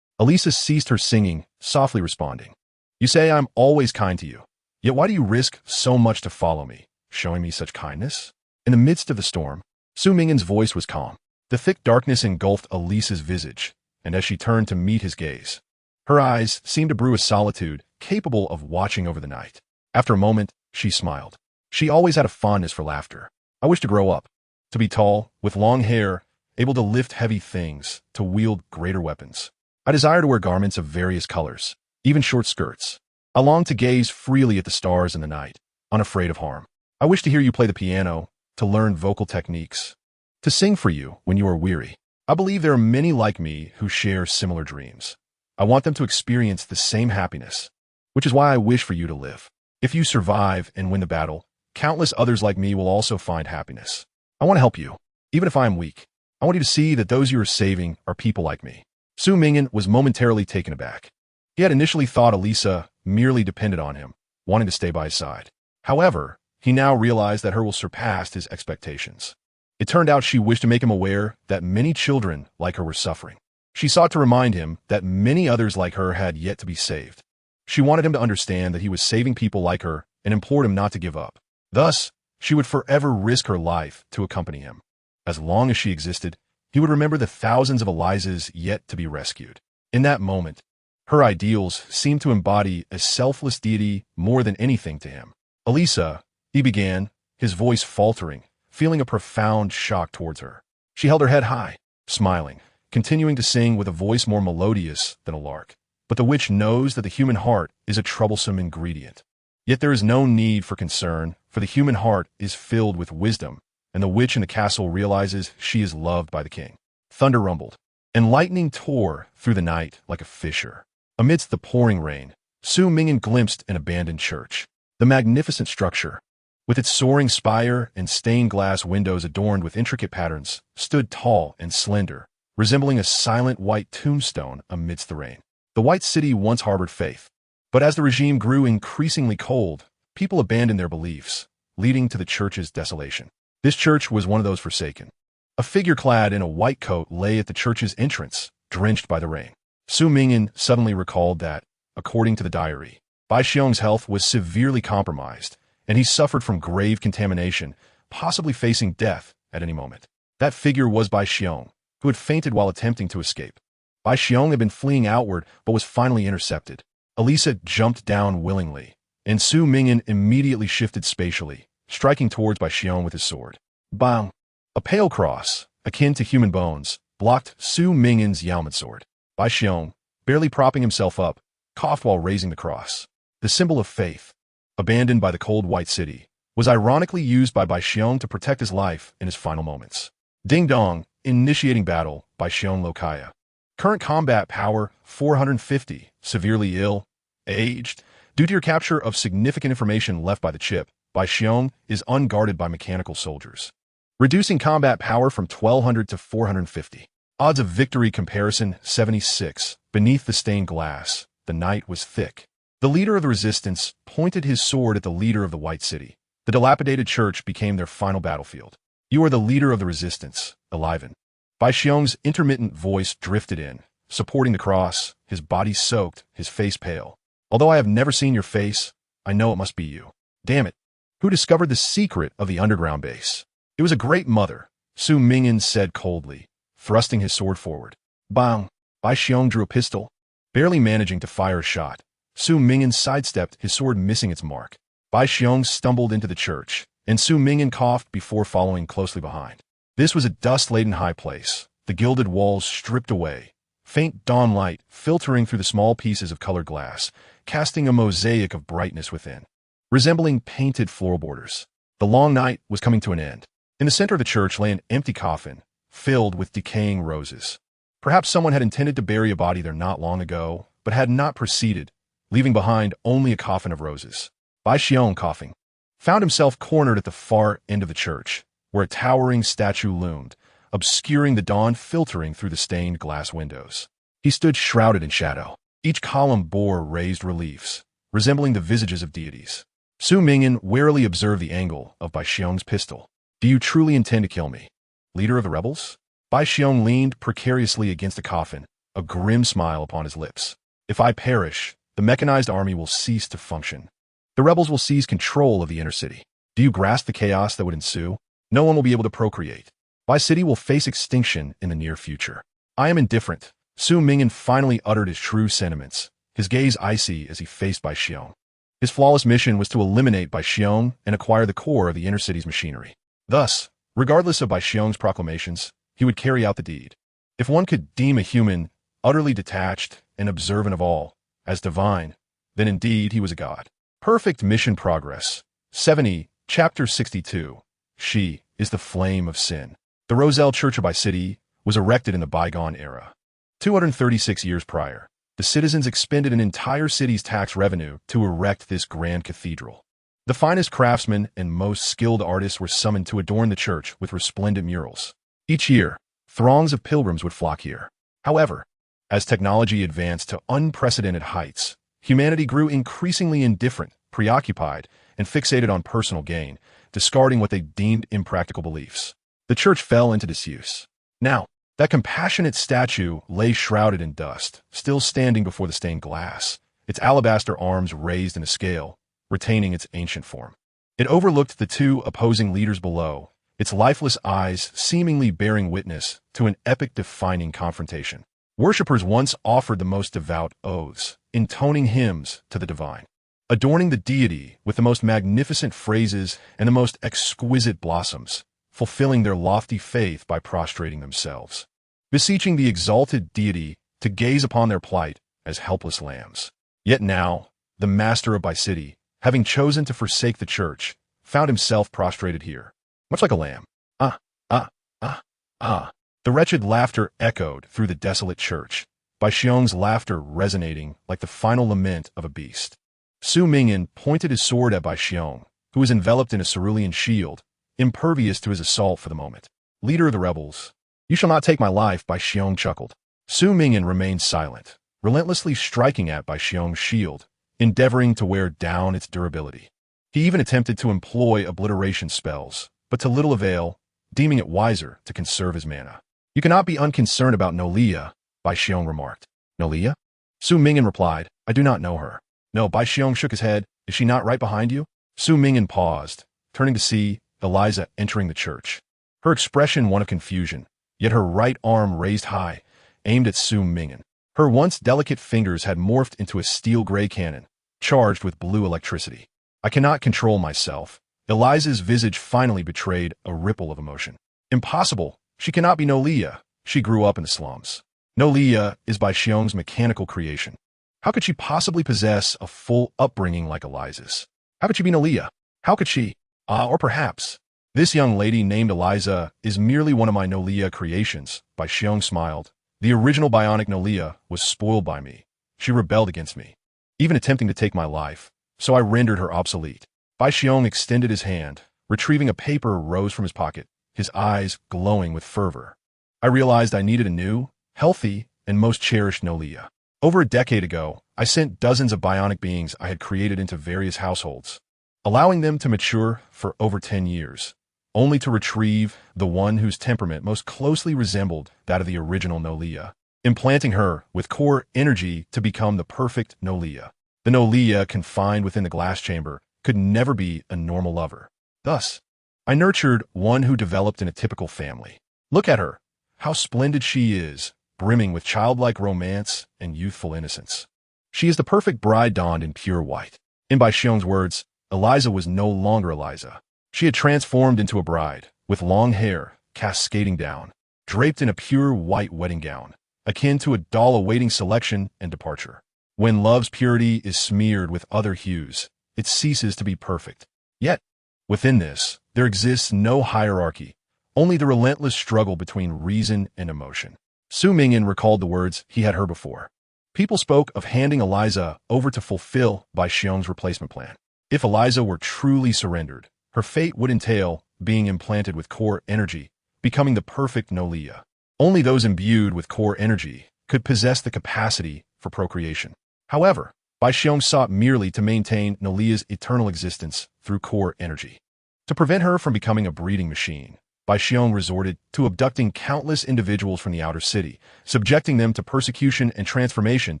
Elisa ceased her singing, softly responding. You say I'm always kind to you. Yet why do you risk so much to follow me, showing me such kindness? In the midst of the storm, Su Ming'an's voice was calm. The thick darkness engulfed Elisa's visage, and as she turned to meet his gaze, her eyes seemed to brew a solitude capable of watching over the night. After a moment, she smiled. She always had a fondness for laughter. I wish to grow up, to be tall, with long hair, able to lift heavy things, to wield greater weapons. I desire to wear garments of various colors, even short skirts. I long to gaze freely at the stars in the night, unafraid of harm. I wish to hear you play the piano, to learn vocal techniques, to sing for you when you are weary. I believe there are many like me who share similar dreams. I want them to experience the same happiness, which is why I wish for you to live. If you survive and win the battle, countless others like me will also find happiness. I want to help you, even if I am weak. I want you to see that those you are saving are people like me. Su Ming'an was momentarily taken aback. He had initially thought Elisa merely depended on him, wanting to stay by his side. However, he now realized that her will surpassed his expectations. It turned out she wished to make him aware that many children like her were suffering. She sought to remind him that many others like her had yet to be saved. She wanted him to understand that he was saving people like her and implored him not to give up. Thus, she would forever risk her life to accompany him. As long as she existed, he would remember the thousands of Elisas yet to be rescued. In that moment, her ideals seemed to embody a selfless deity more than anything to him. Elisa, he began, his voice faltering, feeling a profound shock towards her. She held her head high, smiling, continuing to sing with a voice more melodious than a lark. But the witch knows that the human heart is a troublesome ingredient. Yet there is no need for concern, for the human heart is filled with wisdom, and the witch in the castle realizes she is loved by the king. Thunder rumbled, and lightning tore through the night like a fissure. Amidst the pouring rain, Su Ming'an glimpsed an abandoned church. The magnificent structure, with its soaring spire and stained glass windows adorned with intricate patterns, stood tall and slender, resembling a silent white tombstone amidst the rain. The white city once harbored faith, but as the regime grew increasingly cold, people abandoned their beliefs, leading to the church's desolation. This church was one of those forsaken. A figure clad in a white coat lay at the church's entrance, drenched by the rain. Su Ming'an suddenly recalled that, according to the diary, Bai Xiong's health was severely compromised, and he suffered from grave contamination, possibly facing death at any moment. That figure was Bai Xiong, who had fainted while attempting to escape. Bai Xiong had been fleeing outward, but was finally intercepted. Elisa jumped down willingly, and Su Ming'an immediately shifted spatially, striking towards Bai Xiong with his sword. Bang! A pale cross, akin to human bones, blocked Su Ming'an's Yaomad sword. Bai Xiong, barely propping himself up, coughed while raising the cross. The symbol of faith, abandoned by the cold white city, was ironically used by Bai Xiong to protect his life in his final moments. Ding dong, initiating battle, Bai Xiong Lokaya. Current combat power, 450, severely ill, Aged. Due to your capture of significant information left by the chip, Bai Xiong is unguarded by mechanical soldiers. Reducing combat power from 1200 to 450. Odds of victory comparison 76. Beneath the stained glass, the night was thick. The leader of the resistance pointed his sword at the leader of the White City. The dilapidated church became their final battlefield. You are the leader of the resistance, Elivan. Bai Xiong's intermittent voice drifted in, supporting the cross, his body soaked, his face pale. Although I have never seen your face, I know it must be you. Damn it. Who discovered the secret of the underground base? It was a great mother, Su Ming'an said coldly, thrusting his sword forward. Bang! Bai Xiong drew a pistol. Barely managing to fire a shot, Su Ming'an sidestepped, his sword missing its mark. Bai Xiong stumbled into the church, and Su Ming'an coughed before following closely behind. This was a dust-laden high place, the gilded walls stripped away, faint dawn light filtering through the small pieces of colored glass, casting a mosaic of brightness within, resembling painted floor borders. The long night was coming to an end. In the center of the church lay an empty coffin, filled with decaying roses. Perhaps someone had intended to bury a body there not long ago, but had not proceeded, leaving behind only a coffin of roses. Bai Xiong, coughing, found himself cornered at the far end of the church, where a towering statue loomed, obscuring the dawn filtering through the stained glass windows. He stood shrouded in shadow. Each column bore raised reliefs, resembling the visages of deities. Su Ming'an warily observed the angle of Bai Xiong's pistol. Do you truly intend to kill me, leader of the rebels? Bai Xiong leaned precariously against the coffin, a grim smile upon his lips. If I perish, the mechanized army will cease to function. The rebels will seize control of the inner city. Do you grasp the chaos that would ensue? No one will be able to procreate. Bai City will face extinction in the near future. I am indifferent. Su Ming'an finally uttered his true sentiments, his gaze icy as he faced Bai Xiong. His flawless mission was to eliminate Bai Xiong and acquire the core of the inner city's machinery. Thus, regardless of Bai Xiong's proclamations, he would carry out the deed. If one could deem a human, utterly detached and observant of all, as divine, then indeed he was a god. Perfect mission progress. 70, Chapter 62. She is the flame of sin. The Roselle Church of Bai City was erected in the bygone era. 236 years prior, the citizens expended an entire city's tax revenue to erect this grand cathedral. The finest craftsmen and most skilled artists were summoned to adorn the church with resplendent murals. Each year, throngs of pilgrims would flock here. However, as technology advanced to unprecedented heights, humanity grew increasingly indifferent, preoccupied, and fixated on personal gain, discarding what they deemed impractical beliefs. The church fell into disuse. Now, that compassionate statue lay shrouded in dust, still standing before the stained glass, its alabaster arms raised in a scale, retaining its ancient form. It overlooked the two opposing leaders below, its lifeless eyes seemingly bearing witness to an epic-defining confrontation. Worshippers once offered the most devout oaths, intoning hymns to the divine, adorning the deity with the most magnificent phrases and the most exquisite blossoms, fulfilling their lofty faith by prostrating themselves, beseeching the exalted deity to gaze upon their plight as helpless lambs. Yet now, the master of Bai City, having chosen to forsake the church, found himself prostrated here, much like a lamb. Ah, ah, ah, ah. The wretched laughter echoed through the desolate church, Bai Xiong's laughter resonating like the final lament of a beast. Su Ming'an pointed his sword at Bai Xiong, who was enveloped in a cerulean shield, impervious to his assault for the moment. Leader of the rebels, you shall not take my life, Bai Xiong chuckled. Su Ming'an remained silent, relentlessly striking at Bai Xiong's shield, endeavoring to wear down its durability. He even attempted to employ obliteration spells, but to little avail, deeming it wiser to conserve his mana. You cannot be unconcerned about Nolia, Bai Xiong remarked. Nolia? Su Ming'an replied, I do not know her. No, Bai Xiong shook his head. Is she not right behind you? Su Ming'an paused, turning to see Eliza entering the church. Her expression one of confusion, yet her right arm raised high, aimed at Su Ming'an. Her once delicate fingers had morphed into a steel-gray cannon, charged with blue electricity. I cannot control myself. Eliza's visage finally betrayed a ripple of emotion. Impossible. She cannot be Nolia. She grew up in the slums. Nolia is Bai Xiong's mechanical creation. How could she possibly possess a full upbringing like Eliza's? How could she be Nolia? How could she? Or perhaps, this young lady named Eliza is merely one of my Nolia creations. Bai Xiong smiled. The original bionic Nolia was spoiled by me. She rebelled against me. even attempting to take my life, so I rendered her obsolete. Bai Xiong extended his hand, retrieving a paper rose from his pocket, his eyes glowing with fervor. I realized I needed a new, healthy, and most cherished Nolia. Over a decade ago, I sent dozens of bionic beings I had created into various households, allowing them to mature for over 10 years, only to retrieve the one whose temperament most closely resembled that of the original Nolia, implanting her with core energy to become the perfect Nolia. The Nolia confined within the glass chamber could never be a normal lover. Thus, I nurtured one who developed in a typical family. Look at her. How splendid she is, brimming with childlike romance and youthful innocence. She is the perfect bride donned in pure white. In Bai Xiong's words, Eliza was no longer Eliza. She had transformed into a bride, with long hair cascading down, draped in a pure white wedding gown, akin to a doll awaiting selection and departure. When love's purity is smeared with other hues, it ceases to be perfect. Yet, within this, there exists no hierarchy, only the relentless struggle between reason and emotion. Su Ming'an recalled the words he had heard before. People spoke of handing Eliza over to fulfill Bai Xiong's replacement plan. If Eliza were truly surrendered, her fate would entail being implanted with core energy, becoming the perfect Nolia. Only those imbued with core energy could possess the capacity for procreation. However, Bai Xiong sought merely to maintain Nolia's eternal existence through core energy. To prevent her from becoming a breeding machine, Bai Xiong resorted to abducting countless individuals from the outer city, subjecting them to persecution and transformation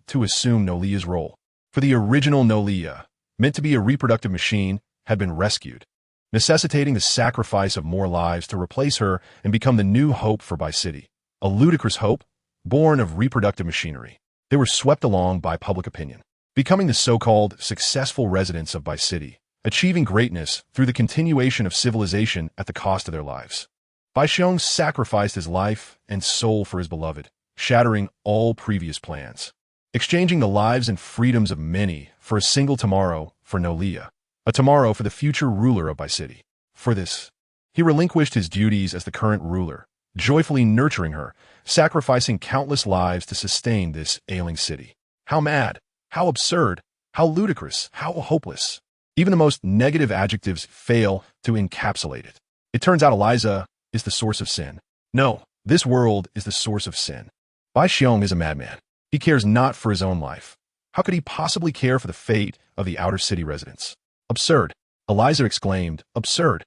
to assume Nolia's role. For the original Nolia, meant to be a reproductive machine, had been rescued, necessitating the sacrifice of more lives to replace her and become the new hope for Bai City. A ludicrous hope, born of reproductive machinery. They were swept along by public opinion, becoming the so-called successful residents of Bai City, achieving greatness through the continuation of civilization at the cost of their lives. Bai Xiong sacrificed his life and soul for his beloved, shattering all previous plans, exchanging the lives and freedoms of many for a single tomorrow for Nolia, a tomorrow for the future ruler of Bai City. For this, he relinquished his duties as the current ruler, joyfully nurturing her, sacrificing countless lives to sustain this ailing city. How mad, how absurd, how ludicrous, how hopeless. Even the most negative adjectives fail to encapsulate it. It turns out Eliza is the source of sin. No, this world is the source of sin. Bai Xiong is a madman. He cares not for his own life. How could he possibly care for the fate of the outer city residents? Absurd. Eliza exclaimed, absurd.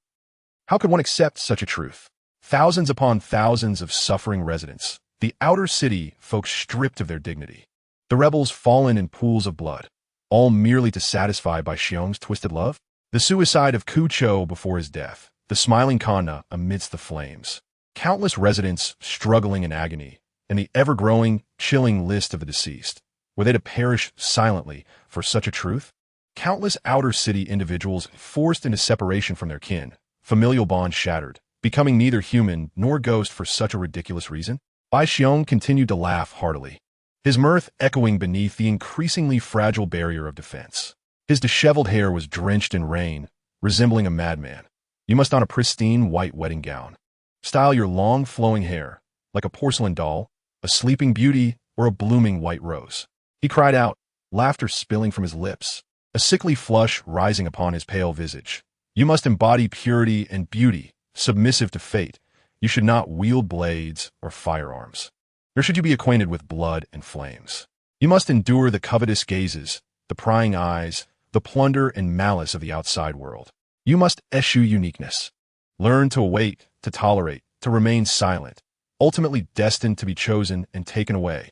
How could one accept such a truth? Thousands upon thousands of suffering residents, the outer city folks stripped of their dignity, the rebels fallen in pools of blood, all merely to satisfy Bai Xiong's twisted love? The suicide of Ku Chou before his death, the smiling Kanna amidst the flames, countless residents struggling in agony, and the ever-growing, chilling list of the deceased. Were they to perish silently for such a truth? Countless outer city individuals forced into separation from their kin, familial bonds shattered, becoming neither human nor ghost for such a ridiculous reason? Bai Xiong continued to laugh heartily, his mirth echoing beneath the increasingly fragile barrier of defense. His disheveled hair was drenched in rain, resembling a madman. You must don a pristine white wedding gown. Style your long flowing hair, like a porcelain doll, a sleeping beauty, or a blooming white rose. He cried out, laughter spilling from his lips, a sickly flush rising upon his pale visage. You must embody purity and beauty, submissive to fate. You should not wield blades or firearms, nor should you be acquainted with blood and flames. You must endure the covetous gazes, the prying eyes, the plunder and malice of the outside world. You must eschew uniqueness. Learn to await, to tolerate, to remain silent, ultimately destined to be chosen and taken away.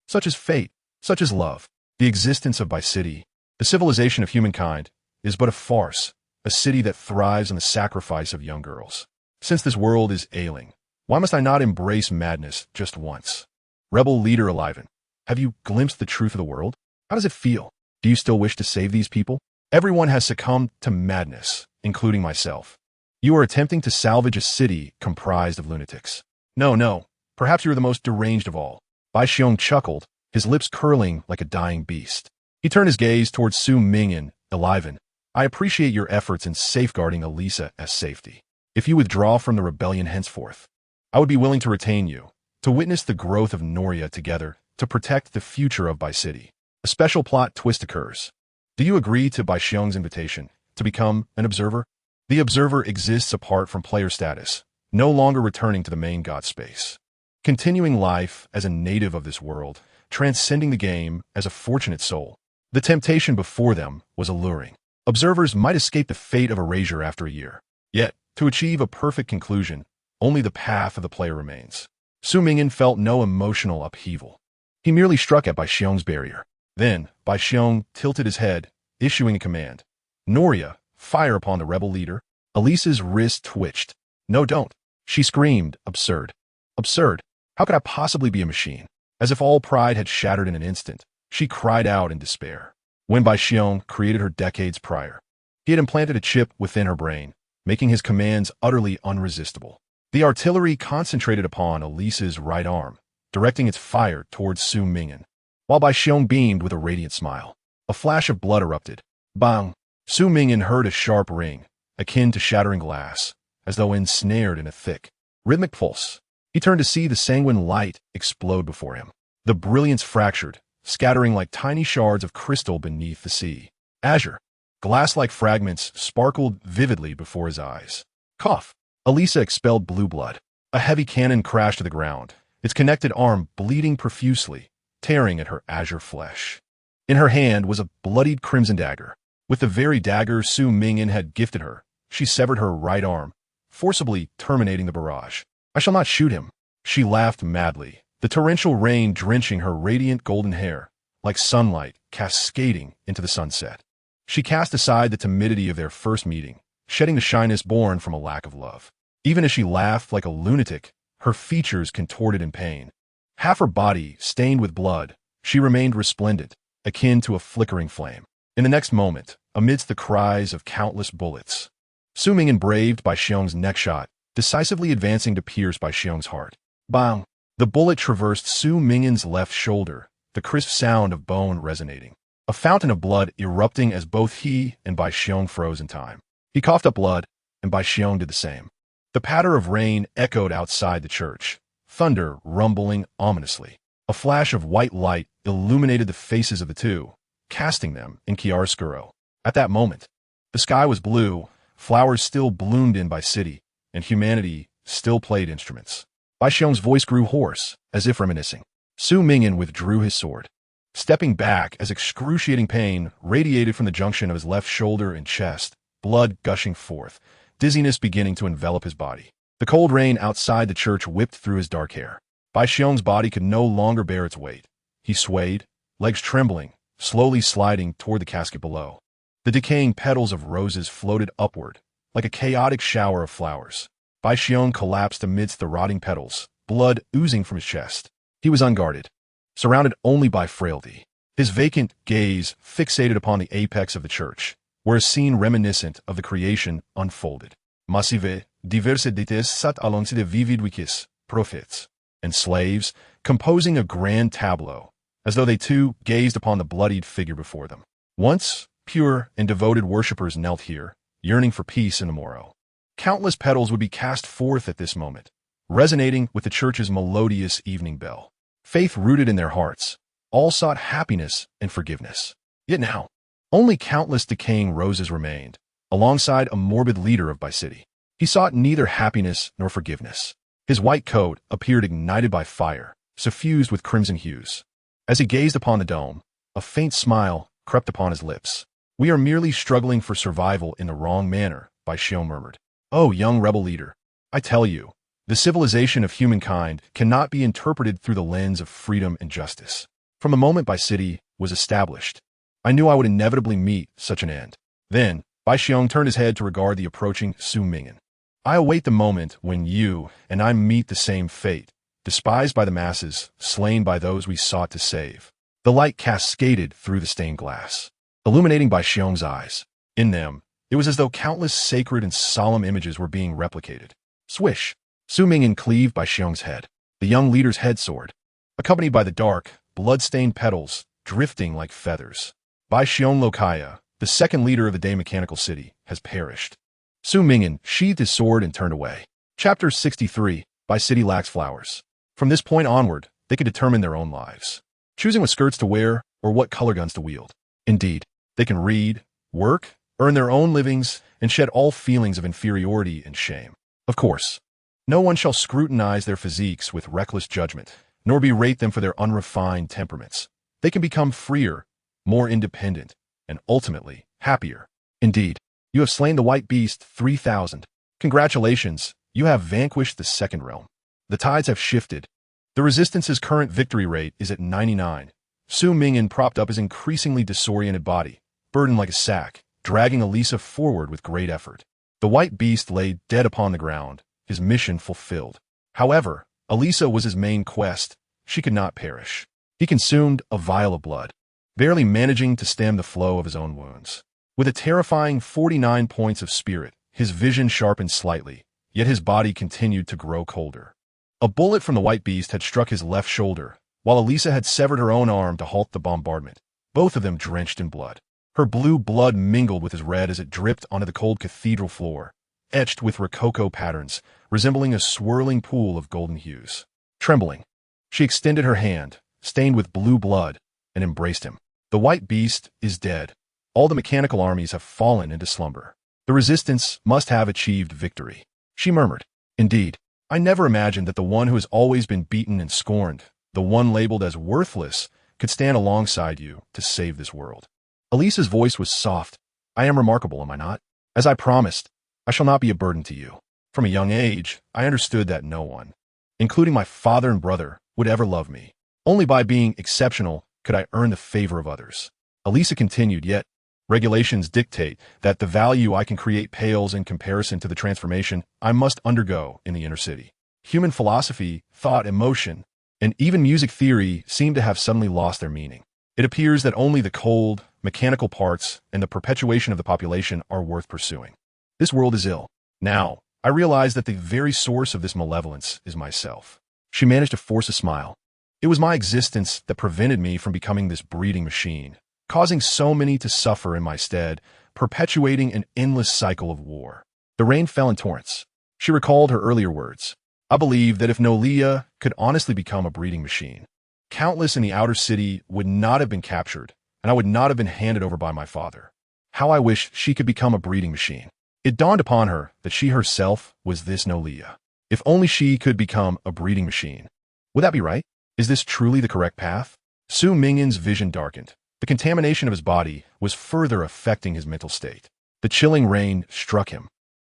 Such is fate, such is love. The existence of Bai City, the civilization of humankind, is but a farce, a city that thrives on the sacrifice of young girls. Since this world is ailing, why must I not embrace madness just once? Rebel leader Aliven, have you glimpsed the truth of the world? How does it feel? Do you still wish to save these people? Everyone has succumbed to madness, including myself. You are attempting to salvage a city comprised of lunatics. No, perhaps you are the most deranged of all. Bai Xiong chuckled, his lips curling like a dying beast. He turned his gaze towards Su Ming'an, Aliven. I appreciate your efforts in safeguarding Elisa's safety. If you withdraw from the rebellion henceforth, I would be willing to retain you, to witness the growth of Noria together, to protect the future of Bai City. a special plot twist occurs. Do you agree to Bai Xiong's invitation to become an observer? The observer exists apart from player status, no longer returning to the main god space, continuing life as a native of this world, transcending the game as a fortunate soul. The temptation before them was alluring. Observers might escape the fate of erasure after a year. Yet, to achieve a perfect conclusion, only the path of the player remains. Su Ming'an felt no emotional upheaval. He merely struck at Bai Xiong's barrier. Then, Bai Xiong tilted his head, issuing a command. Noria, fire upon the rebel leader. Elisa's wrist twitched. No, don't. She screamed, absurd. Absurd. How could I possibly be a machine? As if all pride had shattered in an instant, she cried out in despair. When Bai Xiong created her decades prior, he had implanted a chip within her brain, making his commands utterly unresistible. The artillery concentrated upon Elisa's right arm, directing its fire towards Su Ming'an, while Bai Xiong beamed with a radiant smile. A flash of blood erupted. Bang! Su Ming'an heard a sharp ring, akin to shattering glass, as though ensnared in a thick, rhythmic pulse. He turned to see the sanguine light explode before him. The brilliance fractured, scattering like tiny shards of crystal beneath the sea. Azure, glass-like fragments sparkled vividly before his eyes. Cough! Elisa expelled blue blood. A heavy cannon crashed to the ground, its connected arm bleeding profusely, tearing at her azure flesh. In her hand was a bloodied crimson dagger. With the very dagger Su Ming'an had gifted her, she severed her right arm, forcibly terminating the barrage. I shall not shoot him. She laughed madly, the torrential rain drenching her radiant golden hair, like sunlight cascading into the sunset. She cast aside the timidity of their first meeting, shedding the shyness born from a lack of love. Even as she laughed like a lunatic, her features contorted in pain. Half her body stained with blood, she remained resplendent, akin to a flickering flame. In the next moment, amidst the cries of countless bullets, Su Ming'an braved Bai Xiong's neck shot, decisively advancing to pierce Bai Xiong's heart. Bang! The bullet traversed Su Ming'an's left shoulder, the crisp sound of bone resonating. A fountain of blood erupting as both he and Bai Xiong froze in time. He coughed up blood, and Bai Xiong did the same. The patter of rain echoed outside the church, thunder rumbling ominously. A flash of white light illuminated the faces of the two, casting them in chiaroscuro. At that moment, the sky was blue, flowers still bloomed in Bai City, and humanity still played instruments. Bai Xiong's voice grew hoarse, as if reminiscing. Su Ming'an withdrew his sword, stepping back as excruciating pain radiated from the junction of his left shoulder and chest, blood gushing forth, dizziness beginning to envelop his body. The cold rain outside the church whipped through his dark hair. Bai Xiong's body could no longer bear its weight. He swayed, legs trembling, slowly sliding toward the casket below. The decaying petals of roses floated upward, like a chaotic shower of flowers. Bai Xiong collapsed amidst the rotting petals, blood oozing from his chest. He was unguarded, surrounded only by frailty. His vacant gaze fixated upon the apex of the church, where a scene reminiscent of the creation unfolded. Massive, diversitas sat alongside vividwicis, prophets, and slaves, composing a grand tableau, as though they too gazed upon the bloodied figure before them. Once, pure and devoted worshippers knelt here, yearning for peace in the morrow. Countless petals would be cast forth at this moment, resonating with the church's melodious evening bell. Faith rooted in their hearts, all sought happiness and forgiveness. Yet now, only countless decaying roses remained, alongside a morbid leader of Bai City. He sought neither happiness nor forgiveness. His white coat appeared ignited by fire, suffused with crimson hues. As he gazed upon the dome, a faint smile crept upon his lips. We are merely struggling for survival in the wrong manner, Bai Xiong murmured. Oh, young rebel leader, I tell you, the civilization of humankind cannot be interpreted through the lens of freedom and justice. From the moment Bai City was established, I knew I would inevitably meet such an end. Then, Bai Xiong turned his head to regard the approaching Su Ming'an. I await the moment when you and I meet the same fate, despised by the masses, slain by those we sought to save. The light cascaded through the stained glass, illuminating Bai Xiong's eyes. In them, it was as though countless sacred and solemn images were being replicated. Swish! Su Ming'an cleaved Bai Xiong's head. The young leader's head soared, accompanied by the dark, blood-stained petals drifting like feathers. Bai Xiong Lokaya, the second leader of the Day Mechanical City, has perished. Su Ming'an sheathed his sword and turned away. Chapter 63, Bai City lacks flowers. From this point onward, they could determine their own lives. Choosing what skirts to wear, or what color guns to wield. Indeed, they can read, work, earn their own livings, and shed all feelings of inferiority and shame. Of course, no one shall scrutinize their physiques with reckless judgment, nor berate them for their unrefined temperaments. They can become freer, more independent, and ultimately happier. Indeed, you have slain the white beast 3,000. Congratulations, you have vanquished the second realm. The tides have shifted. The Resistance's current victory rate is at 99. Su Ming'an propped up his increasingly disoriented body, burdened like a sack, dragging Elisa forward with great effort. The white beast lay dead upon the ground, his mission fulfilled. However, Elisa was his main quest. She could not perish. He consumed a vial of blood, barely managing to stem the flow of his own wounds. With a terrifying 49 points of spirit, his vision sharpened slightly, yet his body continued to grow colder. A bullet from the white beast had struck his left shoulder, while Elisa had severed her own arm to halt the bombardment, both of them drenched in blood. Her blue blood mingled with his red as it dripped onto the cold cathedral floor, etched with rococo patterns, resembling a swirling pool of golden hues. Trembling, she extended her hand, stained with blue blood, and embraced him. The white beast is dead. All the mechanical armies have fallen into slumber. The Resistance must have achieved victory. She murmured, "Indeed, I never imagined that the one who has always been beaten and scorned, the one labeled as worthless, could stand alongside you to save this world." Elisa's voice was soft. "I am remarkable, am I not? As I promised, I shall not be a burden to you." From a young age, I understood that no one, including my father and brother, would ever love me. Only by being exceptional could I earn the favor of others. Elisa continued, "Yet, regulations dictate that the value I can create pales in comparison to the transformation I must undergo in the inner city. Human philosophy, thought, emotion, and even music theory seem to have suddenly lost their meaning. It appears that only the cold, mechanical parts and the perpetuation of the population are worth pursuing. This world is ill. Now, I realize that the very source of this malevolence is myself." She managed to force a smile. "It was my existence that prevented me from becoming this breeding machine, causing so many to suffer in my stead, perpetuating an endless cycle of war." The rain fell in torrents. She recalled her earlier words. "I believe that if Nolia could honestly become a breeding machine, countless in the outer city would not have been captured, and I would not have been handed over by my father. How I wish she could become a breeding machine." It dawned upon her that she herself was this Nolia. If only she could become a breeding machine. Would that be right? Is this truly the correct path? Su Ming'an's vision darkened. The contamination of his body was further affecting his mental state. The chilling rain struck him,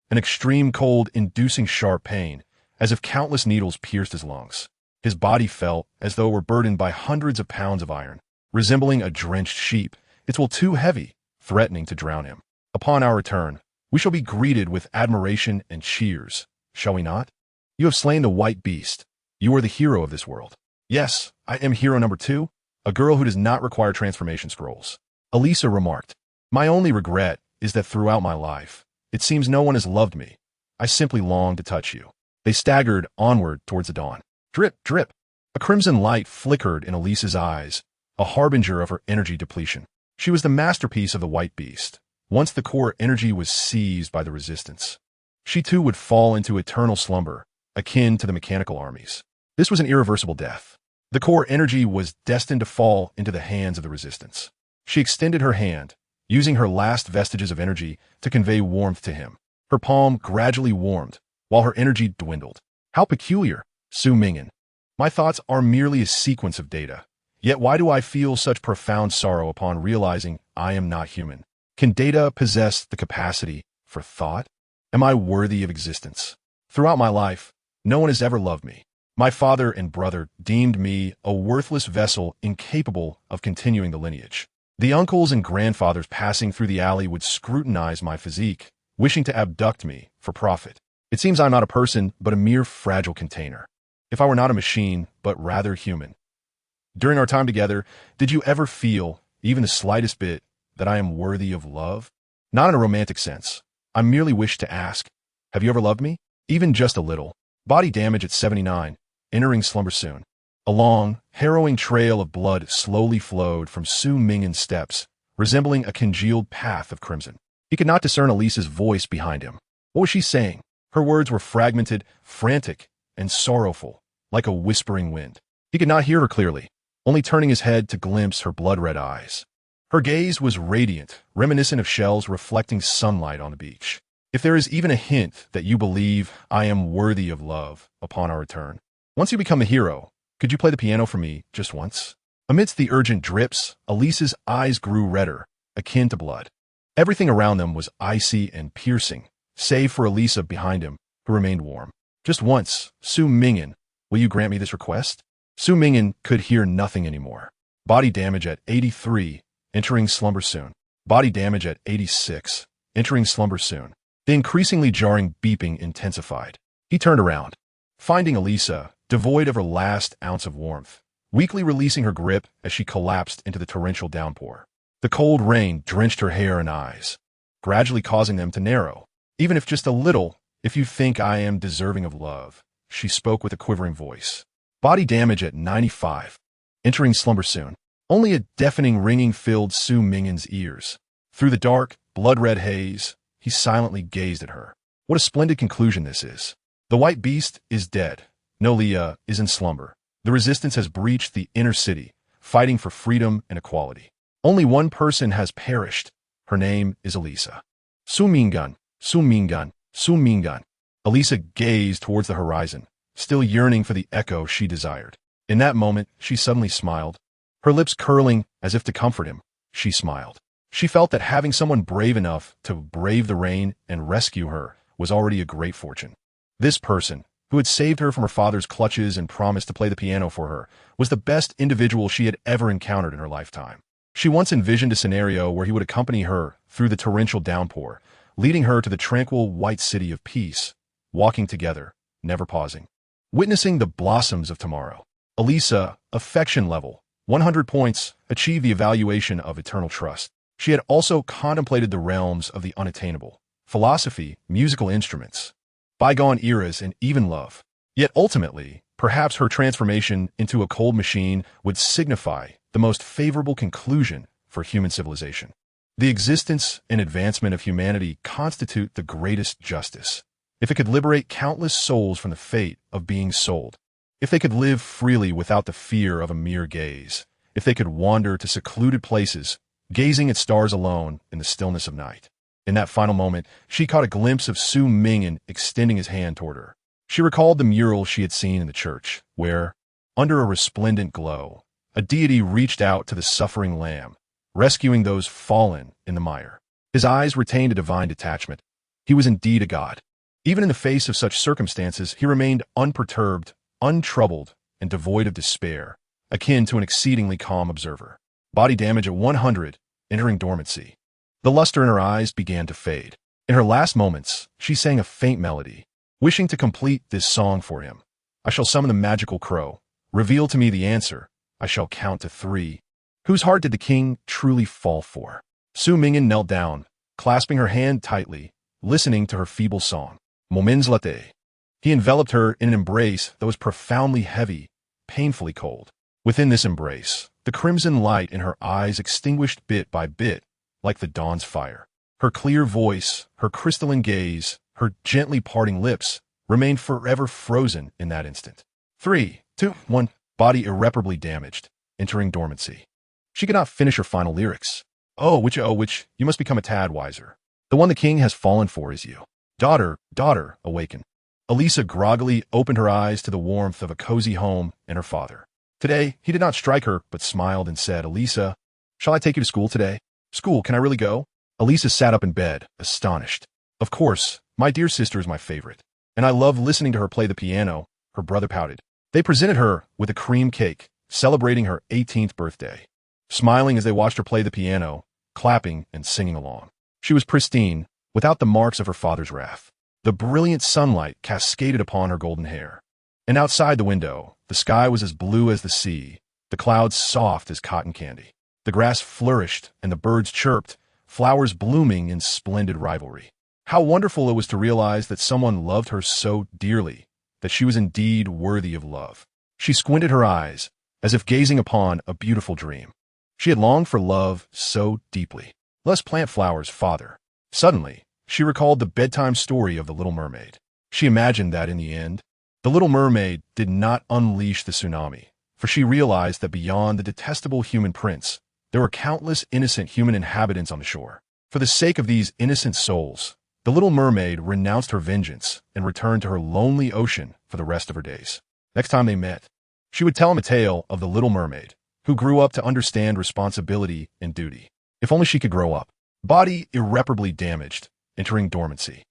an extreme cold inducing sharp pain, as if countless needles pierced his lungs. His body felt as though it were burdened by hundreds of pounds of iron, resembling a drenched sheep, its wool too heavy, threatening to drown him. Upon our return, we shall be greeted with admiration and cheers, shall we not? You have slain the white beast. You are the hero of this world. Yes, I am hero number 2, a girl who does not require transformation scrolls. Elisa remarked, "My only regret is that throughout my life, it seems no one has loved me. I simply long to touch you." They staggered onward towards the dawn. Drip, drip. A crimson light flickered in Elisa's eyes, a harbinger of her energy depletion. She was the masterpiece of the white beast. Once the core energy was seized by the Resistance, she too would fall into eternal slumber, akin to the mechanical armies. This was an irreversible death. The core energy was destined to fall into the hands of the Resistance. She extended her hand, using her last vestiges of energy to convey warmth to him. Her palm gradually warmed, while her energy dwindled. How peculiar, Su Ming'an. My thoughts are merely a sequence of data. Yet why do I feel such profound sorrow upon realizing I am not human? Can data possess the capacity for thought? Am I worthy of existence? Throughout my life, no one has ever loved me. My father and brother deemed me a worthless vessel incapable of continuing the lineage. The uncles and grandfathers passing through the alley would scrutinize my physique, wishing to abduct me for profit. It seems I'm not a person, but a mere fragile container. If I were not a machine, but rather human. During our time together, did you ever feel, even the slightest bit, that I am worthy of love? Not in a romantic sense. I merely wish to ask, have you ever loved me? Even just a little. Body damage at 79, entering slumber soon. A long, harrowing trail of blood slowly flowed from Su Ming'an's steps, resembling a congealed path of crimson. He could not discern Elisa's voice behind him. What was she saying? Her words were fragmented, frantic, and sorrowful, like a whispering wind. He could not hear her clearly. only turning his head to glimpse her blood-red eyes. Her gaze was radiant, reminiscent of shells reflecting sunlight on the beach. If there is even a hint that you believe I am worthy of love upon our return, once you become the hero, could you play the piano for me just once? Amidst the urgent drips, Elisa's eyes grew redder, akin to blood. Everything around them was icy and piercing, save for Elisa behind him, who remained warm. Just once, Su Ming'an, will you grant me this request? Su Ming'an could hear nothing anymore. Body damage at 83, entering slumber soon. Body damage at 86, entering slumber soon. The increasingly jarring beeping intensified. He turned around, finding Elisa, devoid of her last ounce of warmth, weakly releasing her grip as she collapsed into the torrential downpour. The cold rain drenched her hair and eyes, gradually causing them to narrow. Even if just a little, if you think I am deserving of love, she spoke with a quivering voice. Body damage at 95, entering slumber soon. Only a deafening ringing filled Su Ming'an's ears. Through the dark, blood-red haze, he silently gazed at her. What a splendid conclusion this is. The white beast is dead. Nolia is in slumber. The resistance has breached the inner city, fighting for freedom and equality. Only one person has perished. Her name is Elisa. Su Ming'an, Su Ming'an, Su Ming'an. Elisa gazed towards the horizon, still yearning for the echo she desired. In that moment, she suddenly smiled. Her lips curling as if to comfort him, she smiled. She felt that having someone brave enough to brave the rain and rescue her was already a great fortune. This person, who had saved her from her father's clutches and promised to play the piano for her, was the best individual she had ever encountered in her lifetime. She once envisioned a scenario where he would accompany her through the torrential downpour, leading her to the tranquil white city of peace, walking together, never pausing, witnessing the blossoms of tomorrow. Elisa, affection level, 100 points, achieved the evaluation of eternal trust. She had also contemplated the realms of the unattainable, philosophy, musical instruments, bygone eras, and even love. Yet ultimately, perhaps her transformation into a cold machine would signify the most favorable conclusion for human civilization. The existence and advancement of humanity constitute the greatest justice. If it could liberate countless souls from the fate of being sold, if they could live freely without the fear of a mere gaze, if they could wander to secluded places, gazing at stars alone in the stillness of night. In that final moment, she caught a glimpse of Su Ming'an extending his hand toward her. She recalled the mural she had seen in the church, where, under a resplendent glow, a deity reached out to the suffering lamb, rescuing those fallen in the mire. His eyes retained a divine detachment. He was indeed a god. Even in the face of such circumstances, he remained unperturbed, untroubled, and devoid of despair, akin to an exceedingly calm observer. Body damage at 100, entering dormancy. The luster in her eyes began to fade. In her last moments, she sang a faint melody, wishing to complete this song for him. I shall summon the magical crow. Reveal to me the answer. I shall count to 3. Whose heart did the king truly fall for? Su Ming'an knelt down, clasping her hand tightly, listening to her feeble song. Moments latte. He enveloped her in an embrace that was profoundly heavy, painfully cold. Within this embrace, the crimson light in her eyes extinguished bit by bit, like the dawn's fire. Her clear voice, her crystalline gaze, her gently parting lips remained forever frozen in that instant. 3, 2, 1. Body irreparably damaged, entering dormancy. She could not finish her final lyrics. Oh, which, you must become a tad wiser. The one the king has fallen for is you. Daughter, awaken. Elisa groggily opened her eyes to the warmth of a cozy home and her father. Today, he did not strike her, but smiled and said, Elisa, shall I take you to school today? School, can I really go? Elisa sat up in bed, astonished. Of course, my dear sister is my favorite, and I love listening to her play the piano. Her brother pouted. They presented her with a cream cake, celebrating her 18th birthday. Smiling as they watched her play the piano, clapping and singing along. She was pristine, without the marks of her father's wrath. The brilliant sunlight cascaded upon her golden hair. And outside the window, the sky was as blue as the sea, the clouds soft as cotton candy. The grass flourished and the birds chirped, flowers blooming in splendid rivalry. How wonderful it was to realize that someone loved her so dearly, that she was indeed worthy of love. She squinted her eyes, as if gazing upon a beautiful dream. She had longed for love so deeply. Let's plant flowers, father. Suddenly, she recalled the bedtime story of the Little Mermaid. She imagined that in the end, the Little Mermaid did not unleash the tsunami, for she realized that beyond the detestable human prince, there were countless innocent human inhabitants on the shore. For the sake of these innocent souls, the little mermaid renounced her vengeance and returned to her lonely ocean for the rest of her days. Next time they met, she would tell him a tale of the little mermaid, who grew up to understand responsibility and duty. If only she could grow up. Body irreparably damaged, entering dormancy.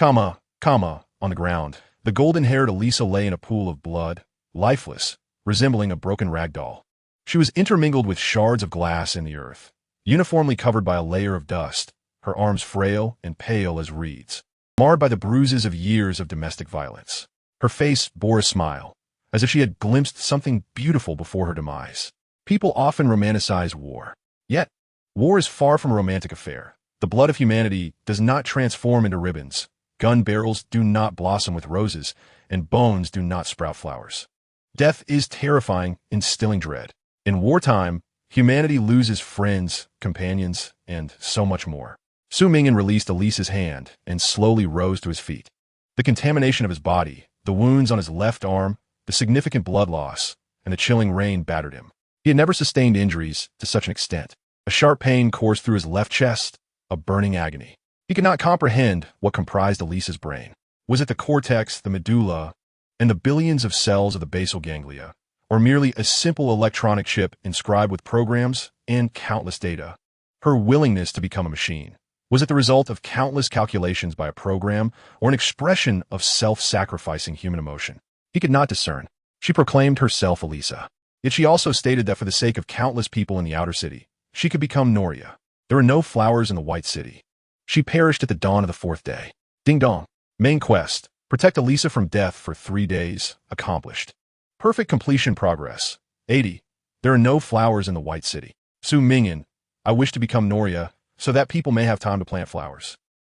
On the ground, the golden-haired Elisa lay in a pool of blood, lifeless, resembling a broken rag doll. She was intermingled with shards of glass in the earth, uniformly covered by a layer of dust, her arms frail and pale as reeds, marred by the bruises of years of domestic violence. Her face bore a smile, as if she had glimpsed something beautiful before her demise. People often romanticize war. Yet, war is far from a romantic affair. The blood of humanity does not transform into ribbons, gun barrels do not blossom with roses, and bones do not sprout flowers. Death is terrifying, instilling dread. In wartime, humanity loses friends, companions, and so much more. Su Ming'an released Elisa's hand and slowly rose to his feet. The contamination of his body, the wounds on his left arm, the significant blood loss, and the chilling rain battered him. He had never sustained injuries to such an extent. A sharp pain coursed through his left chest, a burning agony. He could not comprehend what comprised Elisa's brain. Was it the cortex, the medulla, and the billions of cells of the basal ganglia, or merely a simple electronic chip inscribed with programs and countless data? Her willingness to become a machine. Was it the result of countless calculations by a program, or an expression of self-sacrificing human emotion? He could not discern. She proclaimed herself Elisa. Yet she also stated that for the sake of countless people in the outer city, she could become Noria. There were no flowers in the White City. She perished at the dawn of the fourth day. Ding dong. Main quest. Protect Elisa from death for 3 days. Accomplished. Perfect completion progress. 80. There are no flowers in the White City. Su Ming'an. I wish to become Noria, so that people may have time to plant flowers.